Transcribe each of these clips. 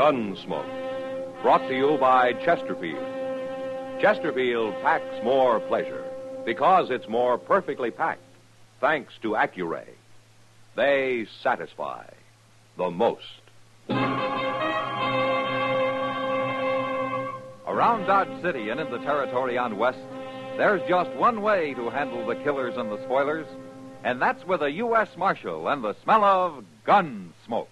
Gunsmoke, brought to you by Chesterfield. Chesterfield packs more pleasure because it's more perfectly packed, thanks to Accuray. They satisfy the most. Around Dodge City and in the territory on West, there's just one way to handle the killers and the spoilers, and that's with a U.S. Marshal and the smell of Gunsmoke.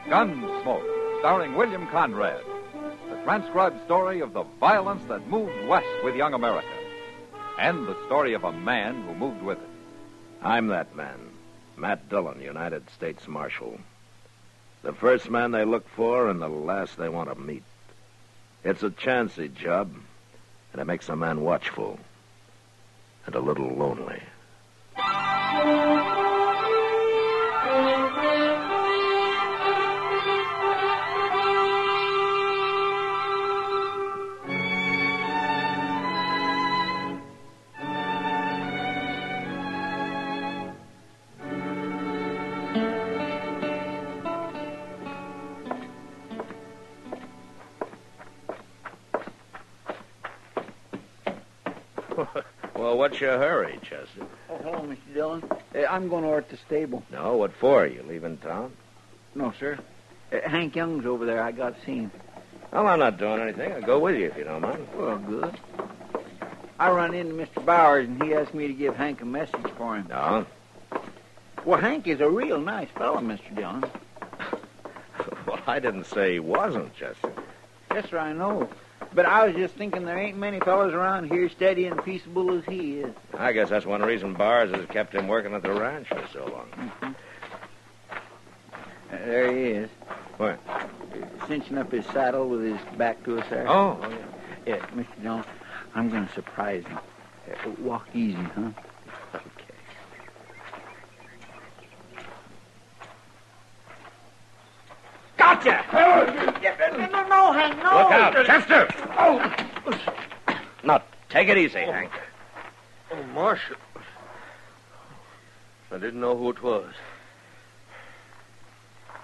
Gunsmoke, starring William Conrad. The transcribed story of the violence that moved west with young America. And the story of a man who moved with it. I'm that man, Matt Dillon, United States Marshal. The first man they look for and the last they want to meet. It's a chancy job, and it makes a man watchful and a little lonely. Well, what's your hurry, Chester? Oh, hello, Mr. Dillon. I'm going over to the stable. No, what for? You leaving town? No, sir. Hank Young's over there. I got to see him. Well, I'm not doing anything. I'll go with you if you don't mind. Well, good. I run into Mr. Bowers, and he asked me to give Hank a message for him. No? Well, Hank is a real nice fellow, Mr. Dillon. Well, I didn't say he wasn't, Chester. Yes, sir, I know. But I was just thinking there ain't many fellows around here steady and peaceable as he is. I guess that's one reason Bowers has kept him working at the ranch for so long. Mm-hmm. There he is. Where? Cinching up his saddle with his back to us there. Oh, yeah. Yeah, Mr. Dillon, I'm going to surprise him. Walk easy, huh? Okay. Gotcha! No, Hank, no! Look out, Chester! Oh! Now, take it easy, Hank. Oh, Marshal. I didn't know who it was.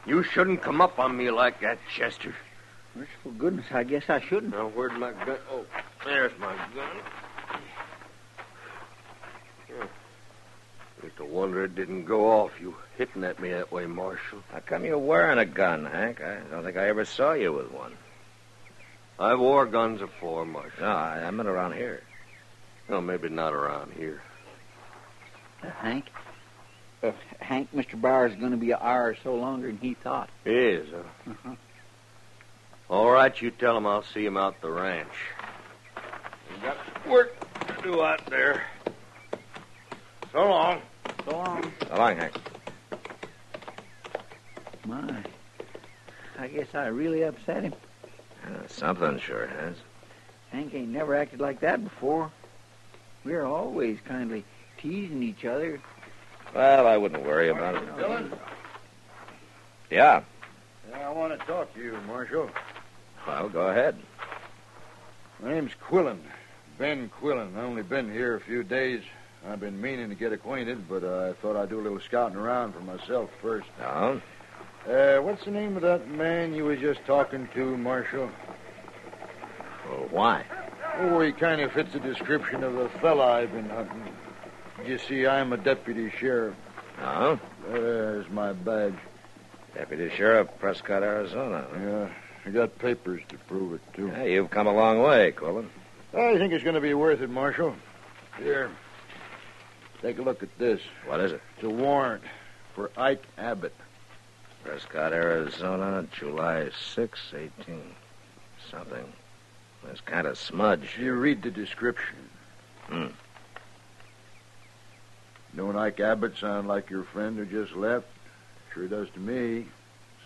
You shouldn't come up on me like that, Chester. Merciful goodness, I guess I shouldn't. Now, where'd my gun... Oh, there's my gun. It's a wonder it didn't go off, you hitting at me that way, Marshal. How come you're wearing a gun, Hank? I don't think I ever saw you with one. I wore guns before, Marshal. No, I meant around here. No, maybe not around here. Hank, Mr. Bowers is going to be an hour or so longer than he thought. He is, huh? Uh-huh. All right, you tell him I'll see him out the ranch. We've got work to do out there. So long. So long. So long, Hank. My, I guess I really upset him. Something sure has. Hank ain't never acted like that before. We're always kindly teasing each other. Well, I wouldn't worry about it. Dillon? Yeah. I want to talk to you, Marshal. Well, go ahead. My name's Quillen. Ben Quillen. I've only been here a few days. I've been meaning to get acquainted, but I thought I'd do a little scouting around for myself first. No? What's the name of that man you was just talking to, Marshal? Well, why? Oh, he kind of fits the description of the fella I've been hunting. You see, I'm a deputy sheriff. No? There's my badge. Deputy Sheriff, Prescott, Arizona. Yeah, I got papers to prove it, too. Hey, you've come a long way, Quillen. I think it's going to be worth it, Marshal. Here, take a look at this. What is it? It's a warrant for Ike Abbott. Prescott, Arizona, July 6, 18. Something. It's kind of smudge. You read the description. Don't Ike Abbott sound like your friend who just left? Sure does to me.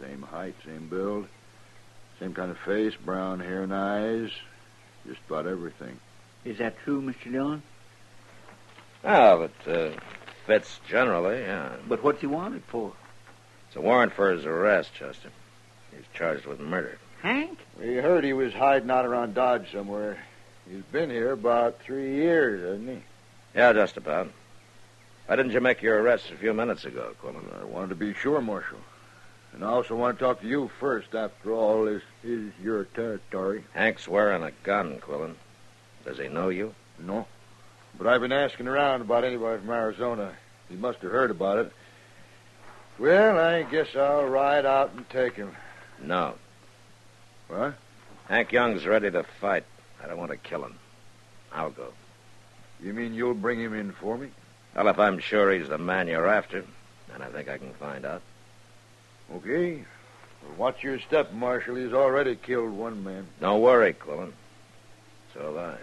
Same height, same build, same kind of face, brown hair and eyes. Just about everything. Is that true, Mr. Dillon? Oh, but fits generally, yeah. But what's he wanted for? It's a warrant for his arrest, Chester. He's charged with murder. Hank? We heard he was hiding out around Dodge somewhere. He's been here about 3 years, hasn't he? Yeah, just about. Why didn't you make your arrest a few minutes ago, Quillen? I wanted to be sure, Marshal. And I also want to talk to you first. After all, this is your territory. Hank's wearing a gun, Quillen. Does he know you? No. But I've been asking around about anybody from Arizona. He must have heard about it. Well, I guess I'll ride out and take him. No. What? Hank Young's ready to fight. I don't want to kill him. I'll go. You mean you'll bring him in for me? Well, if I'm sure he's the man you're after, then I think I can find out. Okay. Well, watch your step, Marshal. He's already killed one man. Don't worry, Quillen. So have I.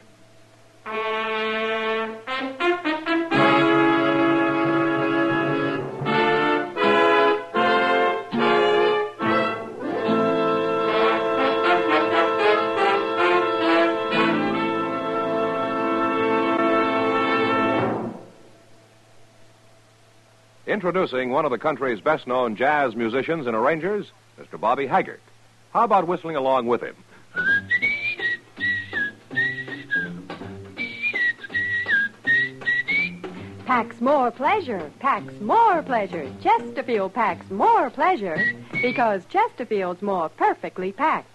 Introducing one of the country's best-known jazz musicians and arrangers, Mr. Bobby Haggart. How about whistling along with him? Packs more pleasure, packs more pleasure. Chesterfield packs more pleasure because Chesterfield's more perfectly packed.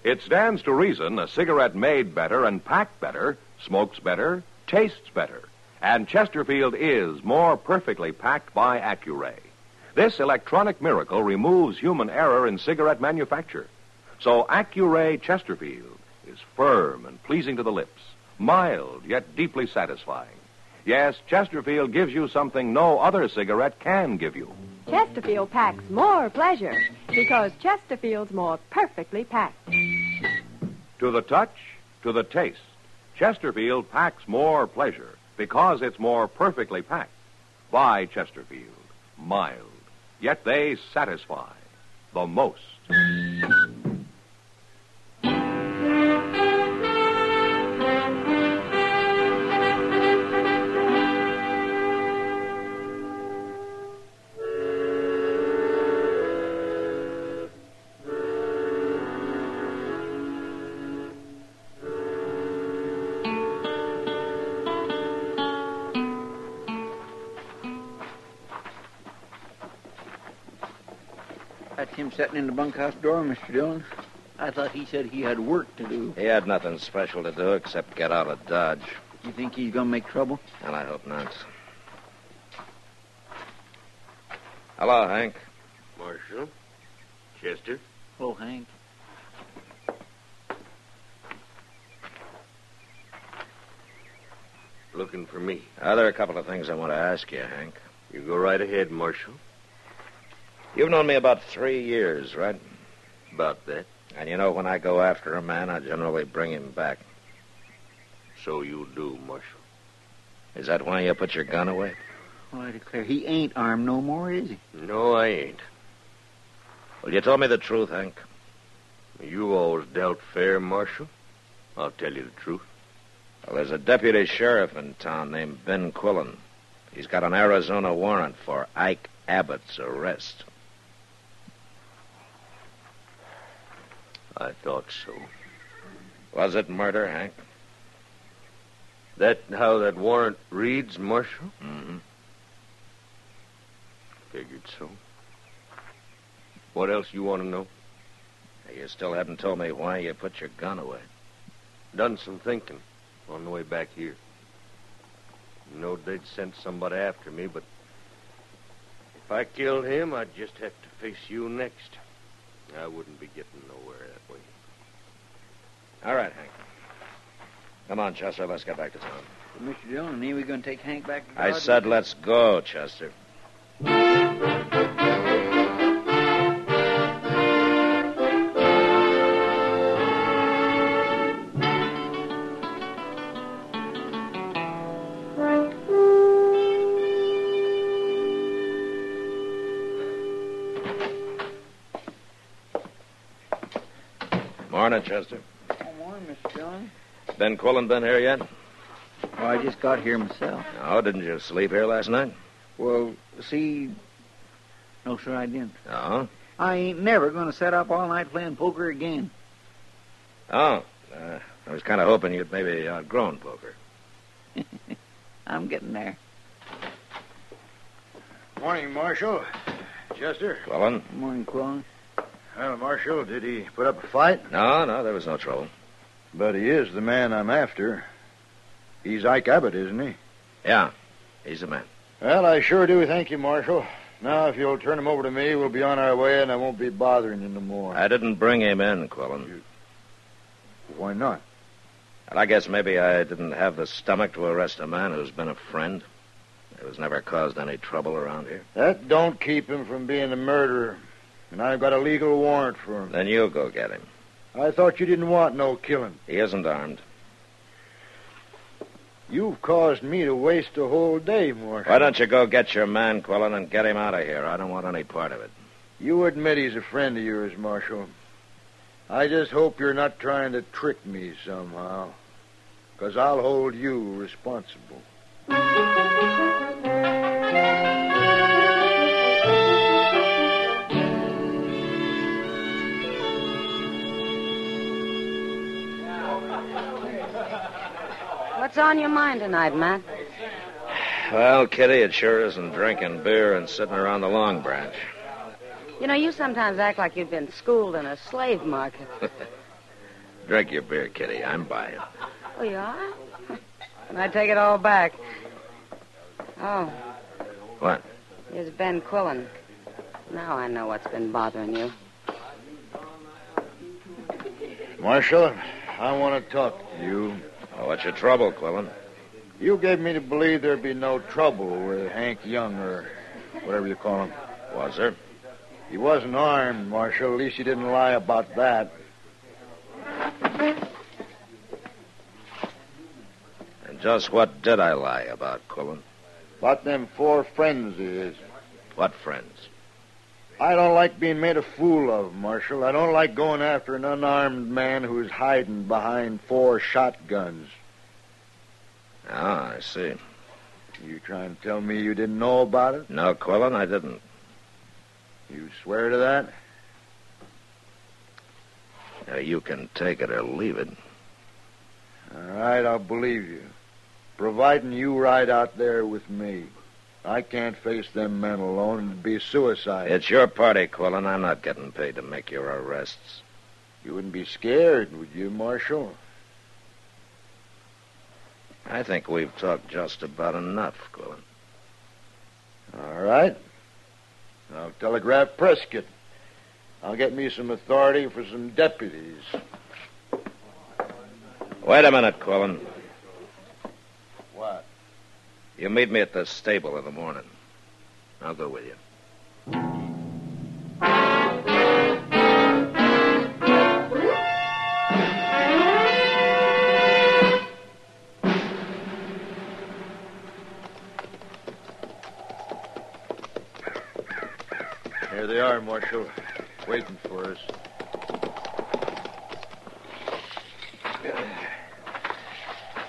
It stands to reason a cigarette made better and packed better, smokes better, tastes better. And Chesterfield is more perfectly packed by Accuray. This electronic miracle removes human error in cigarette manufacture. So Accuray Chesterfield is firm and pleasing to the lips, mild yet deeply satisfying. Yes, Chesterfield gives you something no other cigarette can give you. Chesterfield packs more pleasure because Chesterfield's more perfectly packed. To the touch, to the taste, Chesterfield packs more pleasure because it's more perfectly packed. By Chesterfield, mild, yet they satisfy the most. That's him sitting in the bunkhouse door, Mr. Dillon. I thought he said he had work to do. He had nothing special to do except get out of Dodge. You think he's going to make trouble? And I hope not. Hello, Hank. Marshal. Chester. Hello, Hank. Looking for me. There are a couple of things I want to ask you, Hank. You go right ahead, Marshal. You've known me about 3 years, right? About that. And you know when I go after a man, I generally bring him back. So you do, Marshal. Is that why you put your gun away? Well, I declare, he ain't armed no more, is he? No, I ain't. Well, you told me the truth, Hank. You always dealt fair, Marshal. I'll tell you the truth. Well, there's a deputy sheriff in town named Ben Quillen. He's got an Arizona warrant for Ike Abbott's arrest. I thought so. Was it murder, Hank? That how that warrant reads, Marshal? Mm-hmm. Figured so. What else you want to know? You still haven't told me why you put your gun away. Done some thinking on the way back here. You know they'd sent somebody after me, but if I killed him, I'd just have to face you next. I wouldn't be getting nowhere that way. All right, Hank. Come on, Chester, let's get back to town. Well, Mr. Dillon, ain't we going to take Hank back to I Dodge? said let's go, Chester. Morning, Chester. Good morning, Mr. Dillon. Ben Quillen been here yet? Oh, I just got here myself. No, didn't you sleep here last night? Well, see, No, sir, I didn't. Oh? I ain't never going to set up all night playing poker again. Oh. I was kind of hoping you'd maybe outgrown poker. I'm getting there. Morning, Marshal. Chester. Quillen? Good morning, Quillen. Well, Marshal, did he put up a fight? No, there was no trouble. But he is the man I'm after. He's Ike Abbott, isn't he? Yeah, he's the man. Well, I sure do thank you, Marshal. Now, if you'll turn him over to me, we'll be on our way, and I won't be bothering you no more. I didn't bring him in, Quillen. Why not? Well, I guess maybe I didn't have the stomach to arrest a man who's been a friend. Who's never caused any trouble around here. That don't keep him from being a murderer. And I've got a legal warrant for him. Then you go get him. I thought you didn't want no killing. He isn't armed. You've caused me to waste a whole day, Marshal. Why don't you go get your man, Quillen, and get him out of here? I don't want any part of it. You admit he's a friend of yours, Marshal. I just hope you're not trying to trick me somehow. 'Cause I'll hold you responsible. What's on your mind tonight, Matt? Well, Kitty, it sure isn't drinking beer and sitting around the Long Branch. You know, you sometimes act like you've been schooled in a slave market. Drink your beer, Kitty. I'm buying. Oh, you are? And I take it all back. Oh, What? here's Ben Quillen. Now I know what's been bothering you. Marshal, I want to talk to you. Oh, what's your trouble, Quillen? You gave me to believe there'd be no trouble with Hank Young, or whatever you call him. Was there? He wasn't armed, Marshal. At least you didn't lie about that. And just what did I lie about, Quillen? About them 4 friends of his. What friends? I don't like being made a fool of, Marshal. I don't like going after an unarmed man who's hiding behind 4 shotguns. Ah, I see. You trying to tell me you didn't know about it? No, Quillen, I didn't. You swear to that? Now, you can take it or leave it. All right, I'll believe you. Providing you ride out there with me. I can't face them men alone. It'd be suicide. It's your party, Quillen. I'm not getting paid to make your arrests. You wouldn't be scared, would you, Marshal? I think we've talked just about enough, Quillen. All right. I'll telegraph Prescott. I'll get me some authority for some deputies. Wait a minute, Quillen. What? You meet me at the stable in the morning. I'll go with you. Here they are, Marshal, waiting for us.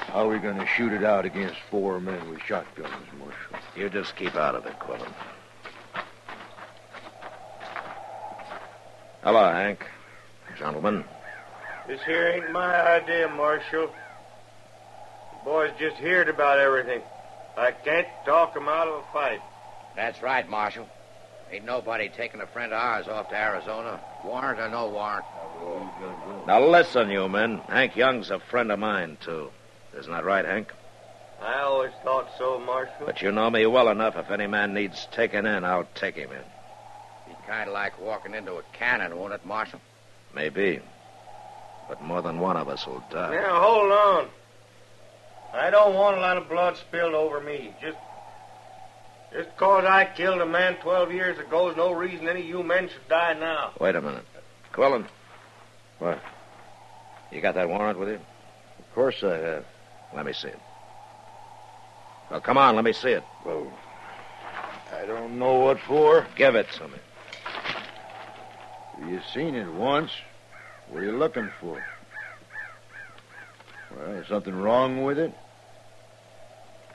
How are we going to shoot it out against 4 men with shotguns, Marshal? You just keep out of it, Quillen. Hello, Hank. Gentlemen. This here ain't my idea, Marshal. The boys just heard about everything. I can't talk 'em out of a fight. That's right, Marshal. Ain't nobody taking a friend of ours off to Arizona. Warrant or no warrant. Now listen, you men. Hank Young's a friend of mine, too. Isn't that right, Hank? I always thought so, Marshal. But you know me well enough. If any man needs taken in, I'll take him in. Be kind of like walking into a cannon, won't it, Marshal? Maybe. But more than one of us will die. Now, hold on. I don't want a lot of blood spilled over me. Just 'cause I killed a man 12 years ago is no reason any of you men should die now. Wait a minute. Quillen. What? You got that warrant with you? Of course I have. Let me see it. Well, come on, let me see it. Well, I don't know what for. Give it to me. You seen it once. What are you looking for? Well, is something wrong with it?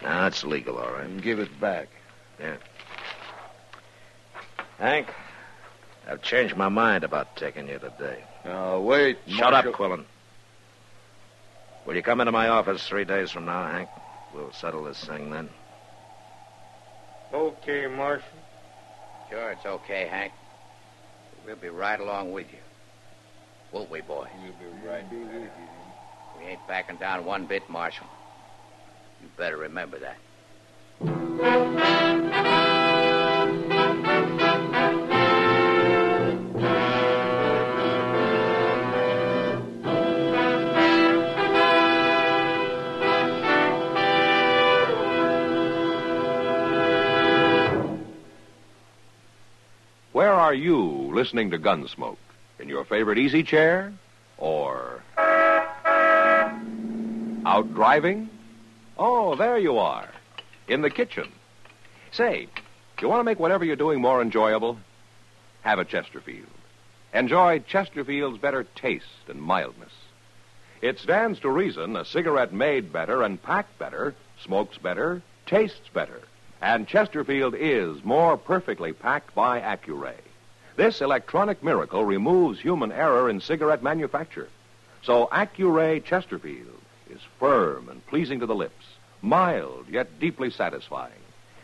Nah, it's legal, all right. Then give it back. Yeah. Hank, I've changed my mind about taking you today. Wait, Shut Marshal. up, Quillen. Will you come into my office 3 days from now, Hank? We'll settle this thing then. Okay, Marshal. Sure, it's okay, Hank. We'll be right along with you. Won't we, boy? We'll be right with you. We ain't backing down one bit, Marshal. You better remember that. Where are you listening to Gunsmoke? In your favorite easy chair? Or out driving? Oh, there you are. In the kitchen. Say, you want to make whatever you're doing more enjoyable? Have a Chesterfield. Enjoy Chesterfield's better taste and mildness. It stands to reason a cigarette made better and packed better, smokes better, tastes better. And Chesterfield is more perfectly packed by Accuray. This electronic miracle removes human error in cigarette manufacture. So Accuray Chesterfield is firm and pleasing to the lips, mild yet deeply satisfying.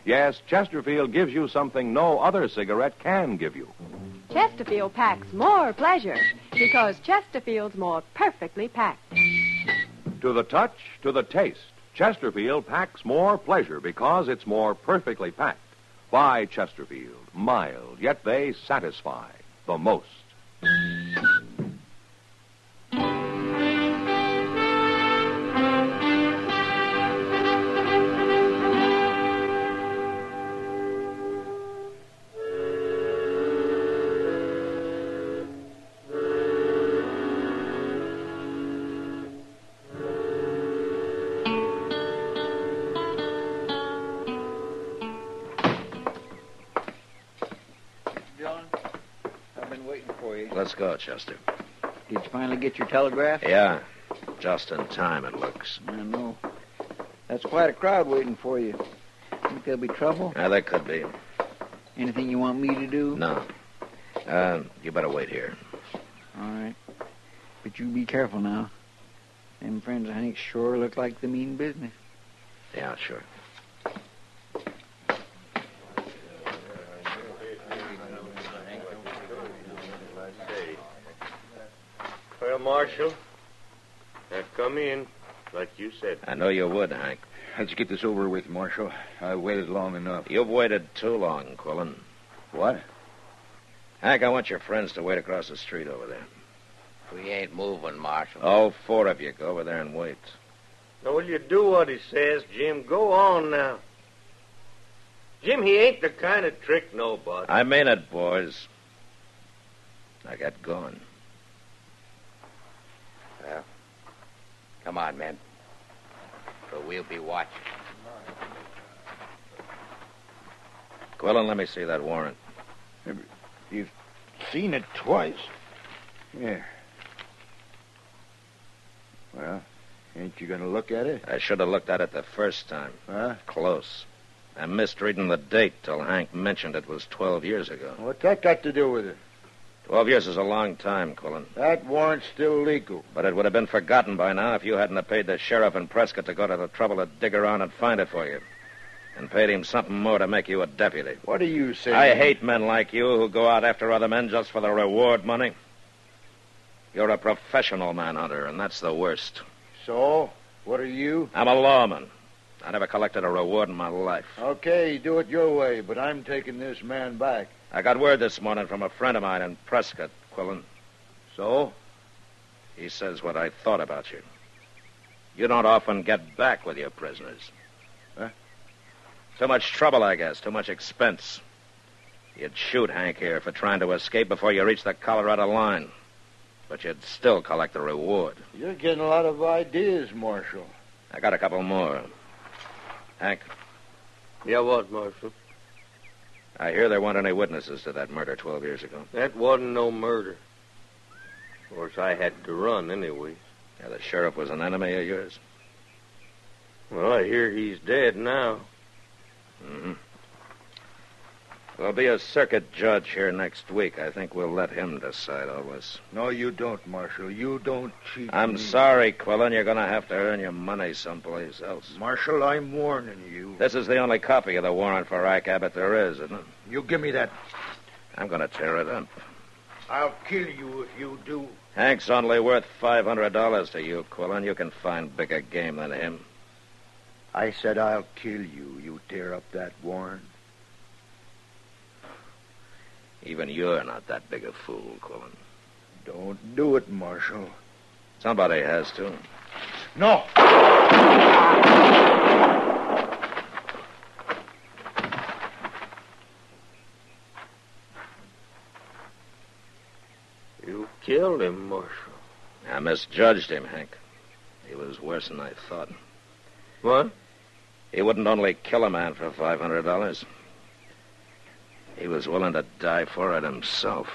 Yes, Chesterfield gives you something no other cigarette can give you. Chesterfield packs more pleasure because Chesterfield's more perfectly packed. To the touch, to the taste, Chesterfield packs more pleasure because it's more perfectly packed. By Chesterfield, mild, yet they satisfy the most. John, I've been waiting for you. Let's go, Chester. Did you finally get your telegraph? Yeah, just in time, it looks. I know. That's quite a crowd waiting for you. Think there'll be trouble? Yeah, there could be. Anything you want me to do? No. You better wait here. All right. But you be careful now. Them friends of Hank's sure look like they mean business. Yeah, sure. Well, Marshal, I've come in, like you said. I know you would, Hank. Let's get this over with, Marshal. I've waited long enough. You've waited too long, Quillen. What? Hank, I want your friends to wait across the street over there. We ain't moving, Marshal. All 4 of you, go over there and wait. Now, will you do what he says, Jim? Go on now. Jim, he ain't the kind of trick nobody. I mean it, boys. Now get going. Well, come on, men. But we'll be watching. Quillen, let me see that warrant. You've seen it twice. Yeah. Well, ain't you going to look at it? I should have looked at it the first time. Huh? Close. I missed reading the date till Hank mentioned it was 12 years ago. What's that got to do with it? 12 years is a long time, Quillen. That warrant's still legal. But it would have been forgotten by now if you hadn't have paid the sheriff in Prescott to go to the trouble to dig around and find it for you. And paid him something more to make you a deputy. What are you saying? I hate men like you who go out after other men just for the reward money. You're a professional manhunter, and that's the worst. So? What are you? I'm a lawman. I never collected a reward in my life. Okay, do it your way, but I'm taking this man back. I got word this morning from a friend of mine in Prescott, Quillen. So? He says what I thought about you. You don't often get back with your prisoners. Huh? Too much trouble, I guess. Too much expense. You'd shoot Hank here for trying to escape before you reached the Colorado line. But you'd still collect the reward. You're getting a lot of ideas, Marshal. I got a couple more. Hank, Yeah, what, Marshal? I hear there weren't any witnesses to that murder 12 years ago. That wasn't no murder. Of course, I had to run anyway. Yeah, the sheriff was an enemy of yours? Well, I hear he's dead now. Mm-hmm. There'll be a circuit judge here next week. I think we'll let him decide all this. No, you don't, Marshal. You don't cheat I'm me. sorry, Quillen. You're going to have to earn your money someplace else. Marshal, I'm warning you. This is the only copy of the warrant for Ike Abbott there is, isn't it? You give me that. I'm going to tear it up. I'll kill you if you do. Hank's only worth $500 to you, Quillen. You can find bigger game than him. I said I'll kill you. You tear up that warrant. Even you're not that big a fool, Quillen. Don't do it, Marshal. Somebody has to. No! You killed him, Marshal. I misjudged him, Hank. He was worse than I thought. What? He wouldn't only kill a man for $500. He was willing to die for it himself.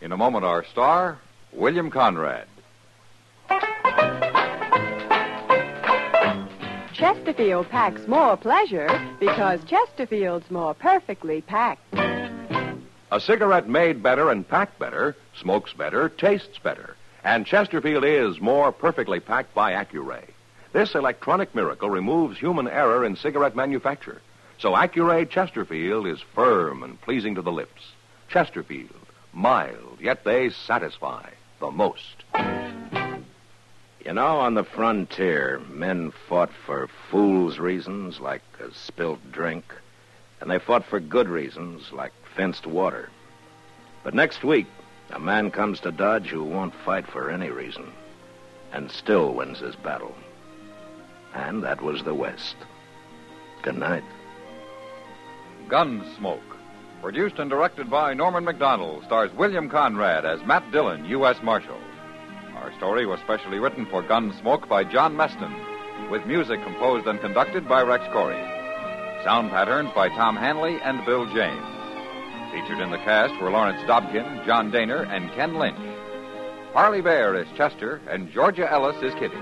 In a moment, our star, William Conrad. Chesterfield packs more pleasure because Chesterfield's more perfectly packed. A cigarette made better and packed better, smokes better, tastes better. And Chesterfield is more perfectly packed by Accuray. This electronic miracle removes human error in cigarette manufacture. So Accuray Chesterfield is firm and pleasing to the lips. Chesterfield, mild, yet they satisfy the most. You know, on the frontier, men fought for fools' reasons, like a spilled drink, and they fought for good reasons, like fenced water. But next week, a man comes to Dodge who won't fight for any reason, and still wins his battle. And that was the West. Good night. Gunsmoke. Produced and directed by Norman MacDonald, stars William Conrad as Matt Dillon, U.S. Marshal. Our story was specially written for Gunsmoke by John Meston, with music composed and conducted by Rex Corey. Sound patterns by Tom Hanley and Bill James. Featured in the cast were Lawrence Dobkin, John Daner, and Ken Lynch. Harley Bear is Chester, and Georgia Ellis is Kitty.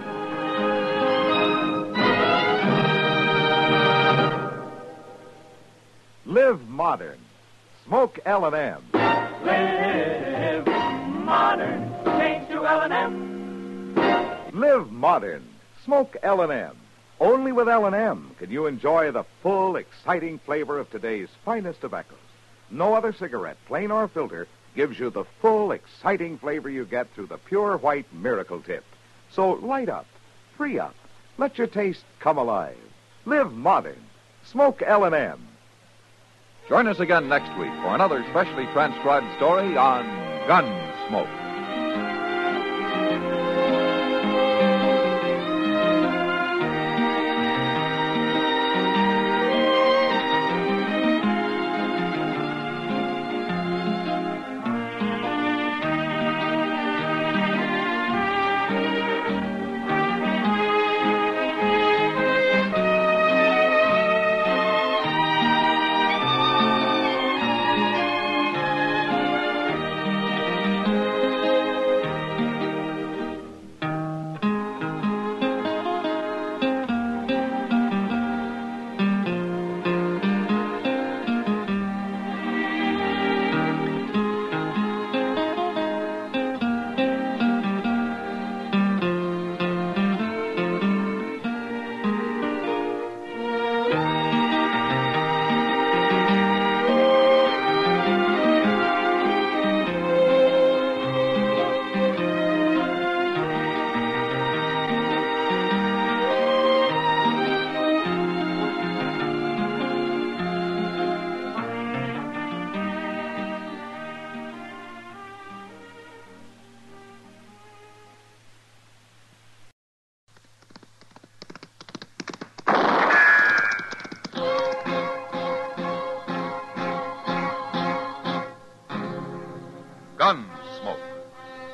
Live modern. Smoke L&M. Live modern. Change to L&M. Live modern. Smoke L&M. Only with L&M can you enjoy the full, exciting flavor of today's finest tobaccos. No other cigarette, plain or filter, gives you the full, exciting flavor you get through the pure white Miracle Tip. So light up, free up, let your taste come alive. Live modern. Smoke L&M. Join us again next week for another specially transcribed story on Gunsmoke. Gunsmoke.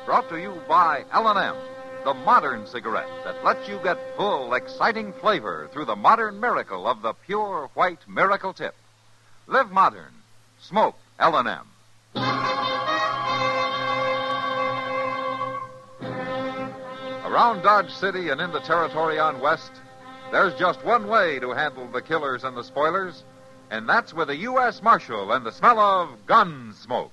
Brought to you by L&M, the modern cigarette that lets you get full, exciting flavor through the modern miracle of the pure white Miracle Tip. Live modern. Smoke L&M. Around Dodge City and in the territory on West, there's just one way to handle the killers and the spoilers, and that's with a U.S. Marshal and the smell of Gunsmoke.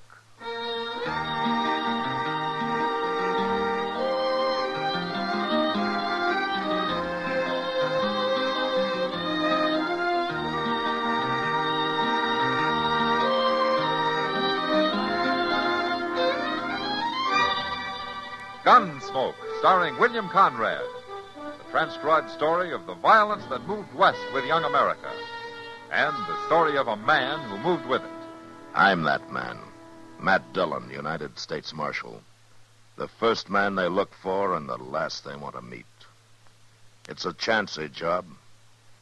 Gunsmoke, starring William Conrad. The transcribed story of the violence that moved west with young America. And the story of a man who moved with it. I'm that man. Matt Dillon, United States Marshal. The first man they look for and the last they want to meet. It's a chancy job,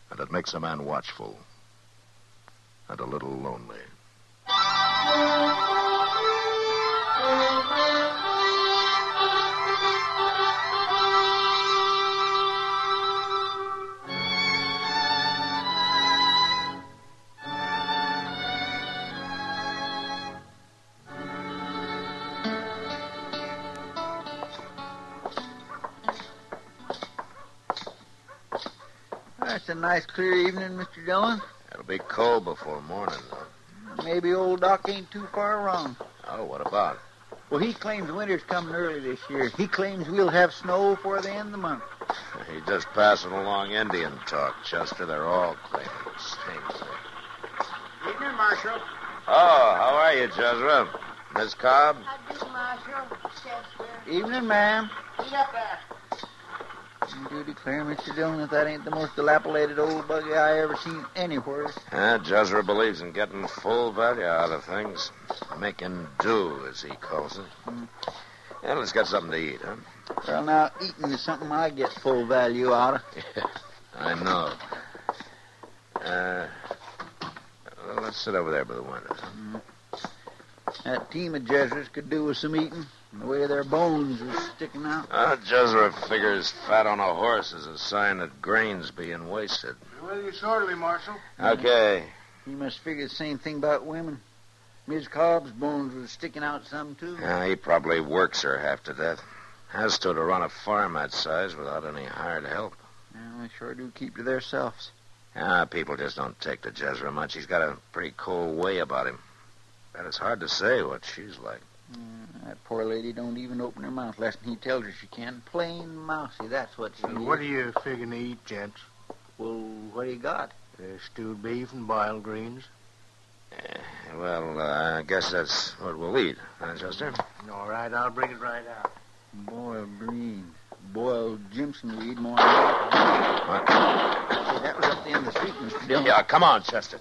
and it makes a man watchful. And a little lonely. It's a nice, clear evening, Mr. Dillon. It'll be cold before morning, though. Maybe old Doc ain't too far wrong. Oh, what about? Well, he claims winter's coming early this year. He claims we'll have snow before the end of the month. He's just passing along Indian talk, Chester. They're all claiming the same thing. Evening, Marshal. Oh, how are you, Jezra? Miss Cobb? I do, Marshal. Chester. Evening, ma'am. Get up there. You do declare, Mr. Dillon, that ain't the most dilapidated old buggy I ever seen anywhere. Jezra believes in getting full value out of things. Making do, as he calls it. Yeah, let's get something to eat, huh? Well, now, eating is something I get full value out of. Yeah, I know. Well, let's sit over there by the window. That team of Jesuits could do with some eating. The way their bones was sticking out. Jezra figures fat on a horse is a sign that grain's being wasted. Well, you shortly, Marshal. Okay. He must figure the same thing about women. Miss Cobb's bones was sticking out some, too. Yeah, he probably works her half to death. Has to run a farm that size without any hired help. Yeah, they sure do keep to theirselves. People just don't take to Jezra much. He's got a pretty cold way about him. But it's hard to say what she's like. That poor lady don't even open her mouth less than he tells her she can. Plain mousy, that's what she is. What are you figuring to eat, gents? Well, what do you got? Stewed beef and boiled greens. I guess that's what we'll eat, huh, Chester? All right, I'll bring it right out. Boiled greens. Boiled Jimson weed more than that. What? Hey, that was up the end of the street, Mr. Dillon. Yeah, come on, Chester.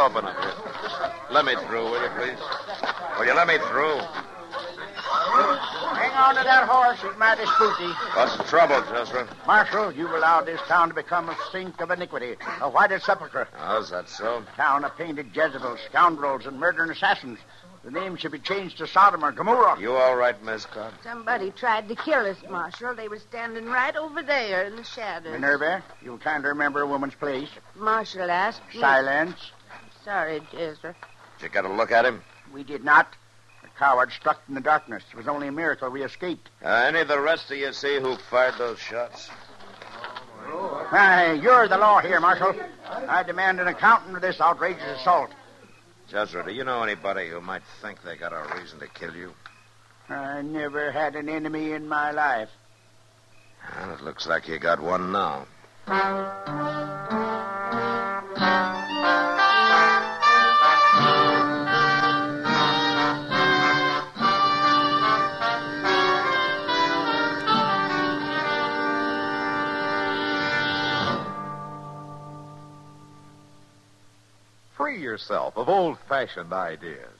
Open up here. Let me through, will you, please? Will you let me through? Hang on to that horse. He's mighty spooky. What's the trouble, Chester? Marshal, you've allowed this town to become a sink of iniquity, a whited sepulchre. Oh, is that so? Town of painted Jezebels, scoundrels, and murdering assassins. The name should be changed to Sodom or Gomorrah. You all right, Miss Cobb? Somebody tried to kill us, Marshal. They were standing right over there in the shadows. Minerva, you'll kindly remember a woman's place. Marshal asked me. Silence. Sorry, Jezra. Did you get a look at him? We did not. The coward struck in the darkness. It was only a miracle we escaped. Any of the rest of you see who fired those shots? You're the law here, Marshal. I demand an accountant of this outrageous assault. Jezra, do you know anybody who might think they got a reason to kill you? I never had an enemy in my life. Well, it looks like you got one now. Free yourself of old-fashioned ideas.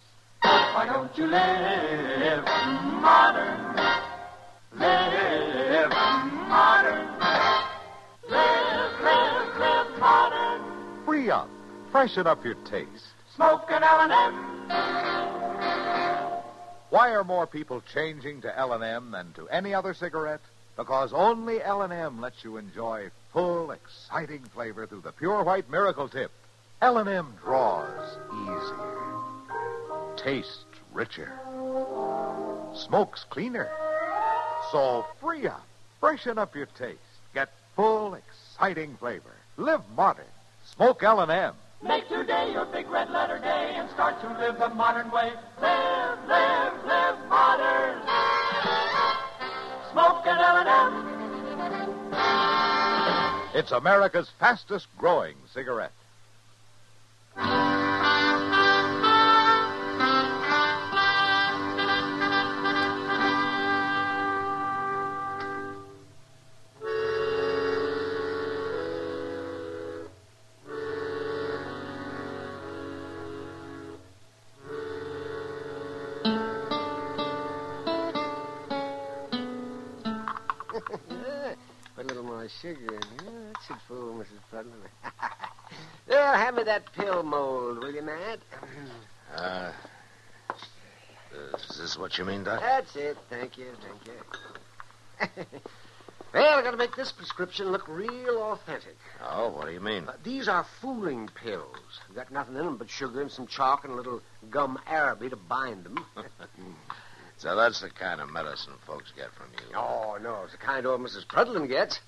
Why don't you live modern? Live modern. Live modern. freshen up your taste. Smoke an L&M. Why are more people changing to L&M than to any other cigarette? Because only L&M lets you enjoy full, exciting flavor through the pure white miracle tip. L&M draws easier, tastes richer, smokes cleaner. So free up, freshen up your taste, get full, exciting flavor. Live modern. Smoke L&M. Make today your big red letter day and start to live the modern way. Live, live, live modern. Smoke an L&M. It's America's fastest growing cigarette. Put a little more sugar in here. That should fool Mrs. Putnam. Well, have me that pill mold, will you, Matt? Is this what you mean, Doc? That's it. Thank you. Well, I got to make this prescription look real authentic. Oh, what do you mean? These are fooling pills. Got nothing in them but sugar and some chalk and a little gum araby to bind them. So that's the kind of medicine folks get from you. Oh, no. It's the kind old Mrs. Prudlin gets.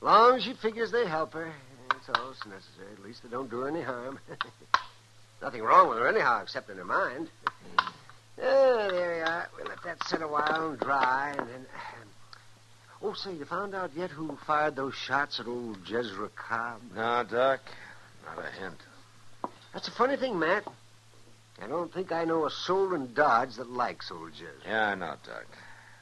Long as she figures they help her. That's all that's necessary. At least they don't do her any harm. Nothing wrong with her anyhow, except in her mind. There you are. We'll let that sit a while and dry, and then... Oh, say, you found out yet who fired those shots at old Jezra Cobb? No, Doc. Not a hint. That's a funny thing, Matt. I don't think I know a soul in Dodge that likes old Jezra. Yeah, I know, Doc.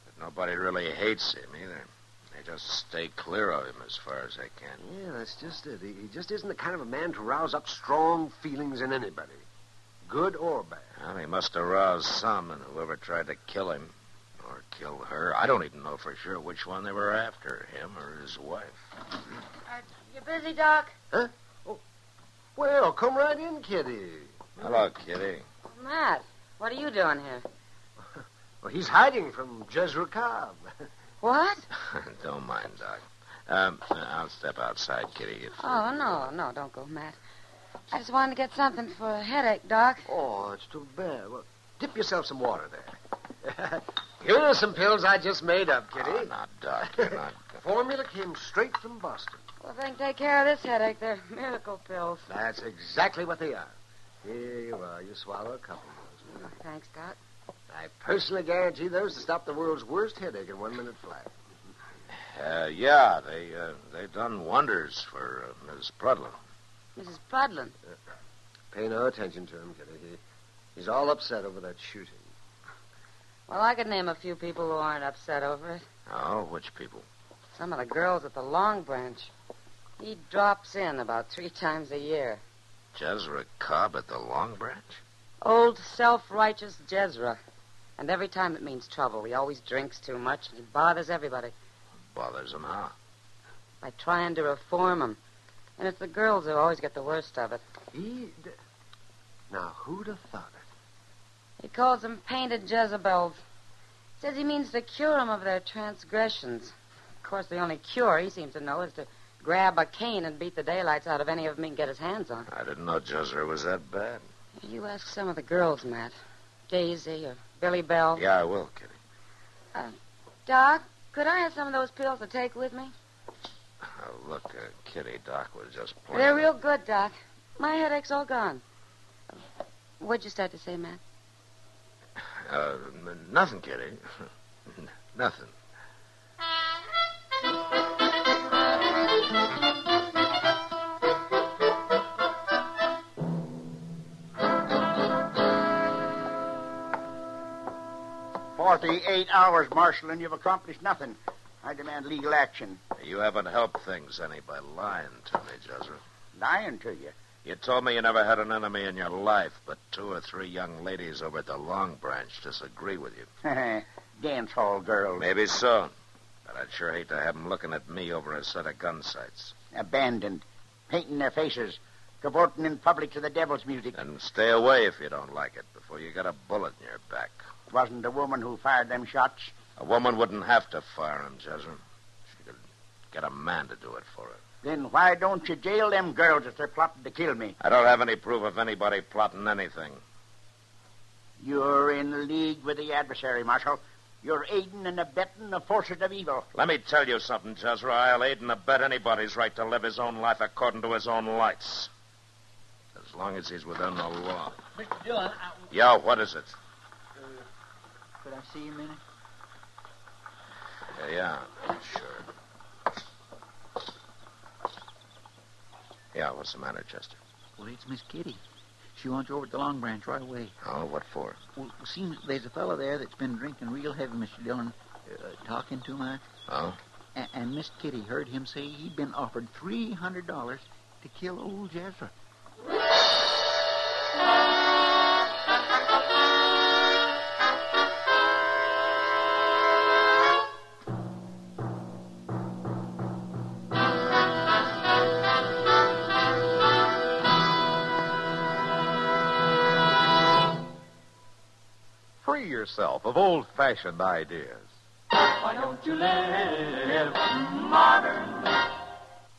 But nobody really hates him either. They just stay clear of him as far as they can. Yeah, that's just it. He just isn't the kind of a man to rouse up strong feelings in anybody, good or bad. Well, he must have roused some in whoever tried to kill him or kill her. I don't even know for sure which one they were after, him or his wife. You busy, Doc? Huh? Oh, well, come right in, Kitty. Hello, Kitty. Matt, what are you doing here? Well, he's hiding from Jezra Cobb. What? Don't mind, Doc. I'll step outside, Kitty. Oh, no, don't go, Matt. I just wanted to get something for a headache, Doc. Oh, it's too bad. Well, dip yourself some water there. Here are some pills I just made up, Kitty. Oh, now, Doc, you're not... Formula came straight from Boston. Well, if they can take care of this headache, they're miracle pills. That's exactly what they are. Here you are. You swallow a couple of those. Thanks, Doc. I personally guarantee those to stop the world's worst headache in 1 minute flat. Yeah, they've done wonders for Miss Prudlin. Mrs. Prudlin? Pay no attention to him, Kitty. He's all upset over that shooting. Well, I could name a few people who aren't upset over it. Oh, which people? Some of the girls at the Long Branch. He drops in about 3 times a year. Jezra Cobb at the Long Branch? Old self-righteous Jezra. And every time it means trouble. He always drinks too much, and he bothers everybody. Bothers him how? By trying to reform him. And it's the girls who always get the worst of it. Now, who'd have thought it? He calls them painted Jezebels. Says he means to cure them of their transgressions. Of course, the only cure he seems to know is to grab a cane and beat the daylights out of any of them he can get his hands on. I didn't know Jezra was that bad. You ask some of the girls, Matt. Daisy or Billy Bell. Yeah, I will, Kitty. Doc, could I have some of those pills to take with me? Look, Kitty, Doc was just playing. They're real good, Doc. My headache's all gone. What'd you start to say, Matt? Nothing, Kitty. Nothing. "48 hours, Marshal, and you've accomplished nothing. I demand legal action." You haven't helped things any by lying to me, Jezra. Lying to you? You told me you never had an enemy in your life, but 2 or 3 young ladies over at the Long Branch disagree with you. Dance hall girls. Maybe so. But I'd sure hate to have them looking at me over a set of gun sights. Abandoned. Painting their faces. cavorting in public to the devil's music. And stay away if you don't like it before you get a bullet in your back. It wasn't a woman who fired them shots. A woman wouldn't have to fire them, Jezra. She could get a man to do it for her. Then why don't you jail them girls if they're plotting to kill me? I don't have any proof of anybody plotting anything. You're in league with the adversary, Marshal. You're aiding and abetting the forces of evil. Let me tell you something, Jezra. I'll aid and abet anybody's right to live his own life according to his own lights. As long as he's within the law. Mr. Dillon, Yo, what is it? could I see you a minute? Yeah, sure. Yeah, what's the matter, Chester? Well, it's Miss Kitty. She wants you over at the Long Branch right away. Oh, what for? Well, it seems there's a fellow there that's been drinking real heavy, Mr. Dillon. Talking too much. Oh? And Miss Kitty heard him say he'd been offered $300 to kill old Jezra. Free yourself of old-fashioned ideas. Why don't you live modern?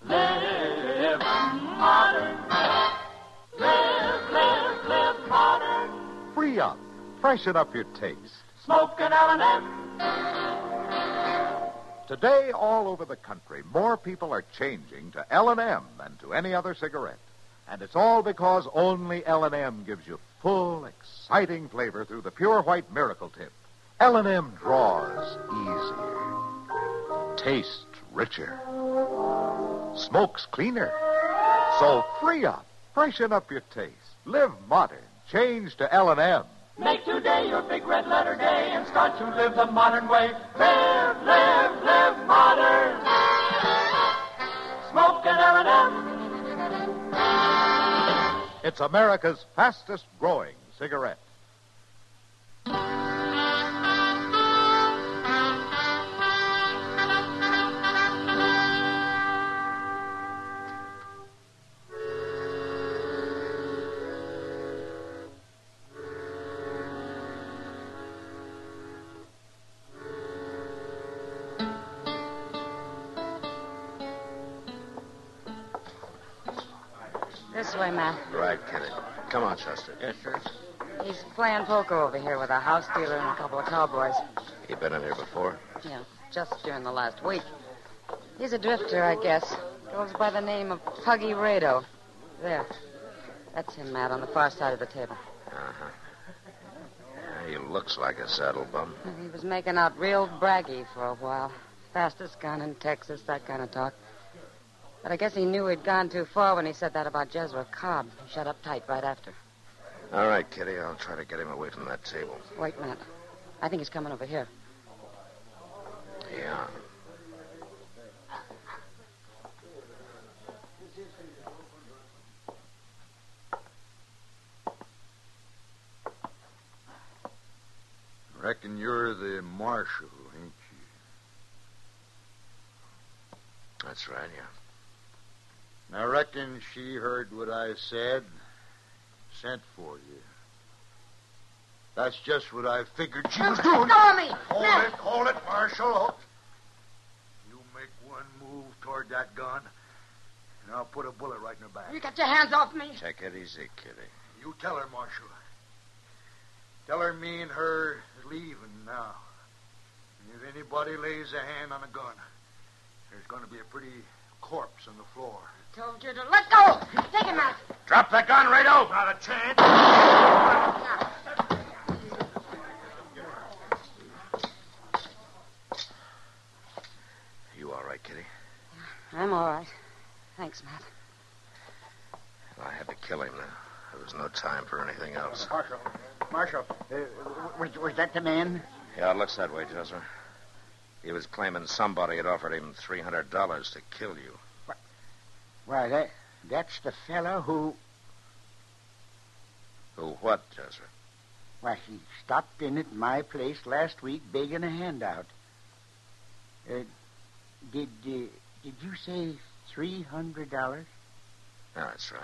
Live modern. Live modern. Free up. Freshen up your taste. Smoke an L&M. Today, all over the country, more people are changing to L&M than to any other cigarette. And it's all because only L&M gives you full, exciting flavor through the pure white miracle tip. L&M draws easier, tastes richer, smokes cleaner. So free up, freshen up your taste, live modern, change to L&M. Make today your big red letter day and start to live the modern way. Live modern. Smoke an L&M. It's America's fastest growing cigarette. This way, Matt. Right, Kitty. Come on, Chester. Yes, sir. He's playing poker over here with a house dealer and a couple of cowboys. You been in here before? Yeah, just during the last week. He's a drifter, I guess. Goes by the name of Puggy Rado. There. That's him, Matt, on the far side of the table. Uh-huh. Yeah, he looks like a saddle bum. He was making out real braggy for a while. Fastest gun in Texas, that kind of talk. But I guess he knew he'd gone too far when he said that about Jezra Cobb. He shut up tight right after. All right, Kitty, I'll try to get him away from that table. Wait a minute. I think he's coming over here. Yeah. Reckon you're the marshal, ain't you? That's right, yeah. I reckon she heard what I said, sent for you. That's just what I figured she was doing. Let go of me! Hold it, Marshal. You make one move toward that gun, and I'll put a bullet right in her back. You got your hands off me. Take it easy, Kitty. You tell her, Marshal. Tell her me and her is leaving now. And if anybody lays a hand on a gun, there's going to be a pretty corpse on the floor. Told you to let go. Take him out. Drop the gun, Rado. Not a chance. You all right, Kitty? I'm all right. Thanks, Matt. I had to kill him now. There was no time for anything else. Marshal, was that the man? Yeah, it looks that way, Jezra. He was claiming somebody had offered him $300 to kill you. Why, that's the fellow who... Who what, Jezra? Why, he stopped in at my place last week begging a handout. Did you say $300? Yeah, that's right.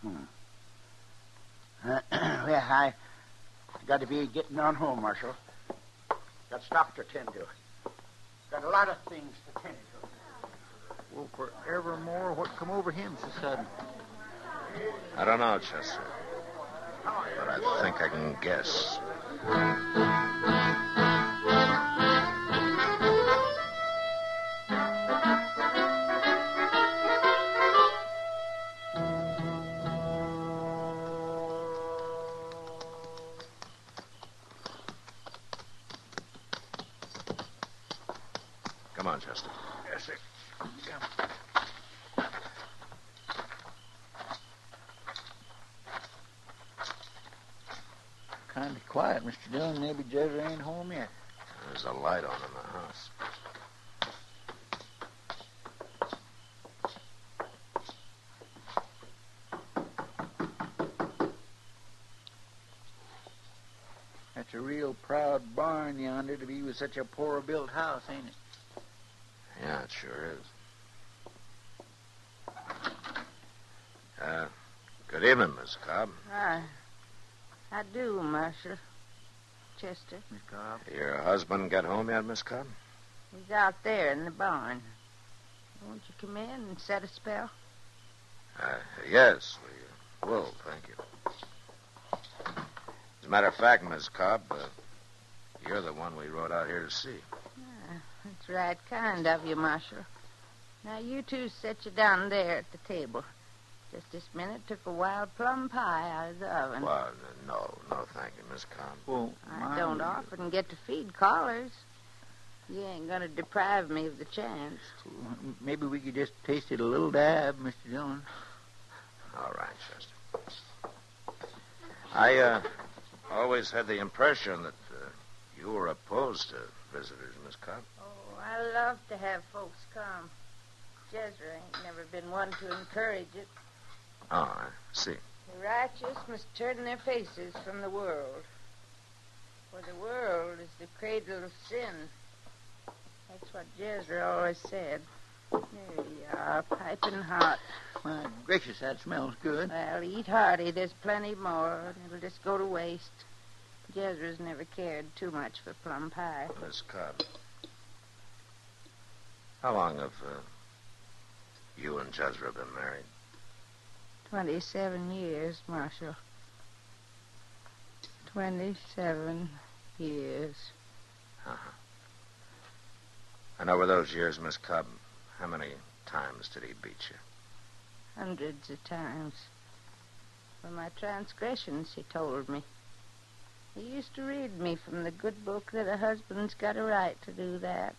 Well, I got to be getting on home, Marshal. Got stock to tend to. Got a lot of things to tend to. Well, forevermore, what come over him so sudden? I don't know, Chester. But I think I can guess. Come on, Chester. Yes, sir. Kind of quiet, Mr. Dillon. Maybe Jezra ain't home yet. There's a light on in the house. That's a real proud barn yonder to be with such a poor-built house, ain't it? Yeah, it sure is. Good evening, Miss Cobb. I do, Marshal. Chester. Miss Cobb. Your husband get home yet, Miss Cobb? He's out there in the barn. Won't you come in and set a spell? Yes, we will, thank you. As a matter of fact, Miss Cobb, you're the one we rode out here to see. That's right kind of you, Marshal. Now, you two sit you down there at the table. Just this minute took a wild plum pie out of the oven. Well, no, thank you, Miss Cobb. Well, I don't often get to feed callers. You ain't going to deprive me of the chance. Maybe we could just taste it a little dab, Mr. Dillon. All right, Chester. I always had the impression that you were opposed to visitors, Miss Cobb. Oh, I love to have folks come. Jezra ain't never been one to encourage it. Oh, I see. The righteous must turn their faces from the world. For the world is the cradle of sin. That's what Jezra always said. There you are, piping hot. My gracious, that smells good. Well, eat hearty. There's plenty more, and it'll just go to waste. Jezra's never cared too much for plum pie. Miss Cobb, how long have you and Jezra been married? 27 years, Marshal. 27 years. Uh-huh. And over those years, Miss Cobb, how many times did he beat you? Hundreds of times. For my transgressions, he told me. He used to read me from the good book that a husband's got a right to do that.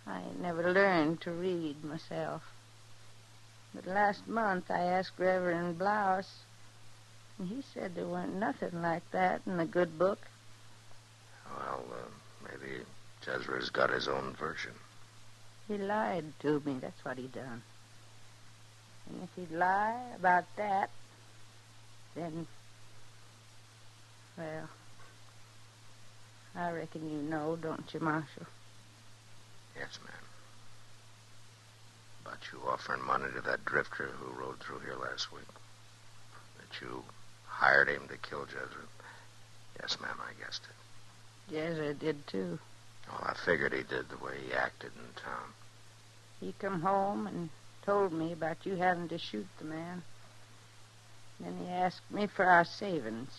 I ain't never learned to read myself. But last month I asked Reverend Blouse, and he said there weren't nothing like that in the good book. Well, maybe Jezra's got his own version. He lied to me, that's what he done. And if he'd lie about that, then, well, I reckon you know, don't you, Marshal? Yes, ma'am. About you offering money to that drifter who rode through here last week. That you hired him to kill Jezra. Yes, ma'am, I guessed it. Jezra did, too. Well, I figured he did the way he acted in town. He come home and told me about you having to shoot the man. Then he asked me for our savings.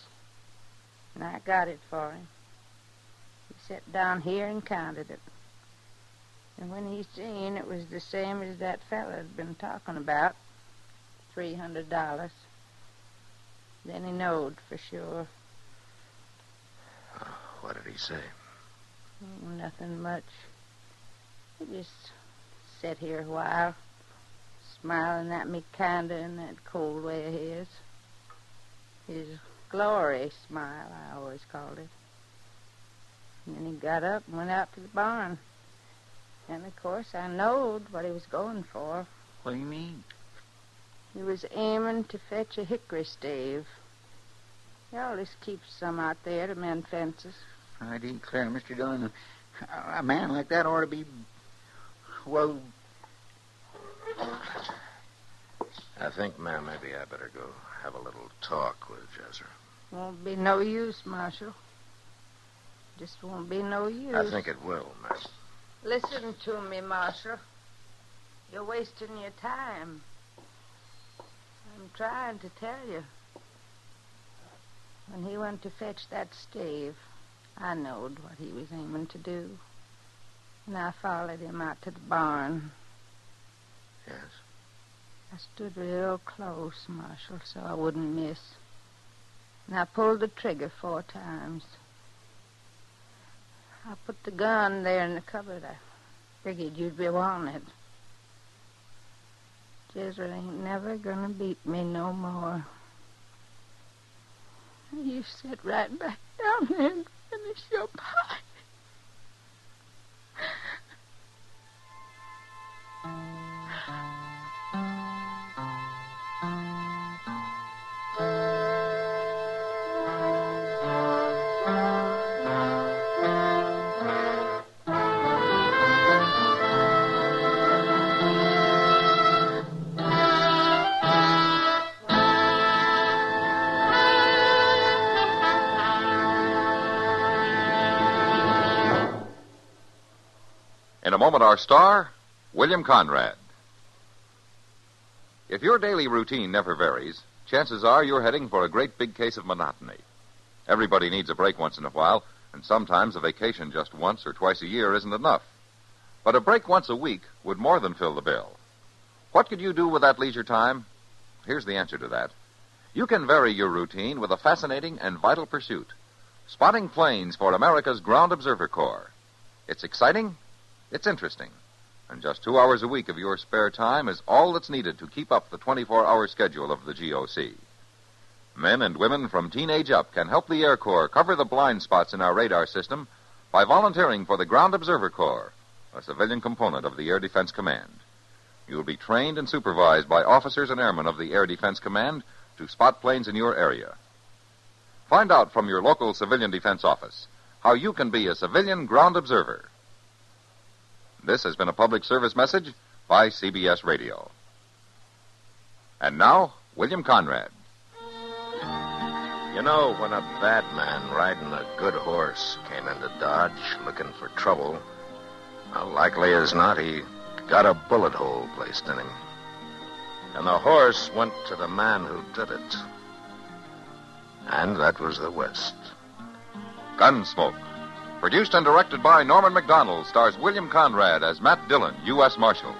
And I got it for him. He sat down here and counted it. And when he seen it was the same as that fella had been talking about, $300, then he knowed for sure. What did he say? Oh, nothing much. He just sat here a while, smiling at me kinda in that cold way of his. His glory smile, I always called it. And then he got up and went out to the barn. And, of course, I knowed what he was going for. What do you mean? He was aiming to fetch a hickory stave. He always keeps some out there to mend fences. I declare, Mr. Dillon, a man like that ought to be, well... I think, ma'am, maybe I better go have a little talk with Jezra. Won't be no use, Marshal. Just won't be no use. I think it will, ma'am. Listen to me, Marshal. You're wasting your time. I'm trying to tell you. When he went to fetch that stave, I knowed what he was aiming to do. And I followed him out to the barn. Yes? I stood real close, Marshal, so I wouldn't miss. And I pulled the trigger 4 times. I put the gun there in the cupboard. I figured you'd be wanting it. Jezra ain't never gonna beat me no more. You sit right back down there and finish your pie. In a moment, our star, William Conrad. If your daily routine never varies, chances are you're heading for a great big case of monotony. Everybody needs a break once in a while, and sometimes a vacation just once or twice a year isn't enough. But a break once a week would more than fill the bill. What could you do with that leisure time? Here's the answer to that. You can vary your routine with a fascinating and vital pursuit, spotting planes for America's Ground Observer Corps. It's exciting. It's interesting, and just 2 hours a week of your spare time is all that's needed to keep up the 24-hour schedule of the GOC. Men and women from teenage up can help the Air Corps cover the blind spots in our radar system by volunteering for the Ground Observer Corps, a civilian component of the Air Defense Command. You'll be trained and supervised by officers and airmen of the Air Defense Command to spot planes in your area. Find out from your local civilian defense office how you can be a civilian ground observer. This has been a public service message by CBS Radio. And now, William Conrad. You know, when a bad man riding a good horse came into Dodge looking for trouble, how likely as not he got a bullet hole placed in him. And the horse went to the man who did it. And that was the West. Gunsmoke. Produced and directed by Norman McDonald, stars William Conrad as Matt Dillon, U.S. Marshal.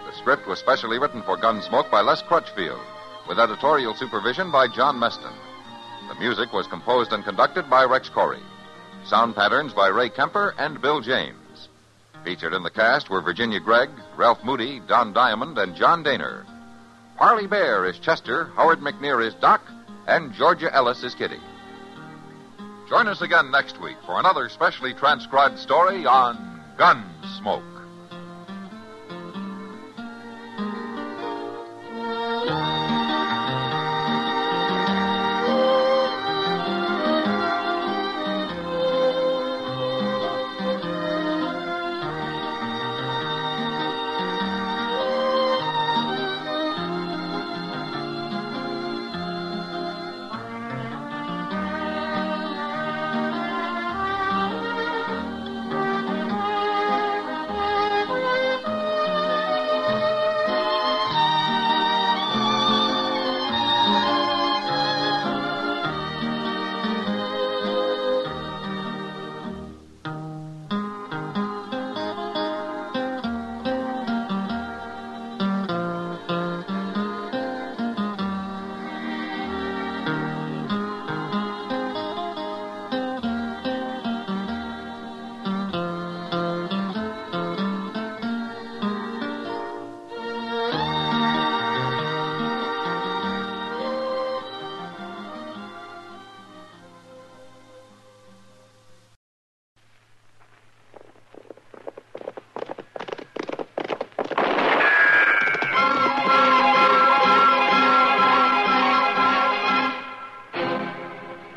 The script was specially written for Gunsmoke by Les Crutchfield, with editorial supervision by John Meston. The music was composed and conducted by Rex Corey. Sound patterns by Ray Kemper and Bill James. Featured in the cast were Virginia Gregg, Ralph Moody, Don Diamond, and John Daner. Parley Bear is Chester, Howard McNear is Doc, and Georgia Ellis is Kitty. Join us again next week for another specially transcribed story on Gunsmoke.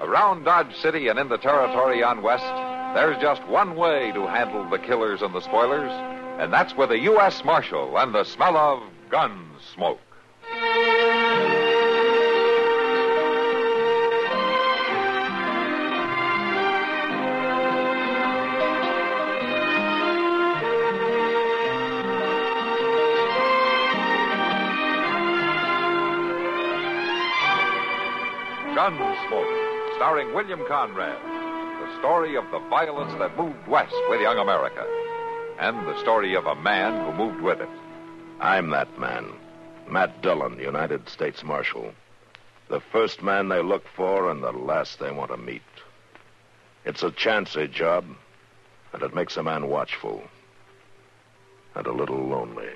Around Dodge City and in the territory on West, there's just one way to handle the killers and the spoilers, and that's with a U.S. Marshal and the smell of gun smoke. Gunsmoke, starring William Conrad. The story of the violence that moved west with young America. And the story of a man who moved with it. I'm that man. Matt Dillon, United States Marshal. The first man they look for and the last they want to meet. It's a chancy job, and it makes a man watchful. And a little lonely.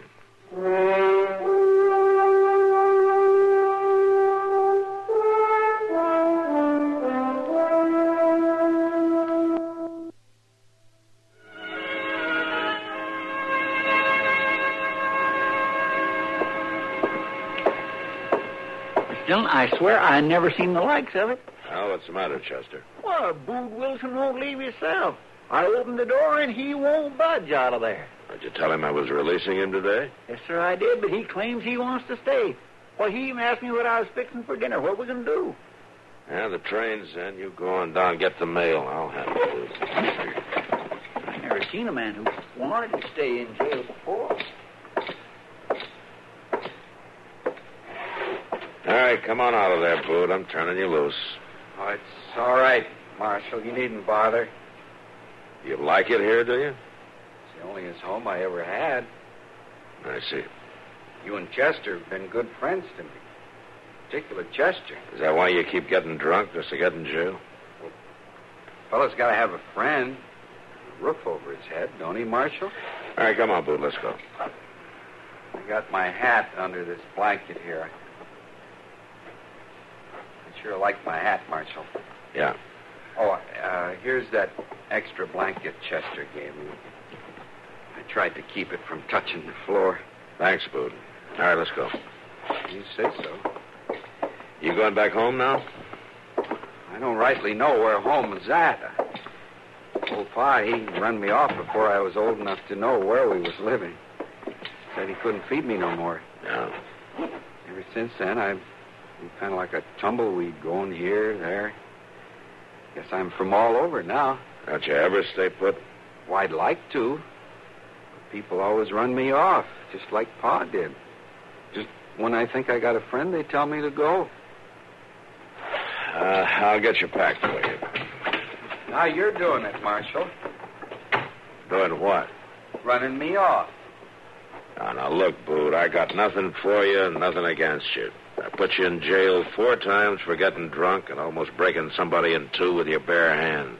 Dillon, I swear I never seen the likes of it. Well, what's the matter, Chester? Well, Bood Wilson won't leave himself. I opened the door and he won't budge out of there. Did you tell him I was releasing him today? Yes, sir, I did, but he claims he wants to stay. Well, he even asked me what I was fixing for dinner. What we going to do? Yeah, the train's in. You go on down, get the mail. I'll handle it. I never seen a man who wanted to stay in jail before. All right, come on out of there, Bood. I'm turning you loose. Oh, it's all right, Marshal. You needn't bother. You like it here, do you? It's the only home I ever had. I see. You and Chester have been good friends to me. Particular Chester. Is that why you keep getting drunk, just to get in jail? Well, fellow's got to have a friend. A roof over his head, don't he, Marshal? All right, come on, Bood. Let's go. I got my hat under this blanket here. I sure like my hat, Marshal. Yeah. Oh, here's that extra blanket Chester gave me. I tried to keep it from touching the floor. Thanks, Bood. All right, let's go. You say so. You going back home now? I don't rightly know where home is at. Old Pa, he run me off before I was old enough to know where we was living. Said he couldn't feed me no more. Yeah. Ever since then, I've been kind of like a tumbleweed going here, there. Guess I'm from all over now. Don't you ever stay put? Well, I'd like to. But people always run me off, just like Pa did. Just when I think I got a friend, they tell me to go. I'll get you packed for you. Now you're doing it, Marshal. Doing what? Running me off. Now, look, Bood, I got nothing for you and nothing against you. I put you in jail 4 times for getting drunk and almost breaking somebody in 2 with your bare hands.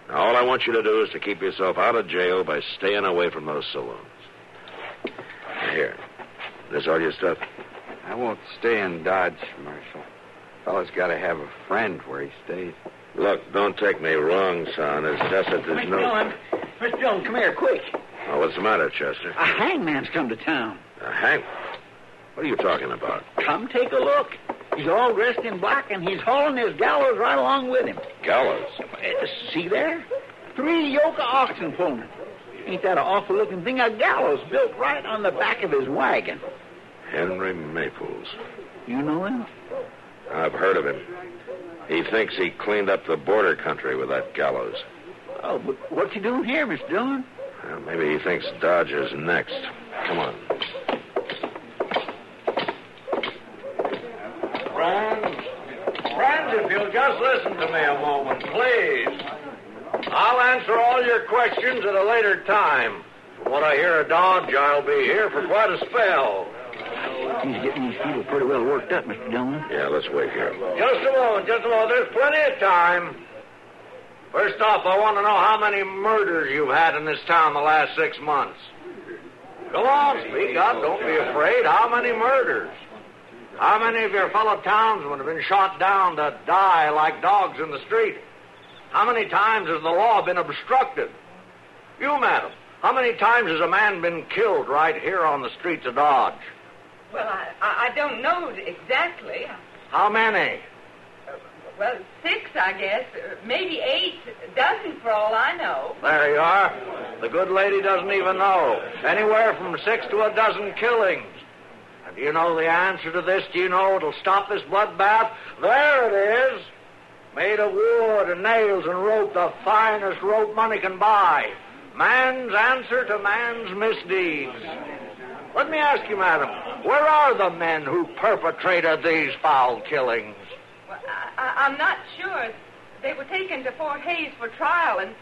Now, all I want you to do is to keep yourself out of jail by staying away from those saloons. Here. This all your stuff? I won't stay in Dodge, Marshal. Fella's got to have a friend where he stays. Look, don't take me wrong, son. It's just that there's no... Mr. Dillon, come here, quick. Oh, what's the matter, Chester? A hangman's come to town. A hang? What are you talking about? Come take a look. He's all dressed in black, and he's hauling his gallows right along with him. Gallows? See there? 3 yoke of oxen pulling it. Ain't that an awful-looking thing? A gallows built right on the back of his wagon. Henry Maples. You know him? I've heard of him. He thinks he cleaned up the border country with that gallows. Oh, but what's he doing here, Mr. Dillon? Well, maybe he thinks Dodge is next. Come on. Friends, if you'll just listen to me a moment, please. I'll answer all your questions at a later time. From what I hear of Dodge, I'll be here for quite a spell. He's getting these people pretty well worked up, Mr. Dillon. Yeah, let's wait here. Just a moment. There's plenty of time. First off, I want to know how many murders you've had in this town the last 6 months. Come on, speak up. Don't be afraid. How many murders? How many of your fellow townsmen have been shot down to die like dogs in the street? How many times has the law been obstructed? You, madam, how many times has a man been killed right here on the streets of Dodge? Well, I don't know exactly. How many? Well, 6, I guess. Maybe 8, a dozen for all I know. There you are. The good lady doesn't even know. Anywhere from 6 to a dozen killings. And do you know the answer to this? Do you know it'll stop this bloodbath? There it is. Made of wood and nails and rope, the finest rope money can buy. Man's answer to man's misdeeds. Let me ask you, madam, where are the men who perpetrated these foul killings? Well, I'm not sure. They were taken to Fort Hays for trial, and,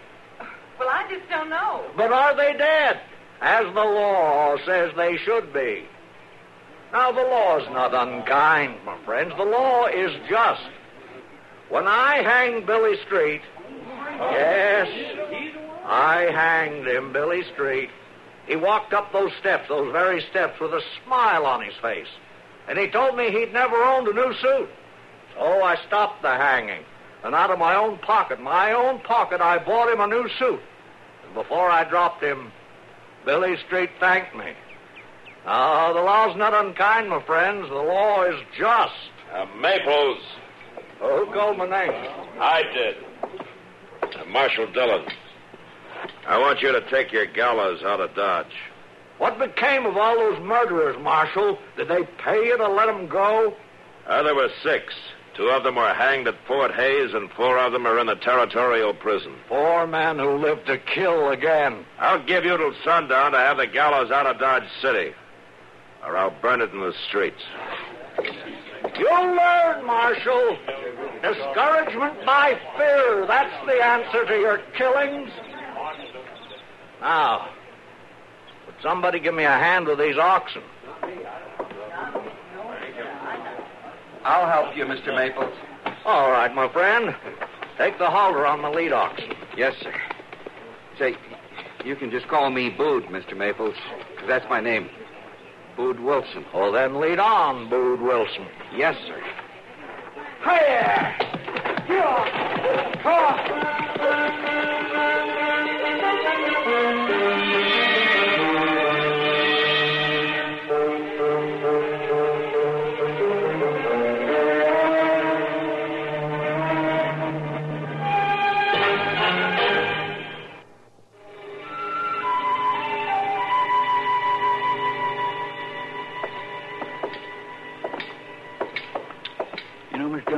well, I just don't know. But are they dead? As the law says they should be. Now, the law's not unkind, my friends. The law is just. When I hanged Billy Street, yes, I hanged him, Billy Street. He walked up those steps, those very steps, with a smile on his face. And he told me he'd never owned a new suit. So I stopped the hanging. And out of my own pocket, I bought him a new suit. And before I dropped him, Billy Street thanked me. Now, the law's not unkind, my friends. The law is just. Maples. Who called my name? I did. Marshal Dillon. I want you to take your gallows out of Dodge. What became of all those murderers, Marshal? Did they pay you to let them go? There were 6. 2 of them were hanged at Fort Hays, and 4 of them are in the territorial prison. 4 men who lived to kill again. I'll give you till sundown to have the gallows out of Dodge City, or I'll burn it in the streets. You'll learn, Marshal. Discouragement by fear. That's the answer to your killings. Now, would somebody give me a hand with these oxen? I'll help you, Mr. Maples. All right, my friend. Take the halter on the lead oxen. Yes, sir. Say, you can just call me Bood, Mr. Maples, because that's my name. Bood Wilson. Well, then lead on, Bood Wilson. Yes, sir. Hiya!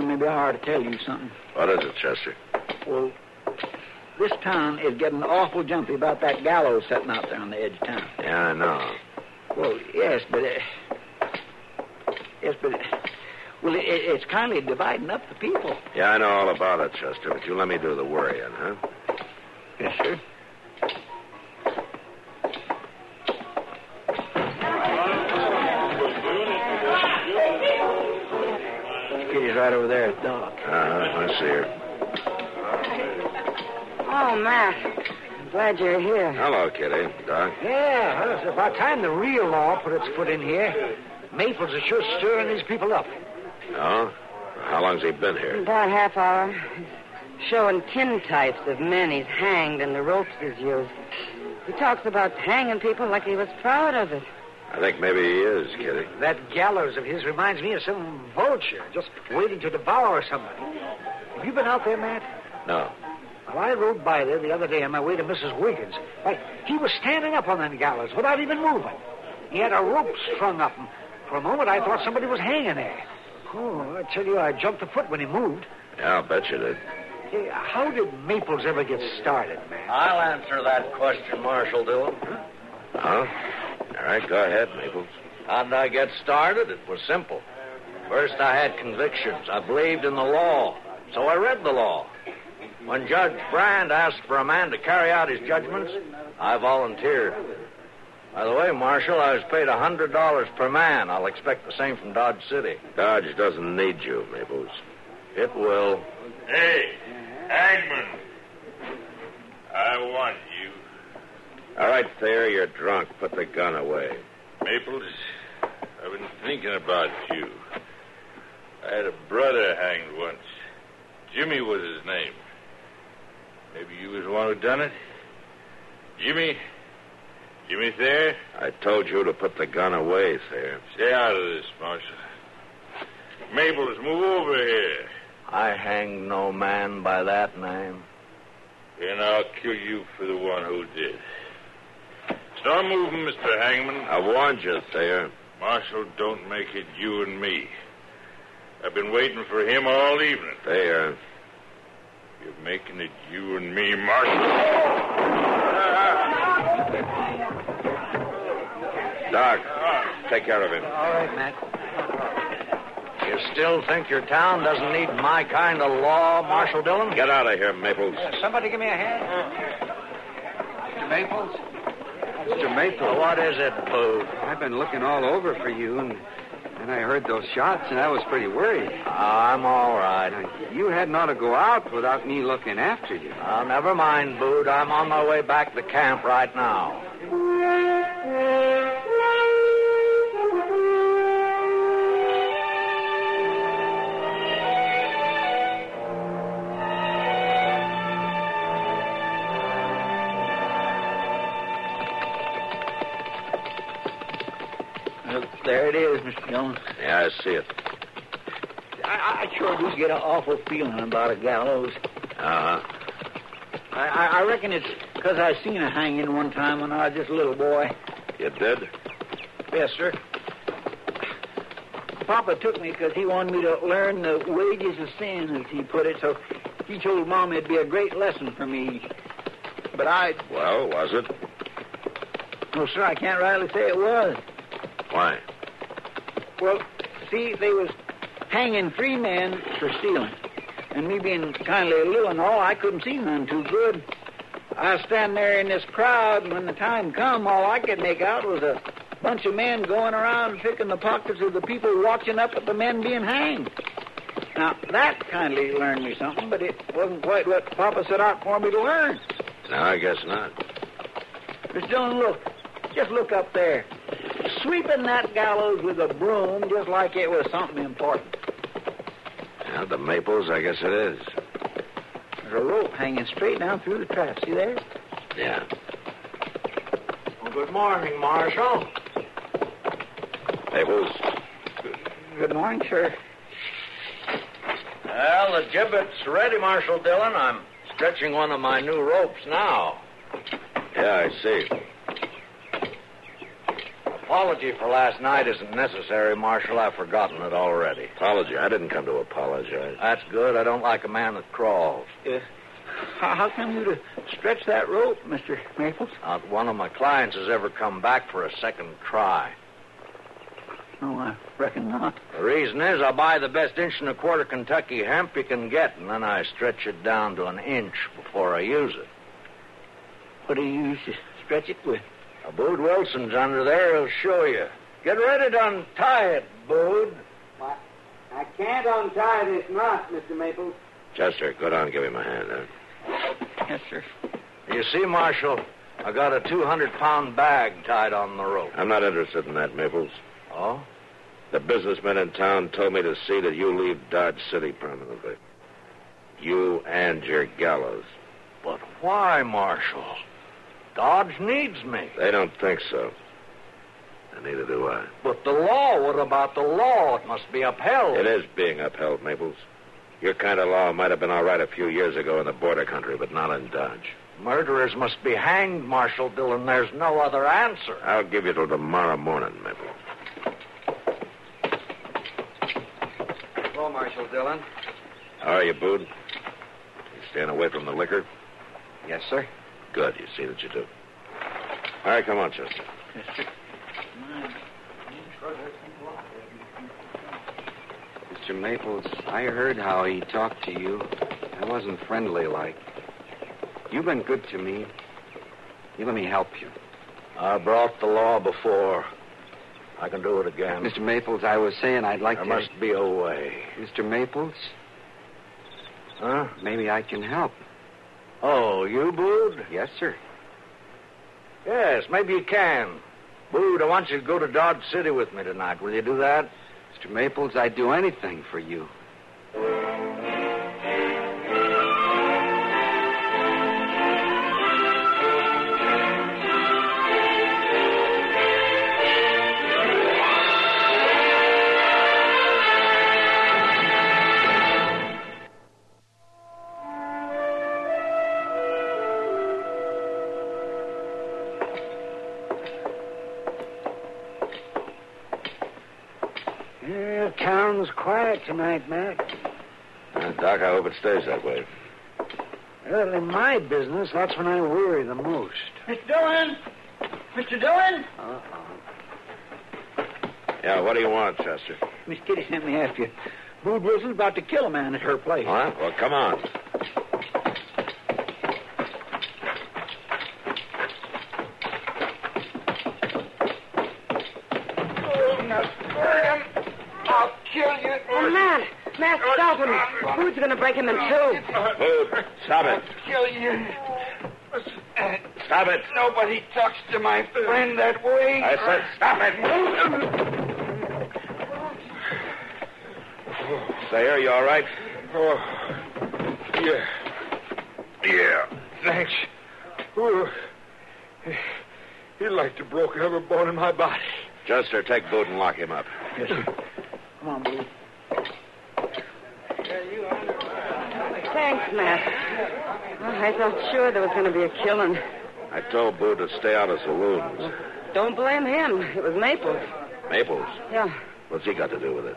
Maybe I ought to tell you something. What is it, Chester? Well, this town is getting awful jumpy about that gallows sitting out there on the edge of town. Yeah, I know. Well, yes, but well, it's kind of dividing up the people. Yeah, I know all about it, Chester, but you let me do the worrying, huh? Yes, sir. Kitty's right over there at the dock. I see her. Oh, Matt. I'm glad you're here. Hello, Kitty. Doc? Yeah, well, it's about time the real law put its foot in here. Maples are sure stirring these people up. Oh? How long's he been here? About half hour. He's showing tintypes of men he's hanged and the ropes he's used. He talks about hanging people like he was proud of it. I think maybe he is, Kitty. That gallows of his reminds me of some vulture just waiting to devour somebody. Have you been out there, Matt? No. Well, I rode by there the other day on my way to Mrs. Wiggins. Why, he was standing up on that gallows without even moving. He had a rope strung up, and for a moment I thought somebody was hanging there. Oh, I tell you, I jumped a foot when he moved. Yeah, I'll bet you did. Hey, how did Maples ever get started, man? I'll answer that question, Marshal Dillon. Huh? All right, go ahead, Maples. How did I get started? It was simple. First, I had convictions. I believed in the law, so I read the law. When Judge Brand asked for a man to carry out his judgments, I volunteered. By the way, Marshal, I was paid $100 per man. I'll expect the same from Dodge City. Dodge doesn't need you, Maples. It will. Hey, Hangman. I want you. All right, Thayer, you're drunk. Put the gun away. Maples, I've been thinking about you. I had a brother hanged once. Jimmy was his name. Maybe you was the one who done it? Jimmy? Jimmy Thayer? I told you to put the gun away, Thayer. Stay out of this, Marshal. Maples, move over here. I hanged no man by that name. And I'll kill you for the one who did. Start moving, Mr. Hangman. I warned you, Thayer. Marshal, don't make it you and me. I've been waiting for him all evening. Thayer. You're making it you and me, Marshal. Doc, take care of him. All right, Matt. You still think your town doesn't need my kind of law, Marshal Dillon? Get out of here, Maples. Somebody give me a hand. Mr. Maples? Mr. Maples. What is it, Boo? I've been looking all over for you, and I heard those shots, and I was pretty worried. I'm all right. You hadn't ought to go out without me looking after you. Never mind, Bood. I'm on my way back to camp right now. There it is, Mr. Jones. Yeah, I see it. I sure do get an awful feeling about a gallows. Uh-huh. I reckon it's because I seen a hanging one time when I was just a little boy. You did? Yes, sir. Papa took me because he wanted me to learn the wages of sin, as he put it, so he told Mom it'd be a great lesson for me. But Well, was it? No, sir, I can't rightly say it was. Why? Well, see, they was hanging 3 men for stealing. And me being kindly little and all, I couldn't see none too good. I was standing there in this crowd, and when the time come, all I could make out was a bunch of men going around picking the pockets of the people watching up at the men being hanged. Now, that kindly learned me something, but it wasn't quite what Papa set out for me to learn. No, I guess not. Miss Dillon, look. Just look up there. Sweeping that gallows with a broom just like it was something important. Yeah, the Maples, I guess it is. There's a rope hanging straight down through the trap. See there? Yeah. Well, good morning, Marshal. Maples. Good morning, sir. Well, the gibbet's ready, Marshal Dillon. I'm stretching one of my new ropes now. Yeah, I see. Apology for last night isn't necessary, Marshal. I've forgotten it already. Apology? I didn't come to apologize. That's good. I don't like a man that crawls. How come you to stretch that rope, Mr. Maples? Not one of my clients has ever come back for a second try. No, I reckon not. The reason is I buy the best 1.25 Kentucky hemp you can get, and then I stretch it down to 1 inch before I use it. What do you use to stretch it with? Bood Wilson's under there. He'll show you. Get ready to untie it, Bood. I can't untie this knot, Mr. Maples. Chester, go down and give him a hand, huh? Yes, sir. You see, Marshal, I got a 200-pound bag tied on the rope. I'm not interested in that, Maples. Oh? The businessmen in town told me to see that you leave Dodge City permanently. You and your gallows. But why, Marshal? Dodge needs me. They don't think so. And neither do I. But the law, what about the law? It must be upheld. It is being upheld, Maples. Your kind of law might have been all right a few years ago in the border country, but not in Dodge. Murderers must be hanged, Marshal Dillon. There's no other answer. I'll give you till tomorrow morning, Maples. Hello, Marshal Dillon. How are you, Bood? You staying away from the liquor? Yes, sir. Good. You see that you do. All right, come on, Chester. Yes, sir. Mr. Maples, I heard how he talked to you. I wasn't friendly like. You've been good to me. You let me help you. I brought the law before. I can do it again. Mr. Maples, I was saying I'd like there to... There must be a way. Mr. Maples? Huh? Maybe I can help. Oh, you, Bood? Yes, sir. Yes, maybe you can. Bood, I want you to go to Dodge City with me tonight. Will you do that? Mr. Maples, I'd do anything for you. Town's quiet tonight, Mac. Doc, I hope it stays that way. Well, in my business, that's when I worry the most. Mr. Dillon! Mr. Dillon! Yeah, what do you want, Chester? Miss Kitty sent me after you. Bood Wilson's about to kill a man at her place. All right, well, come on. I'll kill you. Oh, Matt, stop him. Bood's going to break him in two. Bood, stop it. Kill you. Stop it. Nobody talks to my friend that way. I said stop it. Sayer, you all right? Oh, yeah. Yeah, thanks. Oh, he'd like to broke every bone in my body. Chester, take Bood and lock him up. Yes, sir. Come on, Bood. Thanks, Matt. I thought sure there was going to be a killing. I told Bood to stay out of saloons. Don't blame him. It was Maples. Maples? Yeah. What's he got to do with it?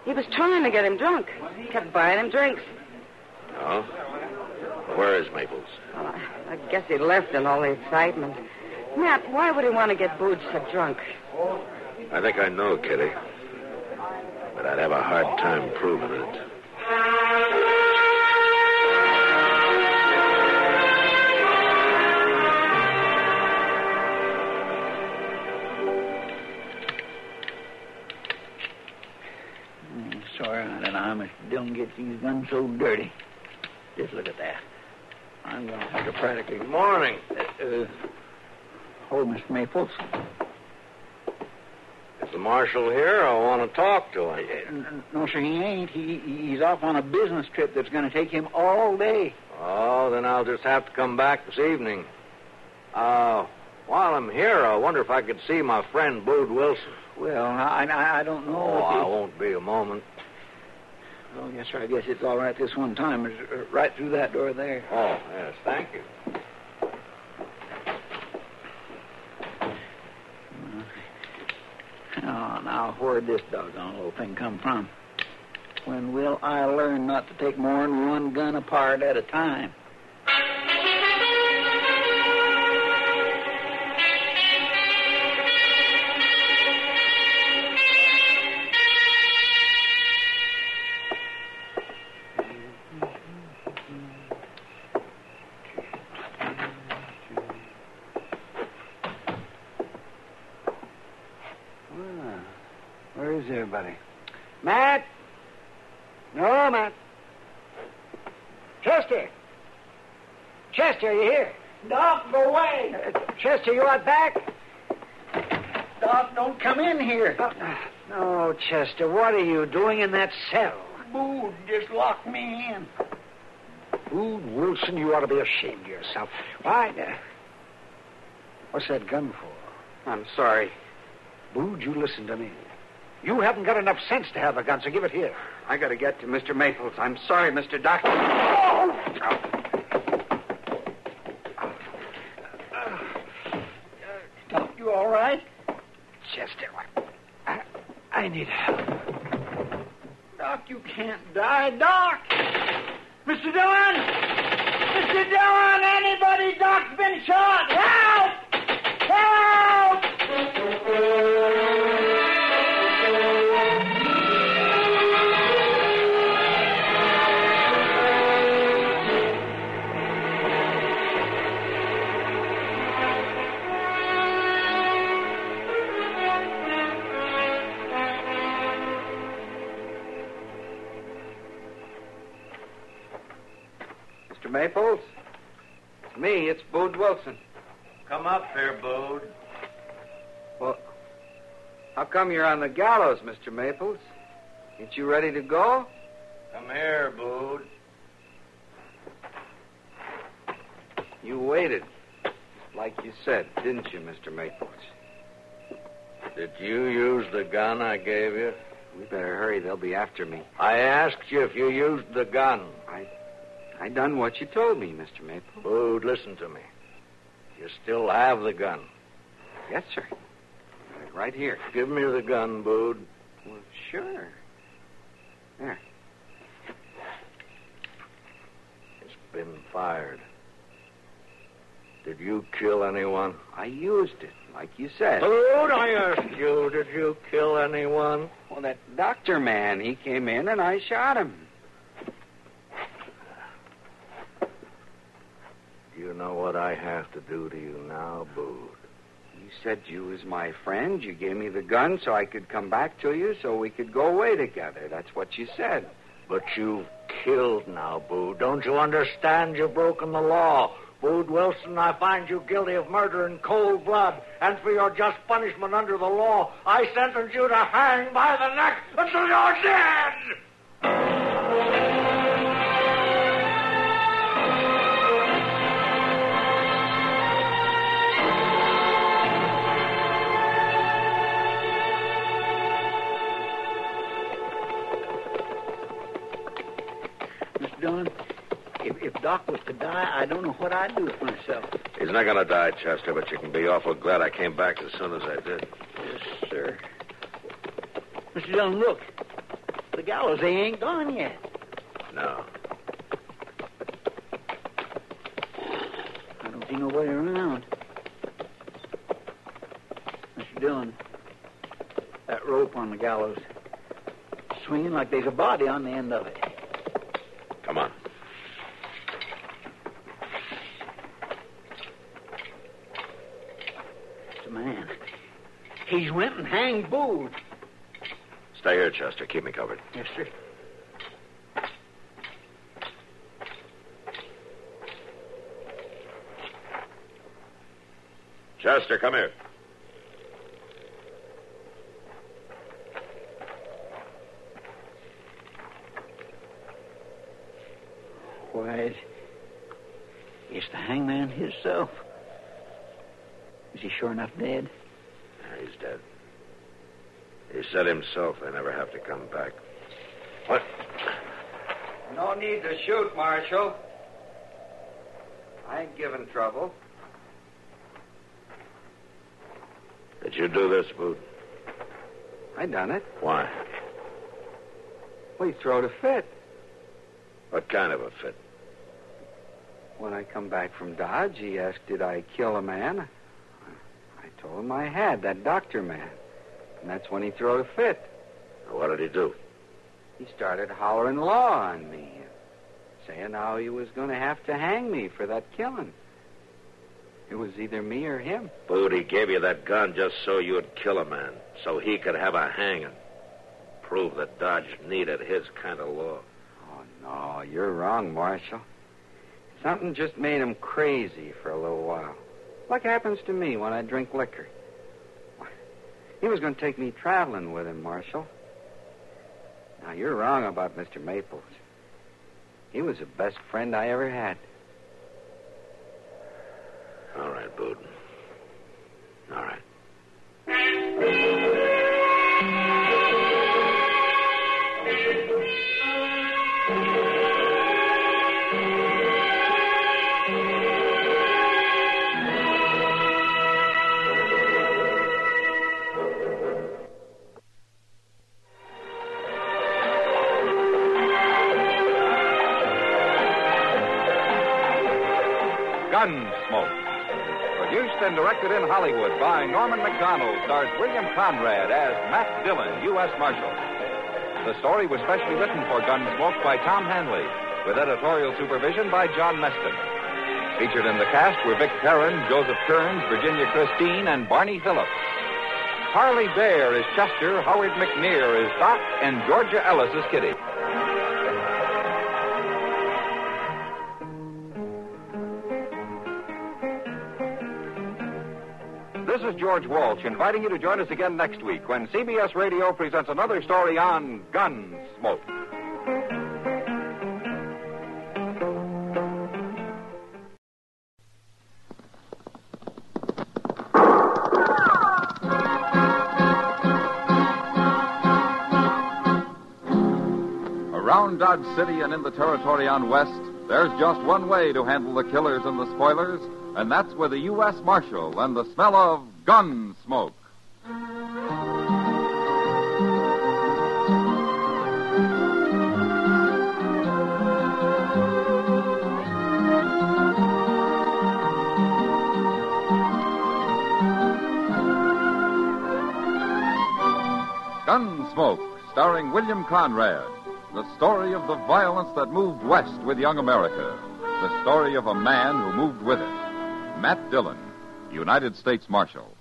He was trying to get him drunk. Kept buying him drinks. Oh? Where is Maples? Well, I guess he left in all the excitement. Matt, why would he want to get Bood so drunk? I think I know, Kitty. But I'd have a hard time proving it. Sorry, I don't know how Mr. Dillon gets these guns so dirty. Just look at that. I'm going to have to practically... Good morning. Hold, Mr. Maples. Is the marshal here? I want to talk to him. No, sir, he ain't. He's off on a business trip that's going to take him all day. Oh, then I'll just have to come back this evening. While I'm here, I wonder if I could see my friend Bood Wilson. Well, I don't know. Oh, I won't be a moment. Oh, yes, sir. I guess it's all right this one time. It's right through that door there. Oh, yes, thank you. Oh, now, where'd this doggone little thing come from? When will I learn not to take more than one gun apart at a time? Where is everybody? Matt? No, Matt. Chester! Chester, you here? Doc, go away. Chester, you out back? Doc, don't come in here. No, Chester, what are you doing in that cell? Bood just locked me in. Bood Wilson, you ought to be ashamed of yourself. Why? What's that gun for? I'm sorry. Bood, you listen to me. You haven't got enough sense to have a gun, so give it here. I got to get to Mr. Maples. I'm sorry, Mr. Doctor. Doc, you all right? Chester, I need help. Doc, you can't die. Doc! Mr. Dillon! Mr. Dillon! Anybody? Doc's been shot! Help! Help! Mr. Maples? It's me. It's Bood Wilson. Come up here, Bood. Well, how come you're on the gallows, Mr. Maples? Ain't you ready to go? Come here, Bood. You waited. Like you said, didn't you, Mr. Maples? Did you use the gun I gave you? We better hurry. They'll be after me. I asked you if you used the gun. I done what you told me, Mr. Maples. Bood, listen to me. You still have the gun. Yes, sir. Right here. Give me the gun, Bood. Well, sure. There. It's been fired. Did you kill anyone? I used it, like you said. Bood, I asked you, did you kill anyone? Well, that doctor man, he came in and I shot him. You know what I have to do to you now, Bood? You said you was my friend. You gave me the gun so I could come back to you so we could go away together. That's what you said. But you've killed now, Bood. Don't you understand? You've broken the law. Bood Wilson, I find you guilty of murder in cold blood. And for your just punishment under the law, I sentence you to hang by the neck until you're dead! Mr. Dillon, if Doc was to die, I don't know what I'd do with myself. He's not going to die, Chester, but you can be awful glad I came back as soon as I did. Yes, sir. Mr. Dillon, look. The gallows, they ain't gone yet. No. I don't see nobody around. Mr. Dillon, that rope on the gallows, swinging like there's a body on the end of it. Come on. It's a man. He's went and hanged Bood. Stay here, Chester. Keep me covered. Yes, sir. Chester, come here. Why, it's the hangman himself. Is he sure enough dead? Yeah, he's dead. He said himself they never have to come back. What? No need to shoot, Marshal. I ain't giving trouble. Did you do this, Bood? I done it. Why? Well, he throwed a fit. What kind of a fit? When I come back from Dodge, he asked, did I kill a man? I told him I had, that doctor man. And that's when he threw a fit. What did he do? He started hollering law on me, saying how he was going to have to hang me for that killing. It was either me or him. Bood, he gave you that gun just so you'd kill a man, so he could have a hanging. Prove that Dodge needed his kind of law. Oh, no, you're wrong, Marshal. Something just made him crazy for a little while. Like happens to me when I drink liquor. He was going to take me traveling with him, Marshal. Now, you're wrong about Mr. Maples. He was the best friend I ever had. All right, Bood. All right. Gunsmoke. Produced and directed in Hollywood by Norman McDonald, stars William Conrad as Matt Dillon, U.S. Marshal. The story was specially written for Gunsmoke by Tom Hanley, with editorial supervision by John Meston. Featured in the cast were Vic Perrin, Joseph Kearns, Virginia Christine, and Barney Phillips. Harley Bear is Chester, Howard McNear is Doc, and Georgia Ellis is Kitty. This is George Walsh inviting you to join us again next week when CBS Radio presents another story on Gunsmoke. Around Dodge City and in the territory on West, there's just one way to handle the killers and the spoilers, and that's with a U.S. Marshal and the smell of gun smoke. Gunsmoke, starring William Conrad. The story of the violence that moved west with young America. The story of a man who moved with it. Matt Dillon, United States Marshal.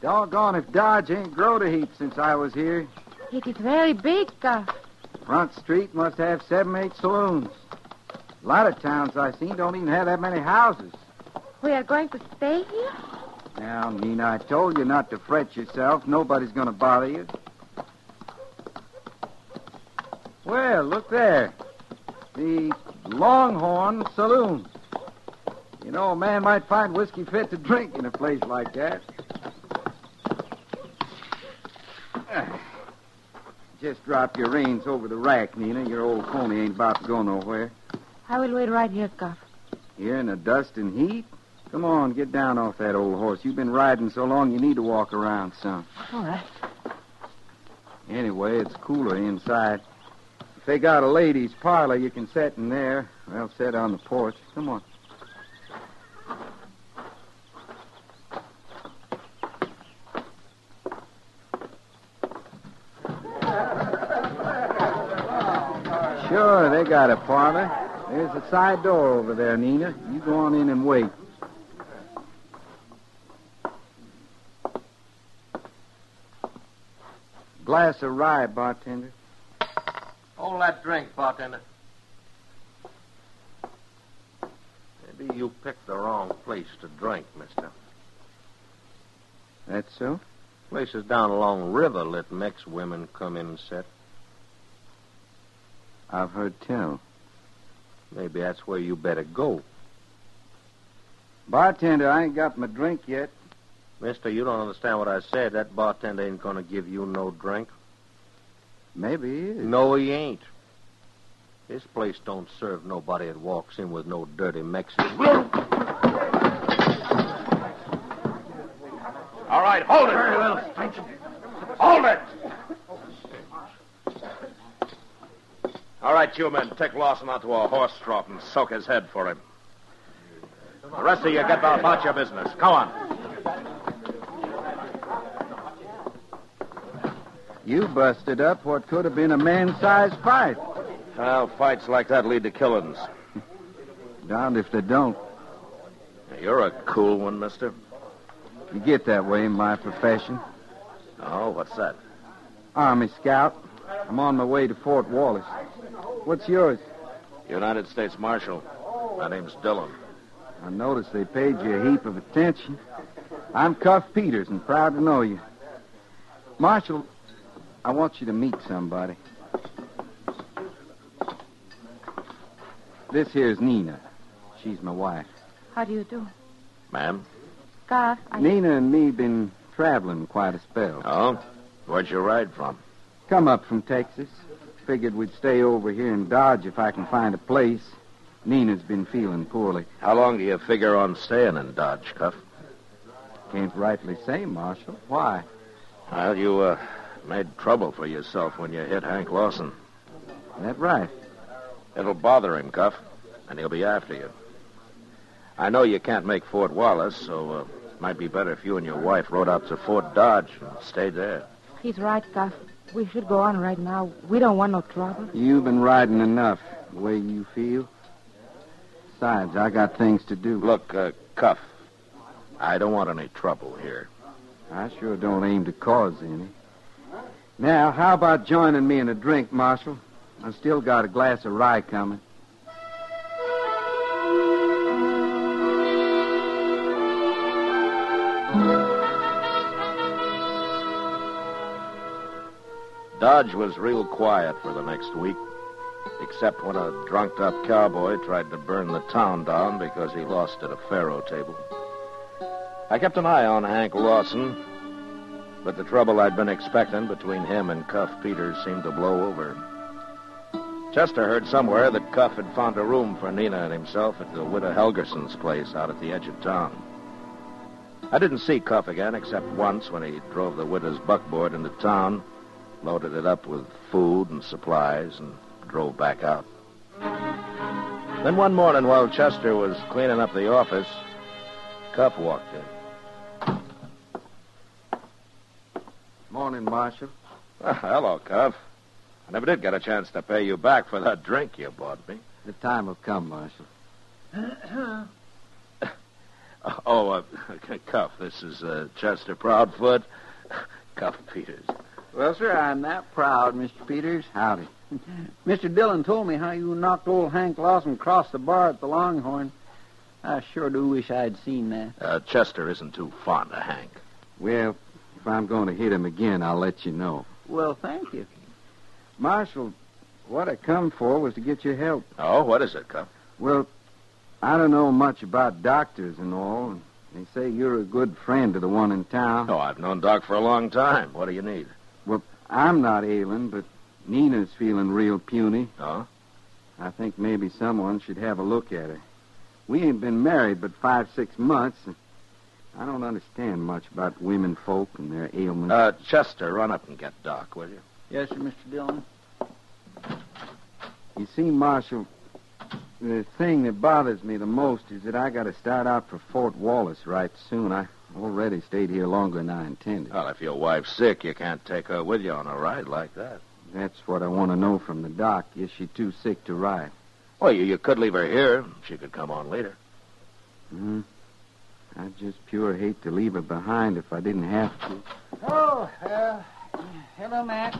Doggone if Dodge ain't growed a heap since I was here. It is very big, Front Street must have 7, 8 saloons. A lot of towns I seen don't even have that many houses. We are going to stay here? Now, Nina, I told you not to fret yourself. Nobody's going to bother you. Well, look there. The Longhorn Saloon. You know, a man might find whiskey fit to drink in a place like that. Just drop your reins over the rack, Nina. Your old pony ain't about to go nowhere. I will wait right here, Cuff. Here in the dust and heat? Come on, get down off that old horse. You've been riding so long you need to walk around some. All right. Anyway, it's cooler inside. If they got a ladies' parlor, you can sit in there. Well, sit on the porch. Come on. Sure, they got a parlor. There's a side door over there, Nina. You go on in and wait. Glass of rye, bartender. Hold that drink, bartender. Maybe you picked the wrong place to drink, mister. That's so? Places down along River let Mex women come in and sit. I've heard tell. Maybe that's where you better go. Bartender, I ain't got my drink yet. Mister, you don't understand what I said. That bartender ain't going to give you no drink. Maybe he is. No, he ain't. This place don't serve nobody that walks in with no dirty Mexican. All right, hold it. Very well, stranger. Hold it. All right, you men, take Lawson out to a horse trough and soak his head for him. The rest of you get about your business. Come on. You busted up what could have been a man-sized fight. Well, fights like that lead to killings. Darned if they don't. You're a cool one, mister. You get that way in my profession. Oh, what's that? Army scout. I'm on my way to Fort Wallace. What's yours? United States Marshal. My name's Dillon. I noticed they paid you a heap of attention. I'm Cuff Peters and proud to know you. Marshal, I want you to meet somebody. This here's Nina. She's my wife. How do you do? Ma'am? Cuff, Nina and me been traveling quite a spell. Oh? Where'd you ride from? Come up from Texas. Figured we'd stay over here in Dodge if I can find a place. Nina's been feeling poorly. How long do you figure on staying in Dodge, Cuff? Can't rightly say, Marshal. Why? Well, you, made trouble for yourself when you hit Hank Lawson. That right. It'll bother him, Cuff, and he'll be after you. I know you can't make Fort Wallace, so it might be better if you and your wife rode out to Fort Dodge and stayed there. He's right, Cuff. We should go on right now. We don't want no trouble. You've been riding enough, the way you feel. Besides, I got things to do. Look, Cuff, I don't want any trouble here. I sure don't aim to cause any. Now, how about joining me in a drink, Marshal? I've still got a glass of rye coming. Dodge was real quiet for the next week, except when a drunked-up cowboy tried to burn the town down because he lost at a faro table. I kept an eye on Hank Lawson, but the trouble I'd been expecting between him and Cuff Peters seemed to blow over. Chester heard somewhere that Cuff had found a room for Nina and himself at the widow Helgerson's place out at the edge of town. I didn't see Cuff again except once when he drove the widow's buckboard into town, loaded it up with food and supplies, and drove back out. Then one morning while Chester was cleaning up the office, Cuff walked in. Morning, Marshal. Hello, Cuff. I never did get a chance to pay you back for that drink you bought me. The time will come, Marshal. Cuff, this is Chester Proudfoot. Cuff Peters. Well, sir, I'm that proud, Mr. Peters. Howdy. Mr. Dillon told me how you knocked old Hank Lawson across the bar at the Longhorn. I sure do wish I'd seen that. Chester isn't too fond of Hank. Well, if I'm going to hit him again, I'll let you know. Well, thank you. Marshal, what I come for was to get your help. Oh, what is it, Cuff? Well, I don't know much about doctors and all. And they say you're a good friend to the one in town. Oh, I've known Doc for a long time. What do you need? Well, I'm not ailing, but Nina's feeling real puny. Oh? I think maybe someone should have a look at her. We ain't been married but 5-6 months. And I don't understand much about women folk and their ailments. Chester, run up and get Doc, will you? Yes, sir, Mr. Dillon. You see, Marshal, the thing that bothers me the most is that I got to start out for Fort Wallace right soon. I already stayed here longer than I intended. Well, if your wife's sick, you can't take her with you on a ride like that. That's what I want to know from the doc. Is she too sick to ride? Well, you could leave her here. She could come on later. I'd just pure hate to leave her behind if I didn't have to. Oh, hello, Matt.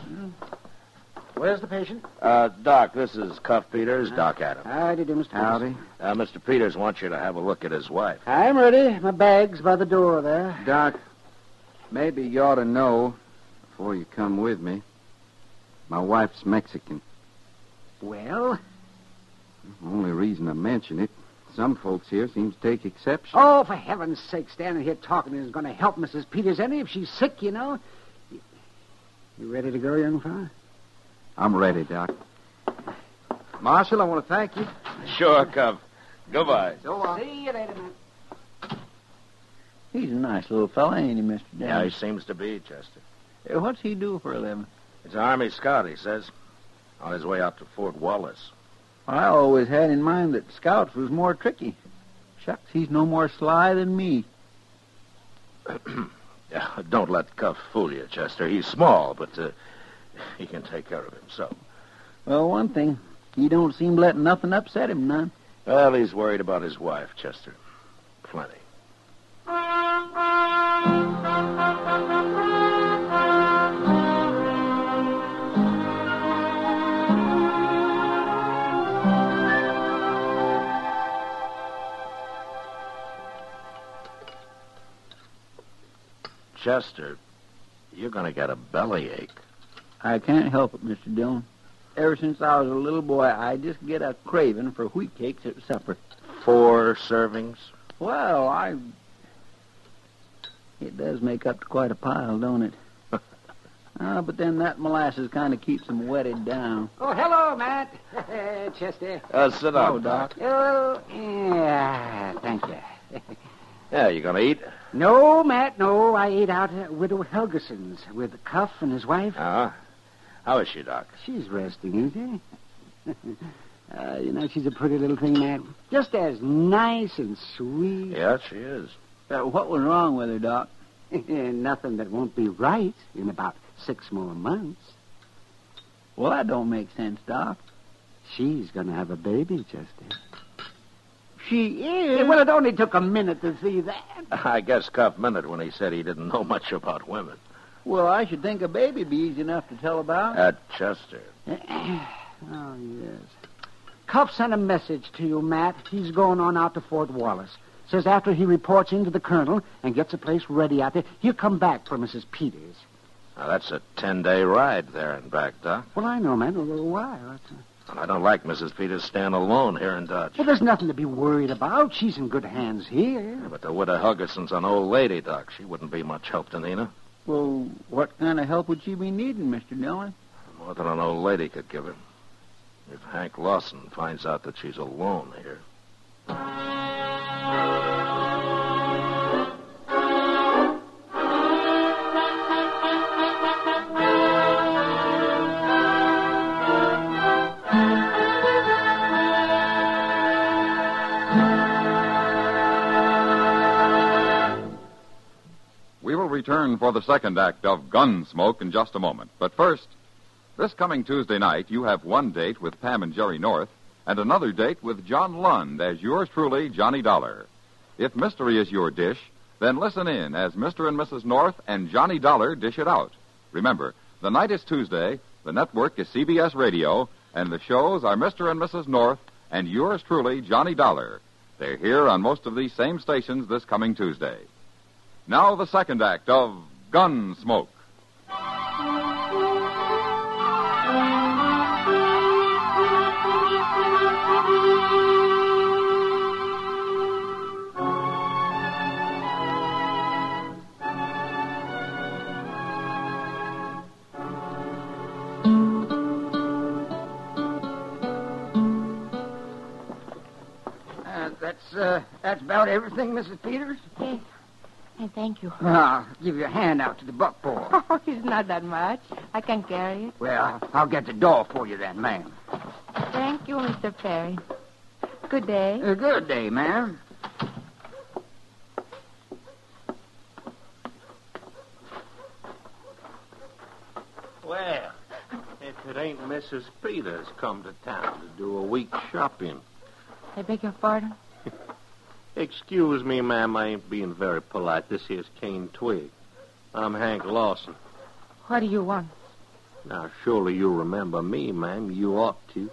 Where's the patient? Doc, this is Cuff Peters, Doc Adams. Howdy, Mr. Peters. Howdy. Mr. Peters wants you to have a look at his wife. I'm ready. My bag's by the door there. Doc, maybe you ought to know before you come with me. My wife's Mexican. Well? The only reason I mention it, some folks here seem to take exception. Oh, for heaven's sake, standing here talking isn't going to help Mrs. Peters any. If she's sick, you know. You ready to go, young fella? I'm ready, Doc. Marshal, I want to thank you. Sure, Cuff. Goodbye. So long. See you later, man. He's a nice little fella, ain't he, Mr. Dillon? Yeah, he seems to be, Chester. What's he do for a living? He's an Army scout, he says. On his way out to Fort Wallace. I always had in mind that scouts was more tricky. Shucks, he's no more sly than me. Don't let Cuff fool you, Chester. He's small, but he can take care of himself. Well, one thing, he don't seem to let nothing upset him none. Well, he's worried about his wife, Chester. Plenty. Chester, you're going to get a bellyache. I can't help it, Mr. Dillon. Ever since I was a little boy, I just get a craving for wheat cakes at supper. 4 servings? Well, It does make up to quite a pile, don't it? But then that molasses kind of keeps them wetted down. Oh, hello, Matt. Chester. Sit down, Oh, Doc. Oh, yeah, thank you. Yeah, you going to eat? No, Matt, no. I ate out at Widow Helgerson's with Cuff and his wife. Uh-huh. How is she, Doc? She's resting, ain't she? She's a pretty little thing, Matt. Just as nice and sweet. Yeah, she is. What was wrong with her, Doc? Nothing that won't be right in about 6 more months. Well, that don't make sense, Doc. She's going to have a baby, Chester. She is? Yeah, well, it only took a minute to see that. I guess Cuff meant it when he said he didn't know much about women. Well, I should think a baby be easy enough to tell about. Chester. Oh, yes. Cuff sent a message to you, Matt. He's going on out to Fort Wallace. Says after he reports into the colonel and gets a place ready out there, he'll come back for Mrs. Peters. Now, that's a 10-day ride there and back, Doc. Well, I know, man. Why? I don't like Mrs. Peters staying alone here in Dodge. Well, there's nothing to be worried about. She's in good hands here. Yeah, but the widow Helgerson's an old lady, Doc. She wouldn't be much help to Nina. Well, what kind of help would she be needing, Mr. Dillon? More than an old lady could give her. If Hank Lawson finds out that she's alone here. We will return for the second act of Gunsmoke in just a moment. But first, this coming Tuesday night, you have one date with Pam and Jerry North and another date with John Lund as yours truly, Johnny Dollar. If mystery is your dish, then listen in as Mr. and Mrs. North and Johnny Dollar dish it out. Remember, the night is Tuesday, the network is CBS Radio, and the shows are Mr. and Mrs. North and yours truly, Johnny Dollar. They're here on most of these same stations this coming Tuesday. Now the second act of Gunsmoke. That's about everything, Mrs. Peters? Yes. And thank you. I'll give you a hand out to the buckboard. Oh, it's not that much. I can carry it. Well, I'll get the door for you then, ma'am. Thank you, Mr. Perry. Good day. Good day, ma'am. Well, if it ain't Mrs. Peters come to town to do a week's shopping. I beg your pardon? Excuse me, ma'am, I ain't being very polite. This here's Cane Twig. I'm Hank Lawson. What do you want? Now, surely you remember me, ma'am. You ought to.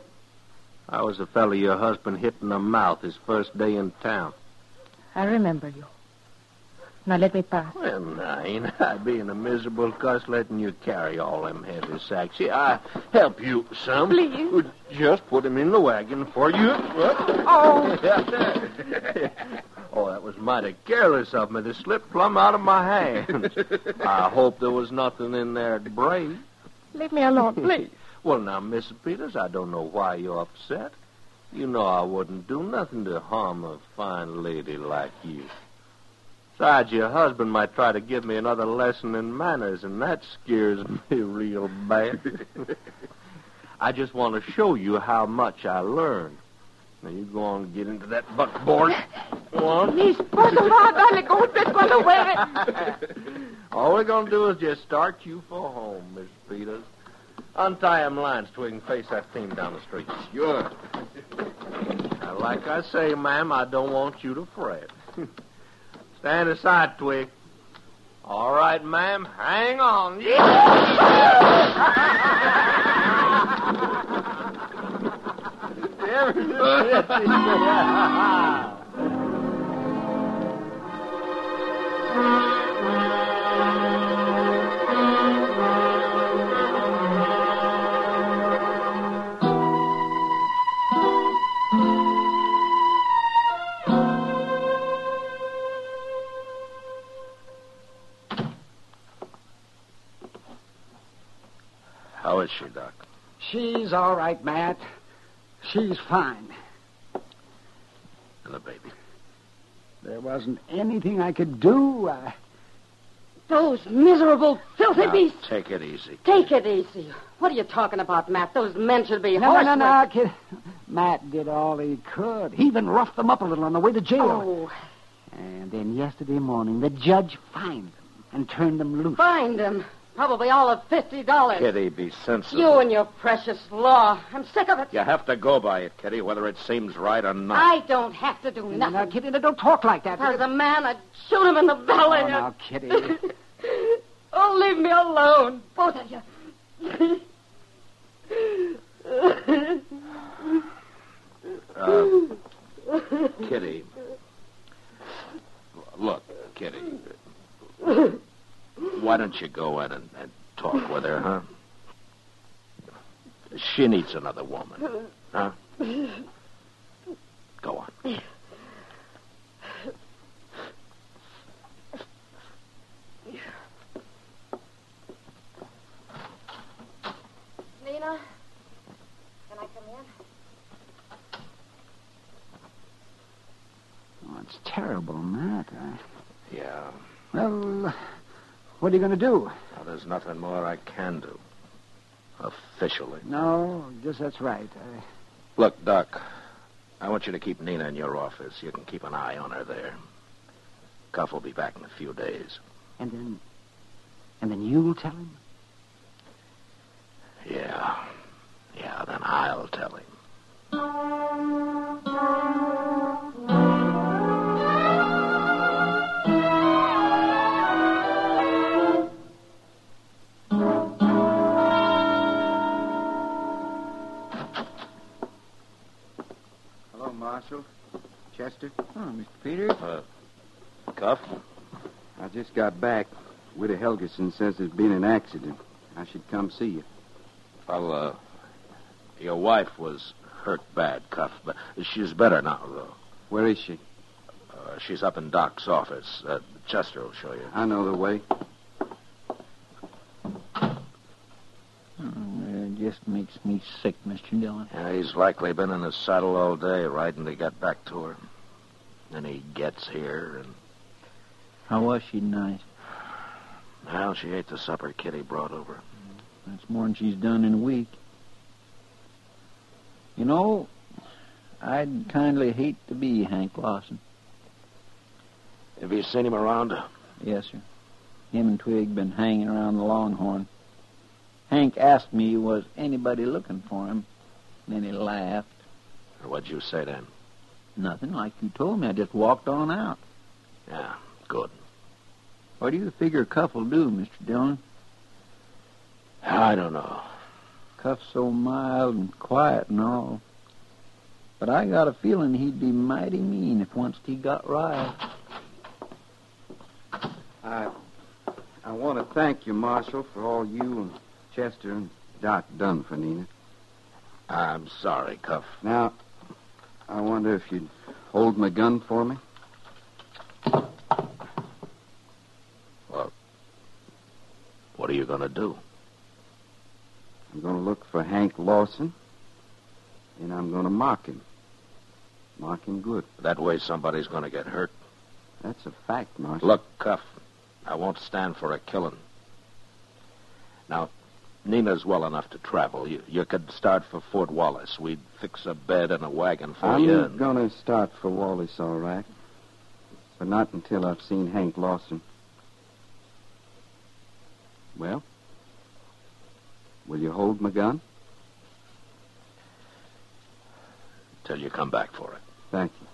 I was the fellow your husband hit in the mouth his first day in town. I remember you. Now let me pass. Well, now, ain't I being a miserable cuss letting you carry all them heavy sacks? Here, I help you some. Please. Just put him in the wagon for you. Oh. Oh, that was mighty careless of me. They slipped plumb out of my hands. I hope there was nothing in there to break. Leave me alone, please. Well, now, Mrs. Peters, I don't know why you're upset. You know I wouldn't do nothing to harm a fine lady like you. Besides, your husband might try to give me another lesson in manners, and that scares me real bad. I just want to show you how much I learned. Now, you go on and get into that buckboard. Go on. All we're going to do is just start you for home, Miss Peters. Untie them lines so we can face that team down the street. Sure. Now, like I say, ma'am, I don't want you to fret. Stand aside, Twig. All right, ma'am. Hang on. How is she, Doc? She's all right, Matt. She's fine. And the baby? There wasn't anything I could do. Those miserable, filthy Now, beasts. take it easy. Take it easy. What are you talking about, Matt? Those men should be No, kid. Matt did all he could. He even roughed them up a little on the way to jail. Oh. And then yesterday morning, the judge fined them and turned them loose. Find them. Probably all of $50. Kitty, be sensible. You and your precious law. I'm sick of it. You have to go by it, Kitty, whether it seems right or not. I don't have to do nothing. Now, Kitty, don't talk like that. If I was a man, I'd shoot him in the belly. Oh, now, Kitty. Oh, leave me alone, both of you. Kitty. Look, Kitty. Why don't you go in and talk with her, huh? She needs another woman, huh? Go on. Nina, can I come in? it's terrible, Matt. Yeah. Well, what are you going to do? Well, there's nothing more I can do. Officially. No, I guess that's right. Look, Doc, I want you to keep Nina in your office. You can keep an eye on her there. Cuff will be back in a few days. And then you'll tell him? Yeah. Yeah, then I'll tell him. Hello, Marshal. Chester? Oh, Mr. Peters? Cuff? I just got back. Widow Helgeson says there's been an accident. I should come see you. Well, your wife was hurt bad, Cuff, but she's better now, though. Where is she? She's up in Doc's office. Chester will show you. I know the way. It just makes me sick, Mr. Dillon. Yeah, he's likely been in his saddle all day, riding to get back to her. Then he gets here, and... How was she tonight? Well, she ate the supper Kitty brought over. That's more than she's done in a week. You know, I'd kindly hate to be Hank Lawson. Have you seen him around? Yes, sir. Him and Twig been hanging around the Longhorn. Hank asked me was anybody looking for him. Then he laughed. What'd you say then? Nothing, like you told me. I just walked on out. Yeah, good. What do you figure Cuff will do, Mr. Dillon? I don't know. Cuff's so mild and quiet and all. But I got a feeling he'd be mighty mean if once he got riled. I want to thank you, Marshal, for all you and Chester and Doc done for Nina. I'm sorry, Cuff. Now, I wonder if you'd hold my gun for me. Well, what are you going to do? I'm going to look for Hank Lawson, and I'm going to mock him. Mock him good. That way somebody's going to get hurt. That's a fact, Marshal. Look, Cuff, I won't stand for a killing. Now, Nina's well enough to travel. You could start for Fort Wallace. We'd fix a bed and a wagon for you. I'm going to start for Wallace, all right. But not until I've seen Hank Lawson. Well, will you hold my gun? Till you come back for it. Thank you.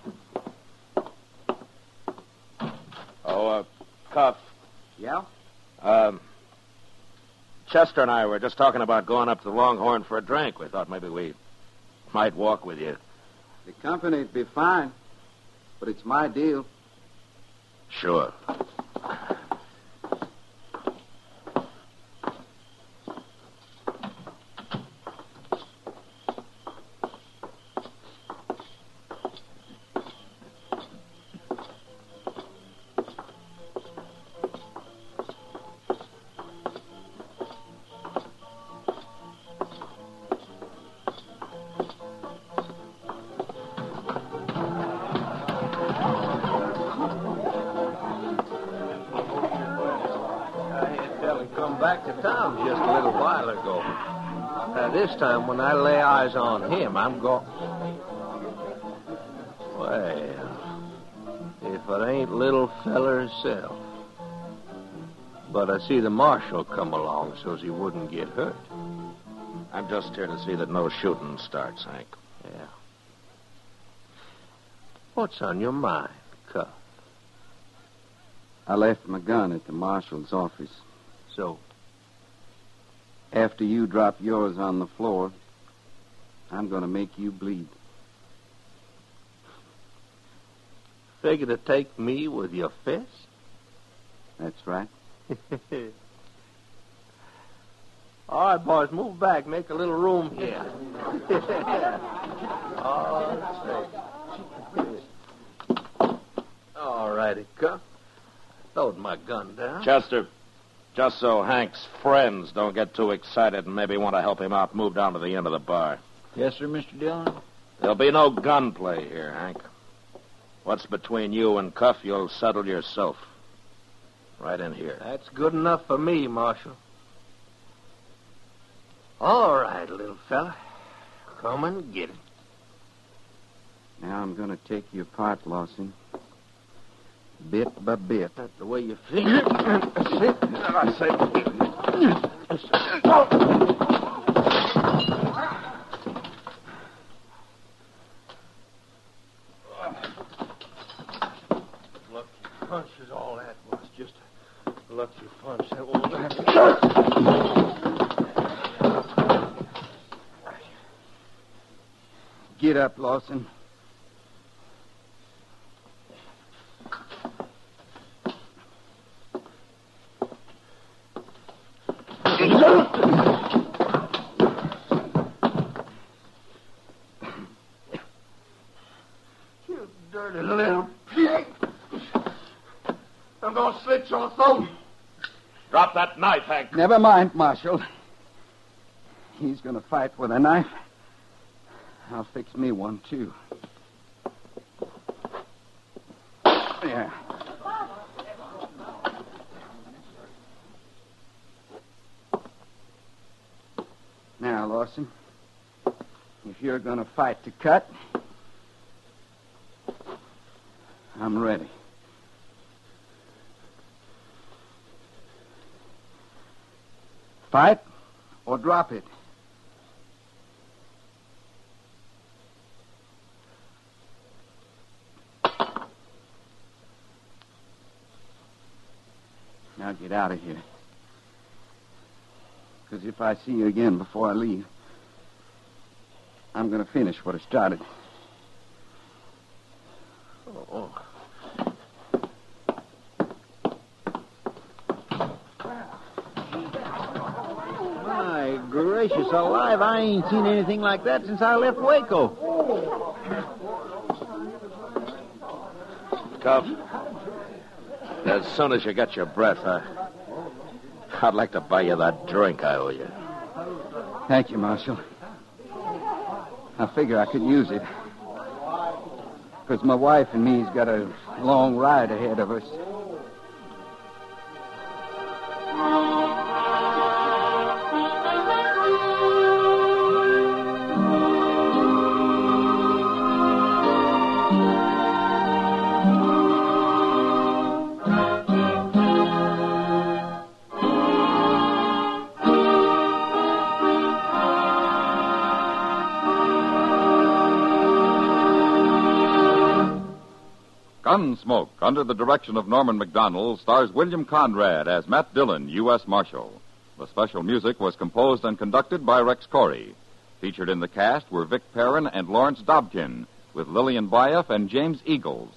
Oh, Cuff. Yeah? Chester and I were just talking about going up to the Longhorn for a drink. We thought maybe we might walk with you. The company'd be fine, but it's my deal. Sure. Back to town just a little while ago. This time, when I lay eyes on him, I'm going... Well, if it ain't little feller himself. But I see the marshal come along so's he wouldn't get hurt. I'm just here to see that no shooting starts, Hank. Yeah. What's on your mind, Cuff? I left my gun at the marshal's office. So? After you drop yours on the floor, I'm going to make you bleed. Figure to take me with your fist? That's right. All right, boys, move back. Make a little room here. All righty, Cuff. Load my gun down. Chester, just so Hank's friends don't get too excited and maybe want to help him out, move down to the end of the bar. Yes, sir, Mr. Dillon? There'll be no gunplay here, Hank. What's between you and Cuff, you'll settle yourself. Right in here. That's good enough for me, Marshal. All right, little fella. Come and get it. Now I'm going to take you apart, Lawson. Bit by bit. That's the way you figure it. That's it. I say... Lucky punch is all that was. Just a lucky punch. That won't happen. Get up, Lawson. You dirty little pig. I'm going to slit your throat. Drop that knife, Hank. Never mind, Marshal. He's going to fight with a knife. I'll fix me one, too. Yeah. Now, Lawson, if you're going to fight to cut, I'm ready. Fight or drop it. Now get out of here. Because if I see you again before I leave, I'm going to finish what I started. Oh. My gracious alive, I ain't seen anything like that since I left Waco. Cuff, as soon as you get your breath, I'd like to buy you that drink I owe you. Thank you, Marshal. I figure I could use it. Because my wife and me's got a long ride ahead of us. Gunsmoke, under the direction of Norman Macdonald, stars William Conrad as Matt Dillon, U.S. Marshal. The special music was composed and conducted by Rex Corey. Featured in the cast were Vic Perrin and Lawrence Dobkin, with Lillian Bayef and James Eagles.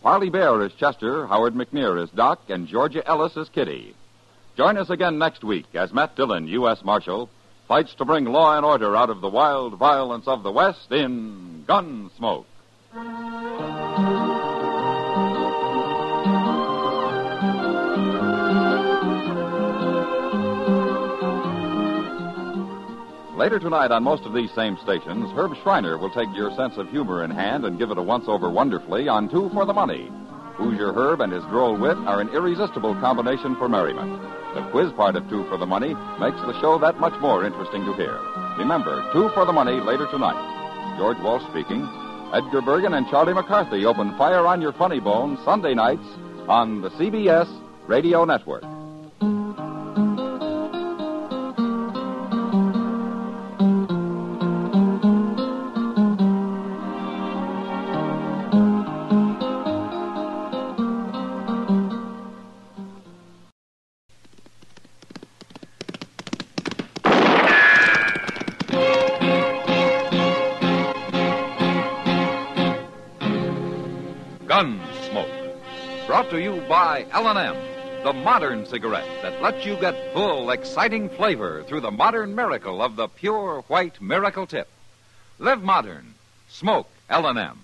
Parley Bear as Chester, Howard McNear as Doc, and Georgia Ellis as Kitty. Join us again next week as Matt Dillon, U.S. Marshal, fights to bring law and order out of the wild violence of the West in Gunsmoke. Later tonight on most of these same stations, Herb Schreiner will take your sense of humor in hand and give it a once-over wonderfully on Two for the Money. Hoosier Herb and his droll wit are an irresistible combination for merriment. The quiz part of Two for the Money makes the show that much more interesting to hear. Remember, Two for the Money later tonight. George Walsh speaking. Edgar Bergen and Charlie McCarthy open fire on your funny bone Sunday nights on the CBS Radio Network. Gunsmoke, brought to you by L&M, the modern cigarette that lets you get full, exciting flavor through the modern miracle of the pure white miracle tip. Live modern. Smoke L&M.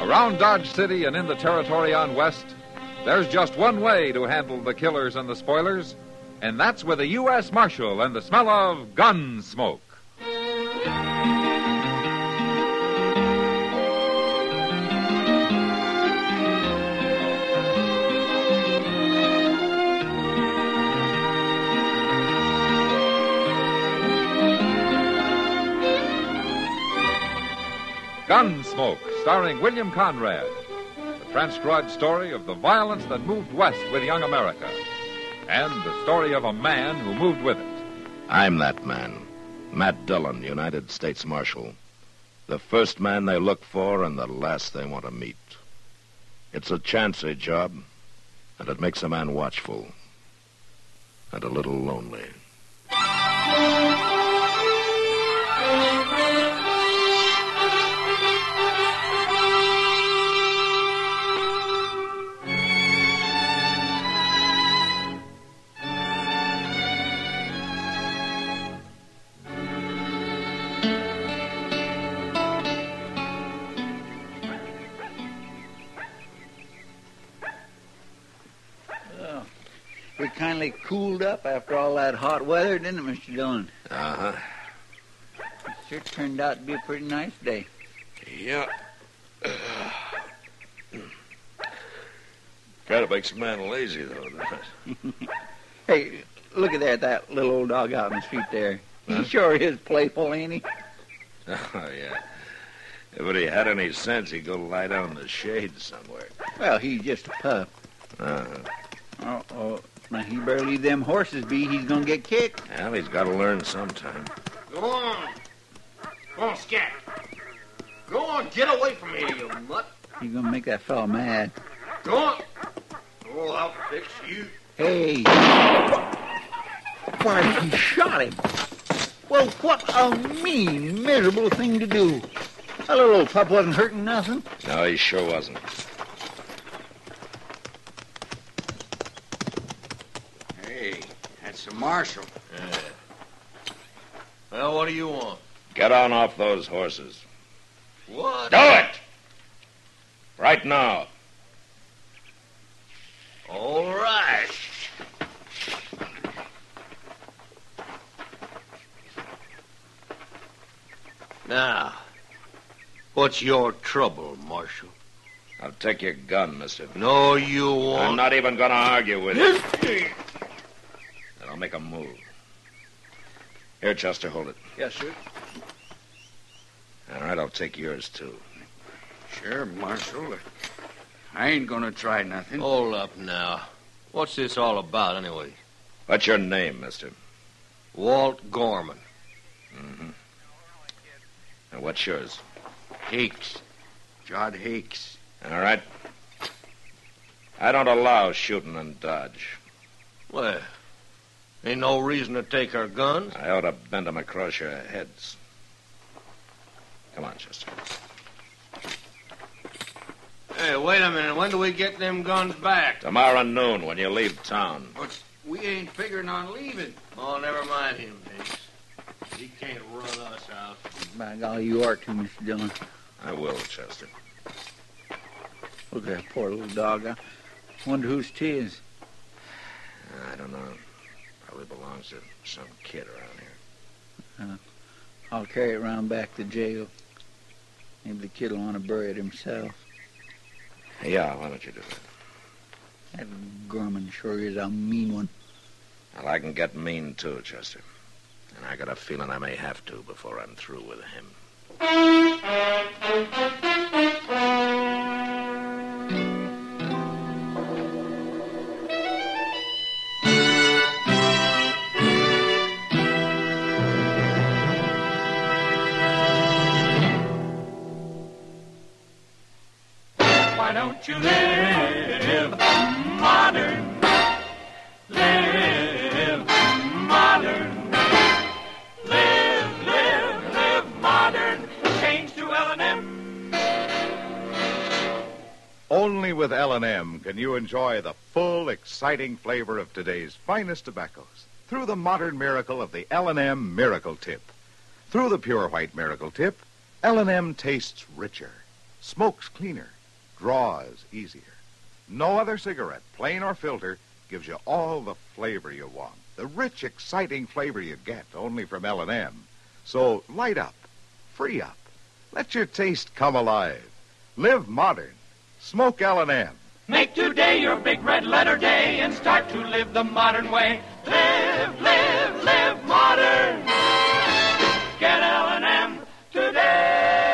Around Dodge City and in the territory on West, there's just one way to handle the killers and the spoilers, and that's with a U.S. Marshal and the smell of gun smoke. Gunsmoke, starring William Conrad. The transcribed story of the violence that moved west with young America. And the story of a man who moved with it. I'm that man. Matt Dillon, United States Marshal. The first man they look for and the last they want to meet. It's a chancy job, and it makes a man watchful and a little lonely. We kindly cooled up after all that hot weather, didn't it, Mr. Dillon? Uh-huh. It sure turned out to be a pretty nice day. Yeah. Kind of makes a man lazy, though, doesn't it? Hey, look at that little old dog out in the street there. He sure is playful, ain't he? Oh, yeah. If he had any sense, he'd go lie down in the shade somewhere. Well, he's just a pup. Uh-huh. Oh, now he better leave them horses be. He's gonna get kicked. Well, he's got to learn sometime. Go on. Go on, Scat. Go on, get away from me, you mutt. He's gonna make that fellow mad. Go on. Oh, I'll fix you. Hey. Why, he shot him. Well, what a mean, miserable thing to do. That little old pup wasn't hurting nothing. No, he sure wasn't. Hey, that's the marshal. Yeah. Well, what do you want? Get on off those horses. What? Do it! Right now. All right. Now, what's your trouble, Marshal? I'll take your gun, mister. No, you won't. I'm not even going to argue with you. Then I'll make a move. Here, Chester, hold it. Yes, sir. All right, I'll take yours, too. Sure, Marshal. I ain't gonna try nothing. Hold up now. What's this all about, anyway? What's your name, mister? Walt Gorman. Mm-hmm. And what's yours? Hakes. Jod Hakes. All right. I don't allow shooting and dodge. Well, ain't no reason to take our guns. I ought to bend them across your heads. Come on, Chester. Hey, wait a minute. When do we get them guns back? Tomorrow noon when you leave town. But we ain't figuring on leaving. Oh, never mind him, Hakes. He can't run us out. By golly, you are too, Mr. Dillon. I will, Chester. Look at that poor little dog. I wonder whose tis. I don't know. Probably belongs to some kid around here. I'll carry it round back to jail. Maybe the kid will want to bury it himself. Yeah, why don't you do that? That Gorman sure is a mean one. Well, I can get mean, too, Chester. And I got a feeling I may have to before I'm through with him. Why don't you live modern? Live modern. Live modern. Change to L&M. Only with L&M can you enjoy the full, exciting flavor of today's finest tobaccos through the modern miracle of the L&M Miracle Tip. Through the pure white Miracle Tip, L&M tastes richer, smokes cleaner, draws easier. No other cigarette, plain or filter, gives you all the flavor you want. The rich, exciting flavor you get only from L&M. So light up, free up, let your taste come alive. Live modern. Smoke L&M. Make today your big red letter day and start to live the modern way. Live modern. Get L&M today.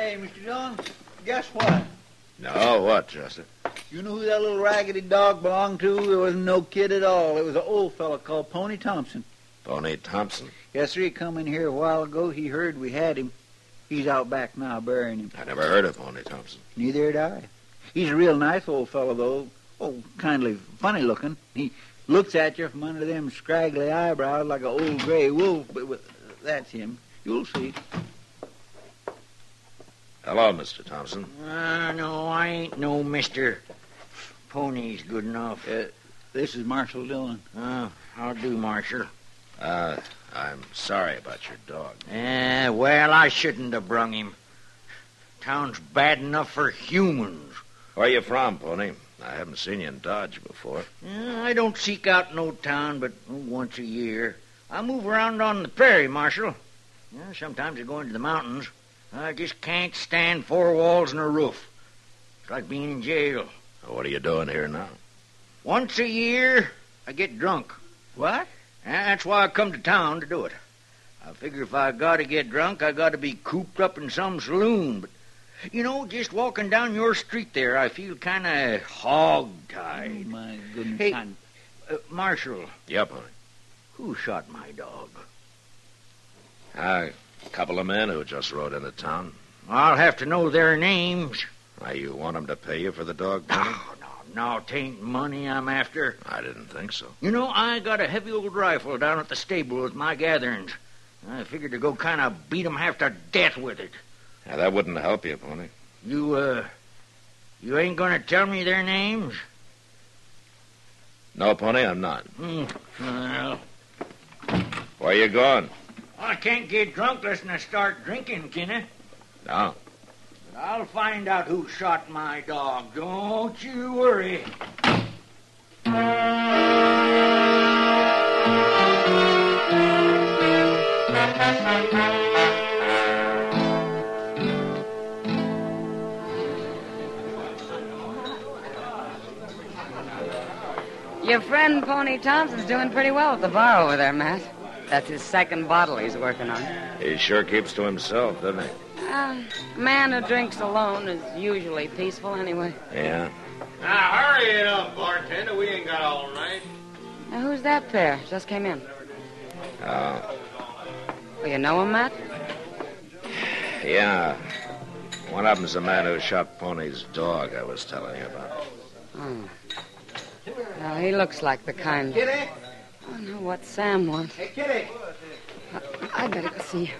Hey, Mr. Dillon, guess what? No, what, Chester? You know who that little raggedy dog belonged to? There wasn't no kid at all. It was an old fella called Pony Thompson. Pony Thompson? Yes, sir. He come in here a while ago. He heard we had him. He's out back now burying him. I never heard of Pony Thompson. Neither had I. He's a real nice old fellow, though. Oh, kindly funny looking. He looks at you from under them scraggly eyebrows like an old gray wolf, but that's him. You'll see. Hello, Mr. Thompson. No, I ain't no Mr. Pony's good enough. This is Marshal Dillon. How do, Marshal? I'm sorry about your dog. Well, I shouldn't have brung him. Town's bad enough for humans. Where you from, Pony? I haven't seen you in Dodge before. I don't seek out no town but once a year. I move around on the prairie, Marshal. Sometimes I go into the mountains. I just can't stand four walls and a roof. It's like being in jail. What are you doing here now? Once a year, I get drunk. What? That's why I come to town to do it. I figure if I got to get drunk, I got to be cooped up in some saloon. But, just walking down your street there, I feel kind of hog-tied. Oh, my goodness. Hey, Marshal. Yeah, Pony. Who shot my dog? A couple of men who just rode into town. I'll have to know their names. Why, you want them to pay you for the dog, Pony? No, 'tain't money I'm after. I didn't think so. I got a heavy old rifle down at the stable with my gatherings. I figured to go kind of beat 'em half to death with it. Yeah, that wouldn't help you, Pony. You ain't gonna tell me their names? No, Pony, I'm not. Well, where you going? I can't get drunk unless I start drinking, can I? No. But I'll find out who shot my dog. Don't you worry. Your friend Pony Thompson's doing pretty well at the bar over there, Matt. That's his second bottle he's working on. He sure keeps to himself, doesn't he? A man who drinks alone is usually peaceful anyway. Yeah. Now, hurry it up, bartender. We ain't got all night. Now, who's that pair? Just came in. Oh. Well, you know him, Matt? Yeah. One of them's the man who shot Pony's dog I was telling you about. Oh. Well, he looks like the kind... Kitty? I don't know what Sam wants. Hey, Kitty. I better go see you.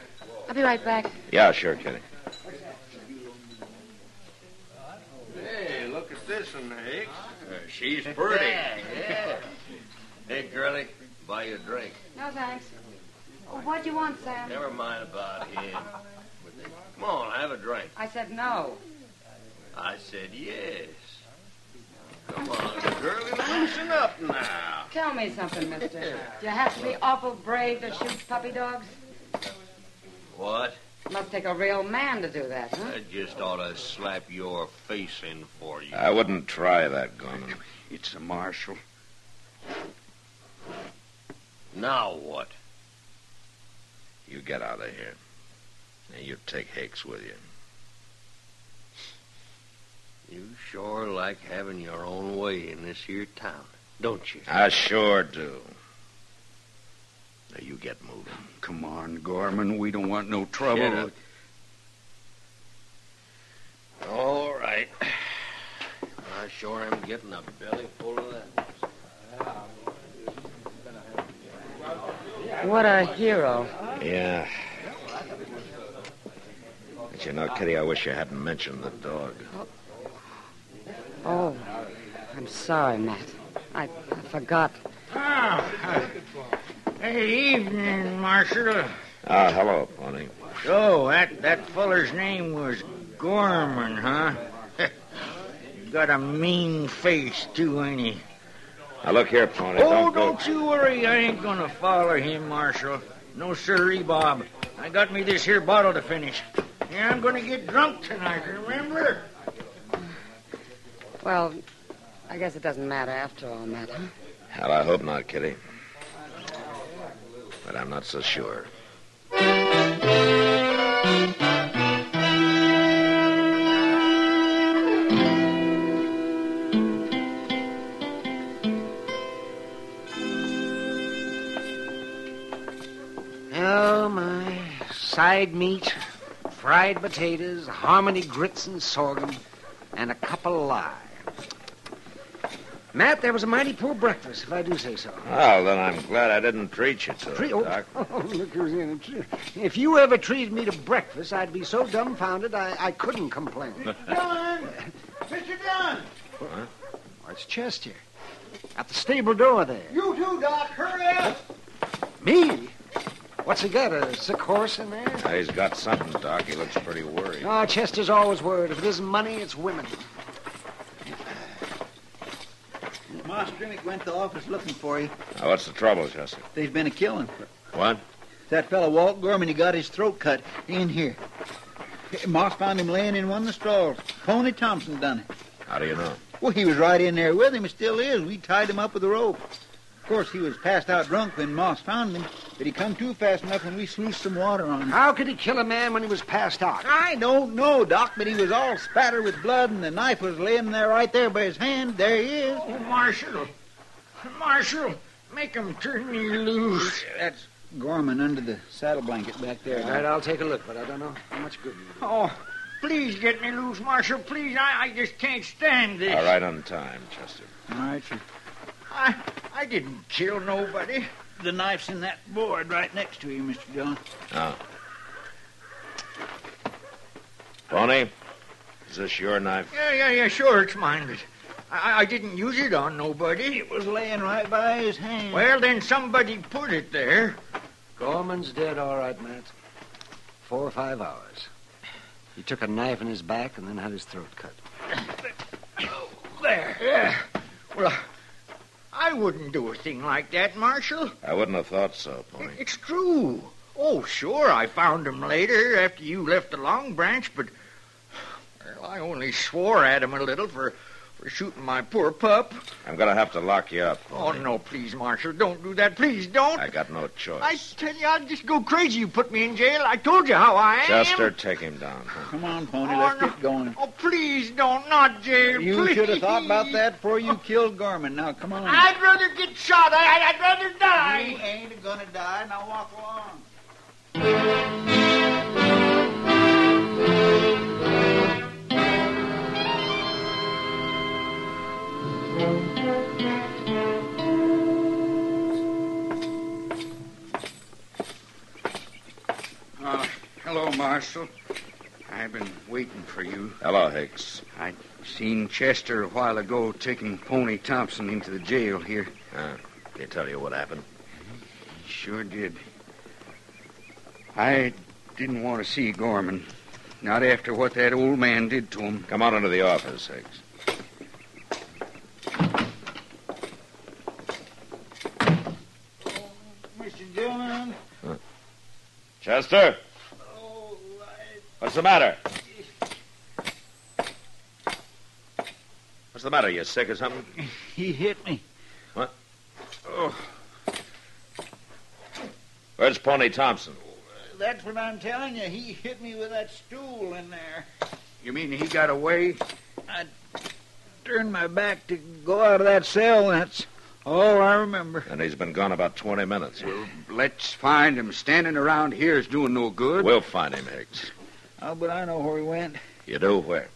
I'll be right back. Yeah, sure, Kitty. Hey, look at this one, Hicks. She's pretty. Yeah. Hey, girlie, buy you a drink. No, thanks. Oh, what'd you want, Sam? Never mind about him. Come on, have a drink. I said no. I said yes. Come on, girlie, loosen up now. Tell me something, mister. Do you have to be awful brave to shoot puppy dogs? What? Must take a real man to do that, huh? I just ought to slap your face in for you. I wouldn't try that, Gorman. It's a marshal. Now what? You get out of here. And you take Hicks with you. You sure like having your own way in this here town, don't you? I sure do. Now, you get moving. Come on, Gorman. We don't want no trouble. Shut up. All right. I sure am getting a belly full of that. What a hero. Yeah. But you know, Kitty, I wish you hadn't mentioned the dog. Oh, I'm sorry, Matt. I forgot. Hey, evening, Marshal. Hello, Pony. So, that feller's name was Gorman, huh? He's got a mean face, too, ain't he? Now, look here, Pony. Oh, don't don't you worry. I ain't gonna follow him, Marshal. No sirree, Bob. I got me this here bottle to finish. Yeah, I'm gonna get drunk tonight, remember? Well, I guess it doesn't matter after all, Matt, huh? Hell, I hope not, Kitty. But I'm not so sure. side meat, fried potatoes, Harmony grits and sorghum, and a cup of lye. Matt, there was a mighty poor breakfast, if I do say so. Well, then I'm glad I didn't treat you to it, Doc. Oh, look who's in it. If you ever treated me to breakfast, I'd be so dumbfounded I couldn't complain. Dillon! Mr. Dillon! Huh? It's Chester. At the stable door there. You too, Doc. Hurry up! Me? What's he got, a sick horse in there? He's got something, Doc. He looks pretty worried. Oh, Chester's always worried. If it isn't money, it's women. Ma Strimmick went to the office looking for you. Now, what's the trouble, Chester? There's been a killing. What? That fellow Walt Gorman, he got his throat cut in here. Moss found him laying in one of the stalls. Pony Thompson done it. How do you know? Well, he was right in there with him. He still is. We tied him up with a rope. Of course, he was passed out drunk when Moss found him, but he come to fast enough when we sluiced some water on him. How could he kill a man when he was passed out? I don't know, Doc, but he was all spattered with blood, and the knife was laying there right there by his hand. There he is. Oh, Marshal, make him turn me loose. That's Gorman under the saddle blanket back there. All right, I'll take a look, but I don't know how much good you do. Oh, please get me loose, Marshal. Please, I just can't stand this. All right, on time, Chester. All right, sir. I didn't kill nobody. The knife's in that board right next to you, Mr. Dillon. Oh. Pony, is this your knife? Yeah, sure, it's mine. But I didn't use it on nobody. It was laying right by his hand. Well, then somebody put it there. Gorman's dead, all right, Matt. 4 or 5 hours. He took a knife in his back and then had his throat cut. There. Yeah. Well, I wouldn't do a thing like that, Marshal. I wouldn't have thought so, Pony. It's true. Oh, sure, I found him later after you left the Long Branch, but well, I only swore at him a little for shooting my poor pup. I'm going to have to lock you up, Oh, Pony. no, please, Marshal, don't do that. Please, don't. I got no choice. I tell you, I'd just go crazy. You put me in jail. I told you how I am. Chester, take him down. Come on, Pony, let's get going. Oh, please don't. Not jail, You please. should have thought about that before you killed Gorman. Now, come on. I'd rather get shot. I'd rather die. You ain't gonna die. Now walk along. Hello, Marshal. I've been waiting for you. Hello, Hicks. I seen Chester a while ago taking Pony Thompson into the jail here. Can he tell you what happened? He sure did. I didn't want to see Gorman. Not after what that old man did to him. Come on into the office, Hicks. Mr. Dillon. Chester? What's the matter? What's the matter? You sick or something? He hit me. What? Oh, Where's Pony Thompson? that's what I'm telling you. He hit me with that stool in there. You mean he got away? I turned my back to go out of that cell. That's all I remember. And he's been gone about 20 minutes. Well, let's find him. Standing around here is doing no good. We'll find him, Hicks. Oh, but I know where he went. You do? Where?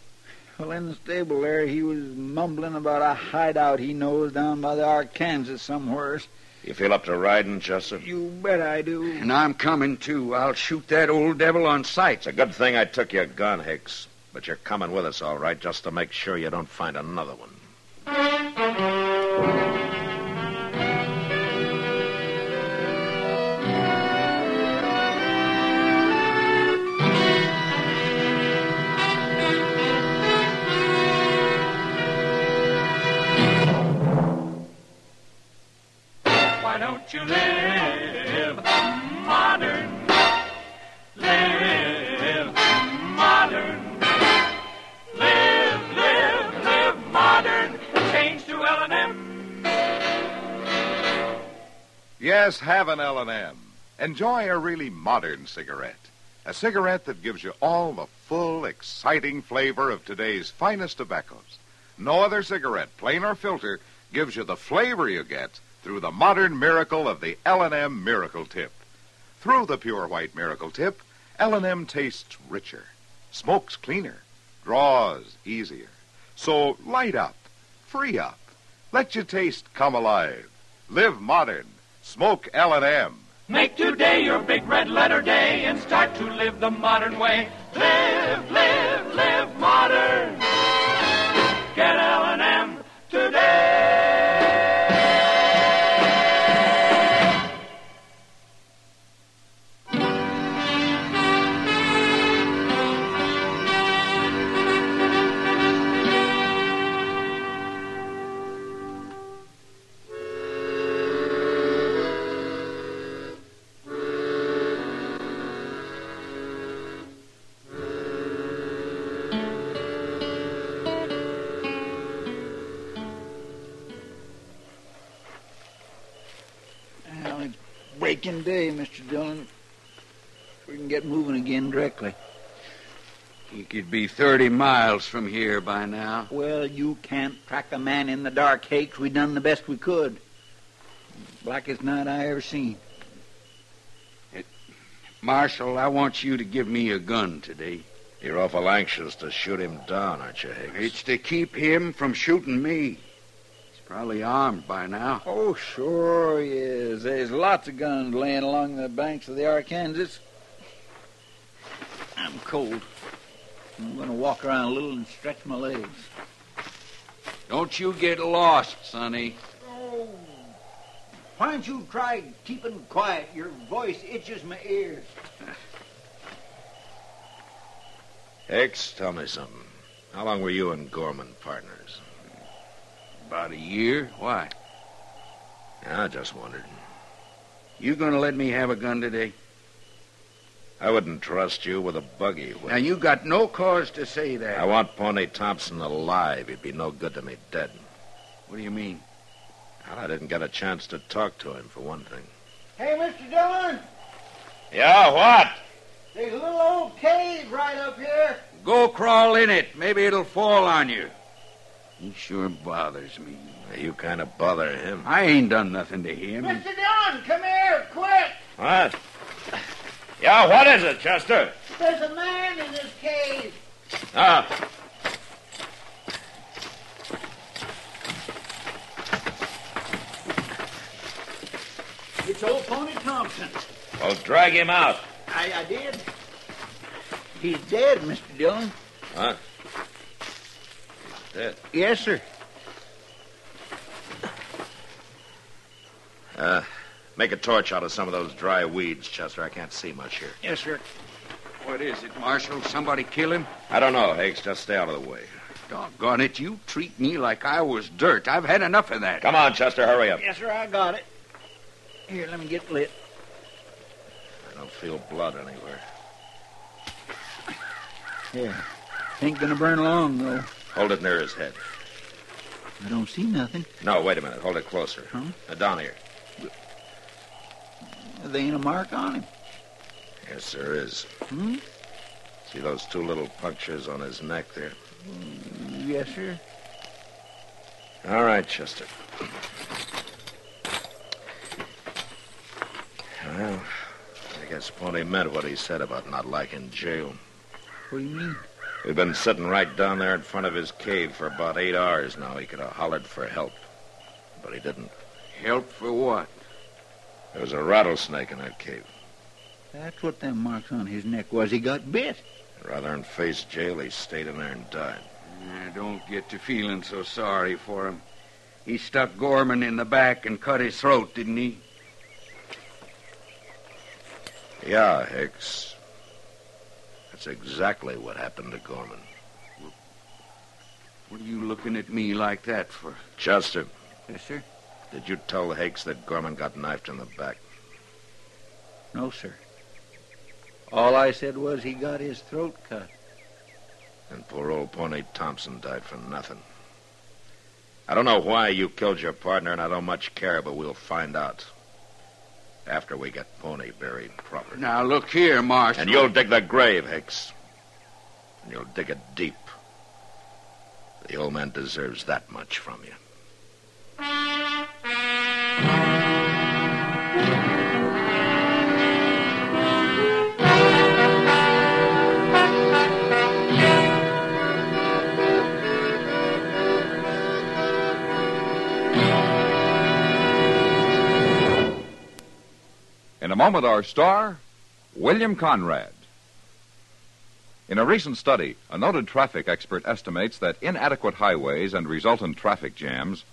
Well, in the stable there, he was mumbling about a hideout he knows down by the Arkansas somewheres. You feel up to riding, Chester? You bet I do. And I'm coming, too. I'll shoot that old devil on sight. It's a good thing I took your gun, Hicks. But you're coming with us, all right, just to make sure you don't find another one. Why don't you live modern? Live modern. Live modern. Change to L&M. Yes, have an L&M. Enjoy a really modern cigarette. A cigarette that gives you all the full, exciting flavor of today's finest tobaccos. No other cigarette, plain or filter, gives you the flavor you get through the modern miracle of the L&M Miracle Tip. Through the pure white Miracle Tip, L&M tastes richer, smokes cleaner, draws easier. So light up, free up, let your taste come alive. Live modern, smoke L&M. Make today your big red letter day and start to live the modern way. Live, live, live modern. Get L&M today. Well, it's breaking day, Mr. Dillon. We can get moving again directly. He could be 30 miles from here by now. Well, you can't track a man in the dark, Hakes. We done the best we could. Blackest night I ever seen. Marshal, I want you to give me a gun today. You're awful anxious to shoot him down, aren't you, Hicks? It's to keep him from shooting me. He's probably armed by now. Oh, sure he is. There's lots of guns laying along the banks of the Arkansas. I'm cold. I'm going to walk around a little and stretch my legs. Don't you get lost, Sonny. Oh, why don't you try keeping quiet? Your voice itches my ears. Hicks, tell me something. How long were you and Gorman partners? About a year. Why? I just wondered. You going to let me have a gun today? I wouldn't trust you with a buggy. Now, you got no cause to say that. I want Pony Thompson alive. He'd be no good to me dead. What do you mean? Well, I didn't get a chance to talk to him, for one thing. Hey, Mr. Dillon, Yeah, what? there's a little old cave right up here. Go crawl in it. Maybe it'll fall on you. He sure bothers me. You kind of bother him. I ain't done nothing to him. Mr. Dillon, come here, quick. What? Yeah, what is it, Chester? There's a man in this cave. Ah. It's old Pony Thompson. Well, drag him out. I did. He's dead, Mr. Dillon. Huh? He's dead. Yes, sir. Make a torch out of some of those dry weeds, Chester. I can't see much here. Yes, sir. What is it, Marshal? Somebody kill him? I don't know, Hicks. Just stay out of the way. Doggone it, you treat me like I was dirt. I've had enough of that. Come on, Chester, hurry up. Yes, sir, I got it. Here, let me get lit. I don't feel blood anywhere. Yeah. Ain't gonna burn long, though. Hold it near his head. I don't see nothing. No, wait a minute. Hold it closer. Huh? Down here. There ain't a mark on him. Yes, there is. Hmm? See those two little punctures on his neck there? Yes, sir. All right, Chester. Well, I guess Pony meant what he said about not liking jail. What do you mean? We've been sitting right down there in front of his cave for about 8 hours now. He could have hollered for help, but he didn't. Help for what? There was a rattlesnake in that cave. That's what them marks on his neck was. He got bit. Rather than face jail, he stayed in there and died. I don't get to feeling so sorry for him. He stuck Gorman in the back and cut his throat, didn't he? Yeah, Hicks. That's exactly what happened to Gorman. What are you looking at me like that for? Chester. Yes, sir. Did you tell Hicks that Gorman got knifed in the back? No, sir. All I said was he got his throat cut. And poor old Pony Thompson died for nothing. I don't know why you killed your partner, and I don't much care, but we'll find out. After we get Pony buried properly. Now, look here, Marshal. And you'll dig the grave, Hicks. And you'll dig it deep. The old man deserves that much from you. a moment, our star, William Conrad. In a recent study, a noted traffic expert estimates that inadequate highways and resultant traffic jams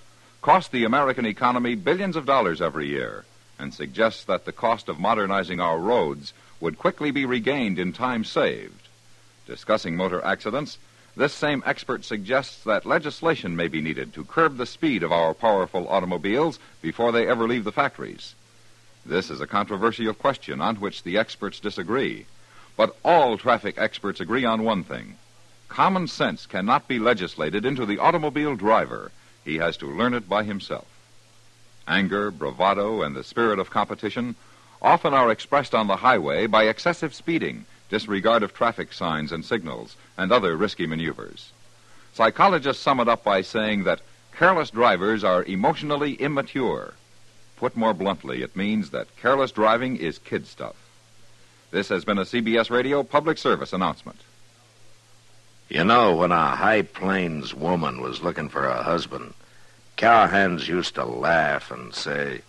cost the American economy billions of dollars every year, and suggests that the cost of modernizing our roads would quickly be regained in time saved. Discussing motor accidents, this same expert suggests that legislation may be needed to curb the speed of our powerful automobiles before they ever leave the factories. This is a controversial question on which the experts disagree. But all traffic experts agree on one thing. Common sense cannot be legislated into the automobile driver. He has to learn it by himself. Anger, bravado, and the spirit of competition often are expressed on the highway by excessive speeding, disregard of traffic signs and signals, and other risky maneuvers. Psychologists sum it up by saying that careless drivers are emotionally immature. Put more bluntly, it means that careless driving is kid stuff. This has been a CBS Radio public service announcement. You know, when a High Plains woman was looking for a husband, cowhands used to laugh and say,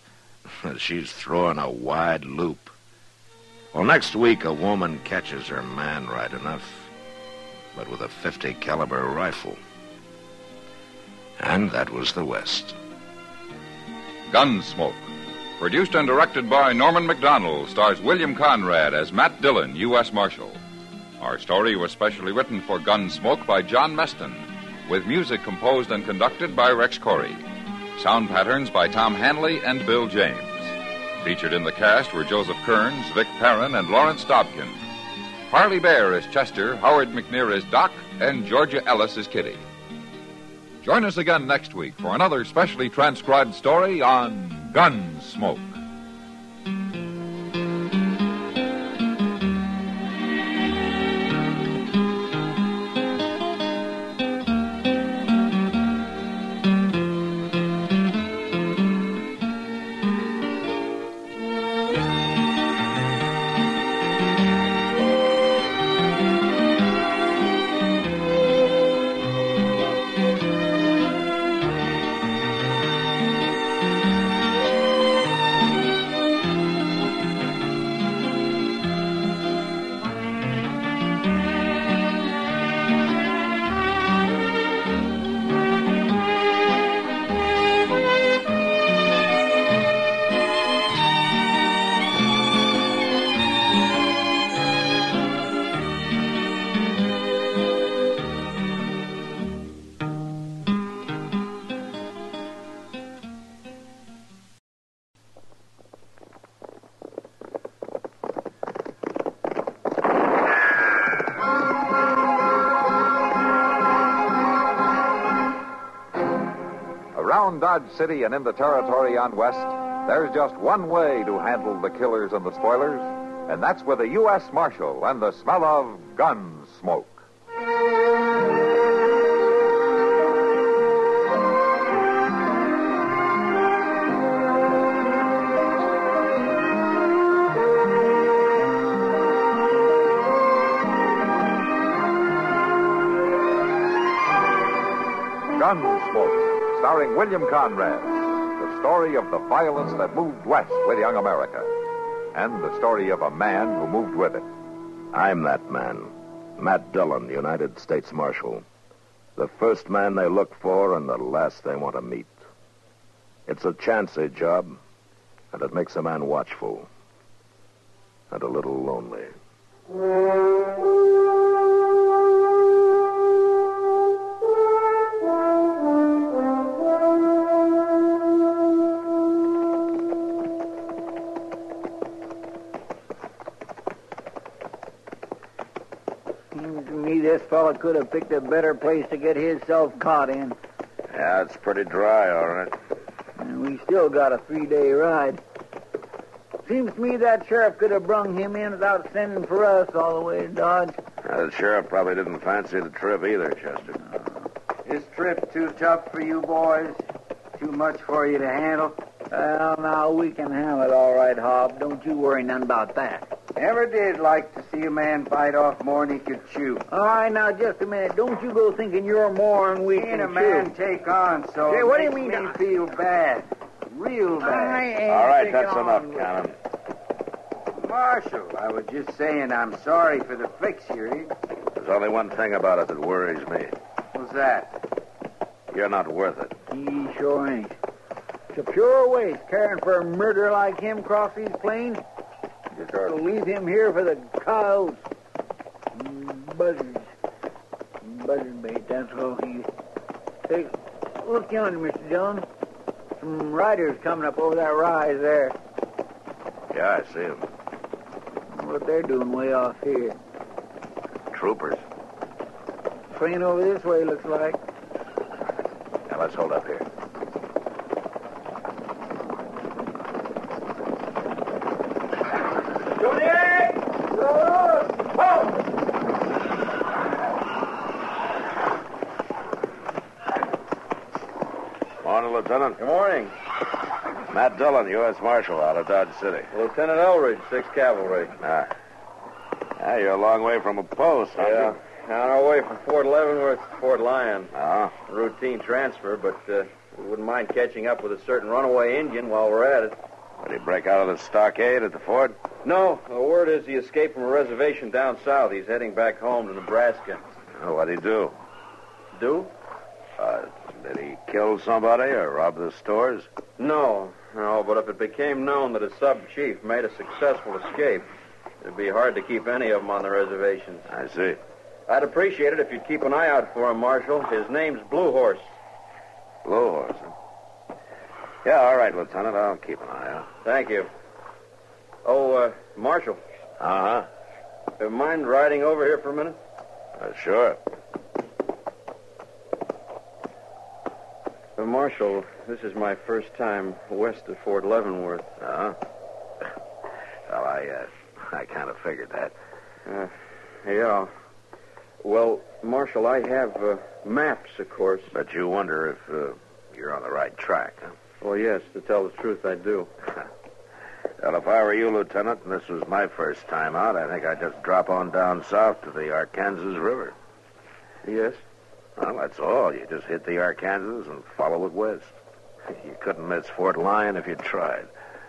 she's throwing a wide loop. Well, next week a woman catches her man right enough, but with a .50 caliber rifle. And that was the West. Gunsmoke, produced and directed by Norman Macdonald, stars William Conrad as Matt Dillon, U.S. Marshal. Our story was specially written for Gunsmoke by John Meston, with music composed and conducted by Rex Corey. Sound patterns by Tom Hanley and Bill James. Featured in the cast were Joseph Kearns, Vic Perrin, and Lawrence Dobkin. Harley Bear is Chester, Howard McNear is Doc, and Georgia Ellis is Kitty. Join us again next week for another specially transcribed story on Gunsmoke. Around Dodge City and in the territory on West, there's just one way to handle the killers and the spoilers, and that's with a U.S. Marshal and the smell of gun smoke. Gunsmoke, starring William Conrad, the story of the violence that moved west with young America, and the story of a man who moved with it. I'm that man, Matt Dillon, United States Marshal. The first man they look for and the last they want to meet. It's a chancy job, and it makes a man watchful and a little lonely. Seems to me this fellow could have picked a better place to get himself caught in. Yeah, it's pretty dry, all right. And we still got a 3-day ride. Seems to me that sheriff could have brung him in without sending for us all the way to Dodge. The sheriff probably didn't fancy the trip either, Chester. This trip too tough for you boys? Too much for you to handle? Well, now, we can handle it all right, Hob. Don't you worry none about that. Never did like to see a man bite off more than he could chew. All right, now, just a minute. Don't you go thinking you're more than we can Seeing a chew. man take on, so Hey, what do you makes mean? me feel bad. Real bad. I ain't All right, taking that's on enough, with Cannon. Marshal, I was just saying I'm sorry for the fix you're in. There's only one thing about it that worries me. What's that? You're not worth it. He sure ain't. It's a pure waste caring for a murderer like him across these plains. Just ought to leave him here for the cows. Buzzards. Buzzard bait, that's all he... Hey, look yonder, Mr. Dillon. Some riders coming up over that rise there. Yeah, I see them. What they're doing way off here. Troopers. Train over this way, looks like. Now, let's hold up here. Morning, Lieutenant. Good morning. Matt Dillon, U.S. Marshal, out of Dodge City. Lieutenant Elridge, 6th Cavalry. Yeah, you're a long way from a post, aren't Yeah, you? on our way from Fort Leavenworth to Fort Lyon. Oh. Routine transfer, but we wouldn't mind catching up with a certain runaway Indian while we're at it. Did he break out of the stockade at the fort? No, the word is he escaped from a reservation down south. He's heading back home to Nebraska. Oh, what'd he do? Do? Did he kill somebody or rob the stores? No, but if it became known that a sub-chief made a successful escape, it'd be hard to keep any of them on the reservations. I see. I'd appreciate it if you'd keep an eye out for him, Marshal. His name's Blue Horse. Blue Horse, huh? Yeah, all right, Lieutenant. I'll keep an eye out. Thank you. Oh, Marshal. Uh-huh. Mind riding over here for a minute? Sure. Marshal, this is my first time west of Fort Leavenworth. Uh-huh. Well, I kind of figured that. Yeah. Well, Marshal, I have maps, of course. But you wonder if you're on the right track, huh? Well, yes, to tell the truth, I do. Well, if I were you, Lieutenant, and this was my first time out, I think I'd just drop on down south to the Arkansas River. Yes? Well, that's all. You just hit the Arkansas and follow it west. You couldn't miss Fort Lyon if you tried.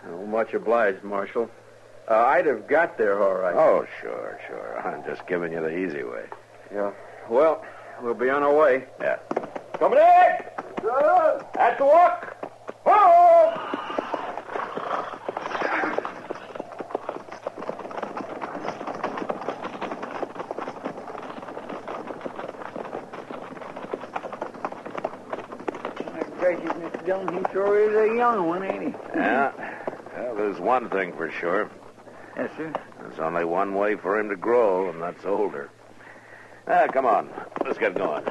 Oh, much obliged, Marshal. I'd have got there all right. Oh, sure. I'm just giving you the easy way. Yeah. Well, we'll be on our way. Yeah. Coming in! At the walk! Whoa! Gracious, Mr. Dillon, he sure is a young one, ain't he? Yeah. Well, there's one thing for sure. Yes, sir. There's only one way for him to grow, and that's older. Come on. Let's get going.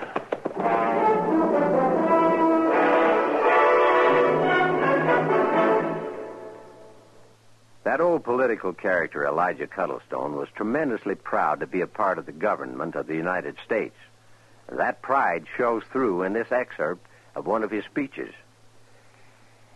That old political character, Elijah Cuddlestone, was tremendously proud to be a part of the government of the United States. That pride shows through in this excerpt of one of his speeches.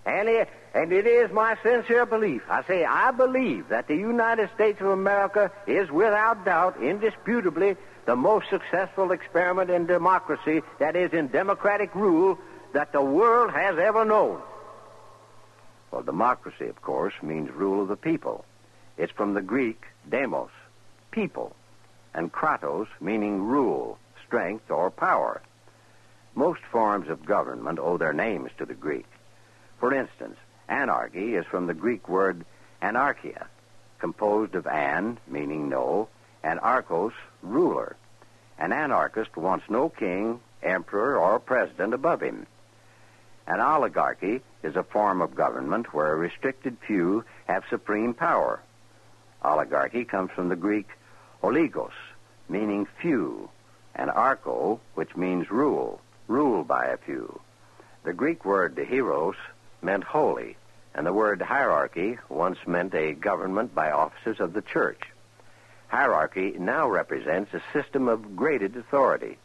And it is my sincere belief, I believe that the United States of America is without doubt, indisputably, the most successful experiment in democracy, that is, in democratic rule, that the world has ever known. Well, democracy, of course, means rule of the people. It's from the Greek, demos, people, and kratos, meaning rule, strength, or power. Most forms of government owe their names to the Greek. For instance, anarchy is from the Greek word anarchia, composed of an, meaning no, and archos, ruler. An anarchist wants no king, emperor, or president above him. An oligarchy is a form of government where a restricted few have supreme power. Oligarchy comes from the Greek oligos, meaning few, and archo, which means rule, ruled by a few. The Greek word hieros meant holy, and the word hierarchy once meant a government by officers of the church. Hierarchy now represents a system of graded authority,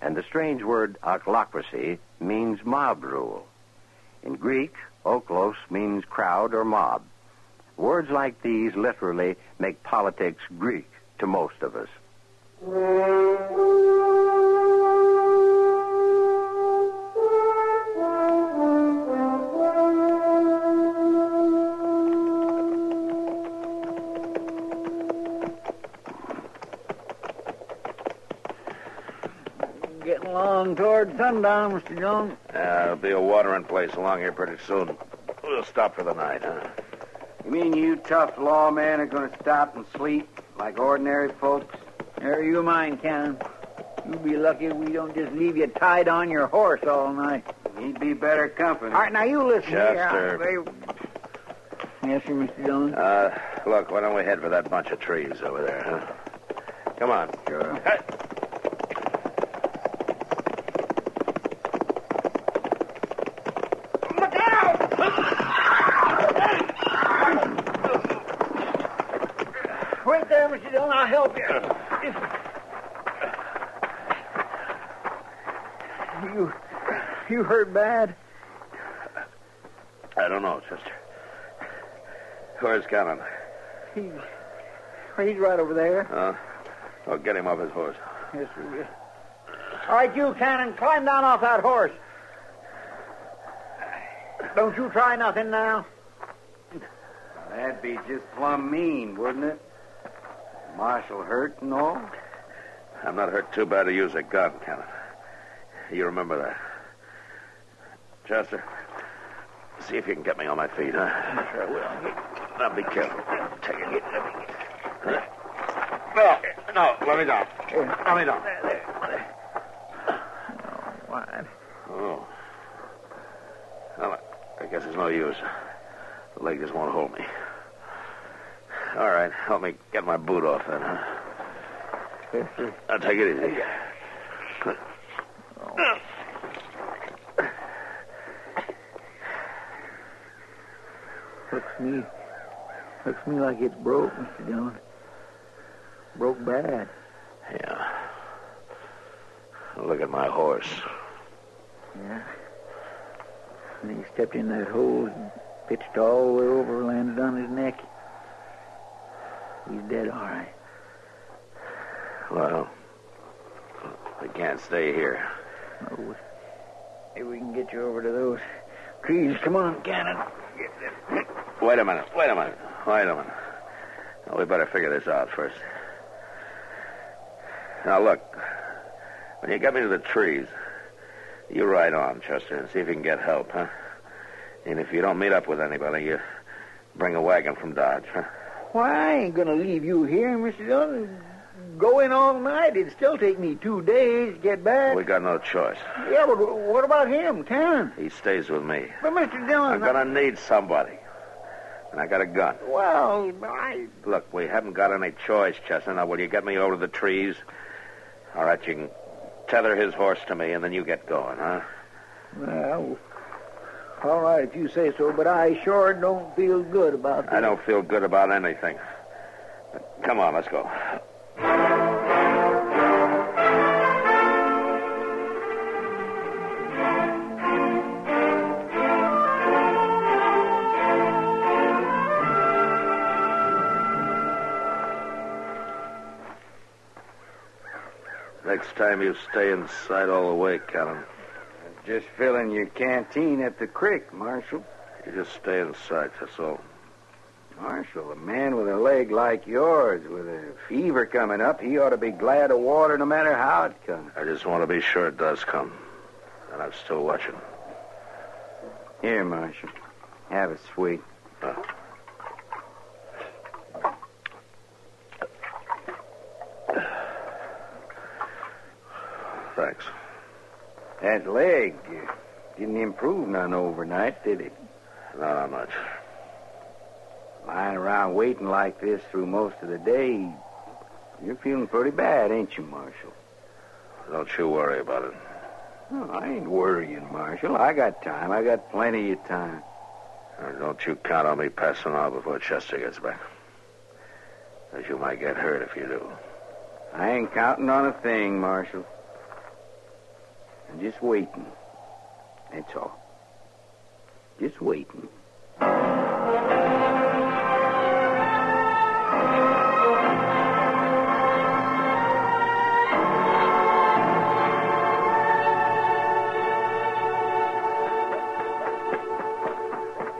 and the strange word ochlocracy means mob rule. In Greek, oklos means crowd or mob. Words like these literally make politics Greek to most of us. coming toward sundown, Mr. Jones. There'll be a watering place along here pretty soon. We'll stop for the night, huh? You mean you tough lawmen are going to stop and sleep like ordinary folks? Never you mind, Cannon. You'll be lucky if we don't just leave you tied on your horse all night. He'd be better company. All right, now you listen Chester. here. Yes, sir, Mr. Dillon. Look, why don't we head for that bunch of trees over there, huh? Come on. Sure. Look out! Wait there, Mr. Dillon. I'll help you. You hurt bad? I don't know, Chester. Where's Cannon? He's right over there. I'll get him off his horse. Yes, sir. All right, you, Cannon, climb down off that horse. Don't you try nothing now. That'd be just plumb mean, wouldn't it? Marshal hurt and all? I'm not hurt too bad to use a gun, Cannon. You remember that. Chester, see if you can get me on my feet, huh? Sure will. Now, be careful. Take it. No, let me down. Let me down. What? Oh. Well, I guess it's no use. The leg just won't hold me. All right, help me get my boot off then, huh? Yes, sir. Now, take it easy. Looks me like it's broke, Mr. Dillon. Broke bad. Yeah. Look at my horse. Yeah. And he stepped in that hole and pitched all the way over, landed on his neck. He's dead, all right. Well, I can't stay here. Oh, maybe we can get you over to those trees. Come on, Cannon. Wait a minute. Now, we better figure this out first. Now, look. When you get me to the trees, you ride on, Chester, and see if you can get help, huh? And if you don't meet up with anybody, you bring a wagon from Dodge, huh? Why, I ain't going to leave you here, Mr. Dillon. Go in all night. It'd still take me 2 days to get back. We got no choice. Yeah, but what about him, Cannon? He stays with me. But, Mr. Dillon... I'm going to need somebody. And I got a gun. Well, Look, we haven't got any choice, Chester. Now, will you get me over to the trees? All right, you can tether his horse to me, and then you get going, huh? Well, all right, if you say so, but I sure don't feel good about this. I don't feel good about anything. Come on, let's go. Next time you stay inside all the way, Cannon. Just filling your canteen at the creek, Marshal. You just stay inside, that's all. Marshal, a man with a leg like yours, with a fever coming up, he ought to be glad of water no matter how it comes. I just want to be sure it does come. And I'm still watching. Here, Marshal. Have a sweet. Thanks. That leg didn't improve none overnight, did it? Not much. Lying around waiting like this through most of the day, you're feeling pretty bad, ain't you, Marshal? Don't you worry about it. No, I ain't worrying, Marshal. I got time. I got plenty of time. Don't you count on me passing out before Chester gets back. Because you might get hurt if you do. I ain't counting on a thing, Marshal. I'm just waiting. That's all. Just waiting.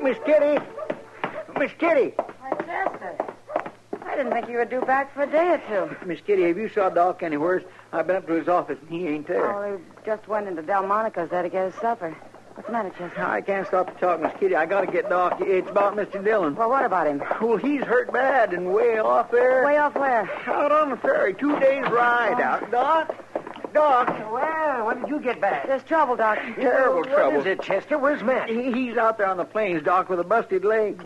Miss Kitty! Miss Kitty! Why, Chester. I didn't think you were due back for a day or two. Miss Kitty, have you saw Doc anywhere? I've been up to his office, and he ain't there. Oh, he just went into Delmonico's there to get his supper. What's the matter, Chester? I can't stop to talk, Miss Kitty. I got to get Doc. It's about Mr. Dillon. Well, what about him? Well, he's hurt bad and way off there. Way off where? Out on the ferry. 2 days ride out. Doc? Doc? Well, when did you get back? There's trouble, Doc. Terrible trouble. What is it, Chester? Where's Matt? He's out there on the plains, Doc, with a busted leg.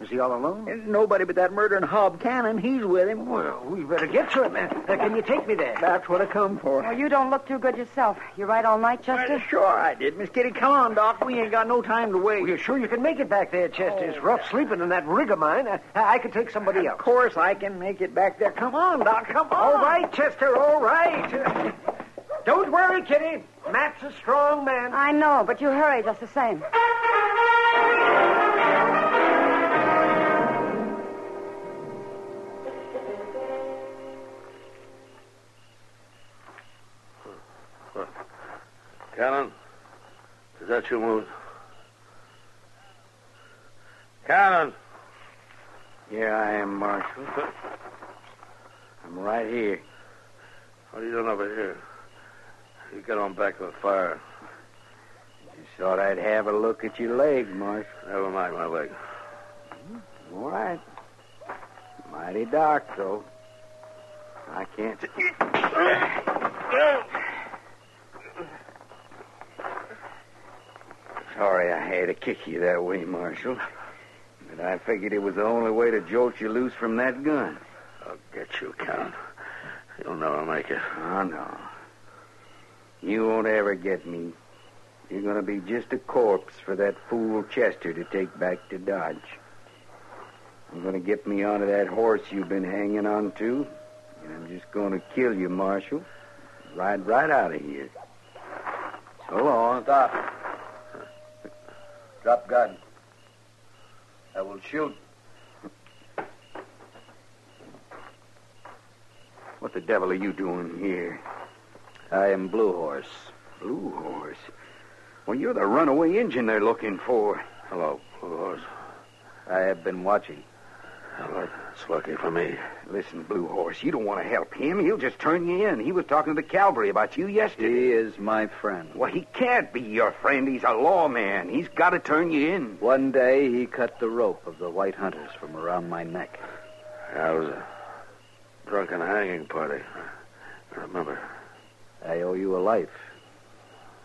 Is he all alone? And nobody but that murdering Hob Cannon. He's with him. Well, we better get to him. Can you take me there? That's what I come for. Well, you don't look too good yourself. You ride all night, Chester? Well, sure I did. Miss Kitty, come on, Doc. We ain't got no time to wait. Well, you're sure you can make it back there, Chester? It's rough sleeping in that rig of mine. I could take somebody else. Of course I can make it back there. Come on, Doc. Come on. All right, Chester, all right. Don't worry, Kitty. Matt's a strong man. I know, but you hurry just the same. Cannon, is that your mood? Cannon! Here I am, Marshal. I'm right here. What are you doing over here? You get on back to the fire. Just thought I'd have a look at your leg, Marshal. Never mind my leg. All right. Mighty dark, though. I can't... Sorry I had to kick you that way, Marshal. But I figured it was the only way to jolt you loose from that gun. I'll get you, Count. You'll never make it. Oh, no. You won't ever get me. You're going to be just a corpse for that fool Chester to take back to Dodge. I'm going to get me onto that horse you've been hanging on to, and I'm just going to kill you, Marshal. Ride right out of here. So long. Stop. Drop gun. I will shoot. What the devil are you doing here? I am Blue Horse. Blue Horse? Well, you're the runaway Injun they're looking for. Hello, Blue Horse. I have been watching. Well, that's lucky for me. Listen, Blue Horse, you don't want to help him. He'll just turn you in. He was talking to the cavalry about you yesterday. He is my friend. Well, he can't be your friend. He's a lawman. He's got to turn you in. One day, he cut the rope of the white hunters from around my neck. Yeah, it was a drunken hanging party. I remember. I owe you a life.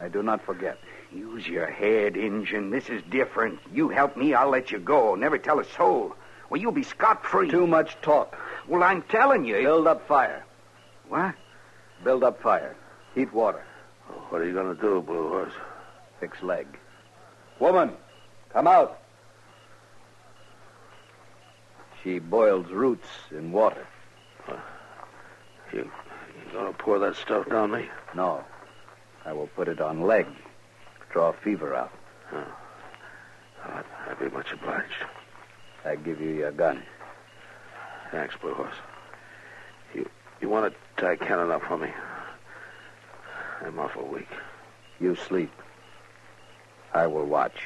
I do not forget. Use your head, Injun. This is different. You help me, I'll let you go. Never tell a soul. Well, you'll be scot-free. Too much talk. Well, I'm telling you. Build up fire. What? Build up fire. Heat water. Well, what are you going to do, Blue Horse? Fix leg. Woman, come out. She boils roots in water. You going to pour that stuff down me? No. I will put it on leg. Draw fever out. Oh. I'd be much obliged. I give you your gun. Thanks, Blue Horse. You want to tie Cannon up for me? I'm awful weak. You sleep. I will watch.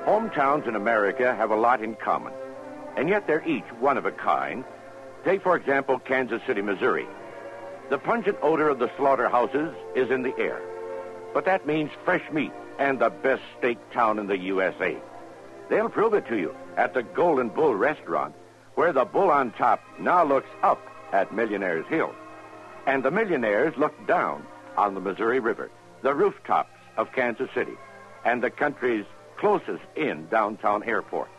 Hometowns in America have a lot in common, and yet they're each one of a kind. Take, for example, Kansas City, Missouri. The pungent odor of the slaughterhouses is in the air, but that means fresh meat and the best steak town in the USA. They'll prove it to you at the Golden Bull restaurant, where the bull on top now looks up at Millionaire's Hill, and the millionaires look down on the Missouri River, the rooftops of Kansas City, and the country's closest in downtown airport.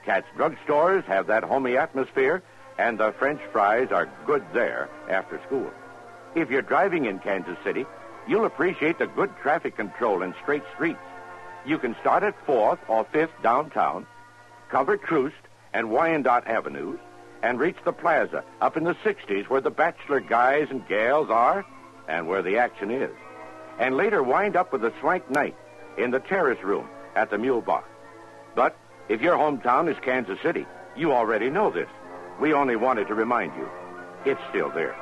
Cat's drugstores have that homey atmosphere, and the French fries are good there after school. If you're driving in Kansas City, you'll appreciate the good traffic control and straight streets. You can start at 4th or 5th downtown, cover Troost and Wyandotte Avenues, and reach the plaza up in the 60s where the bachelor guys and gals are and where the action is. And later wind up with a swank night in the terrace room at the Mule Bar. But if your hometown is Kansas City, you already know this. We only wanted to remind you. It's still there.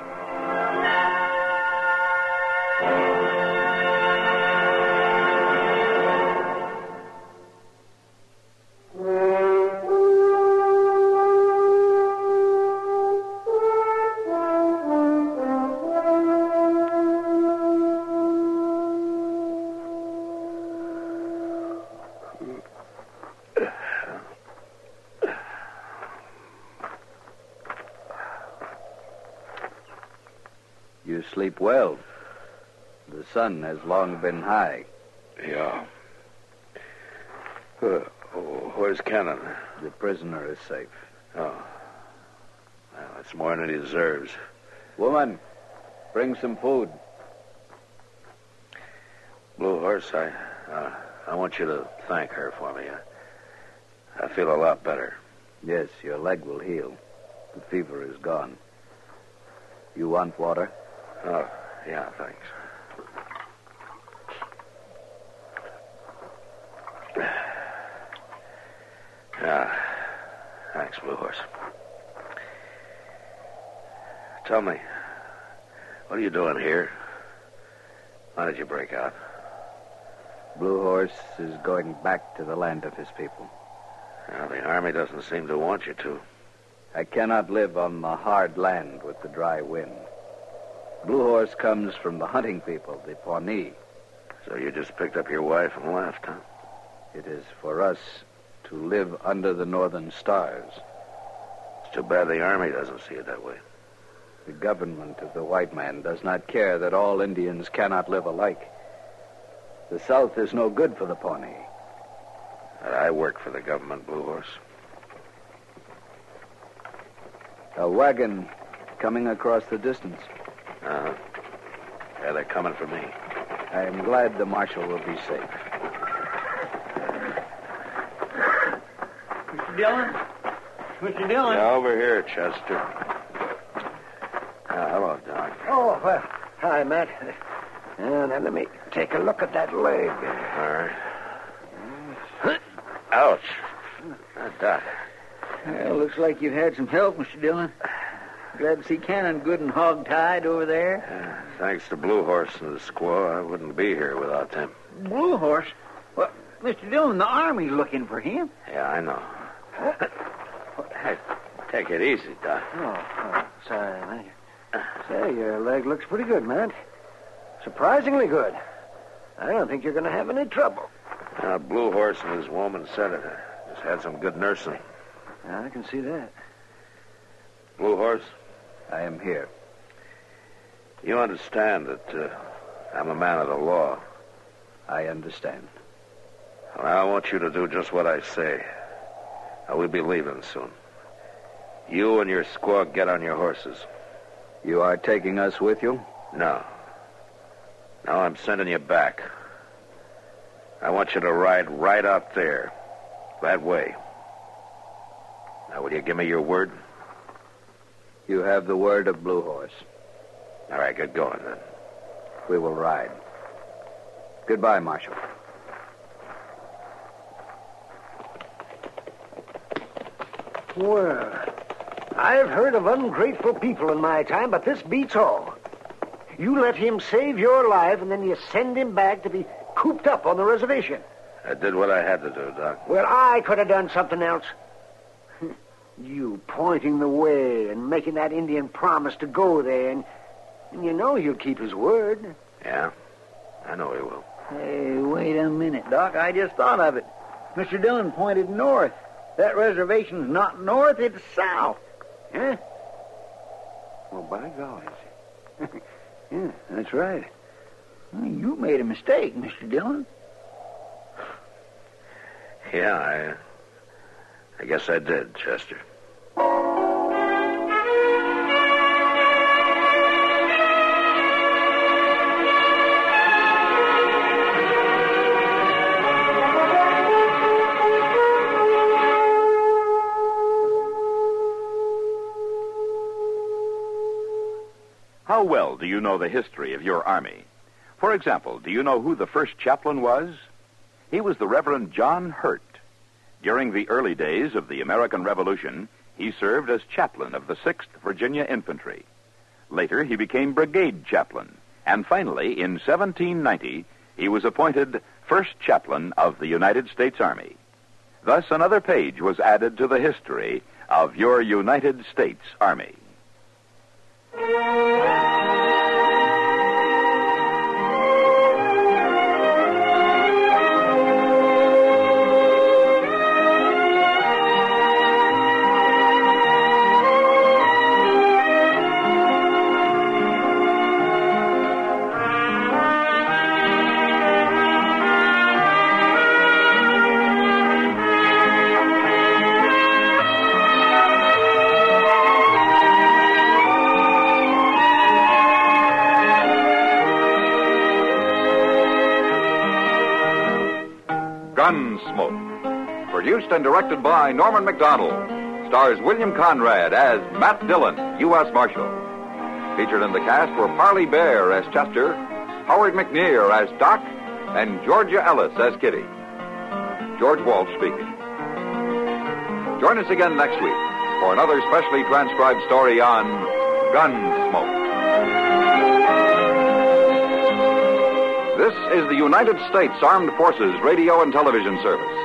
You sleep well. The sun has long been high. Yeah. Where's Cannon? The prisoner is safe. Oh. Well, that's more than he deserves. Woman, bring some food. Blue Horse, I want you to thank her for me. I feel a lot better. Yes, your leg will heal. The fever is gone. You want water? Oh, yeah, thanks. Yeah, thanks, Blue Horse. Tell me, what are you doing here? Why did you break out? Blue Horse is going back to the land of his people. Well, the Army doesn't seem to want you to. I cannot live on the hard land with the dry wind. Blue Horse comes from the hunting people, the Pawnee. So you just picked up your wife and left, huh? It is for us to live under the northern stars. It's too bad the Army doesn't see it that way. The government of the white man does not care that all Indians cannot live alike. The South is no good for the Pawnee. I work for the government, Blue Horse. A wagon coming across the distance. Uh-huh. Yeah, they're coming for me. I am glad the marshal will be safe. Mr. Dillon? Mr. Dillon? Yeah, over here, Chester. Hello, Doc. Oh, well, hi, Matt. Now, let me take a look at that leg. All right. Ouch. Doc. Well, looks like you've had some help, Mr. Dillon. Glad to see Cannon good and hog-tied over there. Thanks to Blue Horse and the squaw, I wouldn't be here without them. Blue Horse? Well, Mr. Dillon, the Army's looking for him. Yeah, I know. Hey, take it easy, Doc. Oh, sorry, man. Say, your leg looks pretty good, Matt. Surprisingly good. I don't think you're going to have any trouble. Blue Horse and his woman said it. Just had some good nursing. I can see that. Blue Horse? I am here. You understand that I'm a man of the law. I understand. Well, I want you to do just what I say. We'll be leaving soon. You and your squaw get on your horses. You are taking us with you? No. No, I'm sending you back. I want you to ride right out there. That way. Now, will you give me your word? You have the word of Blue Horse. All right, get going, then. We will ride. Goodbye, Marshal. Well, I've heard of ungrateful people in my time, but this beats all. You let him save your life, and then you send him back to be cooped up on the reservation. I did what I had to do, Doc. Well, I could have done something else. You pointing the way and making that Indian promise to go there, and you know he'll keep his word. Yeah, I know he will. Hey, wait a minute, Doc. I just thought of it. Mr. Dillon pointed north. That reservation's not north, it's south. Huh? Well, by golly. Yeah, that's right. Well, you made a mistake, Mr. Dillon. Yeah, I guess I did, Chester. How well do you know the history of your army? For example, do you know who the first chaplain was? He was the Reverend John Hurt. During the early days of the American Revolution, he served as chaplain of the 6th Virginia Infantry. Later, he became brigade chaplain. And finally, in 1790, he was appointed first chaplain of the United States Army. Thus, another page was added to the history of your United States Army. Gunsmoke, produced and directed by Norman McDonald, stars William Conrad as Matt Dillon, U.S. Marshal. Featured in the cast were Parley Bear as Chester, Howard McNear as Doc, and Georgia Ellis as Kitty. George Walsh speaking. Join us again next week for another specially transcribed story on Gunsmoke. This is the United States Armed Forces Radio and Television Service.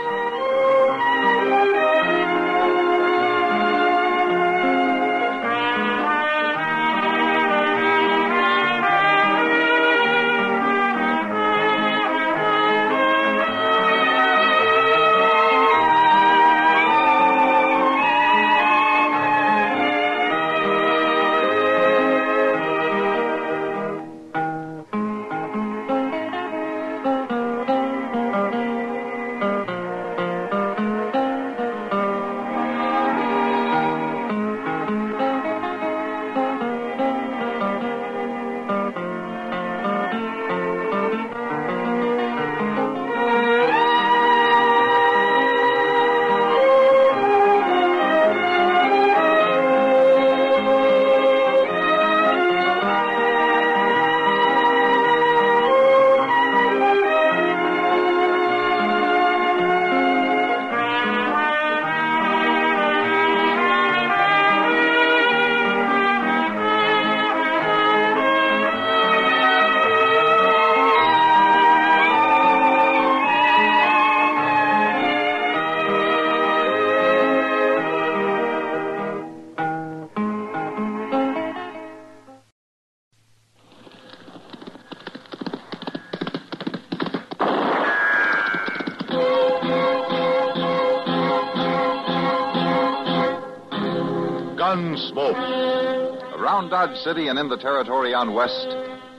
Gunsmoke. Around Dodge City and in the territory on West,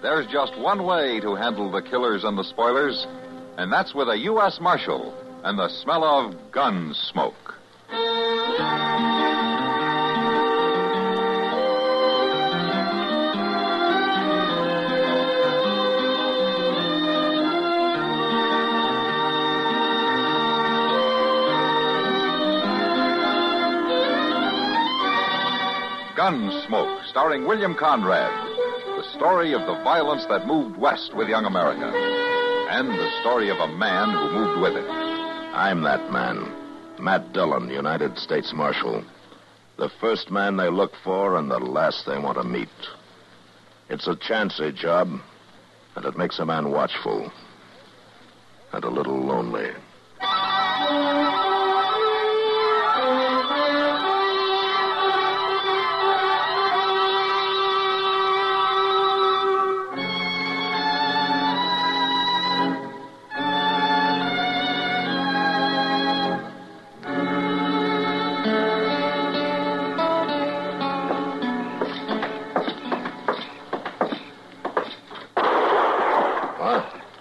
there's just one way to handle the killers and the spoilers, and that's with a U.S. Marshal and the smell of gun smoke. Gunsmoke, starring William Conrad. The story of the violence that moved west with young America. And the story of a man who moved with it. I'm that man. Matt Dillon, United States Marshal. The first man they look for and the last they want to meet. It's a chancy job, and it makes a man watchful. And a little lonely.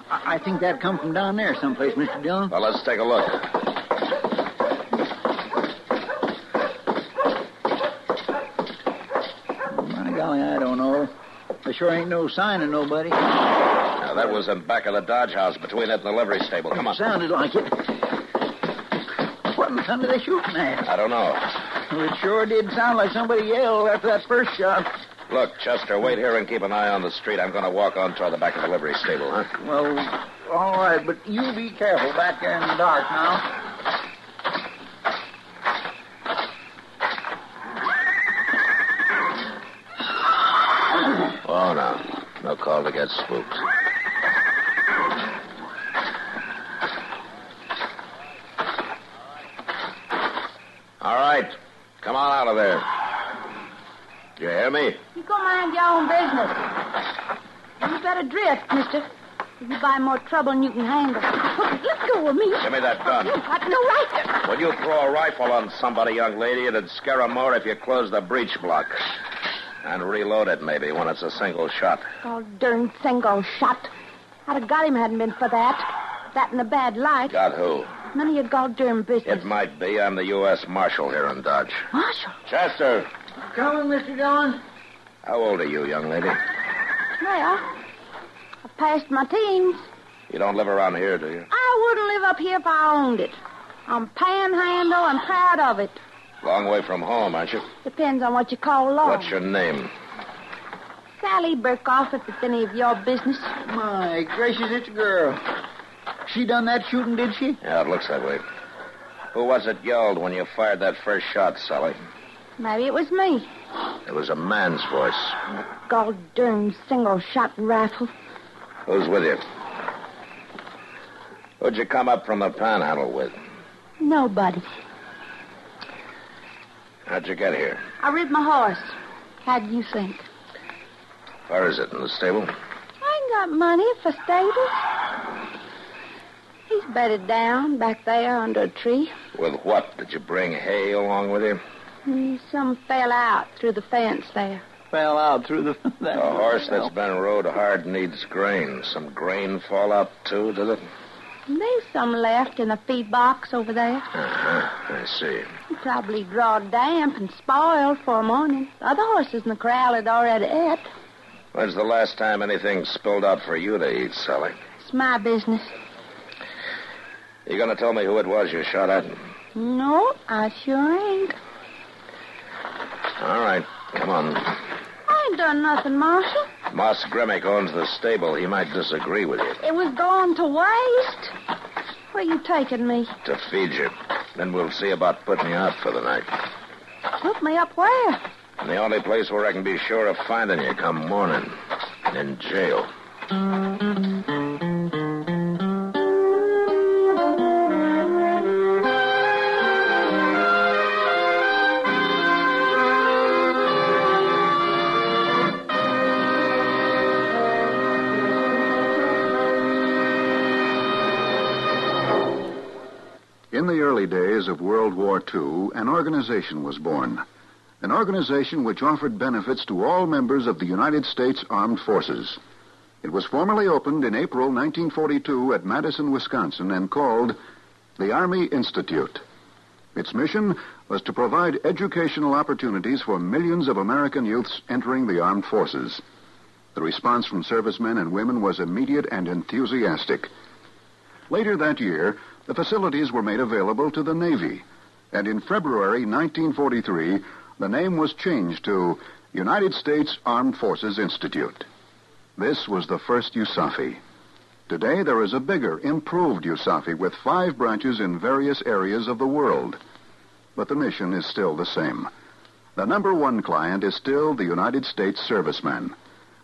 I think that come from down there someplace, Mr. Dillon. Well, let's take a look. My golly, I don't know. There sure ain't no sign of nobody. Now, that was in back of the Dodge house between it and the livery stable. Come on. Sounded like it. What in the thunder are they shooting at? I don't know. Well, it sure did sound like somebody yelled after that first shot. Look, Chester, wait here and keep an eye on the street. I'm going to walk on toward the back of the livery stable, huh? Well, all right, but you be careful back there in the dark now. Oh, no. No call to get spooked. All right. Come on out of there. You hear me? You go mind your own business. You better drift, mister. You buy more trouble than you can handle. Let go of me. Give me that gun. You've got no right to... When you throw a rifle on somebody, young lady, it'd scare 'em more if you close the breech block. And reload it, maybe, when it's a single shot. Oh, darn single shot. I'd have got him hadn't been for that. That in a bad light. Got who? None of your goddamn business. It might be. I'm the U.S. Marshal here in Dodge. Marshal? Chester. Coming, Mr. Dillon. How old are you, young lady? Well, I passed my teens. You don't live around here, do you? I wouldn't live up here if I owned it. I'm panhandle and proud of it. Long way from home, aren't you? Depends on what you call long. What's your name? Sally Burkoff, if it's any of your business. My gracious, it's a girl. She done that shooting, did she? Yeah, it looks that way. Who was it yelled when you fired that first shot, Sally? Maybe it was me. It was a man's voice. Goddamn single-shot rifle. Who's with you? Who'd you come up from the panhandle with? Nobody. How'd you get here? I rid my horse. How do you think? Where is it, in the stable? I ain't got money for stables. He's bedded down back there under a tree. With what? Did you bring hay along with you? Some fell out through the fence there. Fell out through the... A horse that's been rode hard needs grain. Some grain fall out, too, did it? There's some left in a feed box over there. Uh-huh. I see. Probably drawed damp and spoiled for a morning. The other horses in the corral had already ate. When's the last time anything spilled out for you to eat, Sally? It's my business. You gonna tell me who it was you shot at? No, I sure ain't. All right, come on. I ain't done nothing, Marshal. Moss Grimmick owns the stable. He might disagree with you. It was going to waste. Where you taking me? To feed you. Then we'll see about putting you out for the night. Put me up where? And the only place where I can be sure of finding you come morning. In jail. In the early days of World War II, an organization was born. An organization which offered benefits to all members of the United States Armed Forces. It was formally opened in April 1942 at Madison, Wisconsin, and called the Army Institute. Its mission was to provide educational opportunities for millions of American youths entering the armed forces. The response from servicemen and women was immediate and enthusiastic. Later that year, the facilities were made available to the Navy, and in February 1943, the name was changed to United States Armed Forces Institute. This was the first USAFI. Today, there is a bigger, improved USAFI with 5 branches in various areas of the world. But the mission is still the same. The number one client is still the United States serviceman,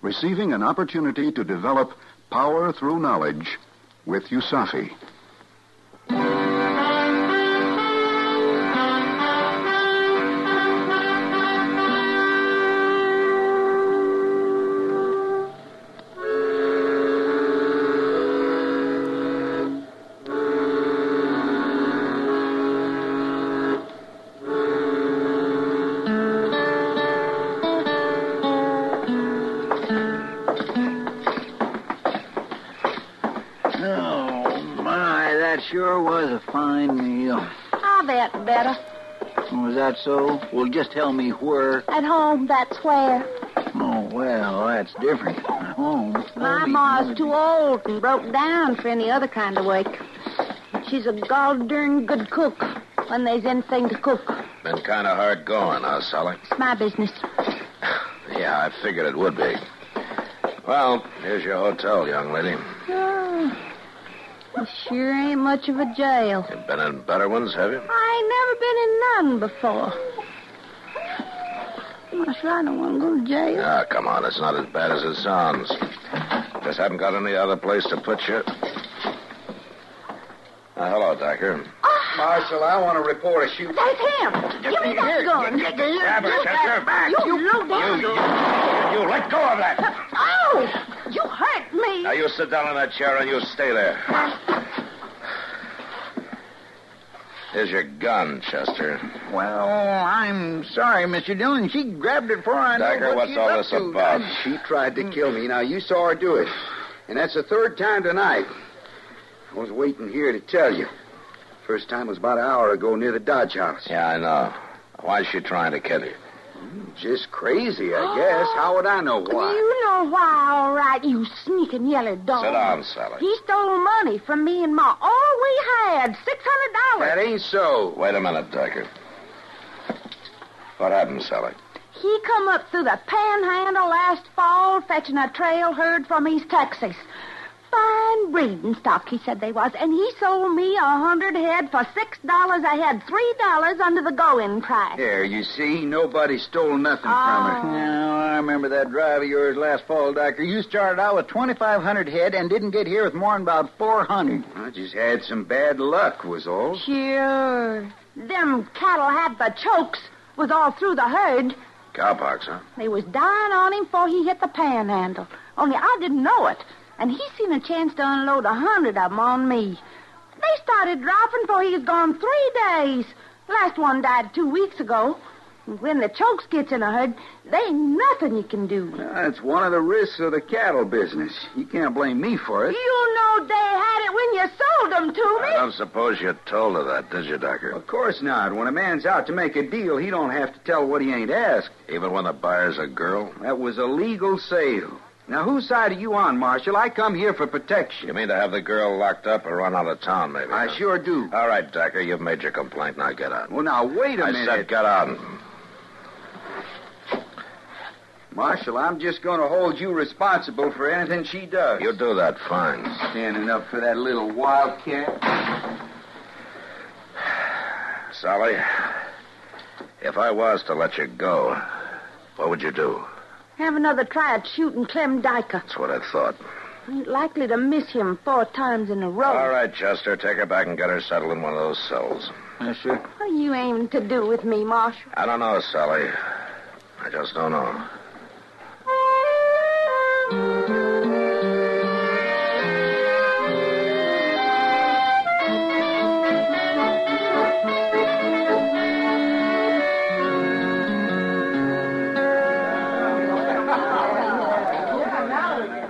receiving an opportunity to develop power through knowledge with USAFI. Sure was a fine meal. I'll bet better. Was that so? Well, just tell me where. At home, that's where. Oh, well, that's different. At home. My ma's too old and broke down for any other kind of work. She's a goddamn good cook when there's anything to cook. Been kind of hard going, huh, Sally? It's my business. Yeah, I figured it would be. Well, here's your hotel, young lady. Oh, it sure ain't much of a jail. You've been in better ones, have you? I ain't never been in none before. Marshal, I don't want to go to jail. Ah, come on. It's not as bad as it sounds. Just haven't got any other place to put you. Hello, Decker. Marshal, I want to report a shoot. That's him. Give me that gun. Grab her, Chester. Back. You low down. You let go of that. Oh, you hurt me. Now, you sit down in that chair and you stay there. Here's your gun, Chester. Well, I'm sorry, Mr. Dillon. She grabbed it before I Decker, know what what's she's all up this to. about? She tried to kill me. Now, you saw her do it. And that's the third time tonight. I was waiting here to tell you. First time was about an hour ago near the Dodge House. Yeah, I know. Why's she trying to kill you? Just crazy, I guess. How would I know why? You know why, all right, you sneaking yellow dog. Sit down, Sally. He stole money from me and Ma. All we had, $600. That ain't so. Wait a minute, Decker. What happened, Sally? He come up through the panhandle last fall fetching a trail herd from East Texas. Fine breeding stock, he said they was, and he sold me 100 head for $6 a head, $3 under the go-in price. There, you see, nobody stole nothing from her. Now, I remember that drive of yours last fall, Doctor. You started out with 2,500 head and didn't get here with more than about 400. I just had some bad luck, was all. Sure. Them cattle had the chokes, was all through the herd. Cowpox, huh? They was dying on him before he hit the panhandle. Only I didn't know it. And he seen a chance to unload 100 of them on me. They started dropping before he was gone 3 days. Last one died 2 weeks ago. And when the chokes gets in a herd, there ain't nothing you can do. That's one of the risks of the cattle business. You can't blame me for it. You know they had it when you sold them to me. I don't suppose you told her that, did you, Decker? Of course not. When a man's out to make a deal, he don't have to tell what he ain't asked. Even when the buyer's a girl? That was a legal sale. Now, whose side are you on, Marshal? I come here for protection. You mean to have the girl locked up or run out of town, maybe? I sure do. All right, Decker, you've made your complaint. Now get out. Well, now, wait a minute. I said get out. Marshal, I'm just going to hold you responsible for anything she does. You do that fine. Standing up for that little wildcat. Sally, if I was to let you go, what would you do? Have another try at shooting Clem Dyker. That's what I thought. I ain't likely to miss him 4 times in a row. All right, Chester, take her back and get her settled in one of those cells. Yes, sir. What are you aiming to do with me, Marshal? I don't know, Sally. I just don't know.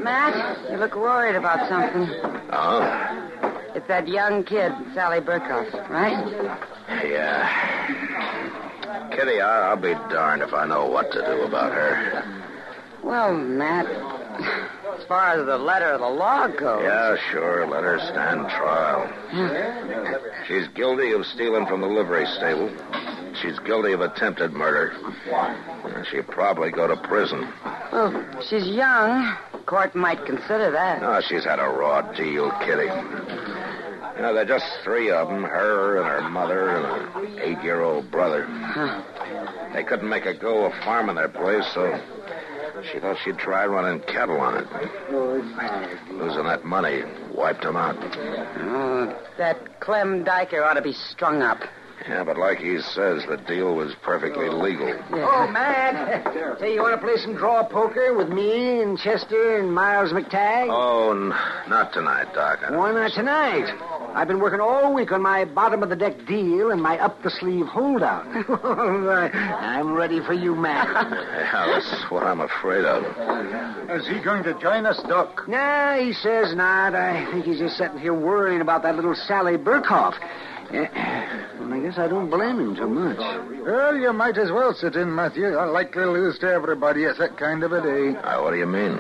Matt, you look worried about something. Oh? It's that young kid, Sally Burkhoff, right? Yeah. Kitty, I'll be darned if I know what to do about her. Well, Matt, as far as the letter of the law goes... Yeah, sure. Let her stand trial. She's guilty of stealing from the livery stable. She's guilty of attempted murder. She'll probably go to prison. Well, she's young. Court might consider that. No, she's had a raw deal, Kitty. You know, there are just 3 of them, her and her mother and an 8-year-old brother. Huh. They couldn't make a go of farming their place, so she thought she'd try running cattle on it. Losing that money wiped them out. Oh, that Clem Dyker ought to be strung up. Yeah, but like he says, the deal was perfectly legal. Yeah. Oh, Matt. Say, you want to play some draw poker with me and Chester and Miles McTagg? Oh, not tonight, Doc. Why not tonight? I've been working all week on my bottom-of-the-deck deal and my up-the-sleeve holdout. I'm ready for you, Matt. Yeah, that's what I'm afraid of. Is he going to join us, Doc? Nah, he says not. I think he's just sitting here worrying about that little Sally Burkhoff. Well, I guess I don't blame him too much. Well, you might as well sit in, Matthew. You're likely to lose to everybody. It's that kind of a day. What do you mean?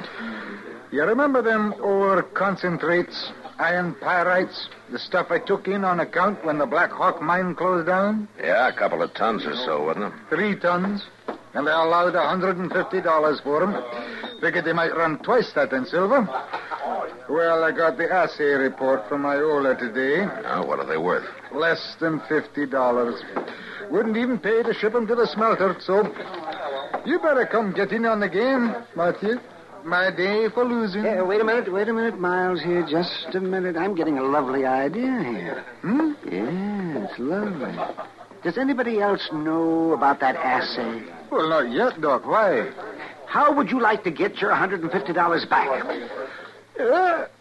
You remember them ore concentrates, iron pyrites, the stuff I took in on account when the Black Hawk mine closed down? Yeah, a couple of tons or so, wasn't it? 3 tons. And they allowed $150 for them. Figured they might run twice that in silver. Well, I got the assay report from Iola today. Now, what are they worth? Less than $50. Wouldn't even pay to ship them to the smelter, so you better come get in on the game, Matthew. My day for losing. Wait a minute, Miles, here. Just a minute. I'm getting a lovely idea here. Yeah, it's lovely. Does anybody else know about that assay? Well, not yet, Doc. Why? How would you like to get your $150 back?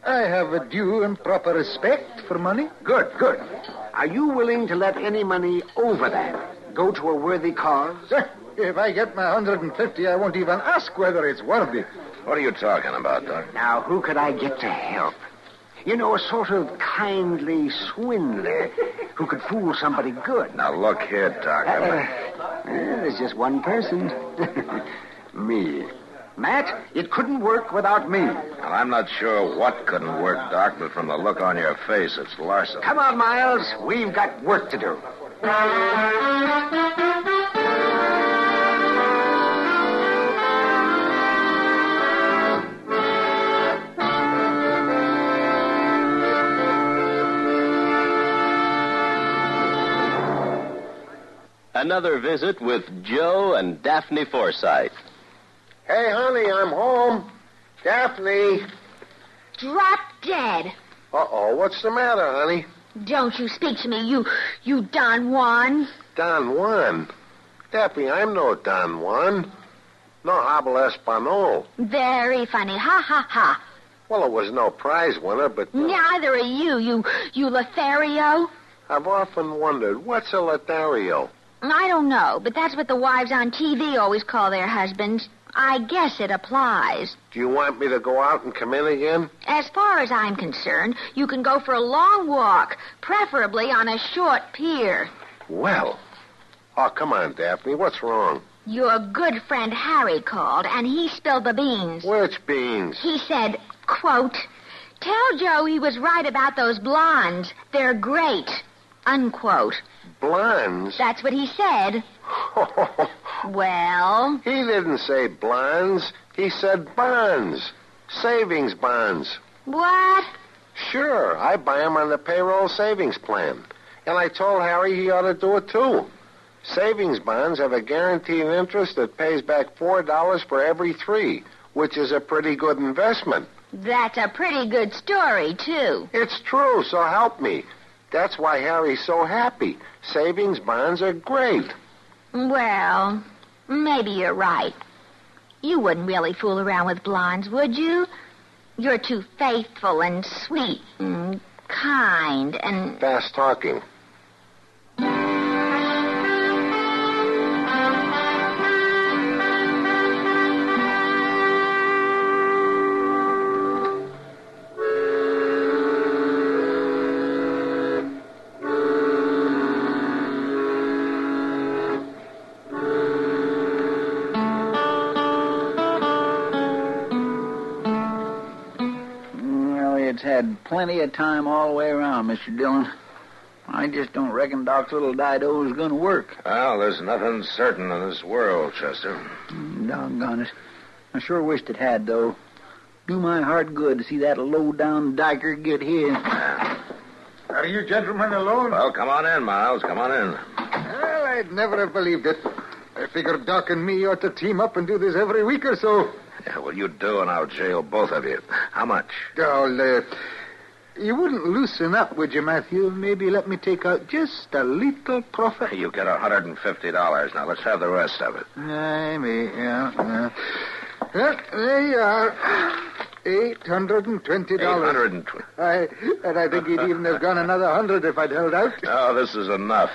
I have a due and proper respect for money. Good. Are you willing to let any money over that go to a worthy cause? If I get my $150, I won't even ask whether it's worthy. What are you talking about, Doc? Now, who could I get to help? You know, a sort of kindly swindler who could fool somebody good. Now, look here, Doc. There's just one person. Me. Matt, it couldn't work without me. Well, I'm not sure what couldn't work, Doc, but from the look on your face, it's larceny. Come on, Miles. We've got work to do. Another visit with Joe and Daphne Forsythe. Hey, honey, I'm home. Daphne. Drop dead. Uh-oh, what's the matter, honey? Don't you speak to me, you Don Juan. Don Juan? Daphne, I'm no Don Juan. No habla español. Very funny. Ha, ha, ha. Well, it was no prize winner, but... Neither are you Lothario. I've often wondered, what's a Lothario? I don't know, but that's what the wives on TV always call their husbands. I guess it applies. Do you want me to go out and come in again? As far as I'm concerned, you can go for a long walk, preferably on a short pier. Well. Oh, come on, Daphne. What's wrong? Your good friend Harry called, and he spilled the beans. Which beans? He said, quote, "Tell Joe he was right about those blondes. They're great," unquote. Blondes? That's what he said. Well? He didn't say blondes. He said bonds. Savings bonds. What? Sure. I buy 'em on the payroll savings plan. And I told Harry he ought to do it, too. Savings bonds have a guaranteed interest that pays back $4 for every 3, which is a pretty good investment. That's a pretty good story, too. It's true, so help me. That's why Harry's so happy. Savings bonds are great. Well, maybe you're right. You wouldn't really fool around with blondes, would you? You're too faithful and sweet and kind and... Fast talking. Had plenty of time all the way around, Mr. Dillon. I just don't reckon Doc's little Dido is going to work. Well, there's nothing certain in this world, Chester. Doggone it. I sure wished it had, though. Do my heart good to see that low-down dyker get his. Are you gentlemen alone? Well, come on in, Miles. Come on in. Well, I'd never have believed it. I figured Doc and me ought to team up and do this every week or so. Yeah, well, you do, and I'll jail both of you. How much? Oh, you wouldn't loosen up, would you, Matthew? Maybe let me take out just a little profit. You get $150. Now, let's have the rest of it. Yeah. There you are. $820. $820. And I think he'd even have gone another $100 if I'd held out. Oh, this is enough.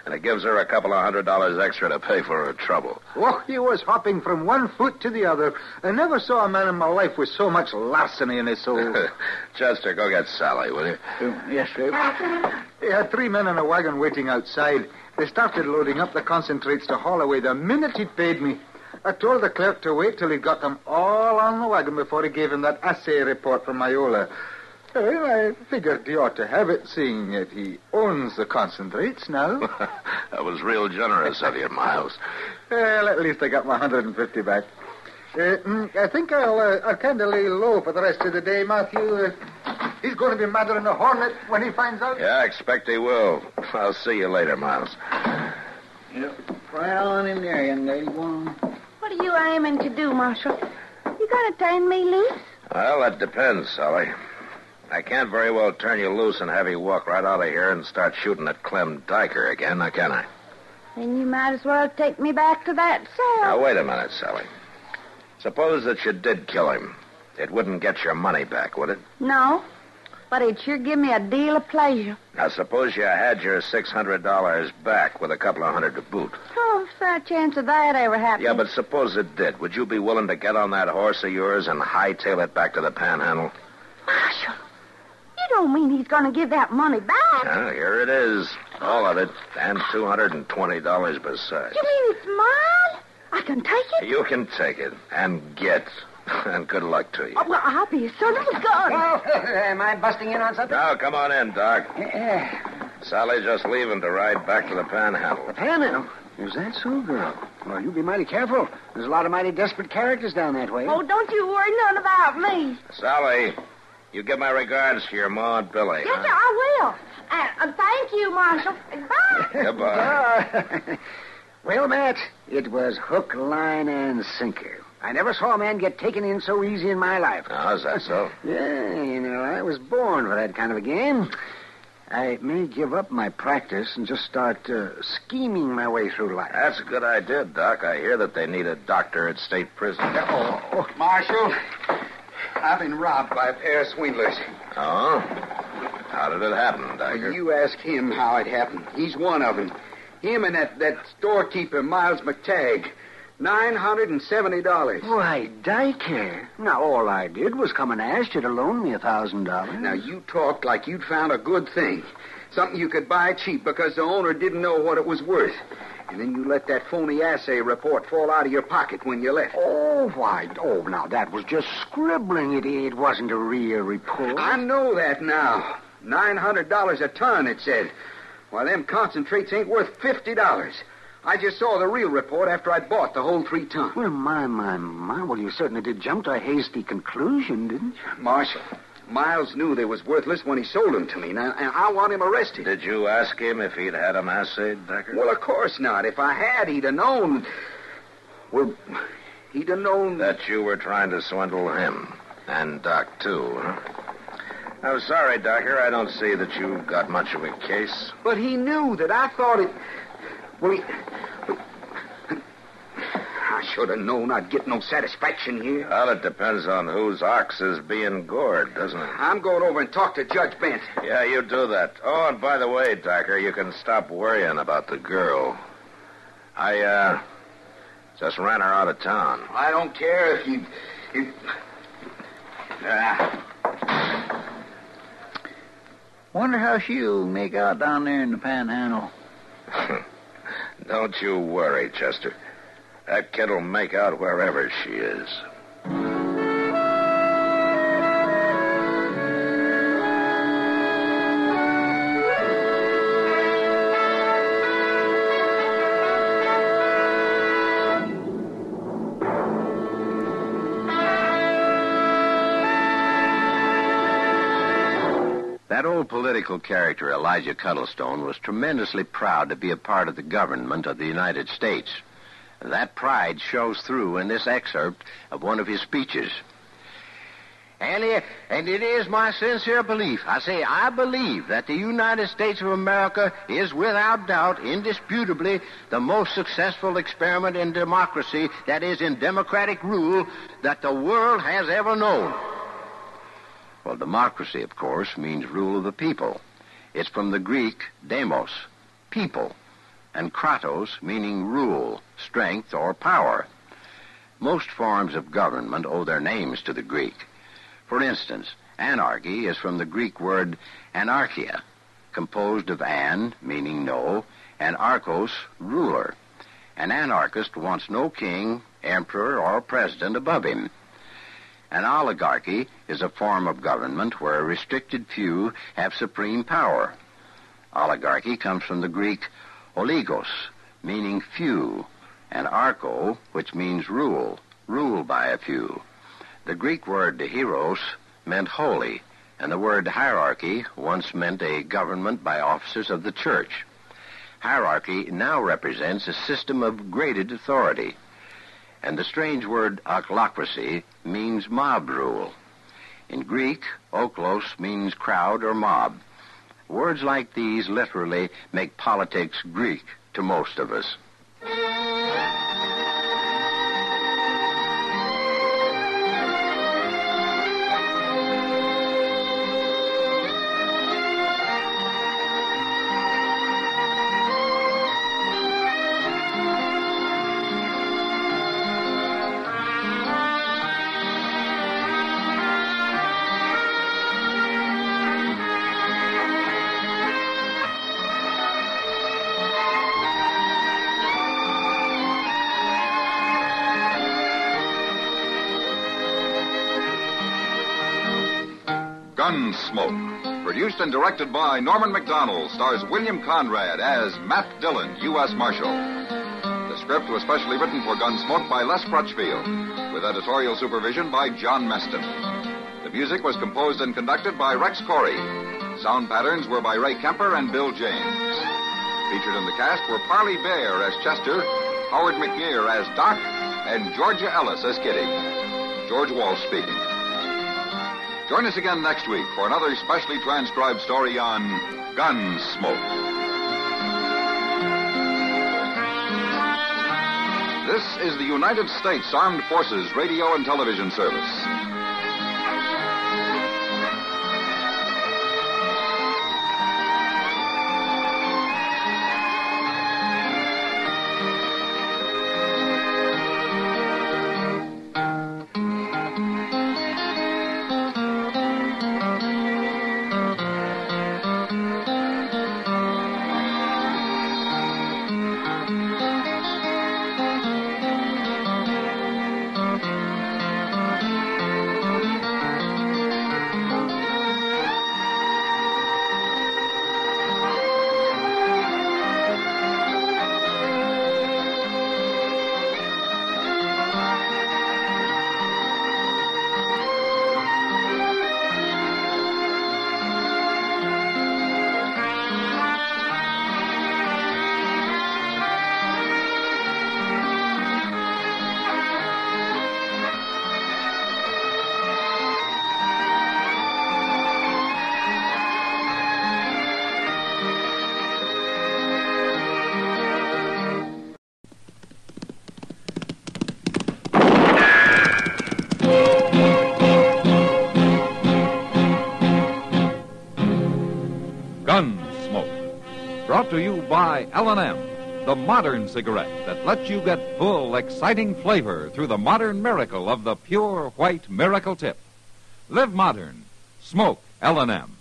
And it gives her a couple of $100 extra to pay for her trouble. Oh, he was hopping from one foot to the other. I never saw a man in my life with so much larceny in his soul. Chester, go get Sally, will you? Yes, sir. He had 3 men in a wagon waiting outside. They started loading up the concentrates to haul away the minute he'd paid me. I told the clerk to wait till he'd got them all on the wagon before he gave him that assay report from Iola. Well, I figured he ought to have it, seeing that he owns the concentrates now. That was real generous of you, Miles. Well, at least I got my 150 back. I think I'll kind of lay low for the rest of the day, Matthew. He's going to be madder than a hornet when he finds out. Yeah, I expect he will. I'll see you later, Miles. Yep. Right on in there, young lady. Go on. What are you aiming to do, Marshal? You going to turn me loose? Well, that depends, Sally. I can't very well turn you loose and have you walk right out of here and start shooting at Clem Diker again, now can I? Then you might as well take me back to that cell. Now, wait a minute, Sally. Suppose that you did kill him. It wouldn't get your money back, would it? No, but it'd sure give me a deal of pleasure. Now, suppose you had your $600 back with a couple of hundred to boot. Oh, if there's a chance of that ever happening. Yeah, but suppose it did. Would you be willing to get on that horse of yours and hightail it back to the Panhandle? Marshal, you don't mean he's going to give that money back? Well, here it is. All of it. And $220 besides. You mean it's mine? I can take it? You can take it and get. And good luck to you. Oh, well, I'll be a son of a gun. Oh, am I busting in on something? Now, come on in, Doc. Sally's just leaving to ride back to the Panhandle. The Panhandle? Is that so, girl? Well, you be mighty careful. There's a lot of mighty desperate characters down that way. Oh, don't you worry none about me. Sally, you give my regards to your ma and Billy. Yes, sir, I will. Thank you, Marshal. Bye. Goodbye. Well, Matt, it was hook, line, and sinker. I never saw a man get taken in so easy in my life. Oh, is that so? Yeah, you know, I was born for that kind of a game. I may give up my practice and just start scheming my way through life. That's a good idea, Doc. I hear that they need a doctor at state prison. Marshal, I've been robbed by a pair of swindlers. Oh? How did it happen, Diker? Well, you ask him how it happened. He's one of them. Him and that storekeeper, Miles McTagg. $970. Why, Diker. Now, all I did was come and ask you to loan me $1,000. Now, you talked like you'd found a good thing. Something you could buy cheap because the owner didn't know what it was worth. And then you let that phony assay report fall out of your pocket when you left. Oh, why? Oh, now, that was just scribbling. It wasn't a real report. I know that now. $900 a ton, it said. Why, them concentrates ain't worth $50. I just saw the real report after I'd bought the whole 3 tons. Well, my. Well, you certainly did jump to a hasty conclusion, didn't you? Marshal, Miles knew they was worthless when he sold them to me. Now, I want him arrested. Did you ask him if he'd had them assayed, Decker? Well, of course not. If I had, he'd have known. Well, he'd have known... That you were trying to swindle him. And Doc, too, huh? I'm sorry, Docker. I don't see that you've got much of a case. But he knew that I thought it... Well, I should have known I'd get no satisfaction here. Well, it depends on whose ox is being gored, doesn't it? I'm going over and talk to Judge Bent. Yeah, you do that. Oh, and by the way, Docker, you can stop worrying about the girl. I, just ran her out of town. I don't care if you... Wonder how she'll make out down there in the Panhandle. Don't you worry, Chester. That kid'll make out wherever she is. That old political character, Elijah Cuddlestone, was tremendously proud to be a part of the government of the United States. That pride shows through in this excerpt of one of his speeches. And it is my sincere belief, I believe that the United States of America is without doubt, indisputably, the most successful experiment in democracy, that is, in democratic rule, that the world has ever known. Well, democracy, of course, means rule of the people. It's from the Greek demos, people, and kratos, meaning rule, strength, or power. Most forms of government owe their names to the Greek. For instance, anarchy is from the Greek word anarchia, composed of an, meaning no, and archos, ruler. An anarchist wants no king, emperor, or president above him. An oligarchy is a form of government where a restricted few have supreme power. Oligarchy comes from the Greek oligos, meaning few, and archo, which means rule by a few. The Greek word hieros meant holy, and the word hierarchy once meant a government by officers of the church. Hierarchy now represents a system of graded authority, and the strange word ochlocracy means mob rule. In Greek, oklos means crowd or mob. Words like these literally make politics Greek to most of us. Gunsmoke, produced and directed by Norman McDonald, stars William Conrad as Matt Dillon, U.S. Marshal. The script was specially written for Gunsmoke by Les Crutchfield, with editorial supervision by John Meston. The music was composed and conducted by Rex Corey. Sound patterns were by Ray Kemper and Bill James. Featured in the cast were Parley Bear as Chester, Howard McGear as Doc, and Georgia Ellis as Kitty. George Walsh speaking. Join us again next week for another specially transcribed story on Gunsmoke. This is the United States Armed Forces Radio and Television Service. Gunsmoke, brought to you by L&M, the modern cigarette that lets you get full, exciting flavor through the modern miracle of the pure white miracle tip. Live modern. Smoke L&M.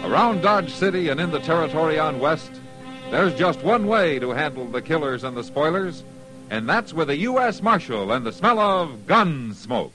Around Dodge City and in the territory on West, there's just one way to handle the killers and the spoilers, and that's with a U.S. Marshal and the smell of gun smoke.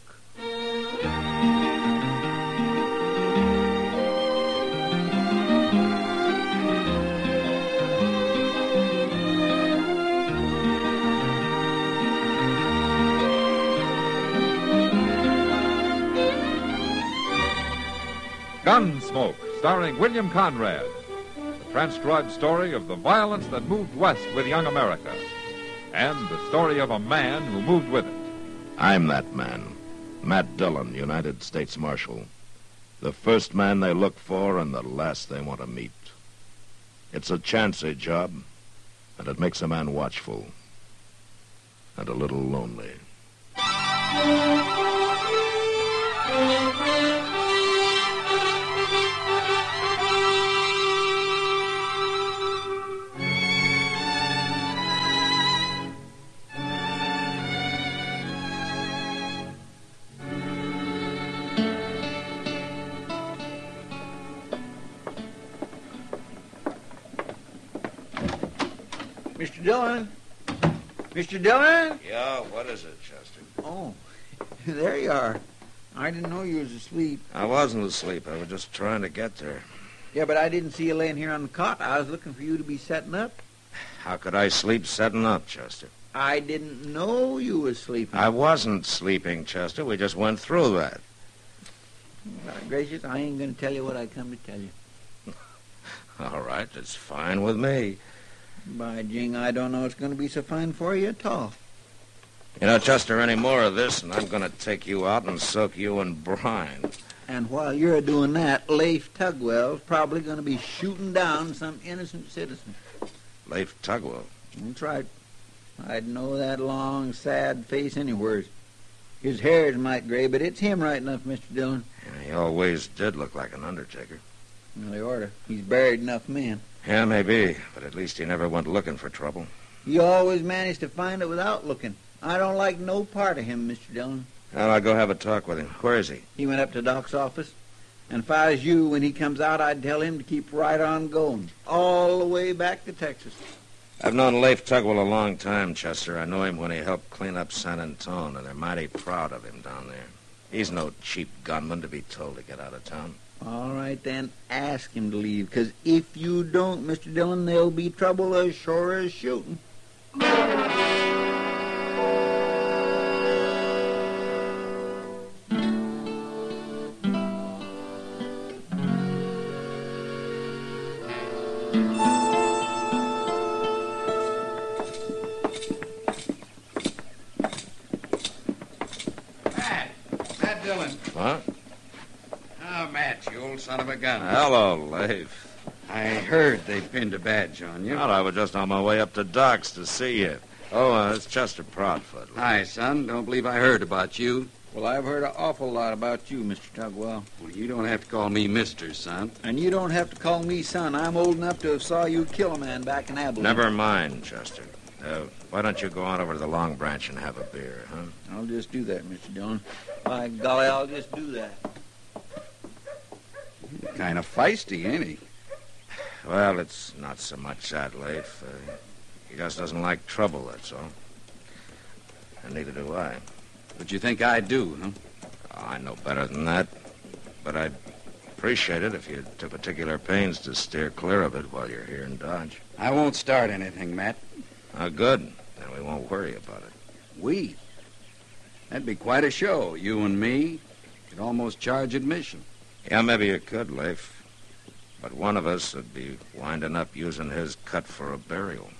Gunsmoke, starring William Conrad, the transcribed story of the violence that moved west with young America, and the story of a man who moved with it. I'm that man, Matt Dillon, United States Marshal. The first man they look for and the last they want to meet. It's a chancy job, and it makes a man watchful and a little lonely. Mr. Dillon? Mr. Dillon? Yeah, what is it, Chester? Oh, there you are. I didn't know you was asleep. I wasn't asleep. I was just trying to get there. Yeah, but I didn't see you laying here on the cot. I was looking for you to be setting up. How could I sleep setting up, Chester? I didn't know you was sleeping. I wasn't sleeping, Chester. We just went through that. God gracious, I ain't going to tell you what I come to tell you. All right, it's fine with me. By jing, I don't know it's going to be so fine for you at all. You know, Chester, any more of this, and I'm going to take you out and soak you in brine. And while you're doing that, Leif Tugwell's probably going to be shooting down some innocent citizen. Leif Tugwell? That's right. I'd know that long, sad face anywheres. His hair's might gray, but it's him right enough, Mr. Dillon. Yeah, he always did look like an undertaker. Well, he orter. He's buried enough men. Yeah, maybe, but at least he never went looking for trouble. He always managed to find it without looking. I don't like no part of him, Mr. Dillon. Well, I'll go have a talk with him. Where is he? He went up to Doc's office. And if I was you, when he comes out, I'd tell him to keep right on going, all the way back to Texas. I've known Leif Tugwell a long time, Chester. I know him when he helped clean up San Antone, and they're mighty proud of him down there. He's no cheap gunman to be told to get out of town. All right, then, ask him to leave, because if you don't, Mr. Dillon, there'll be trouble as sure as shooting. Matt Dillon. What? Oh, Matt, you old son of a gun. Hello, Leif. I heard they pinned a badge on you. Well, I was just on my way up to Doc's to see you. Oh, it's Chester Proudfoot. Hi, son. Don't believe I heard about you. Well, I've heard an awful lot about you, Mr. Tugwell. Well, you don't have to call me Mister, son. And you don't have to call me son. I'm old enough to have saw you kill a man back in Abilene. Never mind, Chester. Why don't you go on over to the Long Branch and have a beer, huh? I'll just do that, Mr. Dillon. By golly, I'll just do that. Kind of feisty, ain't he? Well, it's not so much that, Leif. He just doesn't like trouble, that's all. And neither do I. But you think I do, huh? Oh, I know better than that. But I'd appreciate it if you took particular pains to steer clear of it while you're here in Dodge. I won't start anything, Matt. Good. Then we won't worry about it. We? That'd be quite a show, you and me. Could almost charge admission. Yeah, maybe you could, Leif. But one of us would be winding up using his cut for a burial.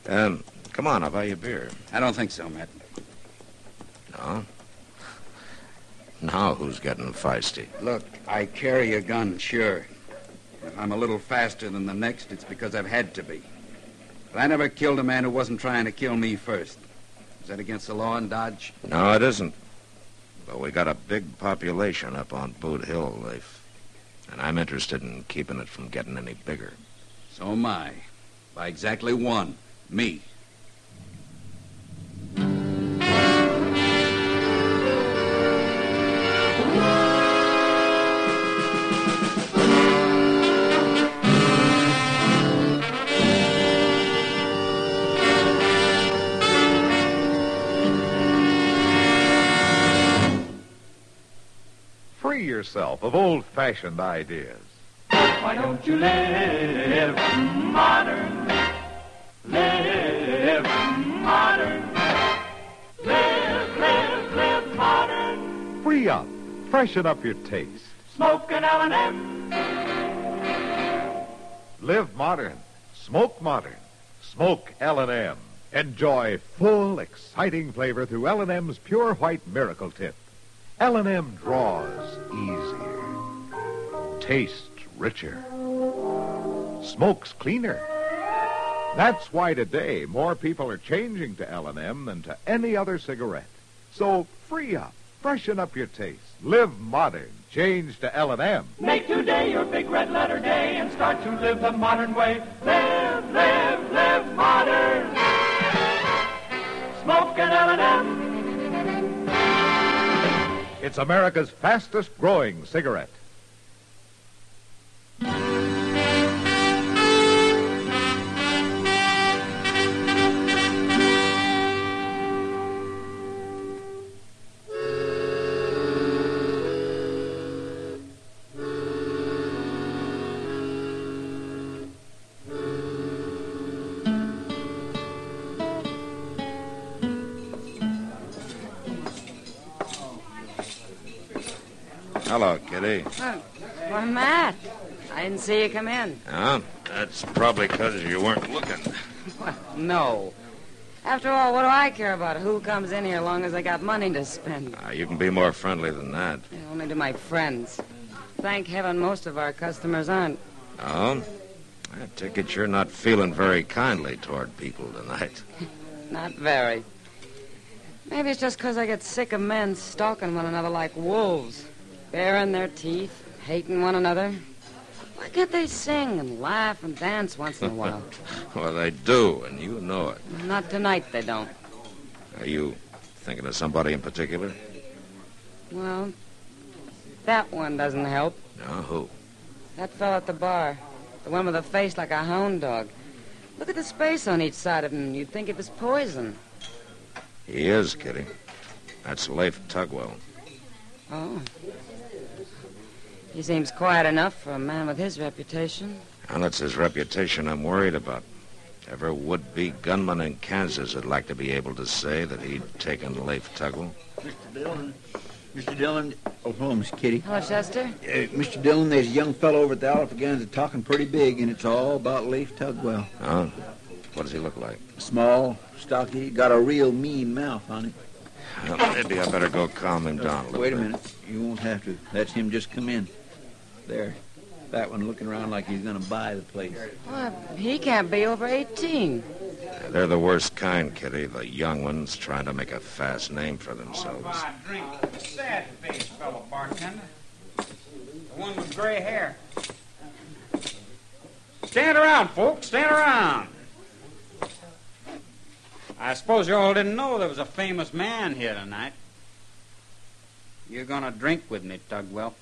Come on, I'll buy you a beer. I don't think so, Matt. No? Now who's getting feisty? Look, I carry a gun, sure. If I'm a little faster than the next, it's because I've had to be. But I never killed a man who wasn't trying to kill me first. Is that against the law in Dodge? No, it isn't. But we got a big population up on Boot Hill, Leif. And I'm interested in keeping it from getting any bigger. So am I. By exactly one. Me. Free yourself of old-fashioned ideas. Why don't you live modern? Live modern. Live modern. Free up. Freshen up your taste. Smoke an L&M. Live modern. Smoke modern. Smoke L&M. Enjoy full, exciting flavor through L&M's Pure White Miracle Tip. L&M draws easier. Tastes richer. Smokes cleaner. That's why today more people are changing to L&M than to any other cigarette. So free up. Freshen up your taste. Live modern. Change to L&M. Make today your big red letter day and start to live the modern way. Live, live, live modern. Smoke an L&M. It's America's fastest growing cigarette. Hello, Kitty. Why, Matt, I didn't see you come in. Oh, that's probably because you weren't looking. Well, no. After all, what do I care about who comes in here as long as I got money to spend? You can be more friendly than that. Only to my friends. Thank heaven most of our customers aren't. Oh? I take it you're not feeling very kindly toward people tonight. Not very. Maybe it's just because I get sick of men stalking one another like wolves, baring their teeth, hating one another. Why can't they sing and laugh and dance once in a while? Well, they do, and you know it. Not tonight, they don't. Are you thinking of somebody in particular? Well, that one doesn't help. No, who? That fellow at the bar. The one with a face like a hound dog. Look at the space on each side of him. You'd think it was poison. He is, Kitty. That's Leif Tugwell. Oh. He seems quiet enough for a man with his reputation. And it's his reputation I'm worried about. Every would-be gunman in Kansas would like to be able to say that he'd taken Leif Tugwell. Mr. Dillon. Mr. Dillon. Oh, hello, Miss Kitty. Hello, Chester. Mr. Dillon, there's a young fellow over at the Alphaguns talking pretty big, and it's all about Leif Tugwell. Oh? What does he look like? Small, stocky, got a real mean mouth on it. Well, maybe I better go calm him down a little Wait bit. a minute. You won't have to. That's him just come in. There. That one looking around like he's going to buy the place. Well, he can't be over 18. They're the worst kind, Kitty. The young ones trying to make a fast name for themselves. My drink, sad-faced fellow bartender. The one with gray hair. Stand around, folks. Stand around. I suppose you all didn't know there was a famous man here tonight. You're going to drink with me, Tugwell.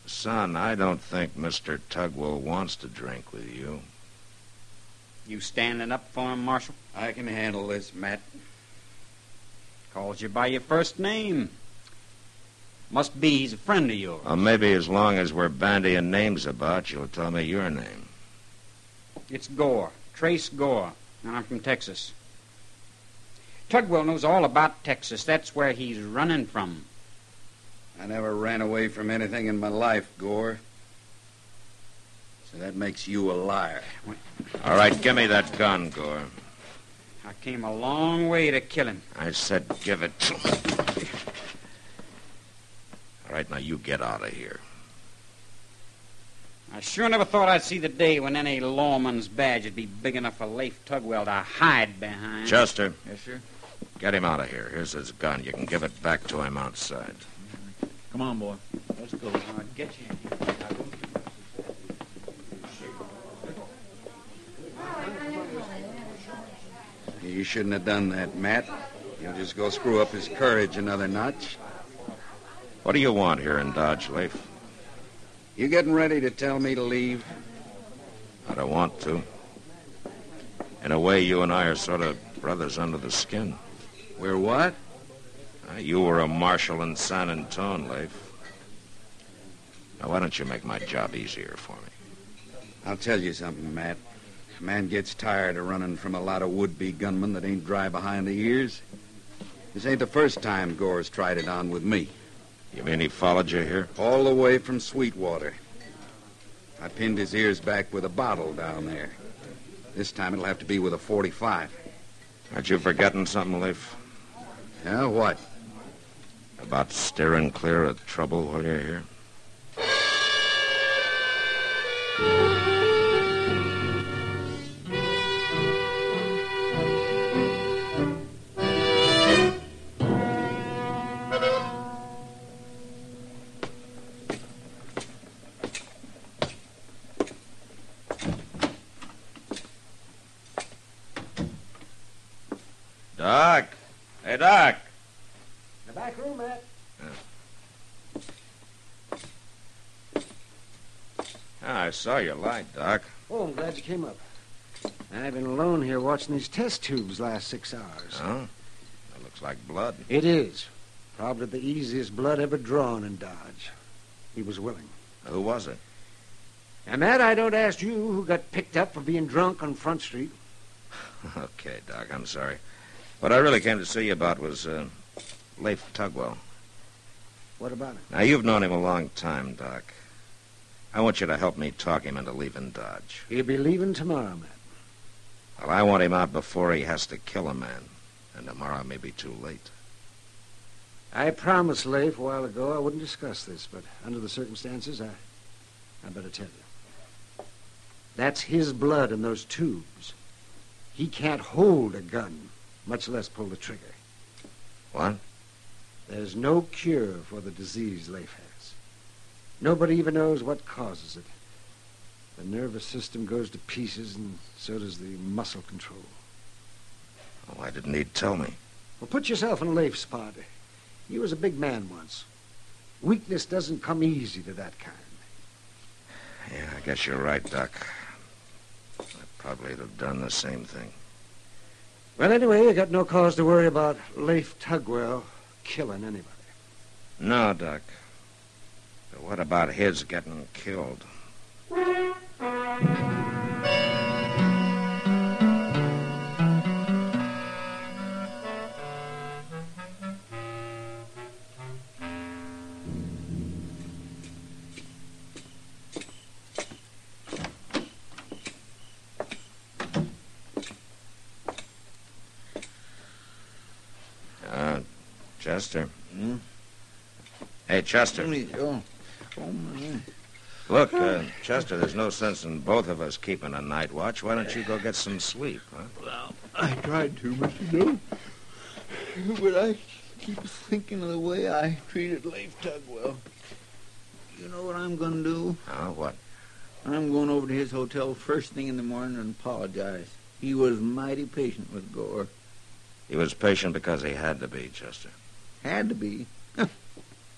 Son, I don't think Mr. Tugwell wants to drink with you. You standing up for him, Marshal? I can handle this, Matt. Calls you by your first name. Must be he's a friend of yours. Well, maybe as long as we're bandying names about, you'll tell me your name. It's Gore. Trace Gore. And I'm from Texas. Tugwell knows all about Texas. That's where he's running from. I never ran away from anything in my life, Gore. So that makes you a liar. All right, give me that gun, Gore. I came a long way to kill him. I said give it to me. All right, now you get out of here. I sure never thought I'd see the day when any lawman's badge would be big enough for Leif Tugwell to hide behind. Chester. Yes, sir? Get him out of here. Here's his gun. You can give it back to him outside. Come on, boy. Let's go. I'll get you. You shouldn't have done that, Matt. You'll just go screw up his courage another notch. What do you want here in Dodge, Leif? You getting ready to tell me to leave? I don't want to. In a way, you and I are sort of brothers under the skin. We're what? You were a marshal in San Antone, Leif. Now, why don't you make my job easier for me? I'll tell you something, Matt. A man gets tired of running from a lot of would-be gunmen that ain't dry behind the ears. This ain't the first time Gore's tried it on with me. You mean he followed you here? All the way from Sweetwater. I pinned his ears back with a bottle down there. This time it'll have to be with a .45. Aren't you forgetting something, Leif? Yeah, what? About steering clear of trouble while you're here? Doc! Hey, Doc! The back room, Matt. I saw your light, Doc. Oh, I'm glad you came up. I've been alone here watching these test tubes last 6 hours. Oh? That looks like blood. It is. Probably the easiest blood ever drawn in Dodge. He was willing. Who was it? And Matt, I don't ask you who got picked up for being drunk on Front Street. Okay, Doc, I'm sorry. What I really came to see you about was Leif Tugwell. What about it? Now, you've known him a long time, Doc. I want you to help me talk him into leaving Dodge. He'll be leaving tomorrow, Matt. Well, I want him out before he has to kill a man. And tomorrow may be too late. I promised Leif a while ago I wouldn't discuss this, but under the circumstances, I better tell you. That's his blood in those tubes. He can't hold a gun, much less pull the trigger. What? There's no cure for the disease Leif has. Nobody even knows what causes it. The nervous system goes to pieces, and so does the muscle control. Oh, why didn't he tell me? Well, put yourself in Leif's spot. He was a big man once. Weakness doesn't come easy to that kind. Yeah, I guess you're right, Doc. I probably would have done the same thing. Well, anyway, you got no cause to worry about Leif Tugwell killing anybody. No, Doc. But what about his getting killed? Chester. Hey, Chester. Oh, my. Look, Chester, there's no sense in both of us keeping a night watch. Why don't you go get some sleep, huh? Well, I tried to, Mr. Dillon. But I keep thinking of the way I treated Leif Tugwell. You know what I'm going to do? What? I'm going over to his hotel first thing in the morning and apologize. He was mighty patient with Gore. He was patient because he had to be, Chester. Had to be.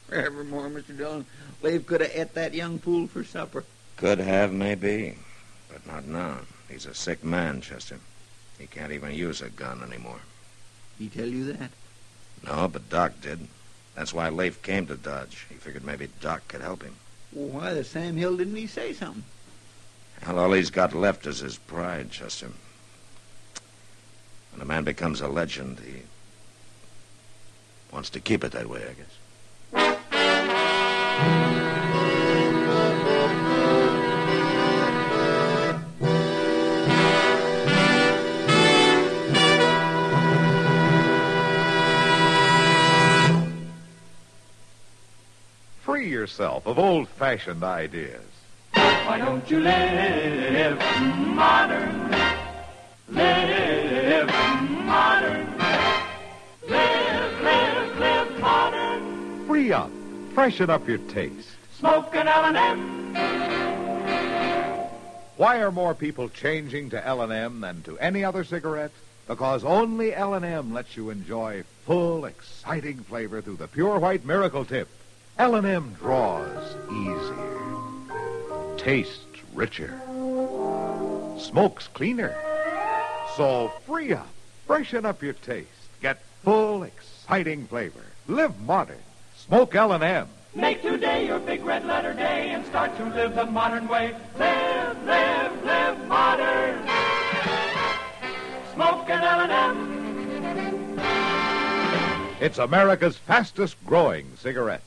Forevermore, Mr. Dillon. Leif could have ate that young fool for supper. Could have, maybe. But not now. He's a sick man, Chester. He can't even use a gun anymore. He tell you that? No, but Doc did. That's why Leif came to Dodge. He figured maybe Doc could help him. Well, why the Sam Hill didn't he say something? Well, all he's got left is his pride, Chester. When a man becomes a legend, he wants to keep it that way, I guess. Free yourself of old-fashioned ideas. Why don't you live modern? Live modern. Live modern. Free up. Freshen up your taste. Smoke an L&M. Why are more people changing to L&M than to any other cigarette? Because only L&M lets you enjoy full, exciting flavor through the pure white miracle tip. L&M draws easier, tastes richer, smokes cleaner. So free up, freshen up your taste, get full, exciting flavor. Live modern. Smoke L&M. Make today your big red letter day and start to live the modern way. Live modern. Smoke an L&M. It's America's fastest growing cigarette.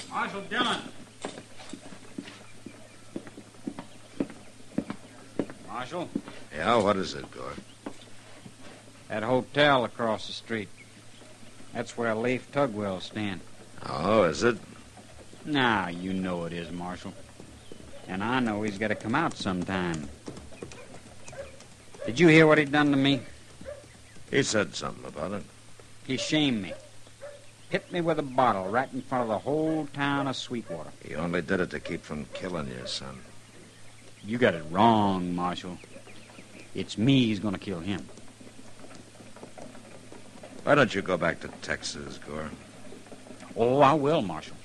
Marshal Dillon. Marshal? Yeah, what is it, Gore? That hotel across the street. That's where Leif Tugwell's staying. Oh, is it? Now, you know it is, Marshal. And I know he's got to come out sometime. Did you hear what he done to me? He said something about it. He shamed me. Hit me with a bottle right in front of the whole town of Sweetwater. He only did it to keep from killing you, son. You got it wrong, Marshal. It's me who's going to kill him. Why don't you go back to Texas, Gore? Oh, I will, Marshal.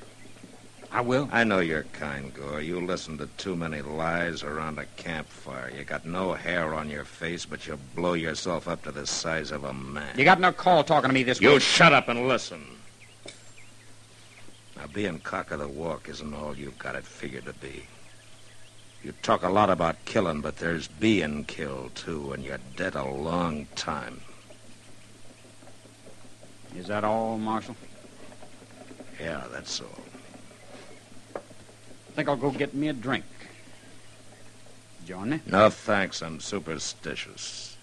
I will. I know you're kind, Gore. You listen to too many lies around a campfire. You got no hair on your face, but you blow yourself up to the size of a man. You got no call talking to me this way. You shut up and listen. Now, being cock of the walk isn't all you've got it figured to be. You talk a lot about killing, but there's being killed, too, and you're dead a long time. Is that all, Marshal? Yeah, that's all. I think I'll go get me a drink. Join me? No, thanks. I'm superstitious.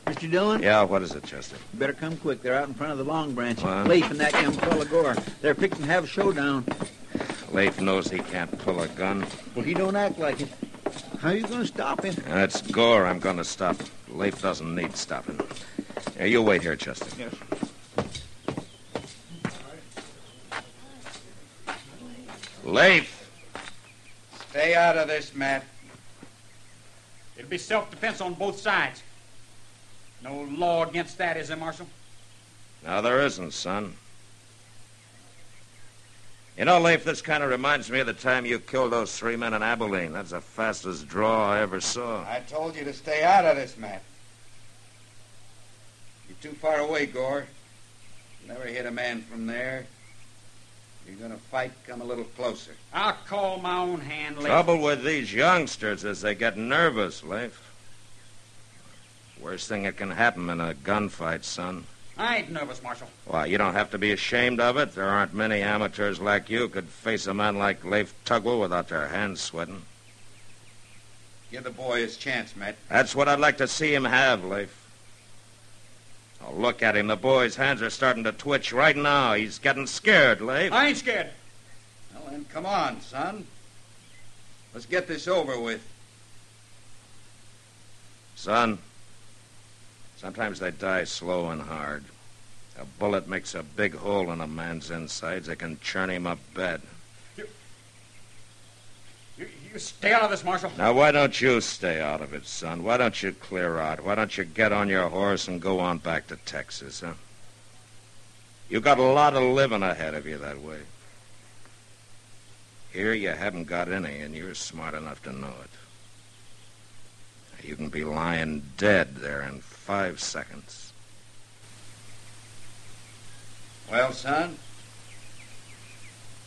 Mr. Dillon? Yeah, what is it, Chester? You better come quick. They're out in front of the Long Branch. What? Leif and that young fella Gore. They're fixing to have a showdown. Leif knows he can't pull a gun. Well, he don't act like it. How are you going to stop him? That's Gore I'm going to stop. Leif doesn't need stopping. Here, you wait here, Chester. Yes. Leif! Stay out of this, Matt. It'll be self-defense on both sides. No law against that, is there, Marshal? No, there isn't, son. You know, Leif, this kind of reminds me of the time you killed those 3 men in Abilene. That's the fastest draw I ever saw. I told you to stay out of this, Matt. You're too far away, Gore. Never hit a man from there. You're going to fight, come a little closer. I'll call my own hand, Leif. Trouble with these youngsters is they get nervous, Leif. Worst thing that can happen in a gunfight, son. I ain't nervous, Marshal. Why, you don't have to be ashamed of it. There aren't many amateurs like you could face a man like Leif Tugwell without their hands sweating. Give the boy his chance, Matt. That's what I'd like to see him have, Leif. Oh, look at him. The boy's hands are starting to twitch right now. He's getting scared, Leif. I ain't scared. Well, then, come on, son. Let's get this over with. Son, sometimes they die slow and hard. A bullet makes a big hole in a man's insides that can churn him up bad. You stay out of this, Marshal. Now, why don't you stay out of it, son? Why don't you clear out? Why don't you get on your horse and go on back to Texas, huh? You got a lot of living ahead of you that way. Here you haven't got any, and you're smart enough to know it. You can be lying dead there in 5 seconds. Well, son?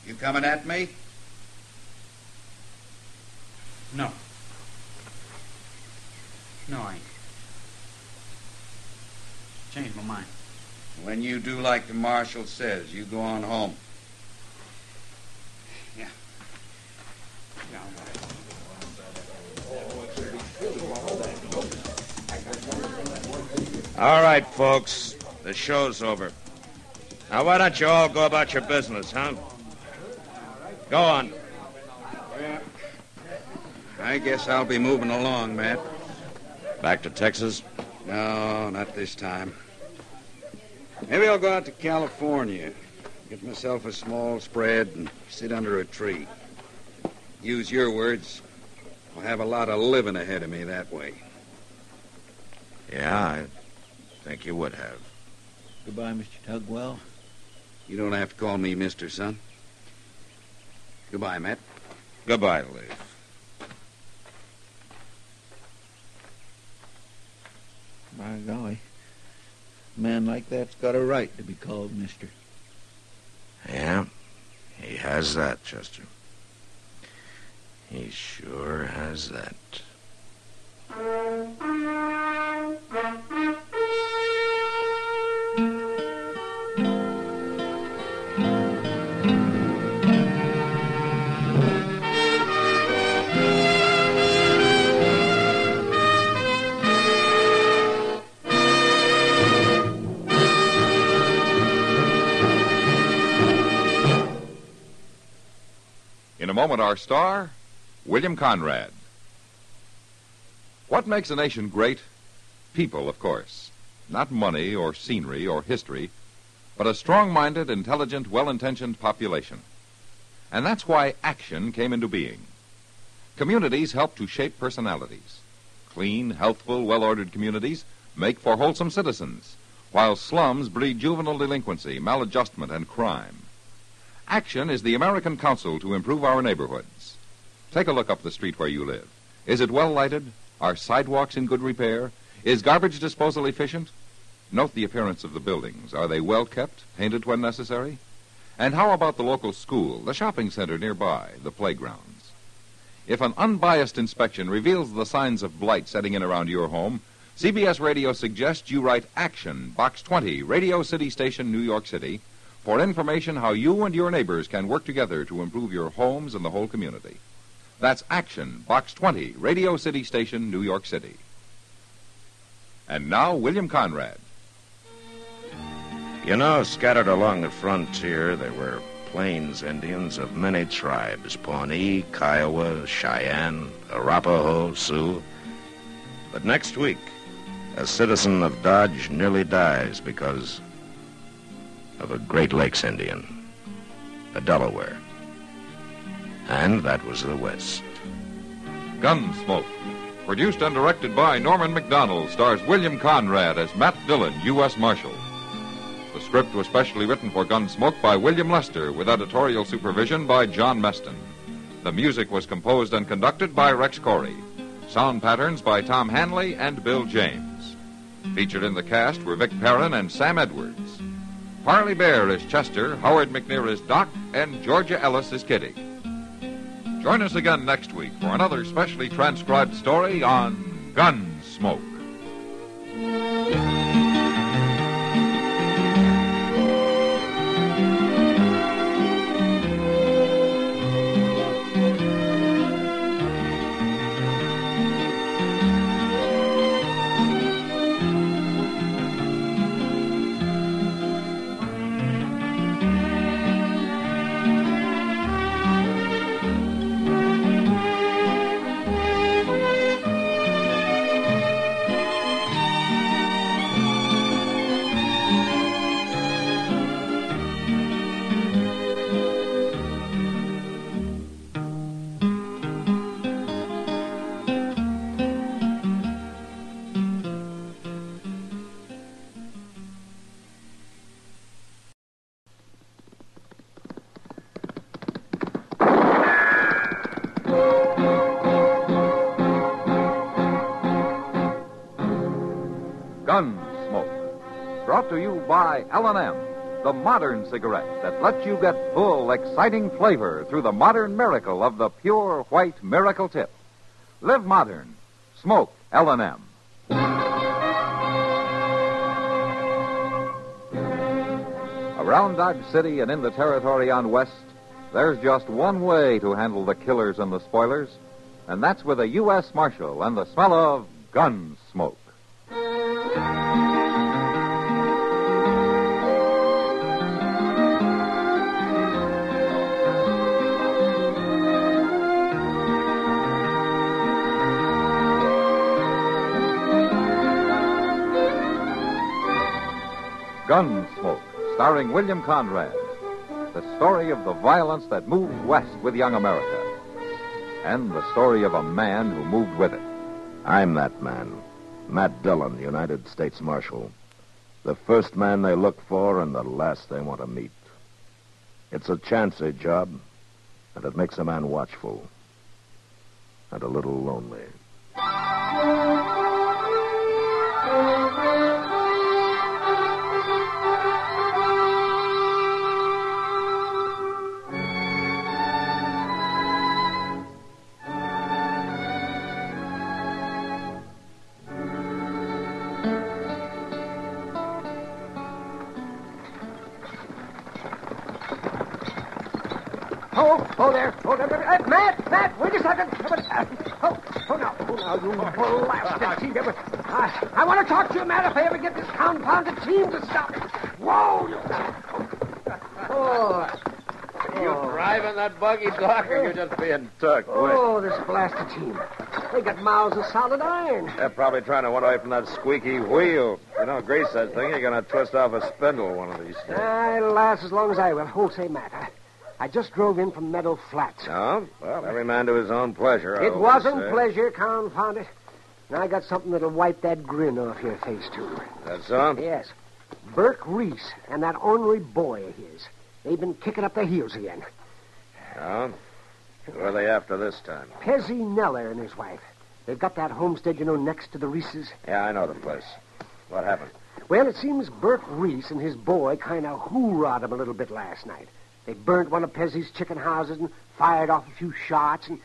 You coming at me? No. No, I ain't. Changed my mind. When you do like the marshal says, you go on home. Yeah. Yeah, All right, folks. The show's over. Now, why don't you all go about your business, huh? Go on. Yeah. I guess I'll be moving along, Matt. Back to Texas? No, not this time. Maybe I'll go out to California, get myself a small spread, and sit under a tree. Use your words. I'll have a lot of living ahead of me that way. Yeah, I think you would have. Goodbye, Mr. Tugwell. You don't have to call me Mr. Son. Goodbye, Matt. Goodbye, Leif. My golly. A man like that's got a right to be called Mister. Yeah, he has that, Chester. He sure has that. In a moment, our star, William Conrad. What makes a nation great? People, of course. Not money or scenery or history, but a strong-minded, intelligent, well-intentioned population. And that's why action came into being. Communities help to shape personalities. Clean, healthful, well-ordered communities make for wholesome citizens, while slums breed juvenile delinquency, maladjustment, and crime. Action is the American Council to improve our neighborhoods. Take a look up the street where you live. Is it well lighted? Are sidewalks in good repair? Is garbage disposal efficient? Note the appearance of the buildings. Are they well kept, painted when necessary? And how about the local school, the shopping center nearby, the playgrounds? If an unbiased inspection reveals the signs of blight setting in around your home, CBS Radio suggests you write Action, Box 20, Radio City Station, New York City, for information how you and your neighbors can work together to improve your homes and the whole community. That's Action, Box 20, Radio City Station, New York City. And now, William Conrad. You know, scattered along the frontier, there were Plains Indians of many tribes: Pawnee, Kiowa, Cheyenne, Arapaho, Sioux. But next week, a citizen of Dodge nearly dies because of a Great Lakes Indian, a Delaware. And that was the West. Gunsmoke, produced and directed by Norman McDonald, stars William Conrad as Matt Dillon, U.S. Marshal. The script was specially written for Gunsmoke by William Lester, with editorial supervision by John Meston. The music was composed and conducted by Rex Corey. Sound patterns by Tom Hanley and Bill James. Featured in the cast were Vic Perrin and Sam Edwards. Parley Bear is Chester, Howard McNear is Doc, and Georgia Ellis is Kitty. Join us again next week for another specially transcribed story on Gunsmoke. Gunsmoke, brought to you by L&M, the modern cigarette that lets you get full, exciting flavor through the modern miracle of the pure white miracle tip. Live modern. Smoke L&M. Around Dodge City and in the territory on West, there's just one way to handle the killers and the spoilers, and that's with a U.S. Marshal and the smell of Gunsmoke. Gunsmoke, starring William Conrad. The story of the violence that moved west with young America. And the story of a man who moved with it. I'm that man, Matt Dillon, United States Marshal. The first man they look for and the last they want to meet. It's a chancy job, and it makes a man watchful and a little lonely. Oh, there. Matt, wait a second. Now, you blasted team. I want to talk to you, Matt, if I ever get this confounded team to stop. Whoa! You driving that buggy, Doc, or you just being tucked? Oh, this blasted team. They got mouths of solid iron. They're probably trying to run away from that squeaky wheel. You know, grease that thing, you're going to twist off a spindle one of these days. It'll last as long as I will. Oh, say, Matt, I just drove in from Meadow Flats. Oh? Well, every man to his own pleasure. I It always wasn't say. pleasure, confound it. And I got something that'll wipe that grin off your face, too. That's so? Yes. Burke Reese and that ornery boy of his. They've been kicking up their heels again. Oh? Who are they after this time? Pezzy Neller and his wife. They've got that homestead, next to the Reeses. Yeah, I know the place. What happened? Well, it seems Burke Reese and his boy kind of hoorah'd him a little bit last night. They burnt one of Pezzy's chicken houses and fired off a few shots, and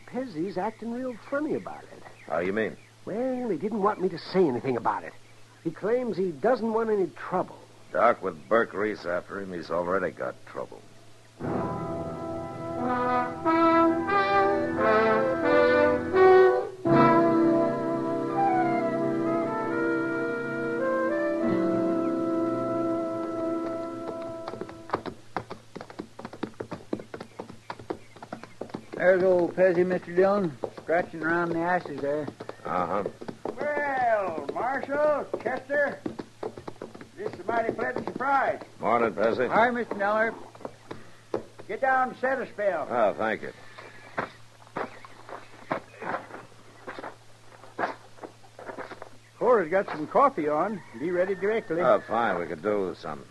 Pezzy's acting real funny about it. How you mean? Well, he didn't want me to say anything about it. He claims he doesn't want any trouble. Doc, with Burke Reese after him, he's already got trouble. There's old Pezzy, Mr. Dillon, scratching around the ashes there. Uh-huh. Well, Marshal, Chester, this is a mighty pleasant surprise. Morning, Pezzy. Hi, Mr. Neller. Get down and set a spell. Oh, thank you. Cora's got some coffee on. Be ready directly. Oh, fine. We could do with some.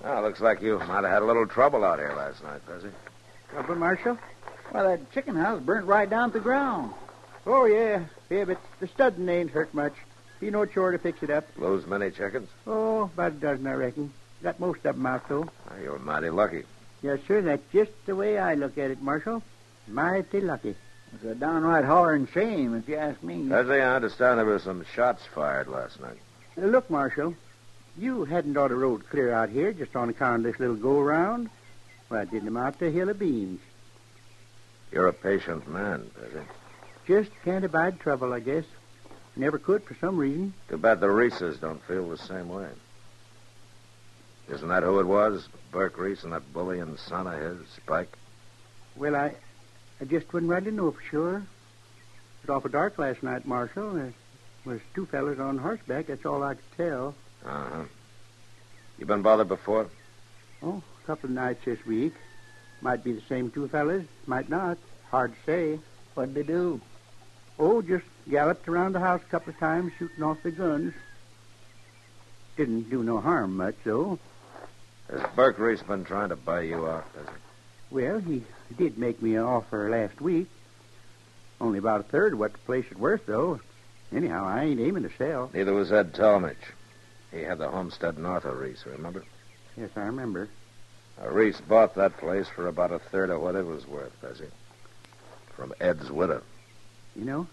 Oh, looks like you might have had a little trouble out here last night, Pezzy. Trouble, Marshal? Well, that chicken house burnt right down to the ground. Oh, yeah. Yeah, but the studding ain't hurt much. Be no chore to fix it up. Lose many chickens? Oh, about a dozen, I reckon. Got most of them out, though. Oh, you were mighty lucky. Yes, sir. That's just the way I look at it, Marshal. Mighty lucky. It's a downright hollering shame, if you ask me. Pezzy, I understand there were some shots fired last night. Look, Marshal, you hadn't ought to rode clear out here just on account of this little go-around. Well, it didn't amount to a hill of beans. You're a patient man, Pezzy. Just can't abide trouble, I guess. Never could for some reason. Too bad the Reeses don't feel the same way. Isn't that who it was? Burke Reese and that bullying son of his, Spike? Well, I just wouldn't rightly know for sure. It was awful dark last night, Marshal. There was two fellas on horseback. That's all I could tell. Uh-huh. You been bothered before? Oh, a couple of nights this week. Might be the same two fellas. Might not. Hard to say. What'd they do? Oh, just galloped around the house a couple of times, shooting off the guns. Didn't do no harm much, though. Has Burke Reese been trying to buy you out, Pezzy? Well, he did make me an offer last week. Only about a third of what the place is worth, though. Anyhow, I ain't aiming to sell. Neither was Ed Talmadge. He had the homestead north of Reese, remember? Yes, I remember. Reese bought that place for about a third of what it was worth, Pezzy. From Ed's widow. You know,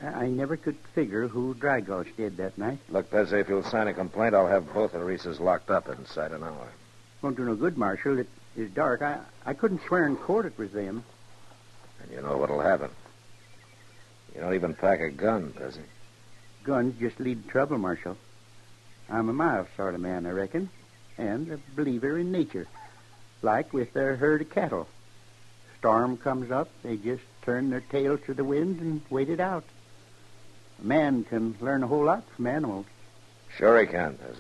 I never could figure who Dry Gulch did that night. Look, Pezzy, if you'll sign a complaint, I'll have both the Reeses locked up inside an hour. Won't do no good, Marshal. It is dark. I couldn't swear in court it was them. And you know what'll happen. You don't even pack a gun, Pezzy. Guns just lead to trouble, Marshal. I'm a mild sort of man, I reckon, and a believer in nature. Like with their herd of cattle. Storm comes up, they just turn their tails to the wind and wait it out. A man can learn a whole lot from animals. Sure he can, Pezzy.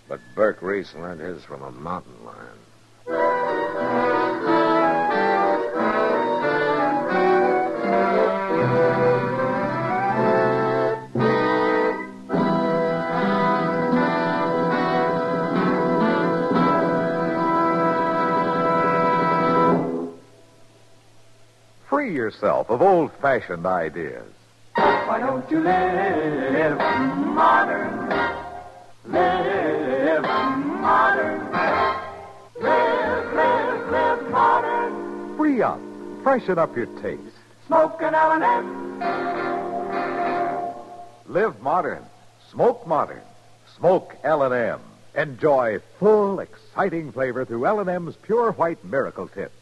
But Burke Reese learned his from a mountain lion. Free yourself of old-fashioned ideas. Why don't you live modern? Live modern. Live modern. Free up. Freshen up your taste. Smoke an L&M. Live modern. Smoke modern. Smoke L&M. Enjoy full, exciting flavor through L&M's Pure White Miracle Tip.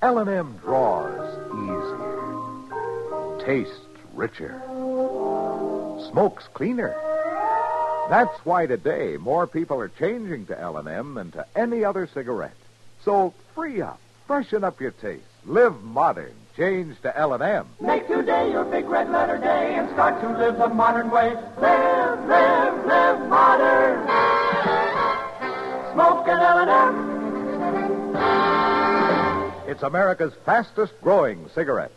L&M draws easier. Tastes richer. Smokes cleaner. That's why today more people are changing to L&M than to any other cigarette. So free up. Freshen up your taste. Live modern. Change to L&M. Make today your big red letter day and start to live the modern way. Live modern. Smoke an L&M. It's America's fastest growing cigarette.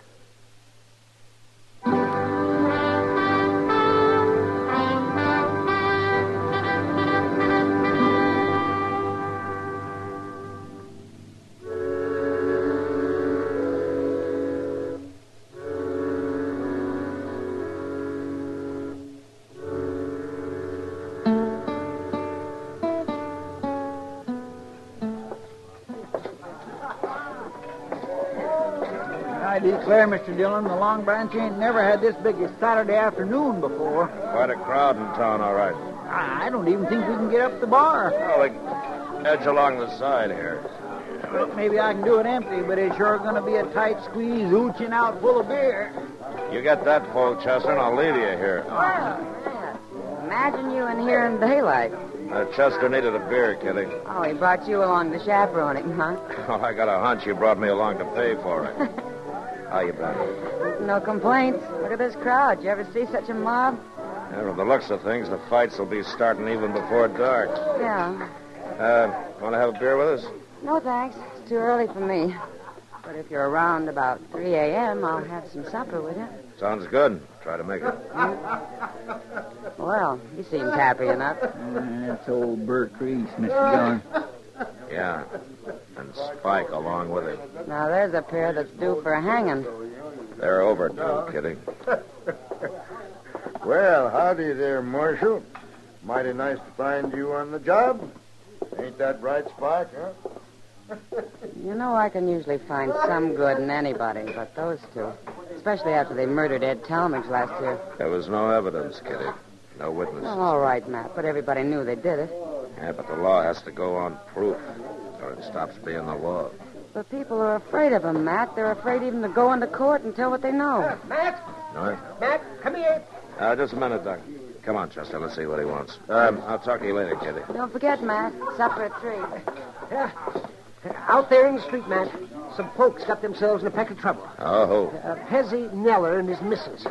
I declare, Mr. Dillon, the Long Branch ain't never had this big a Saturday afternoon before. Quite a crowd in town, all right. I don't even think we can get up the bar. Well, we can edge along the side here. Well, maybe I can do it empty, but it's sure going to be a tight squeeze, ooching out full of beer. You get that full, Chester, and I'll leave you here. Imagine you in here in daylight. Chester needed a beer, Kitty. Oh, he brought you along to chaperone him, huh? Oh, I got a hunch you brought me along to pay for it. How you been? No complaints. Look at this crowd. You ever see such a mob? Yeah, from the looks of things, the fights will be starting even before dark. Yeah. Want to have a beer with us? No, thanks. It's too early for me. But if you're around about 3 a.m., I'll have some supper with you. Sounds good. Try to make it. Well, he seems happy enough. That's old Bert Reese, Mr. Dillon. Yeah. And Spike along with him. Now, there's a pair that's due for hanging. They're overdue, Kitty. Well, howdy there, Marshal. Mighty nice to find you on the job. Ain't that right, Spike, huh? You know, I can usually find some good in anybody, but those two. Especially after they murdered Ed Talmadge last year. There was no evidence, Kitty. No witnesses. Well, all right, Matt, but everybody knew they did it. Yeah, but the law has to go on proof, or it stops being the law. But people are afraid of him, Matt. They're afraid even to go into court and tell what they know. Matt? No? Matt, come here. Just a minute, Doc. Come on, Chester. Let's see what he wants. I'll talk to you later, Kitty. Don't forget, Matt. Supper at 3. Out there in the street, Matt, some folks got themselves in a peck of trouble. Oh. Pezzy Neller and his missus.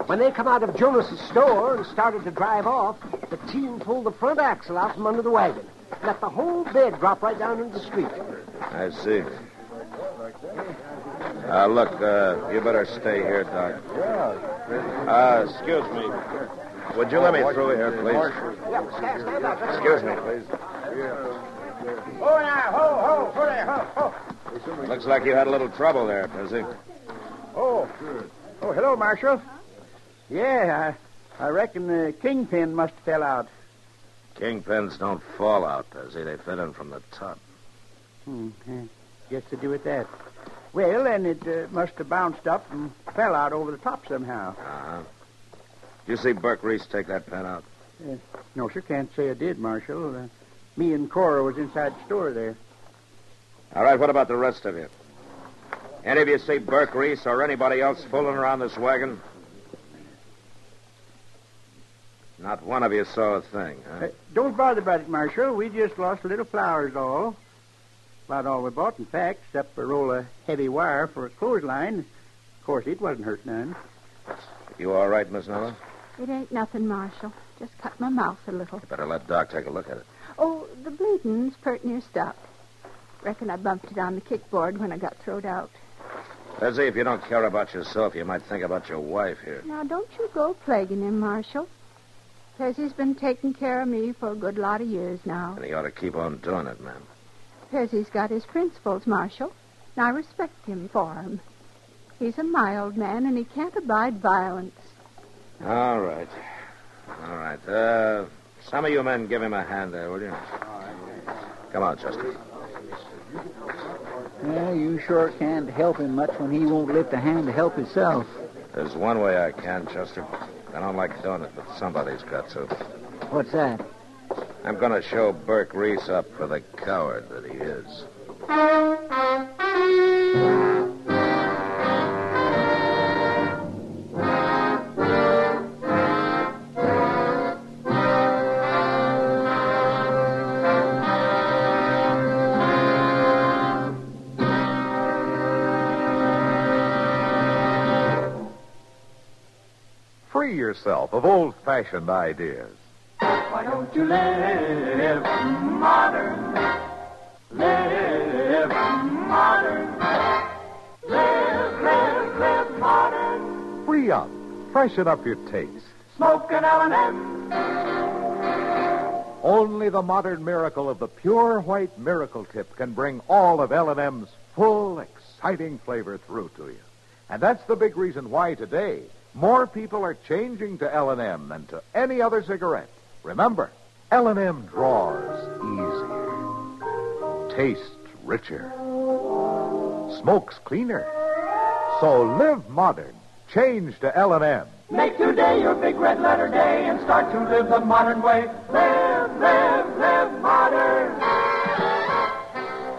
When they come out of Jonas's store and started to drive off, the team pulled the front axle out from under the wagon. Let the whole bed drop right down into the street. I see. Look, you better stay here, Doc. Excuse me. Would you let me through here, please? Yeah, stand back. Excuse me, please. Oh, now, ho there, ho. Looks like you had a little trouble there, Pezzy. Oh, hello, Marshal. Yeah, I reckon the kingpin must have fell out. Kingpins don't fall out, Pezzy. They fit in from the top. Guess to do with that. Well, then it must have bounced up and fell out over the top somehow. Uh-huh. Did you see Burke Reese take that pen out? No, sir, can't say I did, Marshal. Me and Cora was inside the store there. All right, what about the rest of you? Any of you see Burke Reese or anybody else fooling around this wagon? Not one of you saw a thing, huh? Don't bother about it, Marshal. We just lost a little flowers, all. About all we bought, in fact, except a roll of heavy wire for a clothesline. Of course, it wasn't hurt none. You all right, Miss Noah? It ain't nothing, Marshal. Just cut my mouth a little. You better let Doc take a look at it. Oh, the bleeding's pert near stopped. Reckon I bumped it on the kickboard when I got throwed out. Pezzy, if you don't care about yourself, you might think about your wife here. Now, don't you go plaguing him, Marshal. Pezzy's been taking care of me for a good lot of years now. And he ought to keep on doing it, ma'am. Pezzy's got his principles, Marshal, and I respect him for 'em. He's a mild man, and he can't abide violence. All right. Some of you men give him a hand there, will you? Come on, Chester. Yeah, you sure can't help him much when he won't lift a hand to help himself. There's one way I can, Chester. I don't like doing it, but somebody's got to. What's that? I'm going to show Burke Reese up for the coward that he is. Free yourself of old-fashioned ideas. Why don't you live modern? Live modern. Re-up. Freshen up your taste. Smoke an L&M. Only the modern miracle of the pure white Miracle Tip can bring all of L&M's full, exciting flavor through to you. And that's the big reason why today more people are changing to L&M than to any other cigarette. Remember, L&M draws easier, tastes richer, smokes cleaner. So live modern. Change to L&M. Make today your big red letter day and start to live the modern way. Live, live, live modern.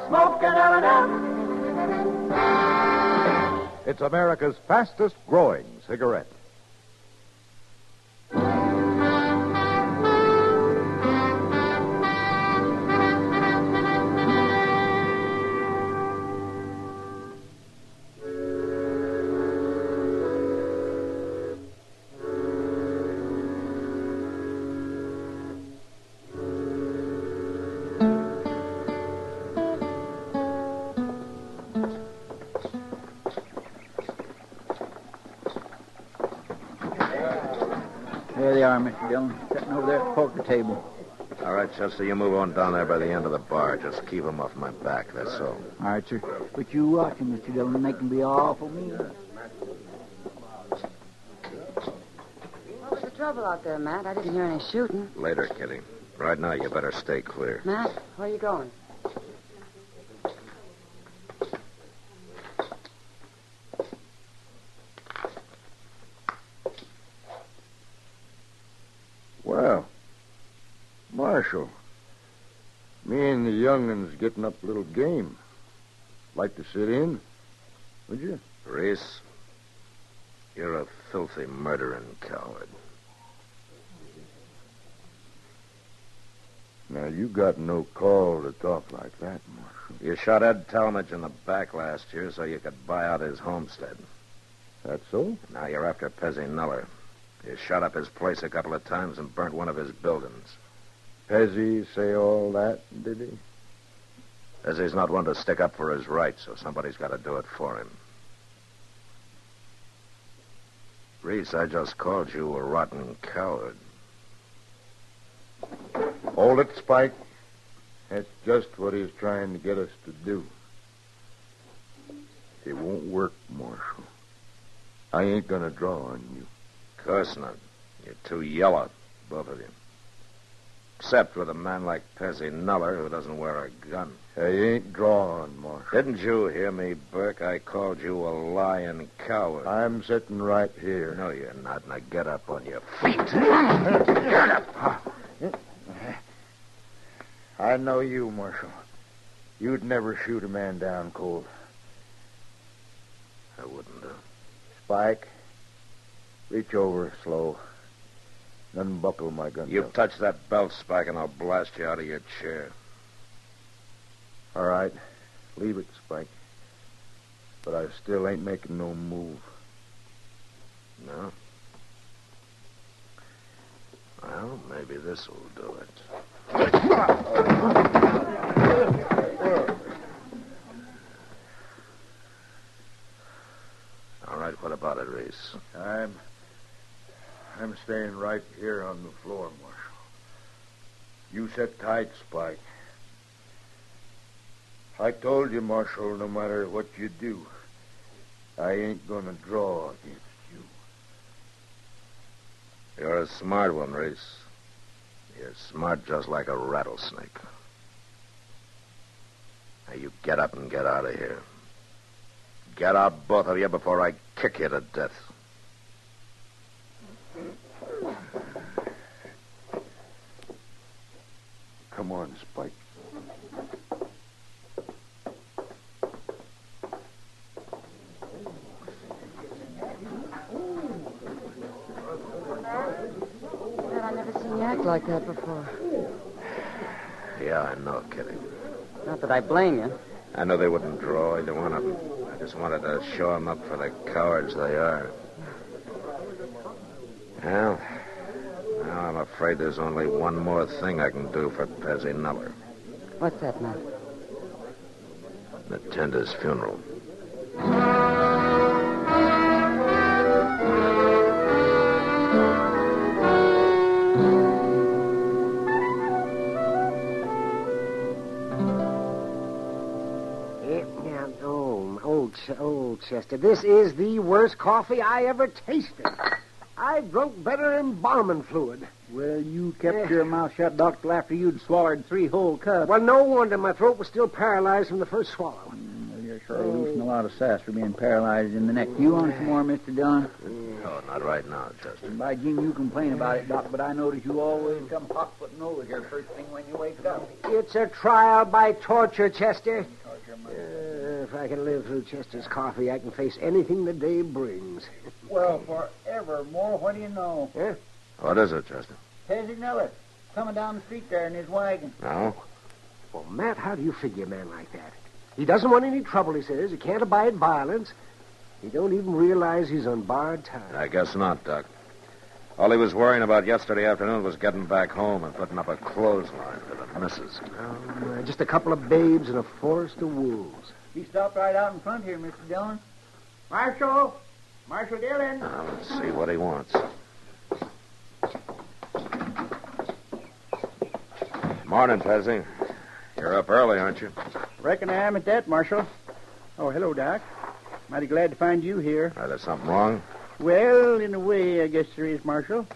Smoke an L&M. It's America's fastest growing cigarette. There they are, Mr. Dillon, sitting over there at the poker table. All right, Chester, you move on down there by the end of the bar. Just keep them off my back, that's all. All right, sir. But you watch him, Mr. Dillon, make him be awful mean. What was the trouble out there, Matt? I didn't hear any shooting. Later, Kitty. Right now, you better stay clear. Matt, where are you going? Well, Marshal, me and the young'un's getting up a little game. Like to sit in, would you? Reese, you're a filthy murdering coward. Now, you got no call to talk like that, Marshal. You shot Ed Talmadge in the back last year so you could buy out his homestead. That so? Now you're after Pezzy Nuller. You shot up his place a couple of times and burnt one of his buildings. Pezzy say all that, did he? Pezzy's not one to stick up for his rights, so somebody's got to do it for him. Reese, I just called you a rotten coward. Hold it, Spike. That's just what he's trying to get us to do. It won't work, Marshal. I ain't gonna draw on you. Of course not. You're too yellow, both of you. Except with a man like Pezzy Nuller, who doesn't wear a gun. I ain't drawing, Marshal. Didn't you hear me, Burke? I called you a lying coward. I'm sitting right here. No, you're not. Now get up on your feet. Get up. I know you, Marshal. You'd never shoot a man down cold. I wouldn't do. Spike, reach over slow. Unbuckle my gun. You touch that belt, Spike, and I'll blast you out of your chair. All right. Leave it, Spike. But I still ain't making no move. No? Well, maybe this will do it. All right, what about it, Reese? I'm staying right here on the floor, Marshal. You sit tight, Spike. I told you, Marshal, no matter what you do, I ain't gonna draw against you. You're a smart one, Reese. You're smart just like a rattlesnake. Now you get up and get out of here. Get out, both of you, before I kick you to death. Come on, Spike. I've never seen you act like that before. Yeah, I know, Kitty. Not that I blame you. I know they wouldn't draw either one of them. I just wanted to show them up for the cowards they are. Well, now I'm afraid there's only one more thing I can do for Pezzy Nuller. What's that, Matt? Attend his funeral. Chester, this is the worst coffee I ever tasted. I've drunk better embalming fluid. Well, you kept your mouth shut, Doc, till after you'd swallowed 3 whole cups. Well, no wonder my throat was still paralyzed from the first swallow. Well, you're sure losing a lot of sass for being paralyzed in the neck. You want some more, Mr. Dillon? No, not right now, Chester. By Jim, you complain about it, Doc, but I notice you always come hot-footing over here first thing when you wake up. It's a trial by torture, Chester. If I can live through Chester's coffee, I can face anything the day brings. Well, forevermore, what do you know? Yeah? What is it, Chester? Hezzy Miller, coming down the street there in his wagon. No? Well, Matt, how do you figure a man like that? He doesn't want any trouble, he says. He can't abide violence. He don't even realize he's on borrowed time. I guess not, Doc. All he was worrying about yesterday afternoon was getting back home and putting up a clothesline for the missus. Just a couple of babes and a forest of wolves. He stopped right out in front here, Mr. Dillon. Marshal Dillon. Now, let's see what he wants. Morning, Pezzy. You're up early, aren't you? Reckon I am at that, Marshal. Oh, hello, Doc. Mighty glad to find you here. There's something wrong? Well, in a way, I guess there is, Marshal.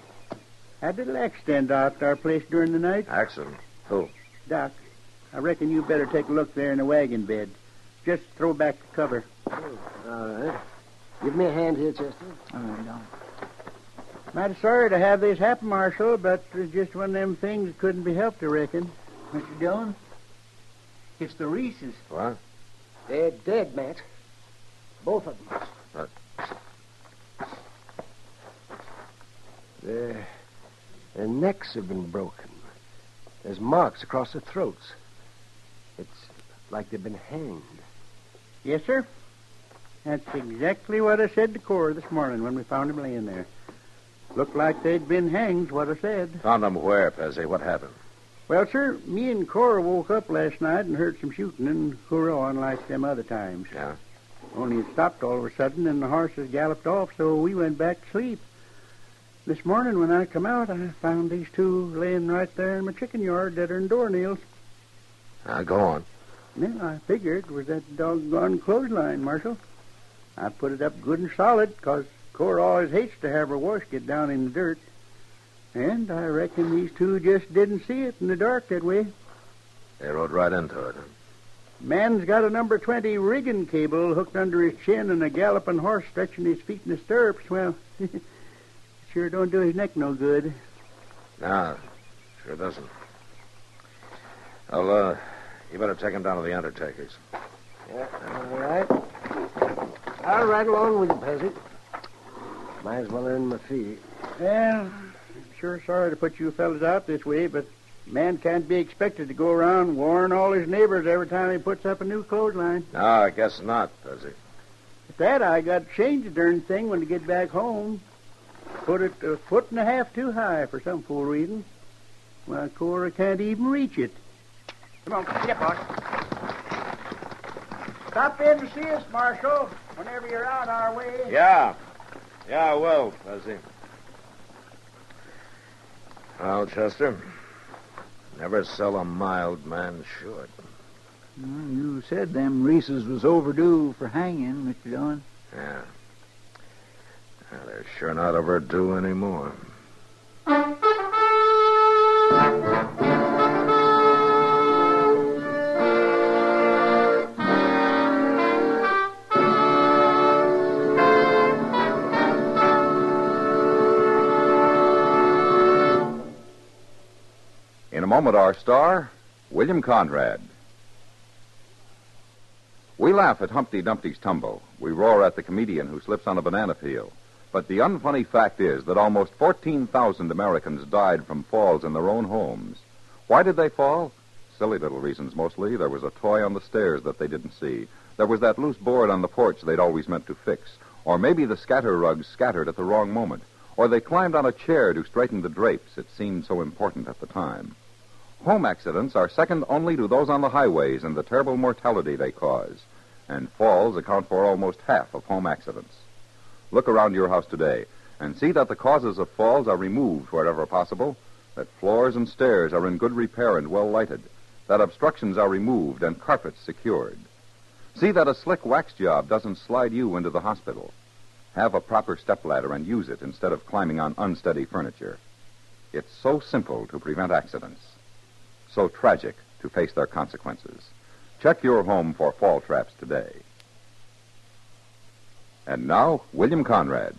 Had a little accident out at our place during the night. Accident? Who? Doc, I reckon you better take a look there in the wagon bed. Just throw back the cover. All right. Give me a hand here, Chester. All right, Doc. Mighty sorry to have this happen, Marshal, but it's just one of them things that couldn't be helped, I reckon. Mr. Dillon, it's the Reeses. What? They're dead, Matt. Both of them. Their necks have been broken. There's marks across their throats. It's like they've been hanged. Yes, sir. That's exactly what I said to Cora this morning when we found him laying there. Looked like they'd been hanged, what I said. Found them where, Pezzy? What happened? Well, sir, me and Cora woke up last night and heard some shooting and hurrahing like them other times. Yeah? Only it stopped all of a sudden and the horses galloped off, so we went back to sleep. This morning when I come out, I found these two laying right there in my chicken yard that are in doornails. Go on. Then I figured it was that doggone clothesline, Marshal. I put it up good and solid, 'cause Cora always hates to have her wash get down in the dirt. And I reckon these two just didn't see it in the dark that way. They rode right into it, huh? Man's got a number 20 rigging cable hooked under his chin and a galloping horse stretching his feet in the stirrups. Well, it sure don't do his neck no good. No, sure doesn't. Well, you better take him down to the undertaker's. Yeah, all right. I'll ride along with you, Pezzy. Might as well earn my fee. Well, I'm sure sorry to put you fellas out this way, but man can't be expected to go around warning all his neighbors every time he puts up a new clothesline. No, I guess not, Pezzy. At that, I got to change the darn thing when I get back home. Put it a foot and a half too high for some fool reason. Well, Cora can't even reach it. Come on, get up, boss. Stop in to see us, Marshal, whenever you're out our way. Yeah, I will, Pezzy. Well, Chester, never sell a mild man short. Well, you said them Reeses was overdue for hanging, Mr. Dillon. Yeah. They're sure not overdue anymore. In a moment, our star, William Conrad. We laugh at Humpty Dumpty's tumble. We roar at the comedian who slips on a banana peel. But the unfunny fact is that almost 14,000 Americans died from falls in their own homes. Why did they fall? Silly little reasons mostly. There was a toy on the stairs that they didn't see. There was that loose board on the porch they'd always meant to fix. Or maybe the scatter rugs scattered at the wrong moment. Or they climbed on a chair to straighten the drapes. It seemed so important at the time. Home accidents are second only to those on the highways and the terrible mortality they cause. And falls account for almost half of home accidents. Look around your house today and see that the causes of falls are removed wherever possible, that floors and stairs are in good repair and well lighted, that obstructions are removed and carpets secured. See that a slick wax job doesn't slide you into the hospital. Have a proper stepladder and use it instead of climbing on unsteady furniture. It's so simple to prevent accidents, so tragic to face their consequences. Check your home for fall traps today. And now, William Conrad.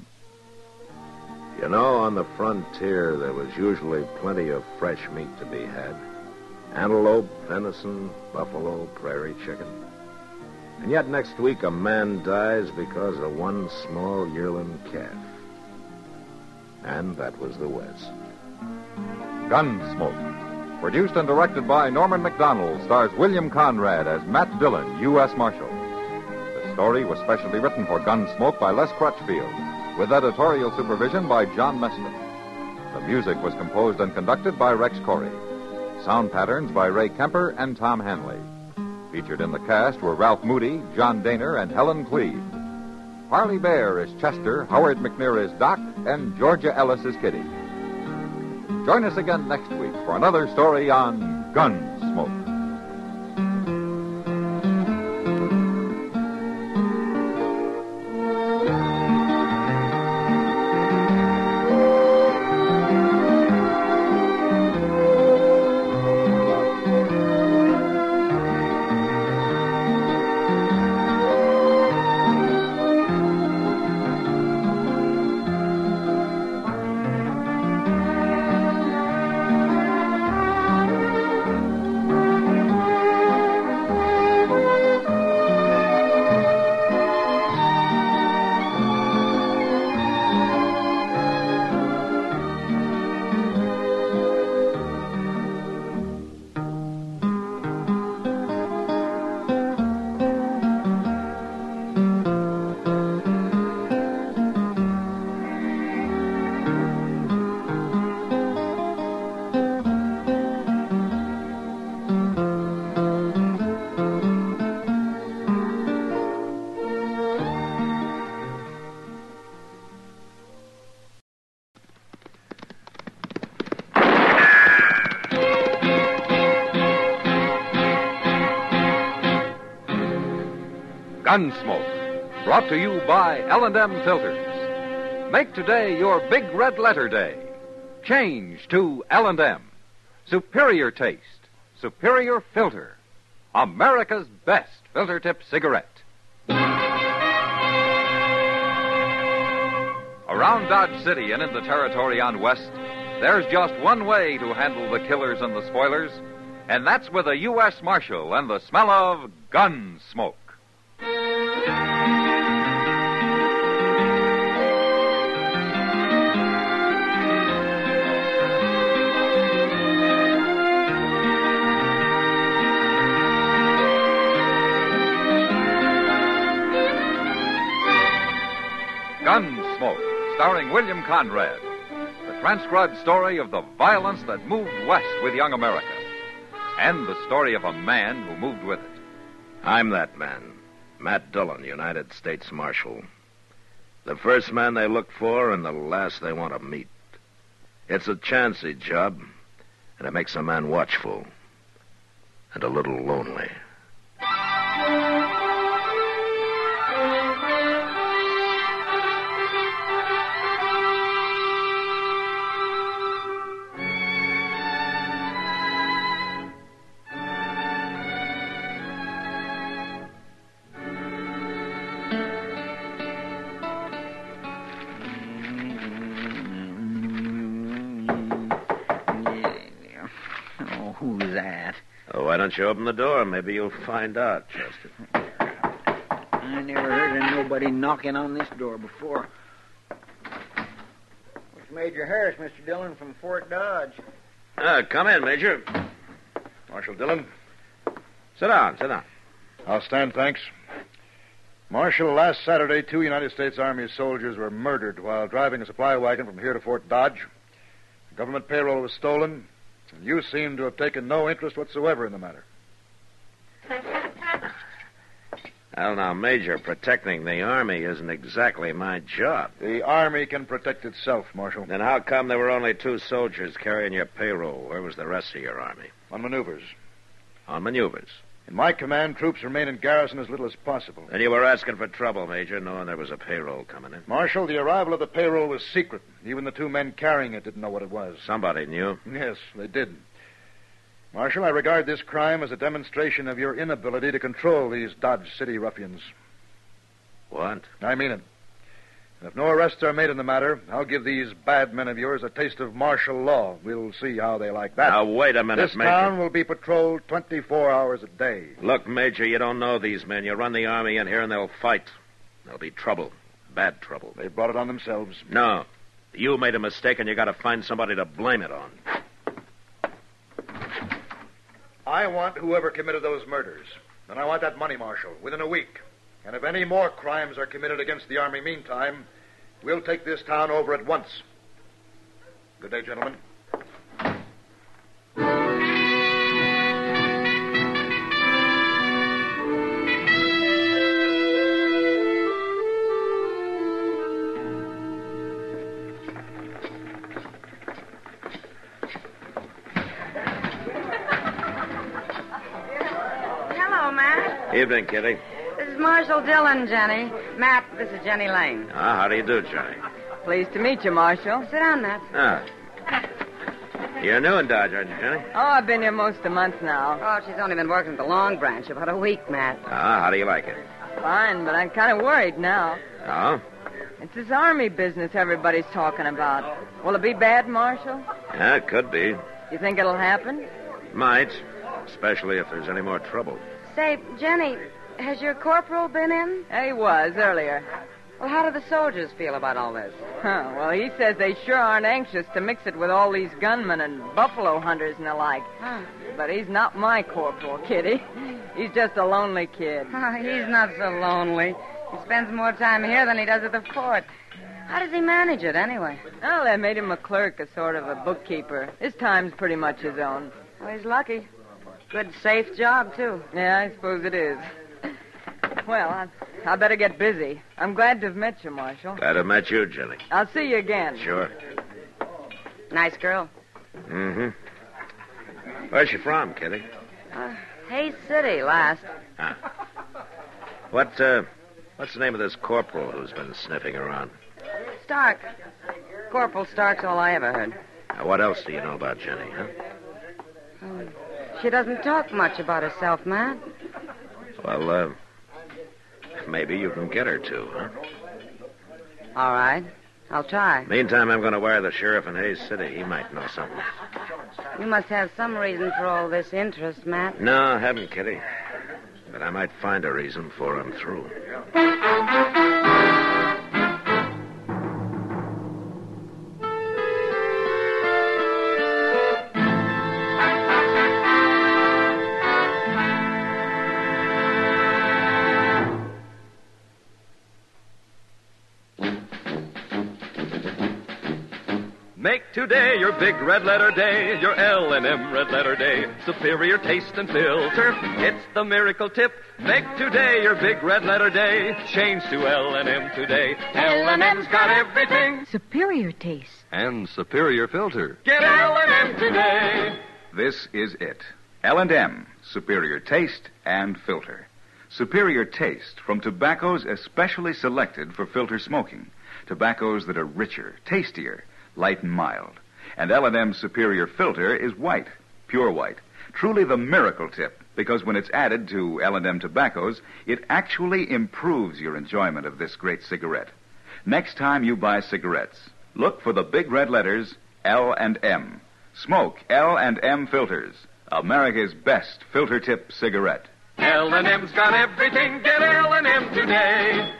You know, on the frontier, there was usually plenty of fresh meat to be had. Antelope, venison, buffalo, prairie chicken. And yet next week a man dies because of one small yearling calf. And that was the West. Gunsmoke. Produced and directed by Norman McDonald, stars William Conrad as Matt Dillon, U.S. Marshal. The story was specially written for Gunsmoke by Les Crutchfield, with editorial supervision by John Meston. The music was composed and conducted by Rex Corey. Sound patterns by Ray Kemper and Tom Hanley. Featured in the cast were Ralph Moody, John Daner, and Helen Cleve. Harley Bear is Chester, Howard McNear is Doc, and Georgia Ellis is Kitty. Join us again next week for another story on Gunsmoke. Gunsmoke, brought to you by L&M Filters. Make today your big red letter day. Change to L&M. Superior taste, superior filter. America's best filter tip cigarette. Around Dodge City and in the territory on West, there's just one way to handle the killers and the spoilers, and that's with a U.S. Marshal and the smell of gun smoke. Gunsmoke, starring William Conrad. The transcribed story of the violence that moved west with young America. And the story of a man who moved with it. I'm that man, Matt Dillon, United States Marshal. The first man they look for and the last they want to meet. It's a chancy job, and it makes a man watchful and a little lonely. Who's that? Oh, why don't you open the door? Maybe you'll find out, Chester. I never heard of nobody knocking on this door before. It's Major Harris, Mr. Dillon, from Fort Dodge. Come in, Major. Marshal Dillon. Sit down. I'll stand, thanks. Marshal, last Saturday, 2 United States Army soldiers were murdered while driving a supply wagon from here to Fort Dodge. The government payroll was stolen, and you seem to have taken no interest whatsoever in the matter. Well, now, Major, protecting the Army isn't exactly my job. The Army can protect itself, Marshal. Then how come there were only 2 soldiers carrying your payroll? Where was the rest of your Army? On maneuvers. On maneuvers? In my command, troops remain in garrison as little as possible. And you were asking for trouble, Major, knowing there was a payroll coming in. Marshal, the arrival of the payroll was secret. Even the two men carrying it didn't know what it was. Somebody knew. Yes, they did. Marshal, I regard this crime as a demonstration of your inability to control these Dodge City ruffians. What? I mean it. And if no arrests are made in the matter, I'll give these bad men of yours a taste of martial law. We'll see how they like that. Now, wait a minute, This Major. town will be patrolled 24 hours a day. Look, Major, you don't know these men. You run the army in here and they'll fight. There'll be trouble. Bad trouble. They brought it on themselves. No. You made a mistake and you got to find somebody to blame it on. I want whoever committed those murders. And I want that money, Marshal, within a week. And if any more crimes are committed against the Army meantime, we'll take this town over at once. Good day, gentlemen. Hello, Matt. Evening, Kitty. This is Marshal Dillon, Jenny. Matt, this is Jenny Lane. How do you do, Johnny? Pleased to meet you, Marshal. Sit down, Matt. You're new in Dodge, aren't you, Johnny? Oh, I've been here most a month now. Oh, she's only been working at the Long Branch about a week, Matt. How do you like it? Fine, but I'm kind of worried now. Oh? It's this Army business everybody's talking about. Will it be bad, Marshal? Yeah, it could be. You think it'll happen? Might. Especially if there's any more trouble. Say, Jenny, has your corporal been in? He was, earlier. Well, how do the soldiers feel about all this? Well, he says they sure aren't anxious to mix it with all these gunmen and buffalo hunters and the like. But he's not my corporal, Kitty. He's just a lonely kid. He's not so lonely. He spends more time here than he does at the fort. How does he manage it, anyway? Well, they made him a clerk, a sort of a bookkeeper. His time's pretty much his own. Well, he's lucky. Good, safe job, too. Yeah, I suppose it is. Well, I better get busy. I'm glad to have met you, Marshal. Glad to have met you, Jenny. I'll see you again. Sure. Nice girl. Mm-hmm. Where's she from, Kitty? Hayes City, last. What's the name of this corporal who's been sniffing around? Stark. Corporal Stark's all I ever heard. Now, what else do you know about Jenny, huh? She doesn't talk much about herself, Matt. Well, maybe you can get her to, huh? All right. I'll try. Meantime, I'm going to wire the sheriff in Hayes City. He might know something. You must have some reason for all this interest, Matt. No, I haven't, Kitty. But I might find a reason before I'm through. Make today your big red letter day, your L&M red letter day. Superior taste and filter, it's the miracle tip. Make today your big red letter day. Change to L&M today. L&M's got everything. Superior taste. And superior filter. Get L&M today. This is it. L&M, superior taste and filter. Superior taste from tobaccos especially selected for filter smoking. Tobaccos that are richer, tastier, light and mild. And L&M's superior filter is white, pure white. Truly the miracle tip, because when it's added to L&M tobaccos, it actually improves your enjoyment of this great cigarette. Next time you buy cigarettes, look for the big red letters L&M. Smoke L&M filters, America's best filter tip cigarette. L&M's got everything. Get L&M today.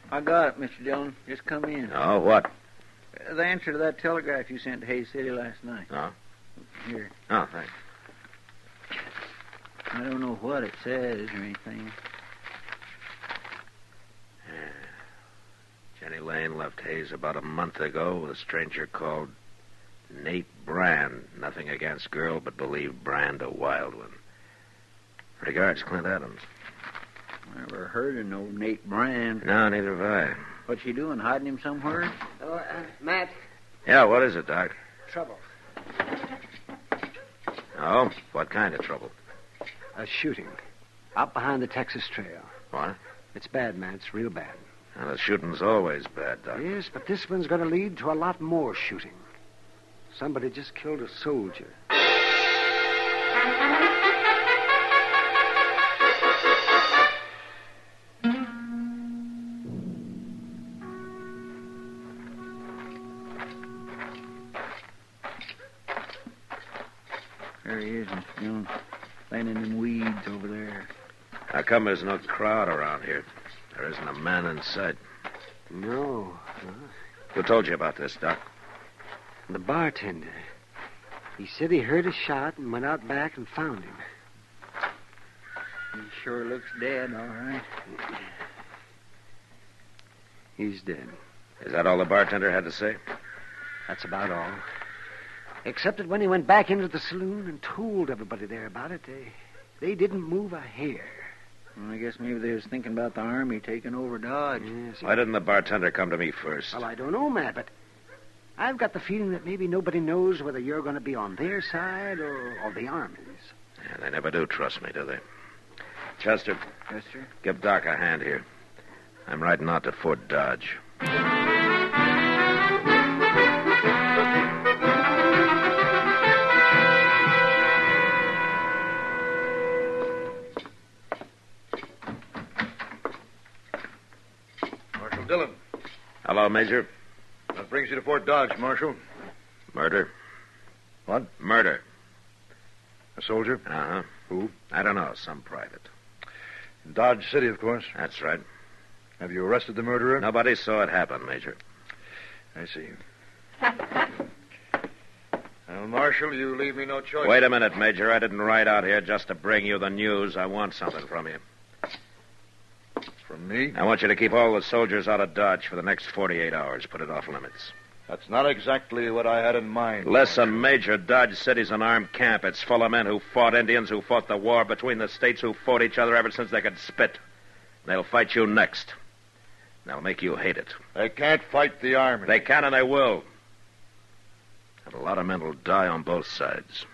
I got it, Mr. Dillon. Just come in. Oh, what? The answer to that telegraph you sent to Hayes City last night. Oh? Here. Oh, thanks. I don't know what it says or anything. Lane left Hayes about a month ago with a stranger called Nate Brand. Nothing against girl, but believe Brand a wild one. Regards, Clint Adams. Never heard of no Nate Brand. No, neither have I. What's he doing, hiding him somewhere? Oh, Matt. Yeah, what is it, Doc? Trouble. Oh, what kind of trouble? A shooting. Out behind the Texas Trail. What? It's bad, man. It's real bad. Well, the shooting's always bad, Doc. Yes, but this one's going to lead to a lot more shooting. Somebody just killed a soldier. There he is, laying in them weeds over there. How come there's no crowd around here? There isn't a man in sight. No. Who told you about this, Doc? The bartender. He said he heard a shot and went out back and found him. He sure looks dead, all right. He's dead. Is that all the bartender had to say? That's about all. Except that when he went back into the saloon and told everybody there about it, they didn't move a hair. Well, I guess maybe they was thinking about the Army taking over Dodge. Yes. Why didn't the bartender come to me first? Well, I don't know, Matt, but I've got the feeling that maybe nobody knows whether you're going to be on their side or the Army's. Yeah, they never do trust me, do they? Chester. Yes, sir? Give Doc a hand here. I'm riding out to Fort Dodge. Marshal Dillon. Hello, Major. What brings you to Fort Dodge, Marshal? Murder. What? Murder. A soldier? Uh-huh. Who? I don't know. Some private. In Dodge City, of course. That's right. Have you arrested the murderer? Nobody saw it happen, Major. I see. Well, Marshal, you leave me no choice. Wait a minute, Major. I didn't ride out here just to bring you the news. I want something from you. From me? I want you to keep all the soldiers out of Dodge for the next 48 hours. Put it off limits. That's not exactly what I had in mind. Listen, Major, Dodge City's an armed camp. It's full of men who fought Indians, who fought the war between the states, who fought each other ever since they could spit. They'll fight you next. They'll make you hate it. They can't fight the Army. They can and they will. And a lot of men will die on both sides.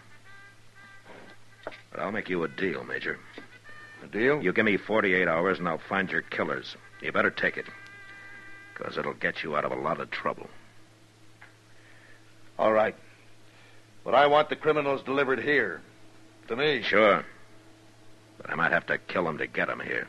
But I'll make you a deal, Major. A deal? You give me 48 hours and I'll find your killers. You better take it. Because it'll get you out of a lot of trouble. All right. But I want the criminals delivered here. To me. Sure. But I might have to kill them to get them here.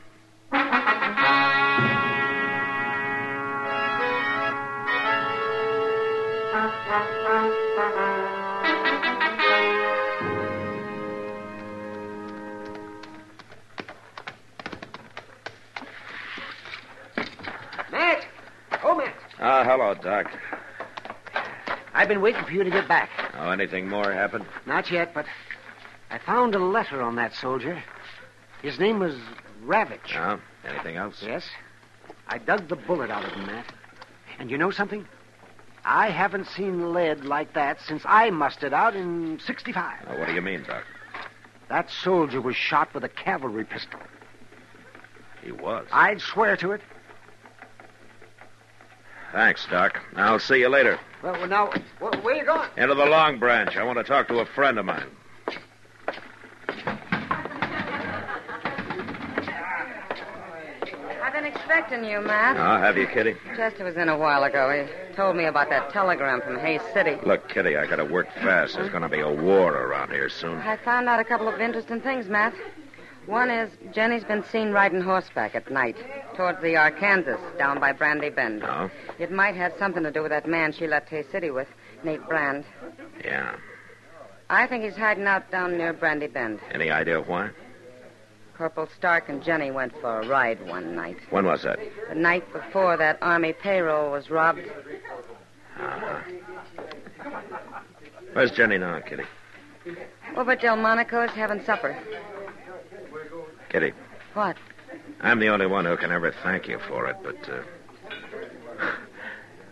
Matt! Oh, Matt. Hello, Doc. I've been waiting for you to get back. Oh, anything more happened? Not yet, but I found a letter on that soldier. His name was Ravitch. Oh, anything else? Yes. I dug the bullet out of him, Matt. And you know something? I haven't seen lead like that since I mustered out in 65. Oh, what do you mean, Doc? That soldier was shot with a cavalry pistol. He was? I'd swear to it. Thanks, Doc. I'll see you later. Well, now, where you going? Into the Long Branch. I want to talk to a friend of mine. I've been expecting you, Matt. Oh, have you, Kitty? Chester was in a while ago. He told me about that telegram from Hayes City. Look, Kitty, I gotta work fast. There's gonna be a war around here soon. I found out a couple of interesting things, Matt. One is Jenny's been seen riding horseback at night towards the Arkansas down by Brandy Bend. Oh? It might have something to do with that man she left Hayes City with, Nate Brand. Yeah. I think he's hiding out down near Brandy Bend. Any idea why? Corporal Stark and Jenny went for a ride one night. When was that? The night before that Army payroll was robbed. Uh-huh. Where's Jenny now, Kitty? Over at Delmonico's having supper. Kitty, What? I'm the only one who can ever thank you for it, but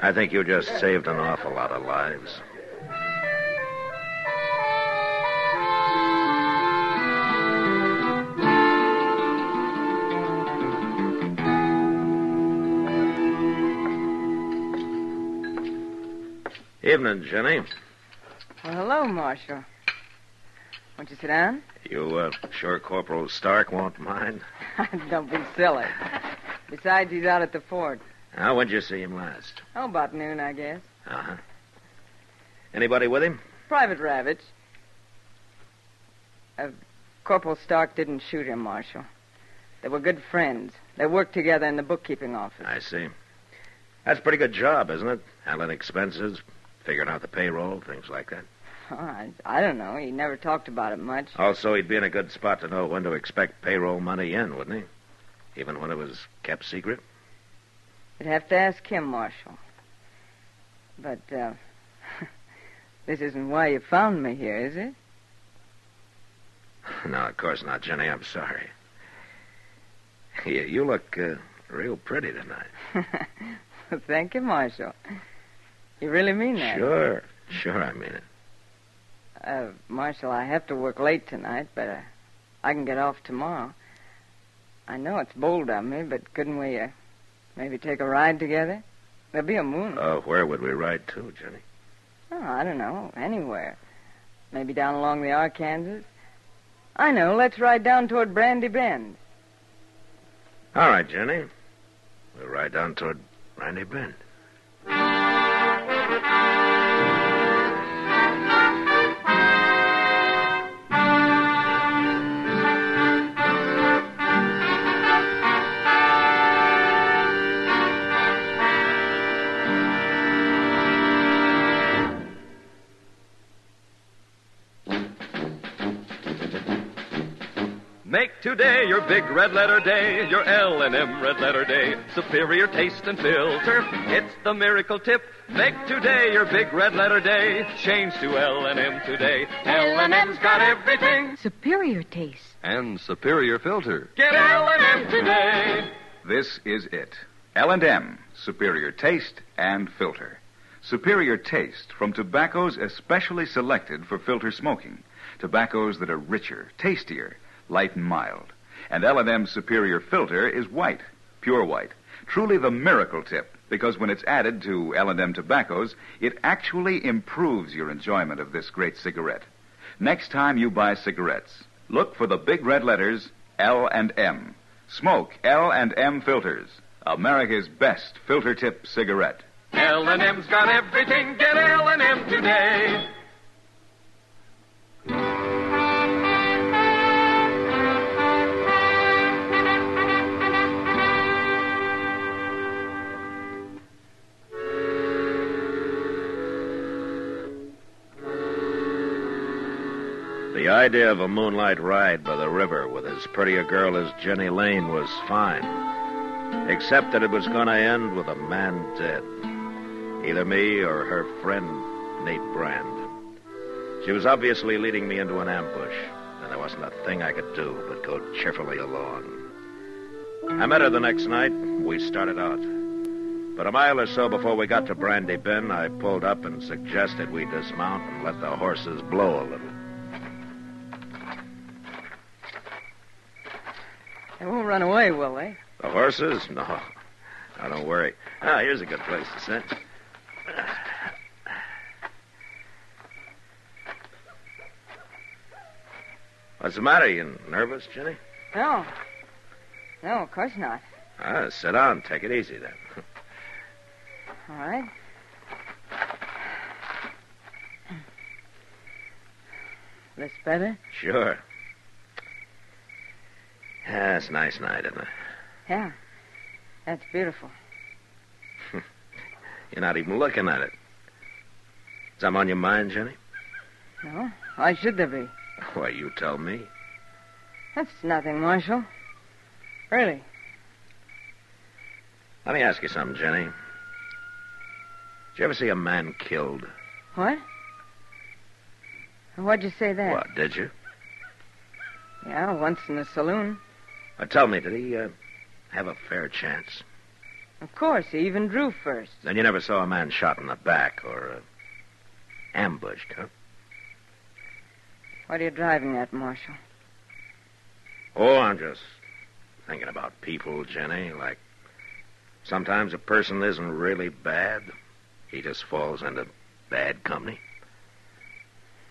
I think you just saved an awful lot of lives. Evening, Jenny. Well, hello, Marshal. Won't you sit down? You sure Corporal Stark won't mind? Don't be silly. Besides, he's out at the fort. When'd you see him last? Oh, about noon, I guess. Uh-huh. Anybody with him? Private Ravitch. Corporal Stark didn't shoot him, Marshal. They were good friends. They worked together in the bookkeeping office. I see. That's a pretty good job, isn't it? Handling expenses, figuring out the payroll, things like that. Oh, I don't know. He never talked about it much. Also, he'd be in a good spot to know when to expect payroll money in, wouldn't he? Even when it was kept secret? You'd have to ask him, Marshal. But, this isn't why you found me here, is it? No, of course not, Jenny. I'm sorry. You look real pretty tonight. Thank you, Marshal. You really mean that? Sure, I mean it. Marshal, I have to work late tonight, but I can get off tomorrow. I know it's bold of me, but couldn't we maybe take a ride together? There'll be a moon. Oh, where would we ride to, Jenny? Oh, I don't know. Anywhere. Maybe down along the Arkansas. I know. Let's ride down toward Brandy Bend. All right, Jenny. We'll ride down toward Brandy Bend. Make today your big red letter day, your L&M red letter day. Superior taste and filter, it's the miracle tip. Make today your big red letter day. Change to L&M today. L&M's got everything. Superior taste. And superior filter. Get L&M today. This is it. L&M, superior taste and filter. Superior taste from tobaccos especially selected for filter smoking. Tobaccos that are richer, tastier, light and mild. And L&M's superior filter is white, pure white. Truly the miracle tip, because when it's added to L&M tobaccos, it actually improves your enjoyment of this great cigarette. Next time you buy cigarettes, look for the big red letters L&M. Smoke L&M filters, America's best filter tip cigarette. L&M's got everything. Get L&M today. The idea of a moonlight ride by the river with as pretty a girl as Jenny Lane was fine. Except that it was going to end with a man dead. Either me or her friend, Nate Brand. She was obviously leading me into an ambush, and there wasn't a thing I could do but go cheerfully along. I met her the next night. We started out. But a mile or so before we got to Brandy Bend, I pulled up and suggested we dismount and let the horses blow a little. They won't run away, will they? The horses? No. Now, don't worry. Here's a good place to sit. What's the matter? You nervous, Jenny? No. No, of course not. Sit down. Take it easy, then. All right. This better? Sure. Yeah, it's a nice night, isn't it? Yeah. That's beautiful. You're not even looking at it. Something on your mind, Jenny? No. Why should there be? Why, you tell me. That's nothing, Marshal. Really. Let me ask you something, Jenny. Did you ever see a man killed? What? Why'd you say that? What, did you? Yeah, once in a saloon. Tell me, did he have a fair chance? Of course, he even drew first. Then you never saw a man shot in the back or ambushed, huh? What are you driving at, Marshal? Oh, I'm just thinking about people, Jenny. Like, sometimes a person isn't really bad. He just falls into bad company.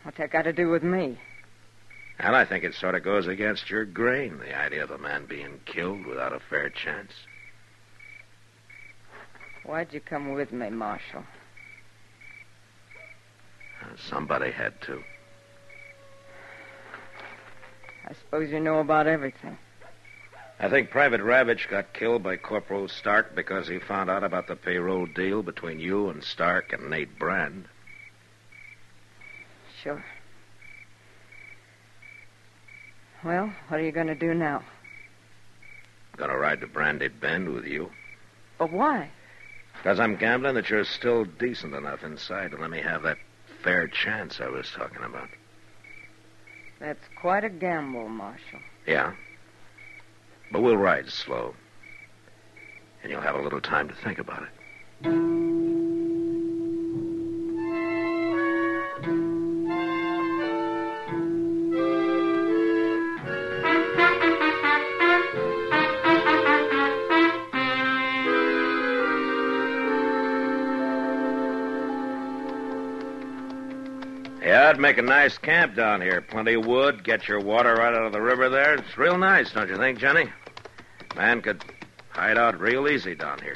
What's that got to do with me? And I think it sort of goes against your grain, the idea of a man being killed without a fair chance. Why'd you come with me, Marshal? Somebody had to. I suppose you know about everything. I think Private Ravitch got killed by Corporal Stark because he found out about the payroll deal between you and Stark and Nate Brand. Sure. Well, what are you going to do now? Gonna ride to Brandy Bend with you. But why? Because I'm gambling that you're still decent enough inside to let me have that fair chance I was talking about. That's quite a gamble, Marshal. Yeah. But we'll ride slow. And you'll have a little time to think about it. Yeah, I'd make a nice camp down here. Plenty of wood, get your water right out of the river there. It's real nice, don't you think, Jenny? Man could hide out real easy down here.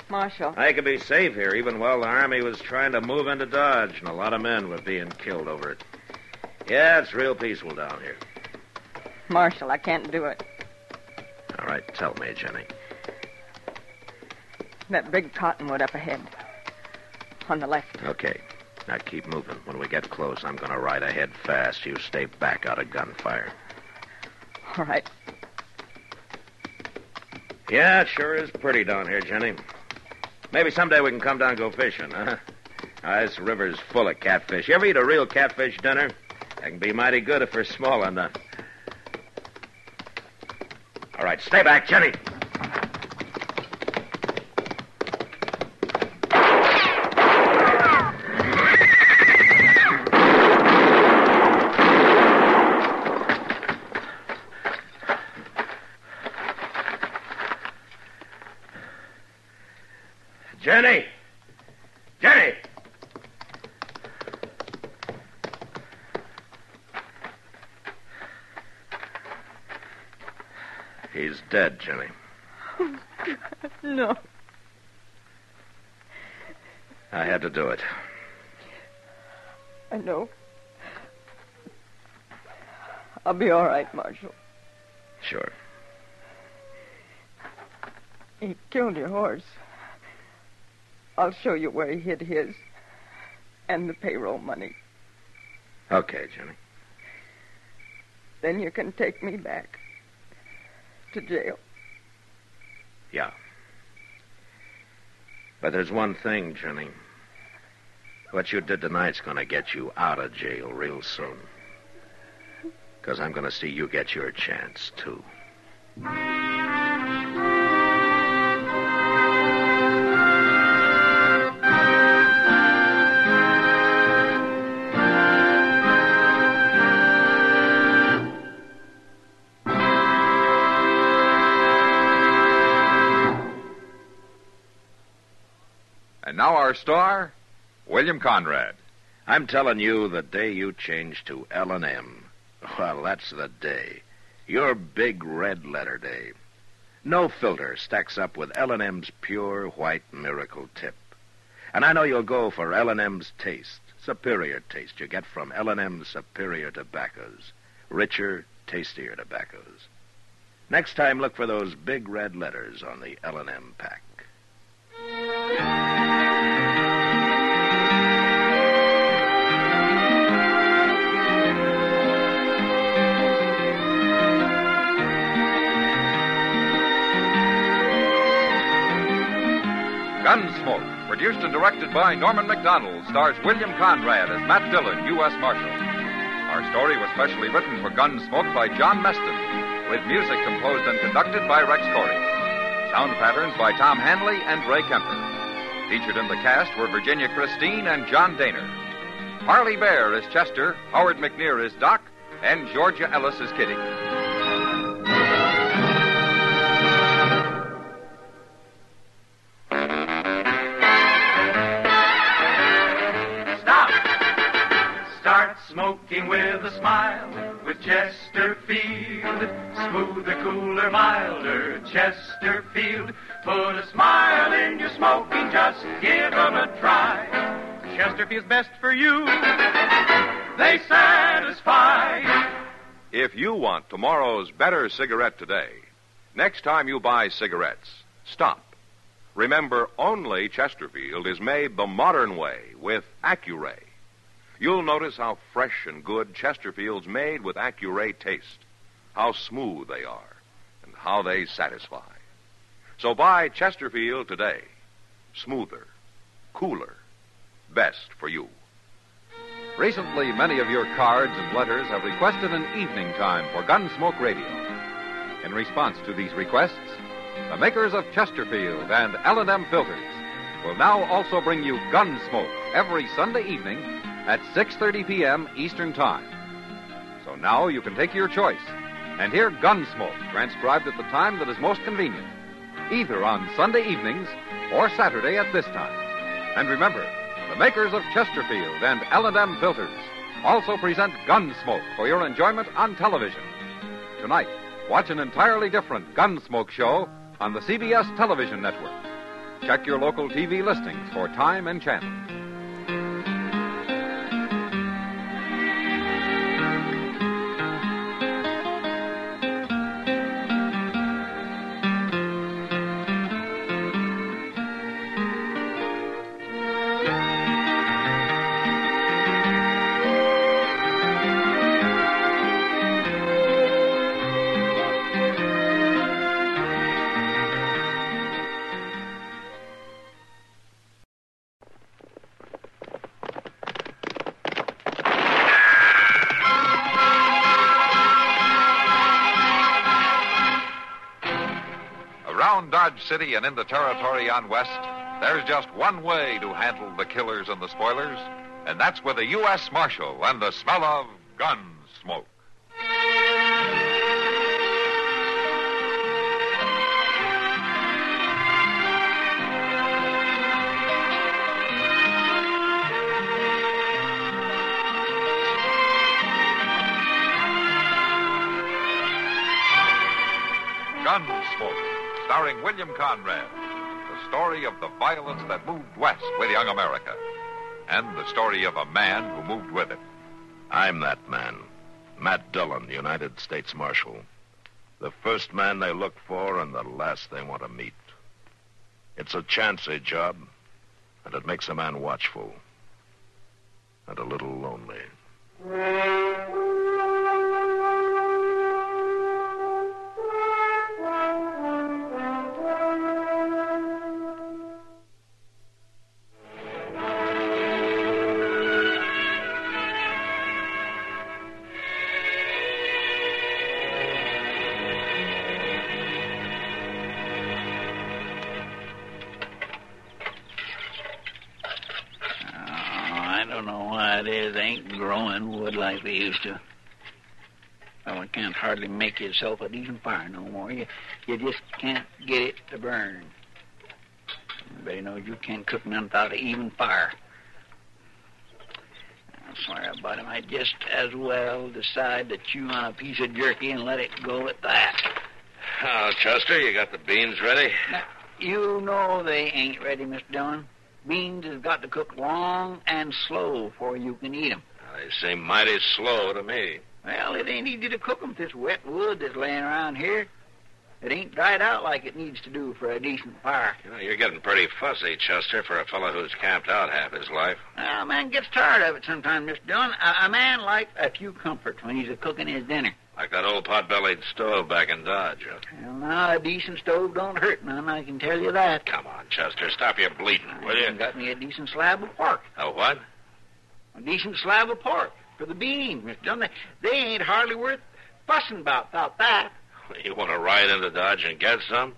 Marshal. I could be safe here even while the Army was trying to move into Dodge, and a lot of men were being killed over it. Yeah, it's real peaceful down here. Marshal, I can't do it. All right, tell me, Jenny. That big cottonwood up ahead. On the left. Okay. Now keep moving. When we get close, I'm going to ride ahead fast. You stay back out of gunfire. All right. Yeah, it sure is pretty down here, Jenny. Maybe someday we can come down and go fishing, huh? This river's full of catfish. You ever eat a real catfish dinner? That can be mighty good if they're small enough. All right, stay back, Jenny. Jenny! Jenny! He's dead, Jenny. Oh, God, no. I had to do it. I know. I'll be all right, Marshal. Sure. He killed your horse. I'll show you where he hid his and the payroll money. Okay, Jenny. Then you can take me back to jail. Yeah. But there's one thing, Jenny. What you did tonight's going to get you out of jail real soon. Because I'm going to see you get your chance, too. And now our star, William Conrad. I'm telling you, the day you change to L&M, well, that's the day. Your big red letter day. No filter stacks up with L&M's pure white miracle tip. And I know you'll go for L&M's taste, superior taste you get from L&M's superior tobaccos. Richer, tastier tobaccos. Next time, look for those big red letters on the L&M pack. Gunsmoke, produced and directed by Norman McDonald, stars William Conrad as Matt Dillon, U.S. Marshal. Our story was specially written for Gunsmoke by John Meston, with music composed and conducted by Rex Corey. Sound patterns by Tom Hanley and Ray Kemper. Featured in the cast were Virginia Christine and John Daner. Harley Bear is Chester, Howard McNear is Doc, and Georgia Ellis is Kitty. Start smoking with a smile with Chesterfield. Smoother, cooler, milder Chesterfield. Put a smile in your smoking, just give 'em a try. Chesterfield's best for you. They satisfy. If you want tomorrow's better cigarette today, next time you buy cigarettes, stop. Remember, only Chesterfield is made the modern way with Accuray. You'll notice how fresh and good Chesterfield's made with Accuray taste, how smooth they are, and how they satisfy. So buy Chesterfield today. Smoother, cooler, best for you. Recently, many of your cards and letters have requested an evening time for Gunsmoke Radio. In response to these requests, the makers of Chesterfield and L&M filters will now also bring you Gunsmoke every Sunday evening at 6:30 p.m. Eastern Time. So now you can take your choice and hear Gunsmoke transcribed at the time that is most convenient, either on Sunday evenings or Saturday at this time. And remember, the makers of Chesterfield and L&M filters also present Gunsmoke for your enjoyment on television. Tonight, watch an entirely different Gunsmoke show on the CBS television network. Check your local TV listings for time and channel. Around Dodge City and in the territory on West, there's just one way to handle the killers and the spoilers, and that's with a U.S. Marshal and the smell of gun smoke. Gunsmoke, starring William Conrad, the story of the violence that moved west with young America, and the story of a man who moved with it. I'm that man, Matt Dillon, United States Marshal. The first man they look for and the last they want to meet. It's a chancy job, and it makes a man watchful and a little lonely. Like they used to. Well, you can't hardly make yourself a decent fire no more. You just can't get it to burn. Everybody knows you can't cook none without an even fire. I'm sorry about it. I just as well decide to chew on a piece of jerky and let it go at that. Oh, Chester, you got the beans ready? Now, you know they ain't ready, Mr. Dillon. Beans has got to cook long and slow before you can eat 'em. They seem mighty slow to me. Well, it ain't easy to cook 'em with this wet wood that's laying around here. It ain't dried out like it needs to do for a decent fire. You know, you're getting pretty fussy, Chester, for a fellow who's camped out half his life. Well, a man gets tired of it sometimes, Mr. Dillon. A man likes a few comforts when he's a-cooking his dinner. Like that old pot-bellied stove back in Dodge. Huh? Well, now, a decent stove don't hurt none, I can tell you that. Come on, Chester, stop your bleating, will you? Got me a decent slab of pork. A what? A decent slab of pork for the beans, Mr. Dillon. They ain't hardly worth fussing about without that. You want to ride into Dodge and get some?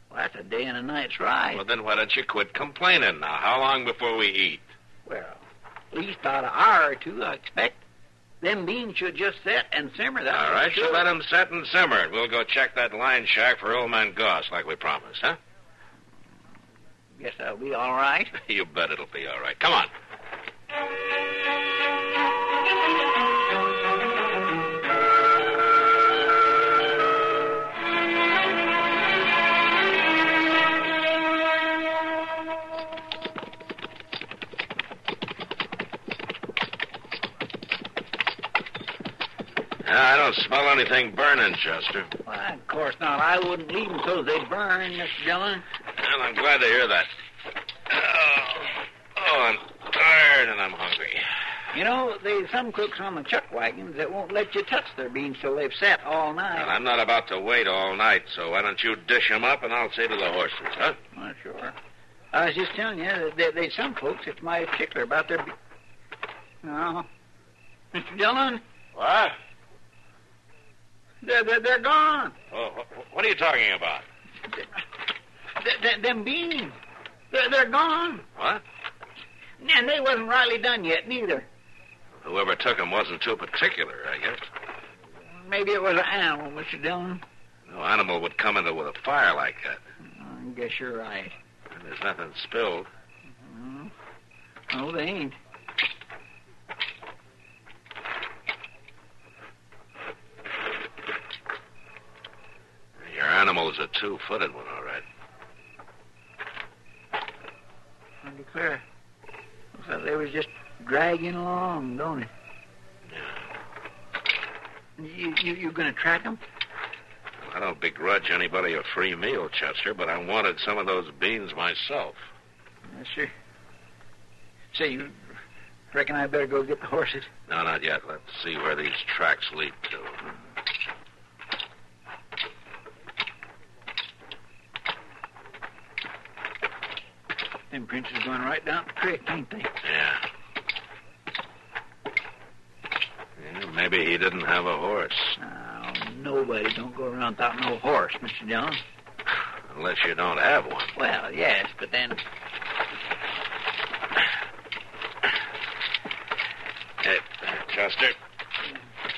Well, that's a day and a night's ride. Well, then why don't you quit complaining now? How long before we eat? Well, at least about an hour or two, I expect. Them beans should just set and simmer. That's All right, sure. so let them set and simmer. We'll go check that line shack for Old Man Goss like we promised, huh? Guess that'll be all right. You bet it'll be all right. Come on. I don't smell anything burning, Chester. Well, of course not. I wouldn't leave them till they burn, Mr. Dillon. Well, I'm glad to hear that. Oh, I'm tired and I'm hungry. You know, there's some cooks on the chuck wagons that won't let you touch their beans till they've sat all night. Well, I'm not about to wait all night, so why don't you dish them up and I'll say to the horses, huh? Well, sure. I was just telling you, there's some folks that's mighty particular about their No. Mr. Dillon? What? They're gone. Oh, what are you talking about? Them beans. They're gone. What? And they wasn't rightly done yet, neither. Whoever took them wasn't too particular, I guess. Maybe it was an animal, Mr. Dillon. No animal would come into with a fire like that. I guess you're right. And there's nothing spilled. No, they ain't. Your animal's a two-footed one, all right. I declare. Looks like they was just dragging along, don't it? Yeah. You gonna track them? Well, I don't begrudge anybody a free meal, Chester, but I wanted some of those beans myself. Yes, sir. Say, you reckon I better go get the horses? No, not yet. Let's see where these tracks lead to. Them prints is going right down the creek, ain't they? Yeah. Maybe he didn't have a horse. Now, nobody don't go around without no horse, Mr. Dillon. Unless you don't have one. Well, yes, but then... Hey, Chester,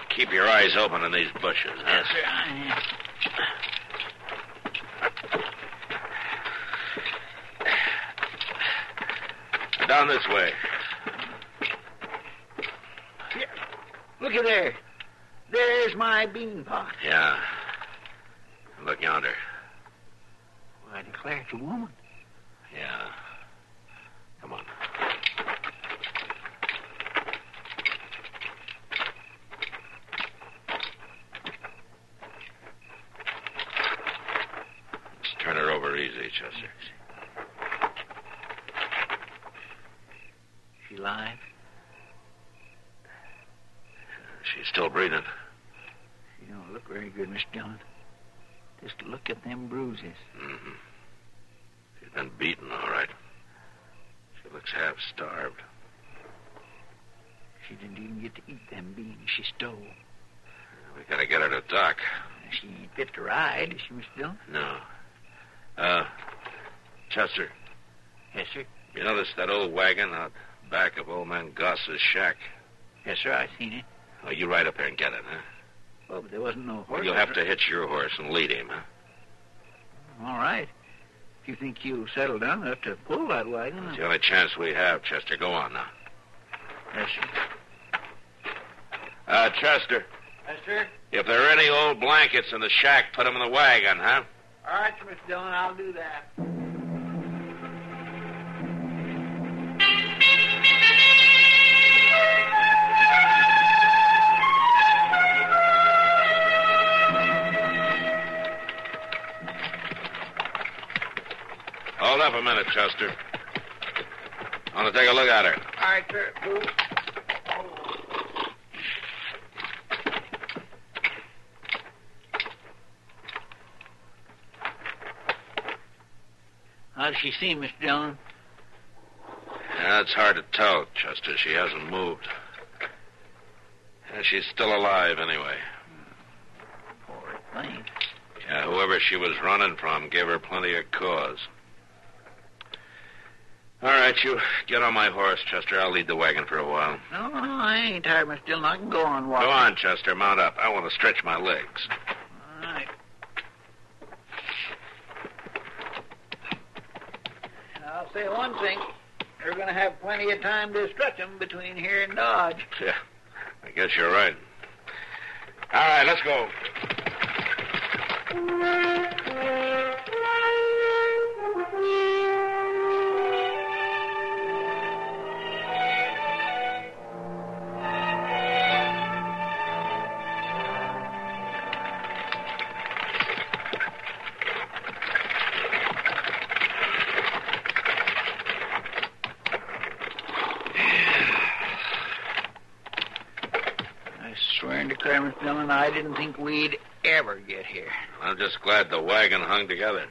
keep your eyes open in these bushes, huh? Yes, sir, I am. Down this way. Here. Look at there. There's my bean pot. Yeah. Look yonder. Well, I declare it's a woman. Yeah. Come on. Let's turn her over easy, Chester. She alive? She's still breathing. She don't look very good, Mr. Dillon. Just look at them bruises. Mm-hmm. She's been beaten, all right. She looks half starved. She didn't even get to eat them beans she stole. We gotta get her to dock. She ain't fit to ride, is she, Mr. Dillon? No. Chester. Yes, sir. You notice that old wagon out back of old man Goss's shack? Yes, sir, I seen it. Oh, you ride up there and get it, huh? Well, but there wasn't no horse. Well, you'll have to hitch your horse and lead him, huh? All right. If you think you'll settle down enough to pull that wagon... It's the only chance we have, Chester. Go on now. Yes, sir. Chester. Yes, sir? If there are any old blankets in the shack, put them in the wagon, huh? All right, Mr. Dillon, I'll do that. Hold up a minute, Chester. I want to take a look at her. All right, sir. Move. How does she seem, Mr. Dillon? Yeah, it's hard to tell, Chester. She hasn't moved. Yeah, she's still alive, anyway. Poor thing. Yeah, whoever she was running from gave her plenty of cause. All right, you get on my horse, Chester. I'll lead the wagon for a while. No, I ain't tired, Mr. Dillon. I can go on walking. Go on, Chester. Mount up. I want to stretch my legs. All right. I'll say one thing. You're going to have plenty of time to stretch them between here and Dodge. Yeah, I guess you're right. All right, let's go. Mr. Dillon, I didn't think we'd ever get here. I'm just glad the wagon hung together.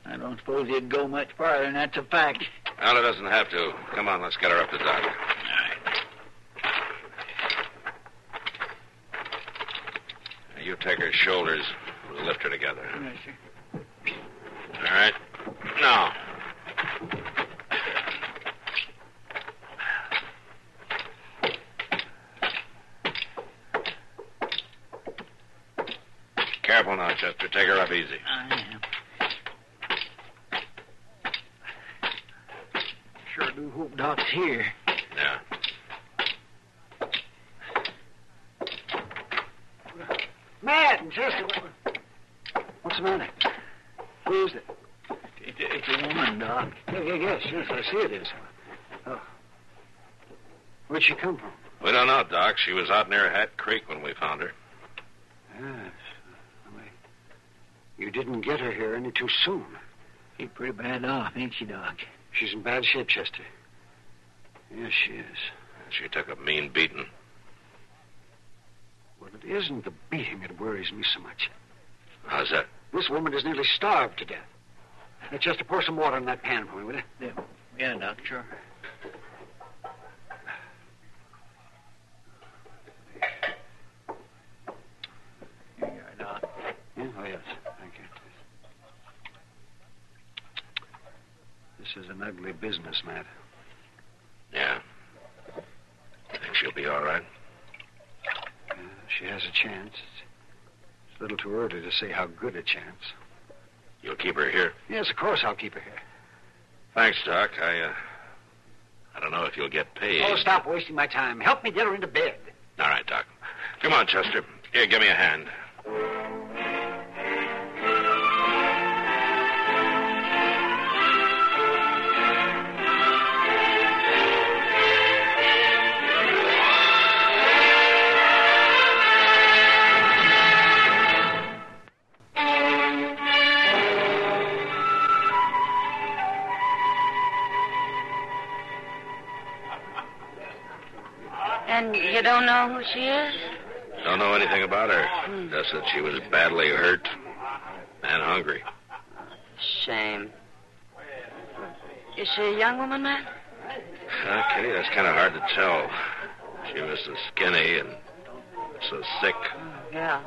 I don't suppose you'd go much farther, and that's a fact. Well, it doesn't have to. Come on, let's get her up the dock. All right. Now, you take her shoulders. We'll lift her together. Yes, sir. All right. Now. Careful now, Chester. Take her up easy. I am. Sure do hope Doc's here. Yeah. Matt and Chester, what's the matter? Who is it? It's a woman, Doc. Yes, I see it is. Oh. Where'd she come from? We don't know, Doc. She was out near Hat Creek when we found her. Yes. You didn't get her here any too soon. She's pretty bad off, ain't she, Doc? She's in bad shape, Chester. Yes, she is. She took a mean beating. Well, it isn't the beating that worries me so much. How's that? This woman is nearly starved to death. Now, Chester, pour some water in that pan for me, will you? Yeah, Doc, sure. Here you are, Doc. Yeah? Oh, yes. Thank you. This is an ugly business, Matt. Yeah. Think she'll be all right? She has a chance. It's a little too early to say how good a chance. You'll keep her here? Yes, of course I'll keep her here. Thanks, Doc. I don't know if you'll get paid. Oh, stop wasting my time. Help me get her into bed. All right, Doc. Come on, Chester. Here, give me a hand. And you don't know who she is? Don't know anything about her. Just that she was badly hurt and hungry. Shame. Is she a young woman, Matt? Kitty, that's kind of hard to tell. She was so skinny and so sick. Yeah.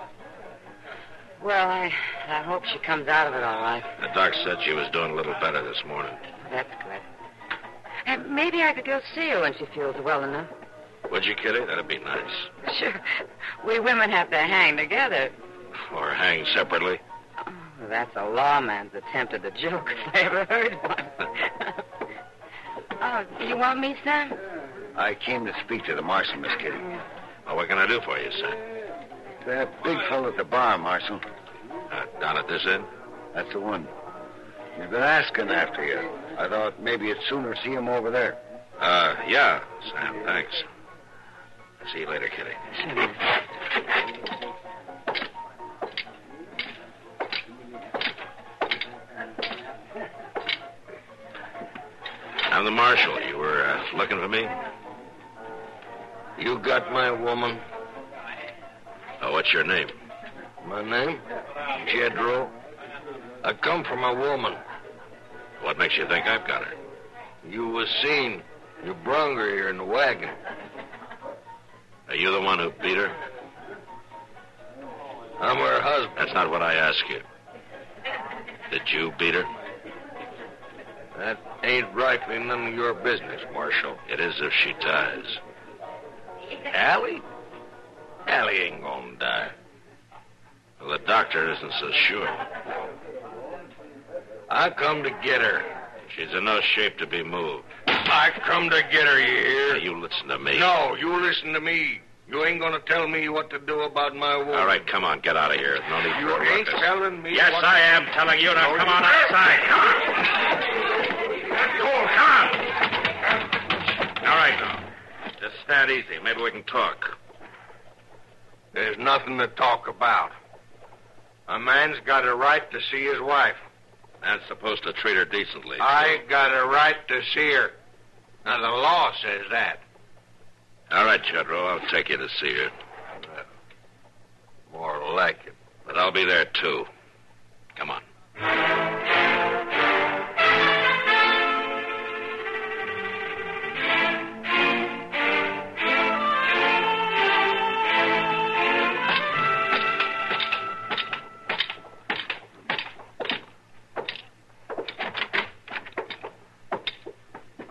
Well, I hope she comes out of it all right. The doc said she was doing a little better this morning. That's good. And maybe I could go see her when she feels well enough. Would you, Kitty? That'd be nice. Sure. We women have to hang together. Or hang separately. Oh, that's a lawman's attempt at a joke, if I ever heard one. Oh, you want me, Sam? I came to speak to the marshal, Miss Kitty. Well, what can I do for you, Sam? That big fellow at the bar, Marshal. Down at this inn? That's the one. He's been asking after you. I thought maybe you'd sooner see him over there. Yeah, Sam, thanks. See you later, Kitty. I'm the marshal. You were looking for me? You got my woman? Oh, what's your name? My name? Jedro. I come from a woman. What makes you think I've got her? You was seen. You brung her here in the wagon. Are you the one who beat her? I'm her husband. That's not what I asked you. Did you beat her? That ain't rightly none of your business, Marshal. It is if she dies. Allie? Allie ain't gonna die. Well, the doctor isn't so sure. I come to get her. She's in no shape to be moved. I come to get her, you hear? Now, you listen to me. No, you listen to me. You ain't gonna tell me what to do about my woman. All right, come on, get out of here. No need You for a ain't ruckus. telling me Yes, what... I am telling you now. Come on outside. Come on. Come on. All right, now. Just stand easy. Maybe we can talk. There's nothing to talk about. A man's got a right to see his wife. Man's supposed to treat her decently. I got a right to see her. Now, the law says that. All right, Jedro, I'll take you to see her. More like it. But I'll be there, too. Come on.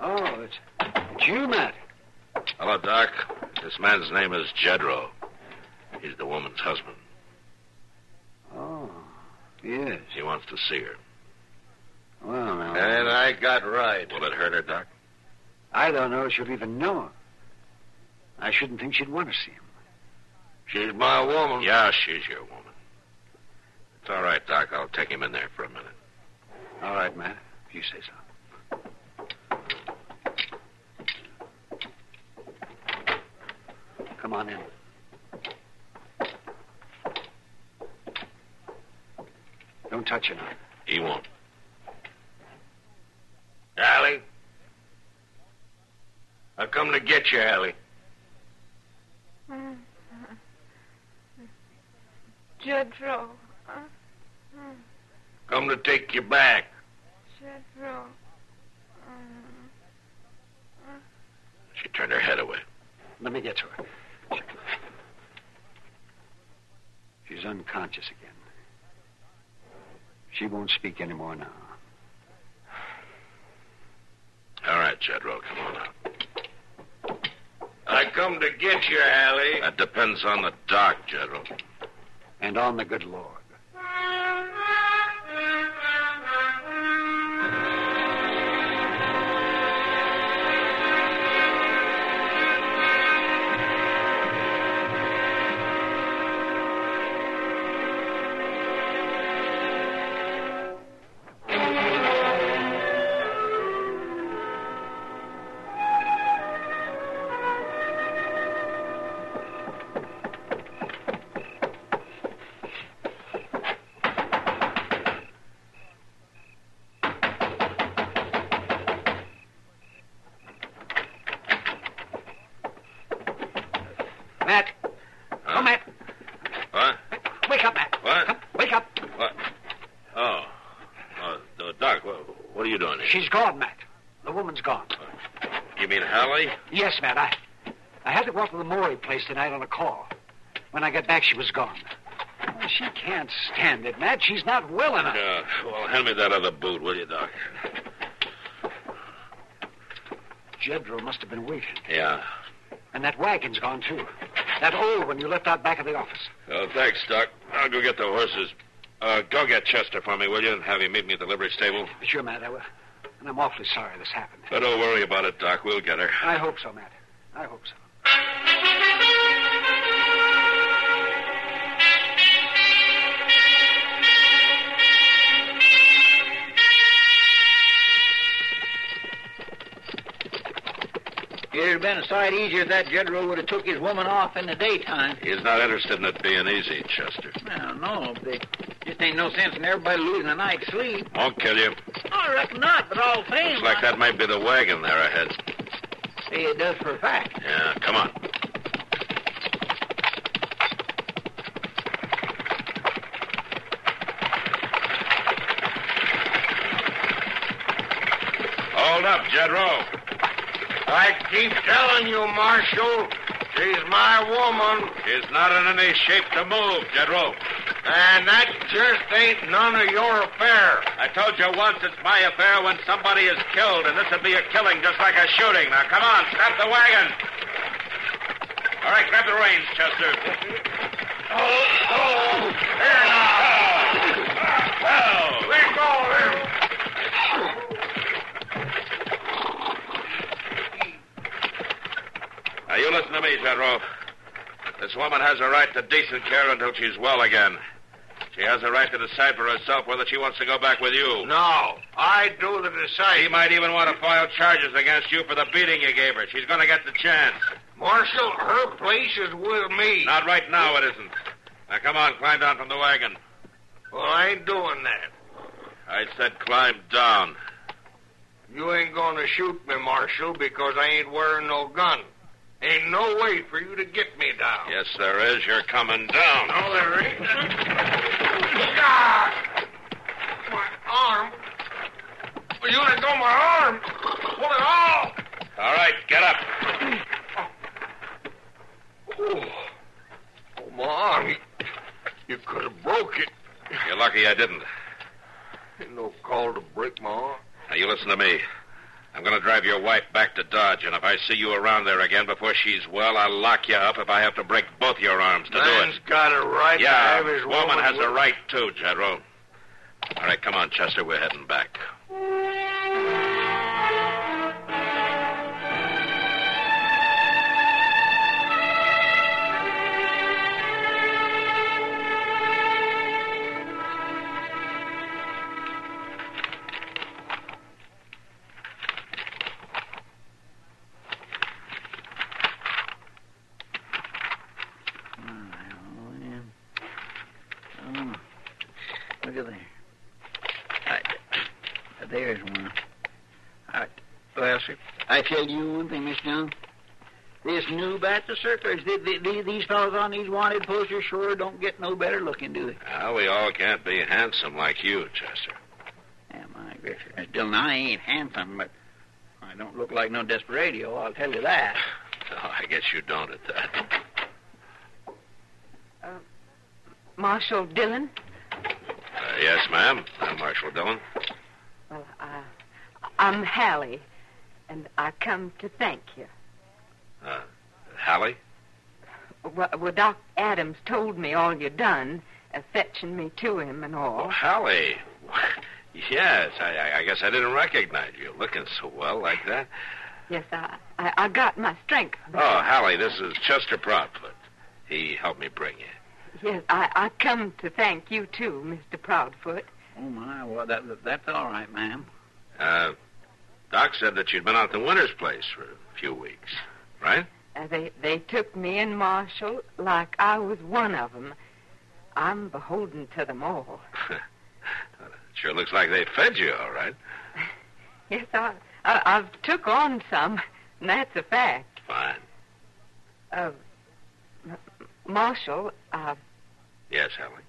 Oh, it's you, Matt. Hello, Doc. This man's name is Jedro. He's the woman's husband. Oh, yes. He wants to see her. Well, now. And I got right. Will it hurt her, Doc? I don't know if she'll even know him. I shouldn't think she'd want to see him. She's my woman. Yeah, she's your woman. It's all right, Doc. I'll take him in there for a minute. All right, Matt. If you say so. Come on in. Don't touch her now. He won't. Allie? I come to get you, Allie. Jedro. Come to take you back. Jedro. She turned her head away. Let me get to her. She's unconscious again. She won't speak anymore now. All right, Jedro, come on out. I come to get you, Allie. That depends on the doc, Jedro. And on the good Lord. Matt. Oh, Matt. What? Wake up, Matt. What? Come, wake up. What? Oh. Doc, what are you doing here? She's gone, Matt. The woman's gone. You mean Hallie? Yes, Matt. I had to go up to the Morey place tonight on a call. When I got back, she was gone. Well, she can't stand it, Matt. She's not well enough. Well, hand me that other boot, will you, Doc? Jedro must have been waiting. Yeah. And that wagon's gone, too. That old one you left out back of the office. Oh, thanks, Doc. I'll go get the horses. Go get Chester for me, will you? And have him meet me at the livery stable. Sure, Matt, I will. And I'm awfully sorry this happened. But don't worry about it, Doc. We'll get her. I hope so, Matt. I hope so. It'd have been a sight easier if that Jedro would have took his woman off in the daytime. He's not interested in it being easy, Chester. I don't know. There just ain't no sense in everybody losing a night's sleep. Won't kill you. I reckon not, but all the same. Looks like that might be the wagon there ahead. Say it does for a fact. Yeah, come on. Hold up, Jedro. I keep telling you, Marshal, she's my woman. She's not in any shape to move, Jedro. And that just ain't none of your affair. I told you once it's my affair when somebody is killed, and this would be a killing just like a shooting. Now, come on, stop the wagon. All right, grab the reins, Chester. Here now. Let go of him. Now, you listen to me, General. This woman has a right to decent care until she's well again. She has a right to decide for herself whether she wants to go back with you. No, I do the deciding. She might even want to file charges against you for the beating you gave her. She's going to get the chance. Marshal, her place is with me. Not right now, it isn't. Now, come on, climb down from the wagon. Well, I ain't doing that. I said climb down. You ain't going to shoot me, Marshal, because I ain't wearing no gun. Ain't no way for you to get me down. Yes, there is. You're coming down. No, there ain't. God! My arm. Will you let go of my arm? Pull it off. All right, get up. Oh, my arm. You could have broke it. You're lucky I didn't. Ain't no call to break my arm. Now, you listen to me. I'm going to drive your wife back to Dodge, and if I see you around there again before she's well, I'll lock you up if I have to break both your arms to do it. Man's got a right to have his woman has with... a right, too, General. All right, come on, Chester. We're heading back. Look at there. There's one. Well, sir, I tell you one thing, Miss Jones. This new batch of circulars, these fellows on these wanted posters sure don't get no better looking, do they? Well, we all can't be handsome like you, Chester. Yeah, my gracious. Still, I ain't handsome, but I don't look like no desperado, I'll tell you that. Oh, I guess you don't at that. Marshal Dillon? Yes, ma'am. I'm Marshal Dillon. Well, I'm Hallie, and I come to thank you. Hallie? Well, Doc Adams told me all you done, fetching me to him and all. Oh, Hallie. Yes, I guess I didn't recognize you looking so well like that. Yes, I got my strength back. Oh, Hallie, this is Chester Proudfoot. He helped me bring you. Yes, I come to thank you, too, Mr. Proudfoot. Oh, my. Well, that's all right, ma'am. Doc said that you'd been out to Winter's place for a few weeks, right? They took me in, Marshal, like I was one of them. I'm beholden to them all. Sure looks like they fed you, all right. Yes, I've took on some, and that's a fact. Fine. Marshal, Yes, Hallie?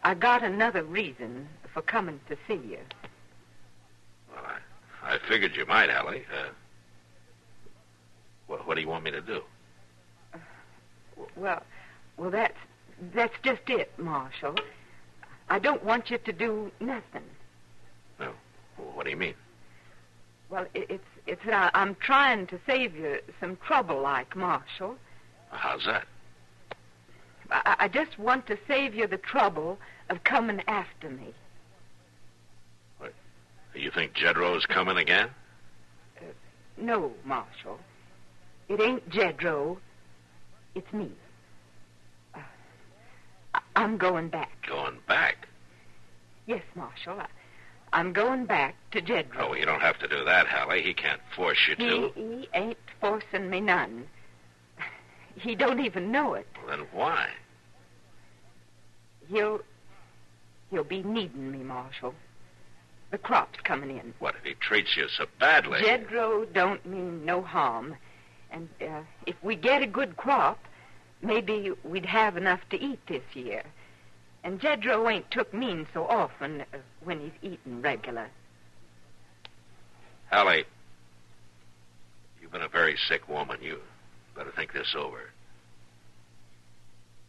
I got another reason for coming to see you. Well, I figured you might, Hallie. What do you want me to do? Well, that's just it, Marshal. I don't want you to do nothing. No. What do you mean? Well, it's that I'm trying to save you some trouble, like, Marshal. How's that? I just want to save you the trouble of coming after me. What? You think Jedro's coming again? No, Marshal. It ain't Jedro. It's me. I'm going back. Going back? Yes, Marshal. I'm going back to Jedro. Oh, you don't have to do that, Hallie. He can't force you to. He ain't forcing me none. He don't even know it. Well, then why? He'll be needing me, Marshal. The crop's coming in. What, if he treats you so badly? Jedro don't mean no harm. And if we get a good crop, maybe we'd have enough to eat this year. And Jedro ain't took mean so often when he's eating regular. Hallie, you've been a very sick woman. You better think this over.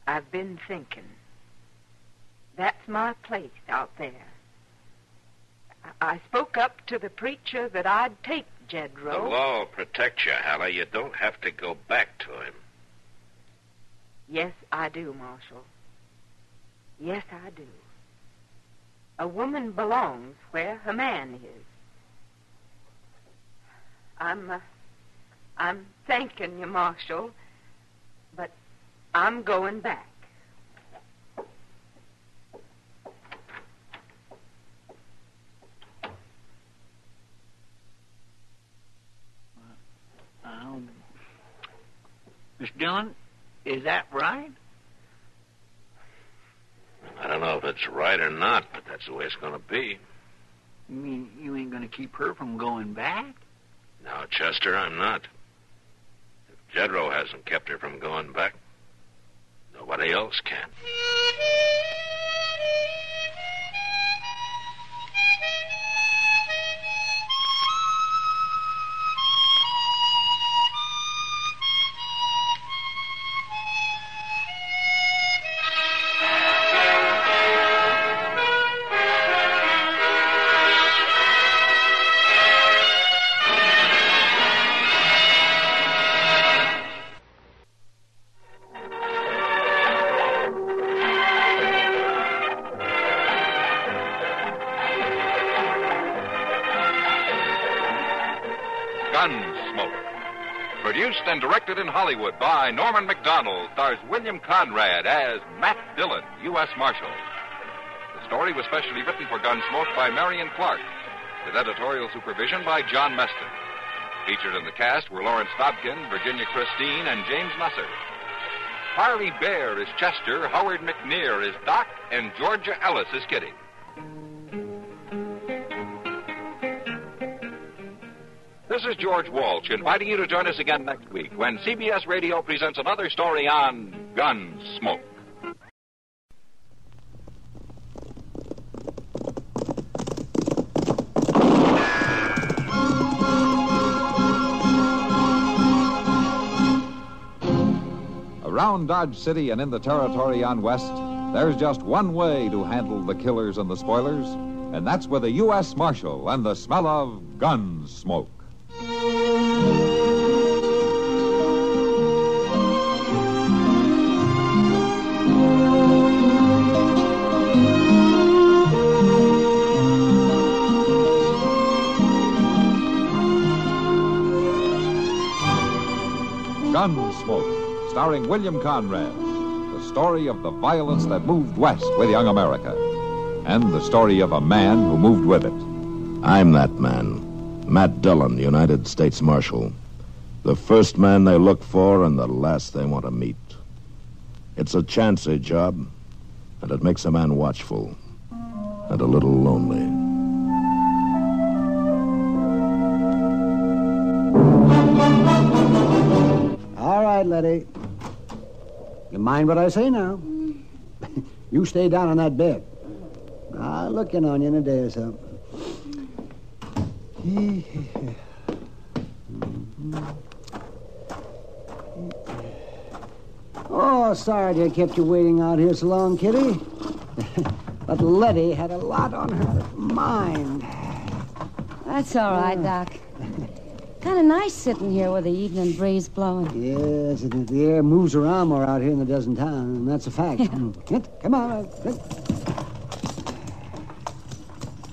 I've been thinking. That's my place out there. I spoke up to the preacher that I'd take Jedro. The law will protect you, Hallie. You don't have to go back to him. Yes, I do, Marshal. Yes, I do. A woman belongs where her man is. I'm thanking you, Marshal, but I'm going back. Miss Dillon, is that right? I don't know if it's right or not, but that's the way it's going to be. You mean you ain't going to keep her from going back? No, Chester, I'm not. If Jedro hasn't kept her from going back, nobody else can. Gunsmoke. Produced and directed in Hollywood by Norman Macdonald, stars William Conrad as Matt Dillon, U.S. Marshal. The story was specially written for Gunsmoke by Marion Clark, with editorial supervision by John Meston. Featured in the cast were Lawrence Dobkin, Virginia Christine, and James Nusser. Harley Bear is Chester, Howard McNear is Doc, and Georgia Ellis is Kitty. This is George Walsh inviting you to join us again next week when CBS Radio presents another story on Gunsmoke. Around Dodge City and in the territory on West, there's just one way to handle the killers and the spoilers, and that's with a U.S. Marshal and the smell of Gunsmoke. Gunsmoke, starring William Conrad, the story of the violence that moved west with young America, and the story of a man who moved with it. I'm that man, Matt Dillon, United States Marshal. The first man they look for and the last they want to meet. It's a chancy job, and it makes a man watchful and a little lonely. All right, Letty. You mind what I say now? You stay down on that bed. I'll look in on you in a day or so. Oh, sorry to have kept you waiting out here so long, Kitty. But Letty had a lot on her mind. That's all right, Doc. Kind of nice sitting here with the evening breeze blowing. Yes, the air moves around more out here than it does in town, and that's a fact. Come on.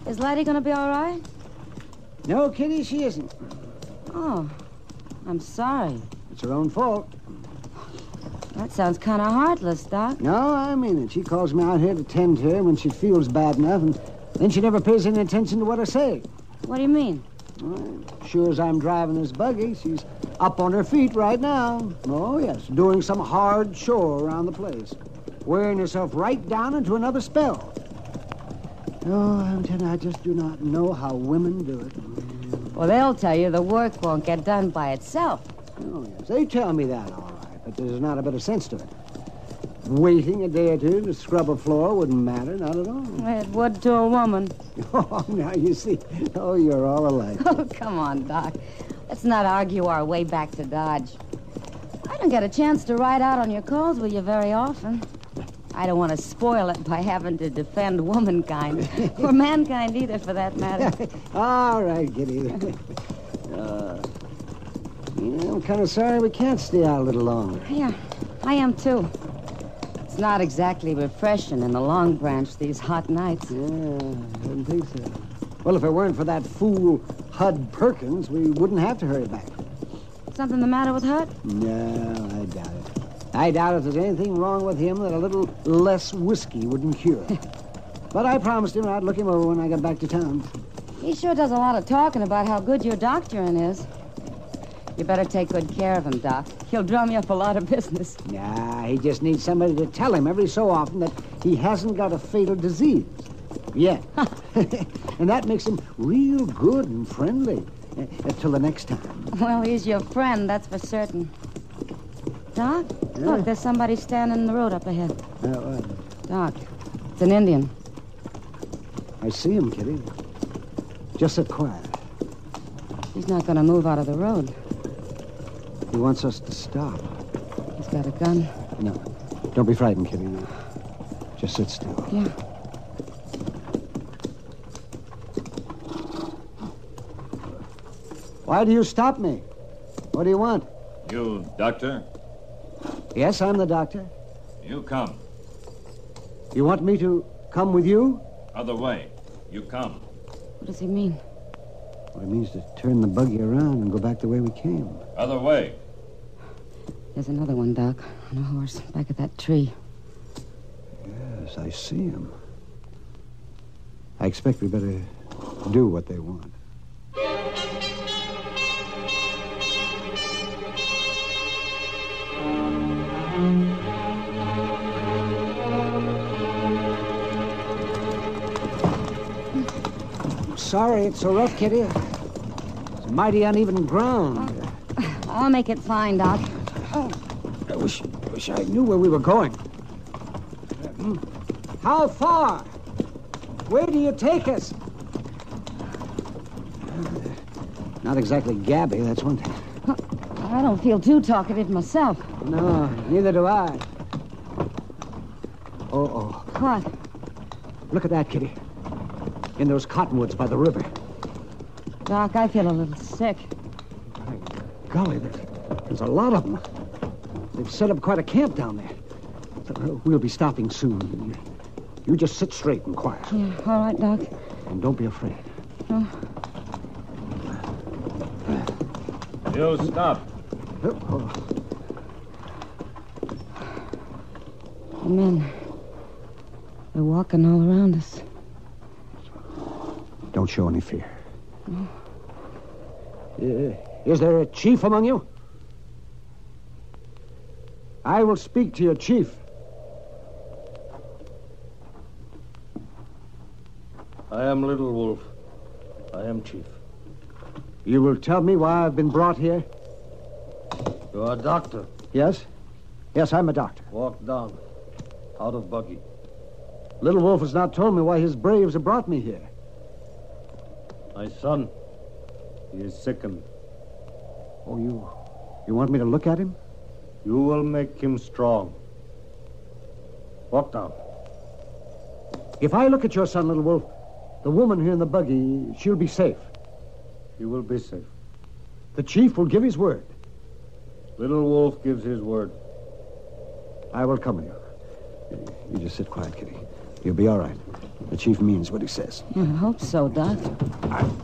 Is Letty going to be all right? No, Kitty, she isn't. Oh, I'm sorry. It's her own fault. That sounds kind of heartless, Doc. No, I mean it. She calls me out here to tend to her when she feels bad enough, and then she never pays any attention to what I say. What do you mean? Well, sure as I'm driving this buggy, she's up on her feet right now. Oh, yes, doing some hard chore around the place. Wearing herself right down into another spell. Oh, I'm telling you, I just do not know how women do it. Well, they'll tell you the work won't get done by itself. Oh, yes, they tell me that, all right, but there's not a bit of sense to it. Waiting a day or two to scrub a floor wouldn't matter, not at all. It would to a woman. Oh, now you see. Oh, you're all alike. Oh, come on, Doc. Let's not argue our way back to Dodge. I don't get a chance to ride out on your calls with you very often. I don't want to spoil it by having to defend womankind. Or mankind either, for that matter. All right, Kitty. I'm kind of sorry we can't stay out a little longer. Yeah, I am, too. It's not exactly refreshing in the Long Branch these hot nights. Yeah, I didn't think so. Well, if it weren't for that fool Hud Perkins, we wouldn't have to hurry back. Something the matter with Hud? No, I doubt it. I doubt if there's anything wrong with him that a little less whiskey wouldn't cure. But I promised him I'd look him over when I got back to town. He sure does a lot of talking about how good your doctoring is. You better take good care of him, Doc. He'll drum you up a lot of business. Nah, he just needs somebody to tell him every so often that he hasn't got a fatal disease. Yet. And that makes him real good and friendly. Till the next time. Well, he's your friend, that's for certain. Doc, look, there's somebody standing in the road up ahead. Doc, it's an Indian. I see him, Kitty. Just sit quiet. He's not going to move out of the road. He wants us to stop. He's got a gun. No, don't be frightened, Kitty. Just sit still. Yeah. Why do you stop me? What do you want? You, doctor? Yes, I'm the doctor. You come. You want me to come with you? Other way. You come. What does he mean? Well, it means to turn the buggy around and go back the way we came. Other way. There's another one, Doc, on a horse, back at that tree. Yes, I see him. I expect we better do what they want. Sorry it's so rough, Kitty. It's mighty uneven ground. I'll make it fine, Doc. I wish I knew where we were going. How far? Where do you take us? Not exactly gabby, that's one thing. I don't feel too talkative myself. No, neither do I. Oh. What? Look at that, Kitty. In those cottonwoods by the river. Doc, I feel a little sick. Golly, there's a lot of them. They've set up quite a camp down there. We'll be stopping soon. You just sit straight and quiet. Yeah, all right, Doc. And don't be afraid. No. You stop. The men, they're walking all around us. Don't show any fear. No. Is there a chief among you? I will speak to your chief. I am Little Wolf. I am chief. You will tell me why I've been brought here? You are a doctor. Yes? Yes, I'm a doctor. Walk down. Out of buggy. Little Wolf has not told me why his braves have brought me here. My son. He is sickened. Oh, you want me to look at him? You will make him strong. Walk down. If I look at your son, Little Wolf, the woman here in the buggy, she'll be safe. He will be safe. The chief will give his word. Little Wolf gives his word. I will come with you. You just sit quiet, Kitty. You'll be all right. The chief means what he says. I hope so, Doc.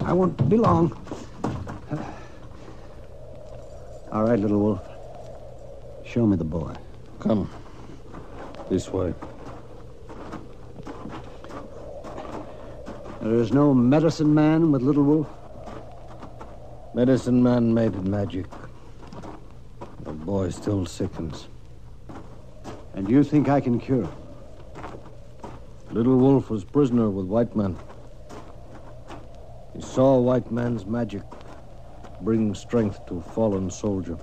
I won't be long. All right, Little Wolf. Show me the boy. Come. This way. There is no medicine man with Little Wolf? Medicine man made magic. The boy still sickens. And you think I can cure him? Little Wolf was prisoner with white man. He saw white man's magic bring strength to fallen soldier.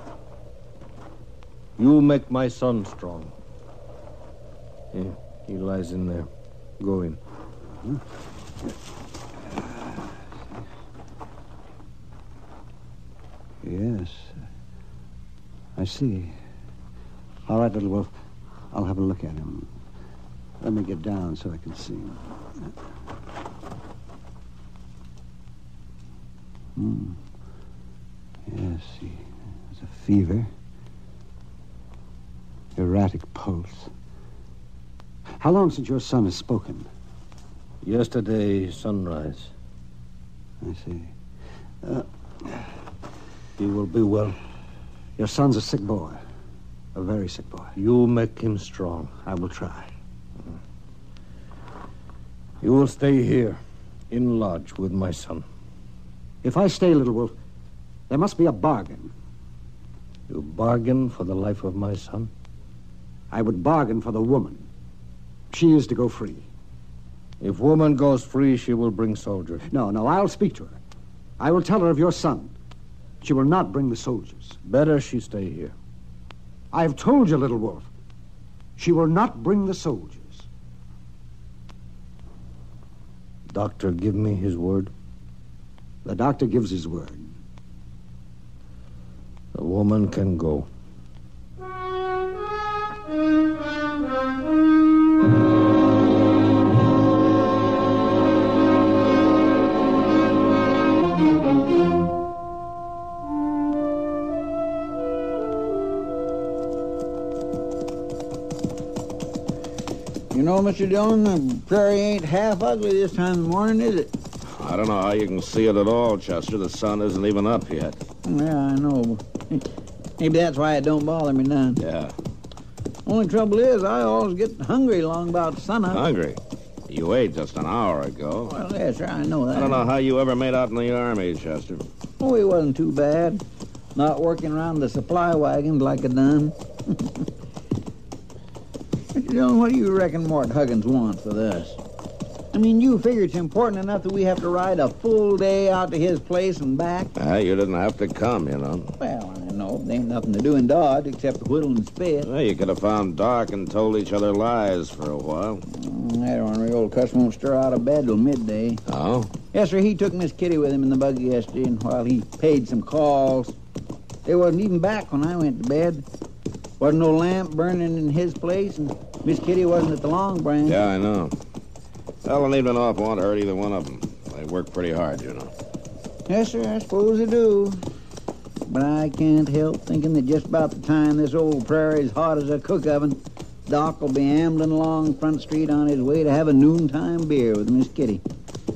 You make my son strong. He lies in there. Go in. Yes. I see. All right, little wolf. I'll have a look at him. Let me get down so I can see him. Yes, he has a fever. Erratic pulse. How long since your son has spoken? Yesterday, sunrise. I see. He will be well. Your son's a sick boy. A very sick boy. You make him strong. I will try. You will stay here, in lodge, with my son. If I stay, little wolf, there must be a bargain. You bargain for the life of my son? I would bargain for the woman. She is to go free. If woman goes free, she will bring soldiers. No, I'll speak to her. I will tell her of your son. She will not bring the soldiers. Better she stay here. I have told you, little wolf. She will not bring the soldiers. Doctor, give me his word. The doctor gives his word. The woman can go. You know, Mr. Dillon, the prairie ain't half ugly this time of the morning, is it? I don't know how you can see it at all, Chester. The sun isn't even up yet. Yeah, I know. Maybe that's why it don't bother me none. Yeah. Only trouble is, I always get hungry long about sunup. Hungry? You ate just an hour ago. Well, yes, sir, I know that. I don't know how you ever made out in the Army, Chester. Oh, it wasn't too bad. Not working around the supply wagons like I done. Mr. Dillon, what do you reckon Mort Huggins wants with us? I mean, you figure it's important enough that we have to ride a full day out to his place and back? You didn't have to come, you know. Well, I know. There ain't nothing to do in Dodge except to whittle and spit. Well, you could have found Doc and told each other lies for a while. That ornery old cuss won't stir out of bed till midday. Oh? Yes, sir, he took Miss Kitty with him in the buggy yesterday, and while he paid some calls, they wasn't even back when I went to bed. Wasn't no lamp burning in his place, and Miss Kitty wasn't at the Long Branch. Yeah, I know. Well, an evening off won't hurt either one of them. They work pretty hard, you know. Yes, sir, I suppose they do. But I can't help thinking that just about the time this old prairie's hot as a cook oven, Doc will be ambling along Front Street on his way to have a noontime beer with Miss Kitty.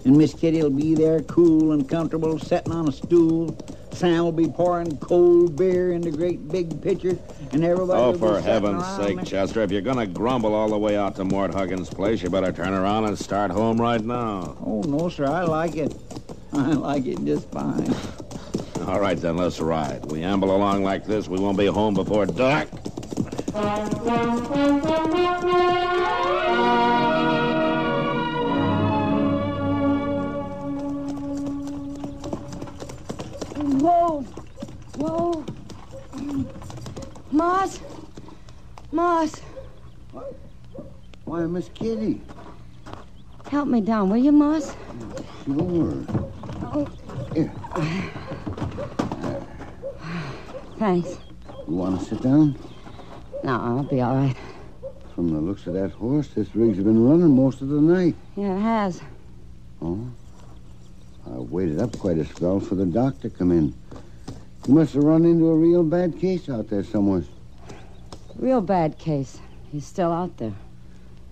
And Miss Kitty will be there cool and comfortable, sitting on a stool. Sam will be pouring cold beer into great big pitchers, and everybody will be for sitting heaven's around sake, there. Chester, if you're going to grumble all the way out to Mort Huggins' place, you better turn around and start home right now. Oh, no, sir, I like it. I like it just fine. All right, then, let's ride. We amble along like this, we won't be home before dark. Whoa. Whoa. Moss. Moss. Why, Miss Kitty. Help me down, will you, Moss? Sure. Oh. Here. Thanks. You want to sit down? No, I'll be all right. From the looks of that horse, this rig's been running most of the night. Yeah, it has. Oh? I waited up quite a spell for the doc to come in. He must have run into a real bad case out there somewhere. Real bad case. He's still out there.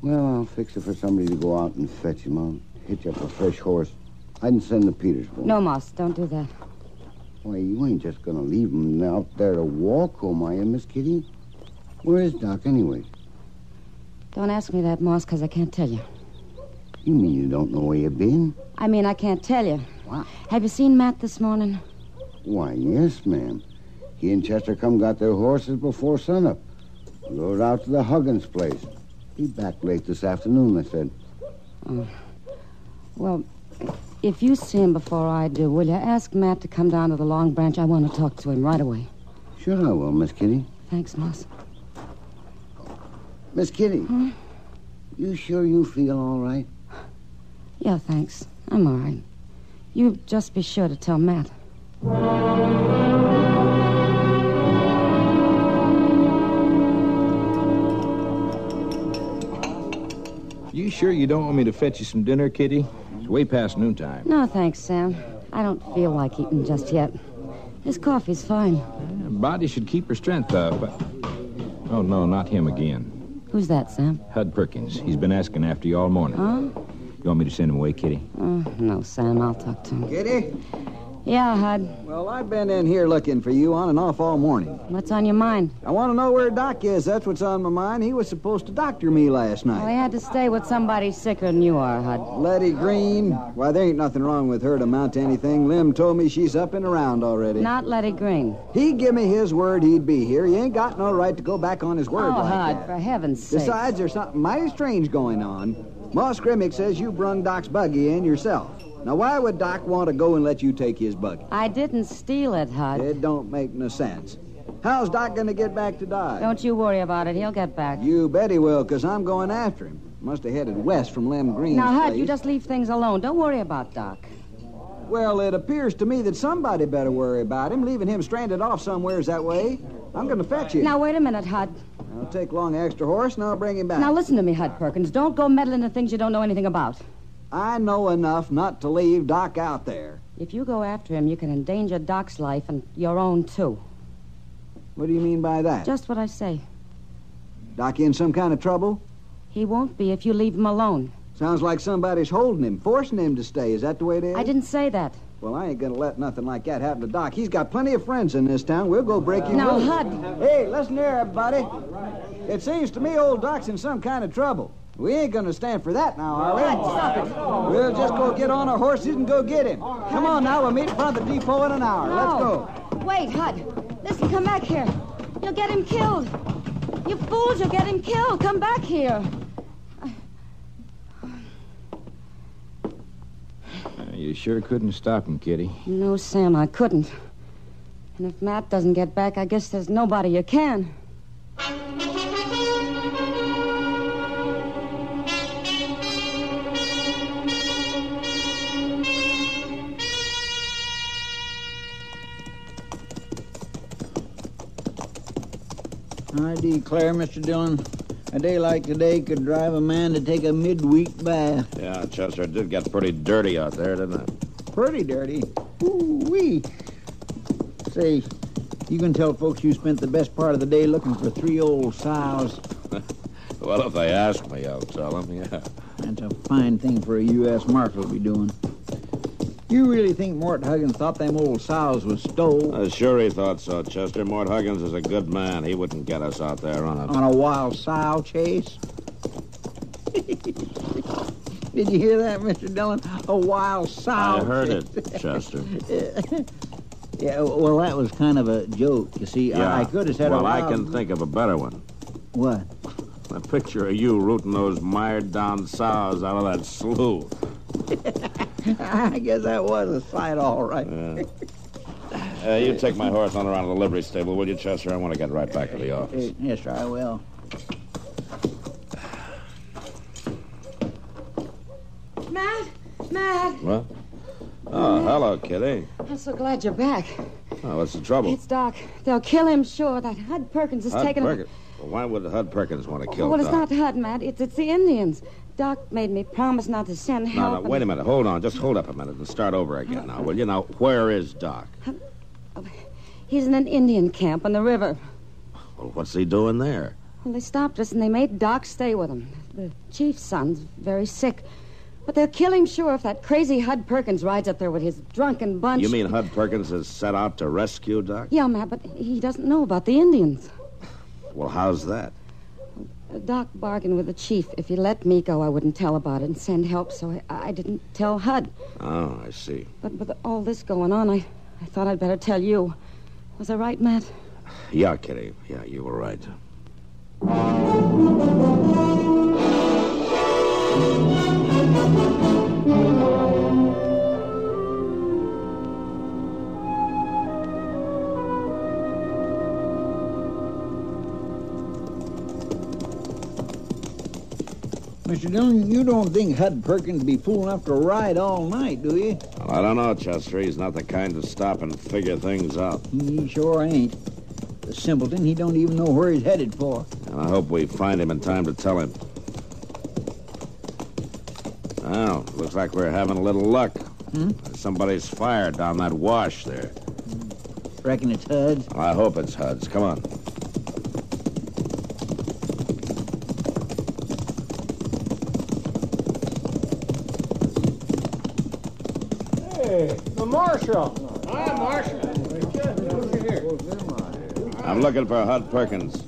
Well, I'll fix it for somebody to go out and fetch him. I'll hitch up a fresh horse. I can send to Petersburg. No, Moss, don't do that. Why, you ain't just gonna leave him out there to walk home, are you, Miss Kitty? Where is Doc, anyway? Don't ask me that, Moss, because I can't tell you. You mean you don't know where you've been? I mean, I can't tell you. What? Have you seen Matt this morning? Why, yes, ma'am. He and Chester come got their horses before sunup. Rode out to the Huggins place. Be back late this afternoon, they said. Oh. Well, if you see him before I do, will you ask Matt to come down to the Long Branch? I want to talk to him right away. Sure I will, Miss Kitty. Thanks, Moss. Miss Kitty, you sure you feel all right? Yeah, thanks. I'm all right. You just be sure to tell Matt. Well, 'cause you sure you don't want me to fetch you some dinner, Kitty? It's way past noontime. No, thanks, Sam. I don't feel like eating just yet. This coffee's fine. Yeah, body should keep her strength up. Oh, no, not him again. Who's that, Sam? Hud Perkins. He's been asking after you all morning. Huh? You want me to send him away, Kitty? No, Sam. I'll talk to him. Kitty? Yeah, Hud. Well, I've been in here looking for you on and off all morning. What's on your mind? I want to know where Doc is. That's what's on my mind. He was supposed to doctor me last night. Well, he had to stay with somebody sicker than you are, Hud. Letty Green? Why, there ain't nothing wrong with her to amount to anything. Lim told me she's up and around already. Not Letty Green. He give me his word he'd be here. He ain't got no right to go back on his word like Hud, that. for heaven's sake. Besides, there's something mighty strange going on. Moss Grimmick says you brung Doc's buggy in yourself. Now, why would Doc want to go and let you take his buggy? I didn't steal it, Hud. It don't make no sense. How's Doc going to get back to Dodge? Don't you worry about it. He'll get back. You bet he will, because I'm going after him. Must have headed west from Lem Green's Now, Hud, place. you just leave things alone. Don't worry about Doc. Well, it appears to me that somebody better worry about him. Leaving him stranded off somewheres that way. I'm going to fetch you. Now, wait a minute, Hud. I'll take along an extra horse, and I'll bring him back. Now, listen to me, Hud Perkins. Don't go meddling in things you don't know anything about. I know enough not to leave Doc out there. If you go after him, you can endanger Doc's life and your own, too. What do you mean by that? Just what I say. Doc in some kind of trouble? He won't be if you leave him alone. Sounds like somebody's holding him, forcing him to stay. Is that the way it is? I didn't say that. Well, I ain't going to let nothing like that happen to Doc. He's got plenty of friends in this town. We'll go break him Now, loose. Hud. Hey, listen here, everybody. It seems to me old Doc's in some kind of trouble. We ain't going to stand for that now, are we? Stop it. We'll just go get on our horses and go get him. Come on now, we'll meet in front of the depot in an hour. No. Let's go. Wait, Hud. Listen, come back here. You'll get him killed. You fools, you'll get him killed. Come back here. You sure couldn't stop him, Kitty. No, Sam, I couldn't. And if Matt doesn't get back, I guess there's nobody you can. I declare, Mr. Dillon, a day like today could drive a man to take a midweek bath. Yeah, Chester, it did get pretty dirty out there, didn't it? Pretty dirty. Ooh-wee. Say, you can tell folks you spent the best part of the day looking for 3 old sows. Well, if they ask me, I'll tell them, yeah. That's a fine thing for a U.S. Marshal to be doing. You really think Mort Huggins thought them old sows was stole? Sure he thought so, Chester. Mort Huggins is a good man. He wouldn't get us out there on a wild sow chase? Did you hear that, Mr. Dillon? A wild sow I heard chase. it, Chester. Yeah, well, that was kind of a joke. You see, Yeah. I could have said well, a wild... I can think of a better one. What? A picture of you rooting those mired-down sows out of that slough. I guess that was a sight, all right. You take my horse on around to the livery stable, will you, Chester? I want to get right back to the office. Yes, sir, I will. Matt! What? Oh, hello, Kitty. I'm so glad you're back. Oh, what's the trouble? It's Doc. They'll kill him, sure. That Hud Perkins has Hud taken him. Perkins? Well, why would Hud Perkins want to kill Well, it's Doc? not Hud, Matt. It's the Indians. Doc made me promise not to send help. No, wait a minute. Hold on. Just hold up a minute and start over again now, will you? Now, where is Doc? He's in an Indian camp on the river. Well, what's he doing there? Well, they stopped us and they made Doc stay with them. The chief's son's very sick. But they'll kill him, sure, if that crazy Hud Perkins rides up there with his drunken bunch. You mean Hud Perkins has set out to rescue Doc? Yeah, Matt, but he doesn't know about the Indians. Well, how's that? Doc bargained with the chief. If he let me go, I wouldn't tell about it and send help, so I didn't tell Hud. Oh, I see. But with all this going on, I thought I'd better tell you. Was I right, Matt? Yeah, Kitty. Yeah, you were right. Mr. Dillon, you don't think Hud Perkins be fool enough to ride all night, do you? Well, I don't know, Chester. He's not the kind to stop and figure things out. He sure ain't. The simpleton, he don't even know where he's headed for. And I hope we find him in time to tell him. Well, looks like we're having a little luck. Somebody's fired down that wash there. Reckon it's Hud's? I hope it's Hud's. Come on. Hey, the Marshal. Hi, Marshal. I'm looking for Hud Perkins.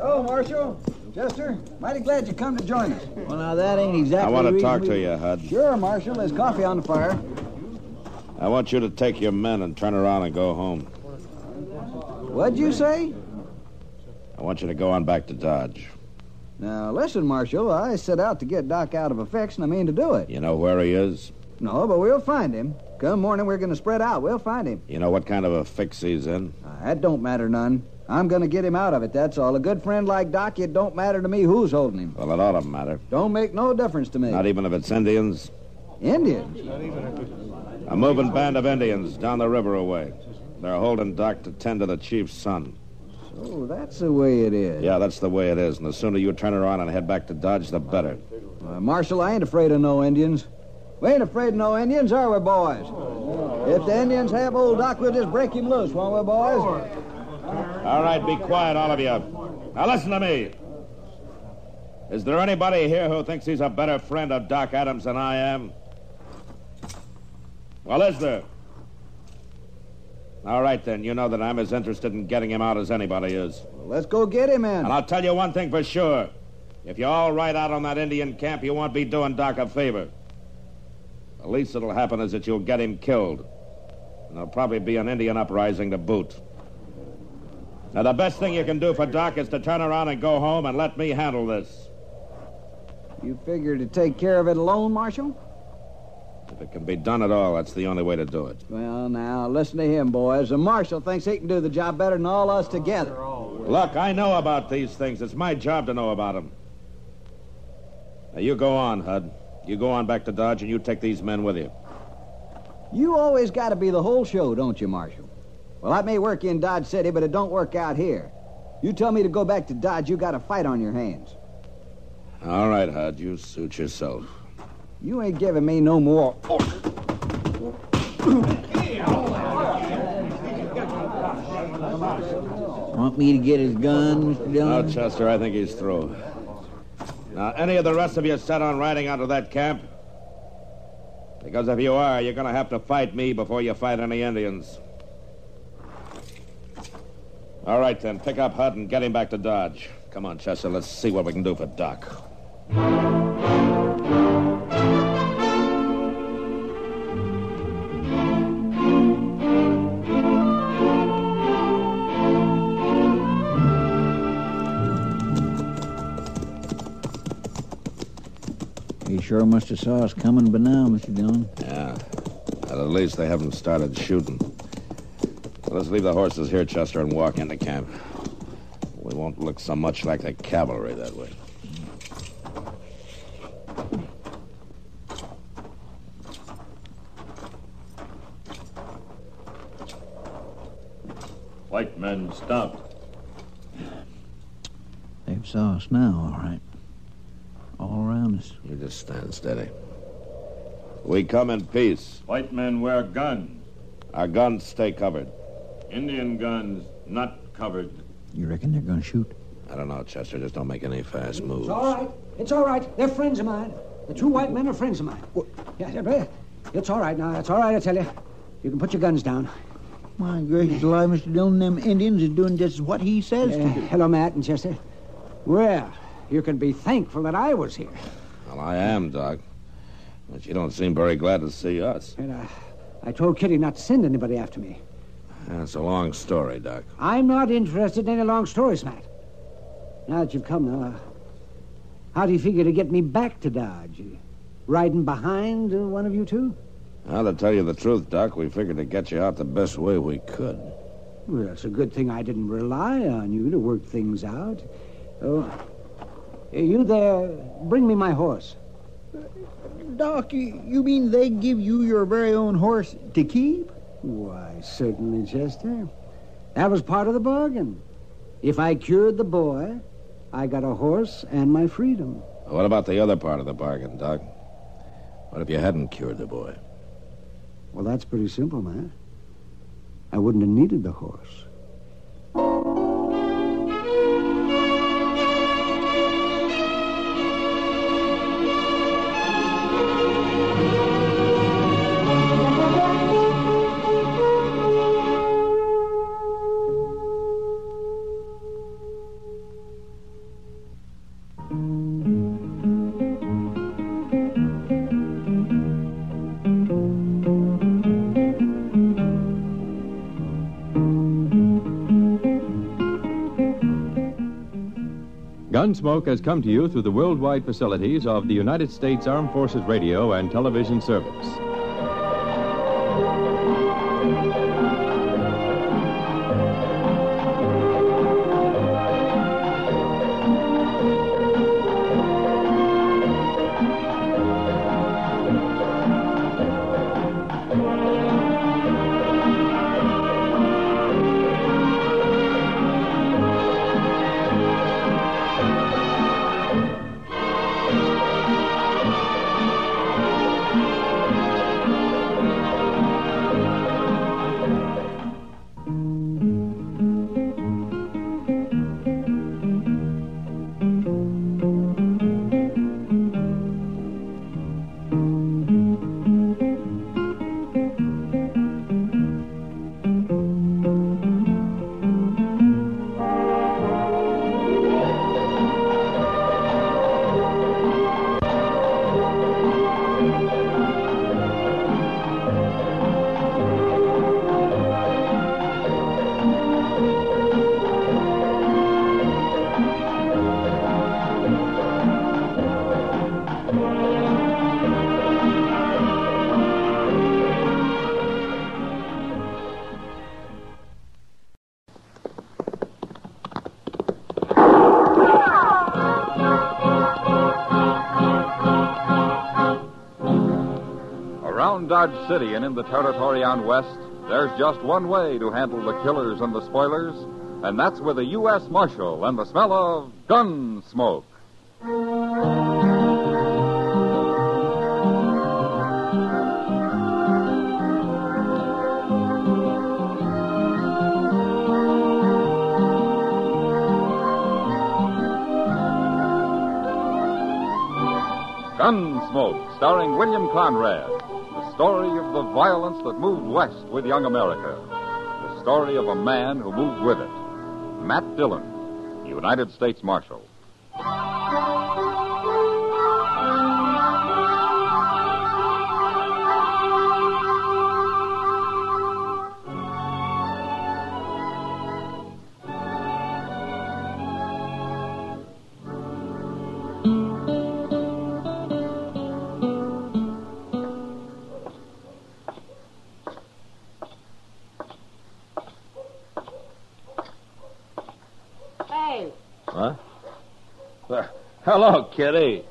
Oh, Marshal. Chester, mighty glad you come to join us. Well, now, that ain't exactly I want the to reason talk we- to you, Hud. Sure, Marshal. There's coffee on the fire. I want you to take your men and turn around and go home. What'd you say? I want you to go on back to Dodge. Now, listen, Marshal. I set out to get Doc out of a fix, and I mean to do it. You know where he is? No, but we'll find him. Come morning, we're going to spread out. We'll find him. You know what kind of a fix he's in? That don't matter none. I'm going to get him out of it, that's all. A good friend like Doc, it don't matter to me who's holding him. Well, it ought to matter. Don't make no difference to me. Not even if it's Indians? Indians? A moving band of Indians down the river away. They're holding Doc to tend to the chief's son. So that's the way it is. Yeah, that's the way it is. And the sooner you turn around and head back to Dodge, the better. Marshal, I ain't afraid of no Indians. We ain't afraid of no Indians, are we, boys? If the Indians have old Doc, we'll just break him loose, won't we, boys? All right, be quiet, all of you. Now listen to me. Is there anybody here who thinks he's a better friend of Doc Adams than I am? Well, is there? All right, then. You know that I'm as interested in getting him out as anybody is. Well, let's go get him in. And I'll tell you one thing for sure. If you all ride out on that Indian camp, you won't be doing Doc a favor. The least that'll happen is that you'll get him killed. And there'll probably be an Indian uprising to boot. Now, the best thing you can do for Doc is to turn around and go home and let me handle this. You figure to take care of it alone, Marshal? If it can be done at all, that's the only way to do it. Well, now, listen to him, boys. The Marshal thinks he can do the job better than all us together. Look, I know about these things. It's my job to know about them. Now, you go on, Hud. You go on back to Dodge, and you take these men with you. You always got to be the whole show, don't you, Marshal? Well, I may work in Dodge City, but it don't work out here. You tell me to go back to Dodge, you got a fight on your hands. All right, Hud. You suit yourself. You ain't giving me no more orders. Want me to get his gun, Mr. Dillon? No, Chester, I think he's through. Now, any of the rest of you set on riding out of that camp? Because if you are, you're going to have to fight me before you fight any Indians. All right, then. Pick up Hud and get him back to Dodge. Come on, Chester. Let's see what we can do for Doc. He sure must have saw us coming by now, Mr. Dillon. Yeah. Well, at least they haven't started shooting. Let's leave the horses here, Chester, and walk into camp. We won't look so much like the cavalry that way. White men stopped. They've saw us now, all right. All around us. You just stand steady. We come in peace. White men wear guns. Our guns stay covered. Indian guns not covered. You reckon they're going to shoot? I don't know, Chester. Just don't make any fast moves. It's all right. It's all right. They're friends of mine. The two white men are friends of mine. Yeah, it's all right now. It's all right, I tell you. You can put your guns down. My gracious alive, Mr. Dillon, them Indians is doing just what he says to do. Hello, Matt and Chester. Well, you can be thankful that I was here. Well, I am, Doc. But you don't seem very glad to see us. And I told Kitty not to send anybody after me. That's a long story, Doc. I'm not interested in any long stories, Matt. Now that you've come now, how do you figure to get me back to Dodge? Riding behind one of you two? Well, to tell you the truth, Doc, we figured to get you out the best way we could. Well, it's a good thing I didn't rely on you to work things out. Oh, you there, bring me my horse. Doc, you mean they give you your very own horse to keep? Why, certainly, Chester. That was part of the bargain. If I cured the boy, I got a horse and my freedom. What about the other part of the bargain, Doc? What if you hadn't cured the boy? Well, that's pretty simple, Matt. I wouldn't have needed the horse. Gunsmoke has come to you through the worldwide facilities of the United States Armed Forces Radio and Television Service. Around Dodge City and in the territory on west, there's just one way to handle the killers and the spoilers, and that's with a U.S. Marshal and the smell of gun smoke. Gunsmoke, starring William Conrad. The story of the violence that moved west with young America. The story of a man who moved with it. Matt Dillon, United States Marshal. Hey. What? Hello, Kitty.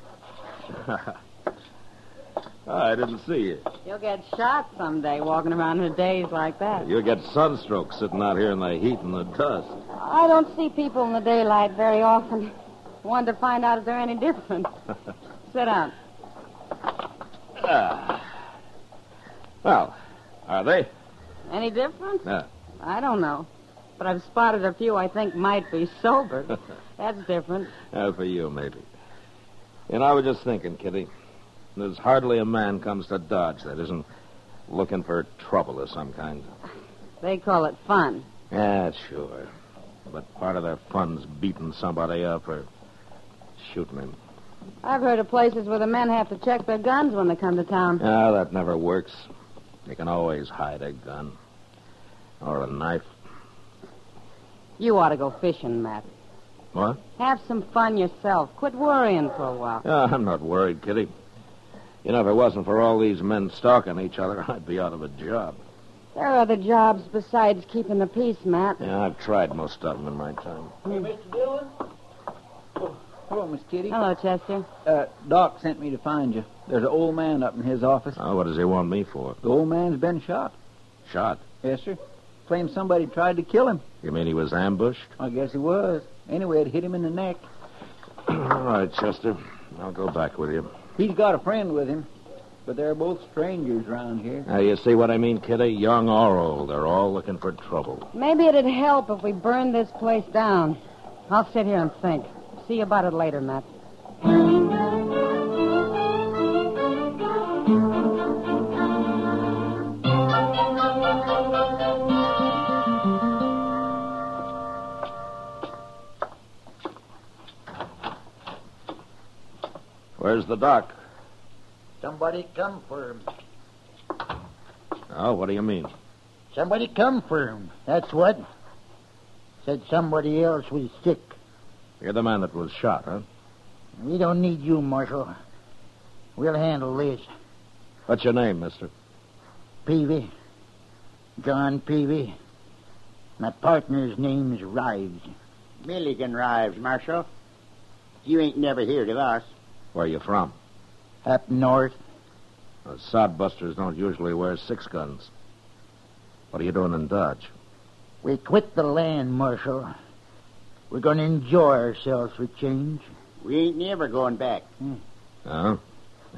I didn't see you. You'll get shot someday walking around in days like that. You'll get sunstroke sitting out here in the heat and the dust. I don't see people in the daylight very often. Wanted to find out if they're any different. Sit down. Well, are they? Any different? Yeah. I don't know. But I've spotted a few I think might be sober. That's different. For you, maybe. You know, I was just thinking, Kitty. There's hardly a man comes to Dodge that isn't looking for trouble of some kind. They call it fun. Yeah, sure. But part of their fun's beating somebody up or shooting him. I've heard of places where the men have to check their guns when they come to town. Ah, that never works. You can always hide a gun. Or a knife. You ought to go fishing, Matt. What? Have some fun yourself. Quit worrying for a while. I'm not worried, Kitty. You know, if it wasn't for all these men stalking each other, I'd be out of a job. There are other jobs besides keeping the peace, Matt. Yeah, I've tried most of them in my time. Hey, Mr. Dillon? Oh, hello, Miss Kitty. Hello, Chester. Doc sent me to find you. There's an old man up in his office. Oh, what does he want me for? The old man's been shot. Shot? Yes, sir. Claims somebody tried to kill him. You mean he was ambushed? I guess he was. Anyway, it hit him in the neck. All right, Chester. I'll go back with you. He's got a friend with him. but they're both strangers around here. Now, you see what I mean, Kitty? Young or old, they're all looking for trouble. Maybe it'd help if we burned this place down. I'll sit here and think. See you about it later, Matt. Where's the doc? Somebody come for him. Oh, what do you mean? Somebody come for him. That's what. Said somebody else was sick. You're the man that was shot, huh? We don't need you, Marshal. We'll handle this. What's your name, mister? Peavy. John Peavy. My partner's name's Rives. Milligan Rives, Marshal. You ain't never heard of us. Where are you from? Up north. Sodbusters don't usually wear 6 guns. What are you doing in Dodge? We quit the land, Marshal. We're going to enjoy ourselves for change. We ain't never going back. Oh?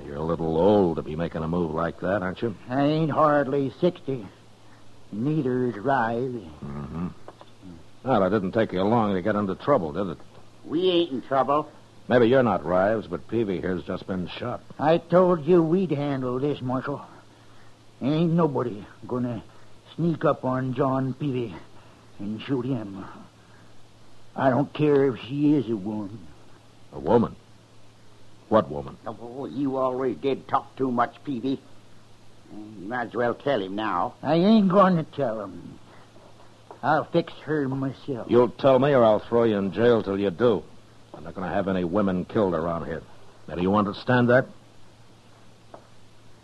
You're a little old to be making a move like that, aren't you? I ain't hardly 60. Neither is Rives. Mm-hmm. Well, it didn't take you long to get into trouble, did it? We ain't in trouble. Maybe you're not Rives, but Peavy here's just been shot. I told you we'd handle this, Marshal. Ain't nobody gonna sneak up on John Peavy and shoot him. I don't care if she is a woman. A woman? What woman? Oh, you already did talk too much, Peavy. You might as well tell him now. I ain't going to tell him. I'll fix her myself. You'll tell me or I'll throw you in jail till you do. I'm not going to have any women killed around here. Now, do you understand that?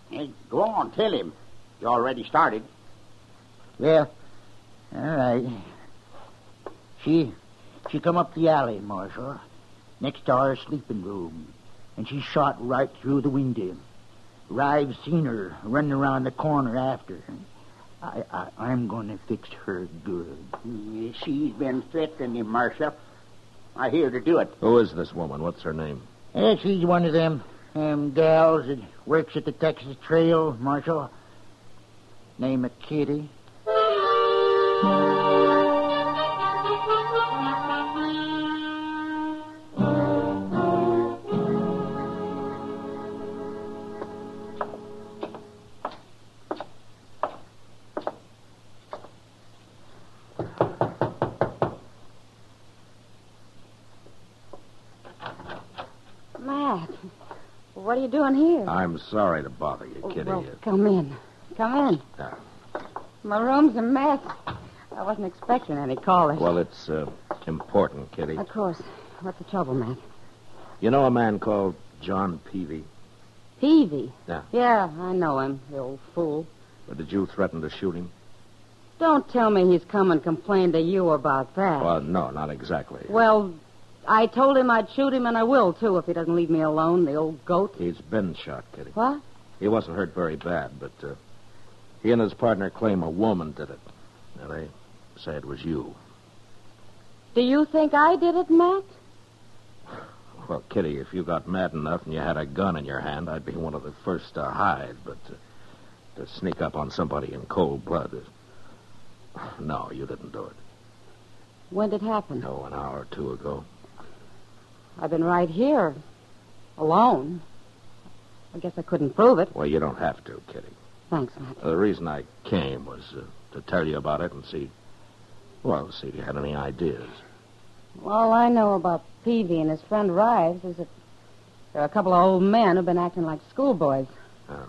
Hey, go on, tell him. You already started. Well, all right. She come up the alley, Marshal, next to our sleeping room, and she shot right through the window. Rives seen her running around the corner after her. I'm going to fix her good. She's been threatening him, Marshal. I hear to do it. Who is this woman? What's her name? Yeah, she's one of them gals that works at the Texas Trail, Marshal. Name of Kitty. Matt, what are you doing here? I'm sorry to bother you, Kitty. Well, come in. Come in. Yeah. My room's a mess. I wasn't expecting any callers. Well, it's important, Kitty. Of course. What's the trouble, Matt? You know a man called John Peavy? Peavy? Yeah. Yeah, I know him, the old fool. But did you threaten to shoot him? Don't tell me he's come and complained to you about that. Well, no, not exactly. Well, I told him I'd shoot him, and I will, too, if he doesn't leave me alone, the old goat. He's been shot, Kitty. What? He wasn't hurt very bad, but he and his partner claim a woman did it. Now, they say it was you. Do you think I did it, Matt? Well, Kitty, if you got mad enough and you had a gun in your hand, I'd be one of the first to hide, but to sneak up on somebody in cold blood is... No, you didn't do it. When did it happen? No, an hour or two ago. I've been right here, alone. I guess I couldn't prove it. Well, you don't have to, Kitty. Thanks, Matt. The reason I came was to tell you about it and see if you had any ideas. All I know about Peavy and his friend Rives is that there are a couple of old men who've been acting like schoolboys. Oh.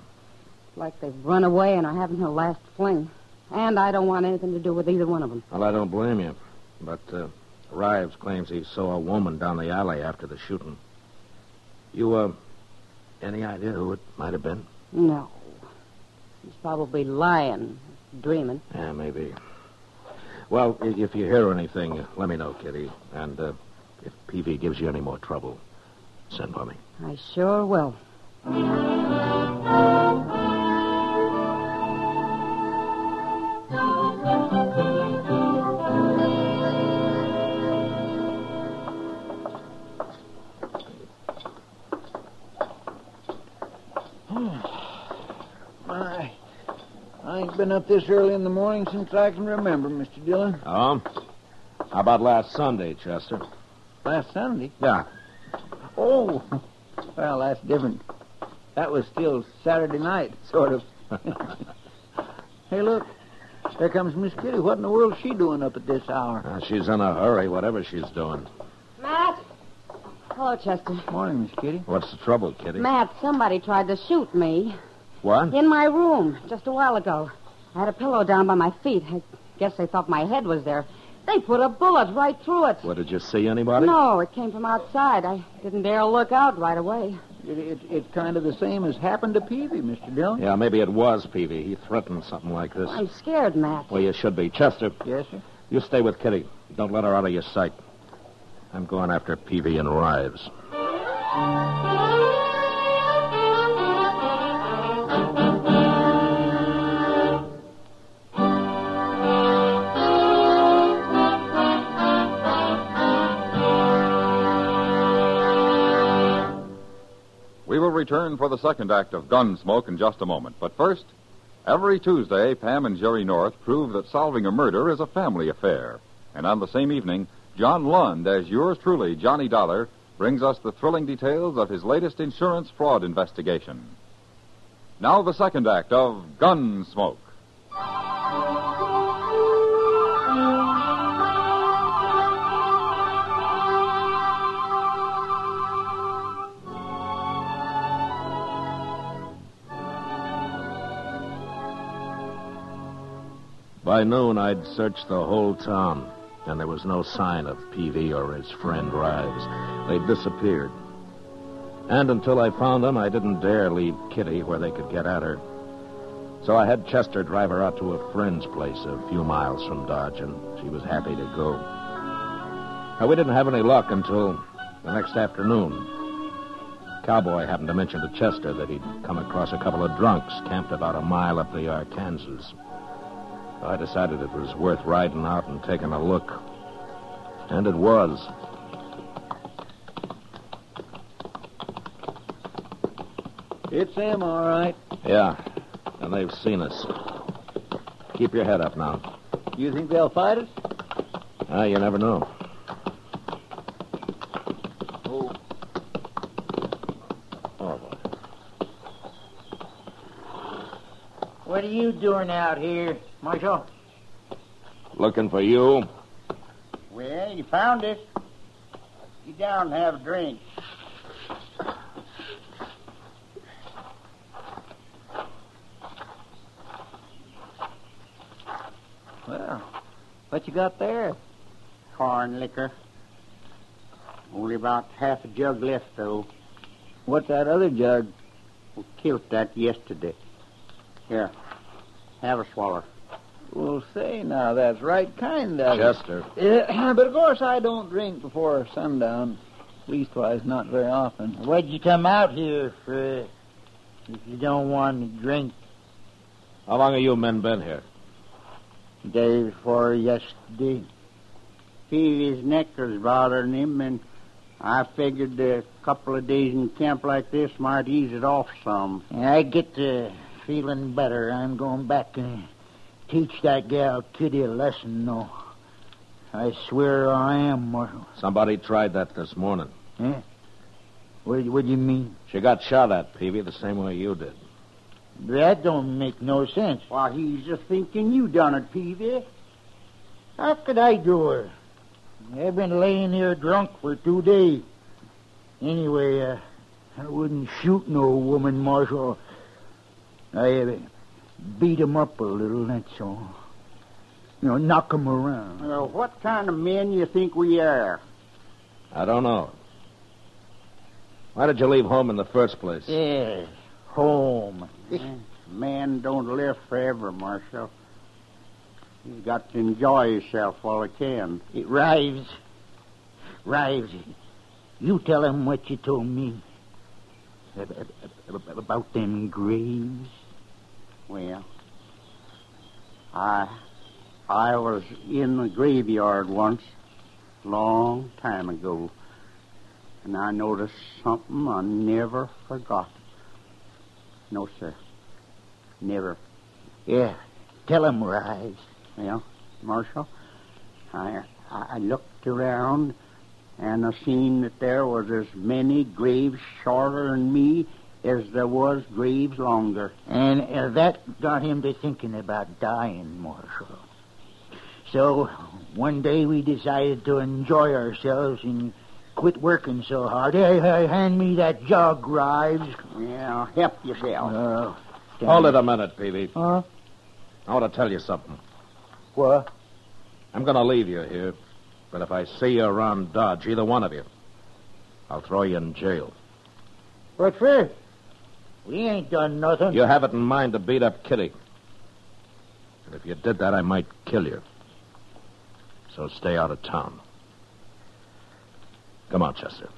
Like they've run away and are having their last fling. And I don't want anything to do with either one of them. Well, I don't blame you. But Rives claims he saw a woman down the alley after the shooting. You, any idea who it might have been? No. He's probably lying, dreaming. Yeah, maybe. Well, if you hear anything, let me know, Kitty. And if Peavy gives you any more trouble, send for me. I sure will. ain't been up this early in the morning since I can remember, Mr. Dillon. Oh? How about last Sunday, Chester? Last Sunday? Yeah. Oh, well, that's different. That was still Saturday night, sort of. Hey, look. There comes Miss Kitty. What in the world's she doing up at this hour? She's in a hurry, whatever she's doing. Matt? Hello, Chester. Morning, Miss Kitty. What's the trouble, Kitty? Matt, somebody tried to shoot me. What? In my room, just a while ago. I had a pillow down by my feet. I guess they thought my head was there. They put a bullet right through it. What, did you see anybody? No, it came from outside. I didn't dare look out right away. It's kind of the same as happened to Peavy, Mr. Dillon. Yeah, maybe it was Peavy. He threatened something like this. I'm scared, Matt. Well, you should be. Chester. Yes, sir? You stay with Kitty. Don't let her out of your sight. I'm going after Peavy and Rives. We will return for the second act of Gunsmoke in just a moment. But first, every Tuesday, Pam and Jerry North prove that solving a murder is a family affair. And on the same evening, John Lund, as yours truly, Johnny Dollar, brings us the thrilling details of his latest insurance fraud investigation. Now the second act of Gunsmoke. By noon, I'd searched the whole town, and there was no sign of Peavy or his friend Rives. They'd disappeared. And until I found them, I didn't dare leave Kitty where they could get at her. So I had Chester drive her out to a friend's place a few miles from Dodge, and she was happy to go. Now, we didn't have any luck until the next afternoon. Cowboy happened to mention to Chester that he'd come across a couple of drunks camped about a mile up the Arkansas. I decided it was worth riding out and taking a look. And it was. It's them, all right. Yeah, and they've seen us. Keep your head up now. You think they'll fight us? You never know. Oh, boy. What are you doing out here, Marshal? Looking for you. Well, you found us. Get down and have a drink. Well, what you got there? Corn liquor. Only about half a jug left, though. What's that other jug? We killed that yesterday. Here, have a swallow. Well, say now, that's right kind of Chester. But of course I don't drink before sundown. Leastwise, not very often. What'd you come out here for if you don't want to drink? How long have you men been here? Day before yesterday. Peavy's neck was bothering him, and I figured a couple of days in camp like this might ease it off some. I get to feeling better. I'm going back and teach that gal Kitty a lesson, though. I swear I am, Marshal. Somebody tried that this morning. Eh? What do you mean? She got shot at, Peavy, the same way you did. That don't make no sense. Why, he's just thinking you done it, Peavy. How could I do it? I've been laying here drunk for 2 days. Anyway, I wouldn't shoot no woman, Marshal. I beat him up a little, that's all. You know, knock him around. What kind of men you think we are? I don't know. Why did you leave home in the first place? Yeah, home. Man don't live forever, Marshal. He's got to enjoy himself while he can. Rives, you tell him what you told me about them graves. Well, I was in the graveyard once, long time ago, and I noticed something I never forgot. No, sir. Never. Yeah, tell 'em rise. Well, Marshal, I looked around, and I seen that there was as many graves shorter than me as there was graves longer. And that got him to thinking about dying, Marshal. So one day we decided to enjoy ourselves and quit working so hard. Hey, hand me that jug, Rives. Yeah, help yourself. Hold it a minute, Peavy. Huh? I want to tell you something. What? I'm going to leave you here, but if I see you around Dodge, either one of you, I'll throw you in jail. What for? We ain't done nothing. You have it in mind to beat up Kitty. And if you did that, I might kill you. So stay out of town. Come on, Chester.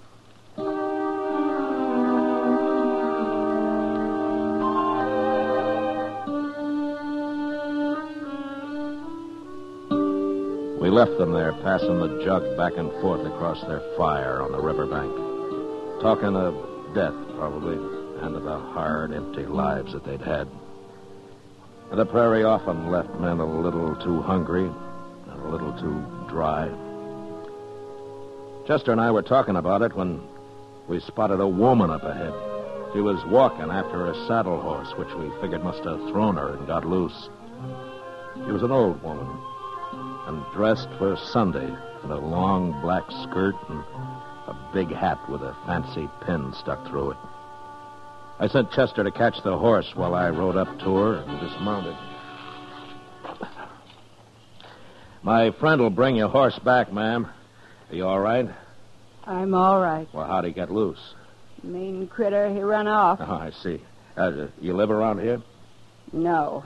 We left them there, passing the jug back and forth across their fire on the riverbank. Talking of death, probably, and of the hard, empty lives that they'd had. And the prairie often left men a little too hungry and a little too dry. Chester and I were talking about it when we spotted a woman up ahead. She was walking after a saddle horse, which we figured must have thrown her and got loose. She was an old woman, and dressed for Sunday in a long black skirt and a big hat with a fancy pin stuck through it. I sent Chester to catch the horse while I rode up to her and dismounted. My friend will bring your horse back, ma'am. Are you all right? I'm all right. Well, how'd he get loose? Mean critter, he run off. Oh, I see. You live around here? No.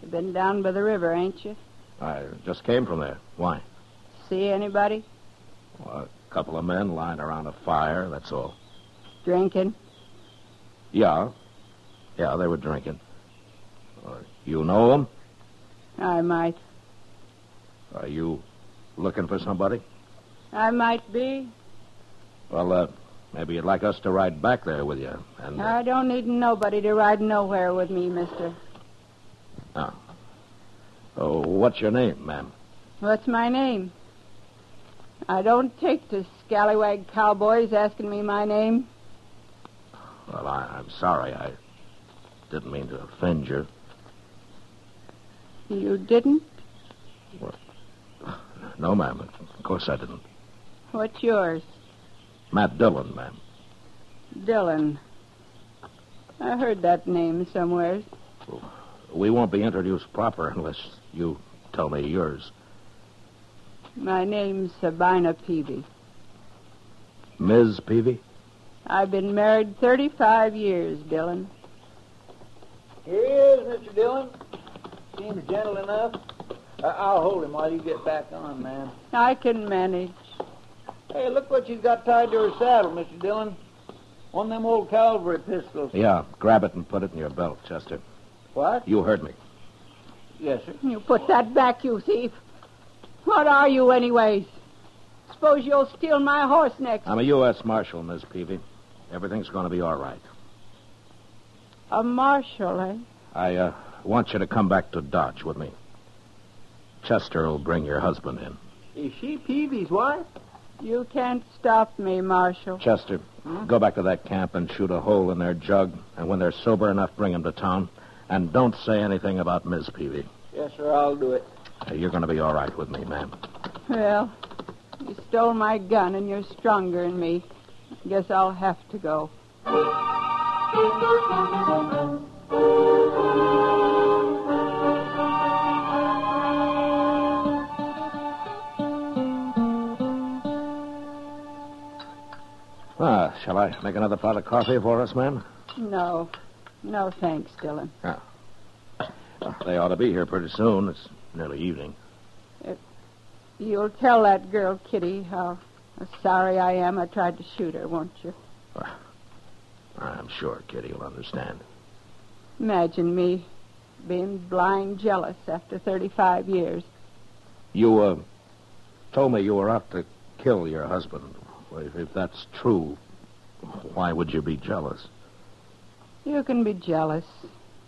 You been down by the river, ain't you? I just came from there. Why? See anybody? Well, a couple of men lying around a fire, that's all. Drinking? Yeah, they were drinking. You know them? I might. Are you looking for somebody? I might be. Well, maybe you'd like us to ride back there with you. And I don't need nobody to ride nowhere with me, mister. Oh, what's your name, ma'am? What's my name? I don't take to scallywag cowboys asking me my name. Well, I'm sorry. I didn't mean to offend you. You didn't? Well, no, ma'am. Of course I didn't. What's yours? Matt Dillon, ma'am. Dillon. I heard that name somewhere. We won't be introduced proper unless you tell me yours. My name's Sabina Peavy. Ms. Peavy? I've been married 35 years, Dillon. Here he is, Mr. Dillon. Seems gentle enough. I'll hold him while you get back on, ma'am. I can manage. Hey, look what you got tied to her saddle, Mr. Dillon. One of them old cavalry pistols. Yeah, grab it and put it in your belt, Chester. What? You heard me. Yes, sir. You put that back, you thief. What are you, anyways? Suppose you'll steal my horse next. I'm a U.S. Marshal, Miss Peavy. Everything's going to be all right. A marshal, eh? I want you to come back to Dodge with me. Chester will bring your husband in. Is she Peavy's wife? You can't stop me, Marshal. Chester, go back to that camp and shoot a hole in their jug. And when they're sober enough, bring them to town. And don't say anything about Miss Peavy. Yes, sir, I'll do it. You're going to be all right with me, ma'am. Well, you stole my gun and you're stronger than me. Guess I'll have to go. Shall I make another pot of coffee for us, ma'am? No. No, thanks, Dillon. They ought to be here pretty soon. It's nearly evening. You'll tell that girl, Kitty, how sorry I am I tried to shoot her, won't you? I'm sure Kitty will understand. Imagine me being blind jealous after 35 years. You, told me you were out to kill your husband. Well, if that's true, why would you be jealous? You can be jealous.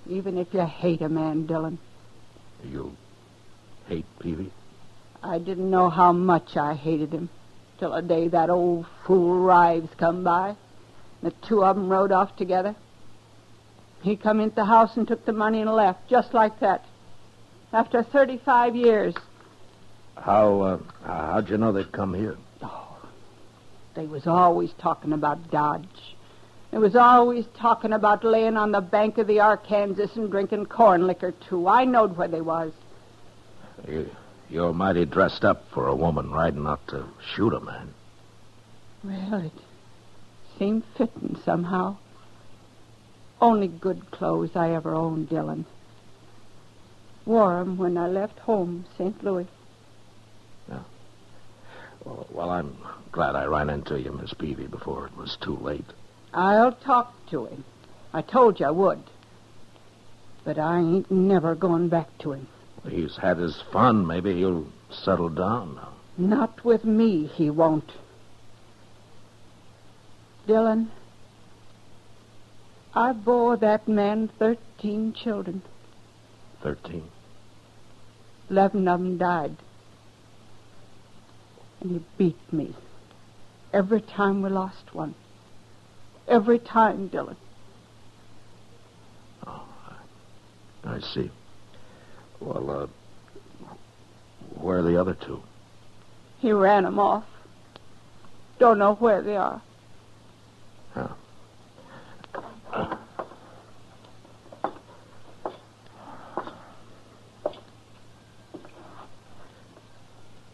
even if you hate a man, Dillon. You hate Peavy? I didn't know how much I hated him till the day that old fool Rives come by. The two of them rode off together. He come into the house and took the money and left, just like that. After 35 years. How'd you know they'd come here? They was always talking about Dodge. They was always talking about laying on the bank of the Arkansas and drinking corn liquor, too. I knowed where they was. You're mighty dressed up for a woman riding out to shoot a man. Well, it seemed fitting somehow. Only good clothes I ever owned, Dillon. Wore 'em when I left home, St. Louis. Yeah. Well, I'm glad I ran into you, Miss Peavy, before it was too late. I'll talk to him. I told you I would. But I ain't never going back to him. He's had his fun. Maybe he'll settle down now. Not with me, he won't. Dillon, I bore that man 13 children. 13? 11 of them died. And he beat me every time we lost one. Every time, Dillon. Oh, I see. Well, where are the other two? He ran them off. Don't know where they are.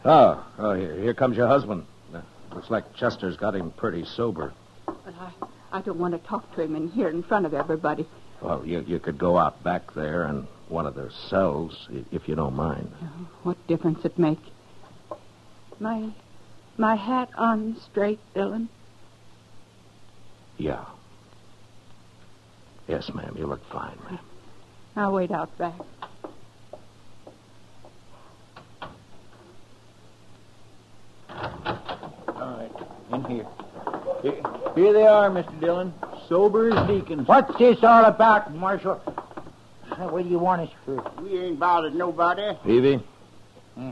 Oh, here comes your husband. Looks like Chester's got him pretty sober. But I don't want to talk to him in here in front of everybody. Well, you could go out back there in one of their cells, if you don't mind. Oh, what difference it make? My hat on straight, Dillon? Yeah. Yes, ma'am. You look fine, ma'am. I'll wait out back. All right, in here. Here they are, Mr. Dillon. Sober as deacons. What's this all about, Marshal? What do you want us for? We ain't bothered nobody. Peavy,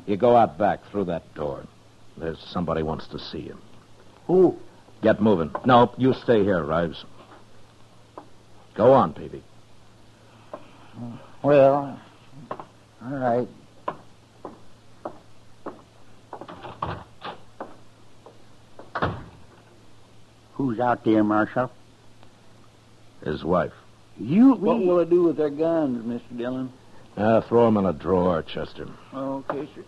you go out back through that door. There's somebody wants to see you. Who? Get moving. No, you stay here, Rives. Go on, Peavy. Well, all right. Who's out there, Marshal? His wife. What will it do with their guns, Mr. Dillon? Throw them in a drawer, Chester. Okay, sir.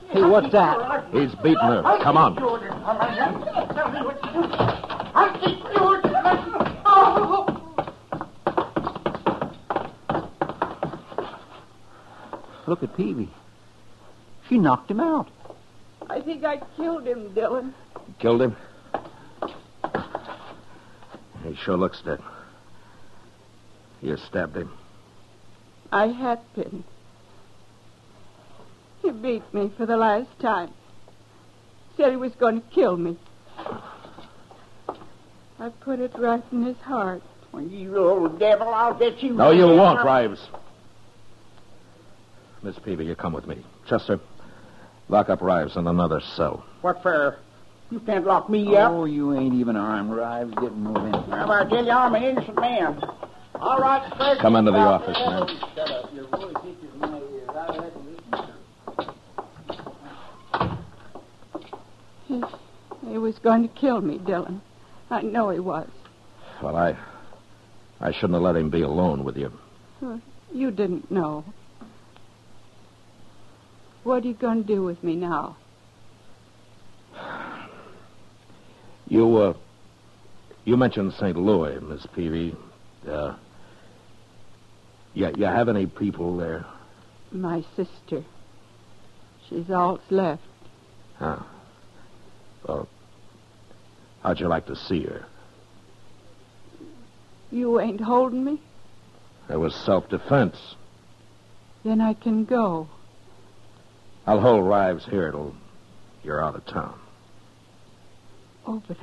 Hey, what's that? He's beating her. Come on. Look at Peavy. She knocked him out. I think I killed him, Dillon. Killed him? He sure looks dead. You stabbed him. I had been. He beat me for the last time. Said he was going to kill me. I put it right in his heart. When you old devil, I'll get you. No, you won't, Rives. Miss Peavy, you come with me. Chester, lock up Rives in another cell. What for? You can't lock me up. Oh, you ain't even armed, Rives. Get moving. How about I tell you, I'm an innocent man. All right, Fred. Come into the office, man. Shut up. Your voice itches my ears. I'll have to listen. He was going to kill me, Dillon. I know he was. Well, I shouldn't have let him be alone with you. You didn't know. What are you going to do with me now? You mentioned St. Louis, Miss Peavy. You have any people there? My sister. She's all that's left. Huh. Well, how'd you like to see her? You ain't holding me? It was self-defense. Then I can go. I'll hold Rives here till you're out of town. Oh, but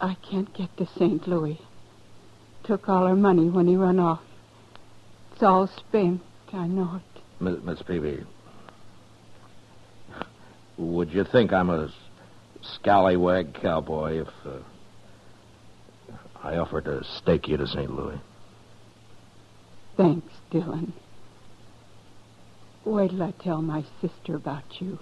I can't get to St. Louis. Took all her money when he run off. It's all spent. I know it. Miss Peavy, would you think I'm a scallywag cowboy if I offered to stake you to St. Louis? Thanks, Dillon. Wait till I tell my sister about you.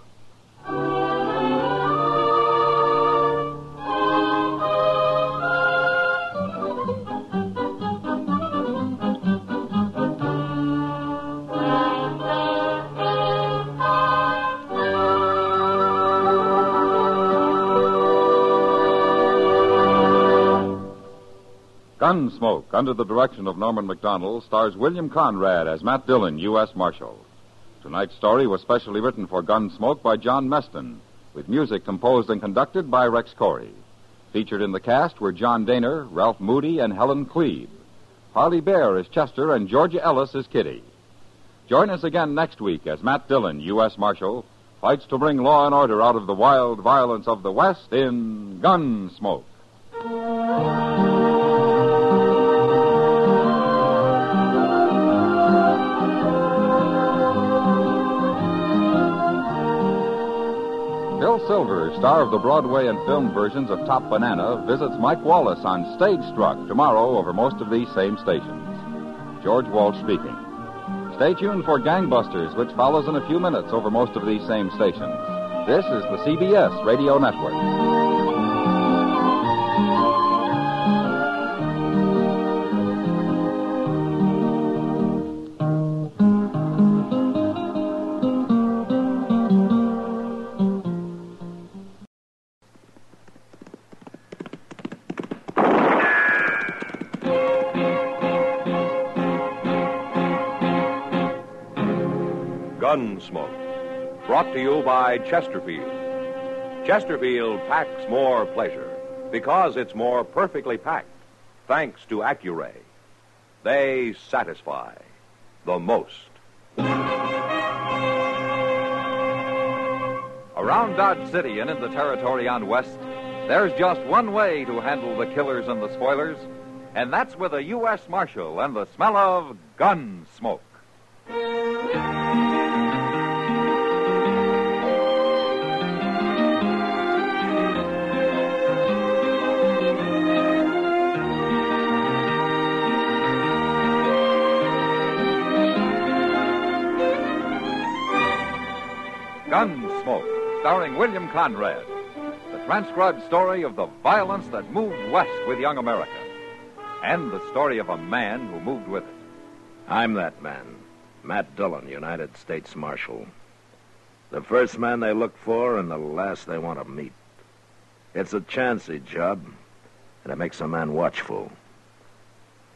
Gunsmoke, under the direction of Norman Macdonald, stars William Conrad as Matt Dillon, U.S. Marshal. Tonight's story was specially written for Gunsmoke by John Meston, with music composed and conducted by Rex Corey. Featured in the cast were John Daner, Ralph Moody, and Helen Cleve. Harley Bear as Chester, and Georgia Ellis as Kitty. Join us again next week as Matt Dillon, U.S. Marshal, fights to bring law and order out of the wild violence of the West in Gunsmoke. Bill Silver, star of the Broadway and film versions of Top Banana, visits Mike Wallace on Stage Struck tomorrow over most of these same stations. George Walsh speaking. Stay tuned for Gangbusters, which follows in a few minutes over most of these same stations. This is the CBS Radio Network. Gunsmoke, brought to you by Chesterfield. Chesterfield packs more pleasure because it's more perfectly packed, thanks to Accuray. They satisfy the most. Around Dodge City and in the territory on West, there's just one way to handle the killers and the spoilers, and that's with a U.S. Marshal and the smell of gun smoke. Gunsmoke, starring William Conrad. The transcribed story of the violence that moved west with young America. And the story of a man who moved with it. I'm that man, Matt Dillon, United States Marshal. The first man they look for and the last they want to meet. It's a chancy job, and it makes a man watchful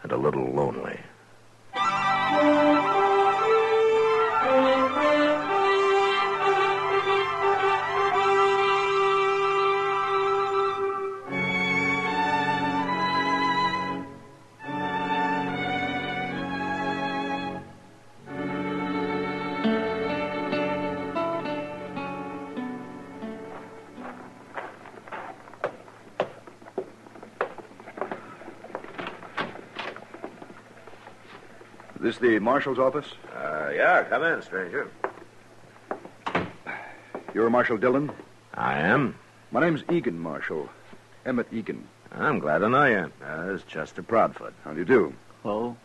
and a little lonely. This the marshal's office? Yeah, come in, stranger. You're Marshal Dillon? I am. My name's Egan Marshal. Emmett Egan. I'm glad to know you. This is Chester Proudfoot. How do you do? Oh?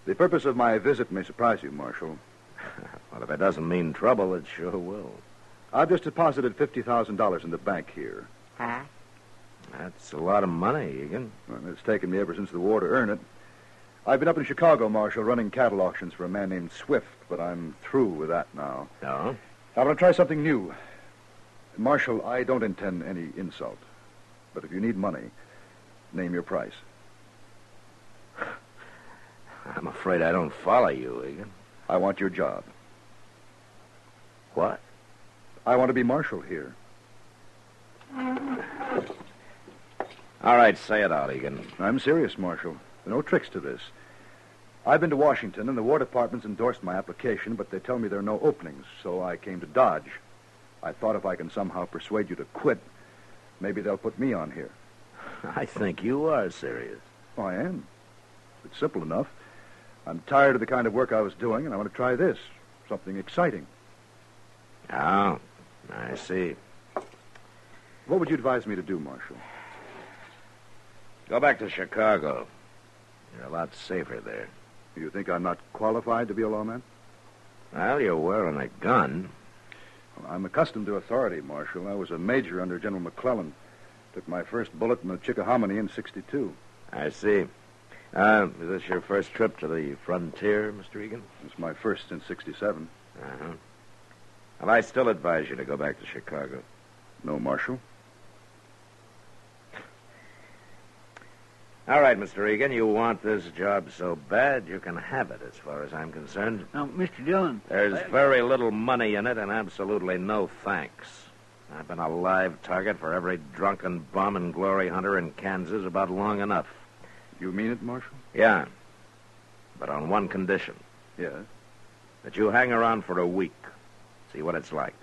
The purpose of my visit may surprise you, Marshal. Well, if it doesn't mean trouble, it sure will. I've just deposited $50,000 in the bank here. Huh? That's a lot of money, Egan. Well, it's taken me ever since the war to earn it. I've been up in Chicago, Marshal, running cattle auctions for a man named Swift, but I'm through with that now. No? I want to try something new. Marshal, I don't intend any insult. But if you need money, name your price. I'm afraid I don't follow you, Egan. I want your job. What? I want to be Marshal here. All right, say it out, Egan. I'm serious, Marshal. There are no tricks to this. I've been to Washington, and the War Department's endorsed my application, but they tell me there are no openings, so I came to Dodge. I thought if I can somehow persuade you to quit, maybe they'll put me on here. I think you are serious. Oh, I am. It's simple enough. I'm tired of the kind of work I was doing, and I want to try this. Something exciting. Oh, I see. What would you advise me to do, Marshal? Go back to Chicago. You're a lot safer there. You think I'm not qualified to be a lawman? Well, you're wearing a gun. Well, I'm accustomed to authority, Marshal. I was a major under General McClellan. Took my first bullet in the Chickahominy in '62. I see. Is this your first trip to the frontier, Mr. Egan? It's my first since '67. Uh-huh. Well, I still advise you to go back to Chicago. No, Marshal. All right, Mr. Egan, you want this job so bad, you can have it as far as I'm concerned. Now, Mr. Dillon. There's very little money in it and absolutely no thanks. I've been a live target for every drunken bum and glory hunter in Kansas about long enough. You mean it, Marshal? Yeah, but on one condition. Yes? That you hang around for a week, see what it's like.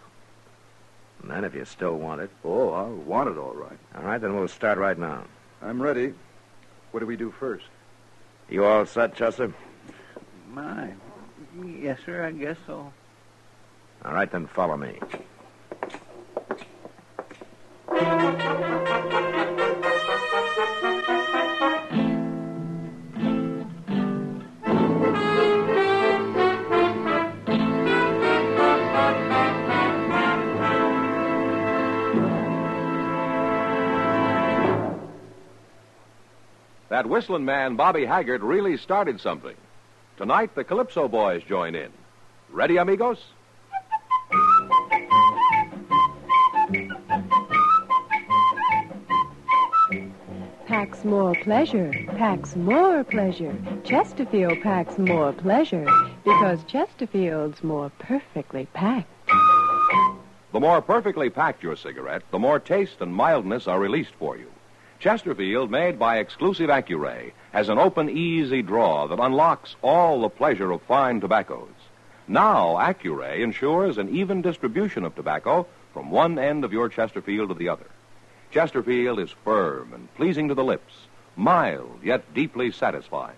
And then if you still want it... Oh, I'll want it all right. All right, then we'll start right now. I'm ready. What do we do first? You all set, Chester? My, yes, sir, I guess so. All right, then follow me. That whistling man, Bobby Haggart, really started something. Tonight, the Calypso Boys join in. Ready, amigos? Packs more pleasure, packs more pleasure. Chesterfield packs more pleasure because Chesterfield's more perfectly packed. The more perfectly packed your cigarette, the more taste and mildness are released for you. Chesterfield, made by exclusive Accuray, has an open, easy draw that unlocks all the pleasure of fine tobaccos. Now, Accuray ensures an even distribution of tobacco from one end of your Chesterfield to the other. Chesterfield is firm and pleasing to the lips, mild yet deeply satisfying.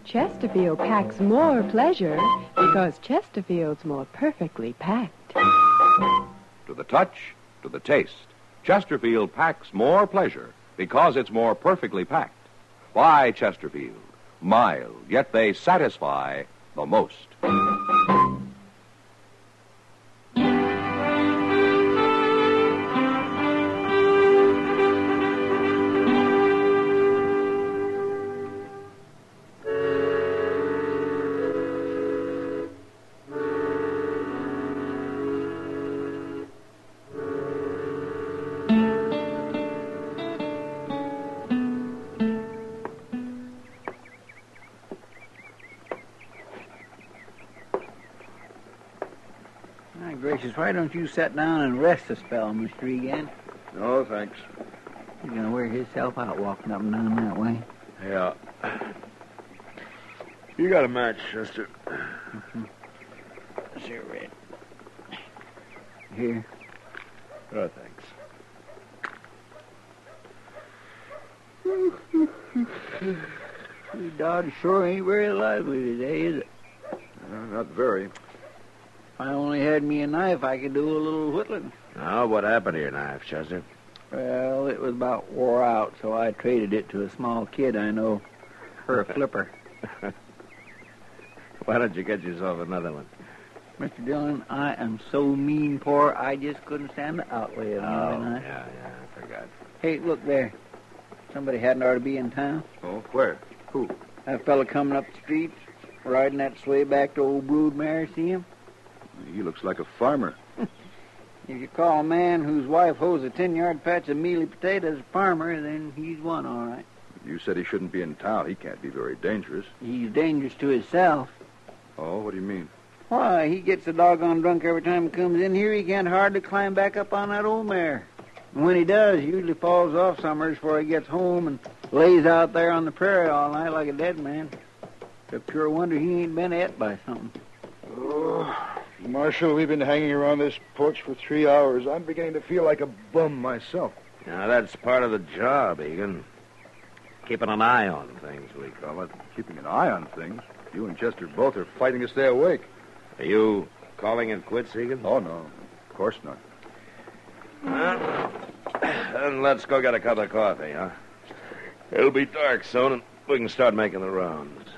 Chesterfield packs more pleasure because Chesterfield's more perfectly packed. To the touch, to the taste, Chesterfield packs more pleasure because it's more perfectly packed. Why Chesterfield? Mild, yet they satisfy the most. My gracious, why don't you sit down and rest a spell, Mr. Egan? No, thanks. He's going to wear himself out walking up and down that way. Yeah. You got a match, Chester. Mm-hmm. Cigarette. Here. Oh, thanks. Your Dodge sure ain't very lively today, is it? Not very. If I only had me a knife, I could do a little whittling. Now, what happened to your knife, Chester? Well, it was about wore out, so I traded it to a small kid I know for a flipper. Why don't you get yourself another one? Mr. Dillon, I am so mean poor, I just couldn't stand the outlay of another knife. Yeah, I forgot. Hey, look there. Somebody hadn't ought to be in town. Oh, where? Who? That fella coming up the street, riding that sway back to old Broodmare, see him? He looks like a farmer. If you call a man whose wife hoes a 10-yard patch of mealy potatoes a farmer, then he's one, all right. You said he shouldn't be in town. He can't be very dangerous. He's dangerous to himself. Oh, what do you mean? Why, he gets the doggone drunk every time he comes in here. He can't hardly climb back up on that old mare. And when he does, he usually falls off summers before he gets home and lays out there on the prairie all night like a dead man. It's a pure wonder he ain't been et by something. Oh, Marshal, we've been hanging around this porch for 3 hours. I'm beginning to feel like a bum myself. Now, that's part of the job, Egan. Keeping an eye on things, we call it. Keeping an eye on things? You and Chester both are fighting to stay awake. Are you calling it quits, Egan? Oh, no. Of course not. Well, then let's go get a cup of coffee, huh? It'll be dark soon, and we can start making the rounds.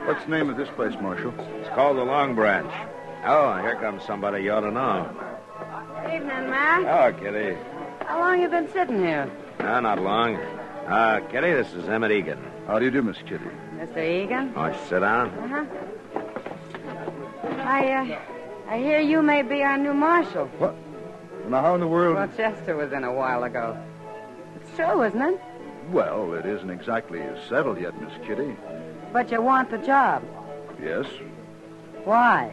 What's the name of this place, Marshal? It's called the Long Branch. Oh, here comes somebody you ought to know. Evening, Mac. Oh, Kitty. How long you been sitting here? No, not long. Kitty, this is Emmett Egan. How do you do, Miss Kitty? Mr. Egan? Why don't you sit down? Uh-huh. I hear you may be our new marshal. What? Now, how in the world... Well, Chester was in a while ago. It's true, isn't it? Well, it isn't exactly settled yet, Miss Kitty. But you want the job. Yes. Why?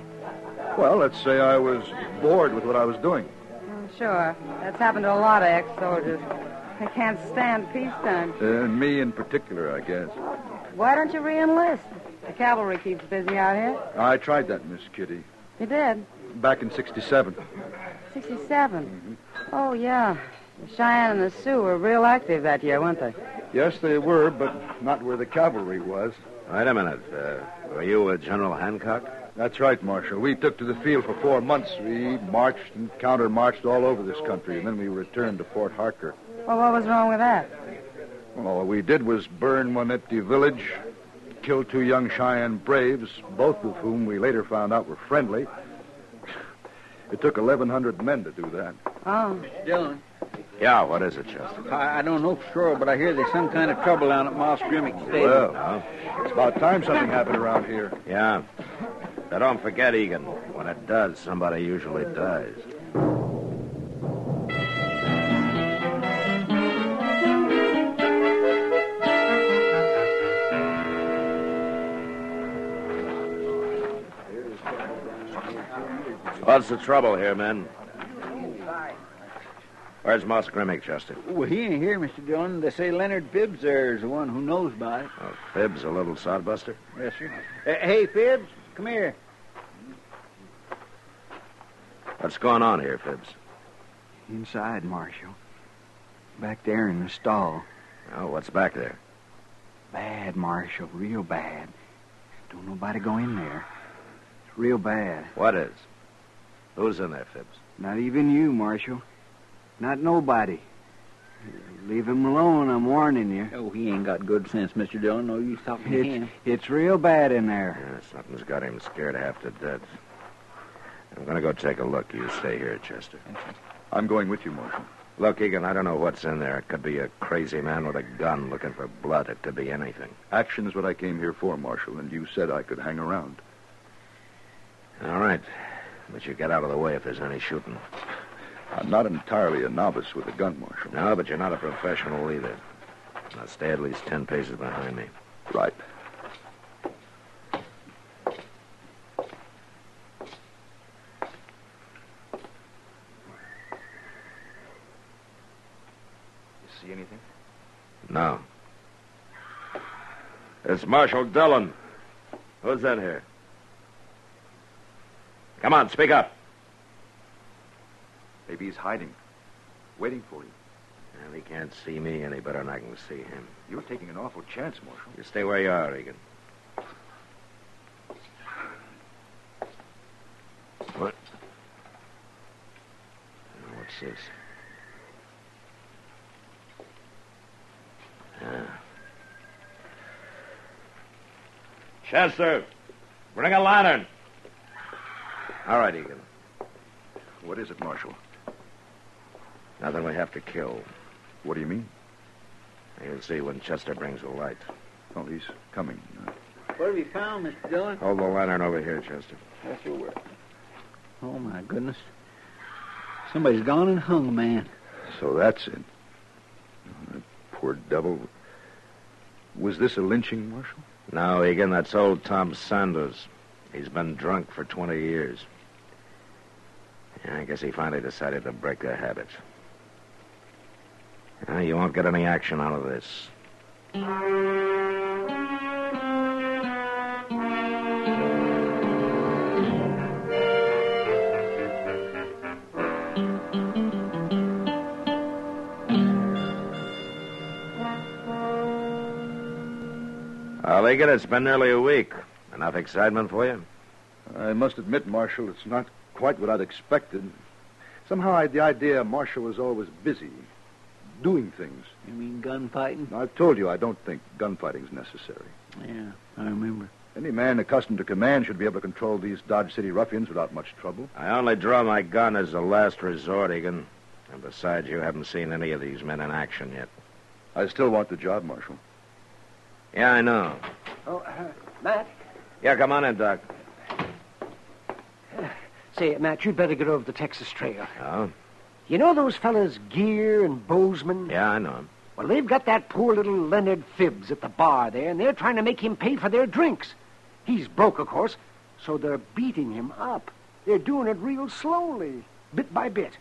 Well, let's say I was bored with what I was doing. Sure. That's happened to a lot of ex-soldiers. They can't stand peacetime. Me in particular, I guess. Why don't you re-enlist? The cavalry keeps busy out here. I tried that, Miss Kitty. You did? Back in 67. 67? Mm-hmm. Oh, yeah. The Cheyenne and the Sioux were real active that year, weren't they? Yes, they were, but not where the cavalry was. Wait a minute. Were you with General Hancock? That's right, Marshal. We took to the field for 4 months. We marched and counter-marched all over this country, and then we returned to Fort Harker. Well, what was wrong with that? Well, all we did was burn one empty village, kill 2 young Cheyenne braves, both of whom we later found out were friendly. It took 1,100 men to do that. Oh. Mr. Dillon. Yeah, what is it, Chester? I don't know for sure, but I hear there's some kind of trouble down at Moss Grimmick's stable. Well, it's about time something happened around here. Yeah. Now, don't forget, Egan, when it does, somebody usually dies. What's the trouble here, men? Where's Moss Grimmick, Chester? Well, he ain't here, Mr. Dillon. They say Leonard Phibbs there is the one who knows about it. Oh, Phibbs, a little sodbuster? Yes, sir. Hey, Phibbs, come here. What's going on here, Phibbs? Inside, Marshal. Back there in the stall. Oh, what's back there? Bad, Marshal. Real bad. Don't nobody go in there. It's real bad. What is? Who's in there, Phibbs? Not even you, Marshal. Not nobody. Leave him alone, I'm warning you. Oh, he ain't got good sense, Mr. Dillon. No use talking to him. It's real bad in there. Yeah, something's got him scared half to death. I'm going to go take a look. You stay here, Chester. I'm going with you, Marshal. Look, Egan, I don't know what's in there. It could be a crazy man with a gun looking for blood. It could be anything. Action is what I came here for, Marshal, and you said I could hang around. All right. But you get out of the way if there's any shooting. I'm not entirely a novice with a gun, Marshal. No, but you're not a professional either. Now stay at least 10 paces behind me. Right. You see anything? No. It's Marshal Dillon. Who's in here? Come on, speak up. Maybe he's hiding, waiting for you. Well, he can't see me any better than I can see him. You're taking an awful chance, Marshal. You stay where you are, Egan. What? What's this? Chester, bring a lantern. All right, Egan. What is it, Marshal? Nothing we have to kill. What do you mean? You'll see when Chester brings the light. Oh, he's coming. What have you found, Mr. Dillon? Hold the lantern over here, Chester. That's your word. Oh, my goodness. Somebody's gone and hung a man. So that's it. Oh, that poor devil. Was this a lynching, Marshal? No, Egan, that's old Tom Sanders. He's been drunk for 20 years. Yeah, I guess he finally decided to break the habit. You won't get any action out of this. Liggett, it's been nearly a week. Enough excitement for you? I must admit, Marshal, it's not quite what I'd expected. Somehow the idea Marshal was always busy, doing things. You mean gunfighting? I've told you I don't think gunfighting's necessary. Yeah, I remember. Any man accustomed to command should be able to control these Dodge City ruffians without much trouble. I only draw my gun as a last resort, Egan. And besides, you haven't seen any of these men in action yet. I still want the job, Marshal. Yeah, I know. Oh, Matt? Yeah, come on in, Doc. Say, Matt, you'd better get over the Texas Trail. Oh? You know those fellas Gear and Bozeman? Yeah, I know him. Well, they've got that poor little Leonard Phibbs at the bar there, and they're trying to make him pay for their drinks. He's broke, of course, so they're beating him up. They're doing it real slowly, bit by bit.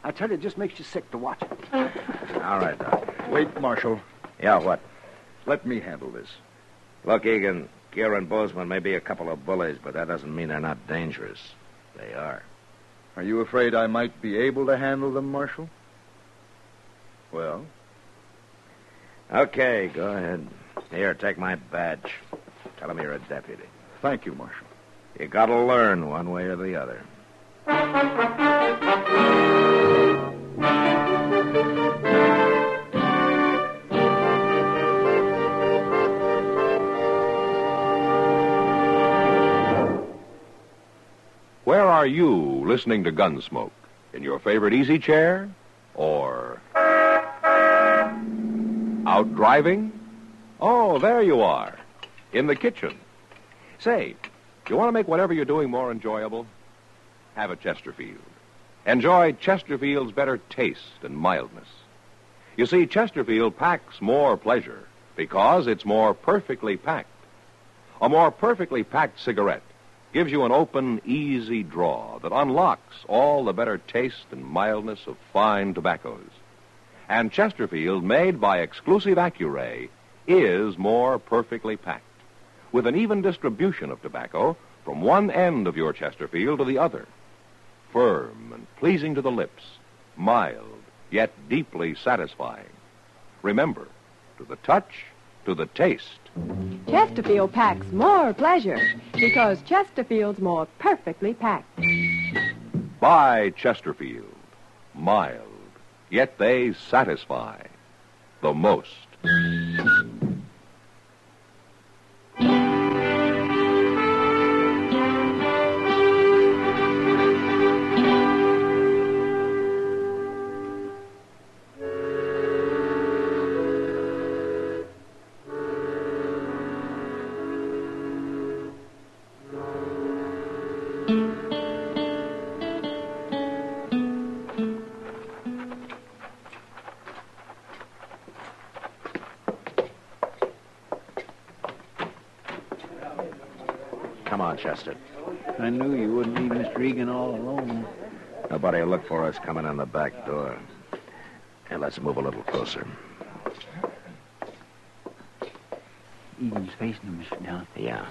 I tell you, it just makes you sick to watch it. All right, Doc. Wait, Marshal. Yeah, what? Let me handle this. Look, Egan, Gear and Bozeman may be a couple of bullies, but that doesn't mean they're not dangerous. They are. Are you afraid I might be able to handle them, Marshal? Well? Okay, go ahead. Here, take my badge. Tell them you're a deputy. Thank you, Marshal. You gotta learn one way or the other. Where are you listening to Gunsmoke? In your favorite easy chair? Or out driving? Oh, there you are. In the kitchen. Say, you want to make whatever you're doing more enjoyable? Have a Chesterfield. Enjoy Chesterfield's better taste and mildness. You see, Chesterfield packs more pleasure because it's more perfectly packed. A more perfectly packed cigarette gives you an open, easy draw that unlocks all the better taste and mildness of fine tobaccos. And Chesterfield, made by exclusive Accuray, is more perfectly packed, with an even distribution of tobacco from one end of your Chesterfield to the other. Firm and pleasing to the lips, mild, yet deeply satisfying. Remember, to the touch, to the taste. Chesterfield packs more pleasure because Chesterfield's more perfectly packed. Buy Chesterfield. Mild, yet they satisfy the most. Come on, Chester. I knew you wouldn't leave Mr. Egan all alone. Nobody will look for us coming in the back door. And let's move a little closer. Egan's facing him, Mr. Dillon. Yeah.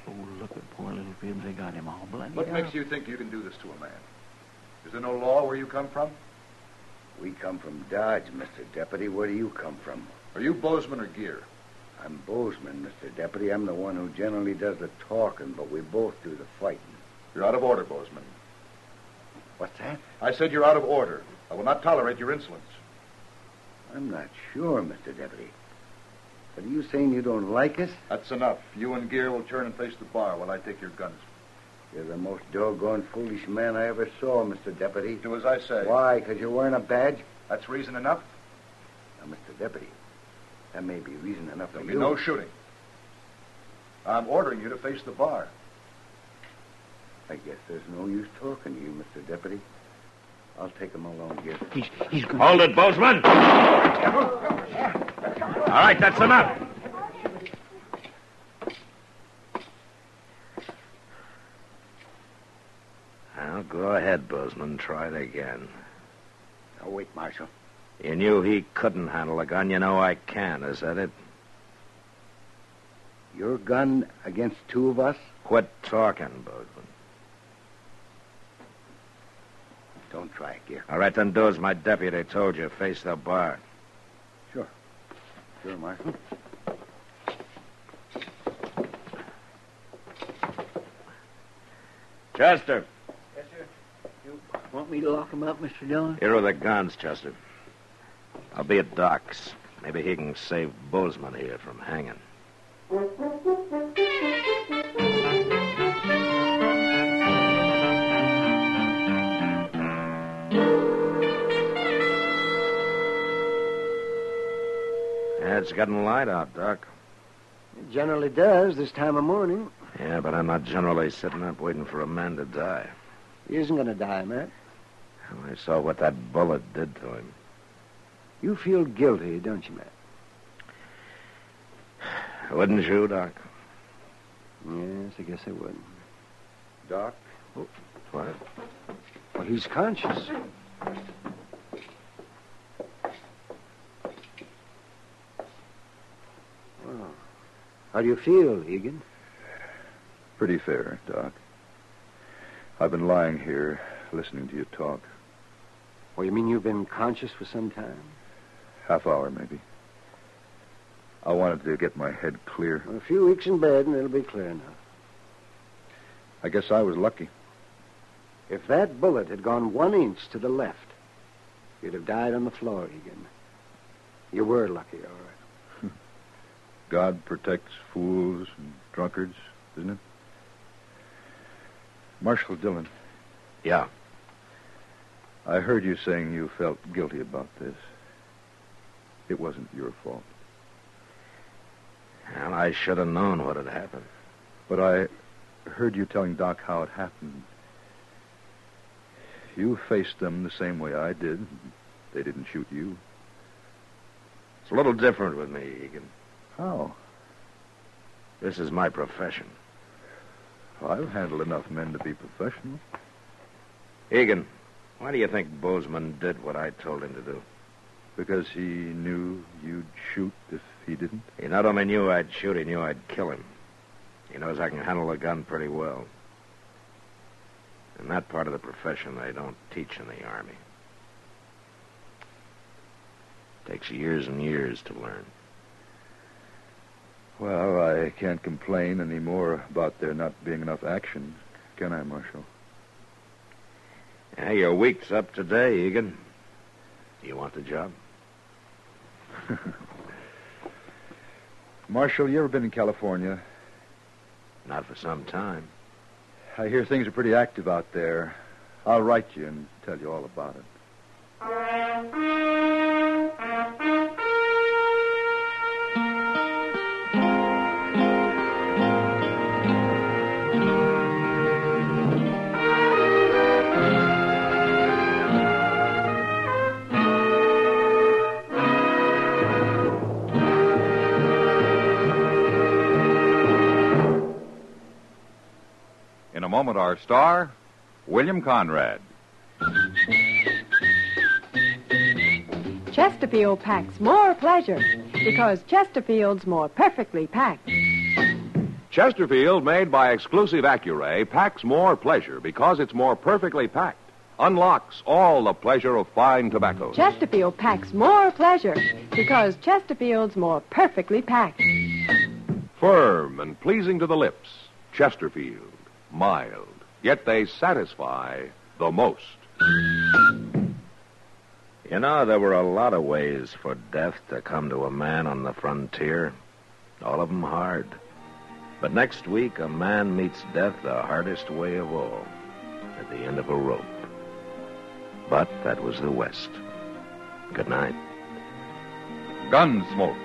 Oh, look at poor little Phibbs. They got him all bloody. What makes you think you can do this to a man? Is there no law where you come from? We come from Dodge, Mr. Deputy. Where do you come from? Are you Bozeman or Gear? I'm Bozeman, Mr. Deputy. I'm the one who generally does the talking, but we both do the fighting. You're out of order, Bozeman. What's that? I said you're out of order. I will not tolerate your insolence. I'm not sure, Mr. Deputy. But are you saying you don't like us? That's enough. You and Gear will turn and face the bar while I take your guns. You're the most doggone foolish man I ever saw, Mr. Deputy. Do as I say. Why? Because you're wearing a badge? That's reason enough? Now, Mr. Deputy, that may be reason enough for There'll you. be no shooting. I'm ordering you to face the bar. I guess there's no use talking to you, Mr. Deputy. I'll take him along here. He's going. Hold it, Bozeman! All right, that's enough. Now, go ahead, Bozeman. Try it again. Now, wait, Marshal. You knew he couldn't handle a gun. You know I can. Is that it? Your gun against two of us? Quit talking, Bozeman. Don't try it, Gear. All right, then do as my deputy told you. Face the bar. Sure. Sure, Marshal. Chester. Yes, sir. You want me to lock him up, Mr. Dillon? Here are the guns, Chester. I'll be at Doc's. Maybe he can save Bozeman here from hanging. Yeah, it's getting light out, Doc. It generally does this time of morning. Yeah, but I'm not generally sitting up waiting for a man to die. He isn't going to die, Matt. Well, I saw what that bullet did to him. You feel guilty, don't you, Matt? Wouldn't you, Doc? Yes, I guess I would. Doc? Oh, what? Well, he's conscious. Well, how do you feel, Egan? Pretty fair, Doc. I've been lying here, listening to you talk. Well, you mean you've been conscious for some time? Half hour, maybe. I wanted to get my head clear. Well, a few weeks in bed and it'll be clear enough. I guess I was lucky. If that bullet had gone 1 inch to the left, you'd have died on the floor, Egan. You were lucky, all right. God protects fools and drunkards, isn't it? Marshal Dillon. Yeah. I heard you saying you felt guilty about this. It wasn't your fault. Well, I should have known what had happened. But I heard you telling Doc how it happened. You faced them the same way I did. They didn't shoot you. It's a little different with me, Egan. How? This is my profession. Well, I've handled enough men to be professional. Egan, why do you think Bozeman did what I told him to do? Because he knew you'd shoot if he didn't? He not only knew I'd shoot, he knew I'd kill him. He knows I can handle a gun pretty well. In that part of the profession, they don't teach in the Army. Takes years and years to learn. Well, I can't complain any more about there not being enough action, can I, Marshal? Yeah, your week's up today, Egan. Do you want the job? Marshal, you ever been in California? Not for some time. I hear things are pretty active out there. I'll write you and tell you all about it. In a moment, our star, William Conrad. Chesterfield packs more pleasure because Chesterfield's more perfectly packed. Chesterfield, made by exclusive Accuray, packs more pleasure because it's more perfectly packed. Unlocks all the pleasure of fine tobacco. Chesterfield packs more pleasure because Chesterfield's more perfectly packed. Firm and pleasing to the lips. Chesterfield. Mild. Yet they satisfy the most. You know, there were a lot of ways for death to come to a man on the frontier. All of them hard. But next week, a man meets death the hardest way of all, at the end of a rope. But that was the West. Good night. Gunsmoke.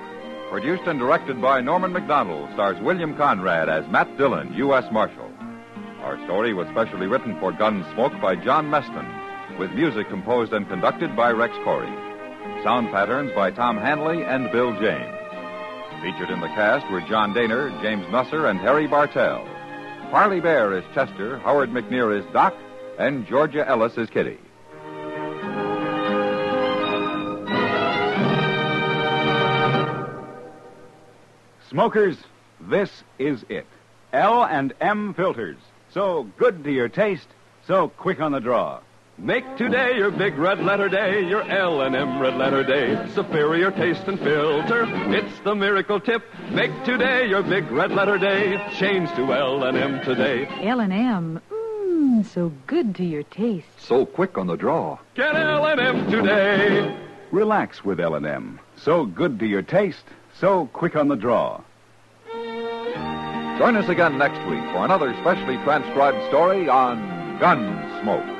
Produced and directed by Norman McDonald, stars William Conrad as Matt Dillon, U.S. Marshal. Our story was specially written for Gunsmoke by John Meston, with music composed and conducted by Rex Corey. Sound patterns by Tom Hanley and Bill James. Featured in the cast were John Daner, James Nusser, and Harry Bartell. Parley Bear is Chester, Howard McNear is Doc, and Georgia Ellis is Kitty. Smokers, this is it. L&M filters. So good to your taste, so quick on the draw. Make today your big red letter day, your L&M red letter day. Superior taste and filter, it's the miracle tip. Make today your big red letter day. Change to L&M today. L&M, so good to your taste. So quick on the draw. Get L&M today. Relax with L&M. So good to your taste, so quick on the draw. Join us again next week for another specially transcribed story on Gunsmoke.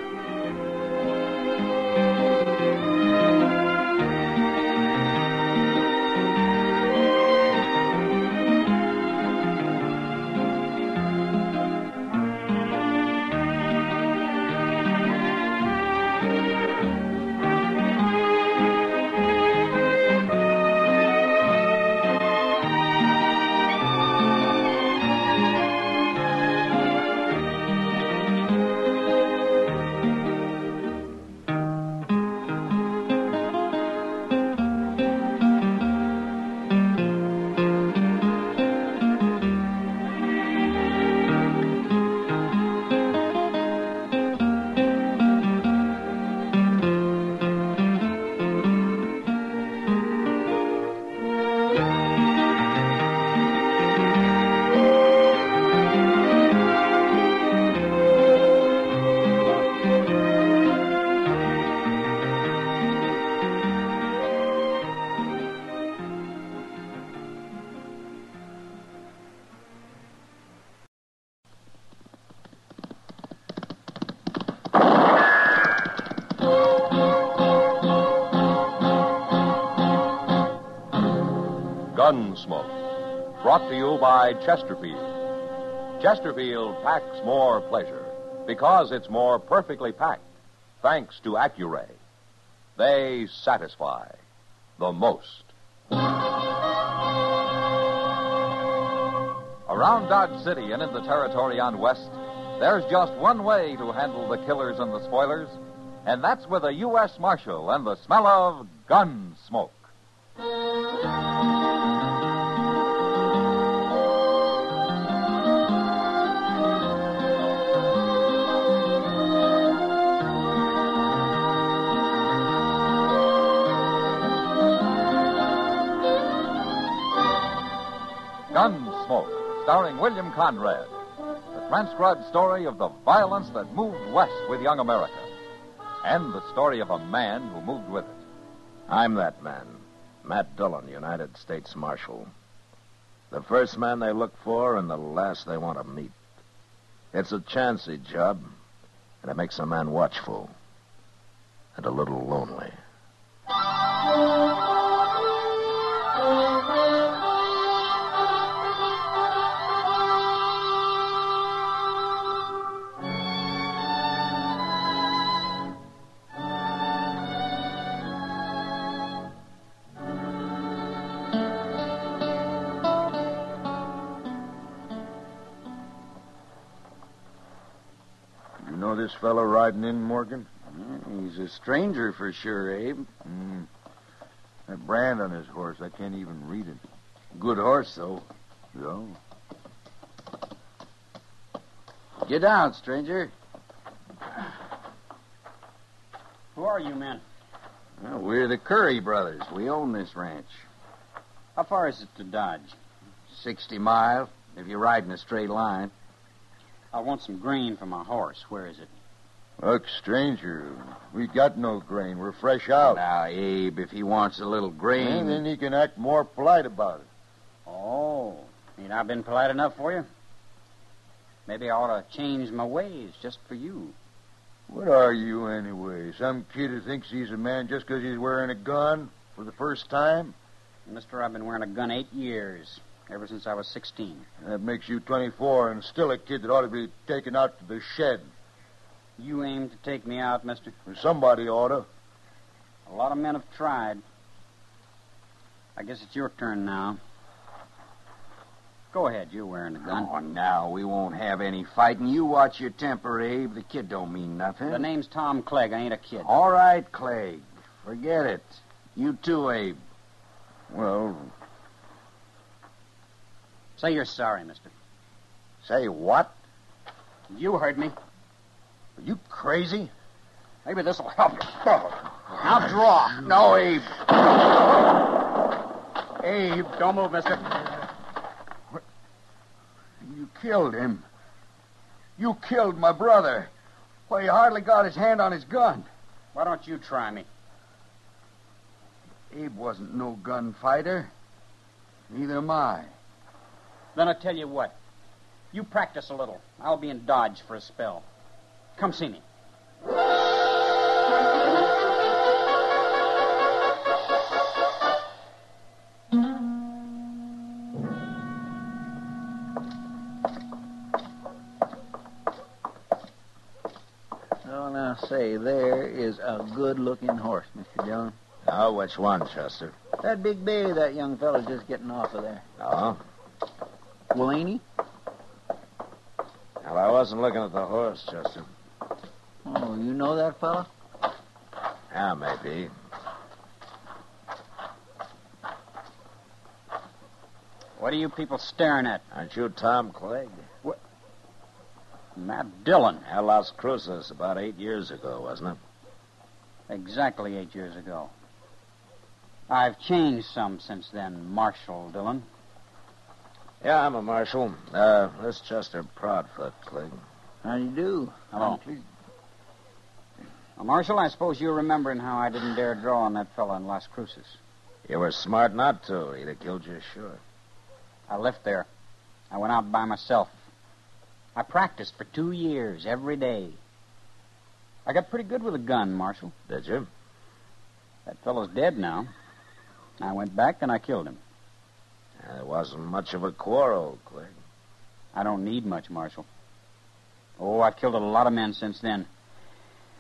Gunsmoke, brought to you by Chesterfield. Chesterfield packs more pleasure because it's more perfectly packed, thanks to Accuray. They satisfy the most. Around Dodge City and in the territory on West, there's just one way to handle the killers and the spoilers, and that's with a U.S. Marshal and the smell of Gunsmoke. Gunsmoke, starring William Conrad, the transcribed story of the violence that moved west with young America, and the story of a man who moved with it. I'm that man, Matt Dillon, United States Marshal. The first man they look for and the last they want to meet. It's a chancy job, and it makes a man watchful and a little lonely. You know this fellow riding in, Morgan? He's a stranger for sure, Abe. That brand on his horse, I can't even read it. Good horse, though. Yeah. Get down, stranger. Who are you men? Well, we're the Curry brothers. We own this ranch. How far is it to Dodge? 60 miles, if you ride in a straight line. I want some grain for my horse. Where is it? Look, stranger, we got no grain. We're fresh out. Now, Abe, if he wants a little grain... And then he can act more polite about it. Oh, ain't I been polite enough for you? Maybe I ought to change my ways just for you. What are you, anyway? Some kid who thinks he's a man just because he's wearing a gun for the first time? Mister, I've been wearing a gun 8 years, ever since I was 16. That makes you 24 and still a kid that ought to be taken out to the shed. You aim to take me out, mister? Somebody ought to. A lot of men have tried. I guess it's your turn now. Go ahead, you're wearing the gun. Oh, now, we won't have any fighting. You watch your temper, Abe. The kid don't mean nothing. The name's Tom Clegg. I ain't a kid. All right, Clegg. Forget it. You too, Abe. Well, Say you're sorry, mister. Say what? You heard me. Are you crazy? Maybe this'll help you. Now draw. No, Abe. Abe, don't move, mister. You killed him. You killed my brother. Why, he hardly got his hand on his gun. Why don't you try me? Abe wasn't no gunfighter. Neither am I. Then I tell you what. You practice a little. I'll be in Dodge for a spell. Come see me. Oh, now, say, there is a good-looking horse, Mr. Dillon. Oh, which one, Chester? That big bay that young fellow's just getting off of there. Oh? Well, ain't he? Well, I wasn't looking at the horse, Chester. Oh, you know that fella? Yeah, maybe. What are you people staring at? Aren't you Tom Clegg? What? Matt Dillon. At Las Cruces about 8 years ago, wasn't it? Exactly 8 years ago. I've changed some since then, Marshal Dillon. Yeah, I'm a marshal. This Chester Proudfoot, Clegg. How do you do? Hello. Well, Marshal, I suppose you're remembering how I didn't dare draw on that fella in Las Cruces. You were smart not to. He'd have killed you, sure. I left there. I went out by myself. I practiced for 2 years, every day. I got pretty good with a gun, Marshal. Did you? That fellow's dead now. I went back and I killed him. There wasn't much of a quarrel, Clegg. I don't need much, Marshal. Oh, I've killed a lot of men since then.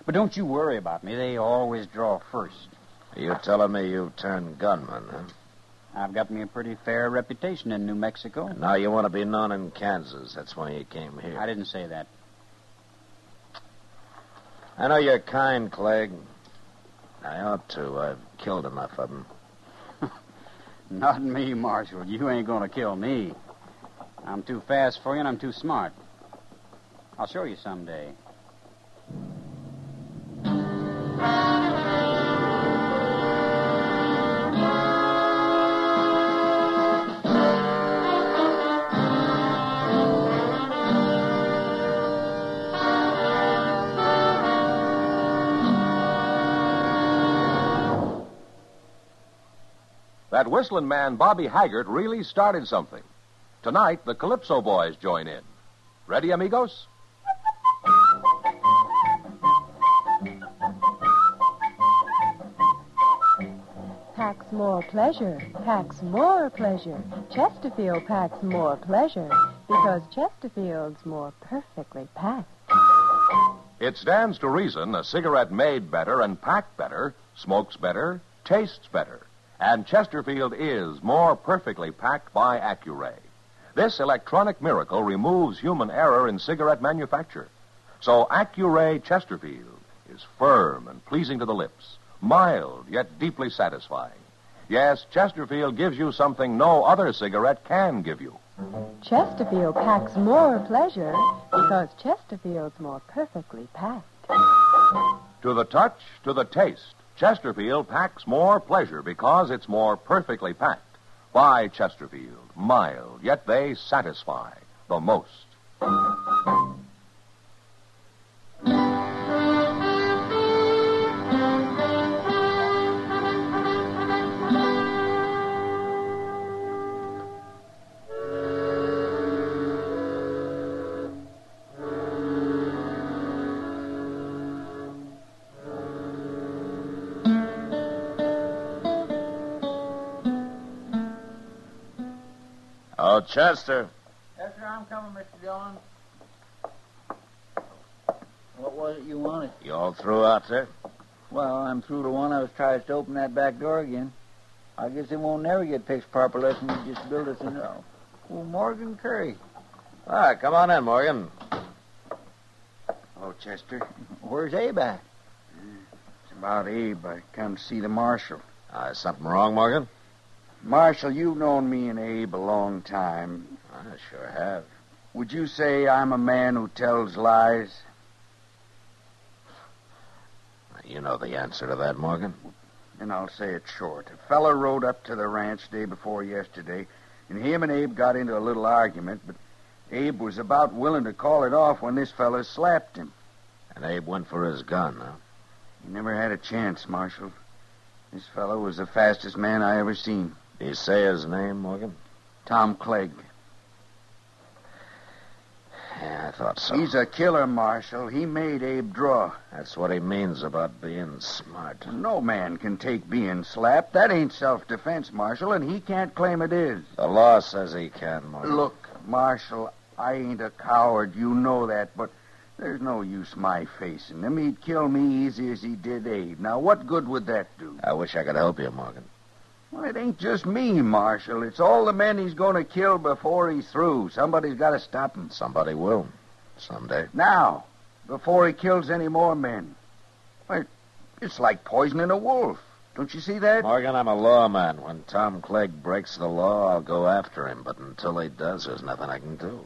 But don't you worry about me. They always draw first. Are you telling me you've turned gunman, huh? I've got me a pretty fair reputation in New Mexico. And now you want to be known in Kansas. That's why you came here. I didn't say that. I know you're kind, Clegg. I ought to. I've killed enough of them. Not me, Marshal. You ain't going to kill me. I'm too fast for you and I'm too smart. I'll show you someday. That whistling man, Bobby Haggart, really started something. Tonight, the Calypso Boys join in. Ready, amigos? Packs more pleasure, packs more pleasure. Chesterfield packs more pleasure because Chesterfield's more perfectly packed. It stands to reason a cigarette made better and packed better smokes better, tastes better. And Chesterfield is more perfectly packed by Accuray. This electronic miracle removes human error in cigarette manufacture. So Accuray Chesterfield is firm and pleasing to the lips, mild yet deeply satisfying. Yes, Chesterfield gives you something no other cigarette can give you. Chesterfield packs more pleasure because Chesterfield's more perfectly packed. To the touch, to the taste, Chesterfield packs more pleasure because it's more perfectly packed. By Chesterfield, mild, yet they satisfy the most. Oh, Chester. Yes, sir, I'm coming, Mr. Dillon. What was it you wanted? You all through out there? Well, I'm through to one. I was trying to open that back door again. I guess it won't never get fixed properly unless we just build us in there. Oh, Morgan Curry. All right, come on in, Morgan. Oh, Chester. Where's Abe at? It's about Abe. I come to see the marshal. Is something wrong, Morgan? Marshal, you've known me and Abe a long time. I sure have. Would you say I'm a man who tells lies? You know the answer to that, Morgan. And I'll say it short. A fella rode up to the ranch day before yesterday, and him and Abe got into a little argument, but Abe was about willing to call it off when this fella slapped him. And Abe went for his gun, huh? He never had a chance, Marshal. This fella was the fastest man I ever seen. Did you say his name, Morgan? Tom Clegg. Yeah, I thought so. He's a killer, Marshal. He made Abe draw. That's what he means about being smart. No man can take being slapped. That ain't self-defense, Marshal, and he can't claim it is. The law says he can, Morgan. Look, Marshal, I ain't a coward. You know that, but there's no use my facing him. He'd kill me easy as he did Abe. Now, what good would that do? I wish I could help you, Morgan. Well, it ain't just me, Marshal. It's all the men he's going to kill before he's through. Somebody's got to stop him. Somebody will. Someday. Now, before he kills any more men. Well, it's like poisoning a wolf. Don't you see that? Morgan, I'm a lawman. When Tom Clegg breaks the law, I'll go after him. But until he does, there's nothing I can do.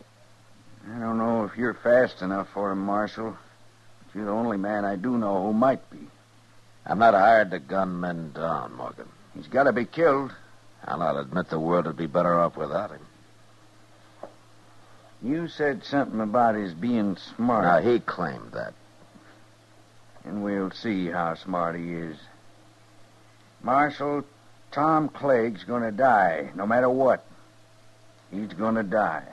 I don't know if you're fast enough for him, Marshal. But you're the only man I do know who might be. I'm not hired to gun men down, Morgan. He's got to be killed. And I'll admit the world would be better off without him. You said something about his being smart. Now, he claimed that. And we'll see how smart he is. Marshal, Tom Clegg's going to die, no matter what. He's going to die.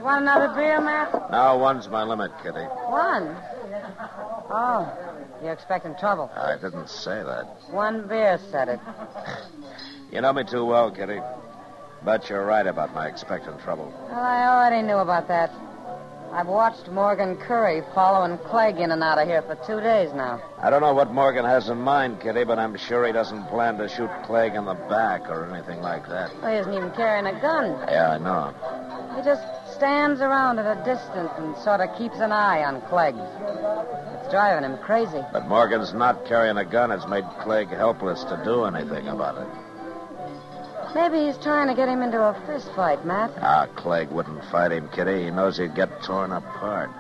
Want another beer, Matt? No, one's my limit, Kitty. One? Oh, you're expecting trouble. I didn't say that. One beer said it. You know me too well, Kitty. Bet you're right about my expecting trouble. Well, I already knew about that. I've watched Morgan Curry following Clegg in and out of here for 2 days now. I don't know what Morgan has in mind, Kitty, but I'm sure he doesn't plan to shoot Clegg in the back or anything like that. Well, he isn't even carrying a gun. Yeah, I know. He just stands around at a distance and sort of keeps an eye on Clegg. It's driving him crazy. But Morgan's not carrying a gun has made Clegg helpless to do anything about it. Maybe he's trying to get him into a fist fight, Matt. Clegg wouldn't fight him, Kitty. He knows he'd get torn apart.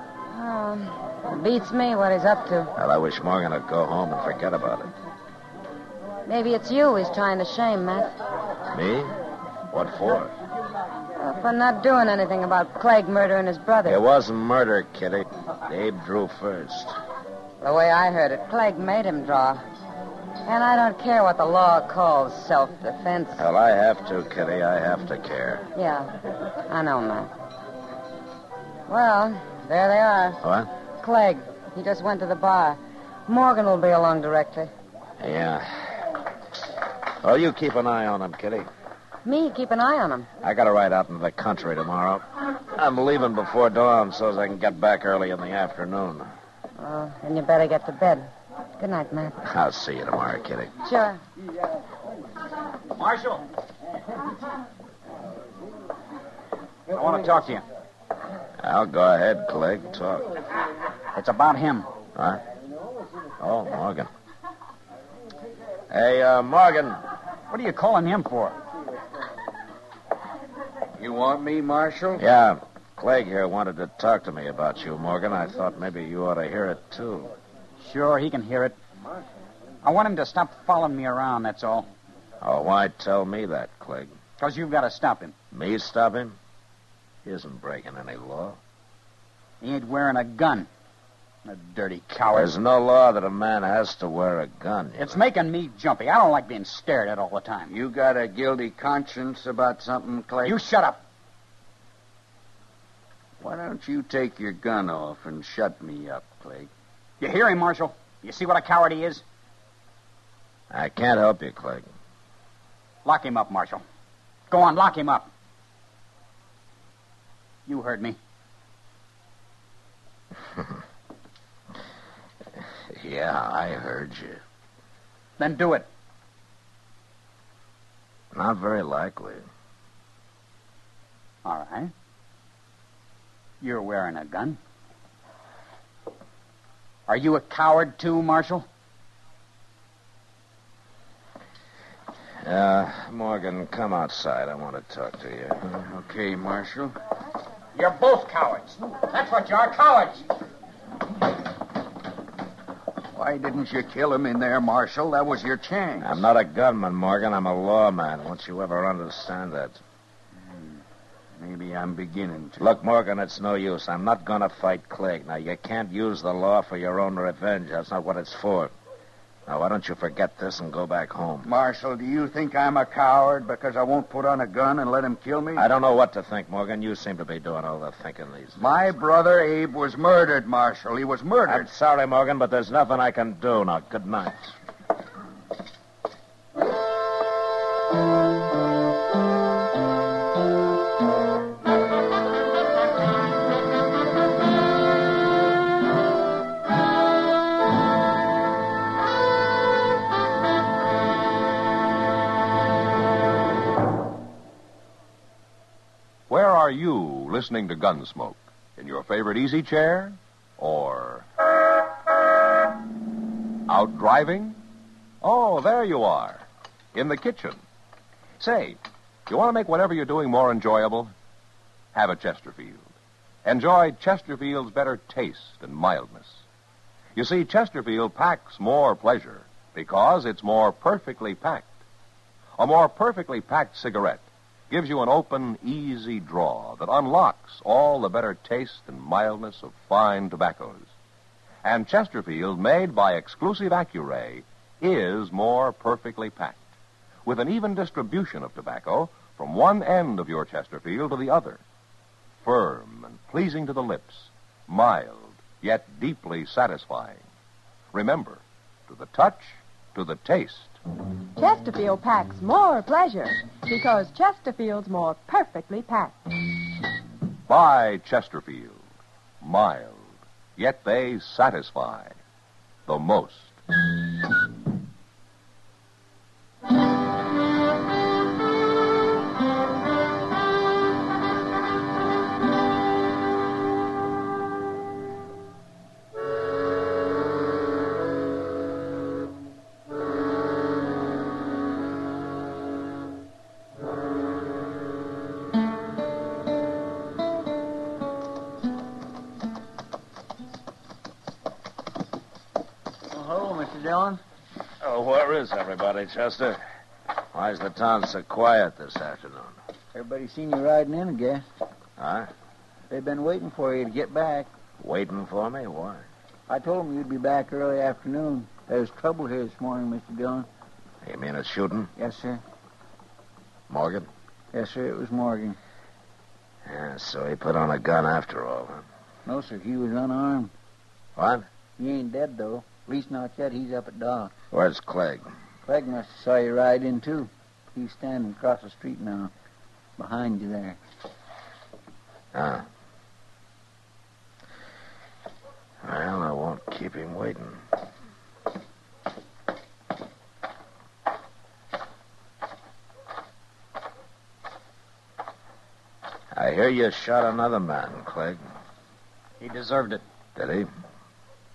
It beats me what he's up to. Well, I wish Morgan would go home and forget about it. Maybe it's you he's trying to shame, Matt. Me? What for? For not doing anything about Clegg murdering his brother. It wasn't murder, Kitty. Abe drew first. The way I heard it, Clegg made him draw. And I don't care what the law calls self-defense. Well, I have to, Kitty. I have to care. Yeah, I know, Matt. Well, there they are. What? Clegg. He just went to the bar. Morgan will be along directly. Yeah. Well, you keep an eye on him, Kitty. Me, keep an eye on him. I got to ride out into the country tomorrow. I'm leaving before dawn so as I can get back early in the afternoon. Oh, then you better get to bed. Good night, Matt. I'll see you tomorrow, Kitty. Sure. Marshal. I want to talk to you. I'll go ahead, Clegg. Talk. It's about him. Huh? Oh, Morgan. Hey, Morgan. What are you calling him for? You want me, Marshal? Yeah. Clegg here wanted to talk to me about you, Morgan. I thought maybe you ought to hear it, too. Sure, he can hear it. I want him to stop following me around, that's all. Oh, why tell me that, Clegg? Because you've got to stop him. Me stop him? He isn't breaking any law. He ain't wearing a gun. A dirty coward. There's no law that a man has to wear a gun. It's making me jumpy. I don't like being stared at all the time. You got a guilty conscience about something, Clegg? You shut up. Why don't you take your gun off and shut me up, Clegg? You hear him, Marshal? You see what a coward he is? I can't help you, Clegg. Lock him up, Marshal. Go on, lock him up. You heard me. Yeah, I heard you. Then do it. Not very likely. All right. You're wearing a gun. Are you a coward, too, Marshal? Morgan, come outside. I want to talk to you. Okay, Marshal. You're both cowards. That's what you are, cowards. Why didn't you kill him in there, Marshal? That was your chance. I'm not a gunman, Morgan. I'm a lawman. Won't you ever understand that? Maybe I'm beginning to. Look, Morgan, it's no use. I'm not going to fight Clegg. Now, you can't use the law for your own revenge. That's not what it's for. Now, why don't you forget this and go back home? Marshal, do you think I'm a coward because I won't put on a gun and let him kill me? I don't know what to think, Morgan. You seem to be doing all the thinking these days. My brother Abe was murdered, Marshal. He was murdered. I'm sorry, Morgan, but there's nothing I can do. Now, good night. Where are you listening to Gunsmoke? In your favorite easy chair? Or out driving? Oh, there you are. In the kitchen. Say, you want to make whatever you're doing more enjoyable? Have a Chesterfield. Enjoy Chesterfield's better taste and mildness. You see, Chesterfield packs more pleasure because it's more perfectly packed. A more perfectly packed cigarette gives you an open, easy draw that unlocks all the better taste and mildness of fine tobaccos. And Chesterfield, made by exclusive Accuray, is more perfectly packed, with an even distribution of tobacco from one end of your Chesterfield to the other. Firm and pleasing to the lips, mild, yet deeply satisfying. Remember, to the touch, to the taste. Chesterfield packs more pleasure because Chesterfield's more perfectly packed. Buy Chesterfield. Mild, yet they satisfy the most. Dillon? Oh, where is everybody, Chester? Why's the town so quiet this afternoon? Everybody seen you riding in, I guess. Huh? They've been waiting for you to get back. Waiting for me? Why? I told them you'd be back early afternoon. There's trouble here this morning, Mr. Dillon. You mean a shooting? Yes, sir. Morgan? Yes, sir, it was Morgan. Yeah, so he put on a gun after all, huh? No, sir, he was unarmed. What? He ain't dead, though. At least not yet. He's up at dock. Where's Clegg? Clegg must have saw you ride in, too. He's standing across the street now. Behind you there. Ah. Well, I won't keep him waiting. I hear you shot another man, Clegg. He deserved it. Did he?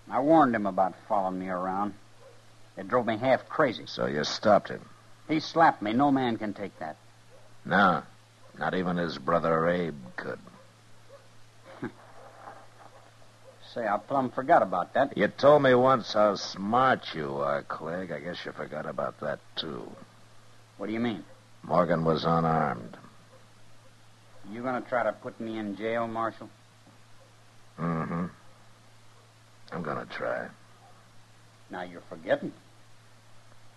I warned him about following me around. It drove me half crazy. So you stopped him? He slapped me. No man can take that. No, not even his brother Abe could. Say, I plumb forgot about that. You told me once how smart you are, Clegg. I guess you forgot about that, too. What do you mean? Morgan was unarmed. You gonna try to put me in jail, Marshal? Mm-hmm. I'm gonna try. Now you're forgetting.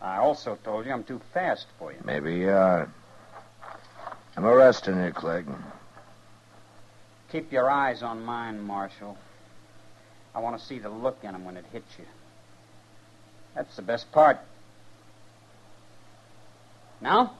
I also told you I'm too fast for you. Maybe you are. I'm arresting you, Clegg. Keep your eyes on mine, Marshal. I want to see the look in them when it hits you. That's the best part. Now?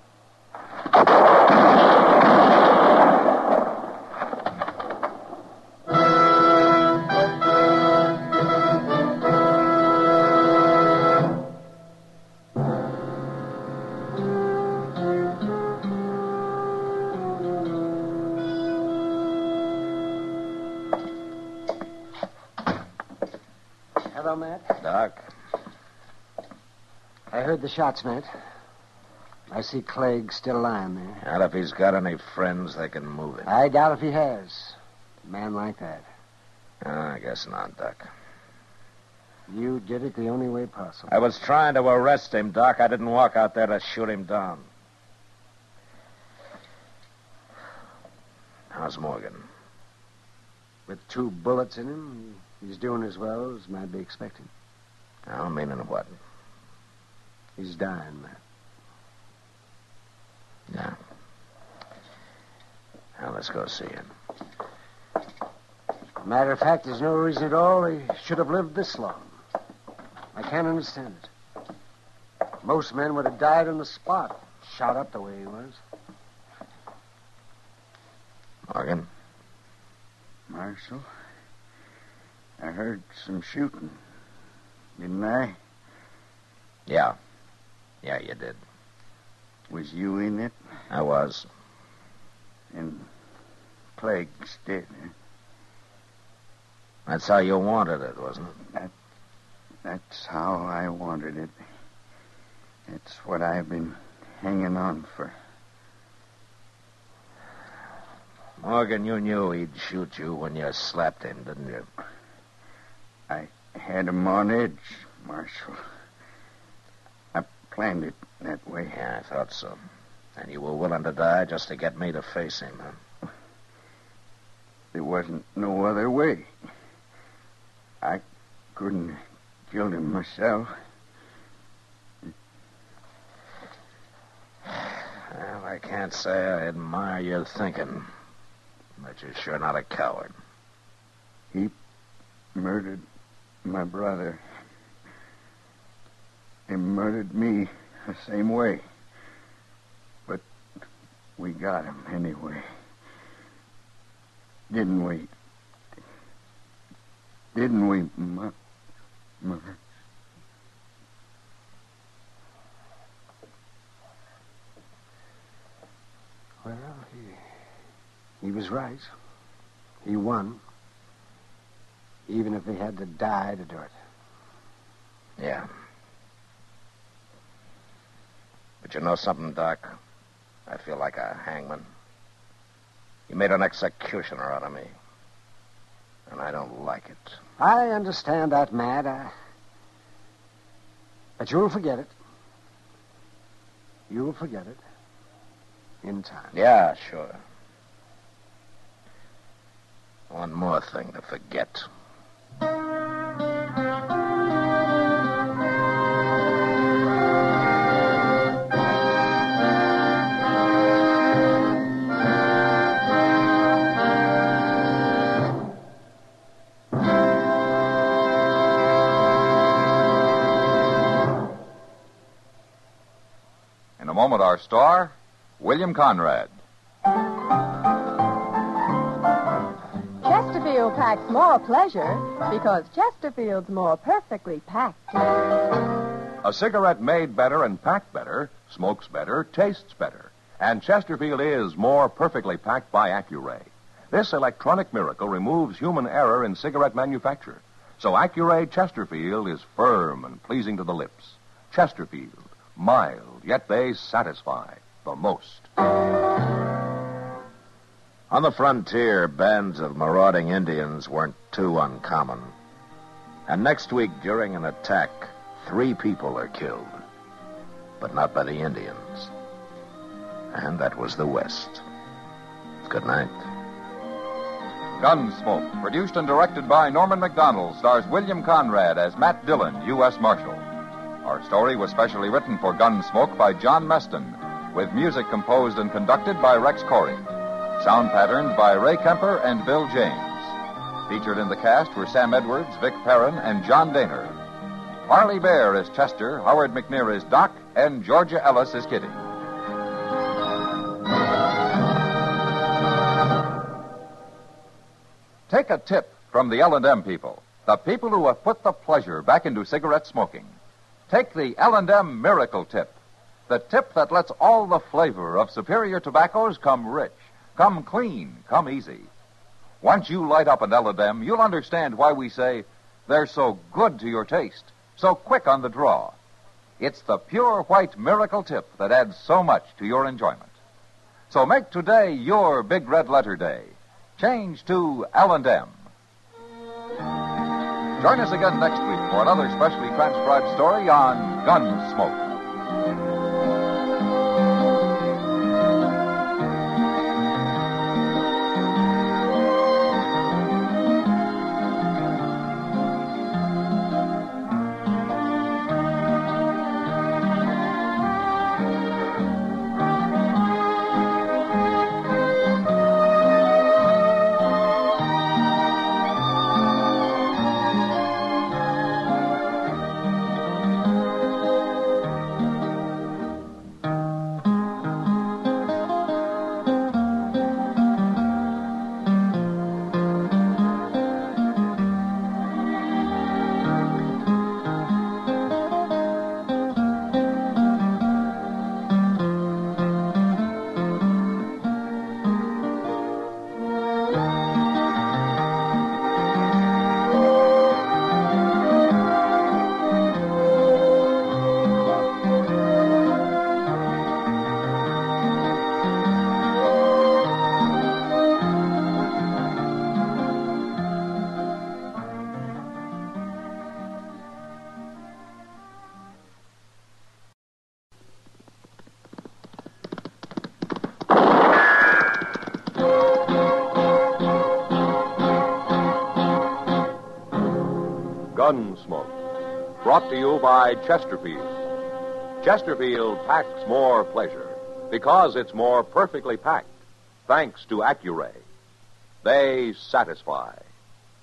Well, Matt? Doc? I heard the shots, Matt. I see Clegg still lying there. And if he's got any friends, they can move him. I doubt if he has. A man like that. I guess not, Doc. You did it the only way possible. I was trying to arrest him, Doc. I didn't walk out there to shoot him down. How's Morgan? With 2 bullets in him, he's doing as well as might be expected. I mean in what? He's dying, Matt. Yeah. Now, let's go see him. Matter of fact, there's no reason at all he should have lived this long. I can't understand it. Most men would have died on the spot, shot up the way he was. Morgan? Marshal, I heard some shooting. Didn't I? Yeah. Yeah, you did. Was you in it? I was. And Clegg's dead, eh? That's how you wanted it, wasn't it? That's how I wanted it. It's what I've been hanging on for. Morgan, you knew he'd shoot you when you slapped him, didn't you? I had him on edge, Marshal. I planned it that way. Yeah, I thought so. And you were willing to die just to get me to face him, huh? There wasn't no other way. I couldn't have killed him myself. Well, I can't say I admire your thinking, but you're sure not a coward. He murdered my brother. He murdered me the same way. But we got him anyway. Didn't we? Didn't we, Well, he was right. He won. Even if he had to die to do it. Yeah. But you know something, Doc? I feel like a hangman. You made an executioner out of me. And I don't like it. I understand that, Matt. But you'll forget it. You'll forget it. In time. Yeah, sure. One more thing to forget. In a moment, our star, William Conrad. Chesterfield packs more pleasure because Chesterfield's more perfectly packed. A cigarette made better and packed better, smokes better, tastes better. And Chesterfield is more perfectly packed by Accuray. This electronic miracle removes human error in cigarette manufacture. So Accuray Chesterfield is firm and pleasing to the lips. Chesterfield, mild, yet they satisfy the most. On the frontier, bands of marauding Indians weren't too uncommon. And next week, during an attack, 3 people are killed. But not by the Indians. And that was the West. Good night. Gunsmoke, produced and directed by Norman McDonald, stars William Conrad as Matt Dillon, U.S. Marshal. Our story was specially written for Gunsmoke by John Meston, with music composed and conducted by Rex Corey. Sound patterns by Ray Kemper and Bill James. Featured in the cast were Sam Edwards, Vic Perrin, and John Daner. Harley Bear is Chester, Howard McNear is Doc, and Georgia Ellis is Kitty. Take a tip from the L&M people, the people who have put the pleasure back into cigarette smoking. Take the L&M Miracle Tip, the tip that lets all the flavor of superior tobaccos come rich, come clean, come easy. Once you light up an L&M, you'll understand why we say, They're so good to your taste, so quick on the draw. It's the pure white miracle tip that adds so much to your enjoyment. So make today your big red letter day. Change to L&M. Join us again next week for another specially transcribed story on Gunsmoke. Gunsmoke, brought to you by Chesterfield. Chesterfield packs more pleasure because it's more perfectly packed, thanks to Accuray. They satisfy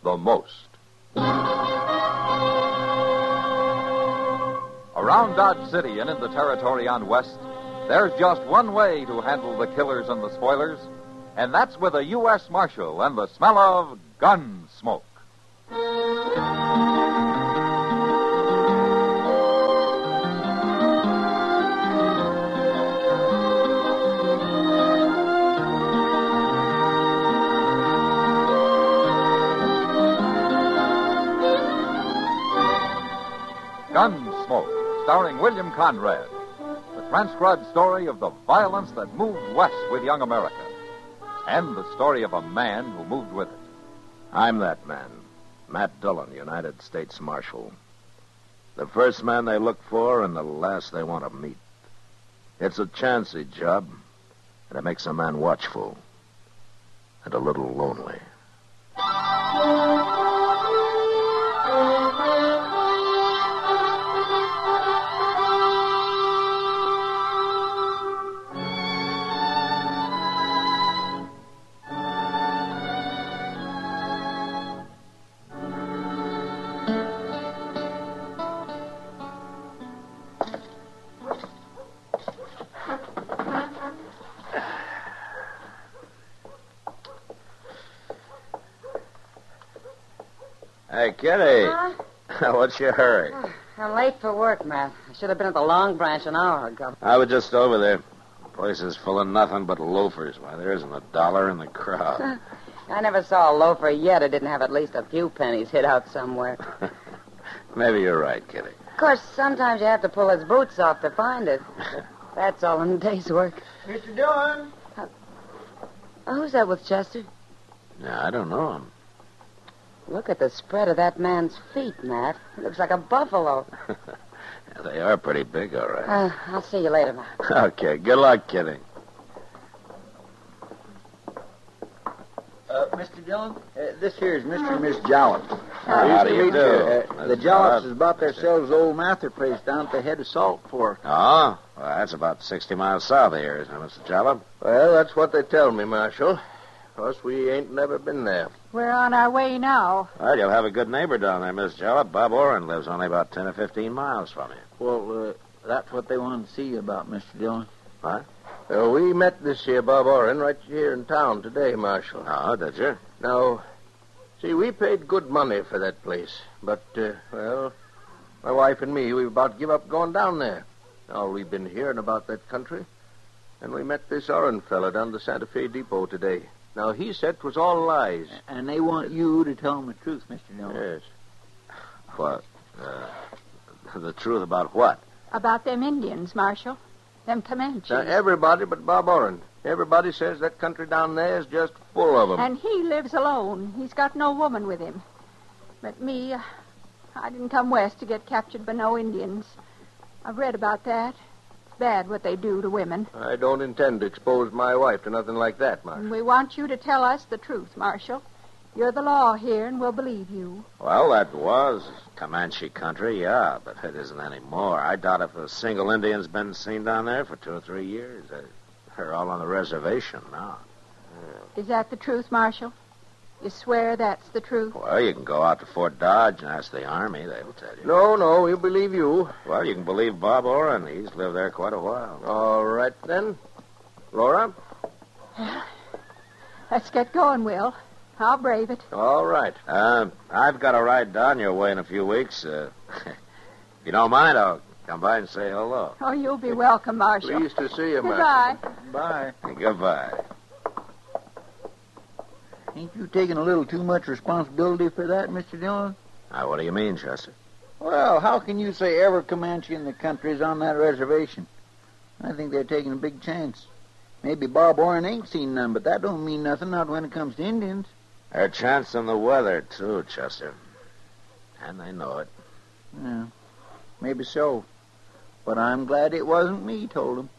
the most. Around Dodge City and in the territory on West, there's just one way to handle the killers and the spoilers, and that's with a U.S. Marshal and the smell of gun smoke. Gunsmoke, starring William Conrad, the transcribed story of the violence that moved west with young America, and the story of a man who moved with it. I'm that man, Matt Dillon, United States Marshal. The first man they look for and the last they want to meet. It's a chancy job, and it makes a man watchful and a little lonely. Hey, Kitty. Huh? What's your hurry? I'm late for work, Matt. I should have been at the Long Branch an hour ago. I was just over there. The place is full of nothing but loafers. Why, there isn't a dollar in the crowd. I never saw a loafer yet who didn't have at least a few pennies hid out somewhere. Maybe you're right, Kitty. Of course, sometimes you have to pull his boots off to find it. That's all in a day's work. Mr. Dillon? Who's that with Chester? No, I don't know him. Look at the spread of that man's feet, Matt. He looks like a buffalo. Yeah, they are pretty big, all right. I'll see you later, Matt. Okay, good luck, Kitty. Mr. Dillon, this here is Mr. and Miss Jollop. How do you do? The Jollops has bought themselves old Mather place down at the head of Salt Fork. Oh? Well, that's about 60 miles south of here, isn't it, Mr. Jalop? Well, that's what they tell me, Marshal. Of course, we ain't never been there. We're on our way now. Well, you'll have a good neighbor down there, Miss Jalop. Bob Oren lives only about 10 or 15 miles from you. Well, that's what they wanted to see you about, Mr. Dillon. What? We met this here Bob Oren right here in town today, Marshal. Oh, did you? Now, see, we paid good money for that place. But, well, my wife and me, we've about give up going down there. All we've been hearing about that country. And we met this Oren fella down the Santa Fe Depot today. Now, he said 'twas all lies. And they want you to tell them the truth, Mr. Dillon. Yes. What? The truth about what? About them Indians, Marshal. Them Comanches. Now, everybody but Bob Orrin. Everybody says that country down there is just full of them. And he lives alone. He's got no woman with him. But me, I didn't come west to get captured by no Indians. I've read about that. It's bad what they do to women. I don't intend to expose my wife to nothing like that, Marshal. And we want you to tell us the truth, Marshal. You're the law here, and we'll believe you. Well, that was Comanche country, yeah, but it isn't anymore. I doubt if a single Indian's been seen down there for 2 or 3 years. They're all on the reservation now. Is that the truth, Marshal? You swear that's the truth? Well, you can go out to Fort Dodge and ask the Army. They'll tell you. No, we'll believe you. Well, you can believe Bob Orrin. He's lived there quite a while. All right, then. Laura? Let's get going, Will. I'll brave it. All right. I've got to ride down your way in a few weeks. If you don't mind, I'll come by and say hello. Oh, you'll be welcome, Marshal. Pleased to see you, Goodbye. Bye. Goodbye. Ain't you taking a little too much responsibility for that, Mr. Dillon? What do you mean, Chester? Well, how can you say every Comanche in the country is on that reservation? I think they're taking a big chance. Maybe Bob Orrin ain't seen none, but that don't mean nothing, not when it comes to Indians. They're chancing the weather, too, Chester. And they know it. Yeah, maybe so. But I'm glad it wasn't me told them.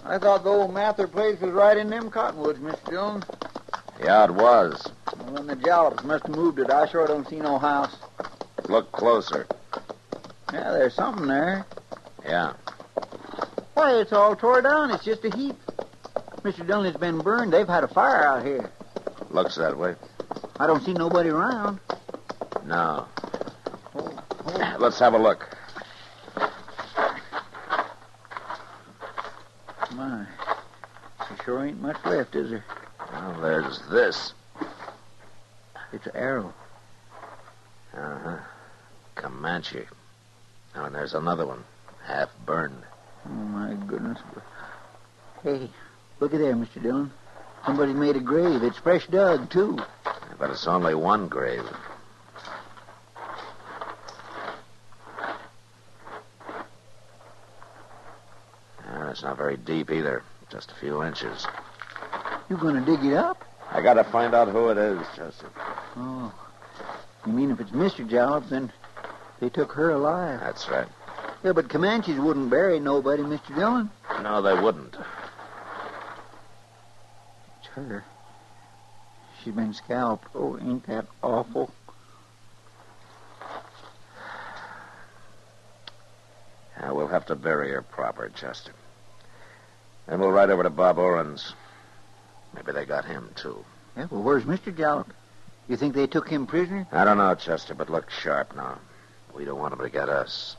I thought the old Mather place was right in them cottonwoods, Mr. Dillon. Yeah, it was. Well, then the Jallops must have moved it. I sure don't see no house. Look closer. Yeah, there's something there. Yeah. Why, it's all tore down. It's just a heap. Mr. Dillon, it's been burned. They've had a fire out here. Looks that way. I don't see nobody around. No. Let's have a look. My, there sure ain't much left, is there? Well, there's this. It's an arrow. Uh-huh. Comanche. Oh, and there's another one, half burned. Oh, my goodness. Hey, look at there, Mr. Dillon. Somebody made a grave. It's fresh dug, too. But it's only one grave. It's not very deep either. Just a few inches. You gonna dig it up? I gotta find out who it is, Chester. Oh. You mean if it's Mr. Jalop, then they took her alive? That's right. Yeah, but Comanches wouldn't bury nobody, Mr. Dillon. No, they wouldn't. It's her. She's been scalped. Oh, ain't that awful? Yeah, we'll have to bury her proper, Chester. Then we'll ride over to Bob Orrin's. Maybe they got him, too. Yeah, well, where's Mr. Jalop? You think they took him prisoner? I don't know, Chester, but look sharp now. We don't want him to get us.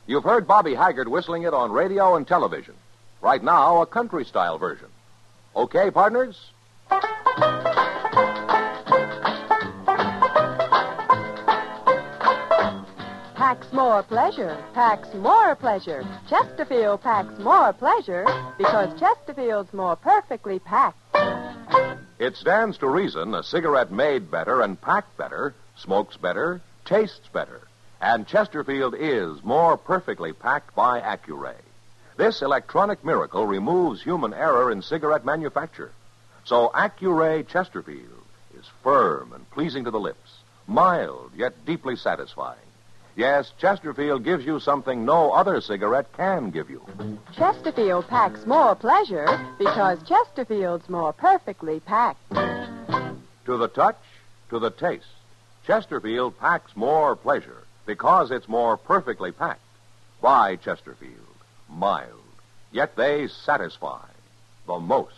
You've heard Bobby Haggart whistling it on radio and television. Right now, a country-style version. Okay, partners? Packs more pleasure, packs more pleasure. Chesterfield packs more pleasure because Chesterfield's more perfectly packed. It stands to reason a cigarette made better and packed better, smokes better, tastes better. And Chesterfield is more perfectly packed by Accuray. This electronic miracle removes human error in cigarette manufacture. So Accuray Chesterfield is firm and pleasing to the lips, mild yet deeply satisfying. Yes, Chesterfield gives you something no other cigarette can give you. Chesterfield packs more pleasure because Chesterfield's more perfectly packed. To the touch, to the taste, Chesterfield packs more pleasure because it's more perfectly packed. By Chesterfield, mild, yet they satisfy the most.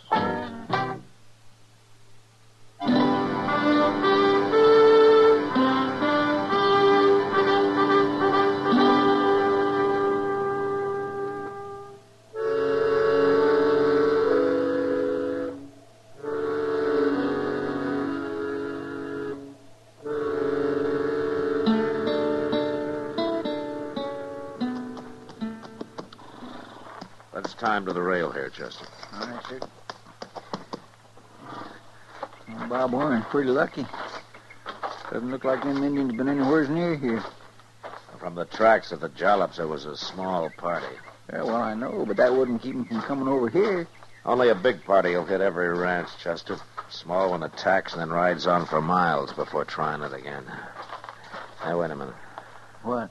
Let's tie him to the rail here, Chester. All right, sir. Well, Bob Warren's pretty lucky. Doesn't look like them Indians been anywhere near here. From the tracks of the Jollops, there was a small party. Yeah, well, I know, but that wouldn't keep them from coming over here. Only a big party will hit every ranch, Chester. Small one attacks and then rides on for miles before trying it again. Now, wait a minute. What?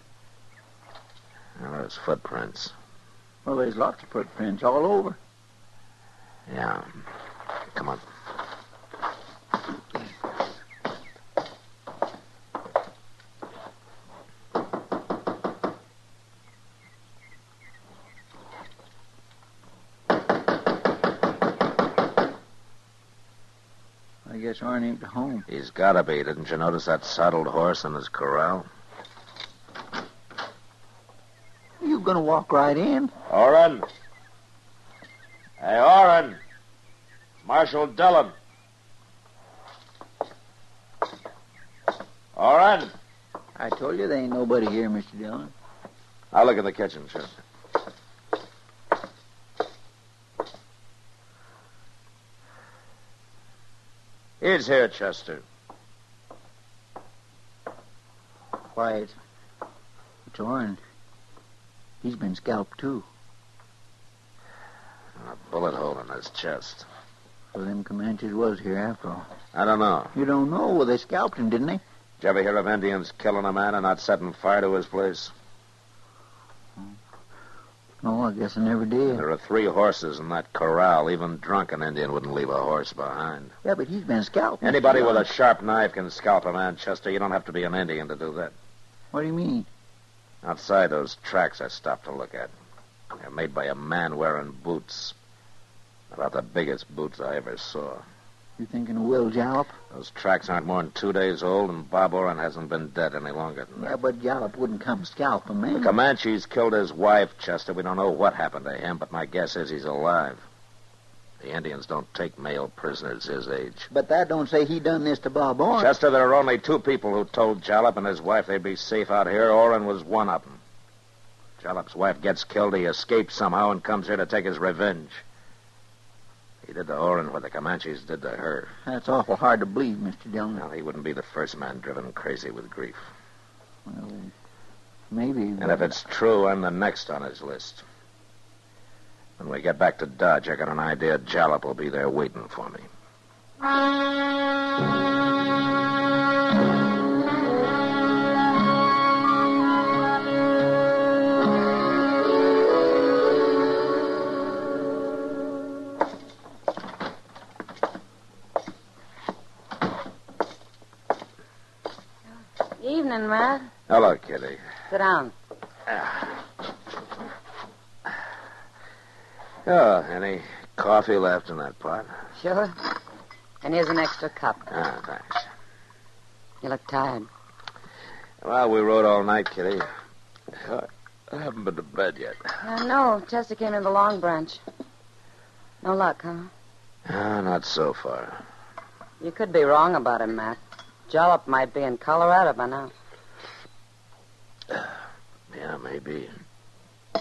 Well, there's footprints. Well, there's lots of footprints all over. Yeah. Come on. I guess Arn ain't home. He's gotta be. Didn't you notice that saddled horse in his corral? You gonna walk right in? Orrin! Hey, Orrin! Marshal Dillon. Orrin! I told you there ain't nobody here, Mr. Dillon. I'll look in the kitchen, Chester. He's here, Chester. Quiet. It's Orrin. He's been scalped, too. A bullet hole in his chest. So them Comanches was here after all. I don't know. You don't know? Well, they scalped him, didn't they? Did you ever hear of Indians killing a man and not setting fire to his place? No, I guess I never did. There are 3 horses in that corral. Even drunken Indian wouldn't leave a horse behind. Yeah, but he's been scalped. Anybody with a sharp knife can scalp a man, Chester. You don't have to be an Indian to do that. What do you mean? Outside those tracks I stopped to look at. They're made by a man wearing boots. About the biggest boots I ever saw. You thinking of Will Jalop? Those tracks aren't more than 2 days old, and Bob Orrin hasn't been dead any longer than that. Yeah, but Jalop wouldn't come scalp a man. The Comanches killed his wife, Chester. We don't know what happened to him, but my guess is he's alive. The Indians don't take male prisoners his age. But that don't say he done this to Bob Orrin. Chester, there are only 2 people who told Jalop and his wife they'd be safe out here. Orrin was one of them. Jalop's wife gets killed. He escapes somehow and comes here to take his revenge. He did to Orrin what the Comanches did to her. That's awful hard to believe, Mr. Dillon. Well, he wouldn't be the first man driven crazy with grief. Well, maybe. And if it's true, I'm the next on his list. When we get back to Dodge, I got an idea Jalop will be there waiting for me. Evening, Matt. Hello, Kitty. Sit down. Oh, any coffee left in that pot? Sure. And here's an extra cup. Ah, thanks. You look tired. Well, we rode all night, Kitty. I haven't been to bed yet. No, Chester came in the Long Branch. No luck, huh? Not so far. You could be wrong about him, Matt. Jalop might be in Colorado by now. Yeah, maybe.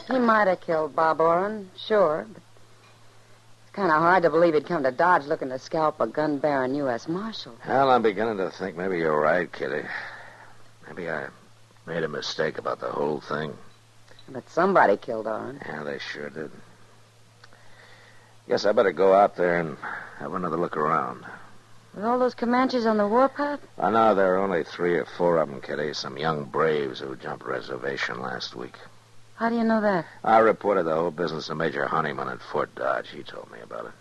He might have killed Bob Orrin, sure, but it's kind of hard to believe he'd come to Dodge looking to scalp a gun-bearing U.S. Marshal. Well, I'm beginning to think maybe you're right, Kitty. Maybe I made a mistake about the whole thing. But somebody killed Orrin. Yeah, they sure did. Guess I better go out there and have another look around. With all those Comanches on the warpath? I know there are only 3 or 4 of them, Kitty. Some young braves who jumped reservation last week. How do you know that? I reported the whole business to Major Honeyman at Fort Dodge. He told me about it.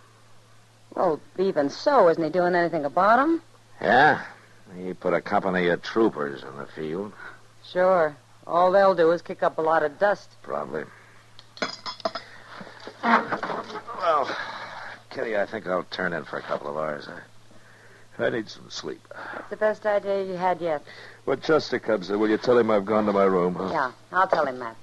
Well, even so, isn't he doing anything about him? Yeah? He put a company of troopers in the field. Sure. All they'll do is kick up a lot of dust. Probably. Well, Kitty, I think I'll turn in for a couple of hours. I need some sleep. That's the best idea you had yet. When Chester comes in, will you tell him I've gone to my room? Huh? Yeah, I'll tell him that.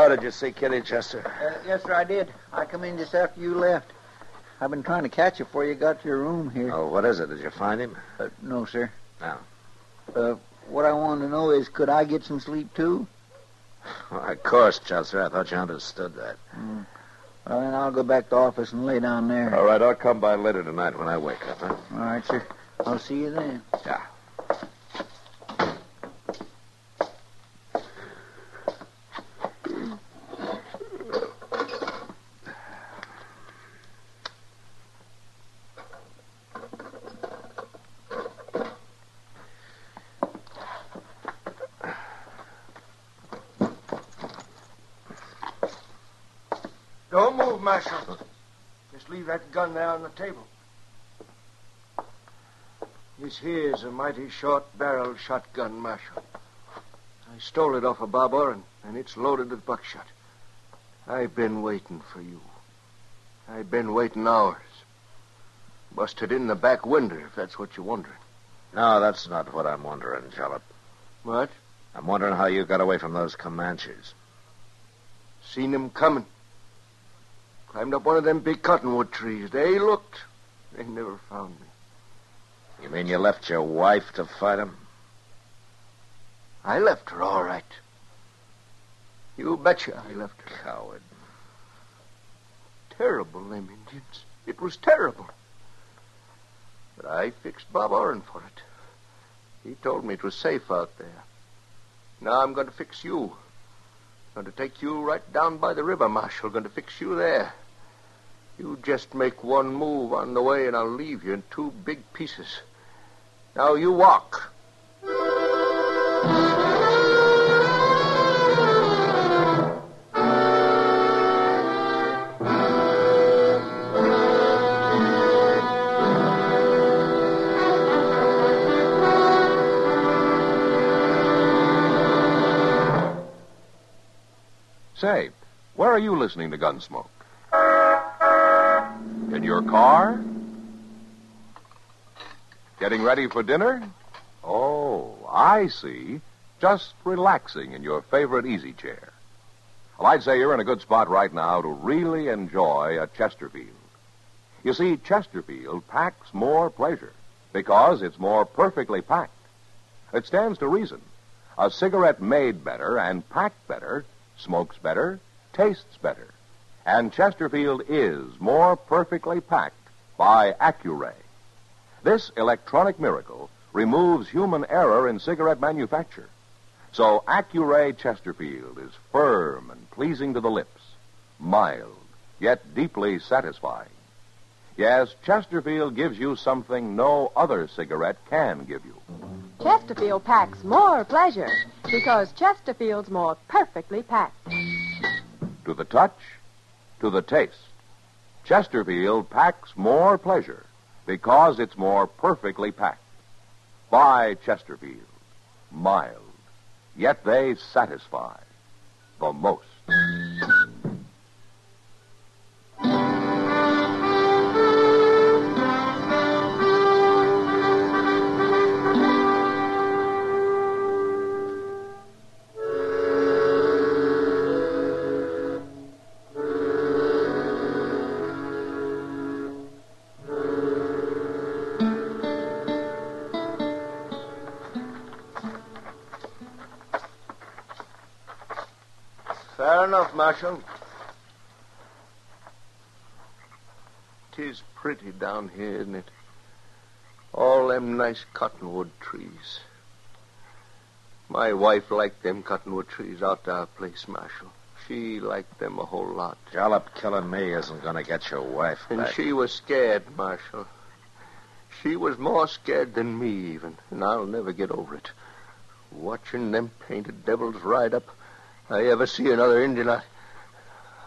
Oh, did you see Kitty, Chester? Yes, sir, I did. I come in just after you left. I've been trying to catch you before you got to your room here. Oh, what is it? Did you find him? No, sir. No. What I wanted to know is, could I get some sleep, too? Well, of course, Chester. I thought you understood that. Well, then I'll go back to the office and lay down there. All right, I'll come by later tonight when I wake up, huh? All right, sir. I'll see you then. Yeah. Don't move, Marshal. Just leave that gun there on the table. This here's a mighty short-barreled shotgun, Marshal. I stole it off of Bob Oren, and it's loaded with buckshot. I've been waiting for you. I've been waiting hours. Busted in the back window, if that's what you're wondering. No, that's not what I'm wondering, Jalop. What? I'm wondering how you got away from those Comanches. Seen them coming. Climbed up one of them big cottonwood trees. They looked. They never found me. You mean you left your wife to fight them? I left her, all right. You betcha I left her. Coward. Terrible, them Indians. It was terrible. But I fixed Bob Oren for it. He told me it was safe out there. Now I'm going to fix you. Going to take you right down by the river, Marshal. Going to fix you there. You just make one move on the way, and I'll leave you in two big pieces. Now you walk. Say, where are you listening to Gunsmoke? In your car? Getting ready for dinner? Oh, I see. Just relaxing in your favorite easy chair. Well, I'd say you're in a good spot right now to really enjoy a Chesterfield. You see, Chesterfield packs more pleasure because it's more perfectly packed. It stands to reason. A cigarette made better and packed better smokes better, tastes better. And Chesterfield is more perfectly packed by Accuray. This electronic miracle removes human error in cigarette manufacture. So Accuray Chesterfield is firm and pleasing to the lips, mild, yet deeply satisfying. Yes, Chesterfield gives you something no other cigarette can give you. Chesterfield packs more pleasure because Chesterfield's more perfectly packed. To the touch, to the taste, Chesterfield packs more pleasure because it's more perfectly packed. Buy Chesterfield. Mild, yet they satisfy the most. Fair enough, Marshal. 'Tis pretty down here, isn't it? All them nice cottonwood trees. My wife liked them cottonwood trees out to our place, Marshal. She liked them a whole lot. Jalop killing me isn't going to get your wife back. And she was scared, Marshal. She was more scared than me, even, and I'll never get over it. Watching them painted devils ride up, I ever see another Indian,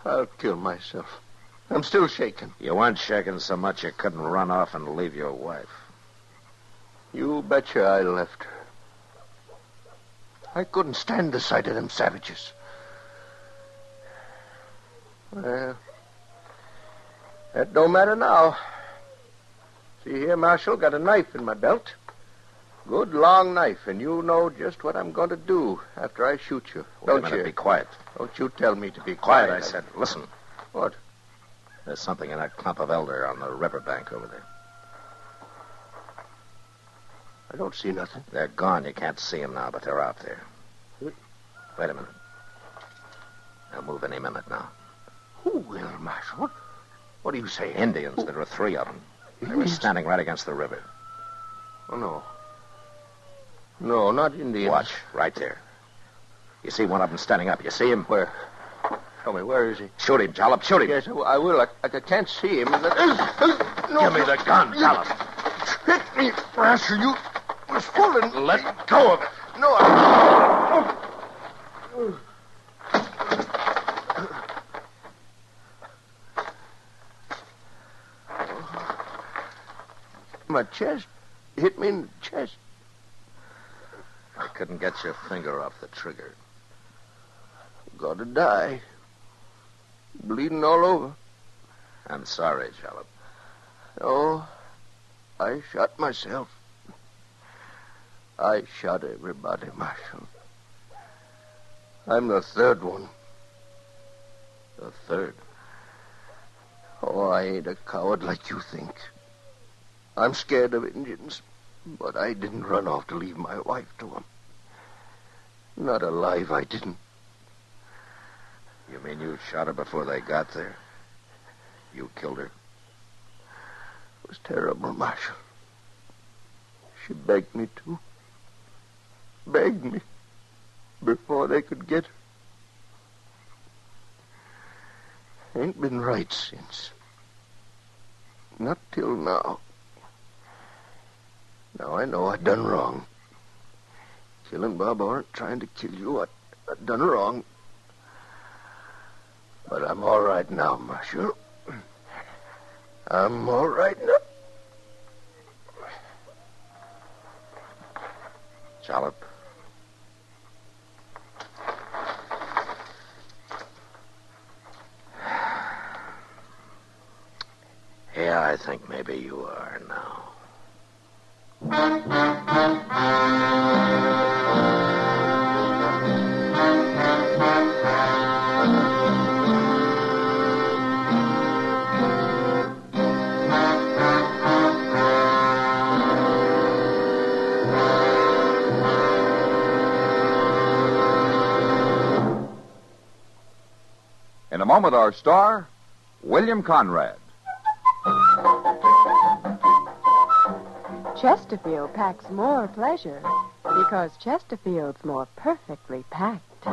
I'll kill myself. I'm still shaking. You weren't shaking so much you couldn't run off and leave your wife. You betcha I left her. I couldn't stand the sight of them savages. Well, that don't matter now. See here, Marshal, got a knife in my belt. Good long knife, and you know just what I'm going to do after I shoot you. Wait a Don't minute, you? be quiet. Don't you tell me to be Quiet, quiet. I said. Listen. What? There's something in that clump of elder on the riverbank over there. I don't see nothing. They're gone. You can't see them now, but they're out there. Wait a minute. They'll move any minute now. Who will, Marshal? What do you say? Indians. There were 3 of them. They were Indians? standing right against the river. Oh, no. No, not Indians. Watch, right there. You see one of them standing up. You see him? Where? Tell me, where is he? Shoot him, Jollop. Shoot him. Yes, I will. I can't see him. No. Give me the gun, Jollop. Hit me, Rasher. You was fooling. Let go of it. No, my chest. Hit me in the chest. I couldn't get your finger off the trigger. Gotta die. Bleeding all over. I'm sorry, Jollop. Oh, I shot myself. I shot everybody, Marshal. I'm the 3rd one. The 3rd? Oh, I ain't a coward like you think. I'm scared of Indians, but I didn't run off to leave my wife to them. Not alive, I didn't. You mean you shot her before they got there? You killed her? It was terrible, Marshal. She begged me to. Begged me before they could get her. Ain't been right since. Not till now. Now I know I done wrong. Killing Bob Orr, trying to kill you, I done wrong. But I'm all right now, Marshal. I'm all right now. Jollop. Yeah, I think maybe you are now. In a moment, our star, William Conrad. Chesterfield packs more pleasure because Chesterfield's more perfectly packed.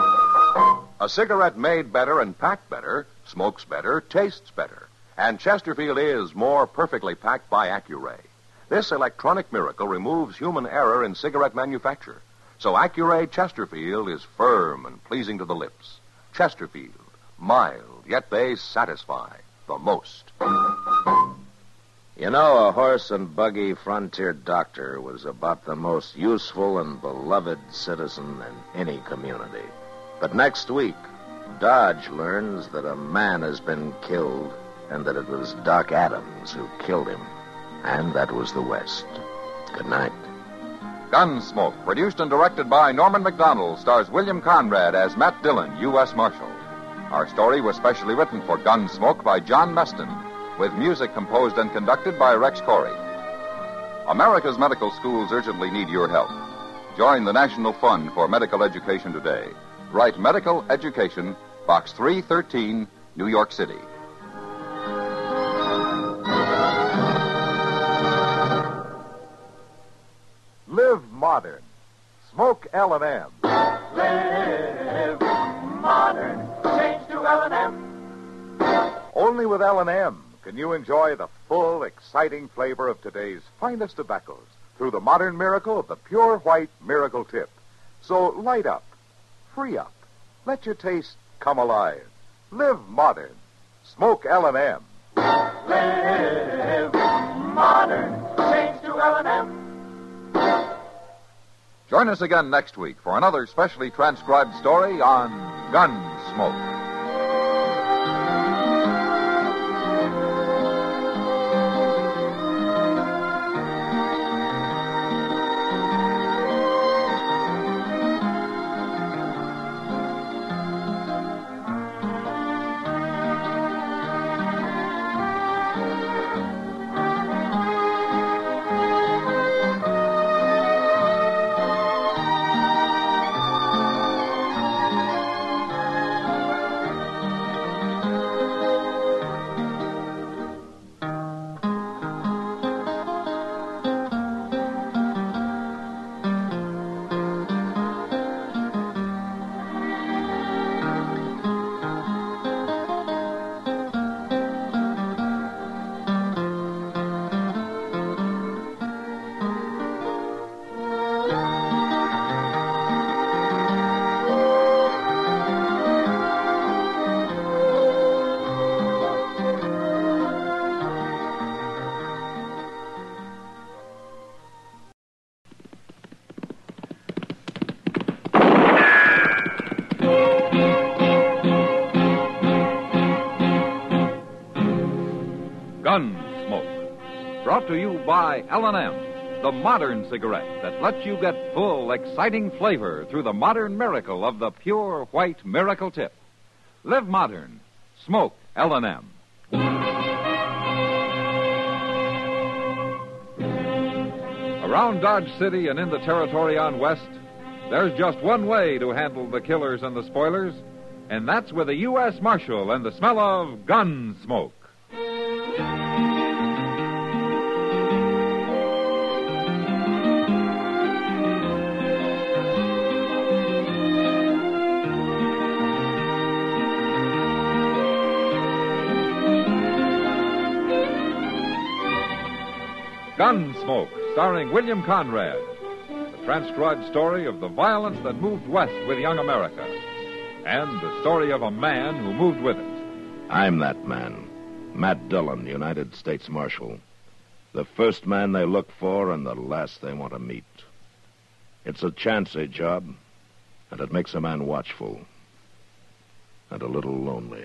A cigarette made better and packed better, smokes better, tastes better. And Chesterfield is more perfectly packed by Accuray. This electronic miracle removes human error in cigarette manufacture. So Accuray Chesterfield is firm and pleasing to the lips. Chesterfield, mild, yet they satisfy the most. You know, a horse and buggy frontier doctor was about the most useful and beloved citizen in any community. But next week, Dodge learns that a man has been killed and that it was Doc Adams who killed him. And that was the West. Good night. Gunsmoke, produced and directed by Norman McDonald, stars William Conrad as Matt Dillon, U.S. Marshal. Our story was specially written for Gunsmoke by John Meston, with music composed and conducted by Rex Corey. America's medical schools urgently need your help. Join the National Fund for Medical Education today. Write Medical Education, Box 313, New York City. Live modern. Smoke L&M. Live modern. Change to L&M. Only with L&M can you enjoy the full, exciting flavor of today's finest tobaccos through the modern miracle of the pure white Miracle Tip. So light up, free up, let your taste come alive. Live modern. Smoke L&M. Live modern. Change to L&M. Join us again next week for another specially transcribed story on Gunsmoke. Gunsmoke. Brought to you by L&M, the modern cigarette that lets you get full, exciting flavor through the modern miracle of the pure white miracle tip. Live modern. Smoke L&M. Around Dodge City and in the territory on West, there's just one way to handle the killers and the spoilers, and that's with a U.S. Marshal and the smell of Gunsmoke. Gunsmoke, starring William Conrad. The transcribed story of the violence that moved west with young America. And the story of a man who moved with it. I'm that man, Matt Dillon, United States Marshal. The first man they look for and the last they want to meet. It's a chancy job, and it makes a man watchful and a little lonely.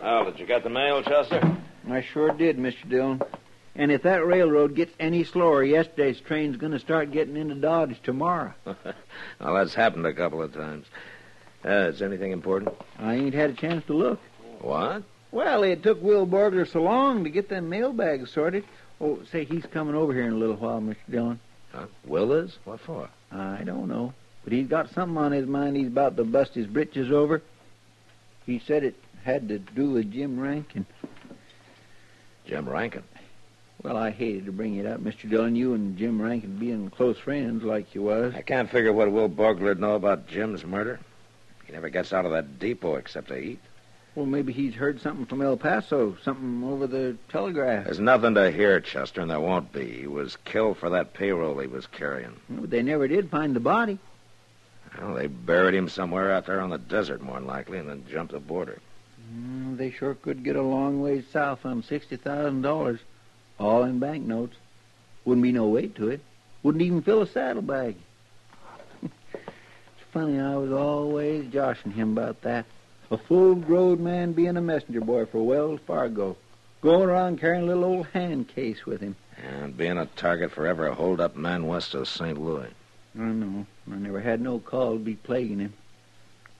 Well, did you get the mail, Chester? I sure did, Mr. Dillon. And if that railroad gets any slower, yesterday's train's going to start getting into Dodge tomorrow. Well, that's happened a couple of times. Is anything important? I ain't had a chance to look. What? Well, it took Will Borgler so long to get them mailbags sorted. Oh, say, he's coming over here in a little while, Mr. Dillon. Will is? What for? I don't know. But he's got something on his mind he's about to bust his britches over. He said it had to do with Jim Rankin. Jim Rankin? Well, I hated to bring it up, Mr. Dillon. You and Jim Rankin being close friends like you was. I can't figure what Will Borgler'd know about Jim's murder. He never gets out of that depot except to eat. Well, maybe he's heard something from El Paso, something over the telegraph. There's nothing to hear, Chester, and there won't be. He was killed for that payroll he was carrying. But they never did find the body. Well, they buried him somewhere out there on the desert, more than likely, and then jumped the border. They sure could get a long ways south on $60,000, all in banknotes. Wouldn't be no weight to it. Wouldn't even fill a saddlebag. It's funny, I was always joshing him about that. A full-grown man being a messenger boy for Wells Fargo, going around carrying a little old hand case with him. And being a target for every hold-up man west of St. Louis. I know. I never had no call to be plaguing him.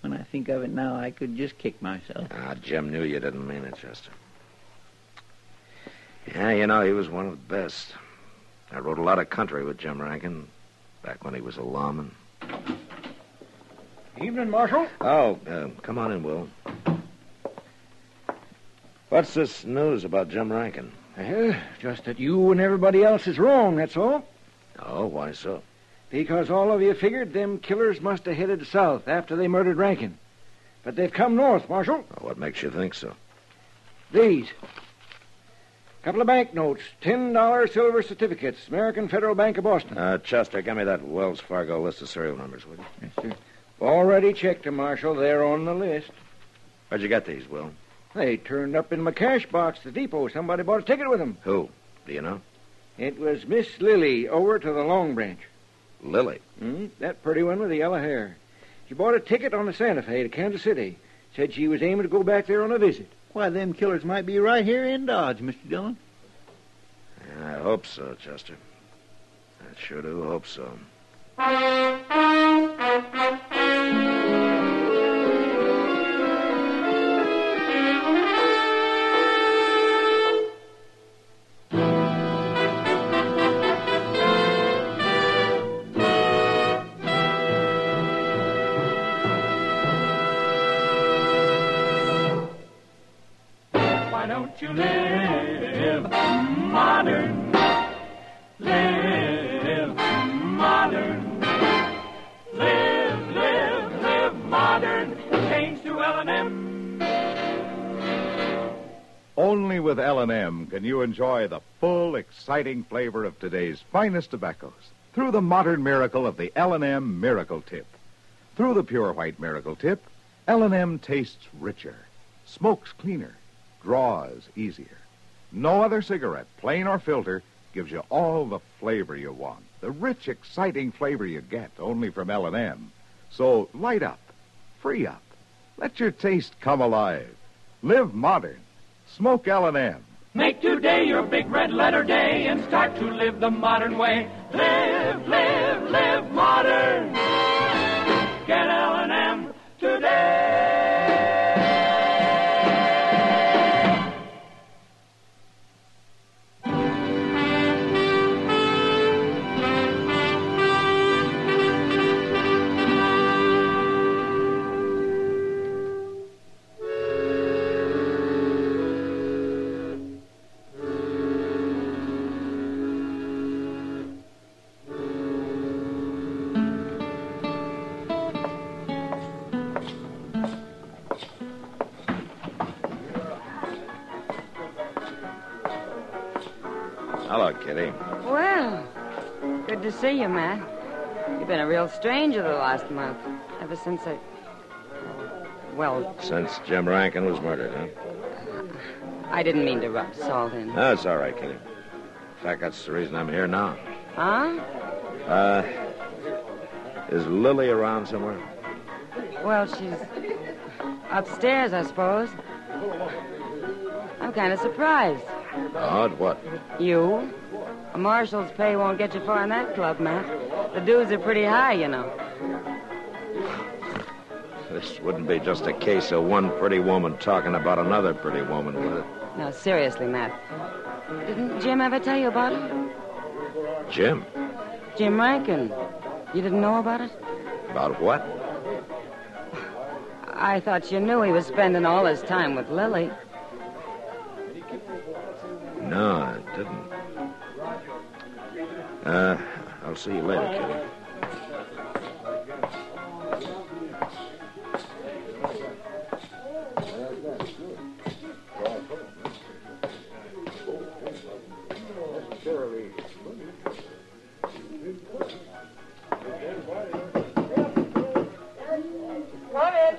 When I think of it now, I could just kick myself. Jim knew you didn't mean it, Chester. Yeah, you know, he was one of the best. I rode a lot of country with Jim Rankin, back when he was a lawman. Evening, Marshal. Oh, come on in, Will. What's this news about Jim Rankin? Just that you and everybody else is wrong, that's all. Oh, why so? Because all of you figured them killers must have headed south after they murdered Rankin. But they've come north, Marshal. What makes you think so? These. Couple of banknotes, $10 silver certificates, American Federal Bank of Boston. Chester, give me that Wells Fargo list of serial numbers, will you? Yes, sir. Already checked them, Marshal. They're on the list. Where'd you get these, Will? They turned up in my cash box at the depot. Somebody bought a ticket with them. Who? Do you know? It was Miss Lily over to the Long Branch. Lily? That pretty one with the yellow hair. She bought a ticket on the Santa Fe to Kansas City. Said she was aiming to go back there on a visit. Why, them killers might be right here in Dodge, Mr. Dillon. I hope so, Chester. I sure do hope so. Why don't you live modern? Live modern. Live modern. Change to L&M. Only with with L&M can you enjoy the full, exciting flavor of today's finest tobaccos through the modern miracle of the L&M Miracle Tip. Through the pure white Miracle Tip, L&M tastes richer, smokes cleaner, draws easier. No other cigarette, plain or filter, gives you all the flavor you want. The rich, exciting flavor you get only from L&M. So light up, free up, let your taste come alive. Live modern. Smoke L&M. Make today your big red letter day and start to live the modern way. Live, live, live modern. Get L&M today. Hello, Kitty. Well, good to see you, Matt. You've been a real stranger the last month. Ever since well, Since Jim Rankin was murdered, huh? I didn't mean to rub salt in. No, it's all right, Kitty. In fact, that's the reason I'm here now. Huh? Is Lily around somewhere? Well, she's upstairs, I suppose. I'm kind of surprised. Oh, at what? You? A marshal's pay won't get you far in that club, Matt. The dues are pretty high, you know. This wouldn't be just a case of one pretty woman talking about another pretty woman, would it? No, seriously, Matt. Didn't Jim ever tell you about it? Jim? Jim Rankin. You didn't know about it? About what? I thought you knew he was spending all his time with Lily. No, I didn't. I'll see you later, Kitty. Come in.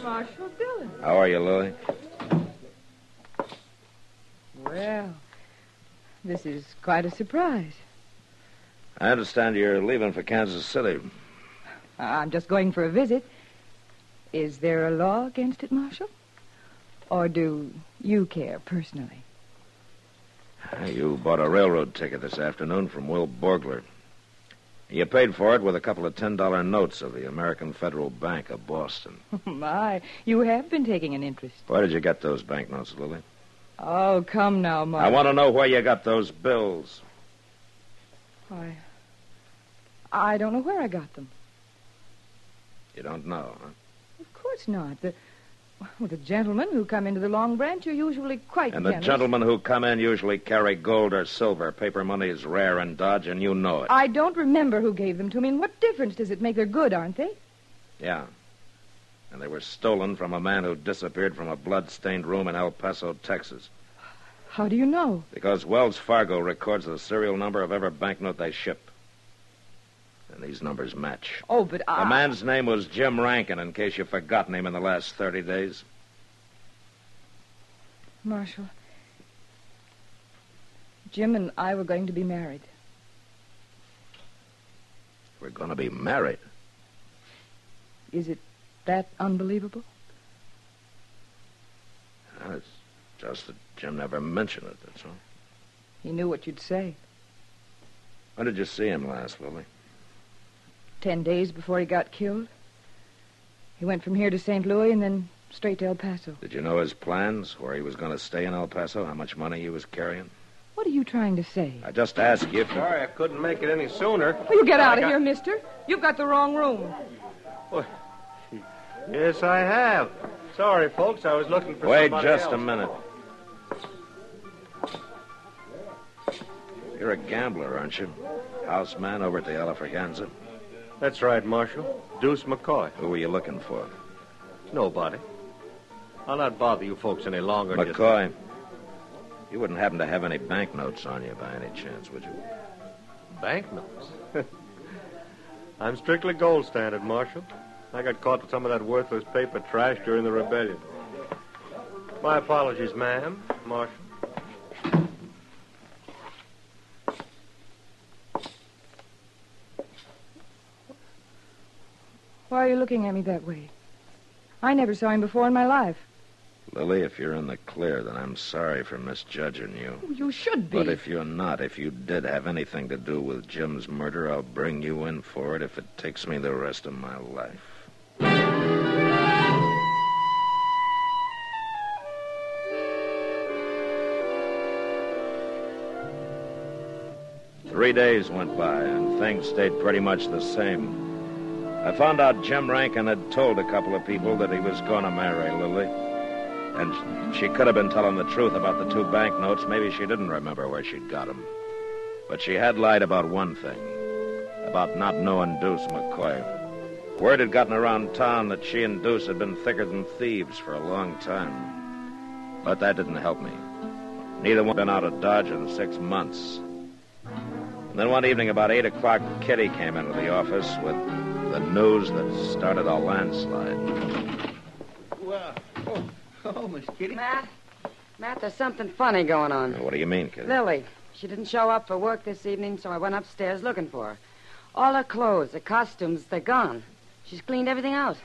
Marshal Dillon. How are you, Lily? Well, this is quite a surprise. I understand you're leaving for Kansas City. I'm just going for a visit. Is there a law against it, Marshal? Or do you care personally? You bought a railroad ticket this afternoon from Will Borgler. You paid for it with a couple of $10 notes of the American Federal Bank of Boston. My, you have been taking an interest. Where did you get those banknotes, Lily? Oh, come now, Marshal. I want to know where you got those bills. I don't know where I got them. You don't know, huh? Of course not. The gentlemen who come into the Long Branch are usually quite And the generous. gentlemen who come in usually carry gold or silver. Paper money is rare in Dodge, and you know it. I don't remember who gave them to me, and what difference does it make? They're good, aren't they? Yeah. And they were stolen from a man who disappeared from a blood-stained room in El Paso, Texas. How do you know? Because Wells Fargo records the serial number of every banknote they ship. And these numbers match. Oh, but The man's name was Jim Rankin, in case you've forgotten him in the last 30 days. Marshal, Jim and I were going to be married. We're going to be married. Is it that unbelievable? It's just that Jim never mentioned it, that's all. He knew what you'd say. When did you see him last, Lily? 10 days before he got killed. He went from here to St. Louis and then straight to El Paso. Did you know his plans, where he was going to stay in El Paso, how much money he was carrying? What are you trying to say? I just asked you if you... Sorry I couldn't make it any sooner. Will you get out of here, mister? You've got the wrong room. Yes, I have. Sorry, folks. I was looking for Wait somebody just else. a minute. You're a gambler, aren't you? Houseman over at the Elephant. That's right, Marshal. Deuce McCoy. Who were you looking for? Nobody. I'll not bother you folks any longer. McCoy, you wouldn't happen to have any banknotes on you by any chance, would you? Banknotes? I'm strictly gold standard, Marshal. I got caught with some of that worthless paper trash during the rebellion. My apologies, ma'am, Marshal. Why are you looking at me that way? I never saw him before in my life. Lily, if you're in the clear, then I'm sorry for misjudging you. You should be. But if you're not, if you did have anything to do with Jim's murder, I'll bring you in for it if it takes me the rest of my life. 3 days went by, and things stayed pretty much the same. I found out Jim Rankin had told a couple of people that he was going to marry Lily. And she could have been telling the truth about the 2 banknotes. Maybe she didn't remember where she'd got them. But she had lied about one thing, about not knowing Deuce McCoy. Word had gotten around town that she and Deuce had been thicker than thieves for a long time. But that didn't help me. Neither one had been out of Dodge in 6 months. And then one evening about 8 o'clock, Kitty came into the office with the news that started a landslide. Well, oh, Miss Kitty. Matt, there's something funny going on. What do you mean, Kitty? Lily. She didn't show up for work this evening, so I went upstairs looking for her. All her clothes, her costumes, they're gone. She's cleaned everything out.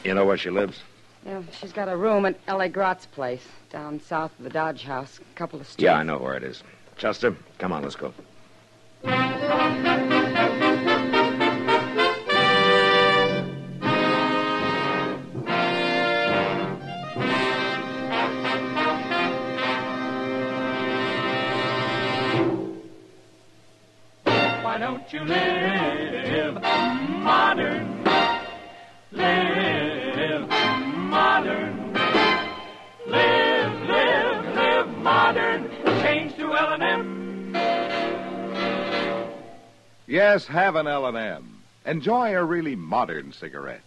You know where she lives? Yeah, she's got a room at Ellie Grott's place, down south of the Dodge House, a couple of streets. Yeah, I know where it is. Chester, come on, let's go. Why don't you live modern? Live modern. Live modern. Change to L&M. Yes, have an L&M. Enjoy a really modern cigarette.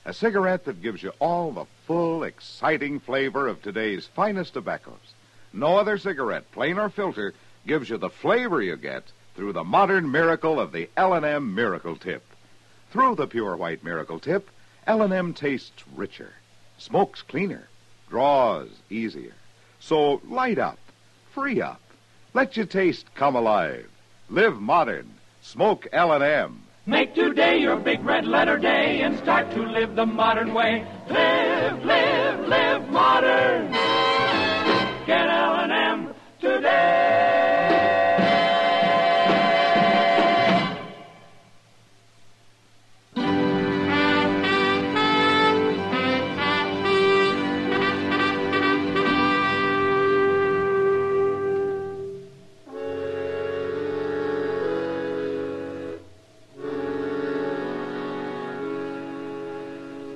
A cigarette that gives you all the full, exciting flavor of today's finest tobaccos. No other cigarette, plain or filter, gives you the flavor you get through the modern miracle of the L&M Miracle Tip. Through the pure white Miracle Tip, L&M tastes richer, smokes cleaner, draws easier. So light up, free up, let your taste come alive. Live modern, smoke L&M. Make today your big red letter day and start to live the modern way. Live modern. Get L&M today.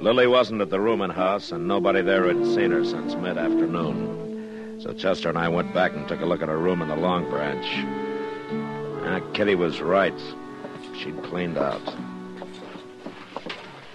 Lily wasn't at the rooming house, and nobody there had seen her since mid-afternoon. So Chester and I went back and took a look at her room in the Long Branch. Kitty was right. She'd cleaned out.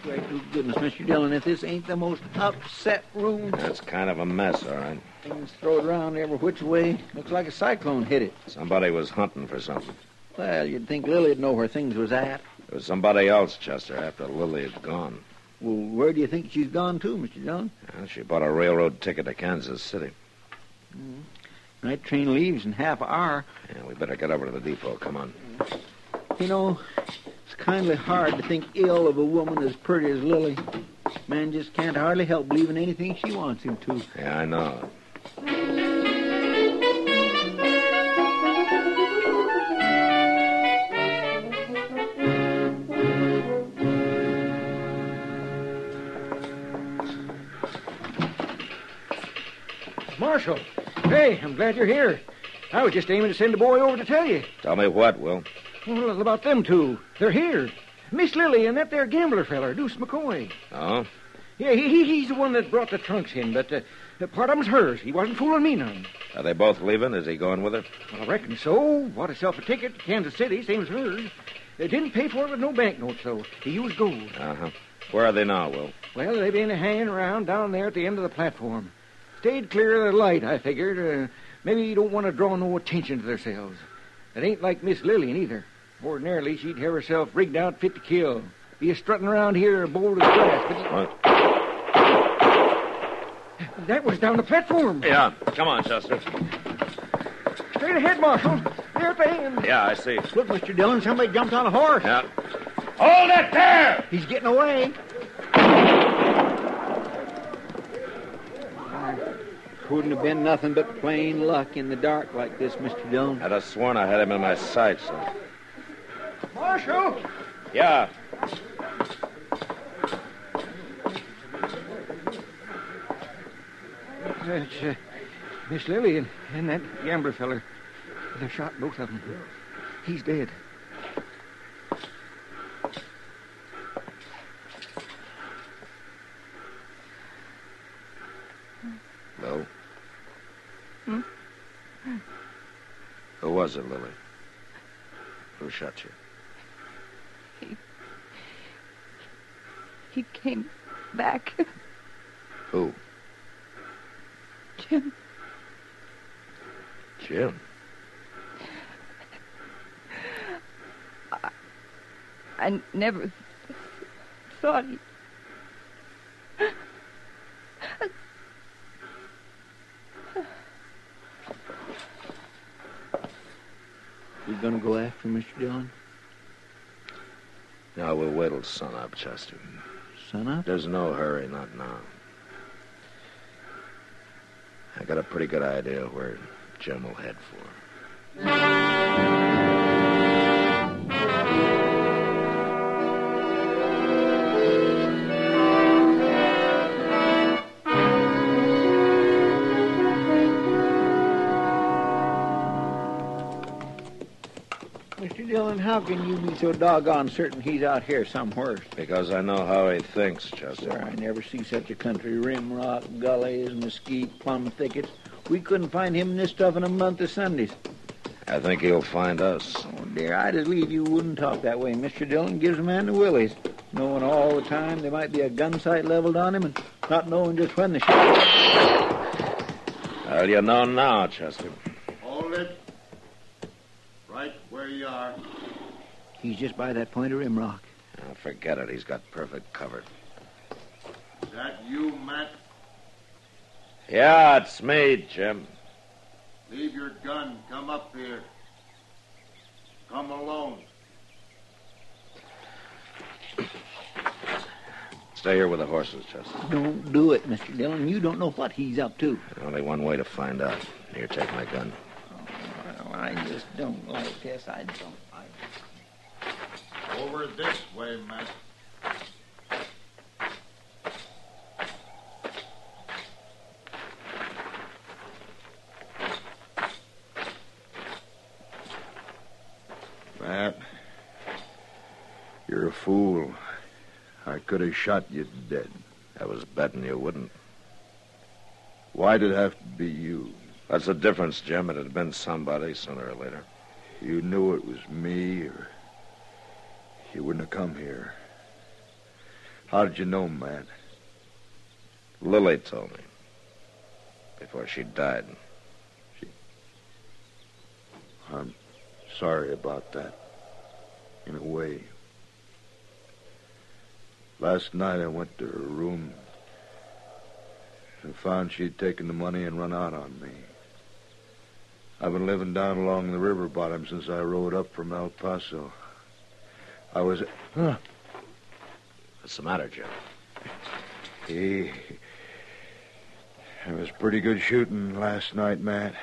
Great goodness, Mr. Dillon, if this ain't the most upset room. That's kind of a mess, all right. Things thrown around every which way. Looks like a cyclone hit it. Somebody was hunting for something. Well, you'd think Lily'd know where things was at. It was somebody else, Chester, after Lily had gone. Well, where do you think she's gone to, Mr. Dillon? Well, she bought a railroad ticket to Kansas City. Night train leaves in half an hour. Yeah, we better get over to the depot. Come on. You know, it's kindly hard to think ill of a woman as pretty as Lily. Man just can't hardly help believing anything she wants him to. Yeah, I know. Marshal, hey, I'm glad you're here. I was just aiming to send a boy over to tell you. Tell me what, Will? Well, about them two. They're here. Miss Lily and that there gambler feller, Deuce McCoy. Oh? Yeah, he's the one that brought the trunks in, but part of them's hers. He wasn't fooling me none. Are they both leaving? Is he going with her? Well, I reckon so. Bought himself a ticket to Kansas City, same as hers. Didn't pay for it with no banknotes, though. He used gold. Uh-huh. Where are they now, Will? Well, they've been hanging around down there at the end of the platform. Stayed clear of the light, I figured. Maybe you don't want to draw no attention to themselves. It ain't like Miss Lillian, either. Ordinarily, she'd have herself rigged out fit to kill. Be a strutting around here bold as grass, but... That was down the platform. Yeah, come on, Chester. Straight ahead, Marshal. There at the end. Yeah, I see. Look, Mr. Dillon, somebody jumped on a horse. Yeah. Hold it there! He's getting away. Couldn't have been nothing but plain luck in the dark like this, Mr. Dillon. I'd have sworn I had him in my sights. Marshal! Yeah. It's Miss Lillian and that gambler feller. They shot both of them. He's dead. No. Who was it, Lily? Who shot you? He came back. Who? Jim. Jim? I never thought he... You gonna go after Mr. Dillon? No, we'll wait till sunup, Chester. Sunup? There's no hurry, not now. I got a pretty good idea where Jim will head for. Mr. Dillon, how can you be so doggone certain he's out here somewhere? Because I know how he thinks, Chester. Sir, I never see such a country. Rim rock, gullies, mesquite, plum thickets. We couldn't find him in this stuff in a month of Sundays. I think he'll find us. Oh, dear, I'd as leave you wouldn't talk that way. Mr. Dillon gives a man the willies, knowing all the time there might be a gun sight leveled on him and not knowing just when the shot... Well, you know now, Chester. Hold it. Right where you are. He's just by that point of rim rock. Oh, forget it. He's got perfect cover. Is that you, Matt? Yeah, it's me, Jim. Leave your gun. Come up here. Come alone. Stay here with the horses, Chester. Don't do it, Mr. Dillon. You don't know what he's up to. Only one way to find out. Here, take my gun. Oh, I just don't like this. I don't like it. Over this way, Matt. Matt, you're a fool. I could have shot you dead. I was betting you wouldn't. Why'd it have to be you? That's the difference, Jim. It had been somebody sooner or later. You knew it was me, or you wouldn't have come here. How did you know, Matt? Lily told me. Before she died. I'm sorry about that. In a way. Last night I went to her room and found she'd taken the money and run out on me. I've been living down along the river bottom since I rode up from El Paso. I was... What's the matter, Jim? It was pretty good shooting last night, Matt.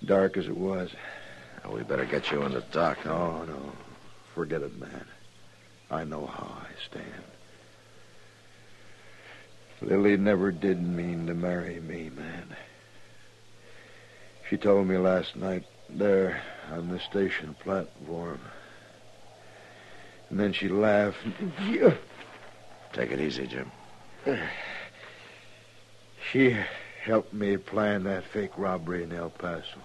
Dark as it was. Well, we better get you in the dock. No. Forget it, Matt. I know how I stand. Lily never did mean to marry me, man. She told me last night there on the station platform. And then she laughed. Take it easy, Jim. She helped me plan that fake robbery in El Paso.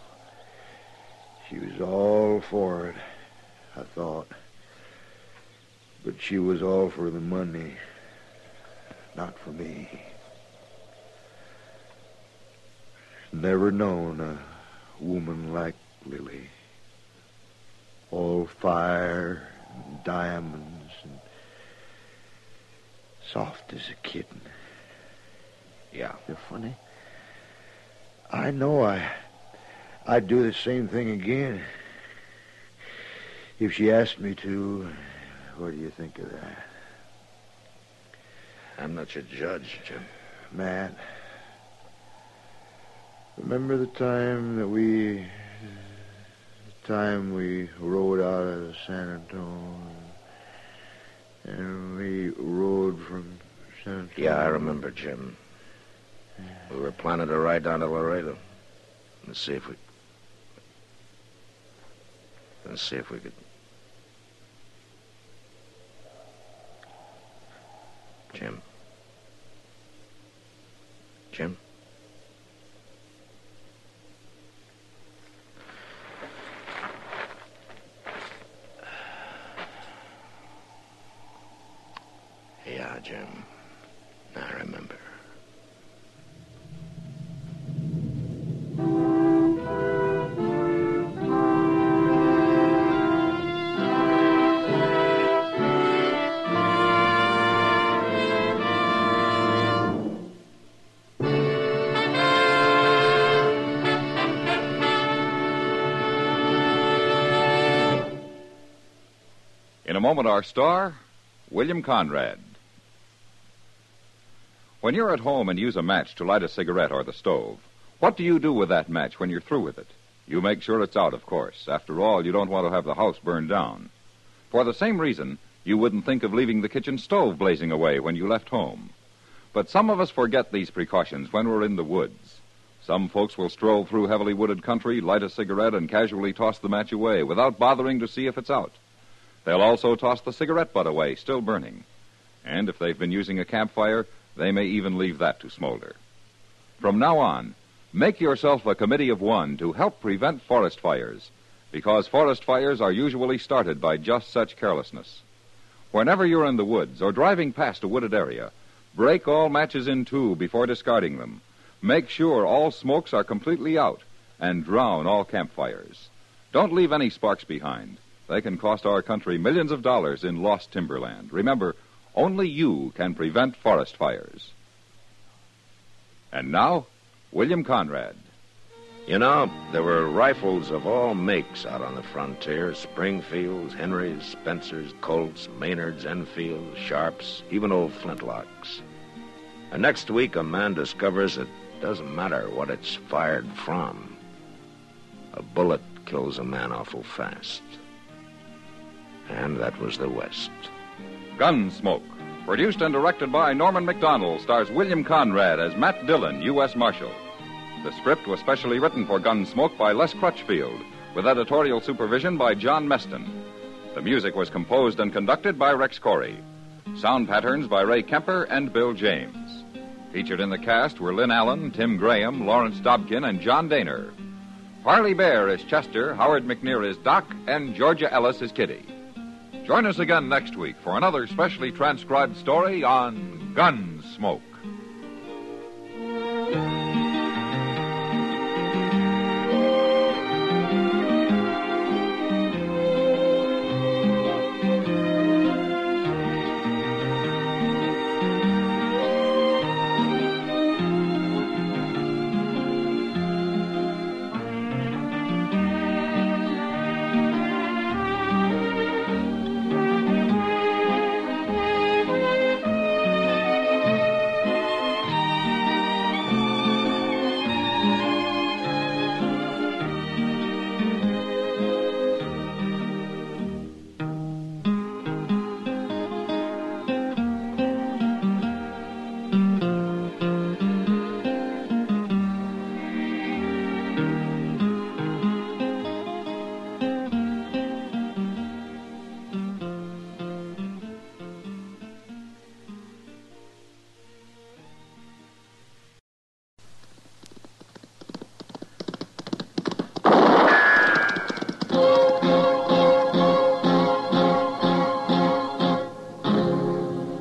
She was all for it, I thought. But she was all for the money. not for me. Never known a woman like Lily. All fire and diamonds and soft as a kitten. Yeah. You're funny. I know I'd do the same thing again. If she asked me to, what do you think of that? I'm not your judge, Jim. Matt, remember the time we rode out of San Antonio and we rode from San Antonio? Yeah, I remember, Jim. We were planning to ride down to Laredo and see if we could. Jim? Yeah, Jim. I remember. In a moment, our star, William Conrad. When you're at home and use a match to light a cigarette or the stove, what do you do with that match when you're through with it? You make sure it's out, of course. After all, you don't want to have the house burned down. For the same reason, you wouldn't think of leaving the kitchen stove blazing away when you left home. But some of us forget these precautions when we're in the woods. Some folks will stroll through heavily wooded country, light a cigarette, and casually toss the match away without bothering to see if it's out. They'll also toss the cigarette butt away, still burning. And if they've been using a campfire, they may even leave that to smolder. From now on, make yourself a committee of one to help prevent forest fires, because forest fires are usually started by just such carelessness. Whenever you're in the woods or driving past a wooded area, break all matches in two before discarding them. Make sure all smokes are completely out, and drown all campfires. Don't leave any sparks behind. They can cost our country millions of dollars in lost timberland. Remember, only you can prevent forest fires. And now, William Conrad. You know, there were rifles of all makes out on the frontier. Springfields, Henrys, Spencers, Colts, Maynards, Enfields, Sharps, even old flintlocks. And next week, a man discovers it doesn't matter what it's fired from. A bullet kills a man awful fast. And that was the West. Gunsmoke, produced and directed by Norman McDonald, stars William Conrad as Matt Dillon, U.S. Marshal. The script was specially written for Gunsmoke by Les Crutchfield, with editorial supervision by John Meston. The music was composed and conducted by Rex Corey. Sound patterns by Ray Kemper and Bill James. Featured in the cast were Lynn Allen, Tim Graham, Lawrence Dobkin, and John Daner. Parley Bear is Chester, Howard McNear is Doc, and Georgia Ellis is Kitty. Join us again next week for another specially transcribed story on Gunsmoke.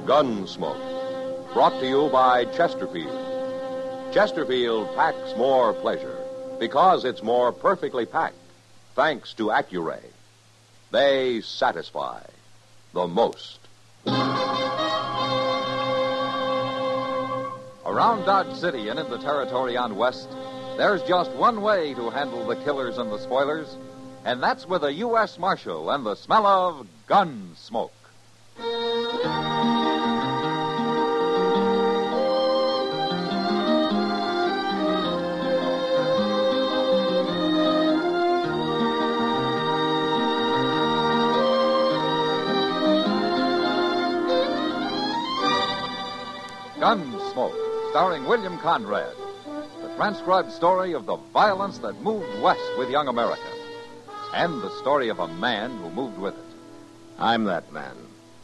Gunsmoke, Brought to you by Chesterfield. Chesterfield packs more pleasure because it's more perfectly packed, thanks to Accuray. They satisfy the most. Around Dodge City and in the territory on West, there's just one way to handle the killers and the spoilers, and that's with a U.S. Marshal and the smell of Gunsmoke. Gunsmoke, starring William Conrad. The transcribed story of the violence that moved west with young America. And the story of a man who moved with it. I'm that man,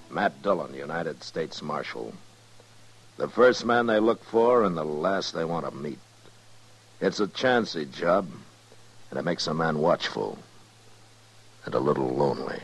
Matt Dillon, United States Marshal. The first man they look for and the last they want to meet. It's a chancy job, and it makes a man watchful and a little lonely.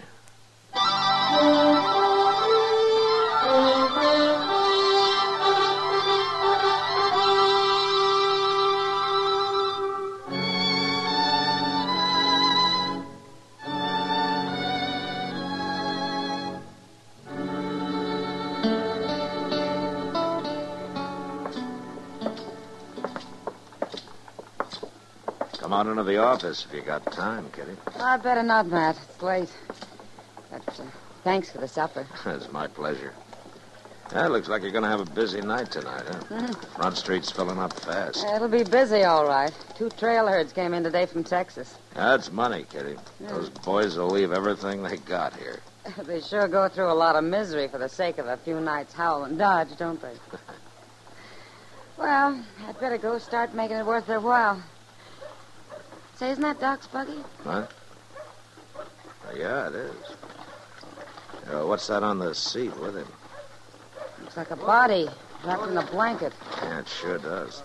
Come on into the office if you got time, Kitty. I'd better not, Matt. It's late. But thanks for the supper. It's my pleasure. It looks like you're going to have a busy night tonight, huh? Mm. Front Street's filling up fast. It'll be busy, all right. 2 trail herds came in today from Texas. That's money, Kitty. Those boys will leave everything they got here. They sure go through a lot of misery for the sake of a few nights howl and dodge, don't they? Well, I'd better go start making it worth their while. Say, isn't that Doc's buggy? What? Yeah, it is. What's that on the seat with him? Looks like a body wrapped in a blanket. Yeah, it sure does.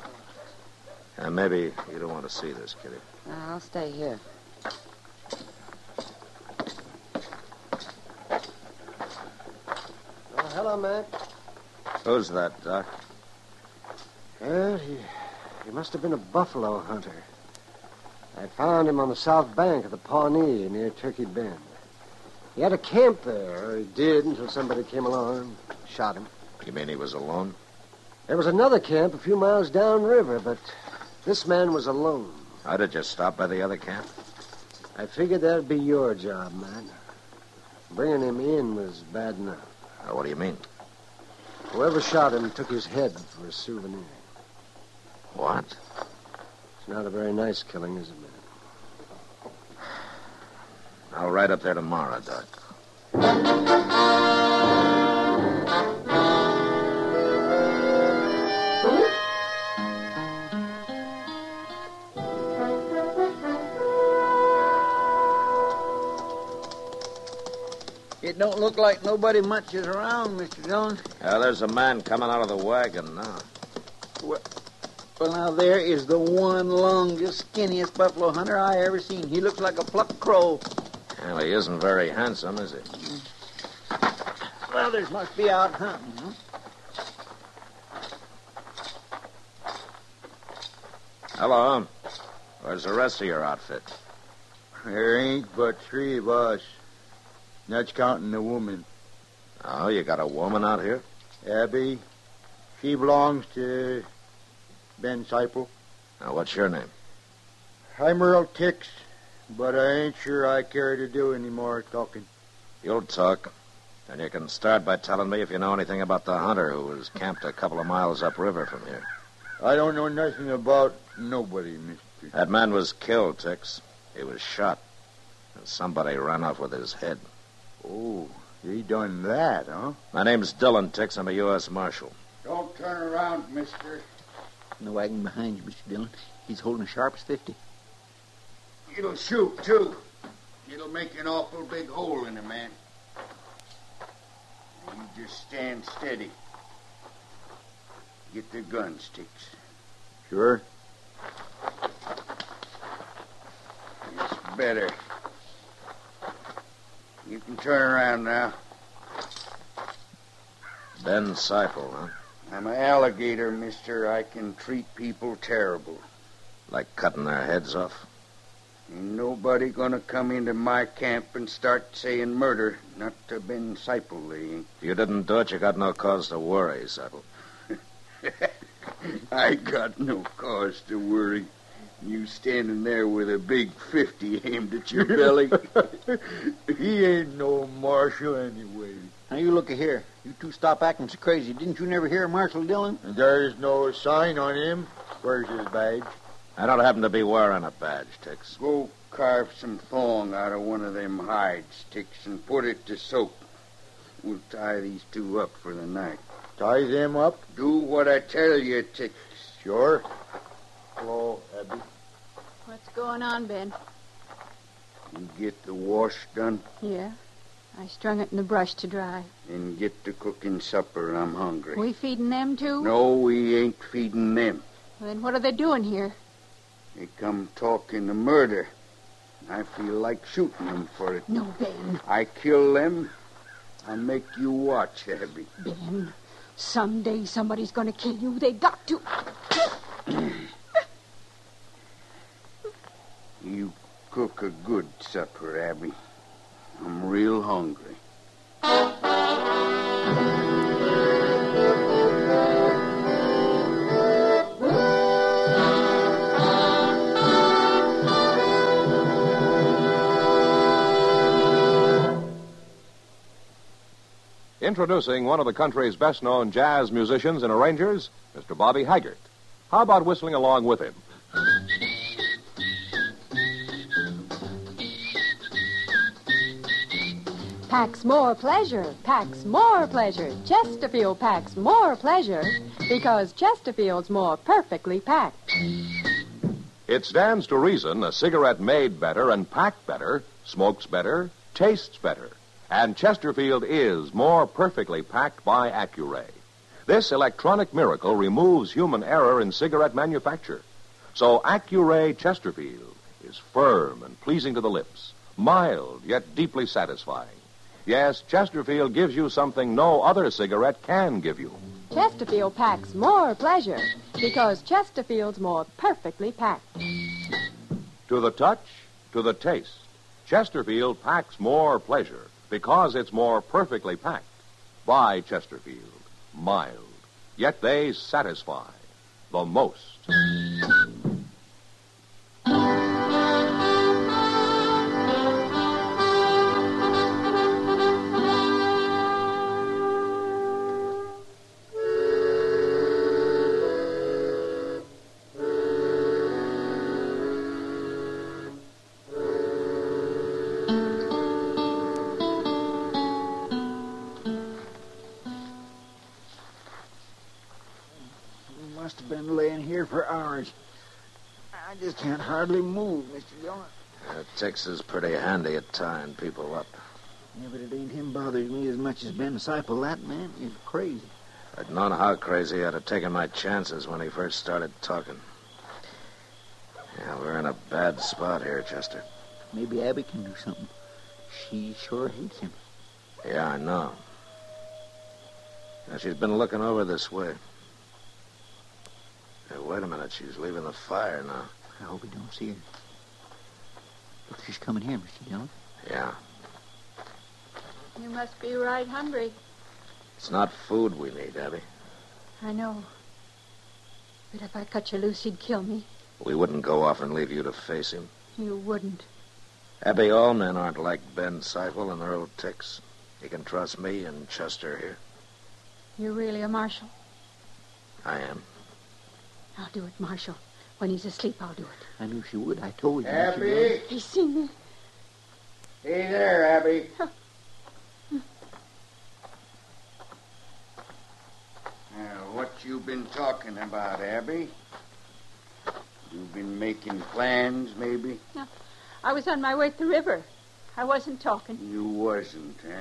Maybe you don't want to see this, Kitty. I'll stay here. Oh, hello, Matt. Who's that, Doc? Well, he must have been a buffalo hunter. I found him on the south bank of the Pawnee near Turkey Bend. He had a camp there, or he did until somebody came along and shot him. You mean he was alone? There was another camp a few miles downriver, but this man was alone. How did you stop by the other camp? I figured that'd be your job, man. Bringing him in was bad enough. What do you mean? Whoever shot him took his head for a souvenir. What? It's not a very nice killing, is it, man? I'll ride up there tomorrow, Doc. It don't look like nobody much is around, Mr. Jones. There's a man coming out of the wagon now. Well, now, there is the one longest, skinniest buffalo hunter I ever seen. He looks like a plucked crow. Well, he isn't very handsome, is he? Well, there must be out hunting, huh? Hello. Where's the rest of your outfit? There ain't but 3 of us. That's counting the woman. Oh, you got a woman out here? Abby. She belongs to Ben Seipel. Now, what's your name? I'm Earl Tix, but I ain't sure I care to do any more talking. You'll talk. And you can start by telling me if you know anything about the hunter who was camped a couple of miles upriver from here. I don't know nothing about nobody, mister. That man was killed, Tix. He was shot. And somebody ran off with his head. Oh, he done that, huh? My name's Dillon, Tix. I'm a U.S. Marshal. Don't turn around, mister. In the wagon behind you, Mr. Dillon. He's holding as sharp as 50. It'll shoot, too. It'll make an awful big hole in a man. You just stand steady. Get the gun sticks. Sure. It's better. You can turn around now. Ben Seipel, huh? I'm an alligator, mister. I can treat people terrible. Like cutting their heads off? Ain't nobody gonna come into my camp and start saying murder. Not to Ben Seipel, they ain't. If you didn't do it, you got no cause to worry, Seipel. I got no cause to worry. You standing there with a big 50 aimed at your belly. He ain't no marshal anyway. Now, you look here. You two stop acting so crazy. Didn't you never hear of Marshal Dillon? There's no sign on him. Where's his badge? I don't happen to be wearing a badge, Tex. Go carve some thong out of one of them hides, Tix, and put it to soak. We'll tie these two up for the night. Tie them up? Do what I tell you, Tix. Sure. Hello, Abby. What's going on, Ben? You get the wash done? Yeah. I strung it in the brush to dry. And get to cooking supper. I'm hungry. We feeding them, too? No, we ain't feeding them. Well, then what are they doing here? They come talking of murder. I feel like shooting them for it. No, Ben. I kill them. I make you watch, Abby. Ben, someday somebody's going to kill you. They got to. You cook a good supper, Abby. I'm real hungry. Introducing one of the country's best-known jazz musicians and arrangers, Mr. Bobby Haggart. How about whistling along with him? Packs more pleasure, packs more pleasure. Chesterfield packs more pleasure because Chesterfield's more perfectly packed. It stands to reason a cigarette made better and packed better smokes better, tastes better. And Chesterfield is more perfectly packed by Accuray. This electronic miracle removes human error in cigarette manufacture. So Accuray Chesterfield is firm and pleasing to the lips, mild yet deeply satisfying. Yes, Chesterfield gives you something no other cigarette can give you. Chesterfield packs more pleasure because Chesterfield's more perfectly packed. To the touch, to the taste, Chesterfield packs more pleasure because it's more perfectly packed by Chesterfield. Mild, yet they satisfy the most. Must have been laying here for hours. I just can't hardly move, Mr. Dillon. Tex is pretty handy at tying people up. Yeah, but it ain't him bothers me as much as Ben Seipel. That man is crazy. I'd known how crazy I'd have taken my chances when he first started talking. Yeah, we're in a bad spot here, Chester. Maybe Abby can do something. She sure hates him. Yeah, I know. Now, she's been looking over this way. Hey, wait a minute. She's leaving the fire now. I hope he don't see her. Look, she's coming here, Mr. Dillon. Yeah. You must be right hungry. It's not food we need, Abby. I know. But if I cut you loose, he'd kill me. We wouldn't go off and leave you to face him. You wouldn't. Abby, all men aren't like Ben Seipel and their old ticks. You can trust me and Chester here. You're really a marshal? I am. I'll do it, Marshal. When he's asleep, I'll do it. I knew she would. I told you. Abby? He's seen me. Hey there, Abby. Now, what you been talking about, Abby? You been making plans, maybe? No, I was on my way to the river. I wasn't talking. You wasn't, huh?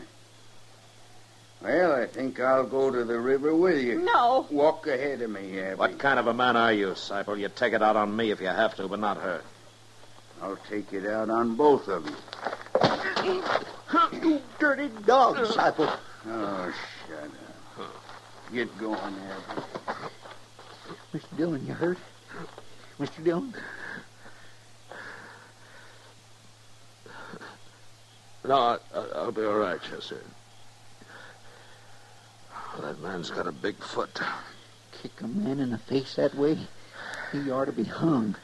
Well, I think I'll go to the river with you. No. Walk ahead of me, Abby. What kind of a man are you, Seipel? You take it out on me if you have to, but not her. I'll take it out on both of you. You dirty dog, Seipel. Oh, shut up. Get going, Abby. Mr. Dillon, you hurt? Mr. Dillon? No, I'll be all right, Chester. That man's got a big foot. Kick a man in the face that way? He ought to be hung.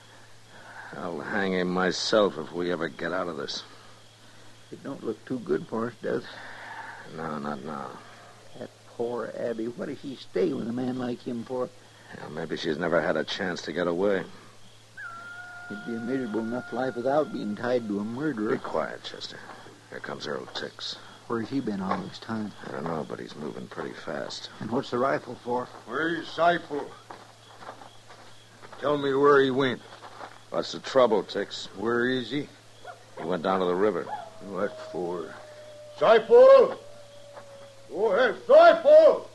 I'll hang him myself if we ever get out of this. It don't look too good for us, does it? No, not now. That poor Abby. What does she stay with a man like him for? Yeah, maybe she's never had a chance to get away. It'd be a miserable enough life without being tied to a murderer. Be quiet, Chester. Here comes Earl Tix. Where's he been all this time? I don't know, but he's moving pretty fast. And what's the rifle for? Where's Seifel? Tell me where he went. What's the trouble, Tix? Where is he? He went down to the river. What for? Seifel! Go ahead, Seifel!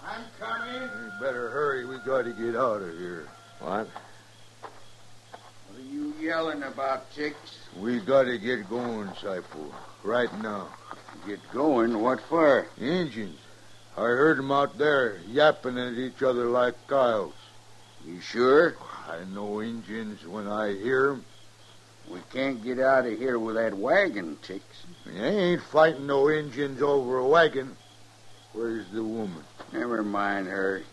I'm coming. You better hurry. We got to get out of here. What? What are you yelling about, Tix? We got to get going, Seifel. Right now. Get going? What for? Injuns. I heard them out there yapping at each other like coyotes. You sure? I know Injuns when I hear them. We can't get out of here with that wagon, Tix. They ain't fighting no Injuns over a wagon. Where's the woman? Never mind her.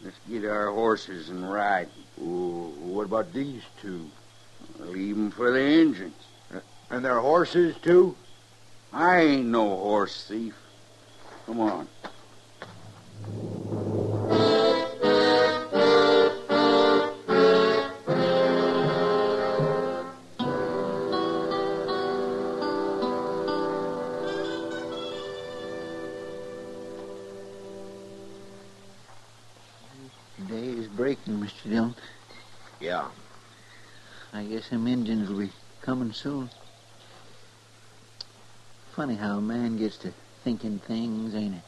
Let's get our horses and ride. Oh, what about these two? Leave 'em for the Injuns. And their horses, too? I ain't no horse thief. Come on. Day is breaking, Mr. Dillon. Yeah. I guess them Injuns will be coming soon. Funny how a man gets to thinking things, ain't it?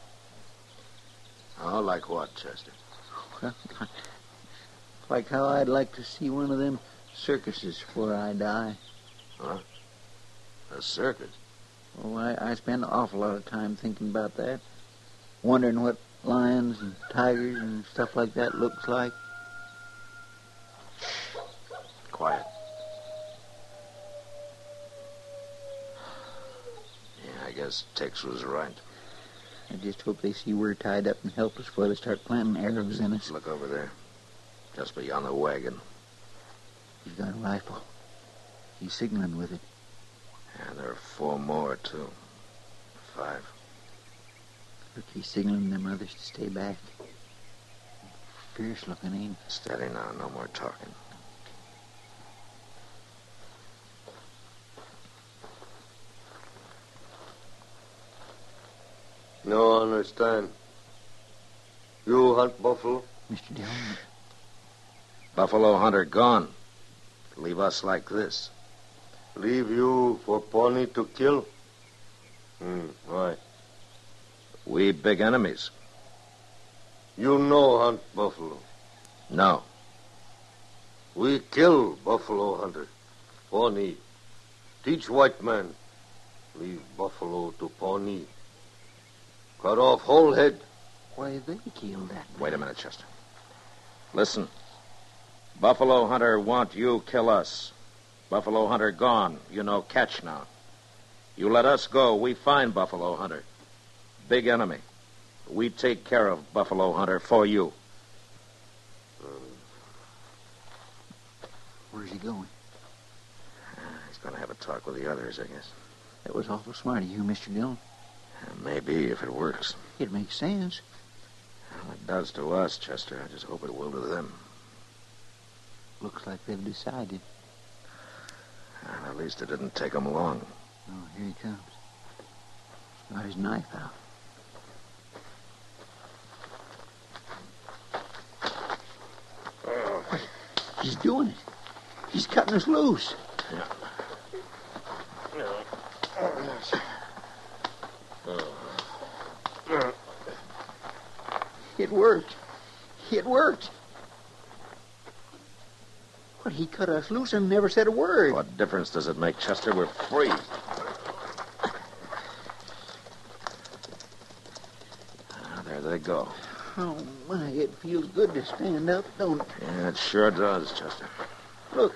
Oh, like what, Chester? Well, like how I'd like to see one of them circuses before I die. Huh? A circus? Oh, I spend an awful lot of time thinking about that. Wondering what lions and tigers and stuff like that looks like. Quiet. Yeah, I guess Tex was right. I just hope they see we're tied up and helpless before they start planting arrows in us. Look over there. Just beyond the wagon. He's got a rifle. He's signaling with it. And there are 4 more, too. 5. Look, he's signaling them others to stay back. Fierce looking, ain't he? Steady now, no more talking. No understand. You hunt buffalo? Mr. Dillon. Buffalo hunter gone. Leave us like this. Leave you for Pawnee to kill? Why? We big enemies. You know hunt buffalo? No. We kill buffalo hunter. Pawnee. Teach white man. Leave buffalo to Pawnee. Cut off whole head. Why, they killed that man. Wait a minute, Chester. Listen. Buffalo hunter want you kill us. Buffalo hunter gone. You know catch now. You let us go, we find Buffalo hunter. Big enemy. We take care of Buffalo hunter for you. Where's he going? He's going to have a talk with the others, I guess. That was awful smart of you, Mr. Dillon. Maybe, if it works. It makes sense. Well, it does to us, Chester. I just hope it will to them. Looks like they've decided. And at least it didn't take them long. Oh, here he comes. He's got his knife out. He's doing it. He's cutting us loose. Yeah. It worked. It worked. But he cut us loose and never said a word. What difference does it make, Chester? We're free. There they go. Oh, my, it feels good to stand up, don't it? Yeah, it sure does, Chester. Look,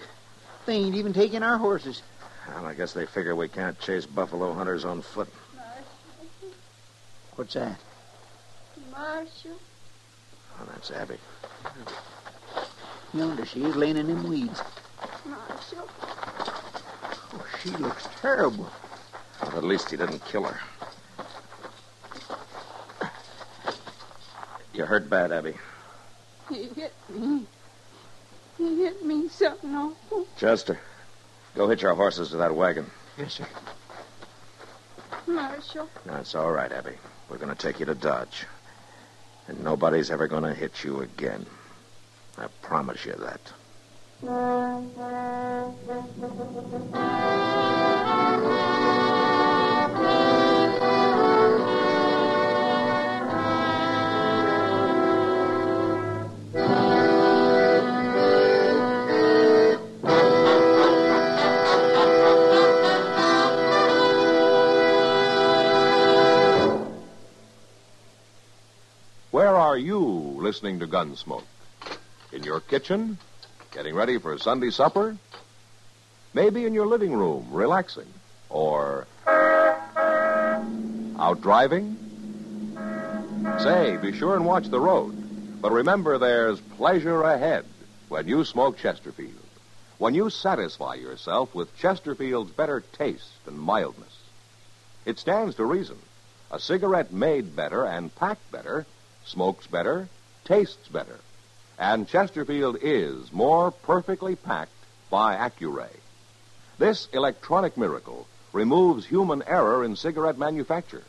they ain't even taking our horses. Well, I guess they figure we can't chase buffalo hunters on foot. What's that? Marshal. Oh, that's Abby. Yonder she is laying in them weeds. Marshal. Oh, she looks terrible. Well, at least he didn't kill her. You hurt bad, Abby. He hit me. He hit me something awful. Chester, go hitch our horses to that wagon. Yes, sir. Marshal. That's all right, Abby. We're going to take you to Dodge. And nobody's ever going to hit you again. I promise you that. Where are you listening to Gunsmoke? In your kitchen? Getting ready for Sunday supper? Maybe in your living room, relaxing? Or out driving? Say, be sure and watch the road. But remember, there's pleasure ahead when you smoke Chesterfield. When you satisfy yourself with Chesterfield's better taste and mildness. It stands to reason. A cigarette made better and packed better smokes better, tastes better. And Chesterfield is more perfectly packed by Accuray. This electronic miracle removes human error in cigarette manufacture.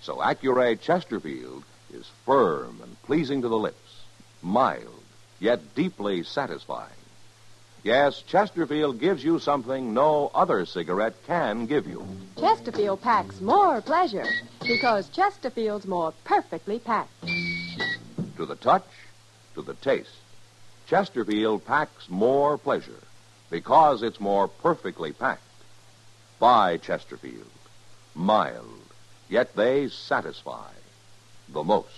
So Accuray Chesterfield is firm and pleasing to the lips, mild, yet deeply satisfying. Yes, Chesterfield gives you something no other cigarette can give you. Chesterfield packs more pleasure because Chesterfield's more perfectly packed. To the touch, to the taste, Chesterfield packs more pleasure because it's more perfectly packed. By Chesterfield. Mild, yet they satisfy the most.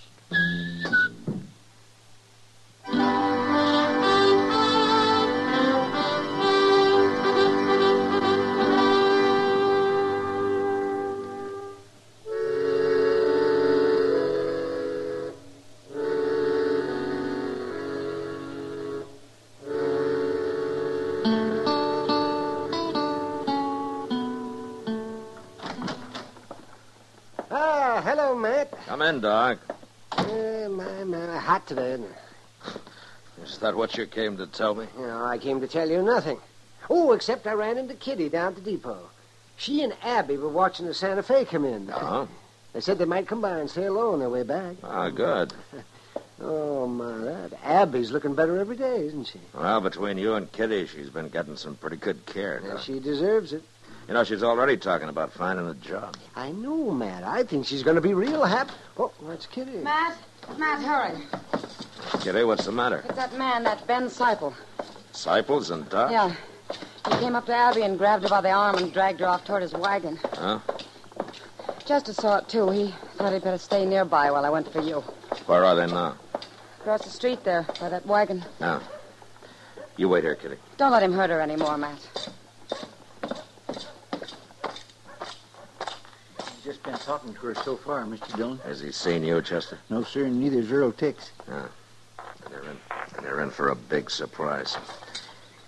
Hello, Matt. Come in, Doc. My, hot today, isn't it? Is that what you came to tell me? No, I came to tell you nothing. Oh, except I ran into Kitty down at the depot. She and Abby were watching the Santa Fe come in. Uh-huh. They said they might come by and say hello on their way back. Ah, good. Oh, my, that Abby's looking better every day, isn't she? Well, between you and Kitty, she's been getting some pretty good care. Yeah, Doc. she deserves it. You know, she's already talking about finding a job. I know, Matt. I think she's going to be real happy. Oh, that's Kitty. Matt, hurry. Kitty, what's the matter? It's that man, that Ben Seipel. Seipels and Doc? Yeah. He came up to Abby and grabbed her by the arm and dragged her off toward his wagon. Huh? Chester saw it, too. He thought he'd better stay nearby while I went for you. Where are they now? Across the street there, by that wagon. Now, you wait here, Kitty. Don't let him hurt her anymore, Matt. Just been talking to her so far, Mr. Dillon. Has he seen you, Chester? No, sir, and neither's Earl Tix. Yeah. And they're in for a big surprise.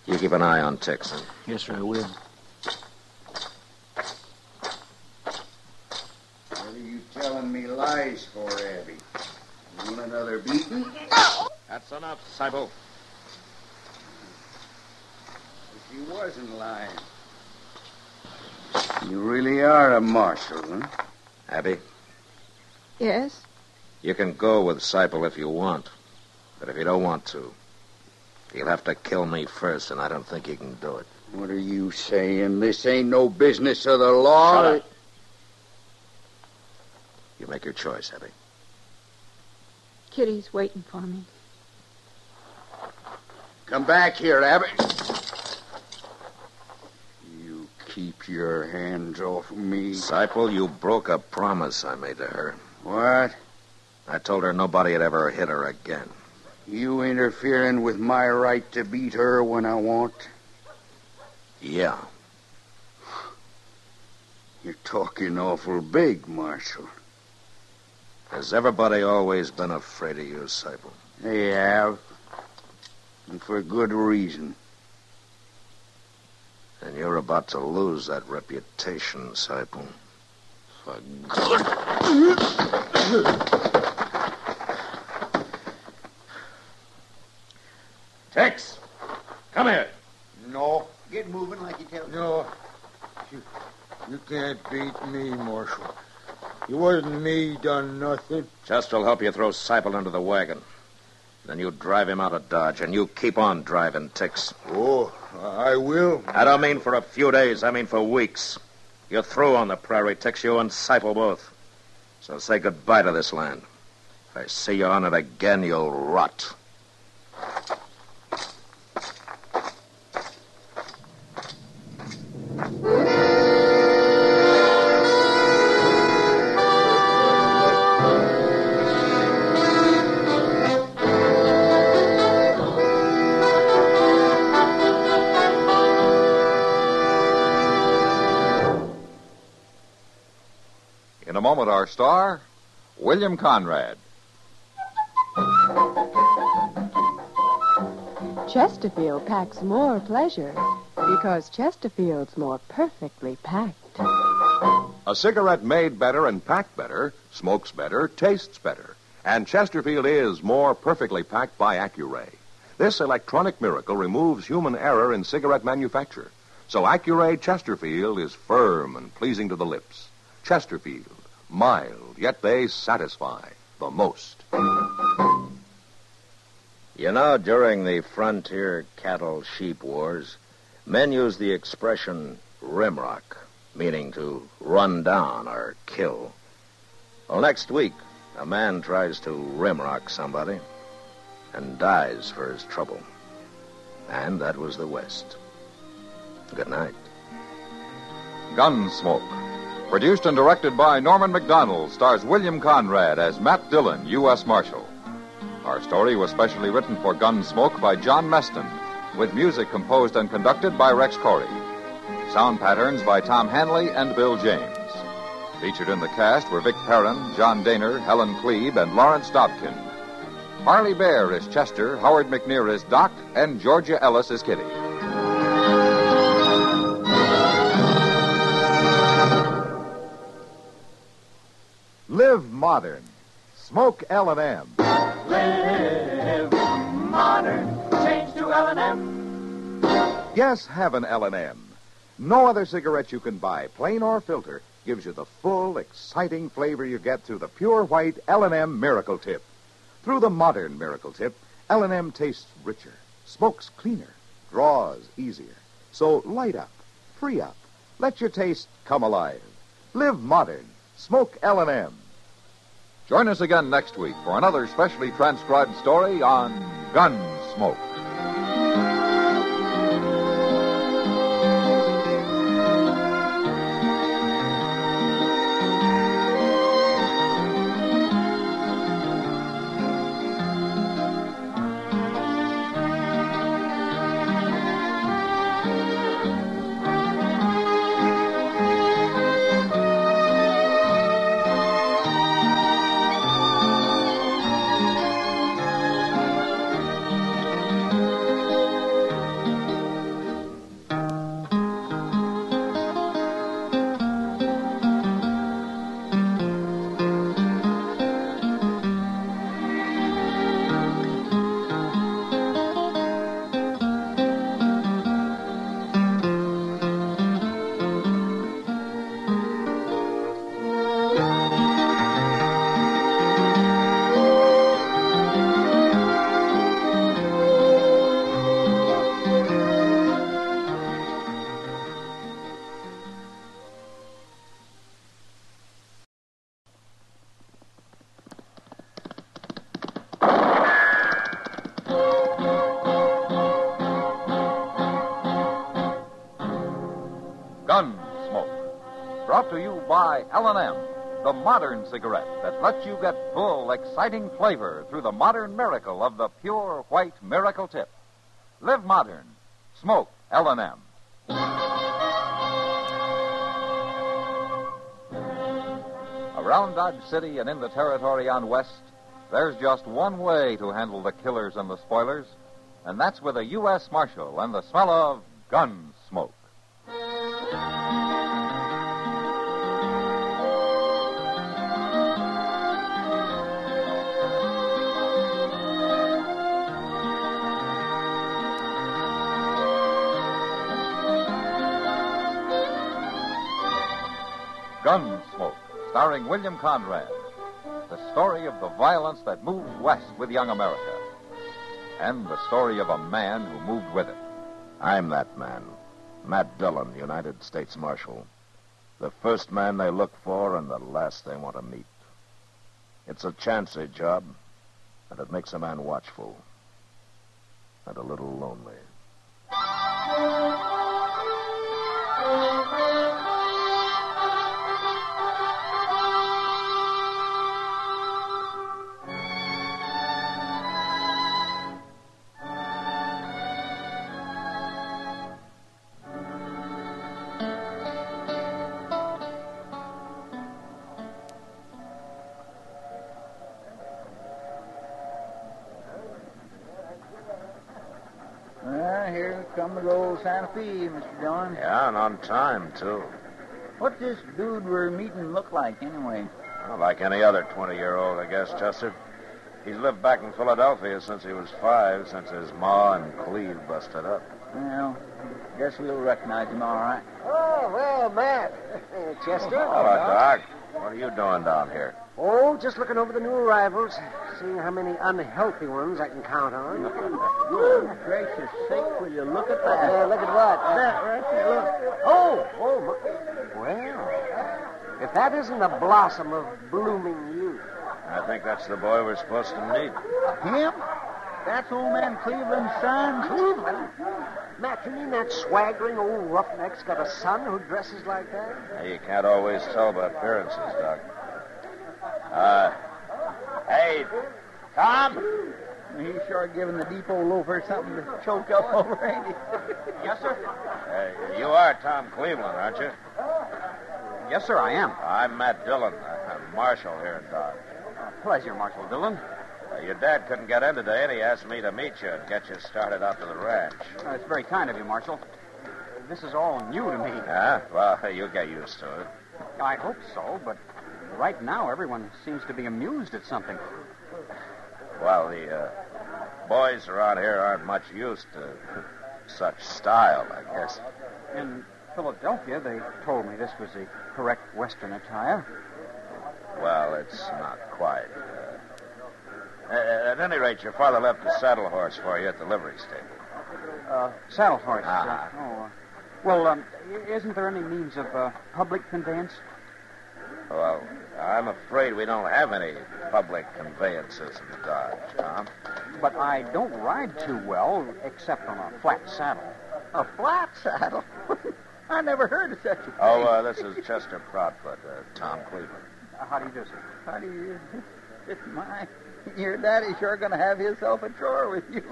You keep an eye on Tix, huh? Yes, sir, I will. What are you telling me lies for, Abby? You want another beating? That's enough, Seipel. If you wasn't lying. You really are a marshal, huh? Abby, Yes? you can go with Seipel if you want. But if you don't want to, you'll have to kill me first, and I don't think you can do it. What are you saying? This ain't no business of the law. Shut up. You make your choice, Abby. Kitty's waiting for me. Come back here, Abby. You keep your hands off of me. Seipel, you broke a promise I made to her. What? I told her nobody'd ever hit her again. You interfering with my right to beat her when I want? Yeah. You're talking awful big, Marshal. Has everybody always been afraid of you, Seipel? They have. And for good reason. And you're about to lose that reputation, Seipel. For good. Tex! Come here. No. Get moving like you tell me. No. You can't beat me, Marshal. It wasn't me done nothing. Chester'll help you throw Seipel into the wagon. Then you drive him out of Dodge, and you keep on driving, Tex. Oh, I will. I don't mean for a few days. I mean for weeks. You're through on the prairie, Tex, you and Seipel both. So say goodbye to this land. If I see you on it again, you'll rot. In a moment, our star, William Conrad. Chesterfield packs more pleasure because Chesterfield's more perfectly packed. A cigarette made better and packed better, smokes better, tastes better. And Chesterfield is more perfectly packed by Accuray. This electronic miracle removes human error in cigarette manufacture. So Accuray Chesterfield is firm and pleasing to the lips. Chesterfield, mild, yet they satisfy the most. You know, during the frontier cattle-sheep wars, men used the expression rimrock, meaning to run down or kill. Well, next week, a man tries to rimrock somebody and dies for his trouble. And that was the West. Good night. Gunsmoke. Produced and directed by Norman McDonald, stars William Conrad as Matt Dillon, U.S. Marshal. Our story was specially written for Gunsmoke by John Meston, with music composed and conducted by Rex Corey. Sound patterns by Tom Hanley and Bill James. Featured in the cast were Vic Perrin, John Daner, Helen Klebe, and Lawrence Dobkin. Harley Bear is Chester, Howard McNear is Doc, and Georgia Ellis is Kitty. Live modern. Smoke L&M. Live modern. Change to L&M. Yes, have an L&M. No other cigarette you can buy, plain or filter, gives you the full, exciting flavor you get through the pure white L&M Miracle Tip. Through the modern Miracle Tip, L&M tastes richer, smokes cleaner, draws easier. So light up, free up, let your taste come alive. Live modern. Smoke L&M. Join us again next week for another specially transcribed story on Gunsmoke. Gunsmoke. Brought to you by L&M, the modern cigarette that lets you get full, exciting flavor through the modern miracle of the pure white miracle tip. Live modern. Smoke L&M. Around Dodge City and in the territory on West, there's just one way to handle the killers and the spoilers, and that's with a U.S. Marshal and the smell of Gunsmoke. Gunsmoke, starring William Conrad. The story of the violence that moved west with young America. And the story of a man who moved with it. I'm that man, Matt Dillon, United States Marshal. The first man they look for and the last they want to meet. It's a chancy job, and it makes a man watchful and a little lonely. Here come the old Santa Fe, Mr. Dillon. Yeah, and on time, too. What's this dude we're meeting look like, anyway? Well, like any other 20-year-old, I guess, Chester. He's lived back in Philadelphia since he was 5, since his ma and Cleve busted up. Well, guess we'll recognize him all right. Oh, well, Matt. Chester. Hello, Doc. What are you doing down here? Oh, just looking over the new arrivals, seeing how many unhealthy ones I can count on. Good gracious sake, will you look at that? Look at what? That right there, look. Well, if that isn't a blossom of blooming youth. I think that's the boy we're supposed to meet. Him? That's old man Cleveland's son? Cleveland? Matt, you mean that swaggering old roughneck's got a son who dresses like that? You can't always tell by appearances, Doc. Hey, Tom? He's sure giving the depot loafer something to choke up over, ain't he? Yes, sir? You are Tom Cleveland, aren't you? Yes, sir, I am. I'm Matt Dillon. I'm Marshal here in Dodge. Pleasure, Marshal Dillon. Your dad couldn't get in today, and he asked me to meet you and get you started out to the ranch. It's very kind of you, Marshal. This is all new to me. Yeah? Well, you'll get used to it. I hope so, but right now everyone seems to be amused at something. Well, the boys around here aren't much used to such style, I guess. In Philadelphia, they told me this was the correct Western attire. Well, it's not quite. At any rate, your father left a saddle horse for you at the livery stable. Saddle horse. Ah. Well, isn't there any means of public conveyance? Well, I'm afraid we don't have any public conveyances in Dodge, Tom. But I don't ride too well, except on a flat saddle. A flat saddle? I never heard of such a thing. Oh, this is Chester Proudfoot, Tom Cleveland. How do you do, sir? How do you... It's my... Your daddy's sure going to have himself a chore with you.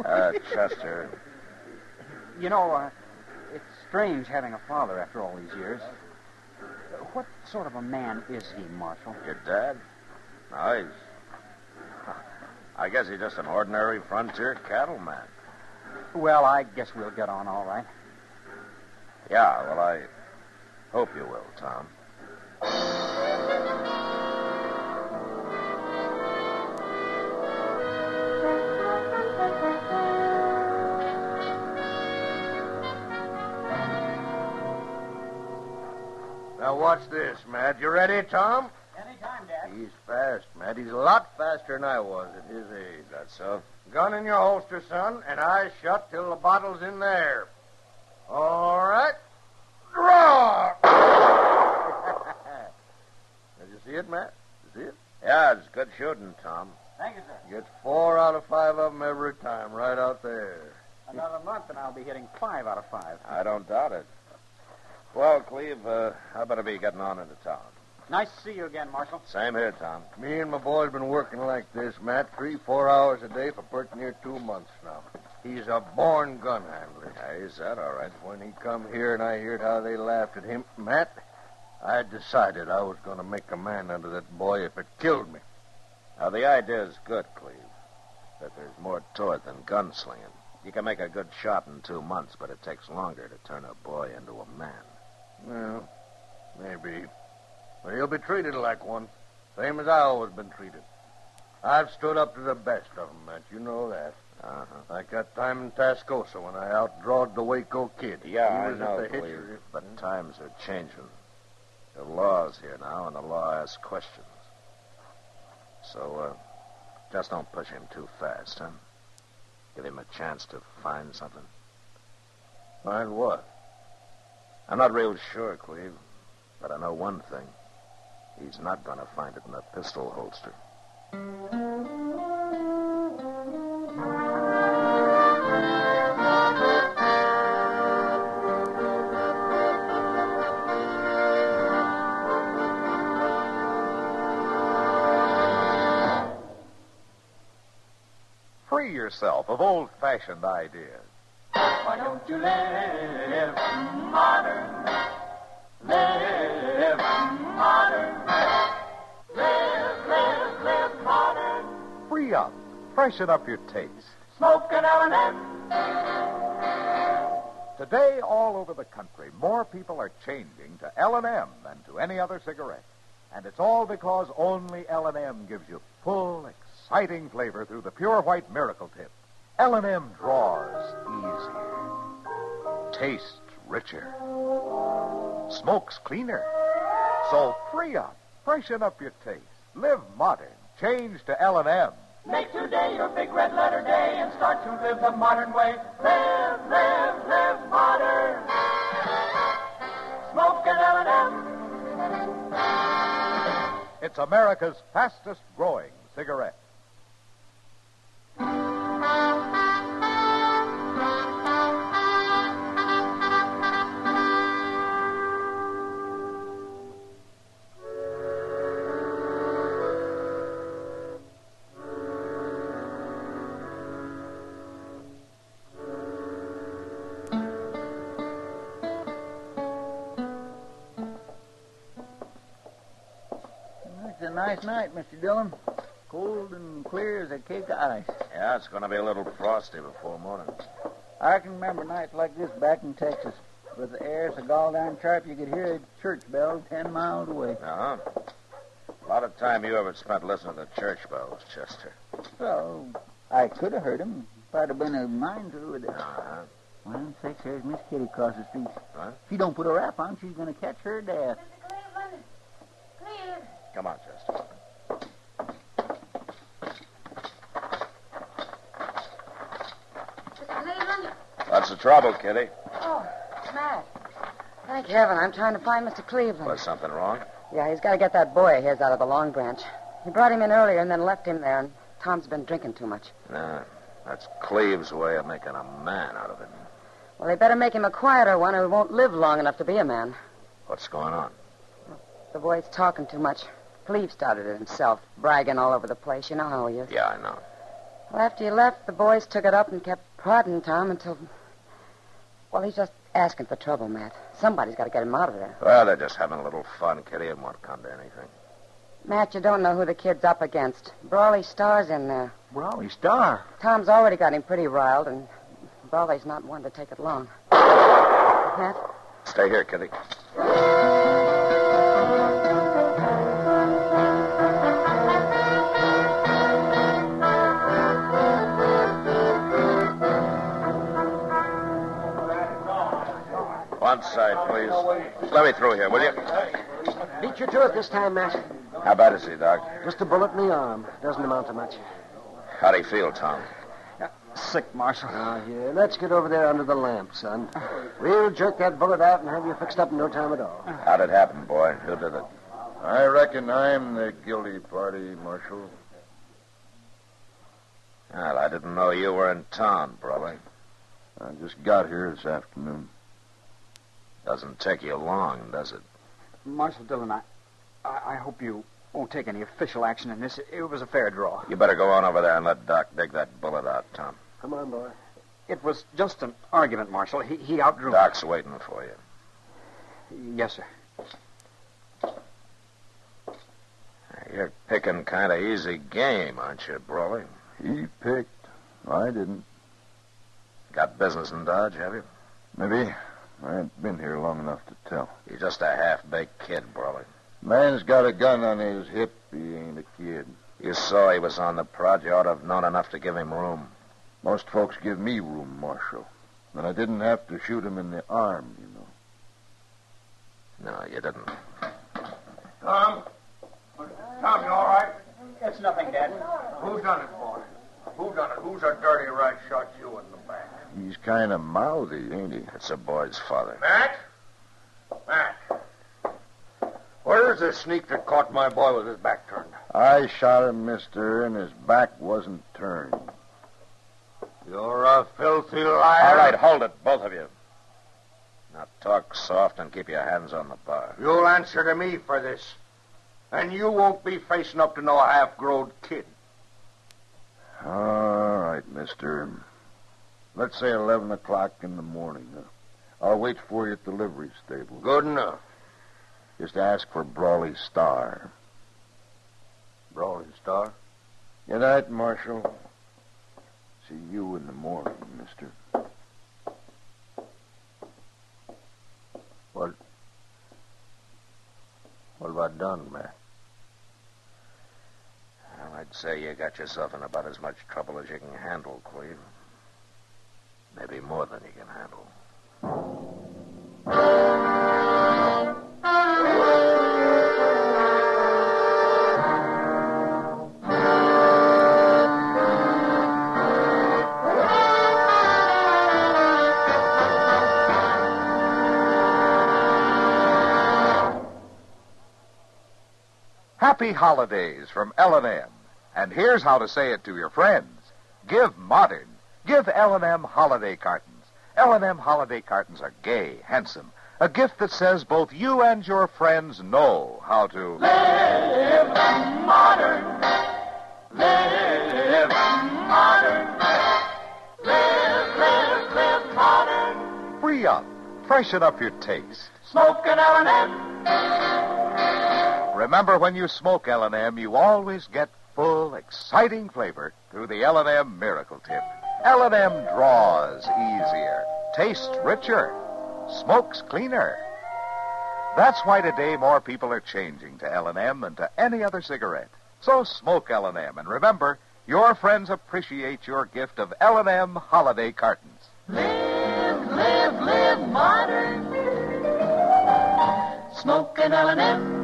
Chester. You know, it's strange having a father after all these years. What sort of a man is he, Marshal? Your dad? No, I guess he's just an ordinary frontier cattleman. Well, I guess we'll get on all right. Yeah, well, I hope you will, Tom. Now, watch this, Matt. You ready, Tom? Anytime, Dad. He's fast, Matt. He's a lot faster than I was at his age. That's so? Gun in your holster, son, and eyes shut till the bottle's in there. All right. Draw! Did you see it, Matt? You see it? Yeah, it's good shooting, Tom. Thank you, sir. Gets 4 out of 5 of them every time, right out there. Another month and I'll be hitting 5 out of 5. I don't doubt it. Well, Cleve, how better be getting on into town? Nice to see you again, Marshal. Same here, Tom. Me and my boy's been working like this, Matt, 3-4 hours a day for pretty near 2 months now. He's a born gun handler. Yeah, he's that, all right. When he come here and I heard how they laughed at him, Matt, I decided I was going to make a man out of that boy if it killed me. Now, the idea is good, Cleve. But there's more to it than gunslinging. You can make a good shot in 2 months, but it takes longer to turn a boy into a man. Well, maybe. But he'll be treated like one, same as I always been treated. I've stood up to the best of 'em, Matt. You know that. Uh-huh. Like that time in Tascosa when I outdrawed the Waco kid. Yeah, He I was know, at the Cleve. hitcher. But times are changing. The law's here now, and the law asks questions. So, just don't push him too fast, huh? Give him a chance to find something. Find what? I'm not real sure, Cleve. But I know one thing. He's not going to find it in a pistol holster. Free yourself of old-fashioned ideas. Why don't you live modern? Live modern. Live modern. Free up. Freshen up your taste. Smoke an L&M. Today, all over the country, more people are changing to L&M than to any other cigarette. And it's all because only L&M gives you full, exciting flavor through the pure white miracle tip. L&M draws easier, tastes richer, smokes cleaner. So free up, freshen up your taste, live modern, change to L&M. Make today your big red letter day and start to live the modern way. Live modern. Smoke an L&M. It's America's fastest growing cigarette. It's a nice night, Mr. Dillon. Cold and clear as a cake of ice. Yeah, it's going to be a little frosty before morning. I can remember nights like this back in Texas. With the air so gall-darn sharp you could hear a church bell 10 miles away. Uh-huh. A lot of time you ever spent listening to church bells, Chester. Well, I could have heard him if I'd have been a mind to with it. Uh-huh. Well, sakes, there's Miss Kitty across the street. What? If she don't put a wrap on, she's going to catch her death. Come on, Chester. What's the trouble, Kitty? Oh, Matt. Thank heaven. I'm trying to find Mr. Cleveland. Was something wrong? Yeah, he's got to get that boy of his out of the Long Branch. He brought him in earlier and then left him there, and Tom's been drinking too much. Nah, that's Cleve's way of making a man out of him. Well, they better make him a quieter one or he won't live long enough to be a man. What's going on? The boy's talking too much. Cleve started it himself, bragging all over the place. You know how he is. Yeah, I know. Well, after you left, the boys took it up and kept prodding Tom until... Well, he's just asking for trouble, Matt. Somebody's got to get him out of there. Well, they're just having a little fun, Kitty. It won't come to anything. Matt, you don't know who the kid's up against. Brawley Star's in there. Brawley Star? Tom's already got him pretty riled, and Brawley's not one to take it long. Matt? Stay here, Kitty. One side, please. Let me through here, will you? Beat you to it this time, Matt. How bad is he, Doc? Just a bullet in the arm. Doesn't amount to much. How'd he feel, Tom? Sick, Marshal. Now, here, let's get over there under the lamp, son. We'll jerk that bullet out and have you fixed up in no time at all. How'd it happen, boy? Who did it? I reckon I'm the guilty party, Marshal. Well, I didn't know you were in town, Brawley. I just got here this afternoon. Doesn't take you long, does it? Marshal Dillon, I hope you won't take any official action in this. It was a fair draw. You better go on over there and let Doc dig that bullet out, Tom. Come on, boy. It was just an argument, Marshal. He outdrew Doc's waiting for you. me. Yes, sir. You're picking kind of easy game, aren't you, Brawley? He picked. I didn't. Got business in Dodge, have you? Maybe. I ain't been here long enough to tell. You're just a half-baked kid, Brawley. Man's got a gun on his hip. He ain't a kid. You saw he was on the prod. You ought to have known enough to give him room. Most folks give me room, Marshal. And I didn't have to shoot him in the arm, you know. No, you didn't. Tom? Tom, you all right? It's nothing, Dad. Who done it, boy? Who done it? Who's a dirty rat shot you in the back? He's kind of mouthy, ain't he? It's a boy's father. Matt? Matt. Where's the sneak that caught my boy with his back turned? I shot him, mister, and his back wasn't turned. You're a filthy liar. All right, hold it, both of you. Now talk soft and keep your hands on the bar. You'll answer to me for this. And you won't be facing up to no half-grown kid. All right, mister. Let's say 11 o'clock in the morning. I'll wait for you at the livery stable. Good enough. Just ask for Brawley Star. Brawley Star? Good night, Marshal. See you in the morning, mister. What have I done, Matt? Well, I'd say you got yourself in about as much trouble as you can handle, Cleve. Maybe more than you can handle. Happy holidays from L&M. And here's how to say it to your friends. Give modern. Give L&M holiday cartons. L&M holiday cartons are gay, handsome. A gift that says both you and your friends know how to Live modern. Live modern. Live modern. free up, freshen up your taste. Smoke an L&M. Remember, when you smoke L&M, you always get full, exciting flavor through the L&M Miracle Tip. L&M draws easier, tastes richer, smokes cleaner. That's why today more people are changing to L&M than to any other cigarette. So smoke L&M, and remember, your friends appreciate your gift of L&M holiday cartons. Live modern. Smoke an L&M.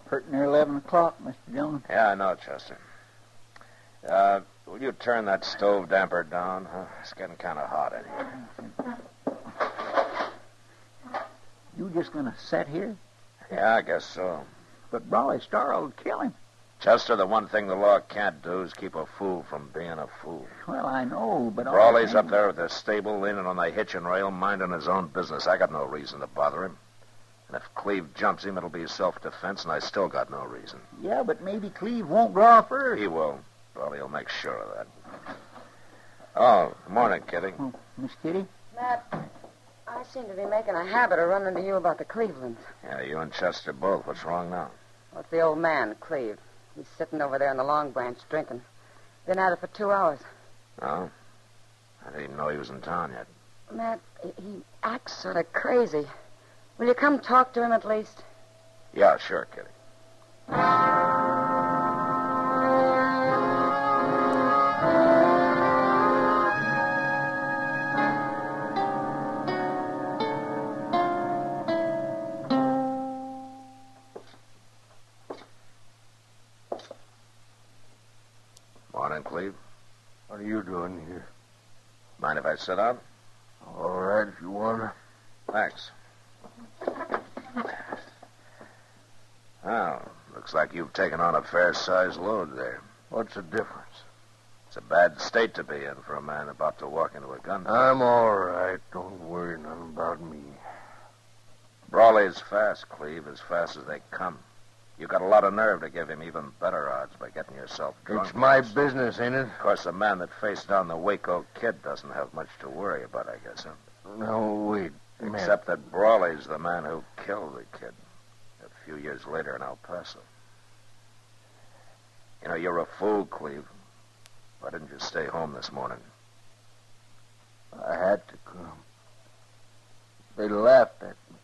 Pretty near 11 o'clock, Mr. Jones. Yeah, I know, Chester. Will you turn that stove damper down? Huh? It's getting kind of hot in here. You just gonna sit here? Yeah, I guess so. But Brawley Star will kill him. Chester, the one thing the law can't do is keep a fool from being a fool. Well, I know, but... Brawley's up there at the stable, leaning on the hitching rail, minding his own business. I got no reason to bother him. And if Cleve jumps him, it'll be self-defense, and I still got no reason. Yeah, but maybe Cleve won't draw first. He will. Brawley will make sure of that. Oh, good morning, Kitty. Oh, Miss Kitty? Matt, I seem to be making a habit of running to you about the Clevelands. Yeah, you and Chester both. What's wrong now? What's the old man, Cleve? He's sitting over there in the Long Branch drinking. Been at it for 2 hours. Oh? I didn't even know he was in town yet. Matt, he acts sort of crazy. Will you come talk to him at least? Yeah, sure, Kitty. Morning, Cleve. What are you doing here? Mind if I sit down? All right, if you want to. Thanks. Well, looks like you've taken on a fair-sized load there. What's the difference? It's a bad state to be in for a man about to walk into a gunfight. I'm all right. Don't worry none about me. Brawley's fast, Cleve, as fast as they come. You got a lot of nerve to give him even better odds by getting yourself drunk. It's my business, ain't it? Of course, the man that faced down the Waco Kid doesn't have much to worry about, I guess, huh? No, wait. Except that Brawley's the man who killed the kid a few years later in El Paso. You know, you're a fool, Cleve. Why didn't you stay home this morning? I had to come. They laughed at me.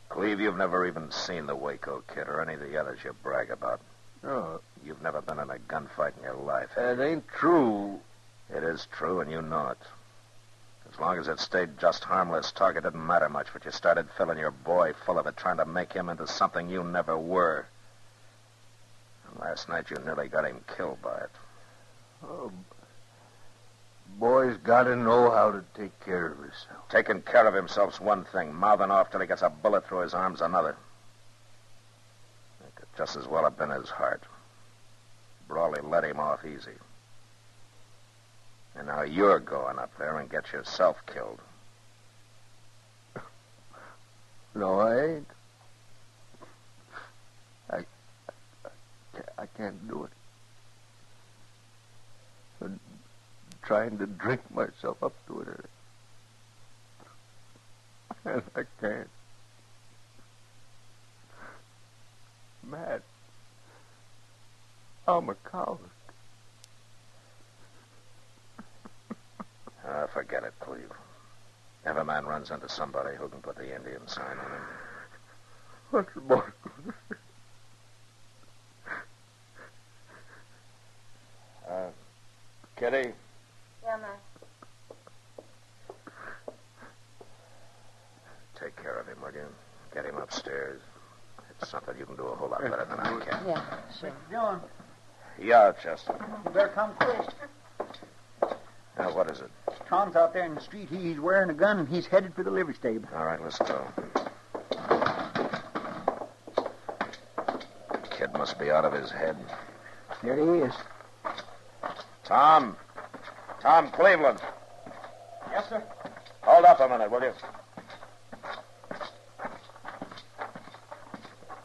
Cleve, you've never even seen the Waco Kid or any of the others you brag about. No. You've never been in a gunfight in your life. That ain't true. It is true, and you know it. As long as it stayed just harmless talk, it didn't matter much, but you started filling your boy full of it, trying to make him into something you never were. And last night you nearly got him killed by it. Oh, boy's got to know how to take care of himself. Taking care of himself's one thing. Mouthing off till he gets a bullet through his arm's another. It could just as well have been his heart. Brawley let him off easy. And now you're going up there and get yourself killed. No, I ain't. I can't do it. I'm trying to drink myself up to it. And I can't. Matt, I'm a coward. Forget it, Cleve. Every man runs into somebody who can put the Indian sign on him. What's the boy going to say? Kitty? Yeah, Ma. Take care of him, will you? Get him upstairs. It's something you can do a whole lot better than I can. Yeah, sure. John, Yeah, Chester. you better come quick. Now, what is it? Tom's out there in the street. He's wearing a gun, and he's headed for the livery stable. All right, let's go. Kid must be out of his head. There he is. Tom Cleveland. Yes, sir. Hold up a minute, will you?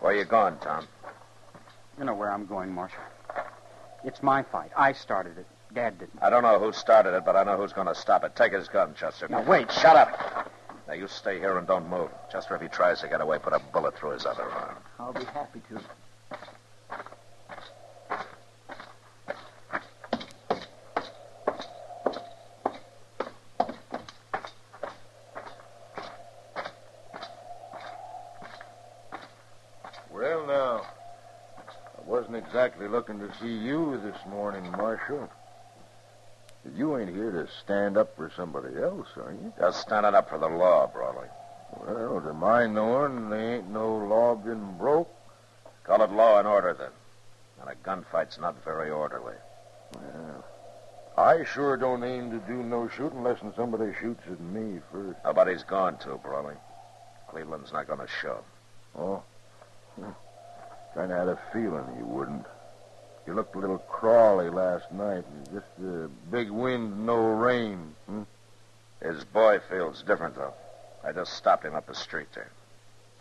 Where you going, Tom? You know where I'm going, Marshal. It's my fight. I started it. Dad didn't. I don't know who started it, but I know who's going to stop it. Take his gun, Chester. Now, wait. Shut up. Now, you stay here and don't move. Chester, if he tries to get away, put a bullet through his other arm. I'll be happy to. Well, now, I wasn't exactly looking to see you this morning, Marshal. But you ain't here to stand up for somebody else, are you? Just standing up for the law, Brawley. Well, to my knowing, there ain't no law been broke. Call it law and order, then. And a gunfight's not very orderly. Well, I sure don't aim to do no shooting unless somebody shoots at me first. Nobody's going to, Brawley. Cleveland's not going to show. Oh? Kind of had a feeling he wouldn't. You looked a little crawly last night. Just a big wind, no rain. His boy feels different, though. I just stopped him up the street there.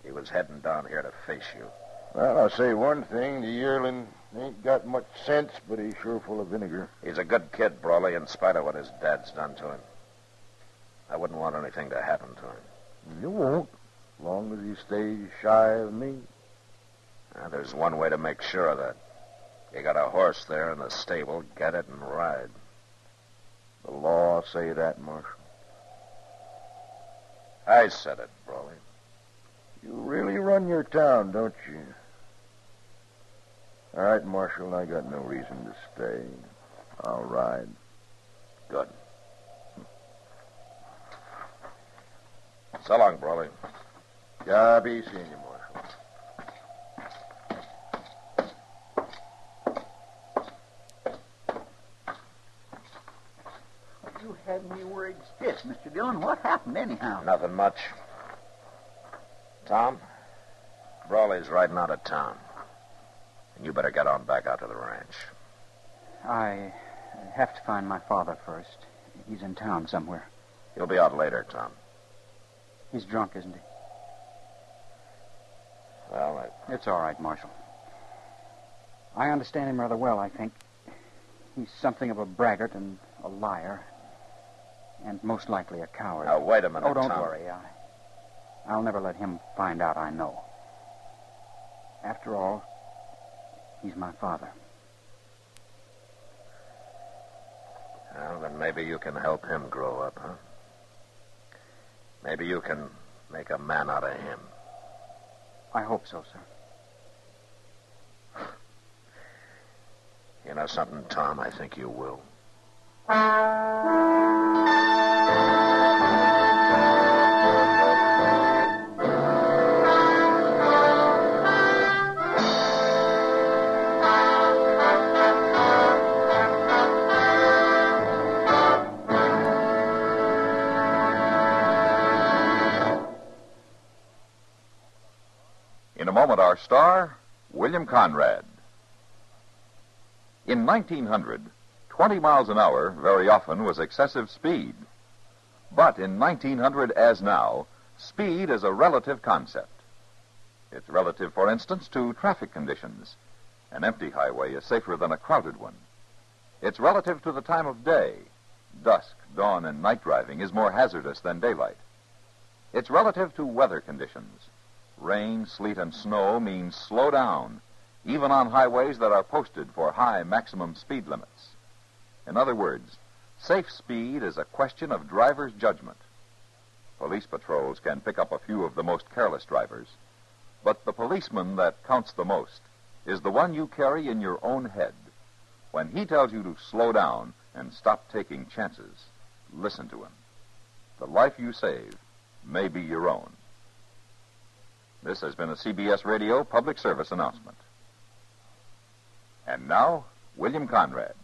He was heading down here to face you. Well, I'll say one thing. The yearling ain't got much sense, but he's sure full of vinegar. He's a good kid, Brawley, in spite of what his dad's done to him. I wouldn't want anything to happen to him. You won't, as long as he stays shy of me. Now, there's one way to make sure of that. You got a horse there in the stable. Get it and ride. The law say that, Marshal. I said it, Brawley. You really run your town, don't you? All right, Marshal, I got no reason to stay. I'll ride. Good. So long, Brawley. I'll be seeing you, Marshal. had me worried stiff, Mr. Dillon. What happened anyhow? Nothing much. Tom, Brawley's riding out of town. And you better get on back out to the ranch. I have to find my father first. He's in town somewhere. He'll be out later, Tom. He's drunk, isn't he? Well, It's all right, Marshal. I understand him rather well, I think. He's something of a braggart and a liar. And most likely a coward. Now, wait a minute, Oh, don't Tom. worry. I'll never let him find out I know. After all, he's my father. Well, then maybe you can help him grow up, huh? Maybe you can make a man out of him. I hope so, sir. You know something, Tom? I think you will. In a moment, our star, William Conrad. In 1900, 20 miles an hour very often was excessive speed. But in 1900, as now, speed is a relative concept. It's relative, for instance, to traffic conditions. An empty highway is safer than a crowded one. It's relative to the time of day. Dusk, dawn, and night driving is more hazardous than daylight. It's relative to weather conditions. Rain, sleet, and snow means slow down, even on highways that are posted for high maximum speed limits. In other words, safe speed is a question of driver's judgment. Police patrols can pick up a few of the most careless drivers, but the policeman that counts the most is the one you carry in your own head. When he tells you to slow down and stop taking chances, listen to him. The life you save may be your own. This has been a CBS Radio public service announcement. And now, William Conrad.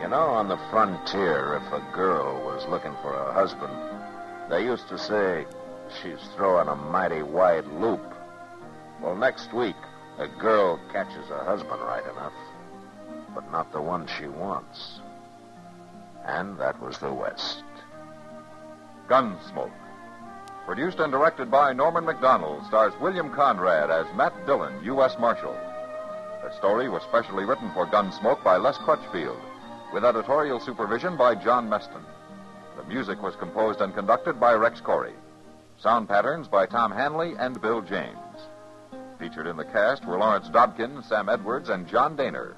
You know, on the frontier, if a girl was looking for a husband, they used to say she's throwing a mighty wide loop. Well, next week, a girl catches a husband right enough, but not the one she wants. And that was the West. Gunsmoke. Produced and directed by Norman McDonald, stars William Conrad as Matt Dillon, U.S. Marshal. The story was specially written for Gunsmoke by Les Crutchfield, with editorial supervision by John Meston. The music was composed and conducted by Rex Corey. Sound patterns by Tom Hanley and Bill James. Featured in the cast were Lawrence Dobkin, Sam Edwards, and John Daner.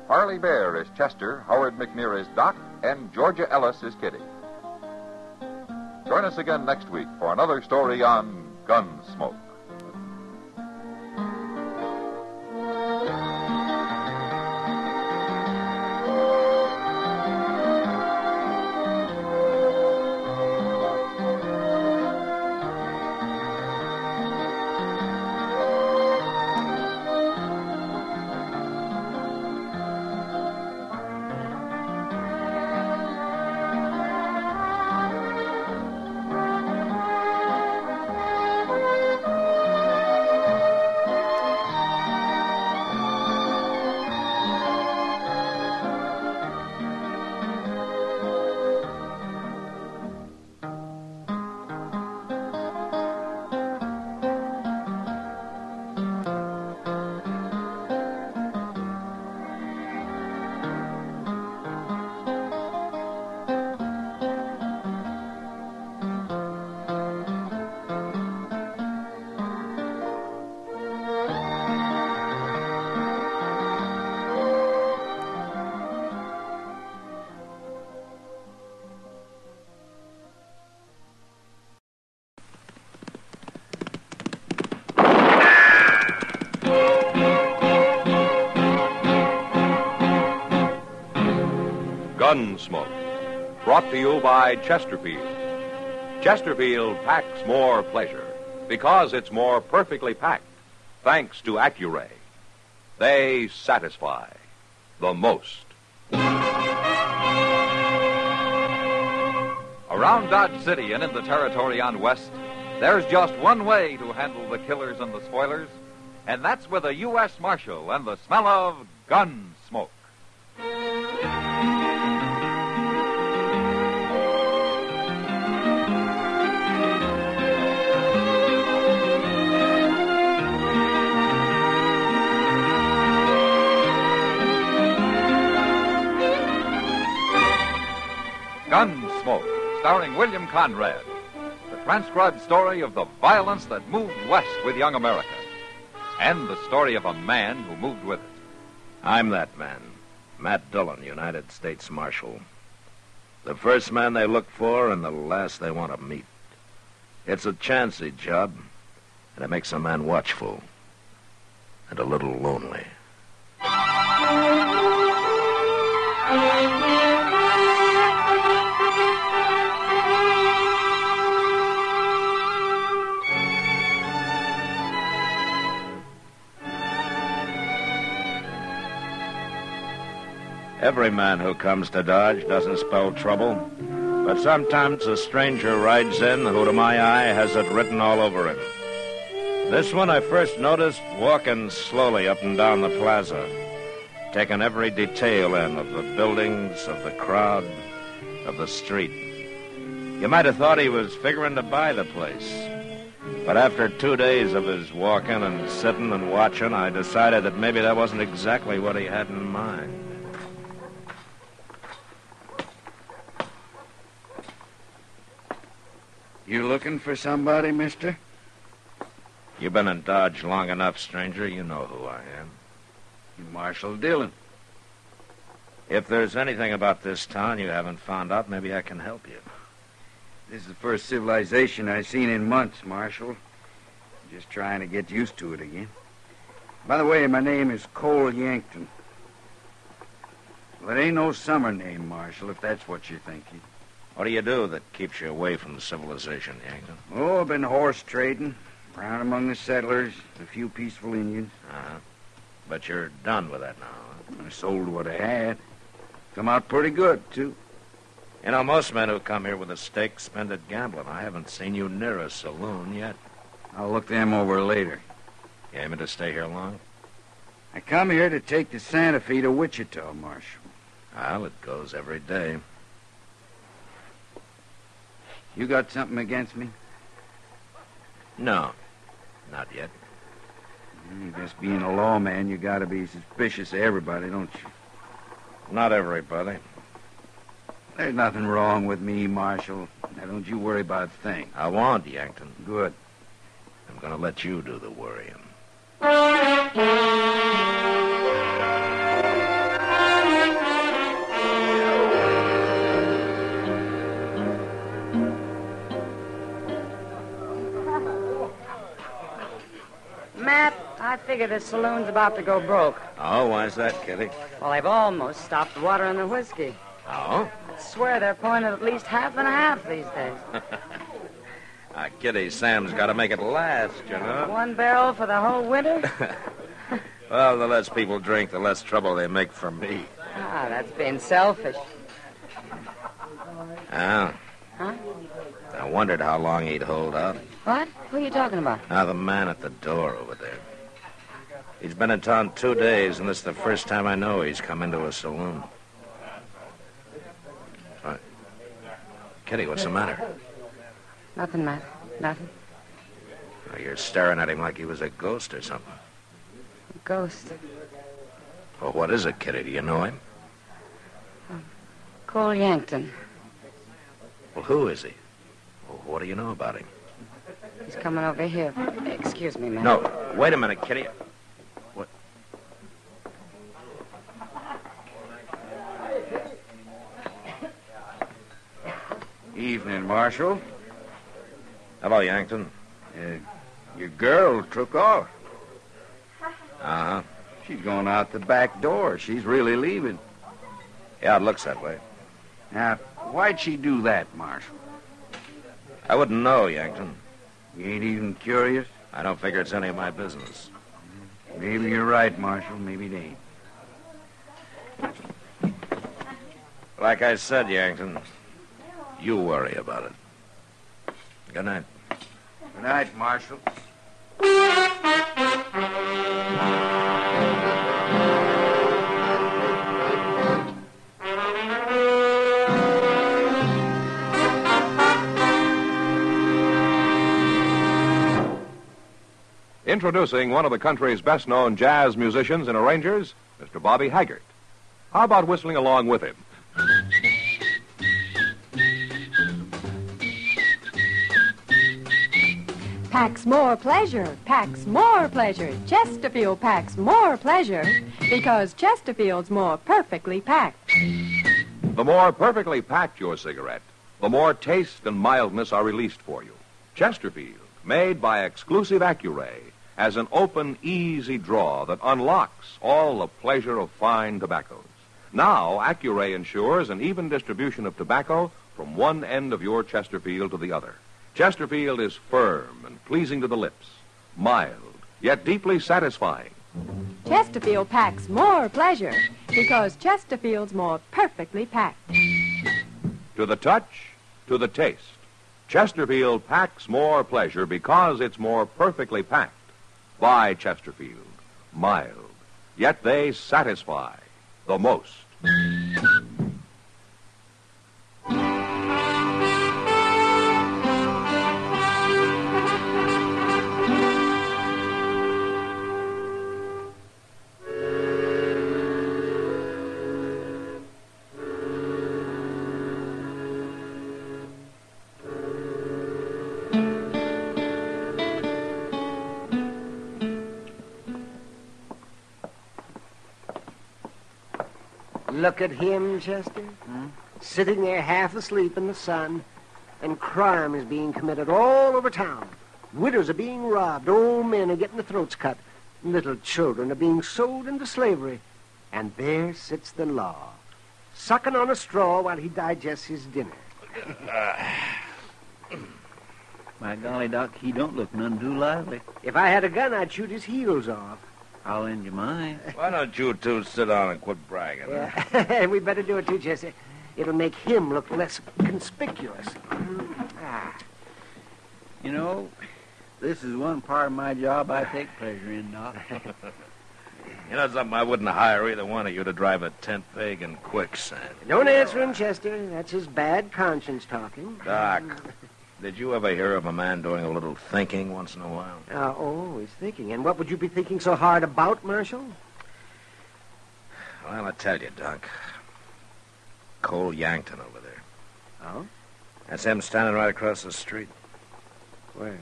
Harley Bear is Chester, Howard McNear is Doc, and Georgia Ellis is Kitty. Join us again next week for another story on Gunsmoke. Gunsmoke, brought to you by Chesterfield. Chesterfield packs more pleasure because it's more perfectly packed, thanks to Accuray. They satisfy the most. Around Dodge City and in the territory on West, there's just one way to handle the killers and the spoilers, and that's with a U.S. Marshal and the smell of Gunsmoke. Gunsmoke, starring William Conrad. The transcribed story of the violence that moved west with young America. And the story of a man who moved with it. I'm that man, Matt Dillon, United States Marshal. The first man they look for and the last they want to meet. It's a chancy job, and it makes a man watchful and a little lonely. Every man who comes to Dodge doesn't spell trouble, but sometimes a stranger rides in who, to my eye, has it written all over him. This one I first noticed walking slowly up and down the plaza, taking every detail in of the buildings, of the crowd, of the street. You might have thought he was figuring to buy the place. But after 2 days of his walking and sitting and watching, I decided that maybe that wasn't exactly what he had in mind. You looking for somebody, mister? You've been in Dodge long enough, stranger. You know who I am. You're Marshal Dillon. If there's anything about this town you haven't found out, maybe I can help you. This is the first civilization I've seen in months, Marshal. Just trying to get used to it again. By the way, my name is Cole Yankton. Well, it ain't no summer name, Marshal, if that's what you're thinking. What do you do that keeps you away from civilization, Yankton? Oh, I've been horse trading, around among the settlers, a few peaceful Indians. Uh-huh. But you're done with that now, huh? I sold what I had. Come out pretty good, too. You know, most men who come here with a stake spend it gambling. I haven't seen you near a saloon yet. I'll look them over later. You aiming to stay here long? I come here to take the Santa Fe to Wichita, Marshal. Well, it goes every day. You got something against me? No, not yet. I guess being a lawman, you gotta be suspicious of everybody, don't you? Not everybody. There's nothing wrong with me, Marshal. Now, don't you worry about a thing. I won't, Yankton. Good. I'm gonna let you do the worrying. Matt, I figure this saloon's about to go broke. Oh, why's that, Kitty? Well, they've almost stopped the water and the whiskey. Oh? I swear they're pouring it at least half and half these days. Kitty, Sam's got to make it last, you know. 1 barrel for the whole winter? Well, the less people drink, the less trouble they make for me. Ah, that's being selfish. Oh. Huh? I wondered how long he'd hold out. What? Who are you talking about? The man at the door over there. He's been in town 2 days, and this is the first time I know he's come into a saloon. Kitty, what's the matter? Nothing, Matt. Nothing. Oh, you're staring at him like he was a ghost or something. A ghost. Well, what is it, Kitty? Do you know him? Cole Yankton. Well, who is he? Well, what do you know about him? He's coming over here. Excuse me, Matt. No, wait a minute, Kitty. What? Evening, Marshal. Hello, Yankton. Your girl took off. Uh-huh. She's going out the back door. She's really leaving. Yeah, it looks that way. Now, why'd she do that, Marshal? I wouldn't know, Yankton. You ain't even curious? I don't figure it's any of my business. Maybe you're right, Marshal. Maybe it ain't. Like I said, Yankton, You worry about it. Good night. Good night, Marshal. Introducing one of the country's best-known jazz musicians and arrangers, Mr. Bobby Haggart. How about whistling along with him? Packs more pleasure, packs more pleasure. Chesterfield packs more pleasure because Chesterfield's more perfectly packed. The more perfectly packed your cigarette, the more taste and mildness are released for you. Chesterfield, made by exclusive Accuray, has an open, easy draw that unlocks all the pleasure of fine tobaccos. Now, Accuray ensures an even distribution of tobacco from one end of your Chesterfield to the other. Chesterfield is firm and pleasing to the lips, mild, yet deeply satisfying. Chesterfield packs more pleasure because Chesterfield's more perfectly packed. To the touch, to the taste, Chesterfield packs more pleasure because it's more perfectly packed. By Chesterfield, mild, yet they satisfy the most. Look at him, Chester. Sitting there half asleep in the sun, and crime is being committed all over town. Widows are being robbed, old men are getting their throats cut, little children are being sold into slavery. And there sits the law, sucking on a straw while he digests his dinner. My golly, Doc, he don't look none too lively. If I had a gun, I'd shoot his heels off. I'll lend you mine. Why don't you two sit down and quit bragging? Huh? Yeah. We better do it too, Chester. It'll make him look less conspicuous. You know, this is one part of my job I take pleasure in, Doc. You know something? I wouldn't hire either one of you to drive a tent peg in quicksand. Don't answer him, Chester. That's his bad conscience talking. Doc, did you ever hear of a man doing a little thinking once in a while? Always thinking. And what would you be thinking so hard about, Marshal? Well, I tell you, Doc. Cole Yankton over there. Oh? That's him standing right across the street. Where?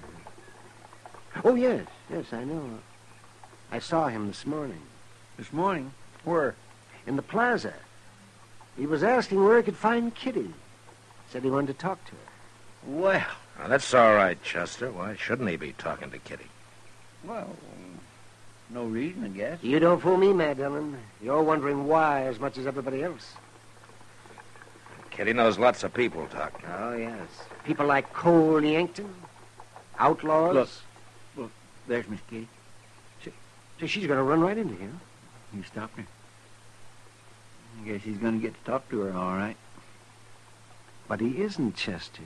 Oh, yes. Yes, I know. I saw him this morning. This morning? Where? In the plaza. He was asking where he could find Kitty. Said he wanted to talk to her. Well. Now, that's all right, Chester. Why shouldn't he be talking to Kitty? Well, no reason, I guess. You don't fool me, Mad Dillon. You're wondering why as much as everybody else. Kitty knows lots of people, Doc. Oh, yes. People like Cole Yankton. Outlaws. Look, there's Miss Kitty. So she's going to run right into him. You stopped her. I guess he's going to get to talk to her, all right. But he isn't, Chester.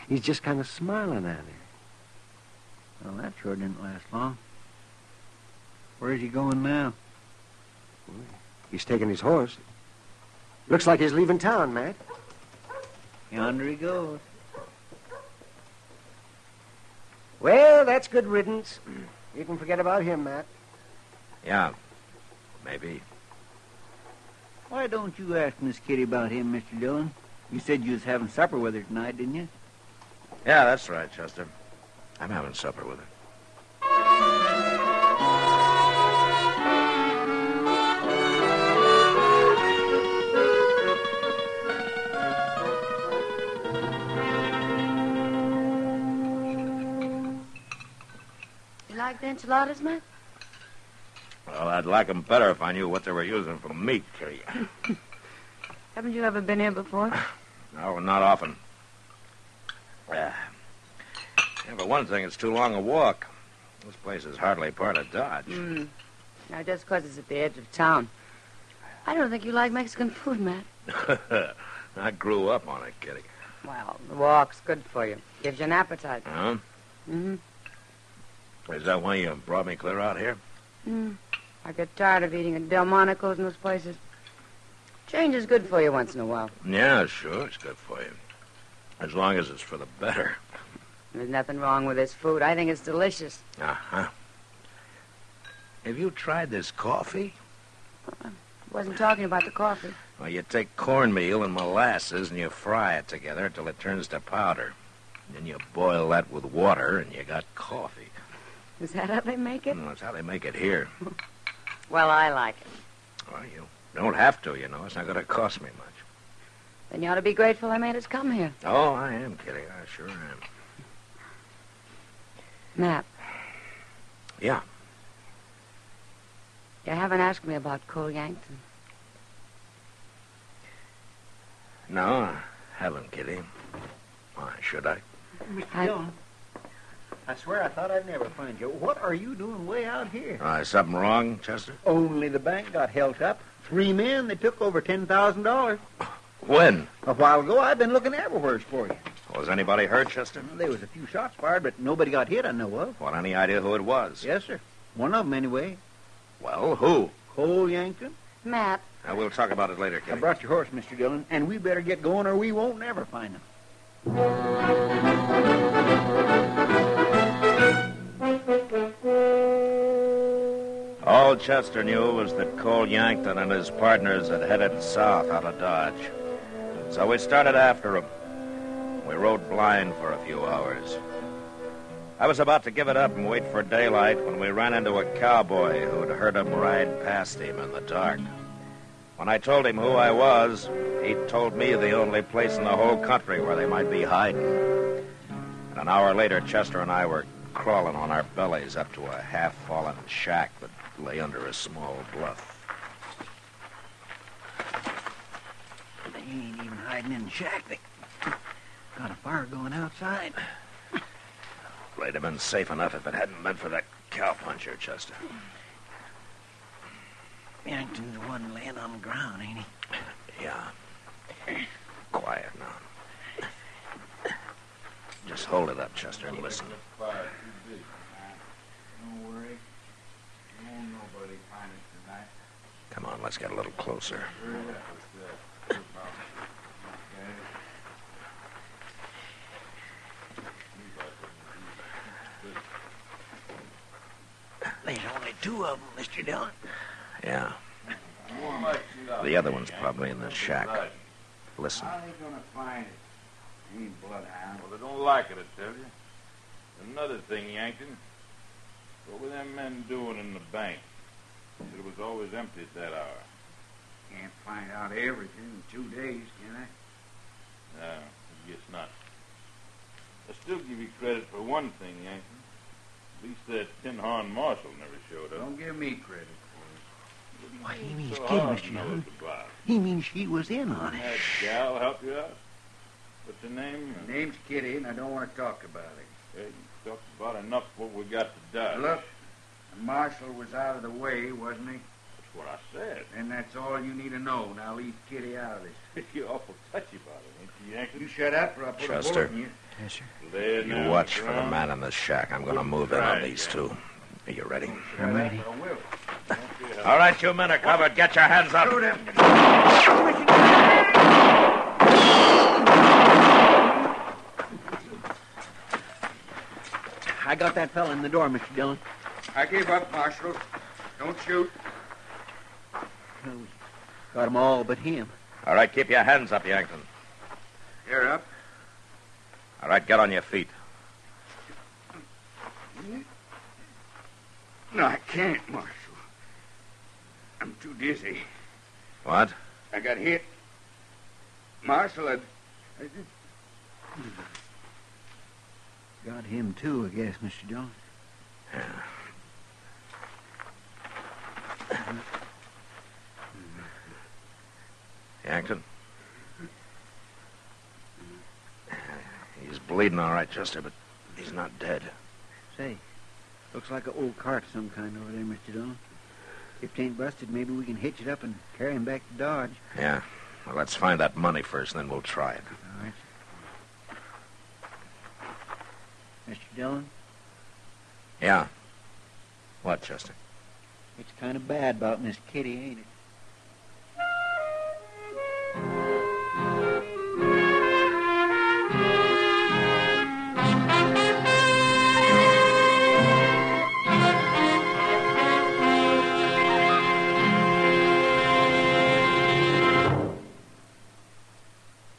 He's just kind of smiling at her. Well, that sure didn't last long. Where's he going now? He's taking his horse. Looks like he's leaving town, Matt. Yonder he goes. Well, that's good riddance. You can forget about him, Matt. Yeah, maybe. Why don't you ask Miss Kitty about him, Mr. Dillon? You said you was having supper with her tonight, didn't you? Yeah, that's right, Chester. I'm having supper with her. You like the enchiladas, Matt? Well, I'd like them better if I knew what they were using for meat, Kitty. Haven't you ever been here before? No, not often. Yeah, but one thing, it's too long a walk. This place is hardly part of Dodge. Now, just 'cause it's at the edge of town. I don't think you like Mexican food, Matt. I grew up on it, Kitty. Well, the walk's good for you. Gives you an appetite. Huh? Mm-hmm. Is that why you brought me clear out here? I get tired of eating at Delmonico's and those places. Change is good for you once in a while. Yeah, sure, it's good for you. As long as it's for the better. There's nothing wrong with this food. I think it's delicious. Uh-huh. Have you tried this coffee? I wasn't talking about the coffee. Well, you take cornmeal and molasses and you fry it together till it turns to powder. Then you boil that with water and you got coffee. Is that how they make it? Well, that's how they make it here. Well, I like it. Well, you don't have to, you know. It's not going to cost me much. Then you ought to be grateful I made us come here. Oh, I am, Kitty. I sure am. Matt. Yeah. You haven't asked me about Cole Yankton. No, I haven't, Kitty. Why should I? Mr. Dillon, I swear I thought I'd never find you. What are you doing way out here? Is something wrong, Chester? Only the bank got held up. 3 men, they took over $10,000. When? A while ago, I've been looking everywhere for you. Was anybody hurt, Chester? There was a few shots fired, but nobody got hit, I know of. Well, any idea who it was? Yes, sir. One of them, anyway. Well, who? Cole Yankton. Matt. We'll talk about it later, I Kitty. brought your horse, Mr. Dillon, and we better get going or we won't never find him. All Chester knew was that Cole Yankton and his partners had headed south out of Dodge. So we started after him. We rode blind for a few hours. I was about to give it up and wait for daylight when we ran into a cowboy who'd heard him ride past him in the dark. When I told him who I was, he told me the only place in the whole country where they might be hiding. And an hour later, Chester and I were crawling on our bellies up to a half-fallen shack that lay under a small bluff. They ain't even hiding in the shack. They got a fire going outside. They'd have been safe enough if it hadn't been for that cowpuncher, Chester. Yankton's the one laying on the ground, ain't he? Yeah. Quiet now. Just hold it up, Chester, and listen. Don't worry. Won't nobody find it tonight. Come on, let's get a little closer. There's only 2 of them, Mr. Dillon. Yeah. The other one's probably in the shack. Listen. How are they gonna find it? Ain't bloodhound. Well, they don't like it, I tell you. Another thing, Yankton. What were them men doing in the bank? It was always empty at that hour. Can't find out everything in 2 days, can I? No, I guess not. I still give you credit for one thing, Yankton. At least that tin-horn marshal never showed up. Don't give me credit for it. Why, he means kid, Mr. Dillon. He means she was in on it. That gal help you out? What's her name? Her name's Kitty, and I don't want to talk about it. Hey, you talked about enough what we got to dodge. Look, the marshal was out of the way, wasn't he? That's what I said. And that's all you need to know. Now leave Kitty out of this. You're awful touchy about it, ain't you, Yankton? You shut up, or I'll put a Chester. bullet in you. Yes, sir. There You now, watch for the ground. man in the shack. I'm going to move in on these 2. Are you ready? I'm ready. I will. All right, you men are covered. Get your hands up. Shoot him. I got that fella in the door, Mr. Dillon. I gave up, Marshal. Don't shoot. Got 'em all but him. All right, keep your hands up, Yankton. You're up. All right, get on your feet. No, I can't, Marshal. I'm too dizzy. What? I got hit. Marshal, Got him, too, I guess, Mr. Dillon. Yeah. Yankton? He's bleeding all right, Chester, but he's not dead. Say, looks like an old cart of some kind over there, Mr. Dillon. If it ain't busted, maybe we can hitch it up and carry him back to Dodge. Yeah, Well, let's find that money first, and then we'll try it. All right. Mr. Dillon? Yeah. What, Chester? It's kind of bad about Miss Kitty, ain't it?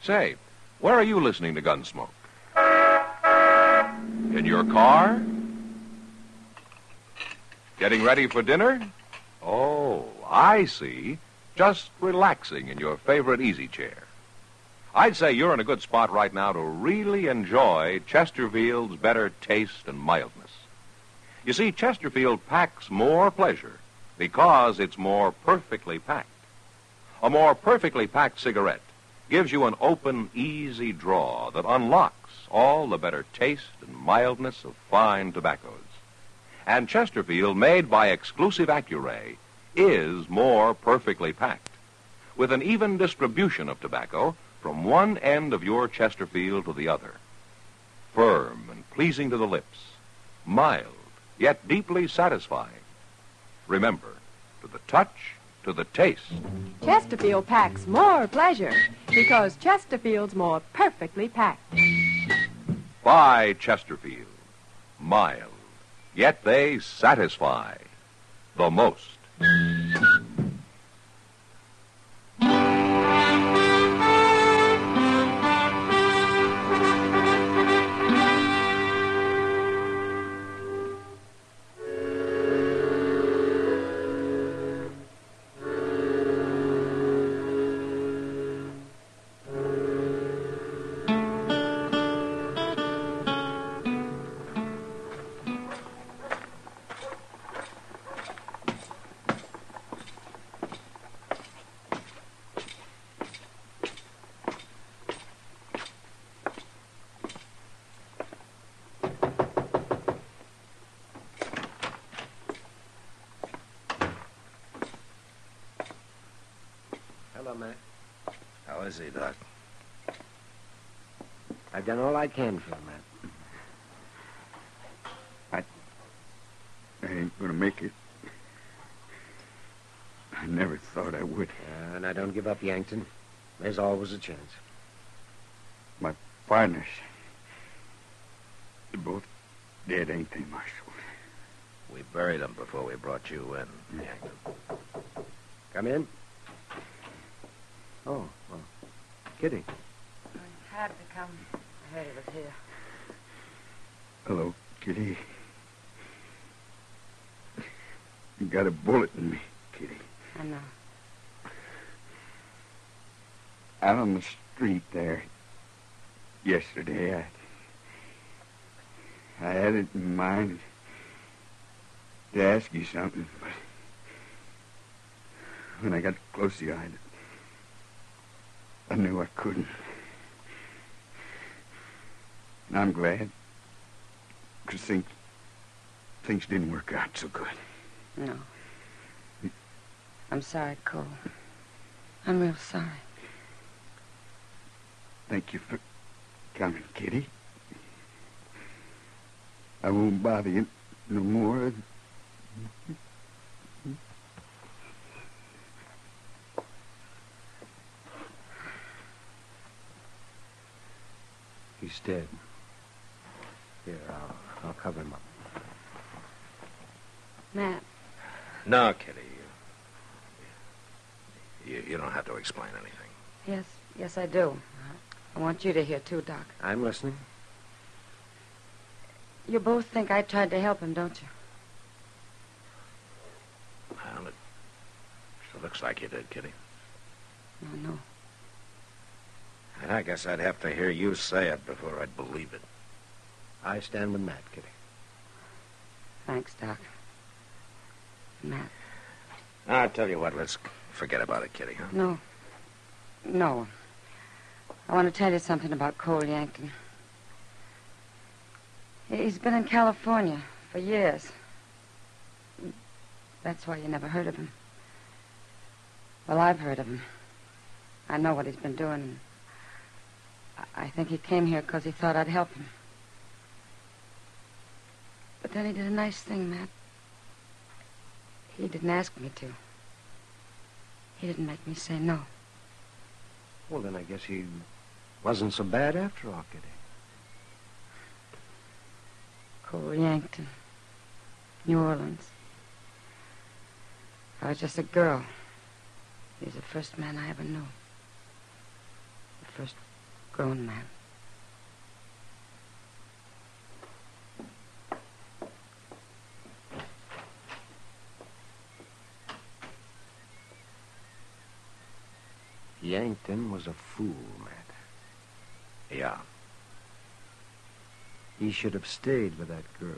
Say, where are you listening to Gunsmoke? In your car? Getting ready for dinner? Oh, I see. Just relaxing in your favorite easy chair. I'd say you're in a good spot right now to really enjoy Chesterfield's better taste and mildness. You see, Chesterfield packs more pleasure because it's more perfectly packed. A more perfectly packed cigarette gives you an open, easy draw that unlocks all the better taste and mildness of fine tobaccos. And Chesterfield, made by exclusive Accuray, is more perfectly packed, with an even distribution of tobacco from one end of your Chesterfield to the other. Firm and pleasing to the lips, mild, yet deeply satisfying. Remember, to the touch, to the taste. Chesterfield packs more pleasure because Chesterfield's more perfectly packed. By Chesterfield. Mild, yet they satisfy the most. Hello, Matt. How is he, Doc? I've done all I can for him, Matt. I ain't gonna make it. I never thought I would. And I don't give up, Yankton. There's always a chance. My partners, they're both dead, ain't they, Marshal? We buried them before we brought you in, Yankton. Come in. Oh, well, Kitty. I had to come. I heard he was here. Hello, Kitty. You got a bullet in me, Kitty. I know. Out on the street there yesterday, I had it in mind to ask you something, but when I got close to you, I knew I couldn't. And I'm glad, because things didn't work out so good. No. I'm sorry, Cole. I'm real sorry. Thank you for coming, Kitty. I won't bother you no more. He's dead. Here, I'll cover him up. Matt. No, Kitty. You don't have to explain anything. Yes, I do. I want you to hear, too, Doc. I'm listening. You both think I tried to help him, don't you? Well, it sure looks like you did, Kitty. No. And I guess I'd have to hear you say it before I'd believe it. I stand with Matt, Kitty. Thanks, Doc. Matt. I'll tell you what, let's forget about it, Kitty, huh? No. I want to tell you something about Cole Yankton. He's been in California for years. That's why you never heard of him. Well, I've heard of him. I know what he's been doing. I think he came here because he thought I'd help him. But then he did a nice thing, Matt. He didn't ask me to. He didn't make me say no. Well, then I guess he wasn't so bad after all, Kitty. Cole Yankton, New Orleans. I was just a girl. He was the first man I ever knew. The first grown man. Yankton was a fool, Matt. Yeah. He should have stayed with that girl.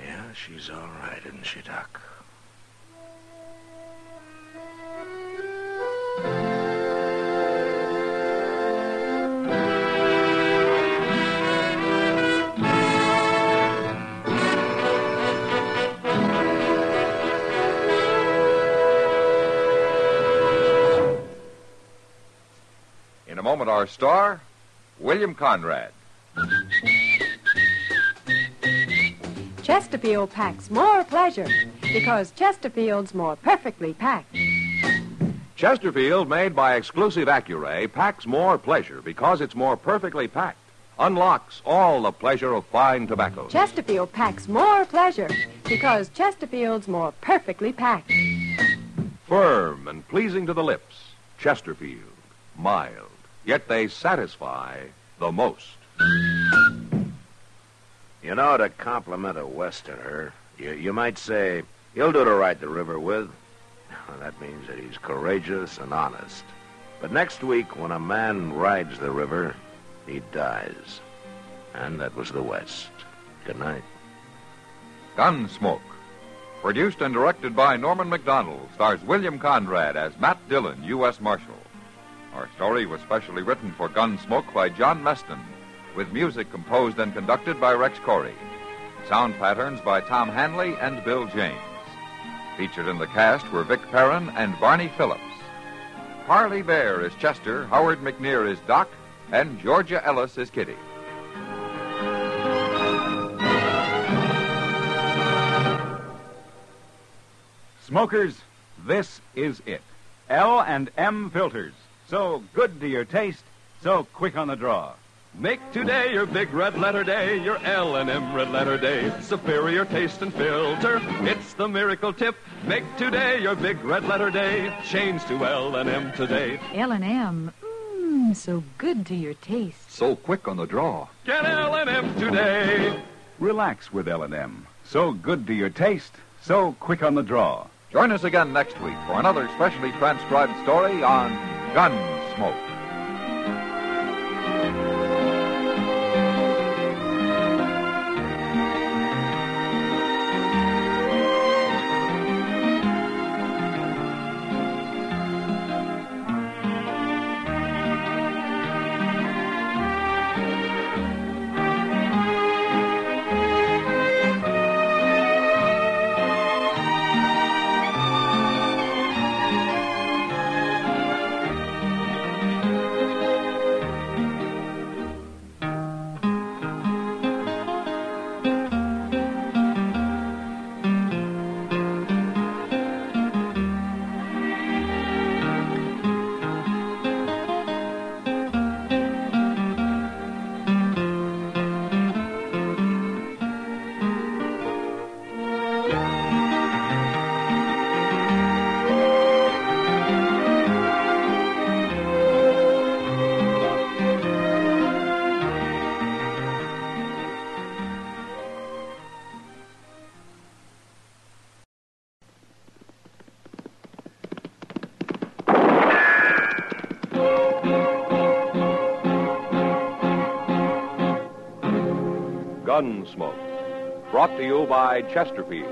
Yeah, she's all right, isn't she, Doc? In a moment, our star, William Conrad. Chesterfield packs more pleasure because Chesterfield's more perfectly packed. Chesterfield, made by exclusive Accuray, packs more pleasure because it's more perfectly packed. Unlocks all the pleasure of fine tobacco. Chesterfield packs more pleasure because Chesterfield's more perfectly packed. Firm and pleasing to the lips. Chesterfield. Mild. Yet they satisfy the most. You know, to compliment a Westerner, you might say, he'll do to ride the river with. That means that he's courageous and honest. But next week, when a man rides the river, he dies. And that was the West. Good night. Gunsmoke. Produced and directed by Norman McDonald, stars William Conrad as Matt Dillon, U.S. Marshal. Our story was specially written for Gunsmoke by John Meston, with music composed and conducted by Rex Corey. Sound patterns by Tom Hanley and Bill James. Featured in the cast were Vic Perrin and Barney Phillips. Parley Bear is Chester, Howard McNear is Doc, and Georgia Ellis is Kitty. Smokers, this is it. L&M filters. So good to your taste, so quick on the draw. Make today your big red letter day, your L&M red letter day. Superior taste and filter, it's the miracle tip. Make today your big red letter day. Change to L&M today. L&M, so good to your taste. So quick on the draw. Get L&M today. Relax with L&M. So good to your taste, so quick on the draw. Join us again next week for another specially transcribed story on Gunsmoke. Gunsmoke. Brought to you by Chesterfield.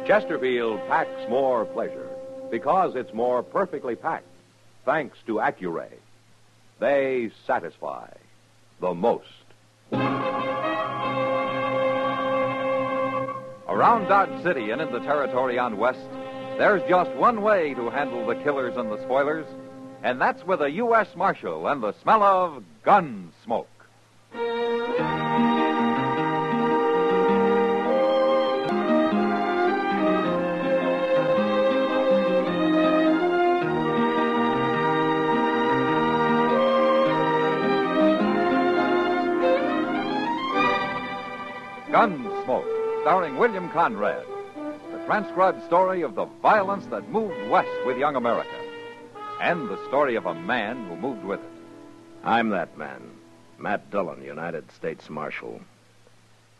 Chesterfield packs more pleasure because it's more perfectly packed, thanks to Accuray. They satisfy the most. Around Dodge City and in the territory on West There's just one way to handle the killers and the spoilers, and that's with a U.S. Marshal and the smell of Gunsmoke. Gunsmoke, starring William Conrad. The transcribed story of the violence that moved west with young America. And the story of a man who moved with it. I'm that man, Matt Dillon, United States Marshal.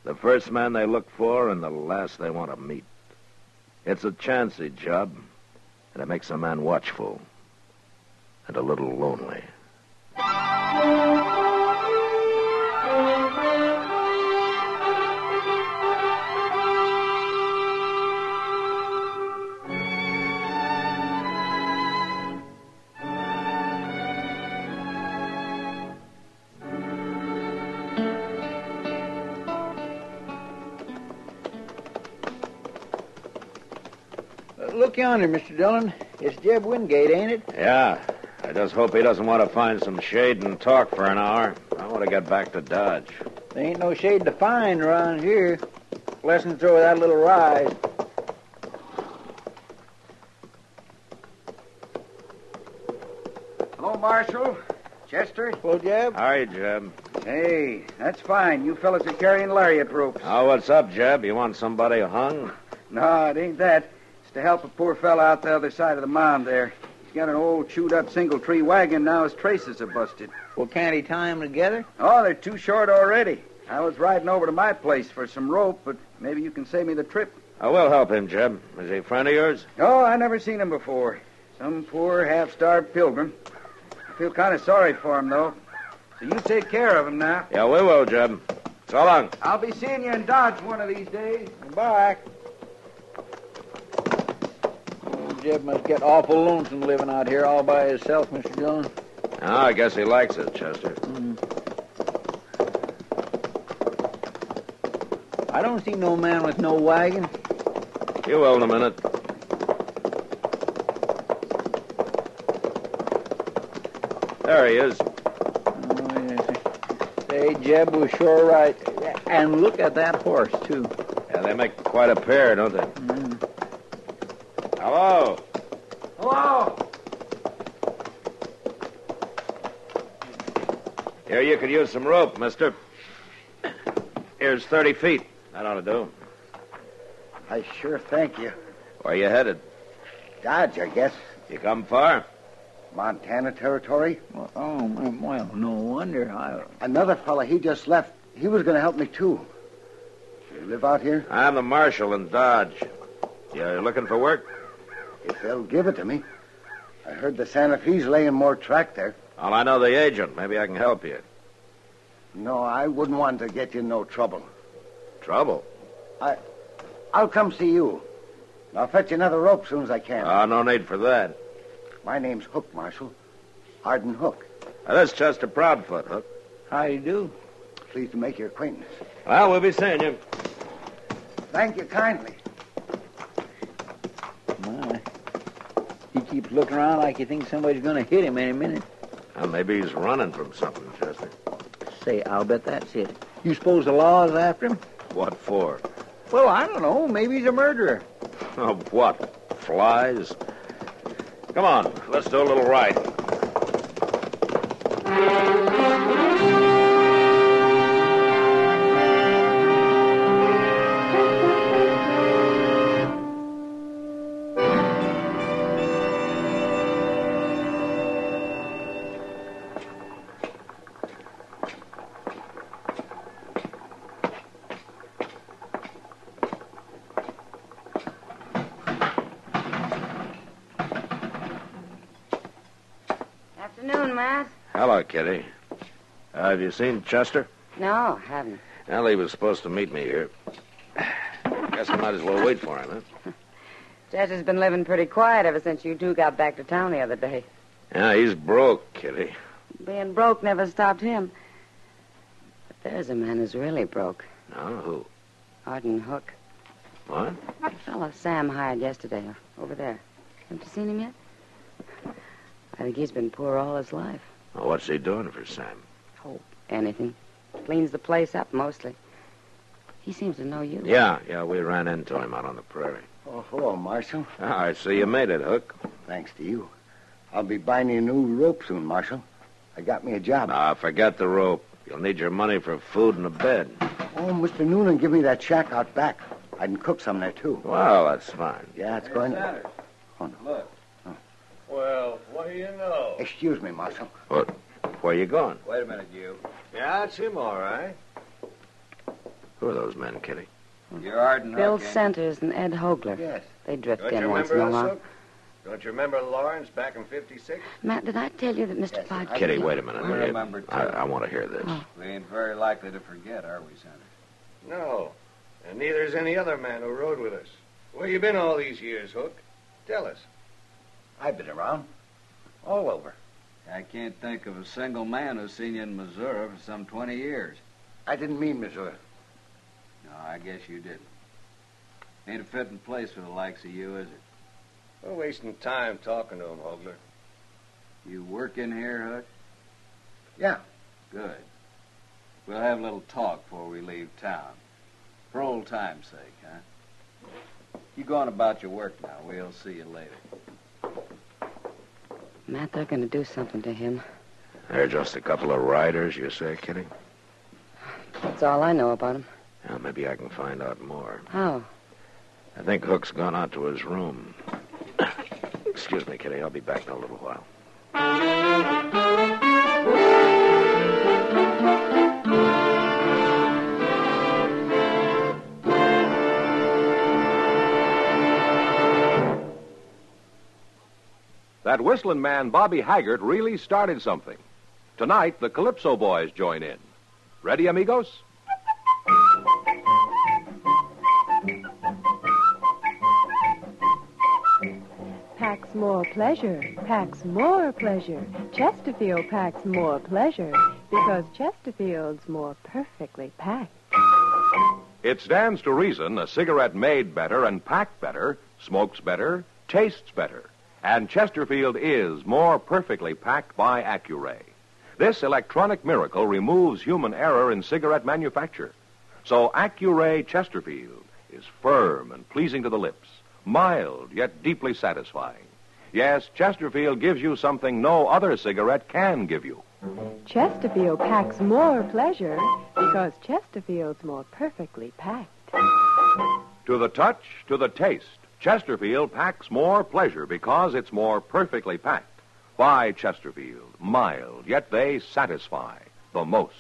The first man they look for and the last they want to meet. It's a chancy job, and it makes a man watchful and a little lonely. Look yonder, Mr. Dillon. It's Jeb Wingate, ain't it? Yeah. I just hope he doesn't want to find some shade and talk for an hour. I want to get back to Dodge. There ain't no shade to find around here. Lessons over that little rise. Hello, Marshal. Chester? Hello, Jeb. All right, Jeb. Hey, that's fine. You fellas are carrying lariat ropes. Oh, what's up, Jeb? You want somebody hung? No, it ain't that. It's to help a poor fella out the other side of the mound there. He's got an old chewed-up single-tree wagon. Now his traces are busted. Well, can't he tie them together? Oh, they're too short already. I was riding over to my place for some rope, but maybe you can save me the trip. I will help him, Jeb. Is he a friend of yours? Oh, I never seen him before. Some poor, half-starved pilgrim. I feel kind of sorry for him, though. So you take care of him now. Yeah, we will, Jeb. So long. I'll be seeing you in Dodge one of these days. Goodbye. Jeb must get awful lonesome living out here all by himself, Mr. Dillon. Oh, I guess he likes it, Chester. I don't see no man with no wagon. You will in a minute. There he is. Oh, yes. Say, Jeb was sure right. And look at that horse, too. Yeah, they make quite a pair, don't they? Hello. Hello. Here, you could use some rope, mister. Here's 30 feet. That ought to do. I sure thank you. Where you headed? Dodge, I guess. You come far? Montana territory. Well, no wonder. Another fella, he just left. He was going to help me, too. You live out here? I'm the marshal in Dodge. You looking for work? If they'll give it to me. I heard the Santa Fe's laying more track there. Well, I know the agent. Maybe I can help you. No, I wouldn't want to get you in no trouble. Trouble? I'll come see you. I'll fetch you another rope as soon as I can. Oh, no need for that. My name's Hook, Marshal. Arden Hook. This is Chester Proudfoot, Hook. How do you do? Pleased to make your acquaintance. Well, we'll be seeing you. Thank you kindly. My. He keeps looking around like he thinks somebody's going to hit him any minute. Well, maybe he's running from something, Chester. Say, I'll bet that's it. You suppose the law is after him? What for? Well, I don't know. Maybe he's a murderer. Of what? Flies? Come on, let's do a little ride. Afternoon, Matt. Hello, Kitty. Have you seen Chester? No, haven't. Well, he was supposed to meet me here. Guess I might as well wait for him, huh? Chester's been living pretty quiet ever since you two got back to town the other day. Yeah, he's broke, Kitty. Being broke never stopped him. But there's a man who's really broke. No, who? Arden Hook. What? The fellow Sam hired yesterday, over there. Haven't you seen him yet? I think he's been poor all his life. Well, what's he doing for Sam? Oh, anything. Cleans the place up, mostly. He seems to know you. Yeah, we ran into him out on the prairie. Oh, hello, Marshal. I see you made it, Hook. Thanks to you. I'll be buying you a new rope soon, Marshal. I got me a job. Forget the rope. You'll need your money for food and a bed. Oh, Mr. Noonan, give me that shack out back. I can cook some there, too. Well, that's fine. Yeah, it's going... Sanders. Oh, no. Look. Oh. Well, what do you know? Excuse me, Marshal. What? Where you going? Wait a minute, you. Yeah, it's him, all right. Who are those men, Kitty? You're Arden Bill Hook, ain't Centers and Ed Hogler. Yes. They drift Don't in you once in remember a us, while. Hook? Don't you remember Lawrence back in 56? Matt, did I tell you that Mr. Podkins... Kitty, wait a minute. We remember, too. I want to hear this. Oh. We ain't very likely to forget, are we, Sanders? No. And neither is any other man who rode with us. Where you been all these years, Hook? Tell us. I've been around. All over. I can't think of a single man who's seen you in Missouri for some 20 years. I didn't mean Missouri. No, I guess you didn't. Ain't a fitting place for the likes of you, is it? We're wasting time talking to him, Hogler. You work in here, Hook? Yeah. Good. We'll have a little talk before we leave town. For old time's sake, huh? You go on about your work now. We'll see you later. Matt, they're going to do something to him. They're just a couple of riders, you say, Kitty? That's all I know about him. Well, maybe I can find out more. How? I think Hook's gone out to his room. Excuse me, Kitty. I'll be back in a little while. That whistling man, Bobby Haggart, really started something. Tonight, the Calypso Boys join in. Ready, amigos? Packs more pleasure, packs more pleasure. Chesterfield packs more pleasure because Chesterfield's more perfectly packed. It stands to reason a cigarette made better and packed better, smokes better, tastes better. And Chesterfield is more perfectly packed by Accuray. This electronic miracle removes human error in cigarette manufacture. So Accuray Chesterfield is firm and pleasing to the lips, mild yet deeply satisfying. Yes, Chesterfield gives you something no other cigarette can give you. Chesterfield packs more pleasure because Chesterfield's more perfectly packed. To the touch, to the taste, Chesterfield packs more pleasure because it's more perfectly packed. By Chesterfield, mild, yet they satisfy the most.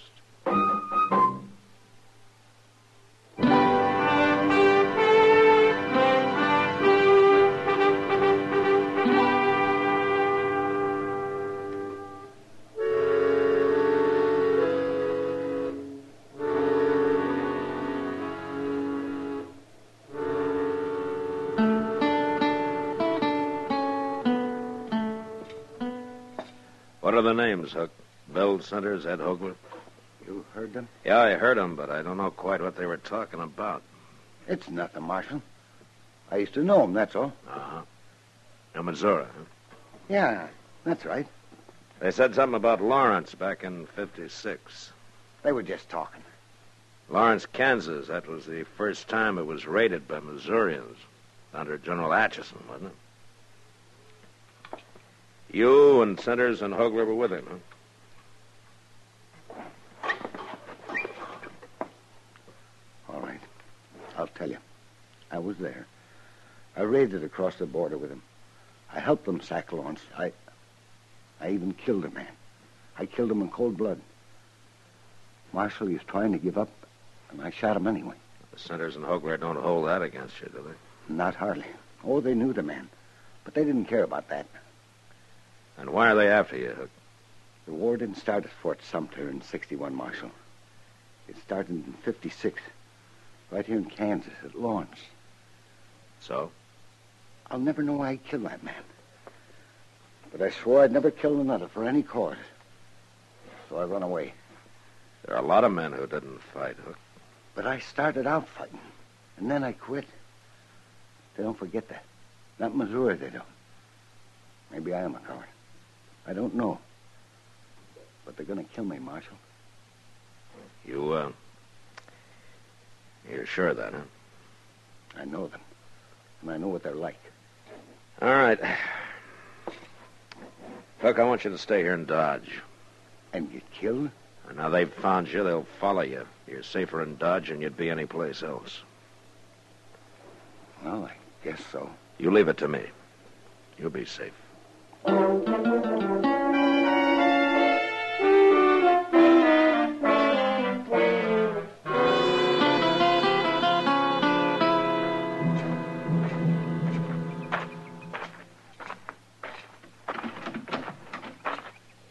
What are the names, Hook? Bill Centers, Ed Hogler? You heard them? Yeah, I heard them, but I don't know quite what they were talking about. It's nothing, Marshal. I used to know them, that's all. Uh-huh. In Missouri, huh? Yeah, that's right. They said something about Lawrence back in 56. They were just talking. Lawrence, Kansas, that was the first time it was raided by Missourians under General Atchison, wasn't it? You and Centers and Hogler were with him, huh? All right. I'll tell you. I was there. I raided across the border with him. I helped them sack Lawrence. I even killed a man. I killed him in cold blood. Marshal, he was trying to give up, and I shot him anyway. The Centers and Hogler don't hold that against you, do they? Not hardly. Oh, they knew the man. But they didn't care about that. And why are they after you, Hook? The war didn't start at Fort Sumter in 61, Marshal. It started in 56, right here in Kansas at Lawrence. So? I'll never know why I killed that man. But I swore I'd never kill another for any cause. So I run away. There are a lot of men who didn't fight, Hook. But I started out fighting, and then I quit. They don't forget that. Not in Missouri, they don't. Maybe I am a coward. I don't know. But they're going to kill me, Marshal. You're sure of that, huh? I know them. And I know what they're like. All right. Hook, I want you to stay here in Dodge. And get killed? Now they've found you, they'll follow you. You're safer in Dodge than you'd be anyplace else. Well, I guess so. You leave it to me. You'll be safe.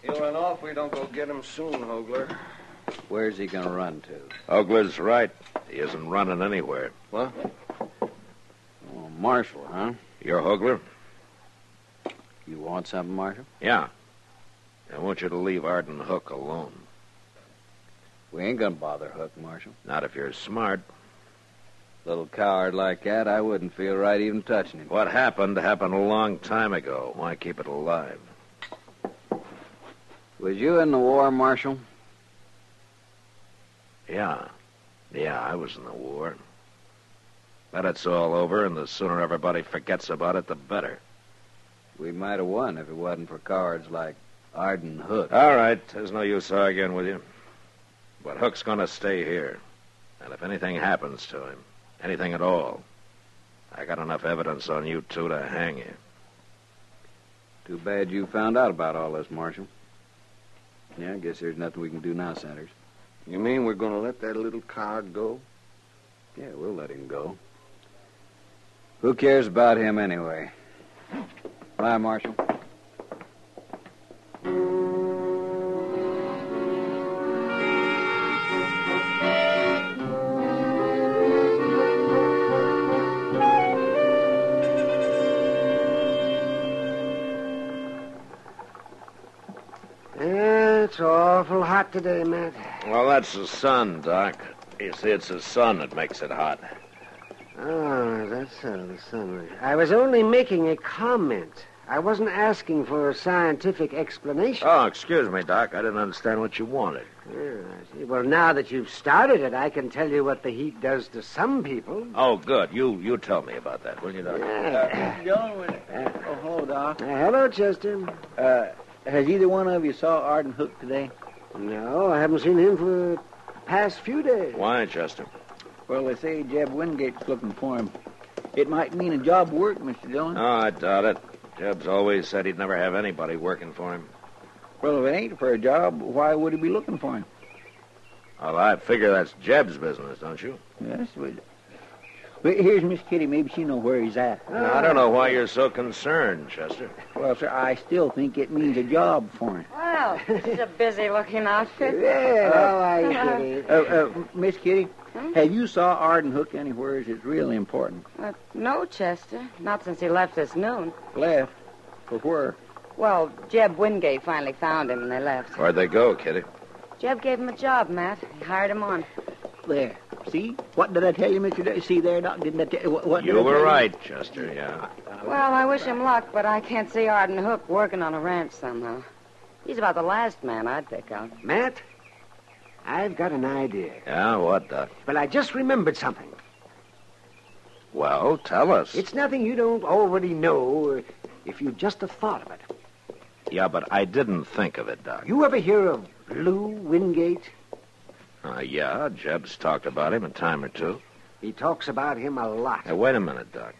He'll run off if we don't go get him soon, Hogler. Where's he going to run to? Ogler's right. He isn't running anywhere. What? Oh, Marshal, huh? You're Hogler? You want something, Marshal? Yeah. I want you to leave Arden Hook alone. We ain't going to bother Hook, Marshal. Not if you're smart. Little coward like that, I wouldn't feel right even touching him. What happened a long time ago. Why keep it alive? Was you in the war, Marshal? Yeah, I was in the war. But it's all over, and the sooner everybody forgets about it, the better. We might have won if it wasn't for cowards like Arden Hook. All right, there's no use arguing with you. But Hook's going to stay here. And if anything happens to him, anything at all, I got enough evidence on you two to hang you. Too bad you found out about all this, Marshal. Yeah, I guess there's nothing we can do now, Sanders. You mean we're going to let that little coward go? Yeah, we'll let him go. Who cares about him anyway? Bye, Marshal. It's awful hot today, Matt. Well, that's the sun, Doc. You see, it's the sun that makes it hot. Oh, that's the sun. I was only making a comment. I wasn't asking for a scientific explanation. Oh, excuse me, Doc. I didn't understand what you wanted. Yeah, I see. Well, now that you've started it, I can tell you what the heat does to some people. Oh, good. You tell me about that, will you, Doc? Oh, hello, Doc. Hello, Chester. Has either one of you saw Arden Hook today? No, I haven't seen him for the past few days. Why, Chester? Well, they say Jeb Wingate's looking for him. It might mean a job work, Mr. Dillon. Oh, I doubt it. Jeb's always said he'd never have anybody working for him. Well, if it ain't for a job, why would he be looking for him? Well, I figure that's Jeb's business, don't you? Yes, but here's Miss Kitty. Maybe she know where he's at. Now, I don't know why you're so concerned, Chester. Well, sir, I still think it means a job for him. Well, it's a busy-looking outfit. Yeah, how are you, Kitty? Miss Kitty, have you saw Arden Hook anywhere? It's really important. No, Chester. Not since he left this noon. Left? For where? Well, Jeb Wingate finally found him, and they left. Where'd they go, Kitty? Jeb gave him a job, Matt. He hired him on. There. See? What did I tell you, Mr. See there, Doc? Didn't I tell you? What You were right, Chester, yeah. Well, I wish him luck, but I can't see Arden Hook working on a ranch somehow. He's about the last man I'd pick out. Matt, I've got an idea. Yeah, what, Doc? Well, I just remembered something. Well, tell us. It's nothing you don't already know if you just have thought of it. Yeah, but I didn't think of it, Doc. You ever hear of Lou Wingate? Yeah, Jeb's talked about him a time or two. He talks about him a lot. Hey, wait a minute, Doc.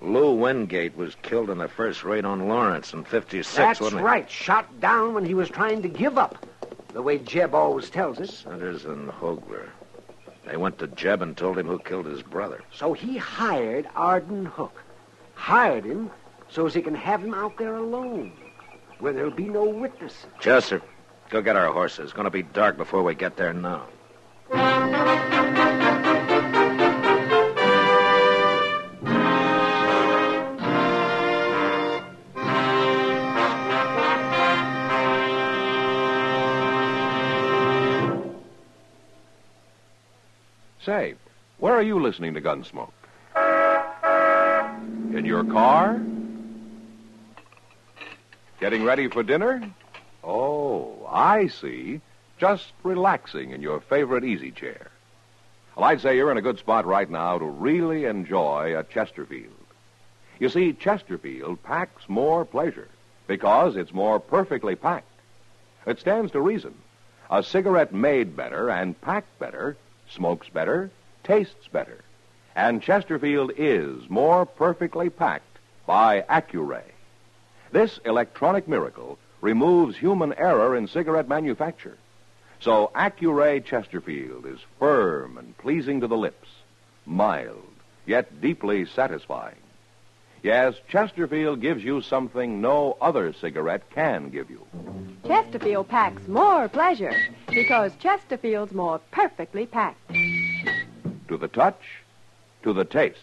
Lou Wingate was killed in the first raid on Lawrence in 56, That's wasn't he? right. Shot down when he was trying to give up. The way Jeb always tells us. Sanders and Hogler. They went to Jeb and told him who killed his brother. So he hired Arden Hook. Hired him so as he can have him out there alone, where there'll be no witnesses. Chester, go get our horses. It's going to be dark before we get there now. Say, where are you listening to Gunsmoke? In your car? Getting ready for dinner? Oh, I see. Just relaxing in your favorite easy chair. Well, I'd say you're in a good spot right now to really enjoy a Chesterfield. You see, Chesterfield packs more pleasure because it's more perfectly packed. It stands to reason. A cigarette made better and packed better smokes better, tastes better. And Chesterfield is more perfectly packed by Accuray. This electronic miracle removes human error in cigarette manufacture. So Accuray Chesterfield is firm and pleasing to the lips, mild, yet deeply satisfying. Yes, Chesterfield gives you something no other cigarette can give you. Chesterfield packs more pleasure because Chesterfield's more perfectly packed. To the touch, to the taste,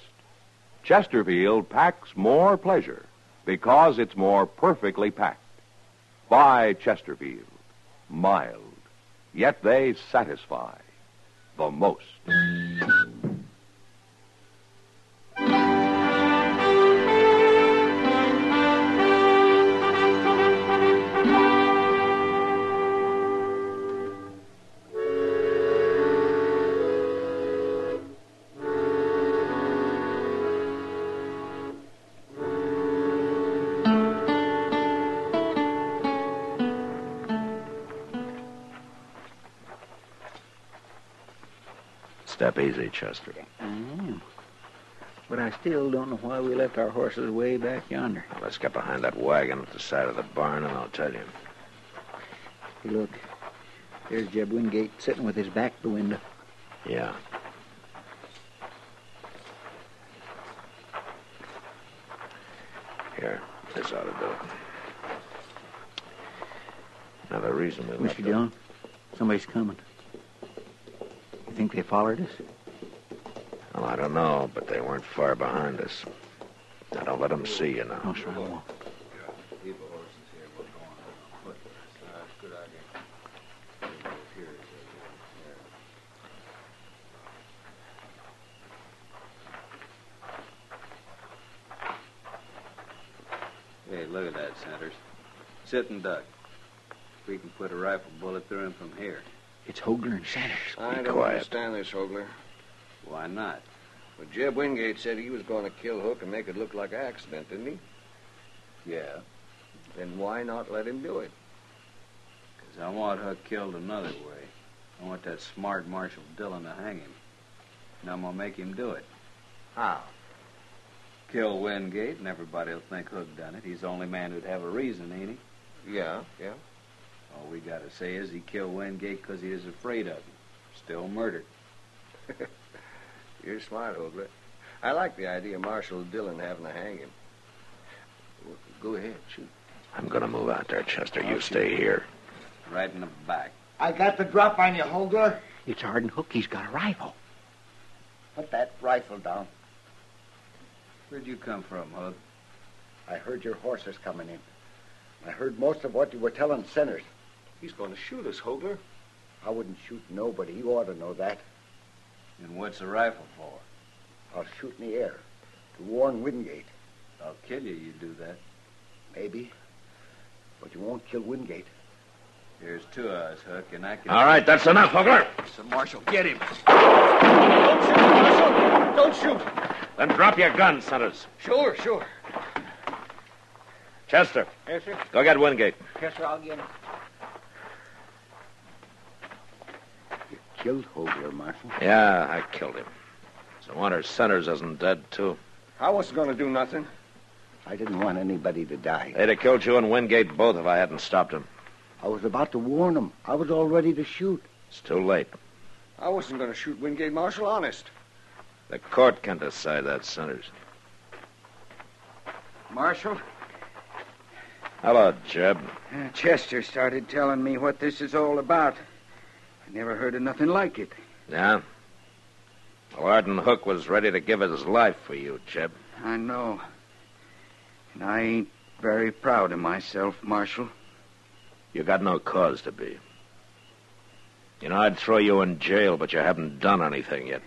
Chesterfield packs more pleasure because it's more perfectly packed. Buy Chesterfield. Mild, yet they satisfy the most. Step easy, Chester. I am. But I still don't know why we left our horses way back yonder. Now, let's get behind that wagon at the side of the barn, and I'll tell you. Hey, look. There's Jeb Wingate sitting with his back to the window. Yeah. Here, this ought to do it. Now, the reason we left Mr. Dillon, somebody's coming. You think they followed us? Well, I don't know, but they weren't far behind us. Now, don't let them see you now. No, sir, I won't. Hey, look at that, Sanders. Sit and duck. We can put a rifle bullet through him from here. It's Hogler and Sanders. I don't understand this, Hogler. Why not? Well, Jeb Wingate said he was going to kill Hook and make it look like an accident, didn't he? Yeah. Then why not let him do it? 'Cause I want Hook killed another way. I want that smart Marshal Dillon to hang him. And I'm going to make him do it. How? Kill Wingate, and everybody will think Hook done it. He's the only man who'd have a reason, ain't he? Yeah. All we got to say is he killed Wingate because he was afraid of him. Still murdered. You're smart, Hogler. I like the idea of Marshal Dillon having to hang him. Well, go ahead, shoot. I'm going to move out there, Chester. You stay here. Right in the back. I got the drop on you, Hogler. It's Sergeant Hook. He's got a rifle. Put that rifle down. Where'd you come from, Hook? I heard your horses coming in. I heard most of what you were telling Centers. He's going to shoot us, Hogler. I wouldn't shoot nobody. You ought to know that. And what's the rifle for? I'll shoot in the air to warn Wingate. I'll kill you, you do that. Maybe. But you won't kill Wingate. There's two of us, Hook, and I can... All right, that's enough, Hogler. So, Marshal, get him. Don't shoot, Marshal! Don't shoot! Then drop your gun, Centers. Sure. Chester. Yes, sir. Go get Wingate. Yes, sir, I'll get him. You killed Hogler, Marshal. Yeah, I killed him. It's a wonder Centers isn't dead, too. I wasn't going to do nothing. I didn't want anybody to die. They'd have killed you and Wingate both if I hadn't stopped him. I was about to warn them. I was all ready to shoot. It's too late. I wasn't going to shoot Wingate, Marshal, honest. The court can decide that, Centers. Marshal? Hello, Jeb. Chester started telling me what this is all about. I never heard of nothing like it. Yeah? Well, Arden Hook was ready to give his life for you, Jeb. I know. And I ain't very proud of myself, Marshal. You got no cause to be. You know, I'd throw you in jail, but you haven't done anything yet.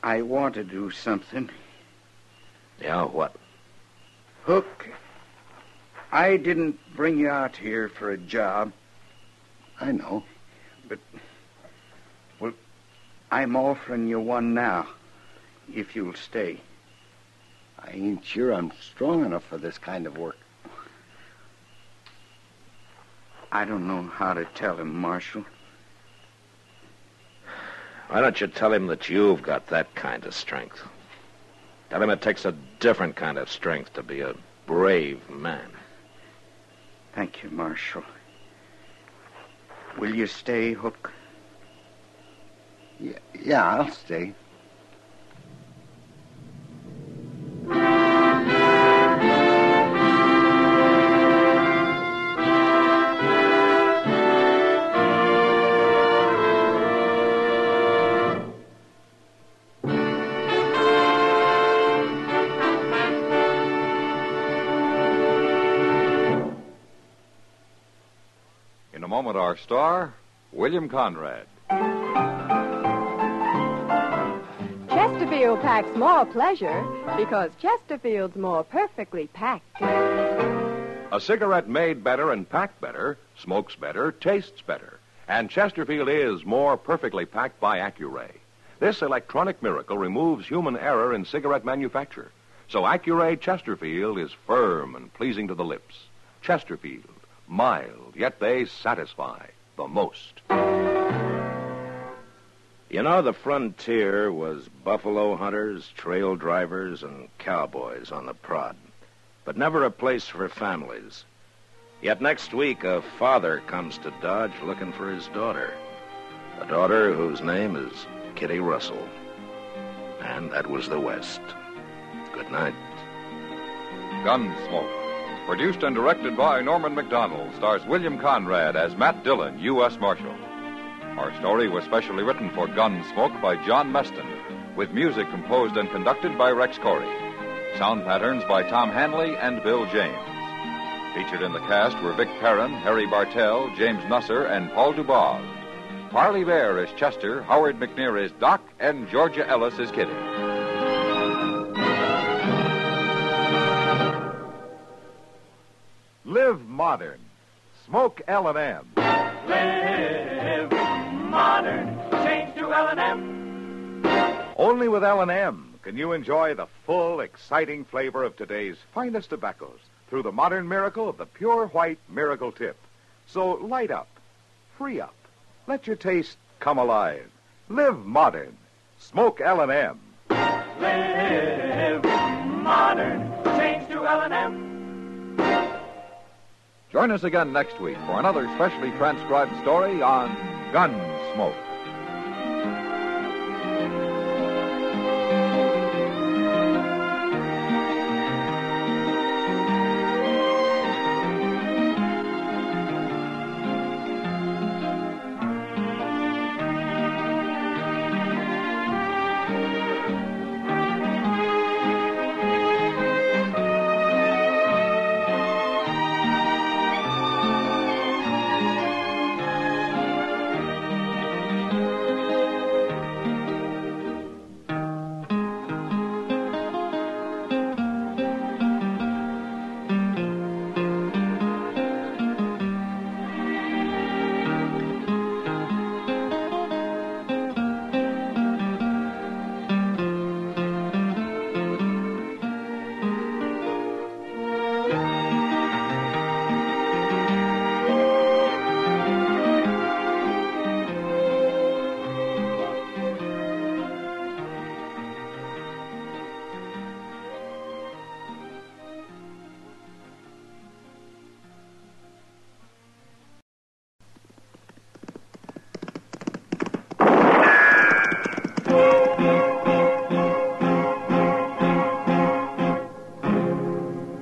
I want to do something. Yeah, what? Hook, I didn't bring you out here for a job. I know. But, well, I'm offering you one now, if you'll stay. I ain't sure I'm strong enough for this kind of work. I don't know how to tell him, Marshal. Why don't you tell him that you've got that kind of strength? Tell him it takes a different kind of strength to be a brave man. Thank you, Marshal. Will you stay, Hook? Yeah, I'll stay. In a moment, our star, William Conrad. Chesterfield packs more pleasure because Chesterfield's more perfectly packed. A cigarette made better and packed better, smokes better, tastes better. And Chesterfield is more perfectly packed by Accuray. This electronic miracle removes human error in cigarette manufacture. So Accuray Chesterfield is firm and pleasing to the lips. Chesterfield, mild, yet they satisfy the most. You know, the frontier was buffalo hunters, trail drivers, and cowboys on the prod, but never a place for families. Yet next week, a father comes to Dodge looking for his daughter, a daughter whose name is Kitty Russell. And that was the West. Good night. Gunsmoke, produced and directed by Norman McDonald, stars William Conrad as Matt Dillon, U.S. Marshal. Our story was specially written for Gunsmoke by John Meston, with music composed and conducted by Rex Corey. Sound patterns by Tom Hanley and Bill James. Featured in the cast were Vic Perrin, Harry Bartell, James Nusser, and Paul Dubois. Parley Bear is Chester, Howard McNear is Doc, and Georgia Ellis is Kitty. Live modern. Smoke L&M. Live modern. Change to L&M. Only with L&M can you enjoy the full, exciting flavor of today's finest tobaccos through the modern miracle of the pure white miracle tip. So light up, free up, let your taste come alive. Live modern. Smoke L&M. Live modern. Change to L&M. Join us again next week for another specially transcribed story on Gunsmoke.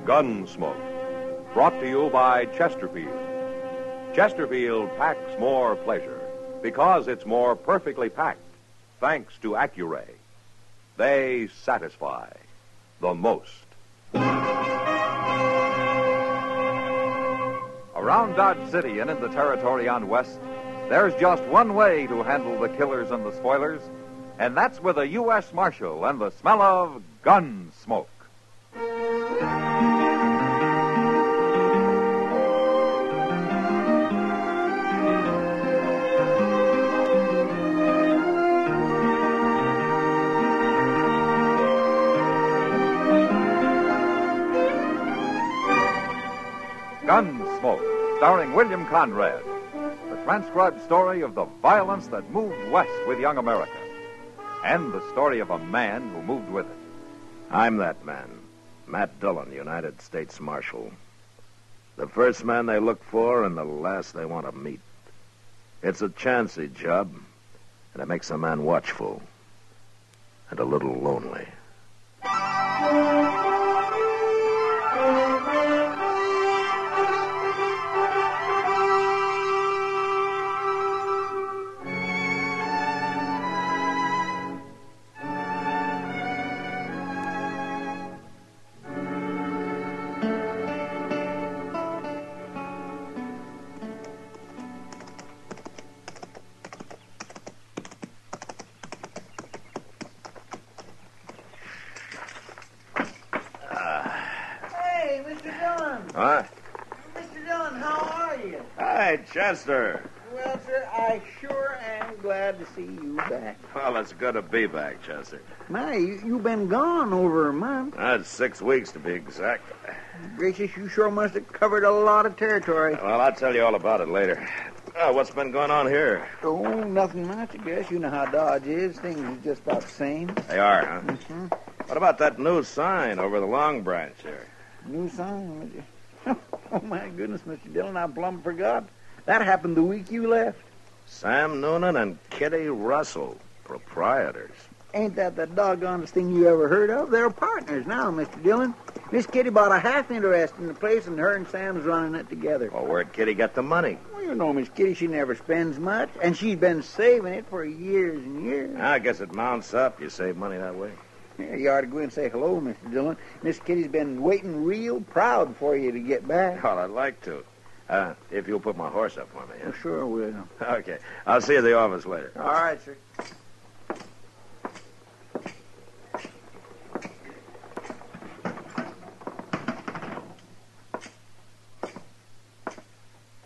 Gunsmoke, brought to you by Chesterfield. Chesterfield packs more pleasure because it's more perfectly packed, thanks to Accuray. They satisfy the most. Around Dodge City and in the territory on West, there's just one way to handle the killers and the spoilers, and that's with a U.S. Marshal and the smell of Gunsmoke. Gunsmoke, starring William Conrad. The transcribed story of the violence that moved west with young America. And the story of a man who moved with it. I'm that man, Matt Dillon, United States Marshal. The first man they look for and the last they want to meet. It's a chancy job, and it makes a man watchful and a little lonely. What? Mr. Dillon, how are you? Hi, Chester. Well, sir, I sure am glad to see you back. Well, it's good to be back, Chester. My, you've been gone over a month. That's 6 weeks to be exact. Gracious, you sure must have covered a lot of territory. Well, I'll tell you all about it later. What's been going on here? Oh, nothing much, I guess. You know how Dodge is. Things are just about the same. They are, huh? Mm-hmm. What about that new sign over the Long Branch there? New sign? Oh, my goodness, Mr. Dillon, I plumb forgot. That happened the week you left. Sam Noonan and Kitty Russell, proprietors. Ain't that the doggonest thing you ever heard of? They're partners now, Mr. Dillon. Miss Kitty bought a half interest in the place, and her and Sam's running it together. Well, where'd Kitty get the money? Well, you know, Miss Kitty, she never spends much, and she's been saving it for years and years. I guess it mounts up. You save money that way. Yeah, you ought to go in and say hello, Mr. Dillon. Miss Kitty's been waiting real proud for you to get back. Well, I'd like to. If you'll put my horse up for me. Well, sure will. Okay. I'll see you at the office later. All right, sir.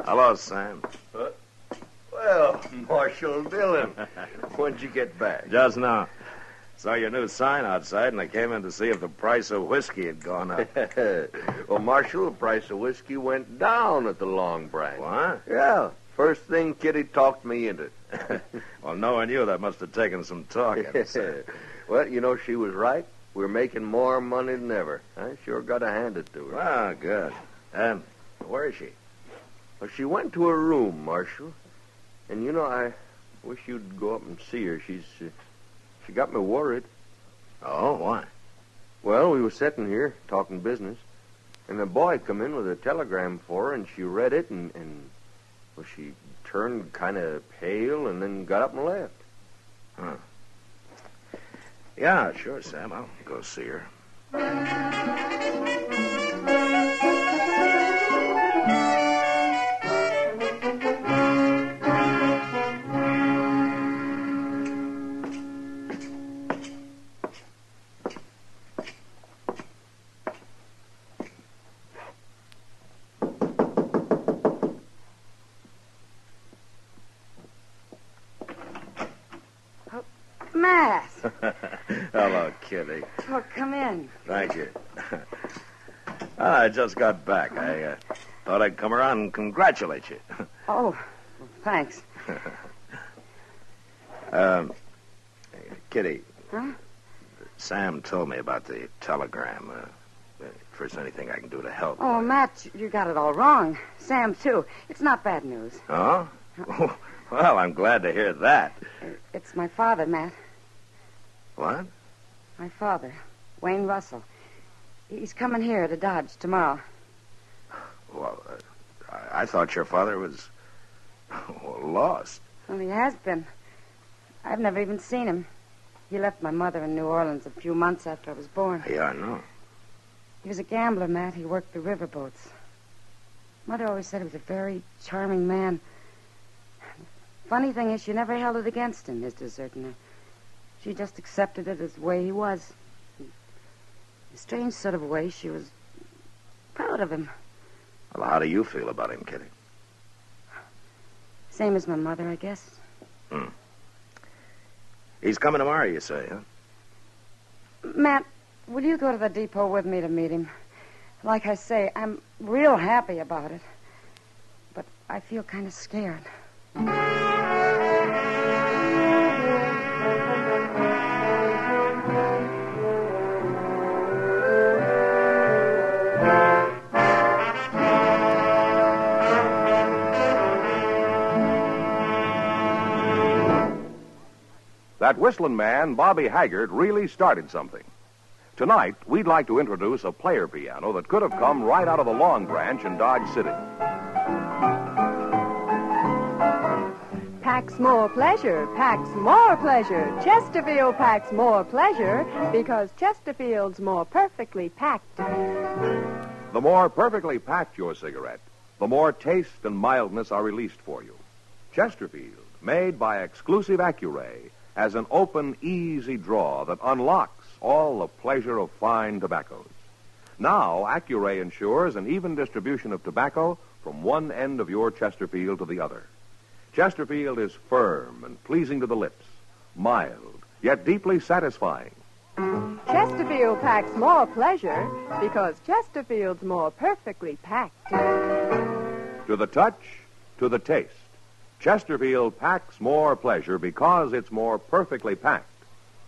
Hello, Sam. Well, Marshal Dillon, when'd you get back? Just now. Saw your new sign outside, and I came in to see if the price of whiskey had gone up. Well, Marshal, the price of whiskey went down at the Long Branch. What? Yeah. First thing Kitty talked me into. Well, knowing you, that must have taken some talking. Well, you know, she was right. We're making more money than ever. I sure got to hand it to her. Ah, good. Where is she? Well, she went to her room, Marshal. And, you know, I wish you'd go up and see her. She got me worried. Oh, why? Well, we were sitting here talking business, and a boy come in with a telegram for her, and she read it, and well, she turned kind of pale and then got up and left. Huh. Yeah, sure, Sam. I'll go see her. Matt. Hello, Kitty. Oh, come in. Thank you. I just got back. I thought I'd come around and congratulate you. Oh, well, thanks. Kitty. Huh? Sam told me about the telegram. If there's anything I can do to help. Oh, Matt, you got it all wrong. Sam, too. It's not bad news. Oh? Well, I'm glad to hear that. It's my father, Matt. What? My father, Wayne Russell. He's coming here to Dodge tomorrow. Well, I thought your father was lost. Well, he has been. I've never even seen him. He left my mother in New Orleans a few months after I was born. Yeah, I know. He was a gambler, Matt. He worked the riverboats. Mother always said he was a very charming man. Funny thing is, she never held it against him, his deserting her. She just accepted it as the way he was. a strange sort of way, she was proud of him. Well, how do you feel about him, Kitty? Same as my mother, I guess. He's coming tomorrow, you say, huh? Matt, will you go to the depot with me to meet him? Like I say, I'm real happy about it. But I feel kind of scared. That whistling man, Bobby Haggart, really started something. Tonight, we'd like to introduce a player piano that could have come right out of the Long Branch in Dodge City. Packs more pleasure, packs more pleasure. Chesterfield packs more pleasure because Chesterfield's more perfectly packed. The more perfectly packed your cigarette, the more taste and mildness are released for you. Chesterfield, made by exclusive Accuray, has an open, easy draw that unlocks all the pleasure of fine tobaccos. Now, Accuray ensures an even distribution of tobacco from one end of your Chesterfield to the other. Chesterfield is firm and pleasing to the lips, mild, yet deeply satisfying. Chesterfield packs more pleasure because Chesterfield's more perfectly packed. To the touch, to the taste, Chesterfield packs more pleasure because it's more perfectly packed.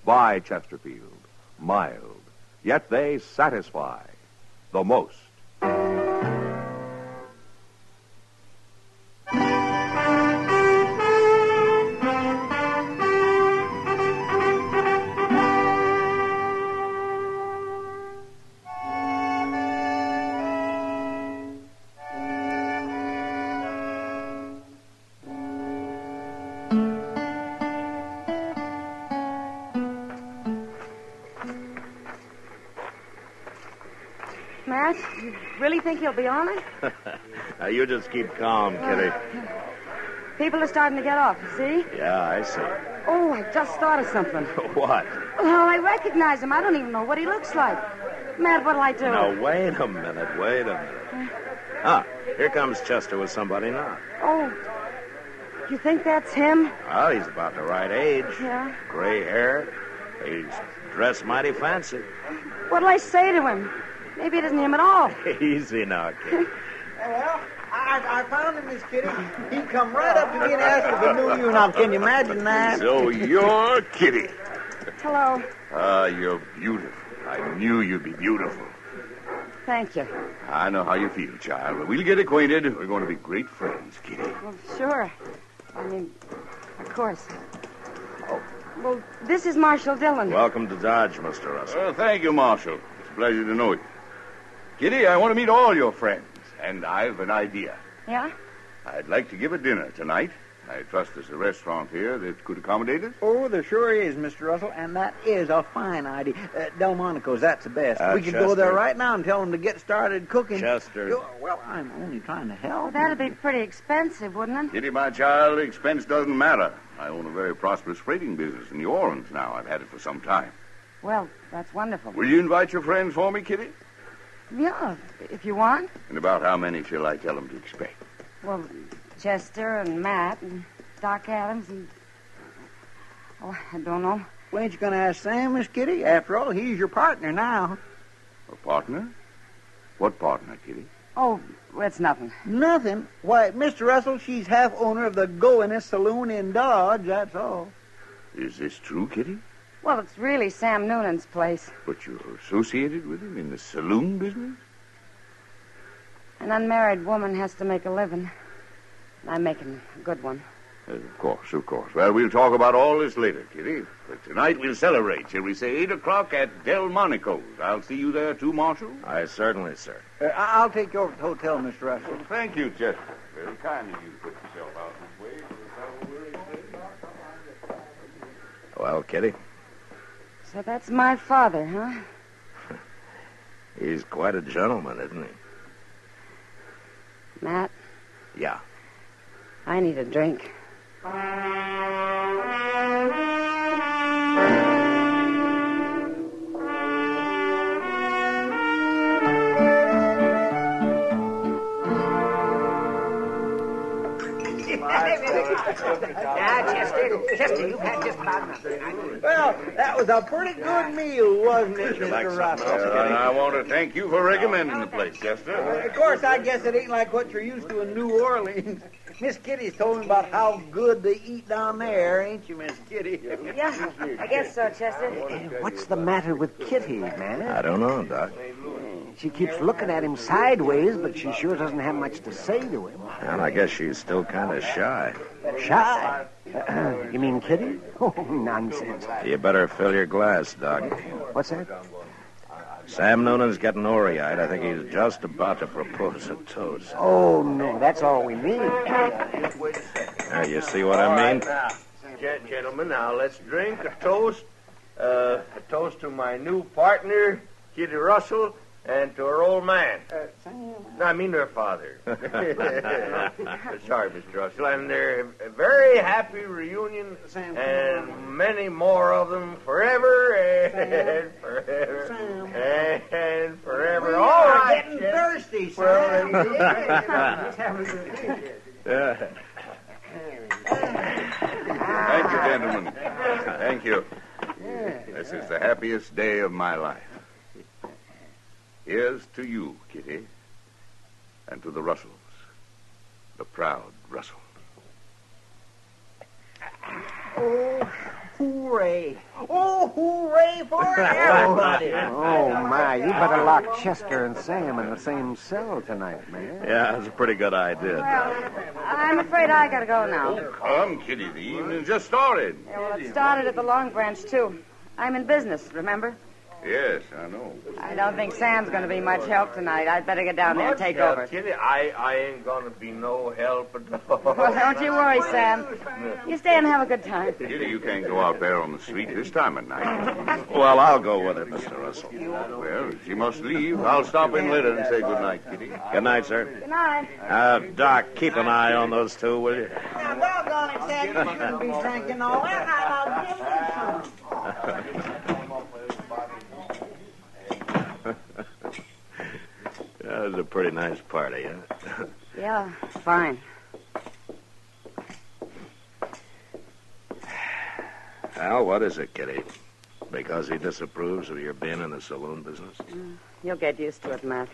By Chesterfield, mild, yet they satisfy the most. Matt, you really think he'll be on it? Now, you just keep calm, Kitty. People are starting to get off, you see? Yeah, I see. Oh, I just thought of something. What? Well, I recognize him. I don't even know what he looks like. Matt, what'll I do? Now, wait a minute. Ah, here comes Chester with somebody now. Oh, you think that's him? Well, he's about the right age. Yeah. Gray hair. He's dressed mighty fancy. What'll I say to him? Maybe it isn't him at all. Easy now, kid. Well, I found him, Miss Kitty. He come right up to me and asked if he knew you. Now, can you imagine that? So you're Kitty. Hello. You're beautiful. I knew you'd be beautiful. Thank you. I know how you feel, child. We'll get acquainted. We're going to be great friends, Kitty. Well, sure. I mean, of course. Oh, well, this is Marshal Dillon. Welcome to Dodge, Mr. Russell. Thank you, Marshal. It's a pleasure to know you. Kitty, I want to meet all your friends, and I've an idea. Yeah? I'd like to give a dinner tonight. I trust there's a restaurant here that could accommodate us. Oh, there sure is, Mr. Russell, and that is a fine idea. Delmonico's, that's the best. We could go there right now and tell them to get started cooking. Chester. Well, I'm only trying to help. Well, that'd be pretty expensive, wouldn't it? Kitty, my child, expense doesn't matter. I own a very prosperous freighting business in New Orleans now. I've had it for some time. Well, that's wonderful. Will you invite your friends for me, Kitty? Yeah, if you want. And about how many shall I tell them to expect? Well, Chester and Matt and Doc Adams and... Oh, I don't know. Well, ain't you going to ask Sam, Miss Kitty? After all, he's your partner now. A partner? What partner, Kitty? Oh, it's nothing. Nothing? Why, Mr. Russell, she's half owner of the Goiness Saloon in Dodge, that's all. Is this true, Kitty? Well, it's really Sam Noonan's place. But you're associated with him in the saloon business? An unmarried woman has to make a living. I'm making a good one. Of course. Well, we'll talk about all this later, Kitty. But tonight we'll celebrate, shall we say, 8 o'clock at Delmonico's. I'll see you there, too, Marshal? Aye, certainly, sir. I'll take you over to the hotel, Mr. Russell. Well, thank you, Chester. Very kind of you to put yourself out this way for a fellow we're Well, Kitty, So that's my father, huh? he's quite a gentleman, isn't he? Matt, Yeah. I need a drink. Chester, you've had just about enough. Well, that was a pretty good meal, wasn't it, Mr. Russell? I want to thank you for recommending the place, Chester. Of course, I guess it ain't like what you're used to in New Orleans. Miss Kitty's told me about how good they eat down there, ain't you, Miss Kitty? Yeah, I guess so, Chester. What's the matter with Kitty, man? I don't know, Doc. She keeps looking at him sideways, but she sure doesn't have much to say to him. And I guess she's still kind of shy. Shy? You mean Kitty? Oh, nonsense. You better fill your glass, Doc. What's that? Sam Noonan's getting orey-eyed. I think he's just about to propose a toast. Oh, no, that's all we need. There, you see what I mean? Now, gentlemen, now let's drink a toast. A toast to my new partner, Kitty Russell, and to her old man. No, I mean her father. Sorry, Mr. Russell. And their very happy reunion, and many more of them forever and forever and forever. We All are right, getting Chet. thirsty, Well, sir. Thank you, gentlemen. Thank you. This is the happiest day of my life. Here's to you, Kitty, and to the Russells, the proud Russells. Oh, hooray. Oh, hooray for everybody. Oh, my, you better lock Chester and Sam in the same cell tonight, man. Yeah, that's a pretty good idea, Doc. I'm afraid I gotta go now. Come, Kitty, the evening just started. Yeah, well, it started at the Long Branch, too. I'm in business, remember? Yes, I know. I don't think Sam's going to be much help tonight. I'd better get down there and take help, over. Kitty, I ain't gonna be no help at all. Well, don't you worry, Sam. You stay and have a good time. Kitty, you can't go out there on the street this time of night. Well, I'll go with it, Mr. Russell. Well, if she must leave, I'll stop in later and say good night, Kitty. Good night, sir. Good night. Doc, keep an eye on those two, will you? Now, doggone it, Sam, you shouldn't be drinking all that. I'll give you some. That was a pretty nice party, huh? Yeah, fine. Well, what is it, Kitty? Because he disapproves of your being in the saloon business? You'll get used to it, Matt.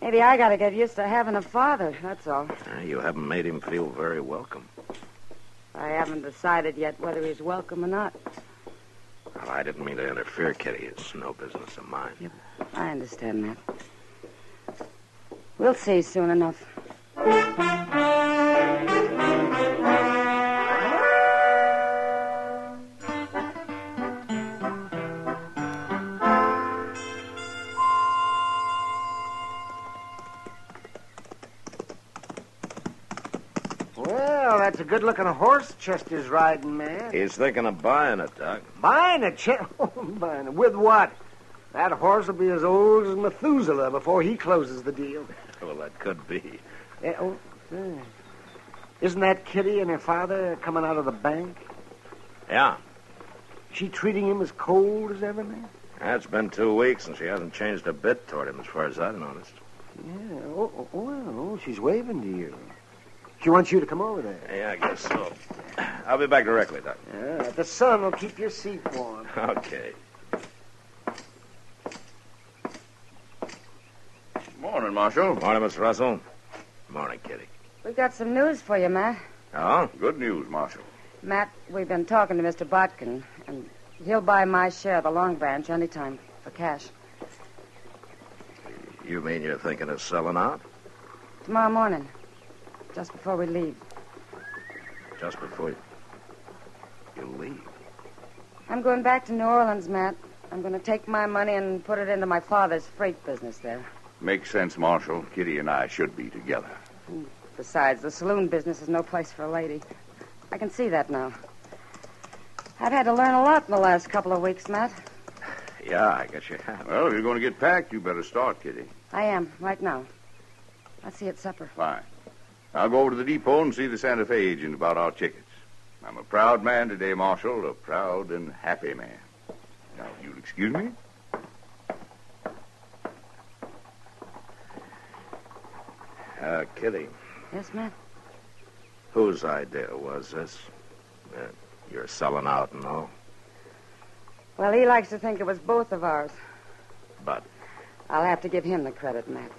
Maybe I gotta get used to having a father, that's all. You haven't made him feel very welcome. I haven't decided yet whether he's welcome or not. Well, I didn't mean to interfere, Kitty. It's no business of mine. Yep, I understand that. We'll see soon enough. Well, that's a good-looking horse Chester's riding, man. He's thinking of buying it, Doc. Buying it, buying it. With what? That horse will be as old as Methuselah before he closes the deal. Well, that could be. Isn't that Kitty and her father coming out of the bank? Yeah. She treating him as cold as ever, man? It's been 2 weeks, and she hasn't changed a bit toward him, as far as I've noticed. Yeah. Well, she's waving to you. She wants you to come over there. Yeah, I guess so. I'll be back directly, Doc. Yeah, the sun will keep your seat warm. Okay. Morning, Marshal. Morning, Miss Russell. Morning, Kitty. We've got some news for you, Matt. Oh? Good news, Marshal. Matt, we've been talking to Mr. Botkin, and he'll buy my share of the Long Branch anytime for cash. You mean you're thinking of selling out? Tomorrow morning, just before we leave. Just before you leave? I'm going back to New Orleans, Matt. I'm going to take my money and put it into my father's freight business there. Makes sense, Marshal. Kitty and I should be together. Besides, the saloon business is no place for a lady. I can see that now. I've had to learn a lot in the last couple of weeks, Matt. Yeah, I guess you have. Well, if you're going to get packed, you better start, Kitty. I am, right now. I'll see you at supper. Fine. I'll go over to the depot and see the Santa Fe agent about our tickets. I'm a proud man today, Marshal, a proud and happy man. Now, if you'll excuse me. Kitty, Yes, Matt? whose idea was this? You're selling out and all. Well, he likes to think it was both of ours. But I'll have to give him the credit, Matt.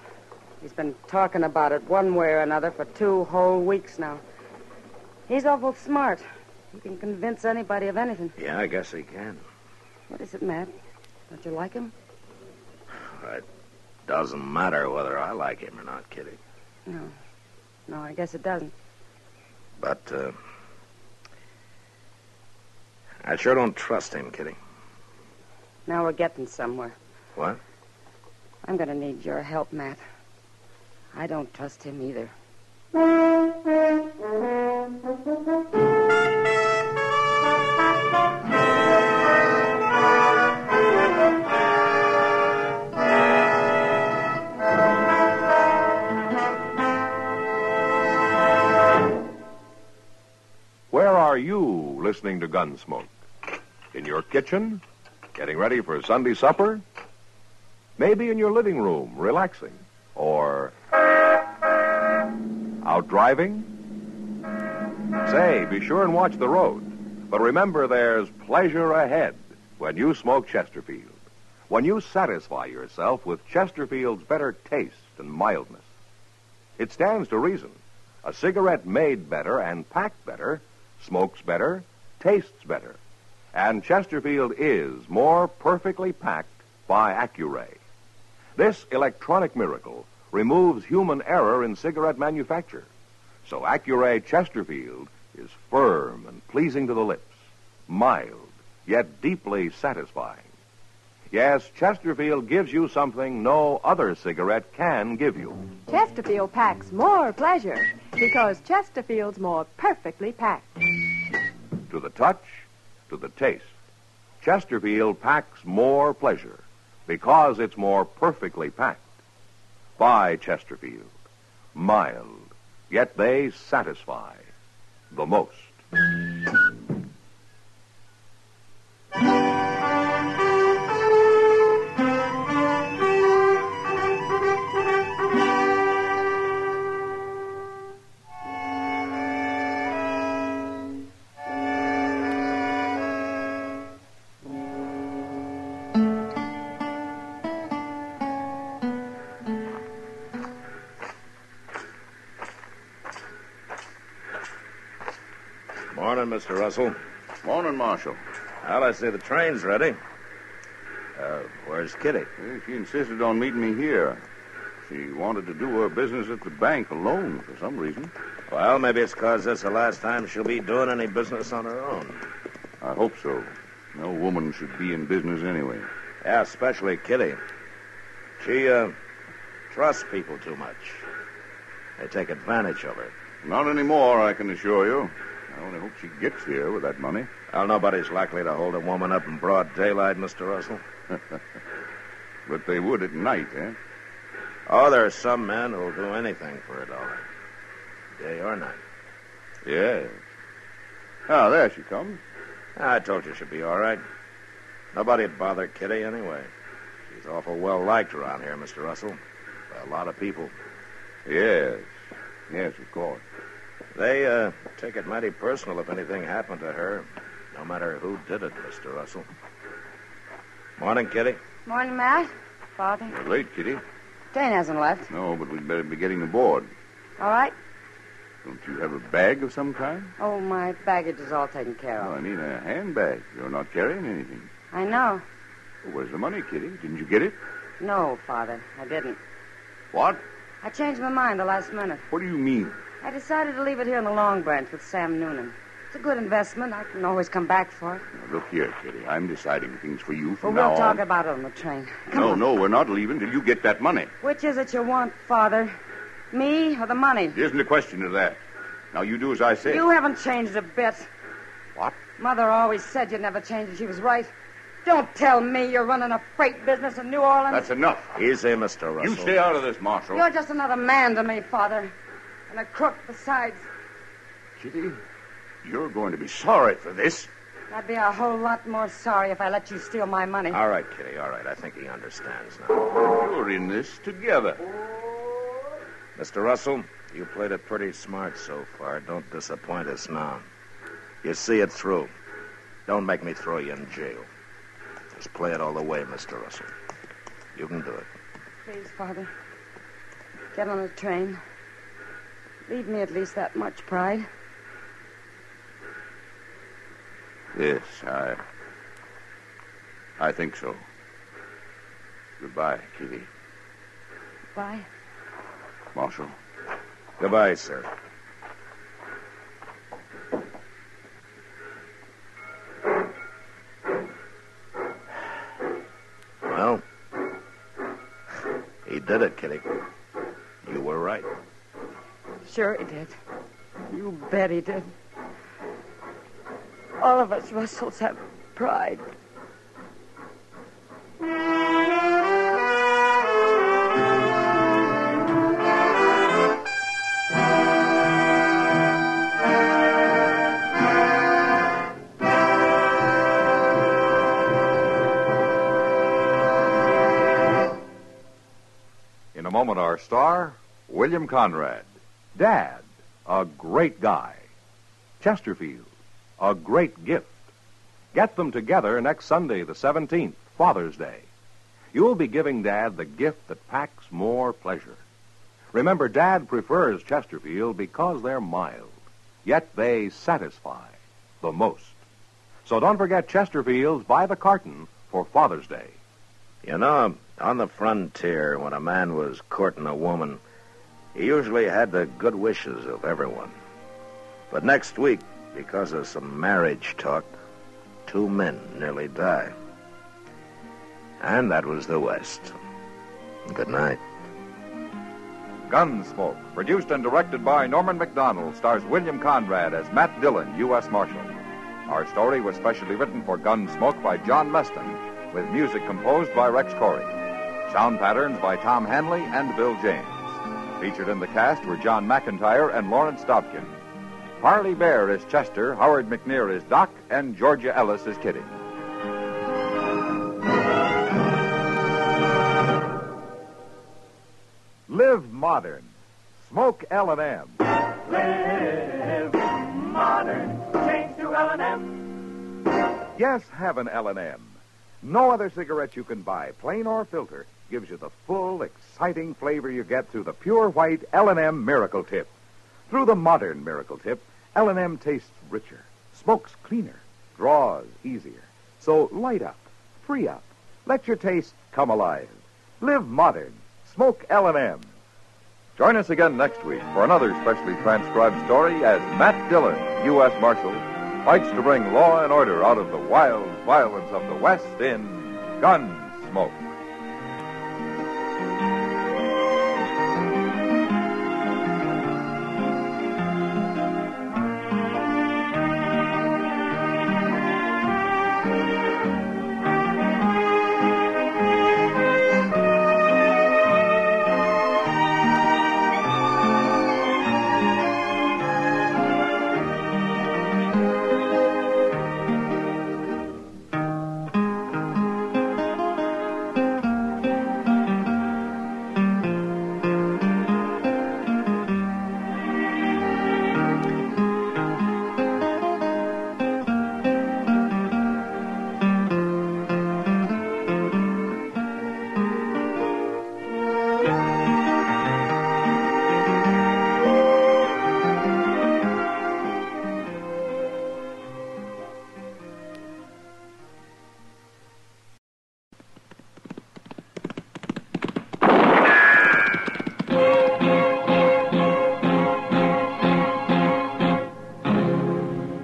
He's been talking about it one way or another for 2 whole weeks now. He's awful smart. He can convince anybody of anything. yeah, I guess he can. What is it, Matt? Don't you like him? It doesn't matter whether I like him or not, Kitty. No. No, I guess it doesn't. But, I sure don't trust him, Kitty. Now we're getting somewhere. What? I'm going to need your help, Matt. I don't trust him either. Where are you listening to Gunsmoke? In your kitchen? Getting ready for Sunday supper? Maybe in your living room, relaxing? Or out driving? Say, be sure and watch the road. But remember, there's pleasure ahead when you smoke Chesterfield. When you satisfy yourself with Chesterfield's better taste and mildness. It stands to reason. A cigarette made better and packed better smokes better, tastes better. And Chesterfield is more perfectly packed by Accuray. This electronic miracle removes human error in cigarette manufacture. So Accuray Chesterfield is firm and pleasing to the lips, mild, yet deeply satisfying. Yes, Chesterfield gives you something no other cigarette can give you. Chesterfield packs more pleasure because Chesterfield's more perfectly packed. To the touch, to the taste, Chesterfield packs more pleasure because it's more perfectly packed. By Chesterfield. Mild, yet they satisfy the most. Morning, Mr. Russell. Morning, Marshal. Well, I see the train's ready. Where's Kitty? She insisted on meeting me here. She wanted to do her business at the bank alone for some reason. Well, maybe it's because this is the last time she'll be doing any business on her own. I hope so. No woman should be in business anyway. Yeah, especially Kitty. She, trusts people too much. They take advantage of her. Not anymore, I can assure you. I only hope she gets here with that money. Well, nobody's likely to hold a woman up in broad daylight, Mr. Russell. But they would at night, eh? Oh, there are some men who'll do anything for $1. Day or night. Yes. Ah, there she comes. I told you she'd be all right. Nobody'd bother Kitty anyway. She's awful well liked around here, Mr. Russell. By a lot of people. Yes. Yes, of course. They take it mighty personal if anything happened to her, no matter who did it, Mr. Russell. Morning, Kitty. Morning, Matt. Father. You're late, Kitty. Jane hasn't left. No, but we'd better be getting aboard. All right. Don't you have a bag of some kind? Oh, my baggage is all taken care Oh, of. I mean a handbag. You're not carrying anything. I know. Well, where's the money, Kitty? Didn't you get it? No, Father, I didn't. What? I changed my mind the last minute. What do you mean? I decided to leave it here in the Long Branch with Sam Noonan. It's a good investment. I can always come back for it. Now, look here, Kitty. I'm deciding things for you Well, from we'll now talk on. about it on the train. No, we're not leaving till you get that money. Which is it you want, Father? Me or the money? There isn't a question of that. Now, you do as I say. You haven't changed a bit. What? Mother always said you'd never change, and she was right. Don't tell me you're running a freight business in New Orleans. That's enough. Easy, Mr. Russell. You stay out of this, Marshal. You're just another man to me, Father. And a crook besides. Kitty, you're going to be sorry for this. I'd be a whole lot more sorry if I let you steal my money. All right, Kitty, all right. I think he understands now. You're in this together. Mr. Russell, you played it pretty smart so far. Don't disappoint us now. You see it through. Don't make me throw you in jail. Just play it all the way, Mr. Russell. You can do it. Please, Father, get on the train. Leave me at least that much pride. Yes, I think so. Goodbye, Kitty. Bye. Marshal. Goodbye, sir. Well, he did it, Kitty. You were right. Sure he did. You bet he did. All of us Russells have pride. In a moment, our star, William Conrad. Dad, a great guy. Chesterfield, a great gift. Get them together next Sunday, the 17th, Father's Day. You'll be giving Dad the gift that packs more pleasure. Remember, Dad prefers Chesterfield because they're mild, yet they satisfy the most. So don't forget Chesterfields by the carton for Father's Day. You know, on the frontier, when a man was courting a woman, he usually had the good wishes of everyone. But next week, because of some marriage talk, 2 men nearly died. And that was the West. Good night. Gunsmoke, produced and directed by Norman McDonald, stars William Conrad as Matt Dillon, U.S. Marshal. Our story was specially written for Gunsmoke by John Meston, with music composed by Rex Corey. Sound patterns by Tom Hanley and Bill James. Featured in the cast were John McIntyre and Lawrence Dobkin. Harley Bear is Chester, Howard McNear is Doc, and Georgia Ellis is Kitty. Live modern. Smoke L&M. Live modern. Change to L&M. Yes, have an L&M. No other cigarette you can buy, plain or filter, gives you the full, exciting flavor you get through the pure white L&M Miracle Tip. Through the modern Miracle Tip, L&M tastes richer, smokes cleaner, draws easier. So light up, free up, let your taste come alive. Live modern. Smoke L&M. Join us again next week for another specially transcribed story as Matt Dillon, U.S. Marshal, fights to bring law and order out of the wild violence of the West in Gunsmoke.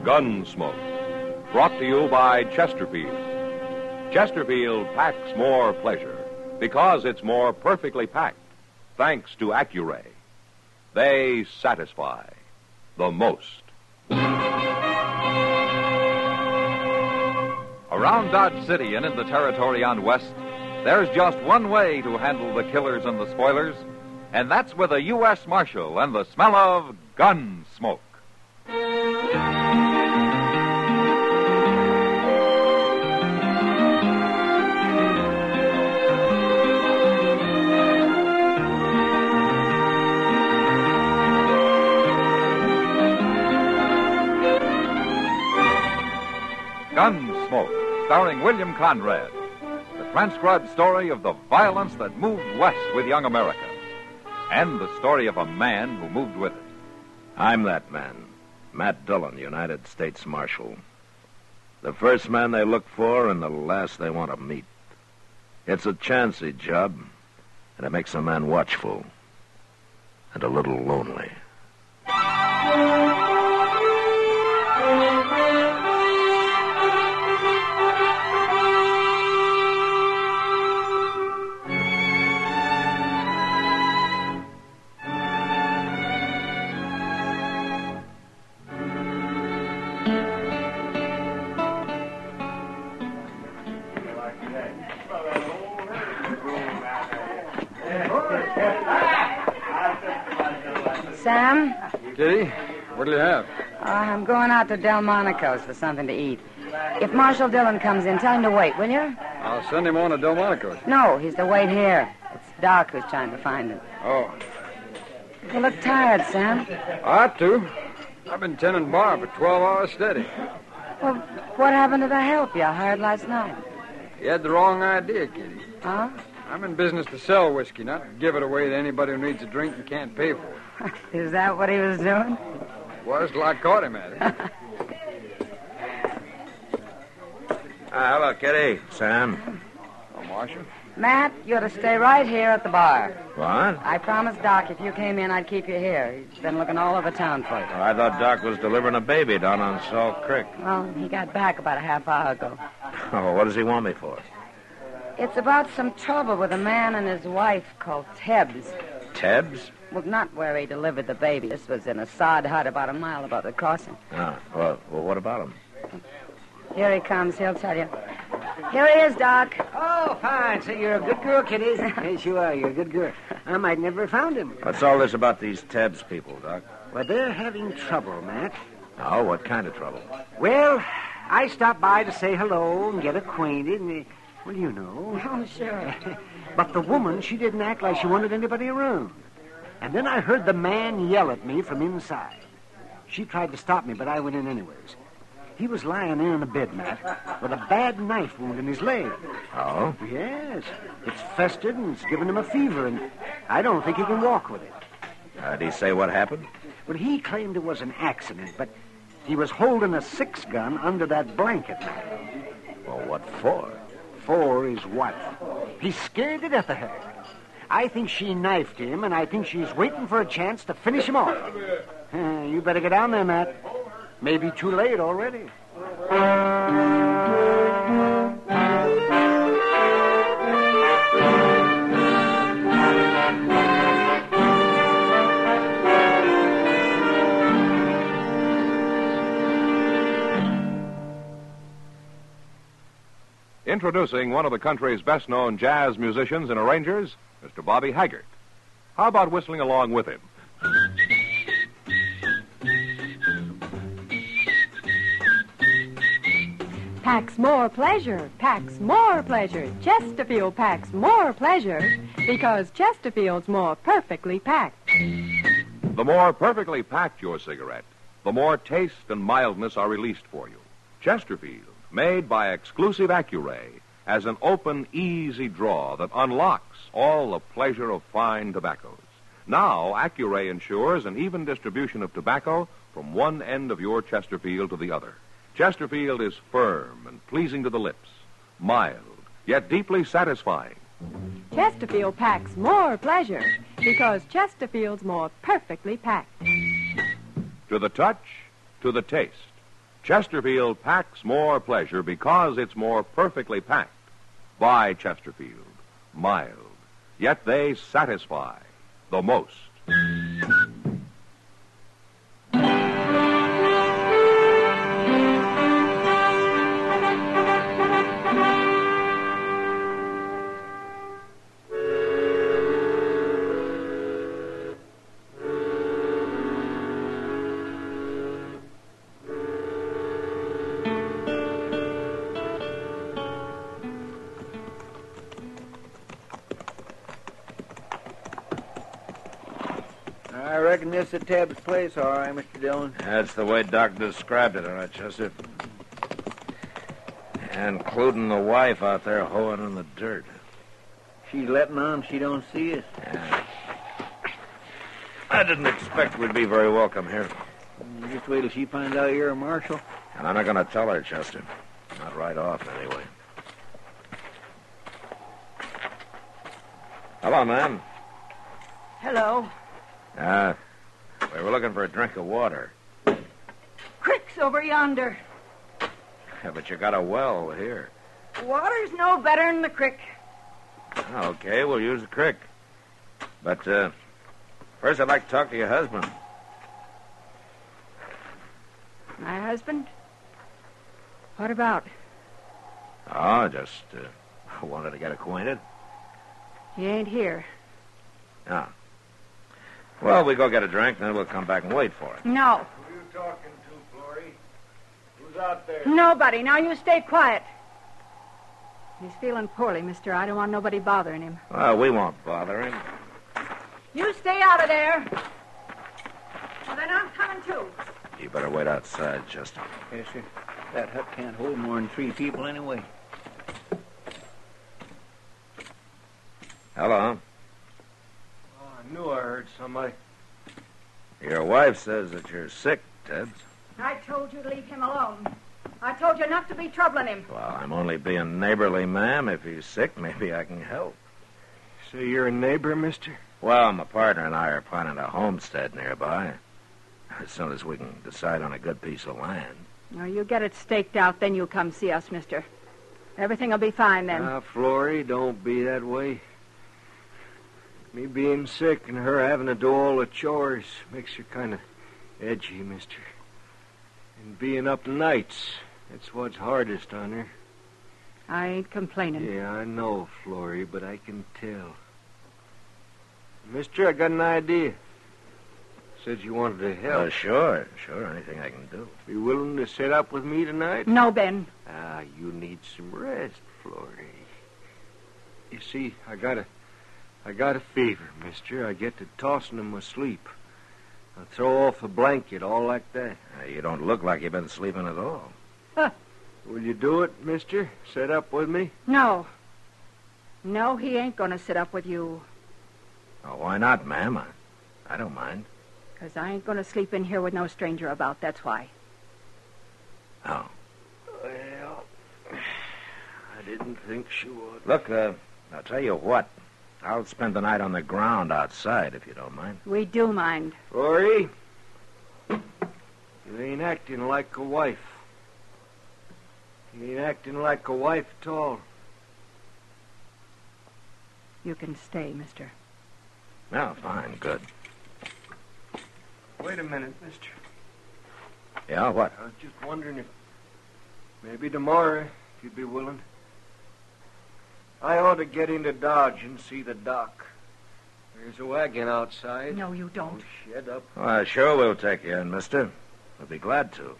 Gunsmoke, brought to you by Chesterfield. Chesterfield packs more pleasure because it's more perfectly packed, thanks to Accuray. They satisfy the most. Around Dodge City and in the territory on West, there's just one way to handle the killers and the spoilers, and that's with a U.S. Marshal and the smell of gun smoke. Gunsmoke, starring William Conrad. The transcribed story of the violence that moved west with young America. And the story of a man who moved with it. I'm that man, Matt Dillon, United States Marshal. The first man they look for and the last they want to meet. It's a chancy job, and it makes a man watchful and a little lonely. Sam? Kitty, what'll you have? I'm going out to Delmonico's for something to eat. If Marshal Dillon comes in, tell him to wait, will you? I'll send him on to Delmonico's. No, he's to wait here. It's Doc who's trying to find him. Oh. You look tired, Sam. I ought to. I've been tending bar for 12 hours steady. Well, what happened to the help you hired last night? You had the wrong idea, Kitty. Huh? I'm in business to sell whiskey, not to give it away to anybody who needs a drink and can't pay for it. Is that what he was doing? Was till I caught him at it. Hello, Kitty. Sam. Oh, Marshal. Matt, you're to stay right here at the bar. What? I promised Doc if you came in, I'd keep you here. He's been looking all over town for you. Oh, I thought Doc was delivering a baby down on Salt Creek. Well, he got back about a half hour ago. Oh, what does he want me for? It's about some trouble with a man and his wife called Tebbs. Tebbs? Well, not where he delivered the baby. This was in a sod hut about a mile above the crossing. Ah, well, what about him? Here he comes. He'll tell you. Here he is, Doc. Oh, fine. So you're a good girl, Kitty. Yes, you are. You're a good girl. I might never have found him. What's all this about these Tebbs people, Doc? Well, they're having trouble, Matt. Oh, what kind of trouble? Well, I stopped by to say hello and get acquainted. And, well, you know. Oh, sure. But the woman, she didn't act like she wanted anybody around. And then I heard the man yell at me from inside. She tried to stop me, but I went in anyways. He was lying there in the bed, Matt, with a bad knife wound in his leg. Oh? Yes. It's festered and it's given him a fever, and I don't think he can walk with it. Did he say what happened? Well, he claimed it was an accident, but he was holding a 6-gun under that blanket, Matt. Well, what for? For his wife. He's scared to death of her. I think she knifed him, and I think she's waiting for a chance to finish him off. You better get down there, Matt. Maybe too late already. Introducing one of the country's best-known jazz musicians and arrangers, Mr. Bobby Haggart. How about whistling along with him? Packs more pleasure, packs more pleasure. Chesterfield packs more pleasure because Chesterfield's more perfectly packed. The more perfectly packed your cigarette, the more taste and mildness are released for you. Chesterfield, made by exclusive Accuray, has an open, easy draw that unlocks all the pleasure of fine tobaccos. Now, Accuray ensures an even distribution of tobacco from one end of your Chesterfield to the other. Chesterfield is firm and pleasing to the lips, mild, yet deeply satisfying. Chesterfield packs more pleasure because Chesterfield's more perfectly packed. To the touch, to the taste, Chesterfield packs more pleasure because it's more perfectly packed. By Chesterfield, mild, yet they satisfy the most. I reckon this is Tebbs' place, all right, Mr. Dillon. That's the way Doc described it, all right, Chester. Including the wife out there hoeing in the dirt. She's letting on she don't see us. Yeah. I didn't expect we'd be very welcome here. Just wait till she finds out you're a marshal. And I'm not going to tell her, Chester. Not right off, anyway. Hello, ma'am. Hello. We were looking for a drink of water. Crick's over yonder. Yeah, but you got a well here. Water's no better than the crick. Okay, we'll use the creek. But, first I'd like to talk to your husband. My husband? What about? Oh, just wanted to get acquainted. He ain't here. Ah. Well, we go get a drink, then we'll come back and wait for it. No. Who are you talking to, Florrie? Who's out there? Nobody. Now you stay quiet. He's feeling poorly, mister. I don't want nobody bothering him. Well, we won't bother him. You stay out of there. Well, then I'm coming too. You better wait outside, Chester. Yes, sir. That hut can't hold more than 3 people anyway. Hello. Oh, I knew I heard somebody. Your wife says that you're sick, Ted. I told you to leave him alone. I told you not to be troubling him. Well, I'm only being neighborly, ma'am. If he's sick, maybe I can help. So you're a neighbor, mister? Well, my partner and I are planning a homestead nearby. As soon as we can decide on a good piece of land. Now, you get it staked out, then you come see us, mister. Everything will be fine then. Now, Florrie, don't be that way. Me being sick and her having to do all the chores makes her kind of edgy, mister. And being up nights, that's what's hardest on her. I ain't complaining. Yeah, I know, Florrie, but I can tell. Mister, I got an idea. Said you wanted to help. Sure. Anything I can do. Be willing to sit up with me tonight? No, Ben. Ah, you need some rest, Florrie. You see, I got a fever, mister. I get to tossing in my sleep. I throw off a blanket, all like that. You don't look like you've been sleeping at all. Huh. Will you do it, mister? Sit up with me? No. No, he ain't going to sit up with you. Oh, why not, ma'am? I don't mind. 'Cause I ain't going to sleep in here with no stranger about, that's why. Oh. Well, I didn't think she would. Look, I'll tell you what. I'll spend the night on the ground outside, if you don't mind. We do mind. Florrie, you ain't acting like a wife. You ain't acting like a wife at all. You can stay, mister. No, fine, good. Wait a minute, mister. Yeah, what? I was just wondering if maybe tomorrow, if you'd be willing. I ought to get into Dodge and see the doc. There's a wagon outside. No, you don't. Oh, shut up. Well, sure we'll take you in, mister. We'll be glad to.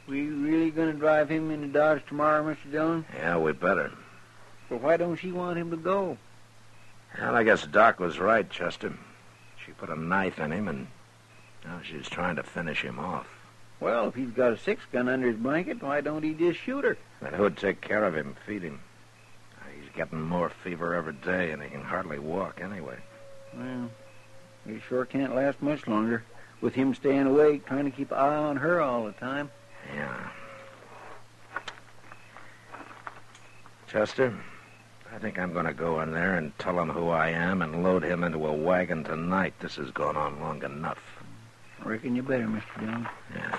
We really going to drive him into Dodge tomorrow, Mr. Dillon? Yeah, we better. Well, why don't she want him to go? Well, I guess Doc was right, Chester. She put a knife in him, and now she's trying to finish him off. Well, if he's got a 6-gun under his blanket, why don't he just shoot her? Then who'd take care of him, feed him? He's getting more fever every day, and he can hardly walk anyway. Well, he sure can't last much longer, with him staying awake, trying to keep an eye on her all the time. Yeah. Chester, I think I'm going to go in there and tell him who I am and load him into a wagon tonight. This has gone on long enough. I reckon you better, Mr. Dillon. Yeah.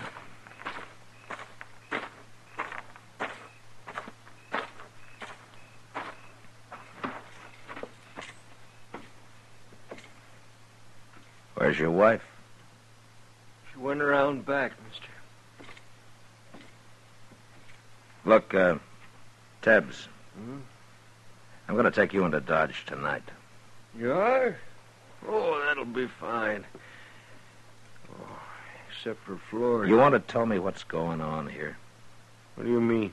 Where's your wife? She went around back, mister. Look, Tebbs. I'm going to take you into Dodge tonight. You are? Oh, that'll be fine. Oh, except for Florida. You want to tell me what's going on here? What do you mean?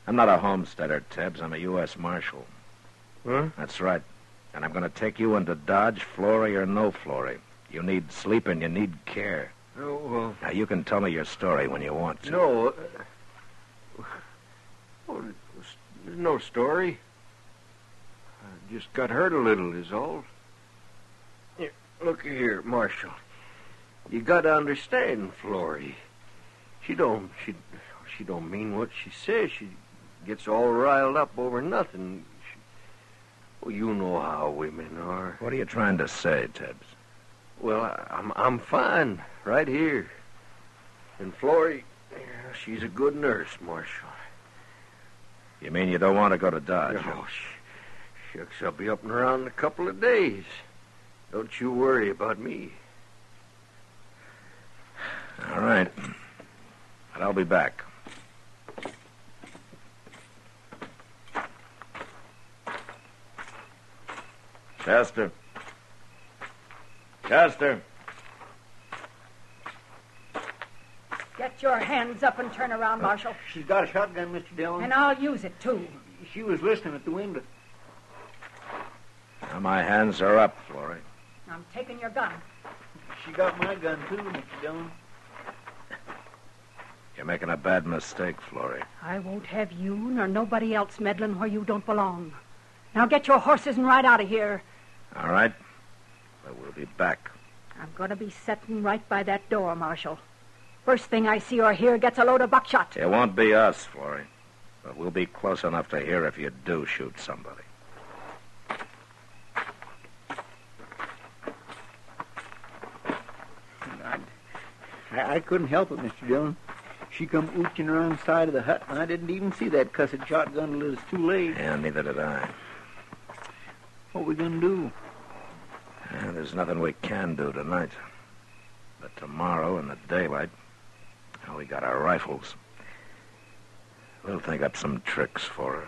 I'm not a homesteader, Tibbs. I'm a U.S. Marshal. Huh? That's right. And I'm going to take you into Dodge, Flory or no Flory. You need sleep and you need care. Oh, well... Now, you can tell me your story when you want to. No. There's no story. I just got hurt a little, is all. Here, look here, Marshal. You got to understand, Flory. She don't mean what she says. She gets all riled up over nothing. Well, you know how women are. What are you trying to say, Tibbs? Well, I'm fine right here. And Flory, she's a good nurse, Marshal. You mean you don't want to go to Dodge? Oh, shucks, I'll be up and around in a couple of days. Don't you worry about me. All right. But I'll be back. Chester. Chester. Get your hands up and turn around, Marshal. She's got a shotgun, Mr. Dillon. And I'll use it, too. She was listening at the window. Now my hands are up, Flory. I'm taking your gun. She got my gun, too, Mr. Dillon. You're making a bad mistake, Flory. I won't have you nor nobody else meddling where you don't belong. Now get your horses and ride out of here. All right. But we'll be back. I'm going to be sitting right by that door, Marshal. First thing I see or hear gets a load of buckshot. It won't be us, Flory. But we'll be close enough to hear if you do shoot somebody. I couldn't help it, Mr. Dillon. She come ooching around the side of the hut, and I didn't even see that cussed shotgun until it was too late. Yeah, neither did I. What we gonna do? There's nothing we can do tonight. But tomorrow in the daylight, we got our rifles. We'll think up some tricks for her.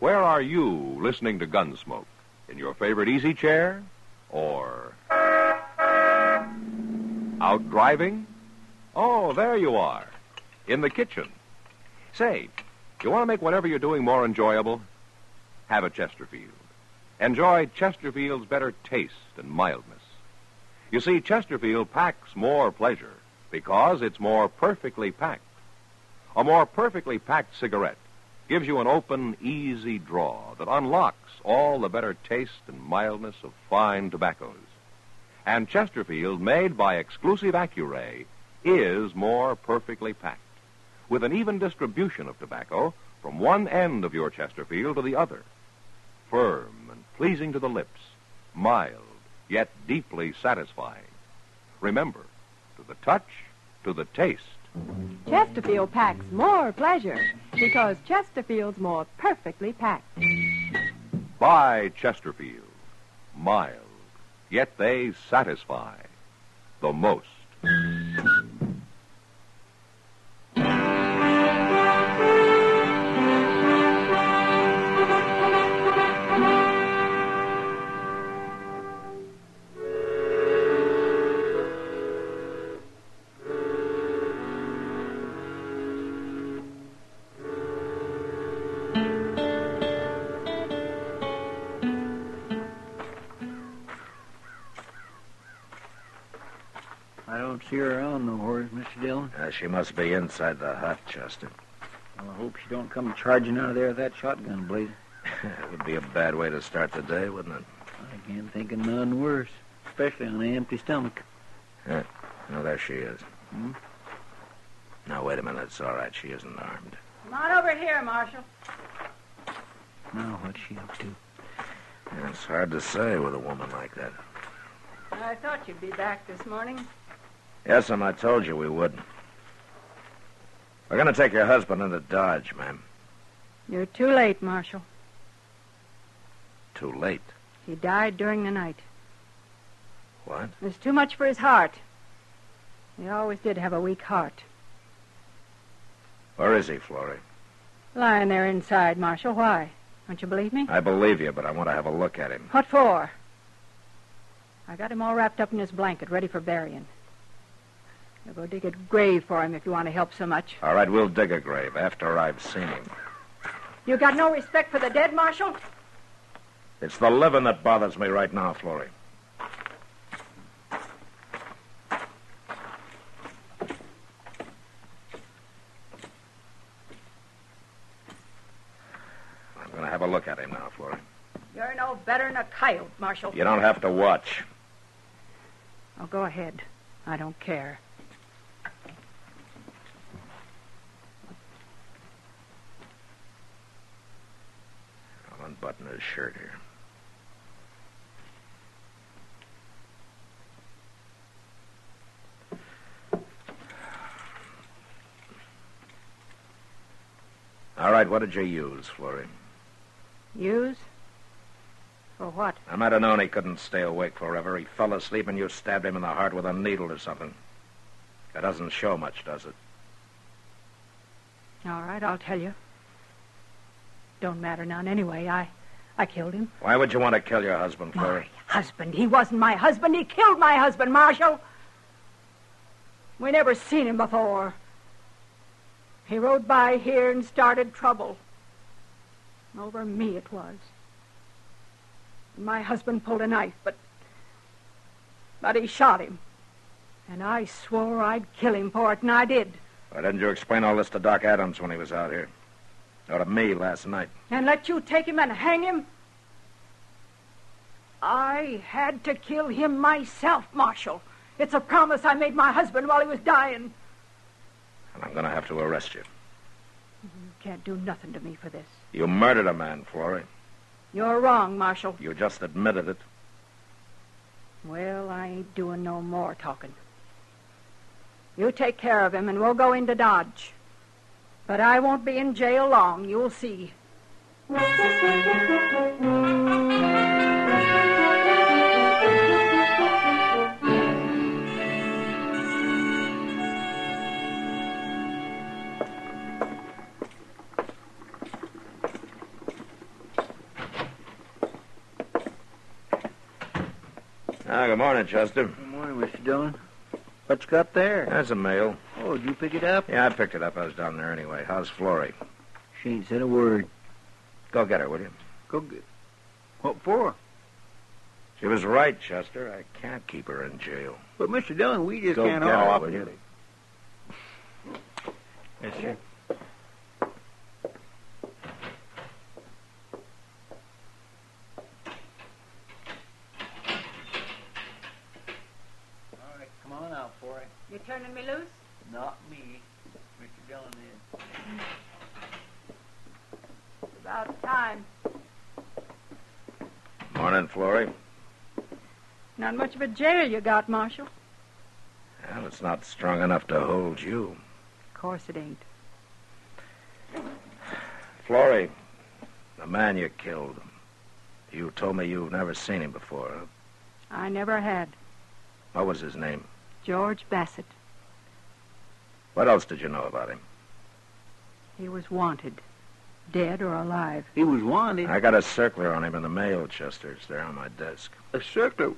Where are you listening to Gunsmoke? In your favorite easy chair? Or out driving? Oh, there you are. In the kitchen. Say, you want to make whatever you're doing more enjoyable? Have a Chesterfield. Enjoy Chesterfield's better taste and mildness. You see, Chesterfield packs more pleasure because it's more perfectly packed. A more perfectly packed cigarette gives you an open, easy draw that unlocks all the better taste and mildness of fine tobaccos. And Chesterfield, made by exclusive Accuray, is more perfectly packed, with an even distribution of tobacco from one end of your Chesterfield to the other. Firm and pleasing to the lips, mild, yet deeply satisfying. Remember, to the touch, to the taste. Chesterfield packs more pleasure because Chesterfield's more perfectly packed. Buy Chesterfield. Mild, yet they satisfy the most. I don't see her around nowhere, Mr. Dillon. She must be inside the hut, Chester. Well, I hope she don't come charging out of there with that shotgun blazing. It would be a bad way to start the day, wouldn't it? I can't think of none worse, especially on an empty stomach. Yeah. Oh, there she is. Hmm? Now, wait a minute. It's all right. She isn't armed. Come on over here, Marshal. Now, what's she up to? Yeah, it's hard to say with a woman like that. I thought you'd be back this morning. Yes, I told you we would. We're going to take your husband into Dodge, ma'am. You're too late, Marshal. Too late? He died during the night. What? It was too much for his heart. He always did have a weak heart. Where is he, Florrie? Lying there inside, Marshal. Why? Don't you believe me? I believe you, but I want to have a look at him. What for? I got him all wrapped up in his blanket, ready for burying. You'll go dig a grave for him if you want to help so much. All right, we'll dig a grave after I've seen him. You got no respect for the dead, Marshal? It's the living that bothers me right now, Florrie. I'm going to have a look at him now, Florrie. You're no better than a coyote, Marshal. You don't have to watch. Oh, go ahead. I don't care. I'll unbutton his shirt here. All right, what did you use, Florrie? Use? For what? I might have known he couldn't stay awake forever. He fell asleep and you stabbed him in the heart with a needle or something. That doesn't show much, does it? All right, I'll tell you. Don't matter none anyway. I killed him. Why would you want to kill your husband, Florrie? My husband? He wasn't my husband. He killed my husband, Marshal. We never seen him before. He rode by here and started trouble. Over me it was. My husband pulled a knife, but he shot him. And I swore I'd kill him for it, and I did. Why didn't you explain all this to Doc Adams when he was out here? Or to me last night? And let you take him and hang him? I had to kill him myself, Marshal. It's a promise I made my husband while he was dying. And I'm going to have to arrest you. You can't do nothing to me for this. You murdered a man, Florrie. You're wrong, Marshal. You just admitted it. Well, I ain't doing no more talking. You take care of him, and we'll go into Dodge. But I won't be in jail long, you'll see. Good morning, Chester. Good morning, Mr. Dillon. What you got there? That's a mail. Oh, did you pick it up? Yeah, I picked it up. I was down there anyway. How's Florrie? She ain't said a word. Go get her, will you? Go get... What for? She was right, Chester. I can't keep her in jail. But, Mr. Dillon, we just Go can't get haul her, off... will you? Yes, sir. All right, come on out, Florrie. You turning me loose? Not me. Mr. Dillon is. About time. Morning, Florrie. Not much of a jail you got, Marshal. Well, it's not strong enough to hold you. Of course it ain't. Florrie, the man you killed, you told me you've never seen him before, huh? I never had. What was his name? George Bassett. What else did you know about him? He was wanted. Dead or alive. He was wanted? I got a circular on him in the mail, Chester. It's there on my desk. A circular?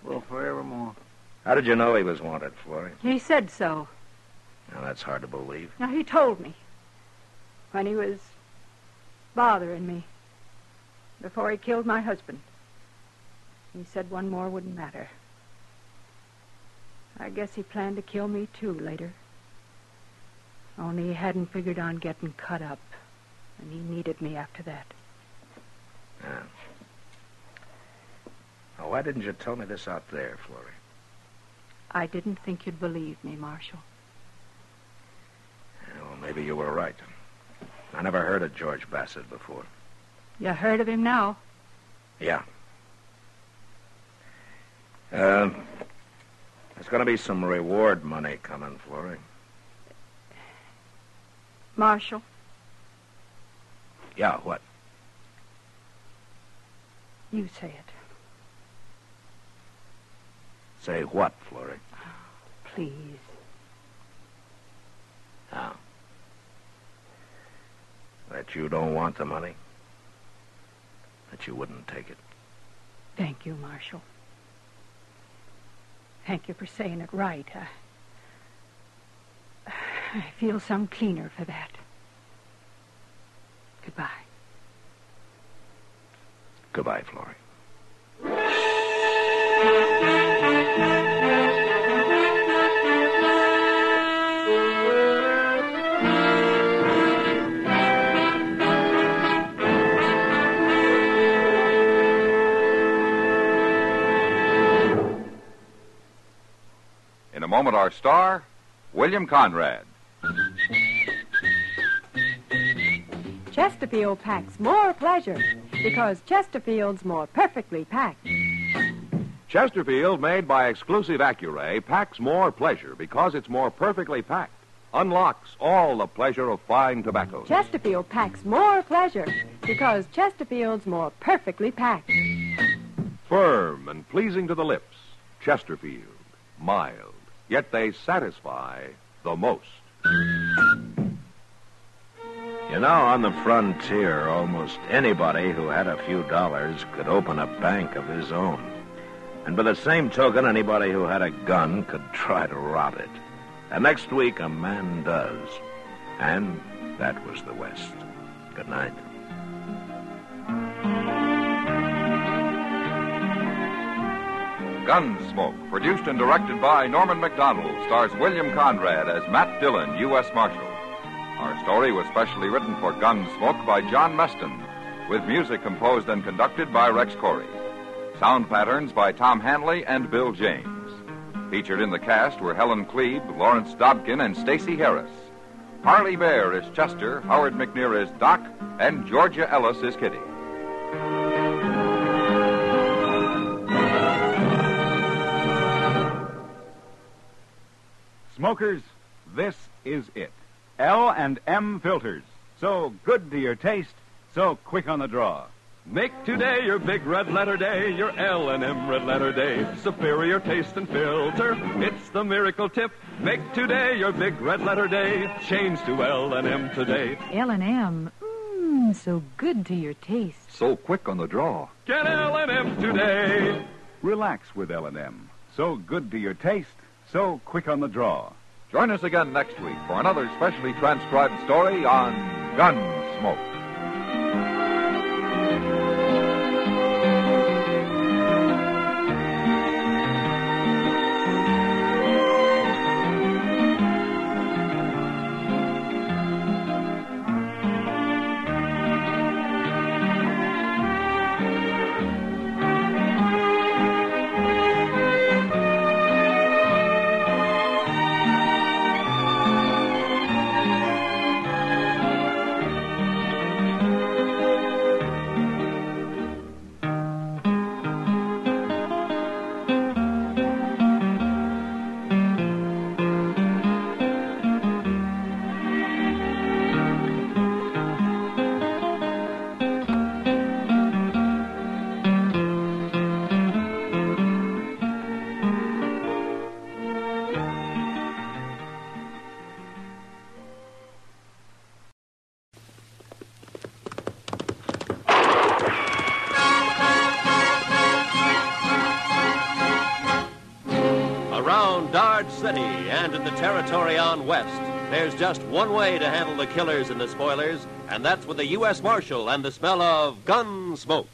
Well, forevermore. How did you know he was wanted, Florrie? He said so. Now, that's hard to believe. Now, he told me. When he was bothering me. Before he killed my husband. He said one more wouldn't matter. I guess he planned to kill me, too, later. Only he hadn't figured on getting cut up. And he needed me after that. Yeah. Now, why didn't you tell me this out there, Florrie? I didn't think you'd believe me, Marshal. Yeah, well, maybe you were right. I never heard of George Bassett before. You heard of him now? Yeah. There's going to be some reward money coming, Florrie. Marshal? Yeah, what? You say it. Say what, Florrie? Please. Now, that you don't want the money? That you wouldn't take it? Thank you, Marshal. Thank you for saying it right. I feel some cleaner for that. Goodbye. Goodbye, Florrie. In a moment, our star, William Conrad. Chesterfield packs more pleasure because Chesterfield's more perfectly packed. Chesterfield, made by exclusive Accuray, packs more pleasure because it's more perfectly packed. Unlocks all the pleasure of fine tobacco. Chesterfield packs more pleasure because Chesterfield's more perfectly packed. Firm and pleasing to the lips. Chesterfield. Mild. Yet they satisfy the most. You know, on the frontier, almost anybody who had a few dollars could open a bank of his own. And by the same token, anybody who had a gun could try to rob it. And next week, a man does. And that was the West. Good night. Gunsmoke, produced and directed by Norman Macdonald, stars William Conrad as Matt Dillon, U.S. Marshal. Our story was specially written for Gunsmoke by John Meston, with music composed and conducted by Rex Corey. Sound patterns by Tom Hanley and Bill James. Featured in the cast were Helen Klebe, Lawrence Dobkin, and Stacey Harris. Harley Bear is Chester, Howard McNear is Doc, and Georgia Ellis is Kitty. Smokers, this is it. L&M filters. So good to your taste, so quick on the draw. Make today your big red letter day, your L&M red letter day. Superior taste and filter, it's the miracle tip. Make today your big red letter day. Change to L&M today. L&M, so good to your taste. So quick on the draw. Get L&M today. Relax with L&M. So good to your taste, so quick on the draw. Join us again next week for another specially transcribed story on Gunsmoke. City and in the territory on west, there's just one way to handle the killers and the spoilers, and that's with the U.S. Marshal and the smell of Gunsmoke.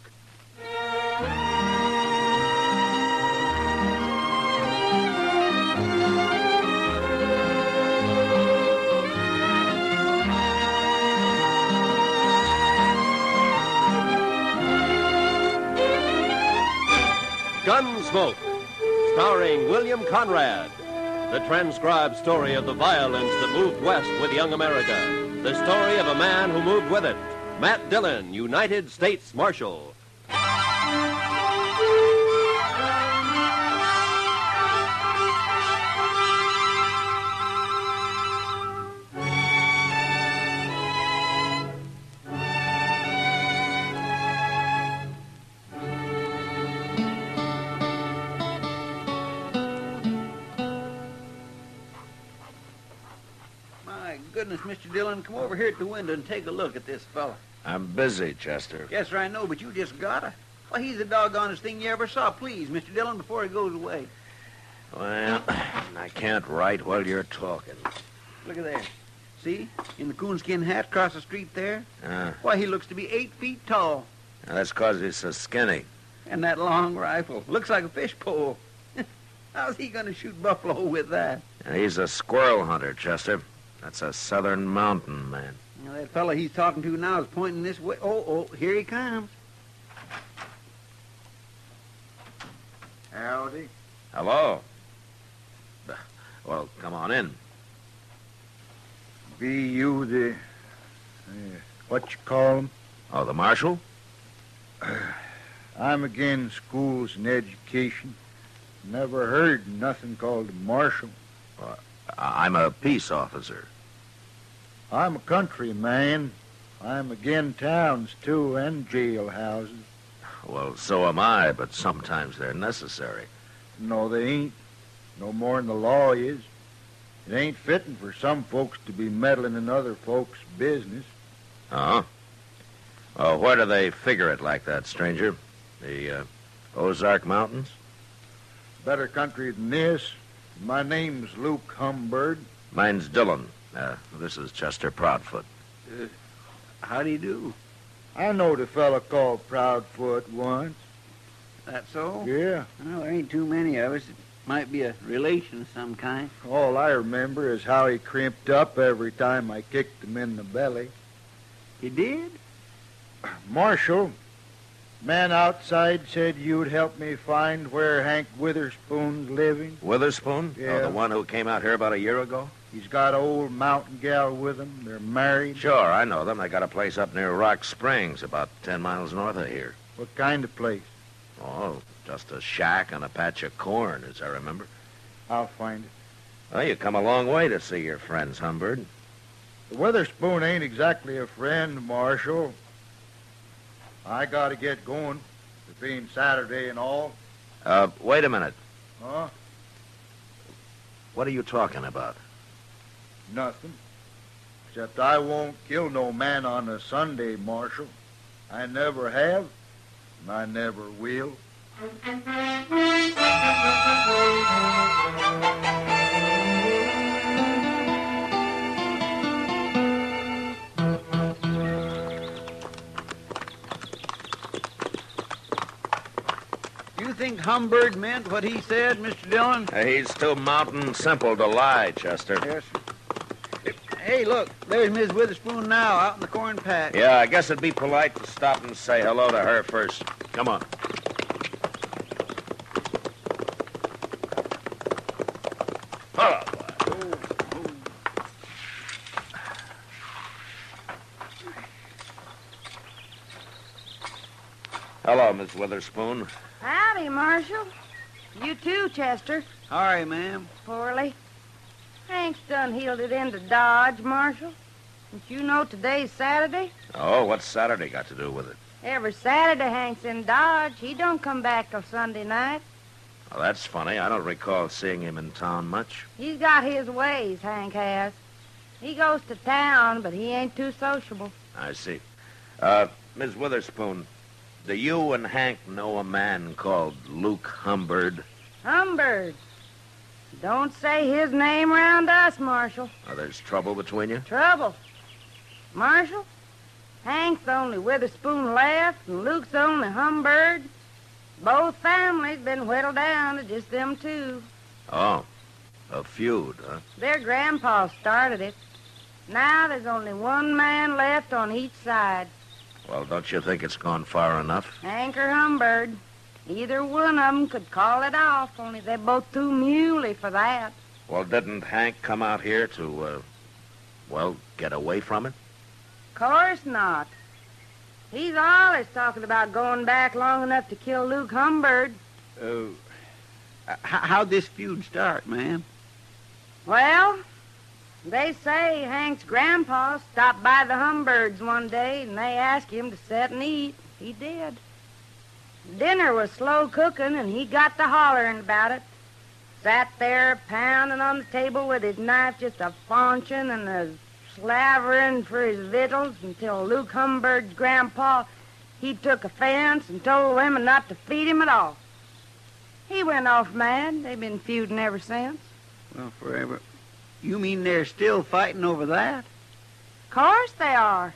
Gunsmoke, starring William Conrad. The transcribed story of the violence that moved west with young America. The story of a man who moved with it. Matt Dillon, United States Marshal. goodness, Mr. Dillon, come over here at the window and take a look at this fella. I'm busy, Chester. Yes, sir, I know, but you just gotta. Why, he's the doggonest thing you ever saw. Please, Mr. Dillon, before he goes away. Well, I can't write while you're talking. Look at there. See? In the coonskin hat across the street there? Uh, Why, he looks to be 8 feet tall. that's 'cause he's so skinny. And that long rifle. Looks like a fish pole. How's he going to shoot buffalo with that? He's a squirrel hunter, Chester. That's a southern mountain man. Now, that fella he's talking to now is pointing this way. Oh, here he comes. Howdy. Hello. Well, come on in. Be you the... what you call 'em? Oh, the marshal? I'm again schools and education. Never heard nothing called a marshal. I'm a peace officer. I'm a country man. I'm again towns, too, and jailhouses. Well, so am I, but sometimes they're necessary. No, they ain't. No more'n the law is. It ain't fitting for some folks to be meddling in other folks' business. Uh-huh. Well, where do they figure it like that, stranger? The Ozark Mountains? Better country than this. My name's Luke Humbird. Mine's Dillon. This is Chester Proudfoot. How do you do? I knowed a fella called Proudfoot once. That so? Yeah. Well, there ain't too many of us. It might be a relation of some kind. All I remember is how he crimped up every time I kicked him in the belly. He did? Marshal, man outside said you'd help me find where Hank Witherspoon's living. Witherspoon? Yeah. Oh, the one who came out here about a year ago? He's got an old mountain gal with him. They're married. Sure, I know them. They got a place up near Rock Springs, about 10 miles north of here. What kind of place? Oh, just a shack and a patch of corn, as I remember. I'll find it. Well, you come a long way to see your friends, Humbird. The Witherspoon ain't exactly a friend, Marshal. I gotta get going. It being Saturday and all. Wait a minute. Huh? What are you talking about? Nothing. Except I won't kill no man on a Sunday, Marshal. I never have, and I never will. You think Humbird meant what he said, Mr. Dillon? He's too mountain simple to lie, Chester. Yes, sir. Hey, look, there's Miss Witherspoon now, out in the corn patch. Yeah, I guess it'd be polite to stop and say hello to her first. Come on. Hello. Hello, Miss Witherspoon. Howdy, Marshal. You too, Chester. All right, ma'am. Poorly. Hank's done heeled it into Dodge, Marshal. Don't you know today's Saturday? Oh, what's Saturday got to do with it? Every Saturday Hank's in Dodge. He don't come back till Sunday night. Well, that's funny. I don't recall seeing him in town much. He's got his ways, Hank has. He goes to town, but he ain't too sociable. I see. Miss Witherspoon, do you and Hank know a man called Luke Humbird? Humbird. Don't say his name round us, Marshal. Oh, there's trouble between you? Trouble. Marshal, Hank's the only Witherspoon left, and Luke's the only Humbird. Both families been whittled down to just them two. Oh, a feud, huh? Their grandpa started it. Now there's only one man left on each side. Well, don't you think it's gone far enough? Hank or Humbird. Either one of them could call it off, only they're both too muley for that. Well, didn't Hank come out here to, get away from it? Course not. He's always talking about going back long enough to kill Luke Humbird. How'd this feud start, ma'am? Well, they say Hank's grandpa stopped by the Humbirds one day, and they asked him to sit and eat. He did. Dinner was slow cooking, and he got to hollering about it. Sat there pounding on the table with his knife just a faunching and as slavering for his victuals until Luke Humbird's grandpa, he took offense and told women not to feed him at all. He went off mad. They've been feuding ever since. Well, forever. You mean they're still fighting over that? Course they are.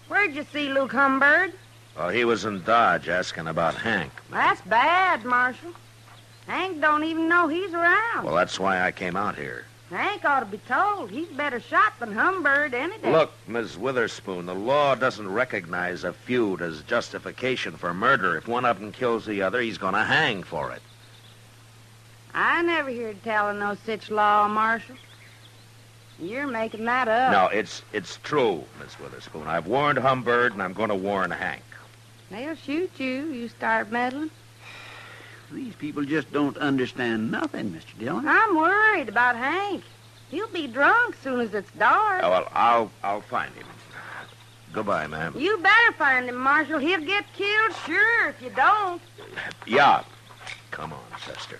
Where'd you see Luke Humbird? Oh, he was in Dodge asking about Hank. That's bad, Marshal. Hank don't even know he's around. Well, that's why I came out here. Hank ought to be told. He's better shot than Humbird any day. Look, Miss Witherspoon, the law doesn't recognize a feud as justification for murder. If one of them kills the other, he's going to hang for it. I never heard tell of no such law, Marshal. You're making that up. No, it's true, Miss Witherspoon. I've warned Humbird, and I'm going to warn Hank. They'll shoot you start meddling. These people just don't understand nothing, Mr. Dillon. I'm worried about Hank. He'll be drunk soon as it's dark. Oh, well, I'll find him. Goodbye, ma'am. You better find him, Marshal. He'll get killed, sure, if you don't. Yeah. Come on, Chester.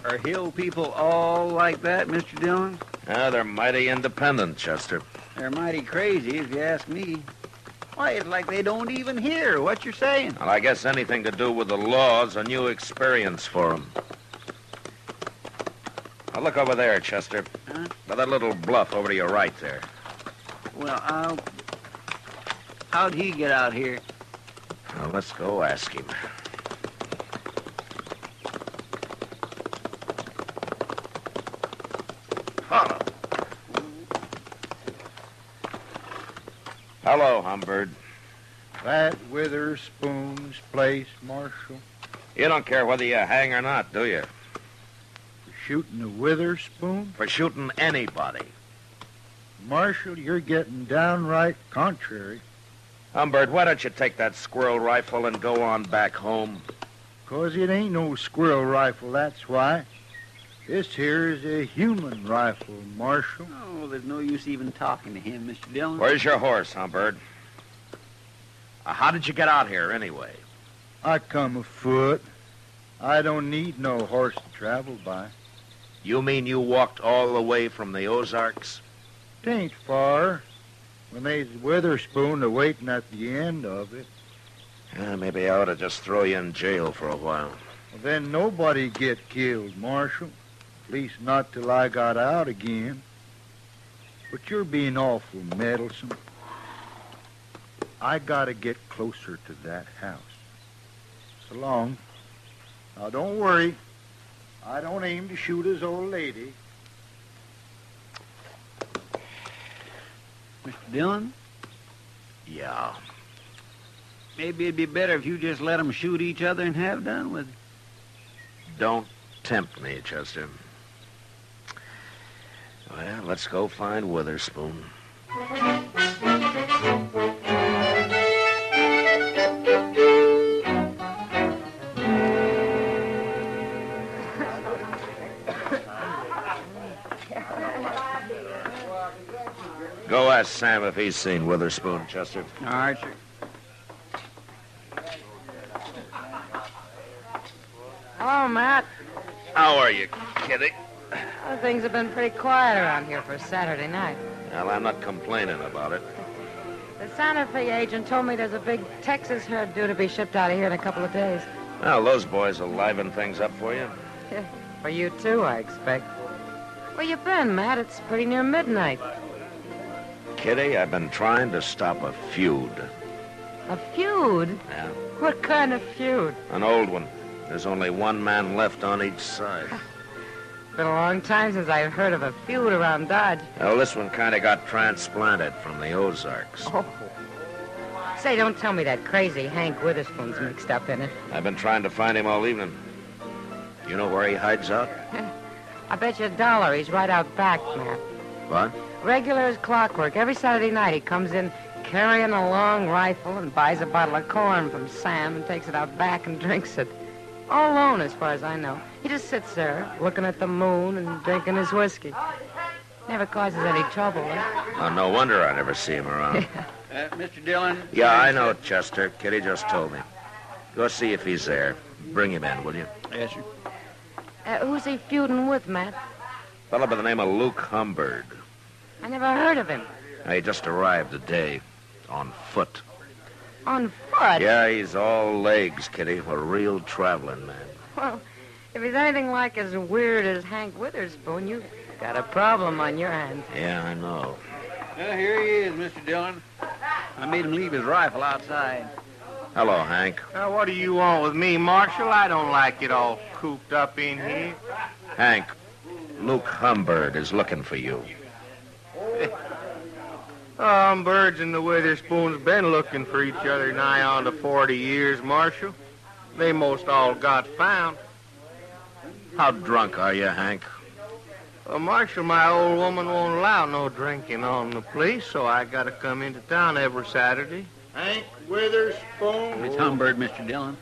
Are hill people all like that, Mr. Dillon? They're mighty independent, Chester. They're mighty crazy, if you ask me. Why, it's like they don't even hear what you're saying. Well, I guess anything to do with the law is a new experience for them. Now, look over there, Chester. Huh? By that little bluff over to your right there. Well, how'd he get out here? Well, let's go ask him. Hello, Humbird. That Witherspoon's place, Marshal? You don't care whether you hang or not, do you? For shooting the Witherspoon? For shooting anybody. Marshal, you're getting downright contrary. Humbird, why don't you take that squirrel rifle and go on back home? 'Cause it ain't no squirrel rifle, that's why. This here is a human rifle, Marshal. Oh, there's no use even talking to him, Mr. Dillon. Where's your horse, Humbird? How did you get out here, anyway? I come afoot. I don't need no horse to travel by. You mean you walked all the way from the Ozarks? 'Tain't far. When they's Witherspoon a-waiting at the end of it. Maybe I ought to just throw you in jail for a while. Well, then nobody get killed, Marshal. At least not till I got out again. But you're being awful meddlesome. I gotta get closer to that house. So long. Now, don't worry. I don't aim to shoot his old lady. Mr. Dillon? Yeah. Maybe it'd be better if you just let them shoot each other and have done with it. Don't tempt me, Chester. Well, let's go find Witherspoon. Go ask Sam if he's seen Witherspoon, Chester. All right, sir. Hello, Matt. How are you, Kitty? Well, things have been pretty quiet around here for a Saturday night. Well, I'm not complaining about it. The Santa Fe agent told me there's a big Texas herd due to be shipped out of here in a couple of days. Well, those boys will liven things up for you. For you, too, I expect. Where you been, Matt? It's pretty near midnight. Kitty, I've been trying to stop a feud. A feud? Yeah. What kind of feud? An old one. There's only one man left on each side. It's been a long time since I've heard of a feud around Dodge. Well, this one kind of got transplanted from the Ozarks. Oh. Say, don't tell me that crazy Hank Witherspoon's mixed up in it. I've been trying to find him all evening. You know where he hides out? I bet you $1 he's right out back, Matt. What? Regular as clockwork. Every Saturday night he comes in carrying a long rifle and buys a bottle of corn from Sam and takes it out back and drinks it. All alone, as far as I know. He just sits there, looking at the moon and drinking his whiskey. Never causes any trouble, eh? Oh, no wonder I never see him around. Mr. Dillon? Yeah, I know, Chester. Kitty just told me. Go see if he's there. Bring him in, will you? Yes, sir. Who's he feuding with, Matt? Fellow by the name of Luke Humbird. I never heard of him. He just arrived today. On foot. On foot? Yeah, he's all legs, Kitty. A real traveling man. Well, if he's anything like as weird as Hank Witherspoon, you've got a problem on your hands. Yeah, I know. Well, here he is, Mr. Dillon. I made him leave his rifle outside. Hello, Hank. What do you want with me, Marshal? I don't like it all cooped up in here. Hank, Luke Humbird is looking for you. Birds and the Witherspoons been looking for each other nigh on to 40 years, Marshal. They most all got found. How drunk are you, Hank? Marshal, my old woman won't allow no drinking on the place, so I got to come into town every Saturday. Hank Witherspoon. It's Humbird, Mr. Dillon.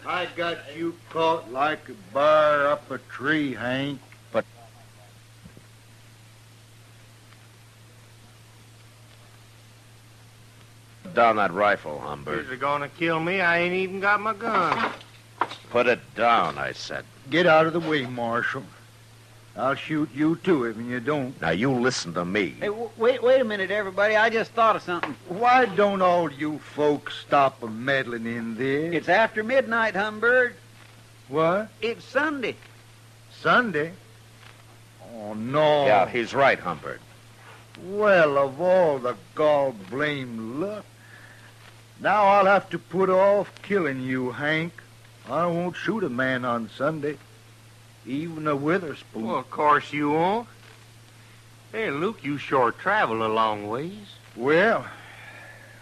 I got you caught like a bar up a tree, Hank. But down that rifle, Humbird. You're going to kill me. I ain't even got my gun. Put it down, I said. Get out of the way, Marshal. I'll shoot you, too, if you don't. Now, you listen to me. Hey, wait a minute, everybody. I just thought of something. Why don't all you folks stop meddling in this? It's after midnight, Humbird. What? It's Sunday. Sunday? Oh, no. Yeah, he's right, Humbird. Well, of all the gall-blamed luck. Now I'll have to put off killing you, Hank. I won't shoot a man on Sunday. Even a Witherspoon. Well, of course you won't. Hey, Luke, you sure travel a long ways. Well,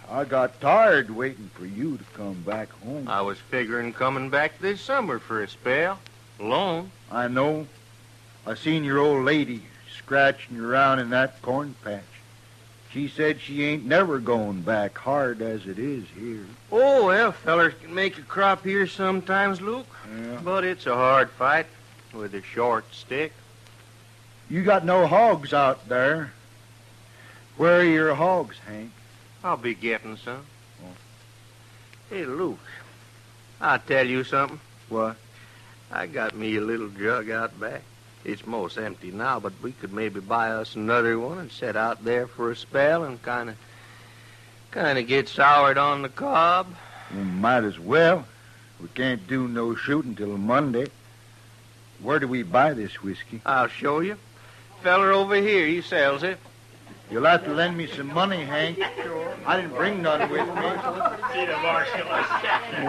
I got tired waiting for you to come back home. I was figuring coming back this summer for a spell. Alone. I know. I seen your old lady scratching around in that corn patch. She said she ain't never going back, hard as it is here. Oh, well, fellers can make a crop here sometimes, Luke. Yeah. But it's a hard fight with a short stick. You got no hogs out there. Where are your hogs, Hank? I'll be getting some. Oh. Hey, Luke, I'll tell you something. What? I got me a little jug out back. It's most empty now, but we could maybe buy us another one and set out there for a spell and kind of get soured on the cob. Well, might as well. We can't do no shooting till Monday. Where do we buy this whiskey? I'll show you. Feller over here, he sells it. You'll have to lend me some money, Hank. Sure. I didn't bring none with me. See the marshal.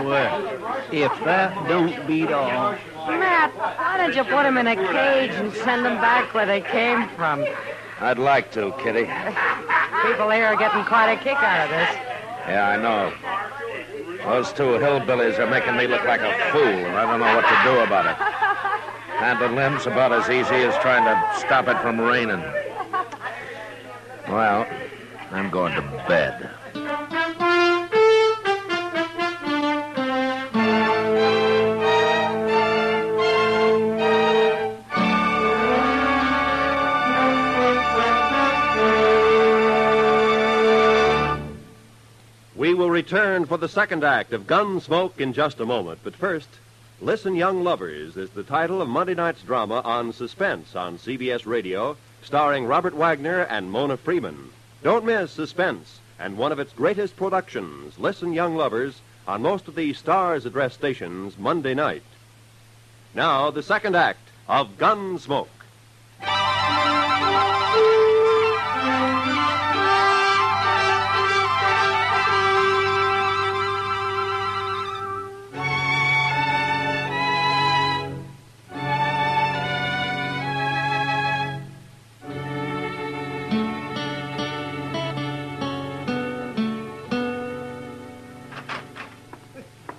Well, if that don't beat all. Matt, why don't you put them in a cage and send them back where they came from? I'd like to, Kitty. People here are getting quite a kick out of this. Yeah, I know. Those two hillbillies are making me look like a fool, and I don't know what to do about it. Hand and limbs about as easy as trying to stop it from raining. Well, I'm going to bed. We will return for the second act of Gunsmoke in just a moment. But first, Listen, Young Lovers is the title of Monday night's drama on Suspense on CBS Radio, starring Robert Wagner and Mona Freeman. Don't miss Suspense and one of its greatest productions, Listen, Young Lovers, on most of the Stars Address stations Monday night. Now, the second act of Gunsmoke.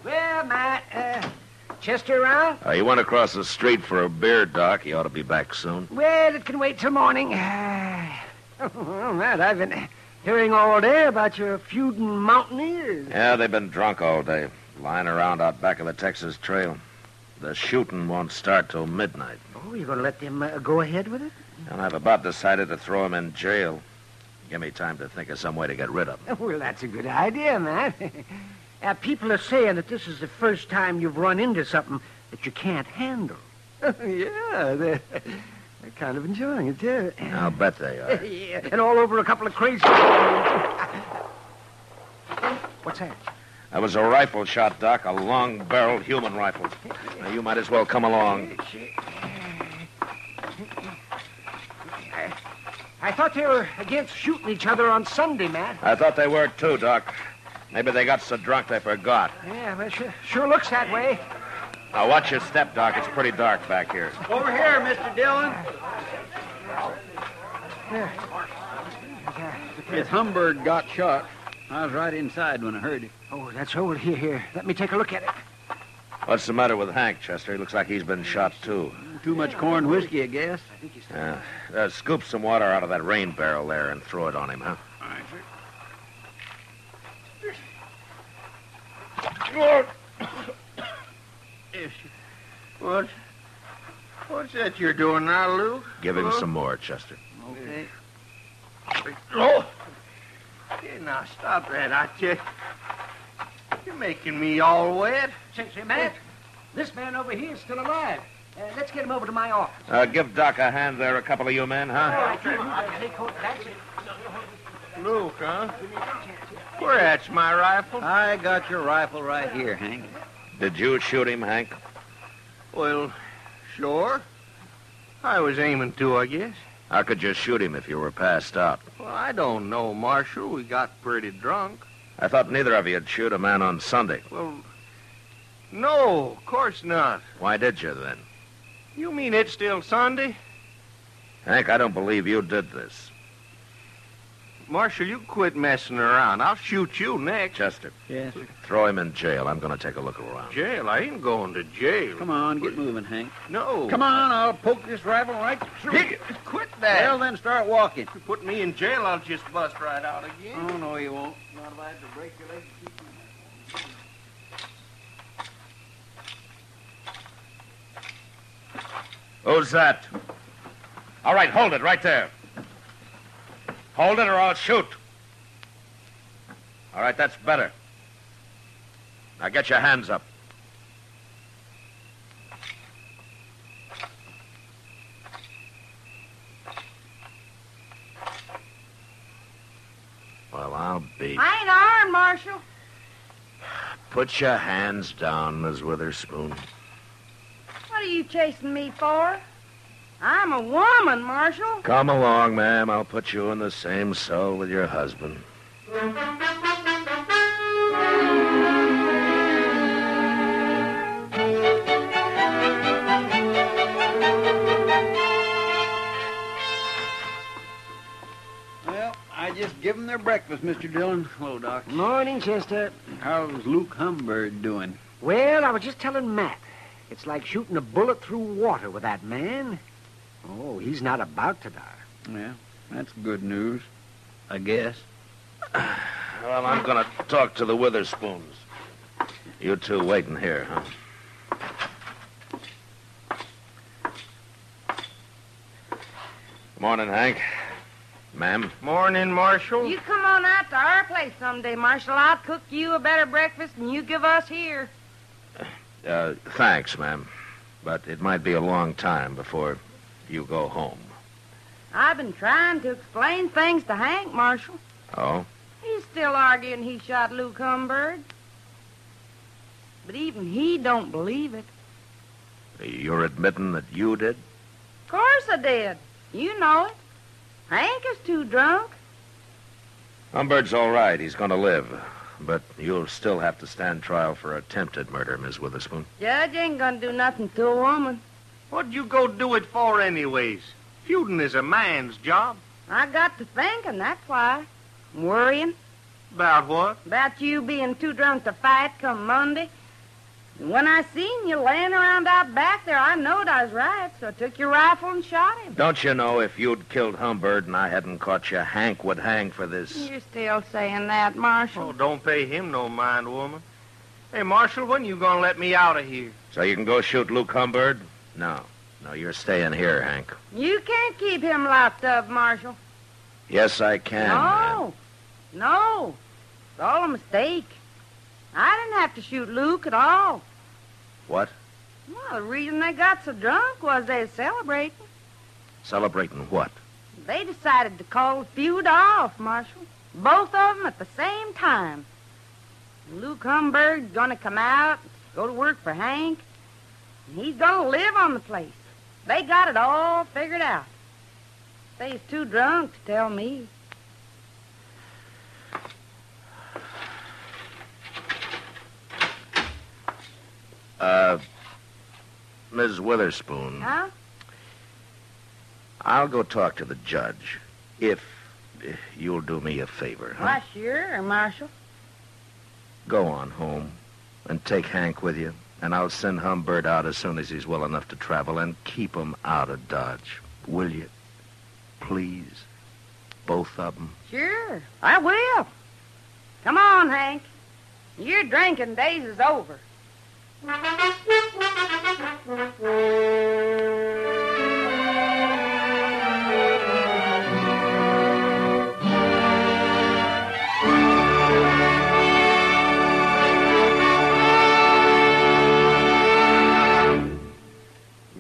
Well, Matt, Chester around? You went across the street for a beer, Doc. He ought to be back soon. Well, it can wait till morning. Well, Matt, I've been hearing all day about your feuding mountaineers. Yeah, they've been drunk all day, lying around out back of the Texas Trail. The shooting won't start till midnight. Oh, you're going to let them go ahead with it? And I've about decided to throw him in jail. Give me time to think of some way to get rid of him. Well, that's a good idea, Matt. People are saying that this is the first time you've run into something that you can't handle. Yeah, they're kind of enjoying it, too. I'll bet they are. Yeah, and all over a couple of crazy... What's that? That was a rifle shot, Doc, a long-barreled human rifle. Now, you might as well come along. I thought they were against shooting each other on Sunday, Matt. I thought they were, too, Doc. Maybe they got so drunk they forgot. Yeah, but sure looks that way. Now, watch your step, Doc. It's pretty dark back here. Over here, Mr. Dillon. Miss Humbird got shot. I was right inside when I heard it. Oh, that's old. Here. Let me take a look at it. What's the matter with Hank, Chester? He looks like he's been shot, too. Too much corn whiskey, I guess. Scoop some water out of that rain barrel there and throw it on him, huh? All right, sir. What's that you're doing now, Lou? Give him some more, Chester. Okay. Oh! Hey, now, stop that, I tell you. You're making me all wet. Say, Matt, this man over here is still alive. Let's get him over to my office. Give Doc a hand there, a couple of you men, huh? Luke, huh? Where at's my rifle? I got your rifle right here, Hank. Did you shoot him, Hank? Well, sure. I was aiming to, I guess. How could you shoot him if you were passed out? Well, I don't know, Marshal. We got pretty drunk. I thought neither of you'd shoot a man on Sunday. Well, no, of course not. Why did you, then? You mean it's still Sunday? Hank, I don't believe you did this. Marshal, you quit messing around. I'll shoot you next. Chester. Yes, sir. Throw him in jail. I'm going to take a look around. Jail? I ain't going to jail. Come on, get moving, Hank. No. Come on, I'll poke this rifle right through you. Quit that. Well, then start walking. If you put me in jail, I'll just bust right out again. Oh, no, you won't. Not if I have to break your leg to keep you. Who's that? All right, hold it right there. Hold it or I'll shoot. All right, that's better. Now get your hands up. Well, I'll be. I ain't armed, Marshal. Put your hands down, Miss Witherspoon. What are you chasing me for? I'm a woman, Marshal. Come along, ma'am. I'll put you in the same cell with your husband. Well, I just give them their breakfast, Mr. Dillon. Hello, Doc. Morning, Chester. How's Luke Humbird doing? Well, I was just telling Matt. It's like shooting a bullet through water with that man. Oh, he's not about to die. Yeah, that's good news, I guess. Well, I'm going to talk to the Witherspoons. You two waiting here, huh? Morning, Hank. Ma'am. Morning, Marshal. You come on out to our place someday, Marshal. I'll cook you a better breakfast than you give us here. Thanks, ma'am. But it might be a long time before you go home. I've been trying to explain things to Hank, Marshal. Oh? He's still arguing he shot Luke Humbird. But even he don't believe it. You're admitting that you did? Of course I did. You know it. Hank is too drunk. Humbird's all right. He's going to live. But you'll still have to stand trial for attempted murder, Miss Witherspoon. Judge ain't gonna do nothing to a woman. What'd you go do it for anyways? Feuding is a man's job. I got to thinking, that's why. I'm worrying. About what? About you being too drunk to fight come Monday. And when I seen you laying around out back there, I knowed I was right, so I took your rifle and shot him. Don't you know if you'd killed Humbird and I hadn't caught you, Hank would hang for this? You're still saying that, Marshal. Oh, don't pay him no mind, woman. Hey, Marshal, when you gonna let me out of here? So you can go shoot Luke Humbird? No, you're staying here, Hank. You can't keep him locked up, Marshal. Yes, I can. No. It's all a mistake. I didn't have to shoot Luke at all. What? Well, the reason they got so drunk was they was celebrating. Celebrating what? They decided to call the feud off, Marshal. Both of them at the same time. Luke Humberg's gonna come out, go to work for Hank, and he's gonna live on the place. They got it all figured out. They's too drunk to tell me. Ms. Witherspoon. Huh? I'll go talk to the judge, if you'll do me a favor. Huh? Why, sure, Marshal. Go on home and take Hank with you, and I'll send Humbird out as soon as he's well enough to travel, and keep him out of Dodge. Will you? Please? Both of them? Sure, I will. Come on, Hank. Your drinking days is over.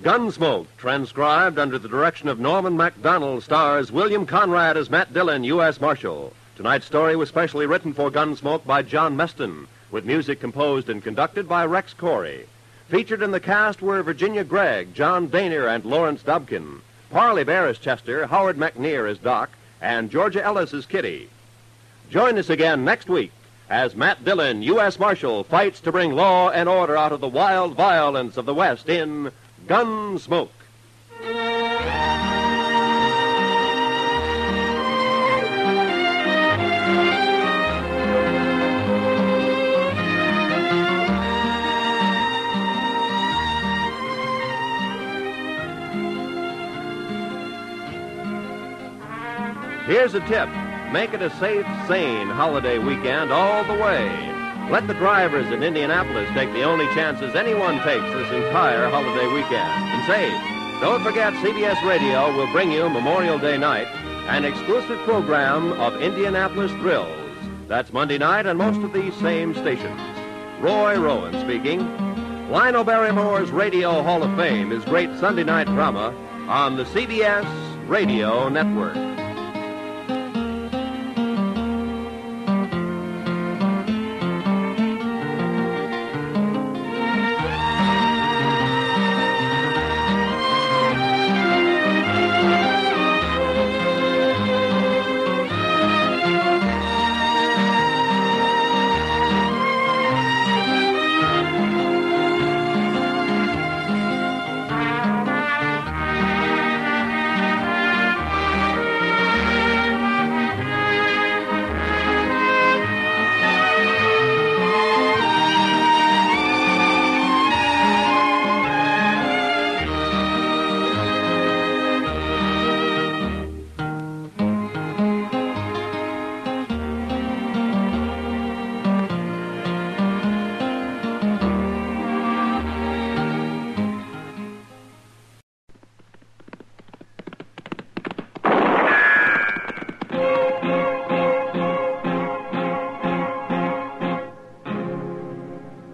Gunsmoke, transcribed under the direction of Norman MacDonald, stars William Conrad as Matt Dillon, U.S. Marshal. Tonight's story was specially written for Gunsmoke by John Meston, with music composed and conducted by Rex Corey. Featured in the cast were Virginia Gregg, John Daner, and Lawrence Dobkin. Parley Bear as Chester, Howard McNear as Doc, and Georgia Ellis as Kitty. Join us again next week as Matt Dillon, U.S. Marshal, fights to bring law and order out of the wild violence of the West in Gunsmoke. Here's a tip. Make it a safe, sane holiday weekend all the way. Let the drivers in Indianapolis take the only chances anyone takes this entire holiday weekend. And say, don't forget CBS Radio will bring you Memorial Day night, an exclusive program of Indianapolis thrills. That's Monday night on most of these same stations. Roy Rowan speaking. Lionel Barrymore's Radio Hall of Fame is great Sunday night drama on the CBS Radio Network.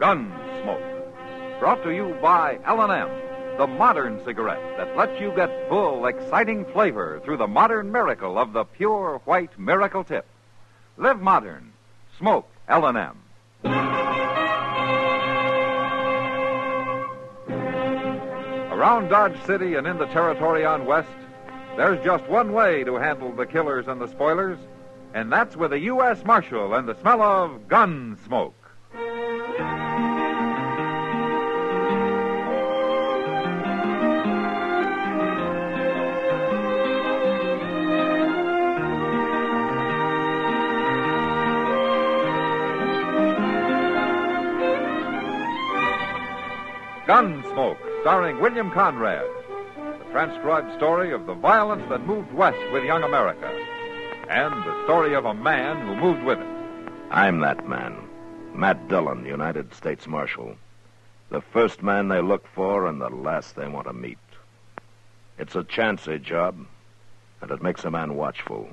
Gunsmoke, brought to you by L&M, the modern cigarette that lets you get full, exciting flavor through the modern miracle of the pure white miracle tip. Live modern. Smoke L&M. Around Dodge City and in the territory on West, there's just one way to handle the killers and the spoilers, and that's with a U.S. Marshal and the smell of Gunsmoke. Gunsmoke, starring William Conrad, the transcribed story of the violence that moved west with young America, and the story of a man who moved with it. I'm that man, Matt Dillon, United States Marshal. The first man they look for and the last they want to meet. It's a chancy job, and it makes a man watchful.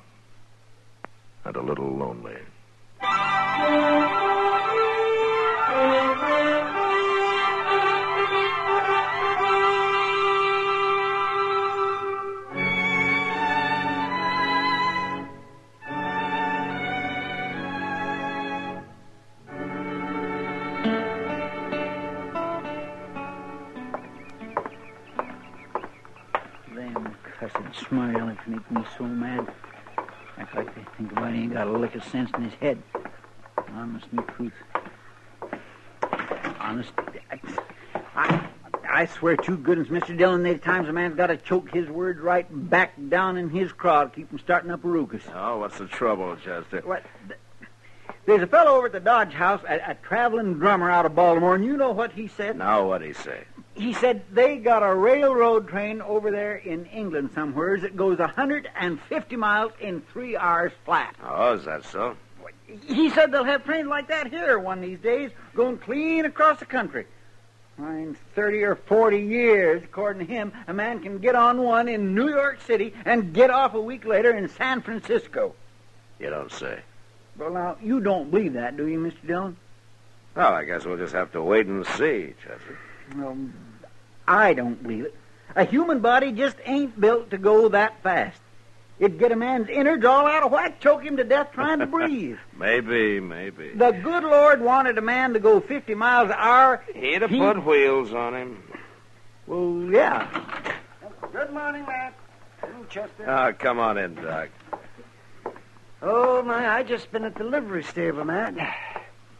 and a little lonely. Them cussed smart alecks make me so mad. Act like they think about he ain't got a lick of sense in his head. Honest me truth. Honest, I swear to goodness, Mr. Dillon, there's times a man's got to choke his words right back down in his craw to keep from starting up a ruckus. Oh, what's the trouble, Chester? What? There's a fellow over at the Dodge House, a traveling drummer out of Baltimore, and you know what he said? Now what'd he say? He said they got a railroad train over there in England somewheres that goes 150 miles in 3 hours flat. Oh, is that so? He said they'll have trains like that here one of these days, going clean across the country. In 30 or 40 years, according to him, a man can get on one in New York City and get off a week later in San Francisco. You don't say. Well, now, you don't believe that, do you, Mr. Dillon? Well, I guess we'll just have to wait and see, Chester. Well, I don't believe it. A human body just ain't built to go that fast. It'd get a man's innards all out of whack, choke him to death trying to breathe. Maybe. The good Lord wanted a man to go 50 miles an hour. He'd have put wheels on him. Well, yeah. Good morning, Matt. Chester. Oh, come on in, Doc. Oh, my, I just been at the livery stable, Matt.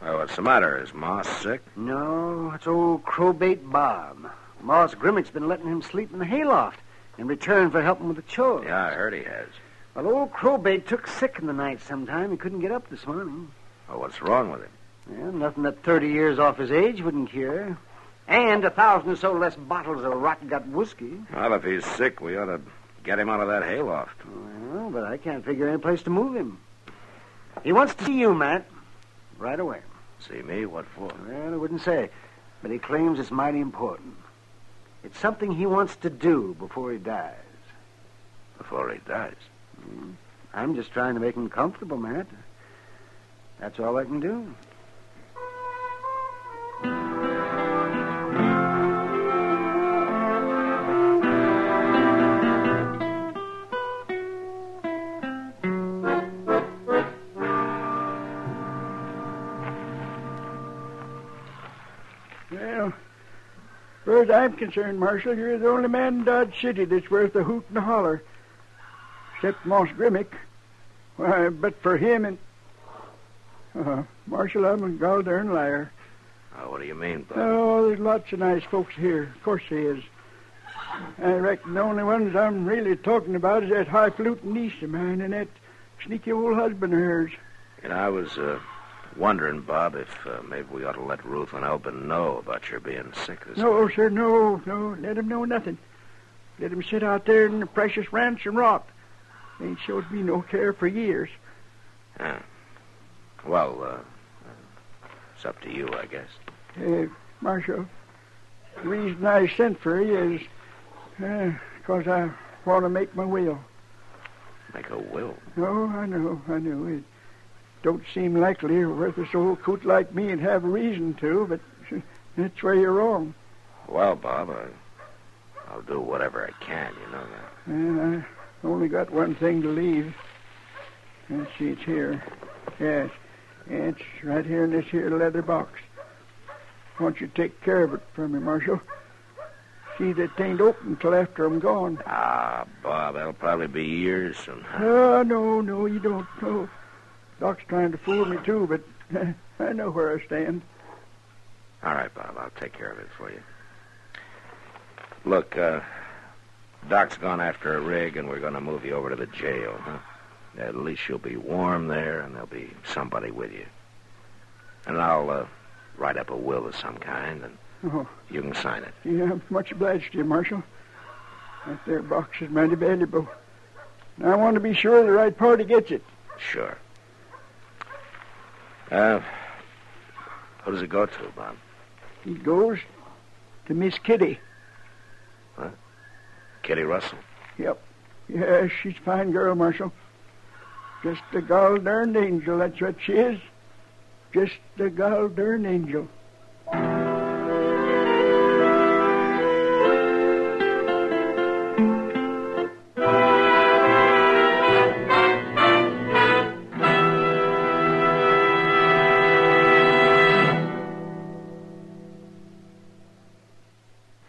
Well, what's the matter? Is Ma sick? No, it's old crowbait Bob. Moss Grimmick's been letting him sleep in the hayloft in return for helping with the chores. Yeah, I heard he has. Well, old crowbait took sick in the night sometime. He couldn't get up this morning. Well, what's wrong with him? Yeah, nothing that 30 years off his age wouldn't cure. And 1,000 or so less bottles of rot-gut whiskey. Well, if he's sick, we ought to get him out of that hayloft. Well, but I can't figure any place to move him. He wants to see you, Matt. Right away. See me? What for? Well, I wouldn't say. But he claims it's mighty important. It's something he wants to do before he dies. Before he dies? I'm just trying to make him comfortable, Matt. That's all I can do. Well, as far as I'm concerned, Marshal, you're the only man in Dodge City that's worth a hoot and a holler. Except Moss Grimmick. Why, but for him and... Marshal, I'm a gol-darn liar. Oh, what do you mean, Bob? Oh, there's lots of nice folks here. Of course there is. I reckon the only ones I'm really talking about is that high-falutin niece of mine and that sneaky old husband of hers. You know, I was wondering, Bob, if maybe we ought to let Ruth and Elbin know about your being sick this No, sir, no. Let them know nothing. Let them sit out there in the precious ranch and rot. They ain't showed me no care for years. Yeah. Well, it's up to you, I guess. Marshal, the reason I sent for you is because I want to make my will. Make a will? No, I know. It don't seem likely a worthless old coot like me would have a reason to, but that's where you're wrong. Well, Bob, I'll do whatever I can, you know that. I only got one thing to leave. Let's see, it's here. Yes, it's right here in this here leather box. I want you to take care of it for me, Marshal. See that it ain't open till after I'm gone. Ah, Bob, that'll probably be years somehow. Oh, no, you don't know. Doc's trying to fool me, too, but I know where I stand. All right, Bob, I'll take care of it for you. Look, Doc's gone after a rig, and we're going to move you over to the jail, huh? At least you'll be warm there, and there'll be somebody with you. And I'll write up a will of some kind, and you can sign it. Yeah, I'm much obliged to you, Marshal. That there box is mighty valuable. And I want to be sure the right party gets it. Sure. Who does it go to, Bob? It goes to Miss Kitty. What? Kitty Russell? Yep. Yeah, she's a fine girl, Marshal. Just a gol-darned angel, that's what she is. Just a gol-darned angel.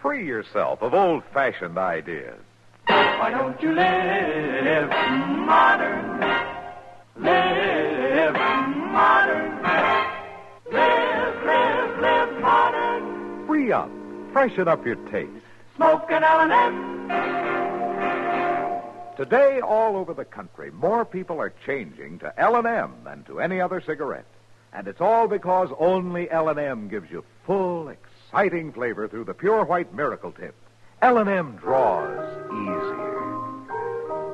Free yourself of old-fashioned ideas. Why don't you live modern? Live modern. Live modern. Free up. Freshen up your taste. Smoke an L&M. Today, all over the country, more people are changing to L&M than to any other cigarette. And it's all because only L&M gives you full, exciting flavor through the pure white miracle tip. L&M draws easier,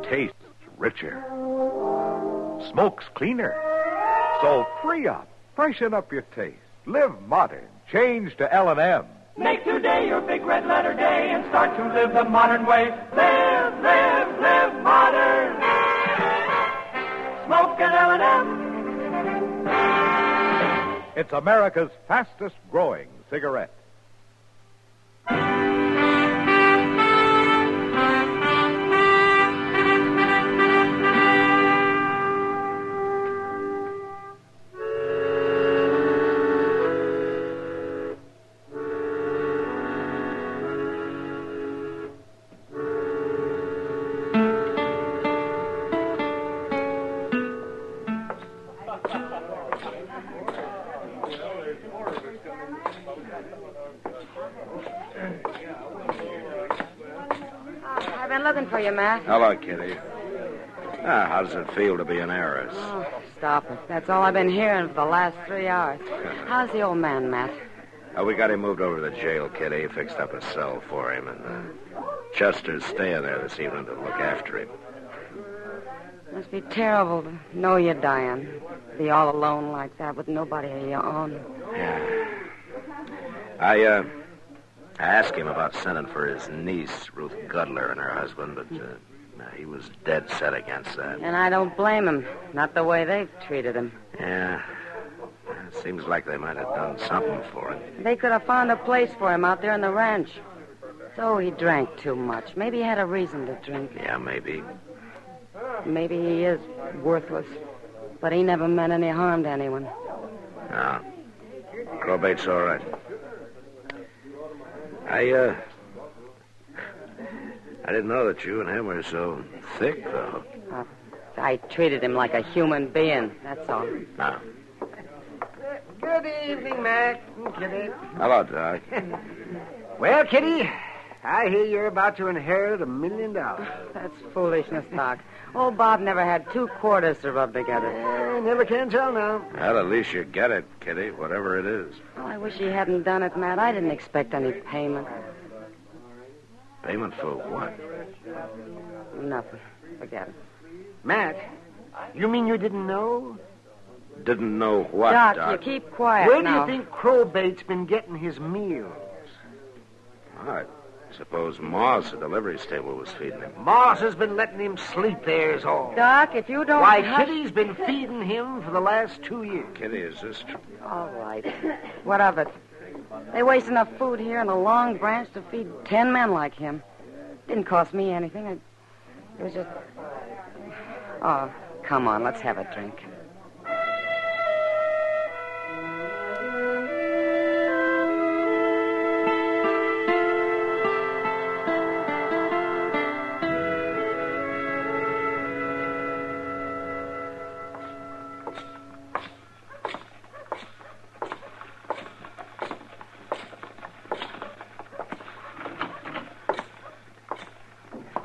tastes richer, smokes cleaner. So free up, freshen up your taste, live modern, change to L&M. Make today your big red letter day and start to live the modern way. Live modern. Smoke an L&M. It's America's fastest growing cigarette. I've been looking for you, Matt. Hello, Kitty. How does it feel to be an heiress? Oh, stop it. That's all I've been hearing for the last 3 hours. How's the old man, Matt? We got him moved over to the jail, Kitty. Fixed up a cell for him, and Chester's staying there this evening to look after him. Must be terrible to know you're dying. Be all alone like that with nobody of your own. I asked him about sending for his niece, Ruth Gudler, and her husband, but he was dead set against that. And I don't blame him. Not the way they've treated him. Yeah. It seems like they might have done something for him. They could have found a place for him out there in the ranch. So he drank too much. Maybe he had a reason to drink. Yeah, maybe. Maybe he is worthless. But he never meant any harm to anyone. No. Probate's all right. I didn't know that you and him were so thick, though. I treated him like a human being, that's all. No. Good evening, Mac and Kitty. Hello, Doc. Well, Kitty, I hear you're about to inherit $1 million. That's foolishness, Doc. Old Bob never had 2 quarters to rub together. Never can tell now. Well, at least you get it, Kitty, whatever it is. Well, I wish he hadn't done it, Matt. I didn't expect any payment. Payment for what? Nothing. Forget it. Matt, you mean you didn't know? Didn't know what, Doc, Doc? you keep quiet Where now. do you think Crowbait's been getting his meals? I suppose Moss, the delivery stable, was feeding him. Moss has been letting him sleep there is all. Doc, if you don't... Why, Kitty's been feeding him for the last 2 years. Kitty, is this true? All right. What of it? They waste enough food here in a Long Branch to feed 10 men like him. Didn't cost me anything. It was just... Oh, come on, let's have a drink.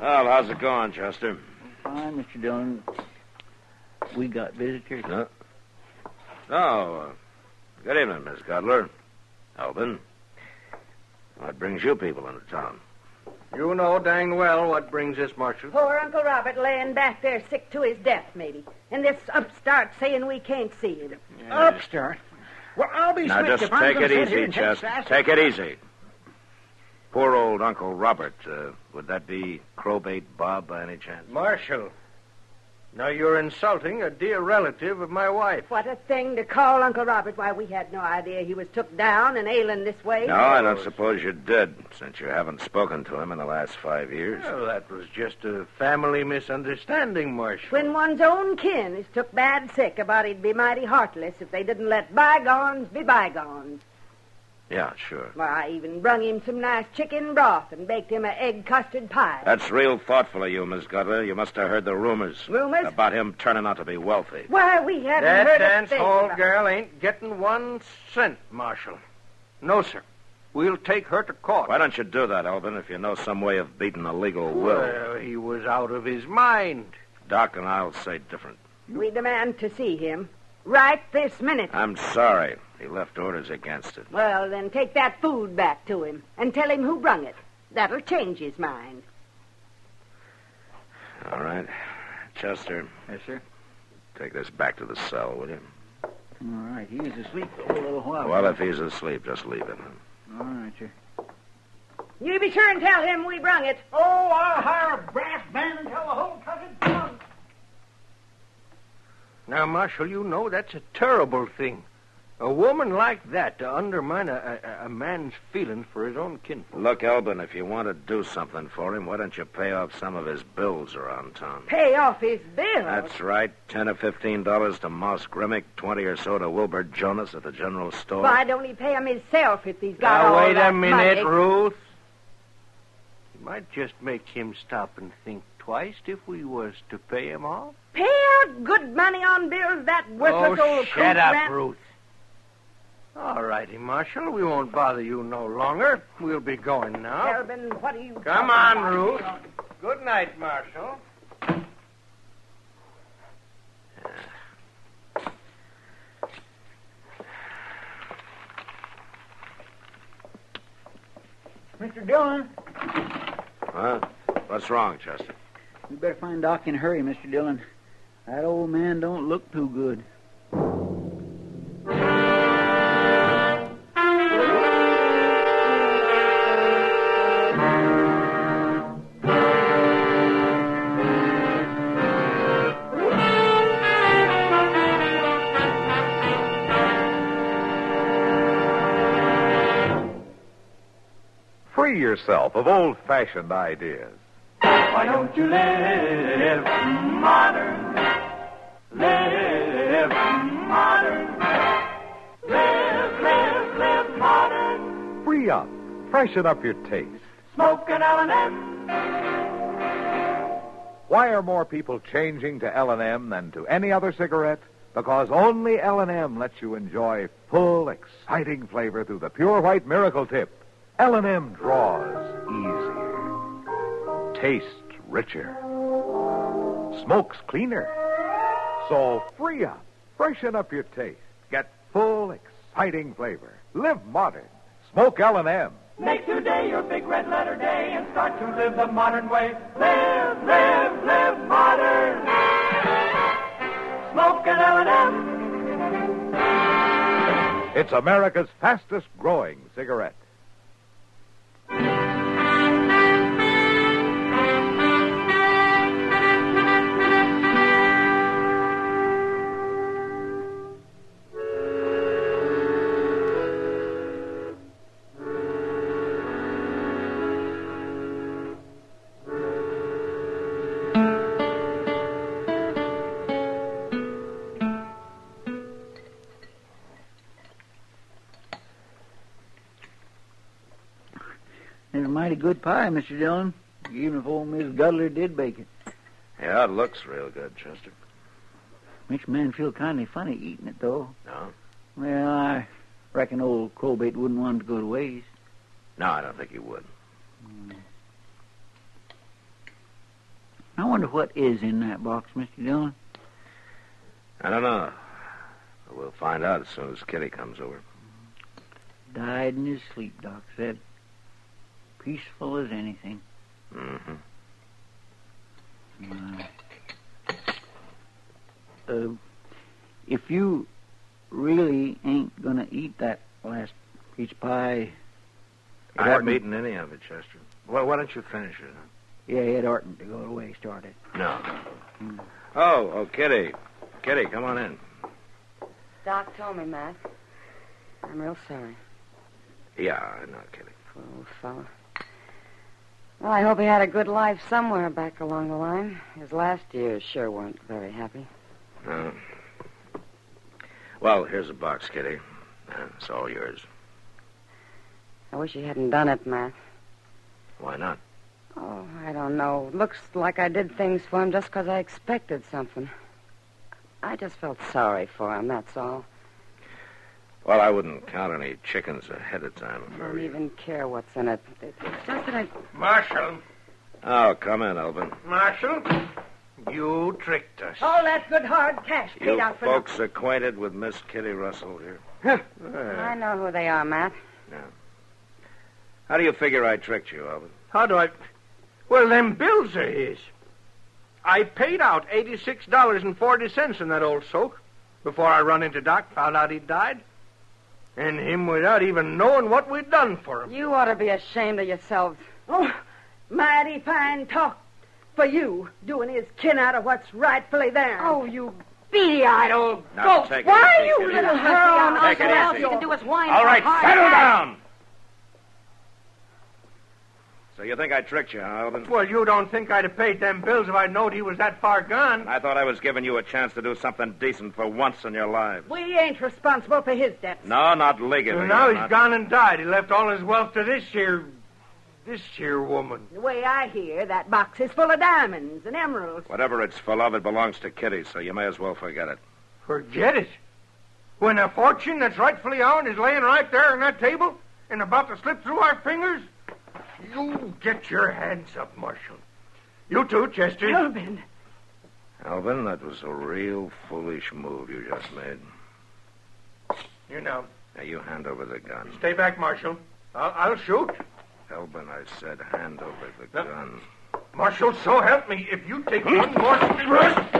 Well, how's it going, Chester? Fine, Mr. Dillon. We got visitors. No. Oh, good evening, Miss Gudler. Alvin. What brings you people into town? You know dang well what brings this, Marshal. Poor Uncle Robert laying back there sick to his death, maybe. And this upstart saying we can't see him. Upstart? Well, I'll be Now, switched just if I'm take gonna it sit here easy, and take Chester. sass. Take it easy. Poor old Uncle Robert. Would that be Crowbait Bob by any chance? Marshal, Now you're insulting a dear relative of my wife. What a thing to call Uncle Robert. Why, we had no idea he was took down and ailing this way. No, I don't suppose you did, since you haven't spoken to him in the last 5 years. Well, that was just a family misunderstanding, Marshal. When one's own kin is took bad sick, a body'd be mighty heartless if they didn't let bygones be bygones. Yeah, sure. Why, I even brung him some nice chicken broth and baked him an egg custard pie. That's real thoughtful of you, Miss Gutler. You must have heard the rumors. Rumors? About him turning out to be wealthy. Why, we haven't That heard a dance thing hall about- girl ain't getting 1 cent, Marshal. No, sir. We'll take her to court. Why don't you do that, Elvin, if you know some way of beating a legal will? Well, he was out of his mind. Doc and I'll say different. We demand to see him. Right this minute. I'm sorry. He left orders against it. Well, then take that food back to him and tell him who brung it. That'll change his mind. All right. Chester. Yes, sir. Take this back to the cell, will you? All right. He was asleep for a little while. Well, if he's asleep, just leave him. All right, sir. You be sure and tell him we brung it. Oh, I'll hire a brass band and tell the whole country. Come on. Now, Marshal, you know that's a terrible thing. A woman like that to undermine a man's feelings for his own kinfolk. Look, Elvin, if you want to do something for him, why don't you pay off some of his bills around town? Pay off his bill. That's right. $10 or $15 to Moss Grimmick, 20 or so to Wilbur Jonas at the general store. Why don't he pay him himself if he's got Now, all wait that a minute, money? Ruth. It might just make him stop and think twice if we was to pay him off. Pay out good money on bills that worthless Oh, old shut coot up, rat- Ruth. All righty, Marshal. We won't bother you no longer. We'll be going now. Kelvin, what are you Come talking on, about? Ruth. Good night, Marshal. Mr. Dillon, Huh? What's wrong, Chester? we better find Doc in a hurry, Mr. Dillon. That old man don't look too good. Free yourself of old-fashioned ideas. Why don't you live modern? Live modern. Live modern. Free up. Freshen up your taste. Smoke an L&M. Why are more people changing to L&M than to any other cigarette? Because only L&M lets you enjoy full, exciting flavor through the pure white miracle tip. L&M draws easier, tastes richer, smokes cleaner. So free up, freshen up your taste, get full, exciting flavor. Live modern. Smoke L&M. Make today your big red letter day and start to live the modern way. Live, live, live modern. Smoke an L&M. It's America's fastest growing cigarette. It's a mighty good pie, Mr. Dillon, even if old Miss Gutler did bake it. Yeah, it looks real good, Chester. Makes a man feel kind of funny eating it, though. No? Well, I reckon old Crowbait wouldn't want it to go to waste. No, I don't think you would. I wonder what is in that box, Mr. Dillon. I don't know. But we'll find out as soon as Kitty comes over. Died in his sleep, Doc said. Peaceful as anything. Mm-hmm. If you really ain't gonna eat that last piece of pie... I haven't eaten any of it, Chester. Well, why don't you finish it? Huh? Yeah, it oughtn't to go to waste, ought it? No. Oh, Kitty. Kitty, come on in. Doc told me, Matt. I'm real sorry. Yeah, I know, Kitty. Poor old fella. Well, I hope he had a good life somewhere back along the line. His last years sure weren't very happy. No. Well, here's a box, Kitty. It's all yours. I wish he hadn't done it, Matt. Why not? Oh, I don't know. Looks like I did things for him just because I expected something. I just felt sorry for him, that's all. Well, I wouldn't count any chickens ahead of time. I don't even care what's in it. It's just that I... Marshal. Oh, come in, Elvin. Marshal, you tricked us. All that good hard cash paid You out for folks acquainted with Miss Kitty Russell here? I know who they are, Matt. No. How do you figure I tricked you, Elvin? How do I... Well, them bills are his. I paid out $86.40 in that old soak before I run into Doc, found out he'd died. And him without even knowing what we'd done for him. You ought to be ashamed of yourselves. Oh, mighty fine talk for you, doing his kin out of what's rightfully theirs. Oh, you beady-eyed old Now, goat. take it Why easy, are you Kitty. little hurl on us? Take it All else easy. you can do is whine. All for right, hard settle cash. down! So you think I tricked you, huh, Elvin? Well, you don't think I'd have paid them bills if I'd known he was that far gone. I thought I was giving you a chance to do something decent for once in your lives. We ain't responsible for his debts. No, not legally. Well, now you're he's not. gone and died. He left all his wealth to this here woman. The way I hear, that box is full of diamonds and emeralds. Whatever it's full of, it belongs to Kitty, so you may as well forget it. Forget it. When a fortune that's rightfully ours is laying right there on that table and about to slip through our fingers, you get your hands up, Marshal. You too, Chester. Elvin. Elvin, that was a real foolish move you just made. You know. Now, you hand over the gun. Stay back, Marshal. I'll shoot. Elvin, I said hand over the gun. Marshal, so help me, if you take one more thrust...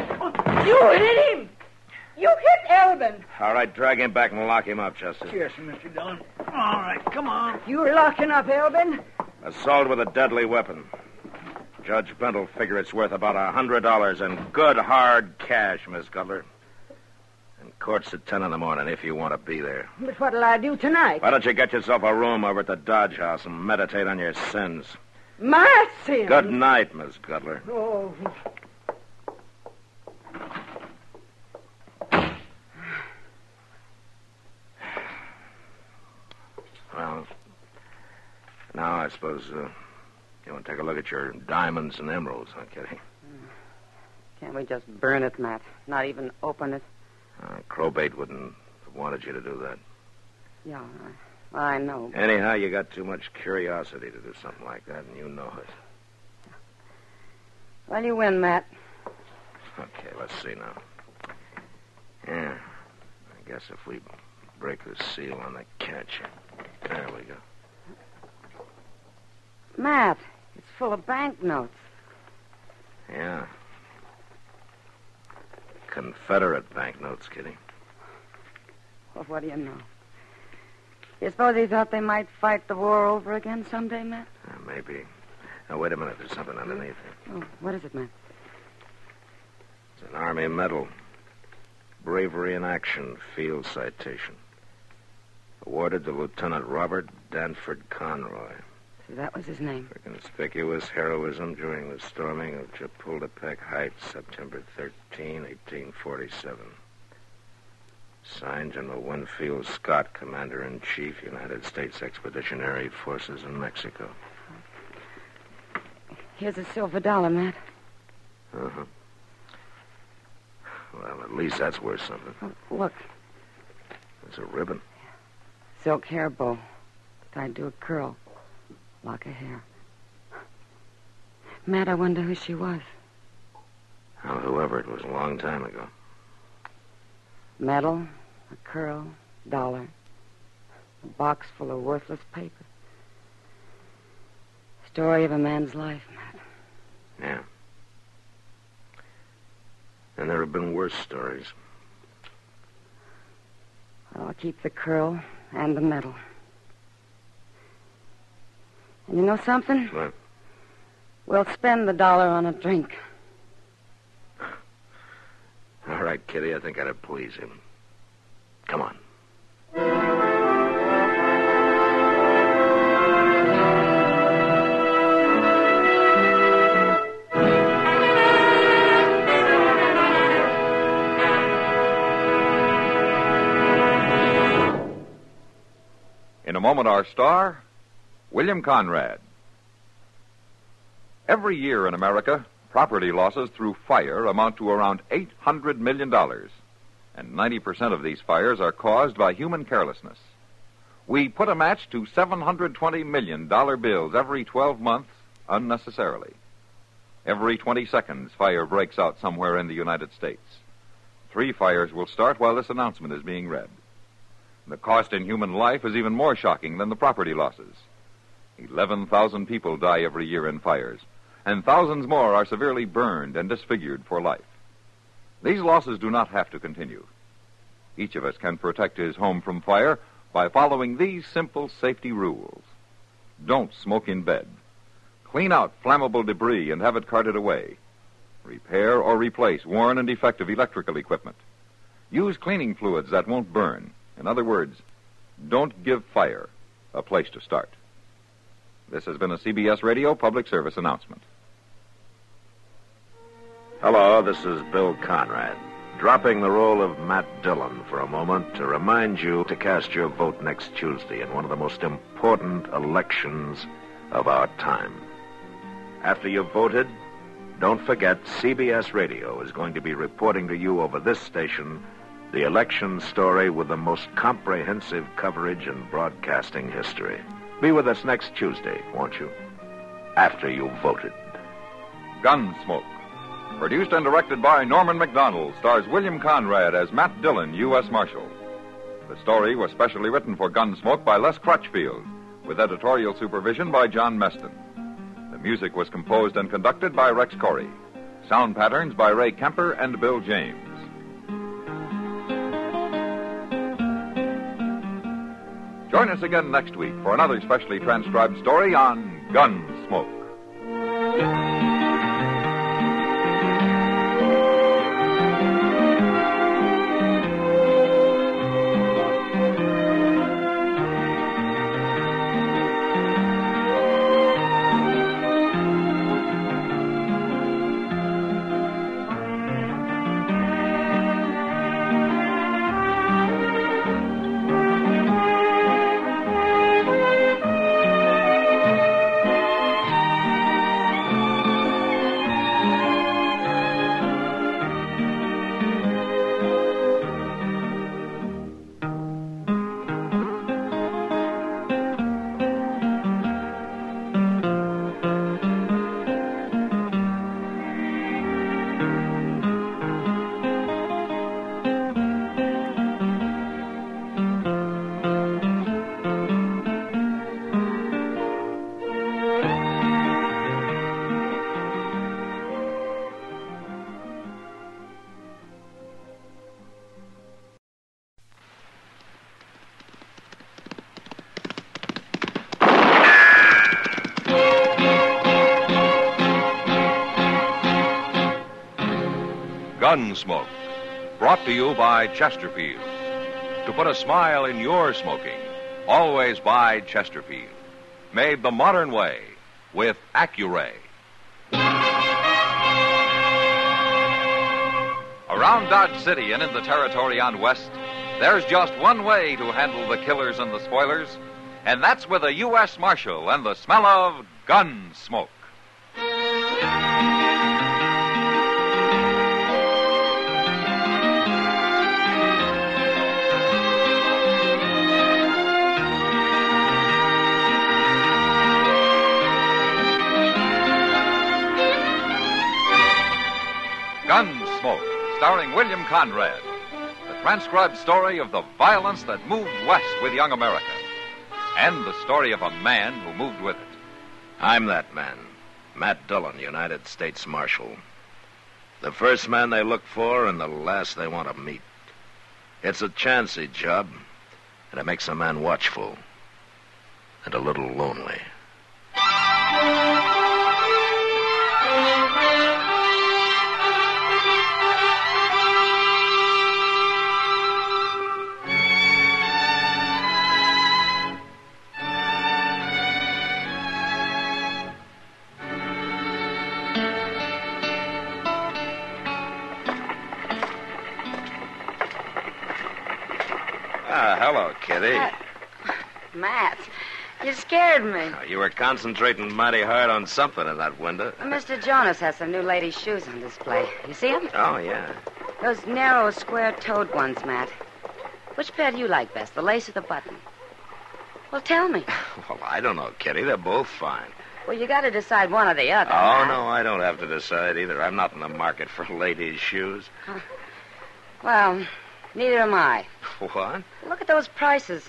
You hit him. You hit Elvin. All right, drag him back and lock him up, Chester. Yes, Mr. Dillon. All right, come on. You're locking up Elvin. Assault with a deadly weapon. Judge Brent will figure it's worth about $100 in good, hard cash, Miss Cutler. And court's at 10 in the morning if you want to be there. But what'll I do tonight? Why don't you get yourself a room over at the Dodge House and meditate on your sins? My sin. Good night, Miss Cutler. Oh. Well, now I suppose you want to take a look at your diamonds and emeralds, huh, Kitty? Can't we just burn it, Matt? Not even open it? Crowbait wouldn't have wanted you to do that. Yeah, I know. Anyhow, you got too much curiosity to do something like that, and you know it. Well, you win, Matt. Okay, let's see now. Yeah, I guess if we break the seal on the catch. There we go. Matt, it's full of banknotes. Yeah. Confederate banknotes, Kitty. Well, what do you know? You suppose he thought they might fight the war over again someday, Matt? Maybe. Now, wait a minute. There's something underneath it. Oh, what is it, Matt? It's an Army medal. Bravery in Action Field Citation. Awarded to Lieutenant Robert Danford Conroy. See, that was his name. For conspicuous heroism during the storming of Chapultepec Heights, September 13, 1847. Signed General Winfield Scott, Commander-in-Chief, United States Expeditionary Forces in Mexico. Here's a silver dollar, Matt. Uh-huh. Well, at least that's worth something. Oh, look. It's a ribbon. Silk hair bow. Tied to a curl. Lock of hair. Matt, I wonder who she was. Well, whoever it was, a long time ago. Medal, a curl, dollar. A box full of worthless paper. Story of a man's life, Matt. Yeah. And there have been worse stories. Well, I'll keep the curl and the medal. And you know something? What? We'll spend the dollar on a drink. right, Kitty. I think that'd please him. Come on. In a moment, our star, William Conrad. Every year in America, property losses through fire amount to around $800 million. And 90% of these fires are caused by human carelessness. We put a match to $720 million bills every 12 months unnecessarily. Every 20 seconds, fire breaks out somewhere in the United States. 3 fires will start while this announcement is being read. The cost in human life is even more shocking than the property losses. 11,000 people die every year in fires, and thousands more are severely burned and disfigured for life. These losses do not have to continue. Each of us can protect his home from fire by following these simple safety rules. Don't smoke in bed. Clean out flammable debris and have it carted away. Repair or replace worn and defective electrical equipment. Use cleaning fluids that won't burn. In other words, don't give fire a place to start. This has been a CBS Radio public service announcement. Hello, this is Bill Conrad, dropping the role of Matt Dillon for a moment to remind you to cast your vote next Tuesday in one of the most important elections of our time. After you've voted, don't forget CBS Radio is going to be reporting to you over this station the election story with the most comprehensive coverage in broadcasting history. Be with us next Tuesday, won't you? After you've voted. Gunsmoke. Produced and directed by Norman McDonald, stars William Conrad as Matt Dillon, U.S. Marshal. The story was specially written for Gunsmoke by Les Crutchfield, with editorial supervision by John Meston. The music was composed and conducted by Rex Corey. Sound patterns by Ray Kemper and Bill James. Join us again next week for another specially transcribed story on Gunsmoke. Gunsmoke, brought to you by Chesterfield. To put a smile in your smoking, always buy Chesterfield. Made the modern way with Accuray. Around Dodge City and in the territory on West, there's just one way to handle the killers and the spoilers, and that's with a U.S. Marshal and the smell of Gunsmoke. Gunsmoke, starring William Conrad. The transcribed story of the violence that moved west with young America. And the story of a man who moved with it. I'm that man, Matt Dillon, United States Marshal. The first man they look for and the last they want to meet. It's a chancy job, and it makes a man watchful and a little lonely. Ah, hello, Kitty. Matt, you scared me. You were concentrating mighty hard on something in that window. Mr. Jonas has some new ladies' shoes on display. You see them? Oh, yeah. Those narrow, square-toed ones, Matt. Which pair do you like best, the lace or the button? Well, tell me. Well, I don't know, Kitty. They're both fine. Well, you got to decide one or the other. Oh, Matt. no, I don't have to decide either. I'm not in the market for ladies' shoes. Well, neither am I. What? Look at those prices.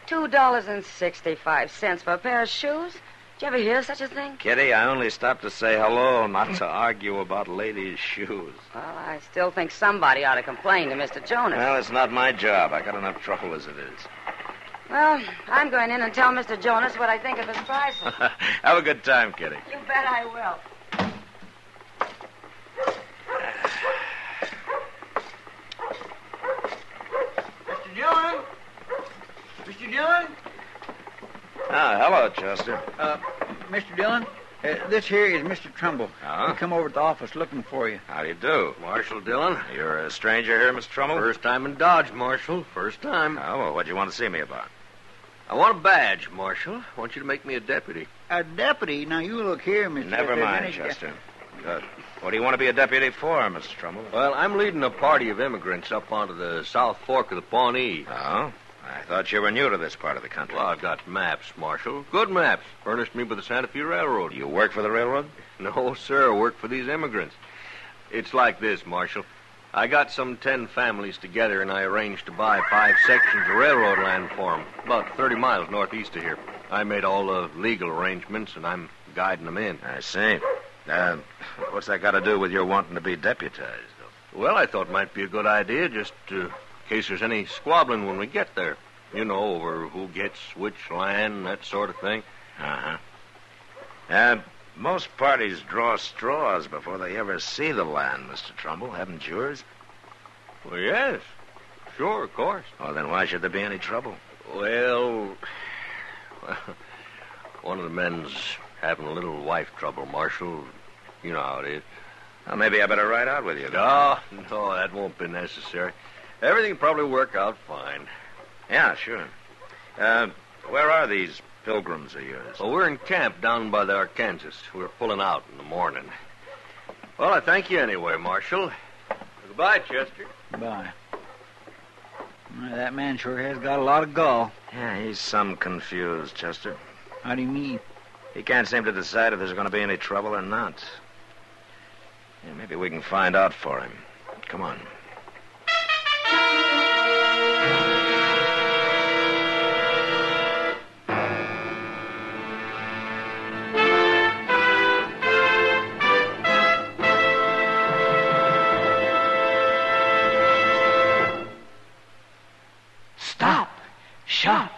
$2.65 for a pair of shoes. Did you ever hear of such a thing? Kitty, I only stopped to say hello, not to argue about ladies' shoes. Well, I still think somebody ought to complain to Mr. Jonas. Well, it's not my job. I got enough trouble as it is. Well, I'm going in and tell Mr. Jonas what I think of his prices. Have a good time, Kitty. You bet I will. Mr. Dillon? Mr. Dillon? Ah, hello, Chester. Mr. Dillon, this here is Mr. Trumbull. He come over to the office looking for you. How do you do? Marshal Dillon. You're a stranger here, Mr. Trumbull? First time in Dodge, Marshal. First time. Oh, well, what do you want to see me about? I want a badge, Marshal. I want you to make me a deputy. A deputy? Now, you look here, Mr. Never mind, Chester. What do you want to be a deputy for, Mr. Trumbull? Well, I'm leading a party of immigrants up onto the South Fork of the Pawnee. Oh? I thought you were new to this part of the country. Well, I've got maps, Marshal. Good maps. Furnished me by the Santa Fe Railroad. You work for the railroad? No, sir. I work for these immigrants. It's like this, Marshal. I got some 10 families together, and I arranged to buy 5 sections of railroad land for them, about 30 miles northeast of here. I made all the legal arrangements, and I'm guiding them in. I see. What's that got to do with your wanting to be deputized, though? Well, I thought it might be a good idea, just in case there's any squabbling when we get there. You know, over who gets which land, that sort of thing. Uh-huh. Most parties draw straws before they ever see the land, Mr. Trumbull. Haven't yours? Well, yes. Sure, of course. Well, then why should there be any trouble? Well, one of the men's having a little wife trouble, Marshal. You know how it is. Well, maybe I better ride out with you, then. No, that won't be necessary. Everything will probably work out fine. Yeah, sure. Where are these pilgrims of yours? Well, we're in camp down by the Arkansas. We're pulling out in the morning. Well, I thank you anyway, Marshal. Goodbye, Chester. Goodbye. Well, that man sure has got a lot of gall. Yeah, he's some confused, Chester. How do you mean? He can't seem to decide if there's going to be any trouble or not. Yeah, maybe we can find out for him. Come on. Stop, shop,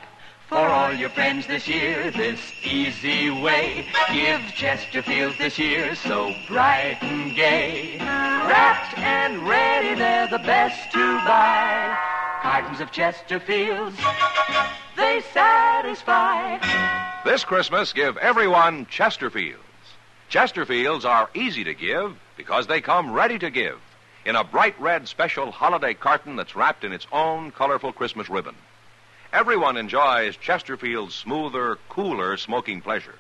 for all your friends this year, this easy way. Give Chesterfields this year so bright and gay. Wrapped and ready, they're the best to buy. Cartons of Chesterfields, they satisfy. This Christmas, give everyone Chesterfields. Chesterfields are easy to give because they come ready to give in a bright red special holiday carton that's wrapped in its own colorful Christmas ribbon. Everyone enjoys Chesterfield's smoother, cooler smoking pleasure.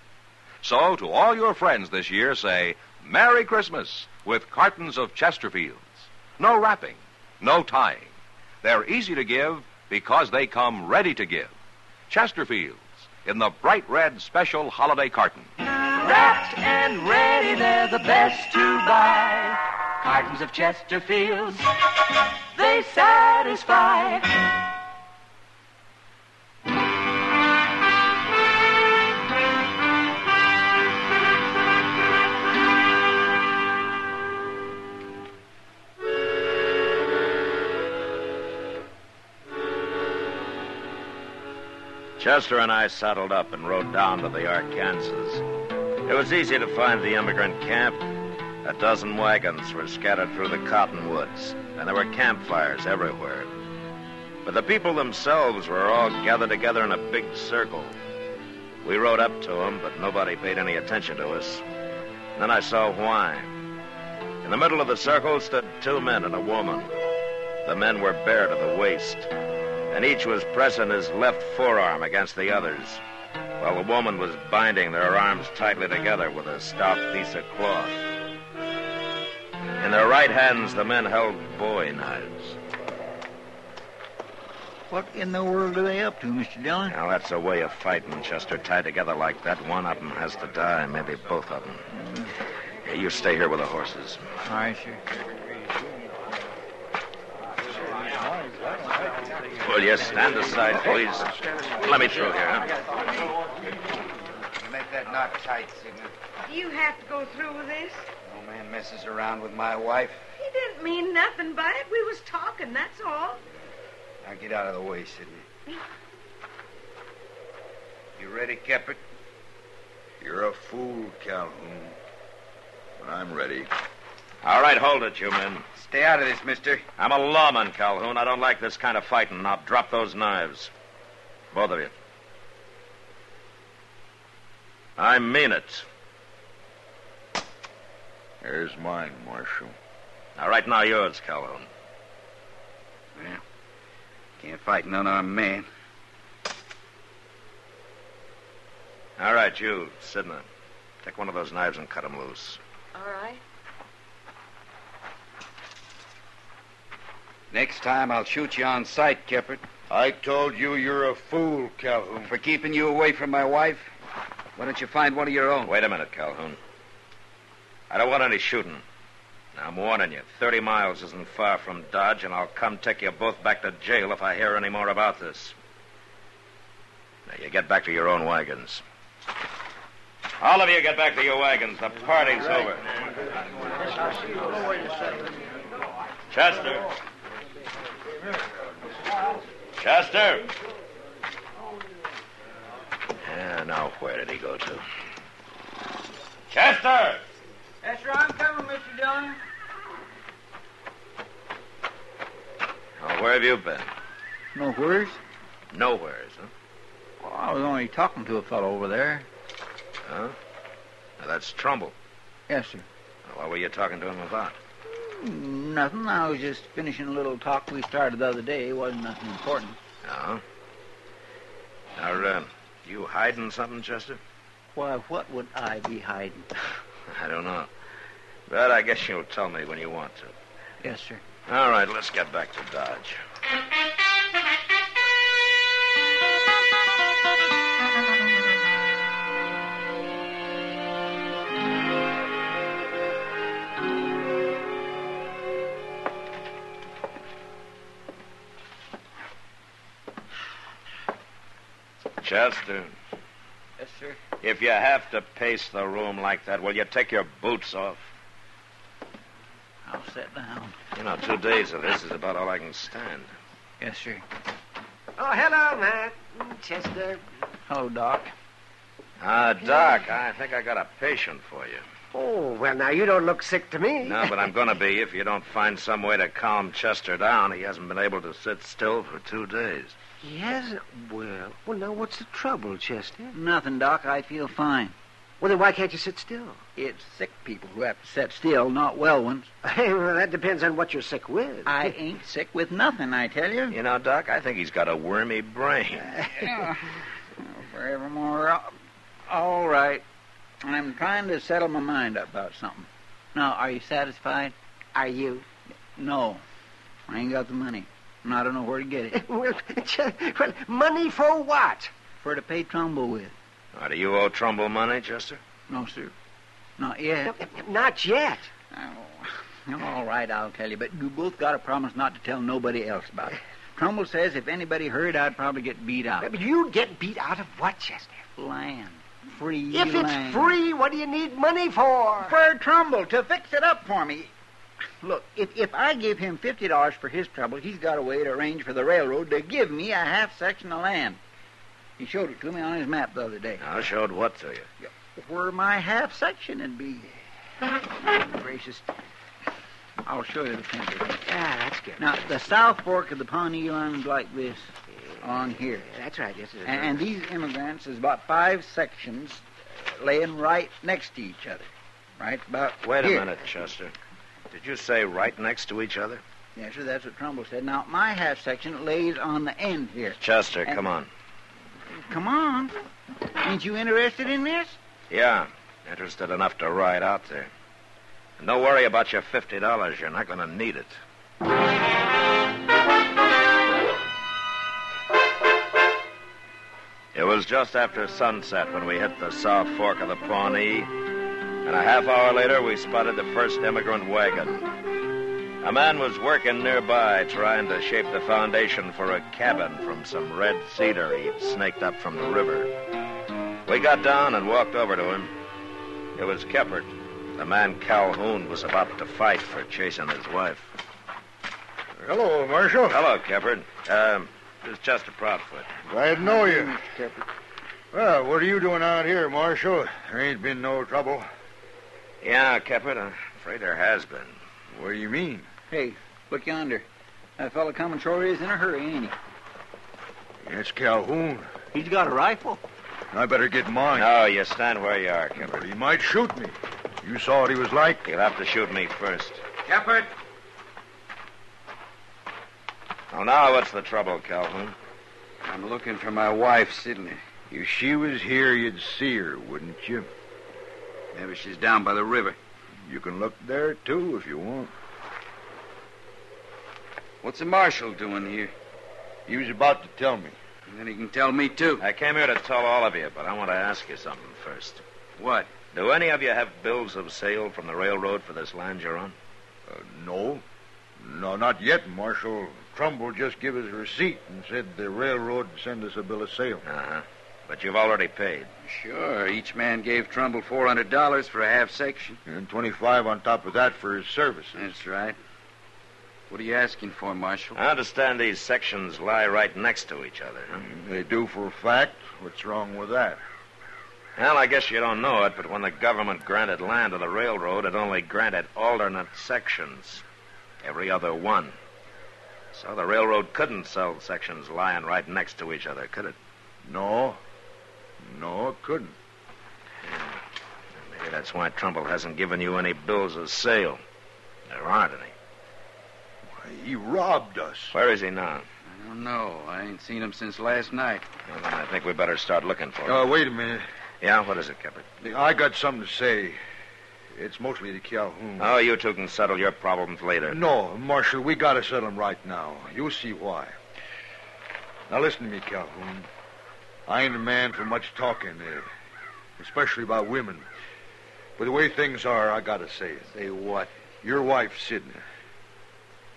So, to all your friends this year, say, Merry Christmas with cartons of Chesterfields. No wrapping, no tying. They're easy to give because they come ready to give. Chesterfields in the bright red special holiday carton. Wrapped and ready, they're the best to buy. Cartons of Chesterfields, they satisfy. Chester and I saddled up and rode down to the Arkansas. It was easy to find the immigrant camp. A dozen wagons were scattered through the cottonwoods, and there were campfires everywhere. But the people themselves were all gathered together in a big circle. We rode up to them, but nobody paid any attention to us. And then I saw why. In the middle of the circle stood 2 men and a woman. The men were bare to the waist. and each was pressing his left forearm against the other's, while the woman was binding their arms tightly together with a stout piece of cloth. In their right hands, the men held bowie knives. What in the world are they up to, Mr. Dillon? Now, that's a way of fighting, Chester. Tied together like that, one of them has to die, maybe both of them. Hey, you stay here with the horses. All right, sir. Will you stand aside, please? Let me through here, huh? You make that knot tight, Sigmund. Do you have to go through with this? No man messes around with my wife. He didn't mean nothing by it. We was talking, that's all. Now get out of the way, Sidney. You ready, Keppert? You're a fool, Calhoun. But I'm ready. All right, hold it, you men. Stay out of this, mister. I'm a lawman, Calhoun. I don't like this kind of fighting. Now drop those knives. Both of you. I mean it. There's mine, Marshal. All right, now yours, Calhoun. Well, can't fight an unarmed man. All right, you, Sidney. Take one of those knives and cut him loose. All right. Next time, I'll shoot you on sight, Keppert. I told you you're a fool, Calhoun. For keeping you away from my wife? Why don't you find one of your own? Wait a minute, Calhoun. I don't want any shooting. Now, I'm warning you. 30 miles isn't far from Dodge, and I'll come take you both back to jail if I hear any more about this. Now, you get back to your own wagons. All of you get back to your wagons. The party's over. Chester. Chester. Yeah, now where did he go to? Chester! Yes, sir, I'm coming, Mr. Dillon. Oh, where have you been? Nowheres. Nowheres, huh? Well, I was only talking to a fellow over there. Huh? Now, that's Trumbull. Yes, sir. What were you talking to him about? Nothing. I was just finishing a little talk we started the other day. It wasn't nothing important. Oh? Now, you hiding something, Chester? Why, what would I be hiding? I don't know. But I guess you'll tell me when you want to. Yes, sir. All right, let's get back to Dodge. Chester. Yes, sir. If you have to pace the room like that, will you take your boots off? I'll sit down. You know, 2 days of this is about all I can stand. Yes, sir. Oh, hello, Matt. Chester. Hello, Doc. Doc, I think I got a patient for you. Oh, well, now, you don't look sick to me. No, but I'm going to be if you don't find some way to calm Chester down. He hasn't been able to sit still for 2 days. He hasn't? Well, now, what's the trouble, Chester? Nothing, Doc. I feel fine. Well, then why can't you sit still? It's sick people who have to sit still, not well ones. Hey, well, that depends on what you're sick with. I ain't sick with nothing, I tell you. You know, Doc, I think he's got a wormy brain. Forevermore. All right. I'm trying to settle my mind up about something. Now, are you satisfied? Are you? No. I ain't got the money. And I don't know where to get it. Well, money for what? For to pay Trumbull with. Now, do you owe Trumbull money, Chester? No, sir. Not yet. Not yet. Oh, all right, I'll tell you. But you both got to promise not to tell nobody else about it. Trumbull says if anybody heard, I'd probably get beat out. But you'd get beat out of what, Chester? Land. Free If land. it's free, what do you need money for? For Trumbull, to fix it up for me. Look, if I give him $50 for his trouble, he's got a way to arrange for the railroad to give me a half section of land. He showed it to me on his map the other day. I showed what to you? Where my half section would be. Gracious. I'll show you the picture. Ah, that's good. Now, the South Fork of the Pawnee runs like this along here. That's right, yes, it is. And these immigrants is about 5 sections laying right next to each other. Right about Wait a here. minute, Chester. Did you say right next to each other? Yes, sir, that's what Trumbull said. Now, my half section lays on the end here. Chester, come on. Come on. Ain't you interested in this? Yeah, interested enough to ride out there. And don't worry about your $50. You're not going to need it. It was just after sunset when we hit the South Fork of the Pawnee, and a half hour later we spotted the first immigrant wagon. A man was working nearby trying to shape the foundation for a cabin from some red cedar he'd snaked up from the river. We got down and walked over to him. It was Keppert. The man Calhoun was about to fight for chasing his wife. Hello, Marshal. Hello, Keppert. This is Chester Proudfoot. Glad to know you. Well, what are you doing out here, Marshal? There ain't been no trouble. Yeah, Keppert, I'm afraid there has been. What do you mean? Hey, look yonder. That fella coming sure is in a hurry, ain't he? It's Calhoun. He's got a rifle. I better get mine. No, you stand where you are, Keppert. But he might shoot me. You saw what he was like? He'll have to shoot me first. Keppert! Oh, now what's the trouble, Calhoun? I'm looking for my wife, Sidney. If she was here, you'd see her, wouldn't you? Maybe she's down by the river. You can look there, too, if you want. What's the marshal doing here? He was about to tell me. And then he can tell me, too. I came here to tell all of you, but I want to ask you something first. What? Do any of you have bills of sale from the railroad for this land you're on? No. No, not yet, Marshal. Trumbull just gave us a receipt and said the railroad would send us a bill of sale. Uh-huh. But you've already paid. Sure. Each man gave Trumbull $400 for a half section. And $25 on top of that for his services. That's right. What are you asking for, Marshal? I understand these sections lie right next to each other, huh? They do for a fact. What's wrong with that? Well, I guess you don't know it, but when the government granted land to the railroad, it only granted alternate sections. Every other one. So the railroad couldn't sell sections lying right next to each other, could it? No. No, it couldn't. Maybe that's why Trumbull hasn't given you any bills of sale. There aren't any. Why, he robbed us. Where is he now? I don't know. I ain't seen him since last night. Well, then I think we better start looking for him. Oh, wait a minute. Yeah, what is it, Keppert? I got something to say. It's mostly to Calhoun. Oh, you two can settle your problems later. No, Marshal, we got to settle them right now. You'll see why. Now, listen to me, Calhoun. I ain't a man for much talking, especially about women. But the way things are, I got to say it. Say what? Your wife, Sidney.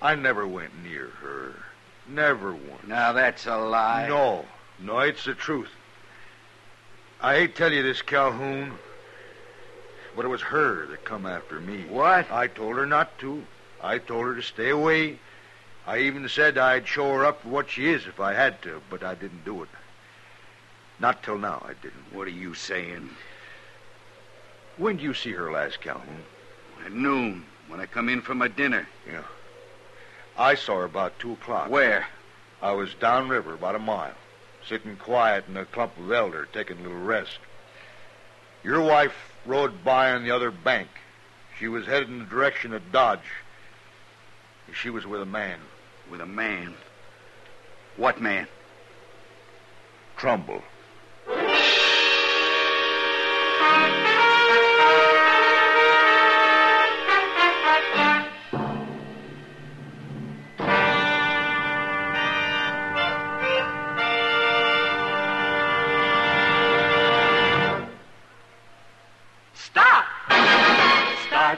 I never went near her. Never once. Now, that's a lie. No, it's the truth. I hate to tell you this, Calhoun, but it was her that come after me. What? I told her not to. I told her to stay away. I even said I'd show her up for what she is if I had to, but I didn't do it. Not till now, I didn't. What are you saying? When did you see her last, Calhoun? At noon, when I come in for my dinner. Yeah. I saw her about 2 o'clock. Where? I was downriver about a mile, sitting quiet in a clump of elder, taking a little rest. Your wife rode by on the other bank. She was headed in the direction of Dodge. She was with a man. With a man? What man? Trumbull.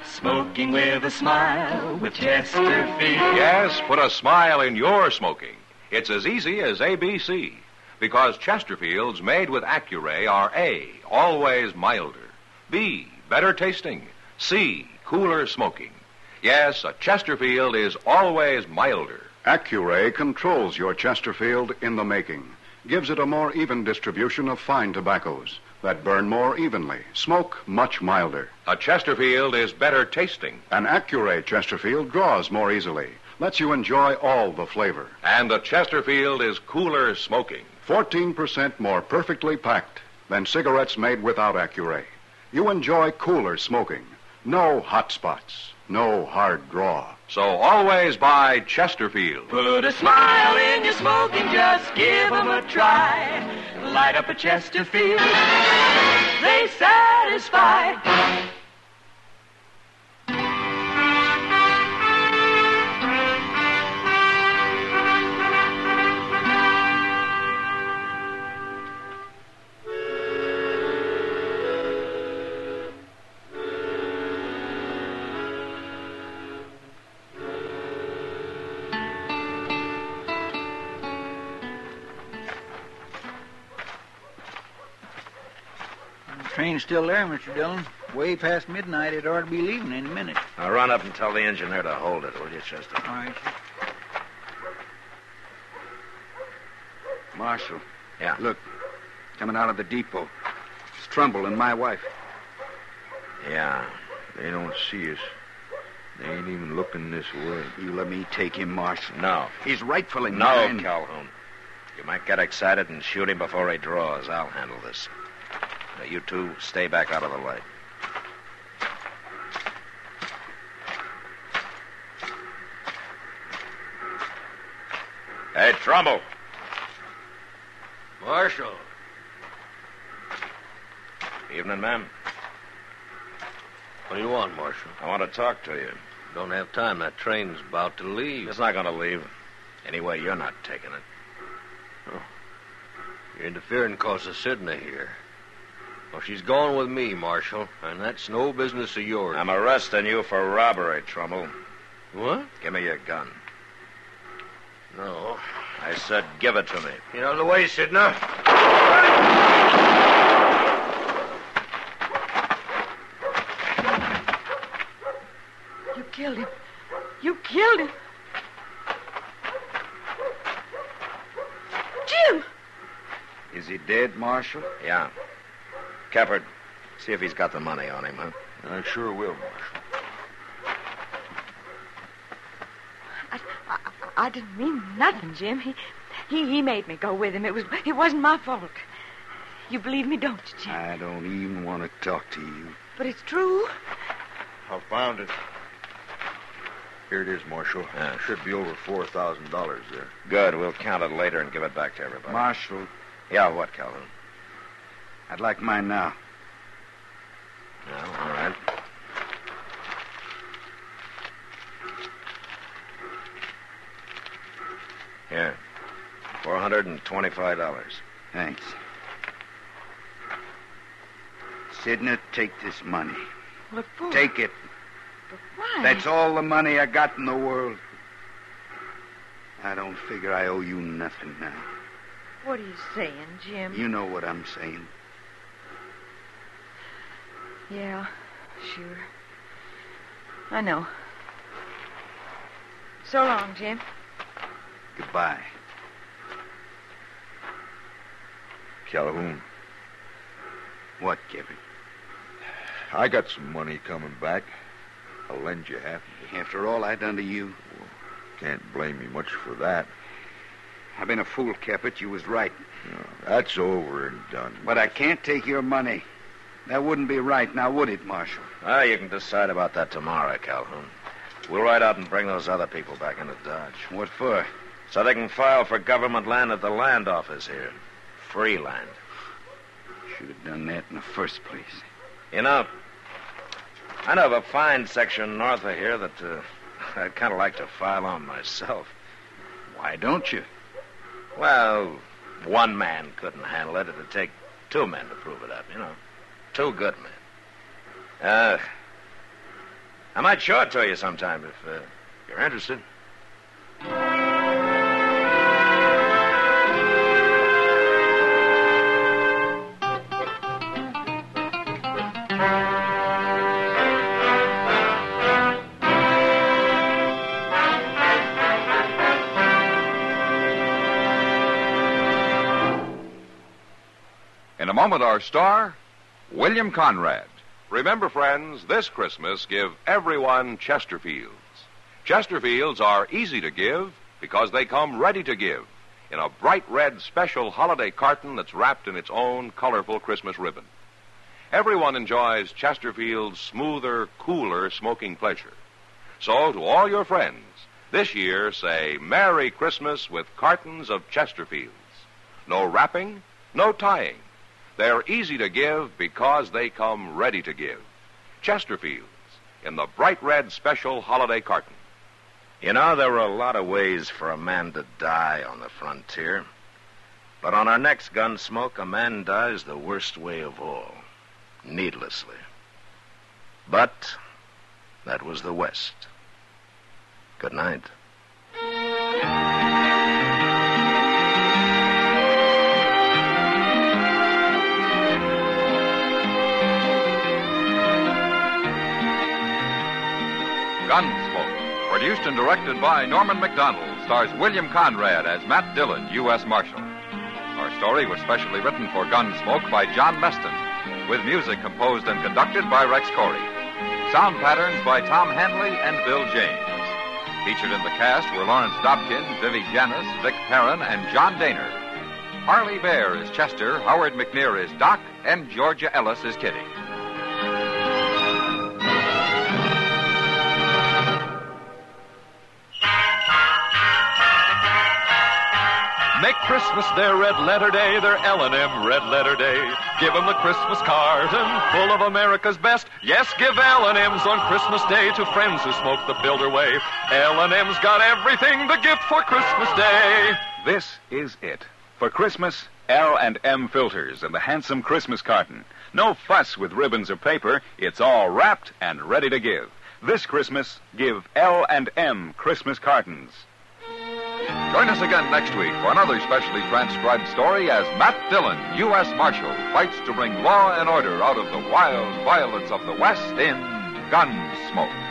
Smoking with a smile with Chesterfield. Yes, put a smile in your smoking. It's as easy as ABC. Because Chesterfields made with Accuray are A, always milder. B, better tasting. C, cooler smoking. Yes, a Chesterfield is always milder. Accuray controls your Chesterfield in the making. Gives it a more even distribution of fine tobaccos that burn more evenly, smoke much milder. A Chesterfield is better tasting. An Accuray Chesterfield draws more easily, lets you enjoy all the flavor. And the Chesterfield is cooler smoking. 14% more perfectly packed than cigarettes made without Accuray. You enjoy cooler smoking. No hot spots, No hard draw. So always buy Chesterfield. Put a smile in your smoking, just give 'em a try. Light up a Chesterfield, they satisfy. Train's still there, Mr. Dillon. Way past midnight. It ought to be leaving any minute. Now run up and tell the engineer to hold it, will you, Chester? All right. Marshal. Yeah? Look, coming out of the depot. It's Trumbull and my wife. Yeah. They don't see us. They ain't even looking this way. You let me take him, Marshal. No. He's rightfully No, mine. Calhoun. You might get excited and shoot him before he draws. I'll handle this. Now, you two stay back out of the light. Hey, Trumbull. Marshal. Evening, ma'am. What do you want, Marshal? I want to talk to you. Don't have time. That train's about to leave. It's not going to leave. Anyway, you're not taking it. Oh. You're interfering because of Sidney here. Well, she's going with me, Marshal, and that's no business of yours. I'm arresting you for robbery, Trumbull. What? Give me your gun. No. I said give it to me. Get out of the way, Sidney. You killed him. You killed him. Jim! Is he dead, Marshal? Yeah. Keppard, see if he's got the money on him, huh? I sure will, Marshal. I didn't mean nothing, Jim. He made me go with him. It wasn't my fault. You believe me, don't you, Jim? I don't even want to talk to you. But it's true. I found it. Here it is, Marshal. Yeah. Should be over $4,000 there. Good. We'll count it later and give it back to everybody. Marshal, Yeah, what, Calhoun? I'd like mine now. Yeah, all right. Here. $425. Thanks. Sidney, take this money. What for? Take it. But why? That's all the money I got in the world. I don't figure I owe you nothing now. What are you saying, Jim? You know what I'm saying. Yeah, sure. I know. So long, Jim. Goodbye. Calhoun, What, Kevin? I got some money coming back. I'll lend you half. After all I done to you? Can't blame me much for that. I've been a fool, Keppert. You was right. No, that's over and done. But I can't take your money. That wouldn't be right, now would it, Marshal? Ah, you can decide about that tomorrow, Calhoun. We'll ride out and bring those other people back into Dodge. What for? So they can file for government land at the land office here. Free land. Should have done that in the first place. You know, I know of a fine section north of here that I'd kind of like to file on myself. Why don't you? Well, one man couldn't handle it. It'd take two men to prove it up, you know. Two good men. I might show it to you sometime if you're interested. In a moment, our star, William Conrad. Remember, friends, this Christmas, give everyone Chesterfields. Chesterfields are easy to give because they come ready to give in a bright red special holiday carton that's wrapped in its own colorful Christmas ribbon. Everyone enjoys Chesterfield's smoother, cooler smoking pleasure. So, to all your friends, this year say Merry Christmas with cartons of Chesterfields. No wrapping, no tying. They're easy to give because they come ready to give. Chesterfields in the bright red special holiday carton. You know, there were a lot of ways for a man to die on the frontier. But on our next Gunsmoke, a man dies the worst way of all, needlessly. But that was the West. Good night. Gunsmoke, produced and directed by Norman Macdonald, stars William Conrad as Matt Dillon, U.S. Marshal. Our story was specially written for Gunsmoke by John Meston, with music composed and conducted by Rex Corey. Sound patterns by Tom Handley and Bill James. Featured in the cast were Lawrence Dobkin, Vivi Janis, Vic Perrin, and John Daner. Harley Bear is Chester, Howard McNear is Doc, and Georgia Ellis is Kitty. Make Christmas their red letter day, their L&M red letter day. Give 'em the Christmas carton full of America's best. Yes, give L&M's on Christmas Day to friends who smoke the Builder way. L&M's got everything, the gift for Christmas Day. This is it. For Christmas, L&M filters and the handsome Christmas carton. No fuss with ribbons or paper. It's all wrapped and ready to give. This Christmas, give L&M Christmas cartons. Join us again next week for another specially transcribed story as Matt Dillon, U.S. Marshal, fights to bring law and order out of the wild violence of the West in Gunsmoke.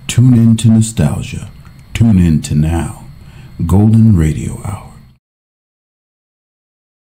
Tune in to nostalgia. Tune in to now. Golden Radio Hour.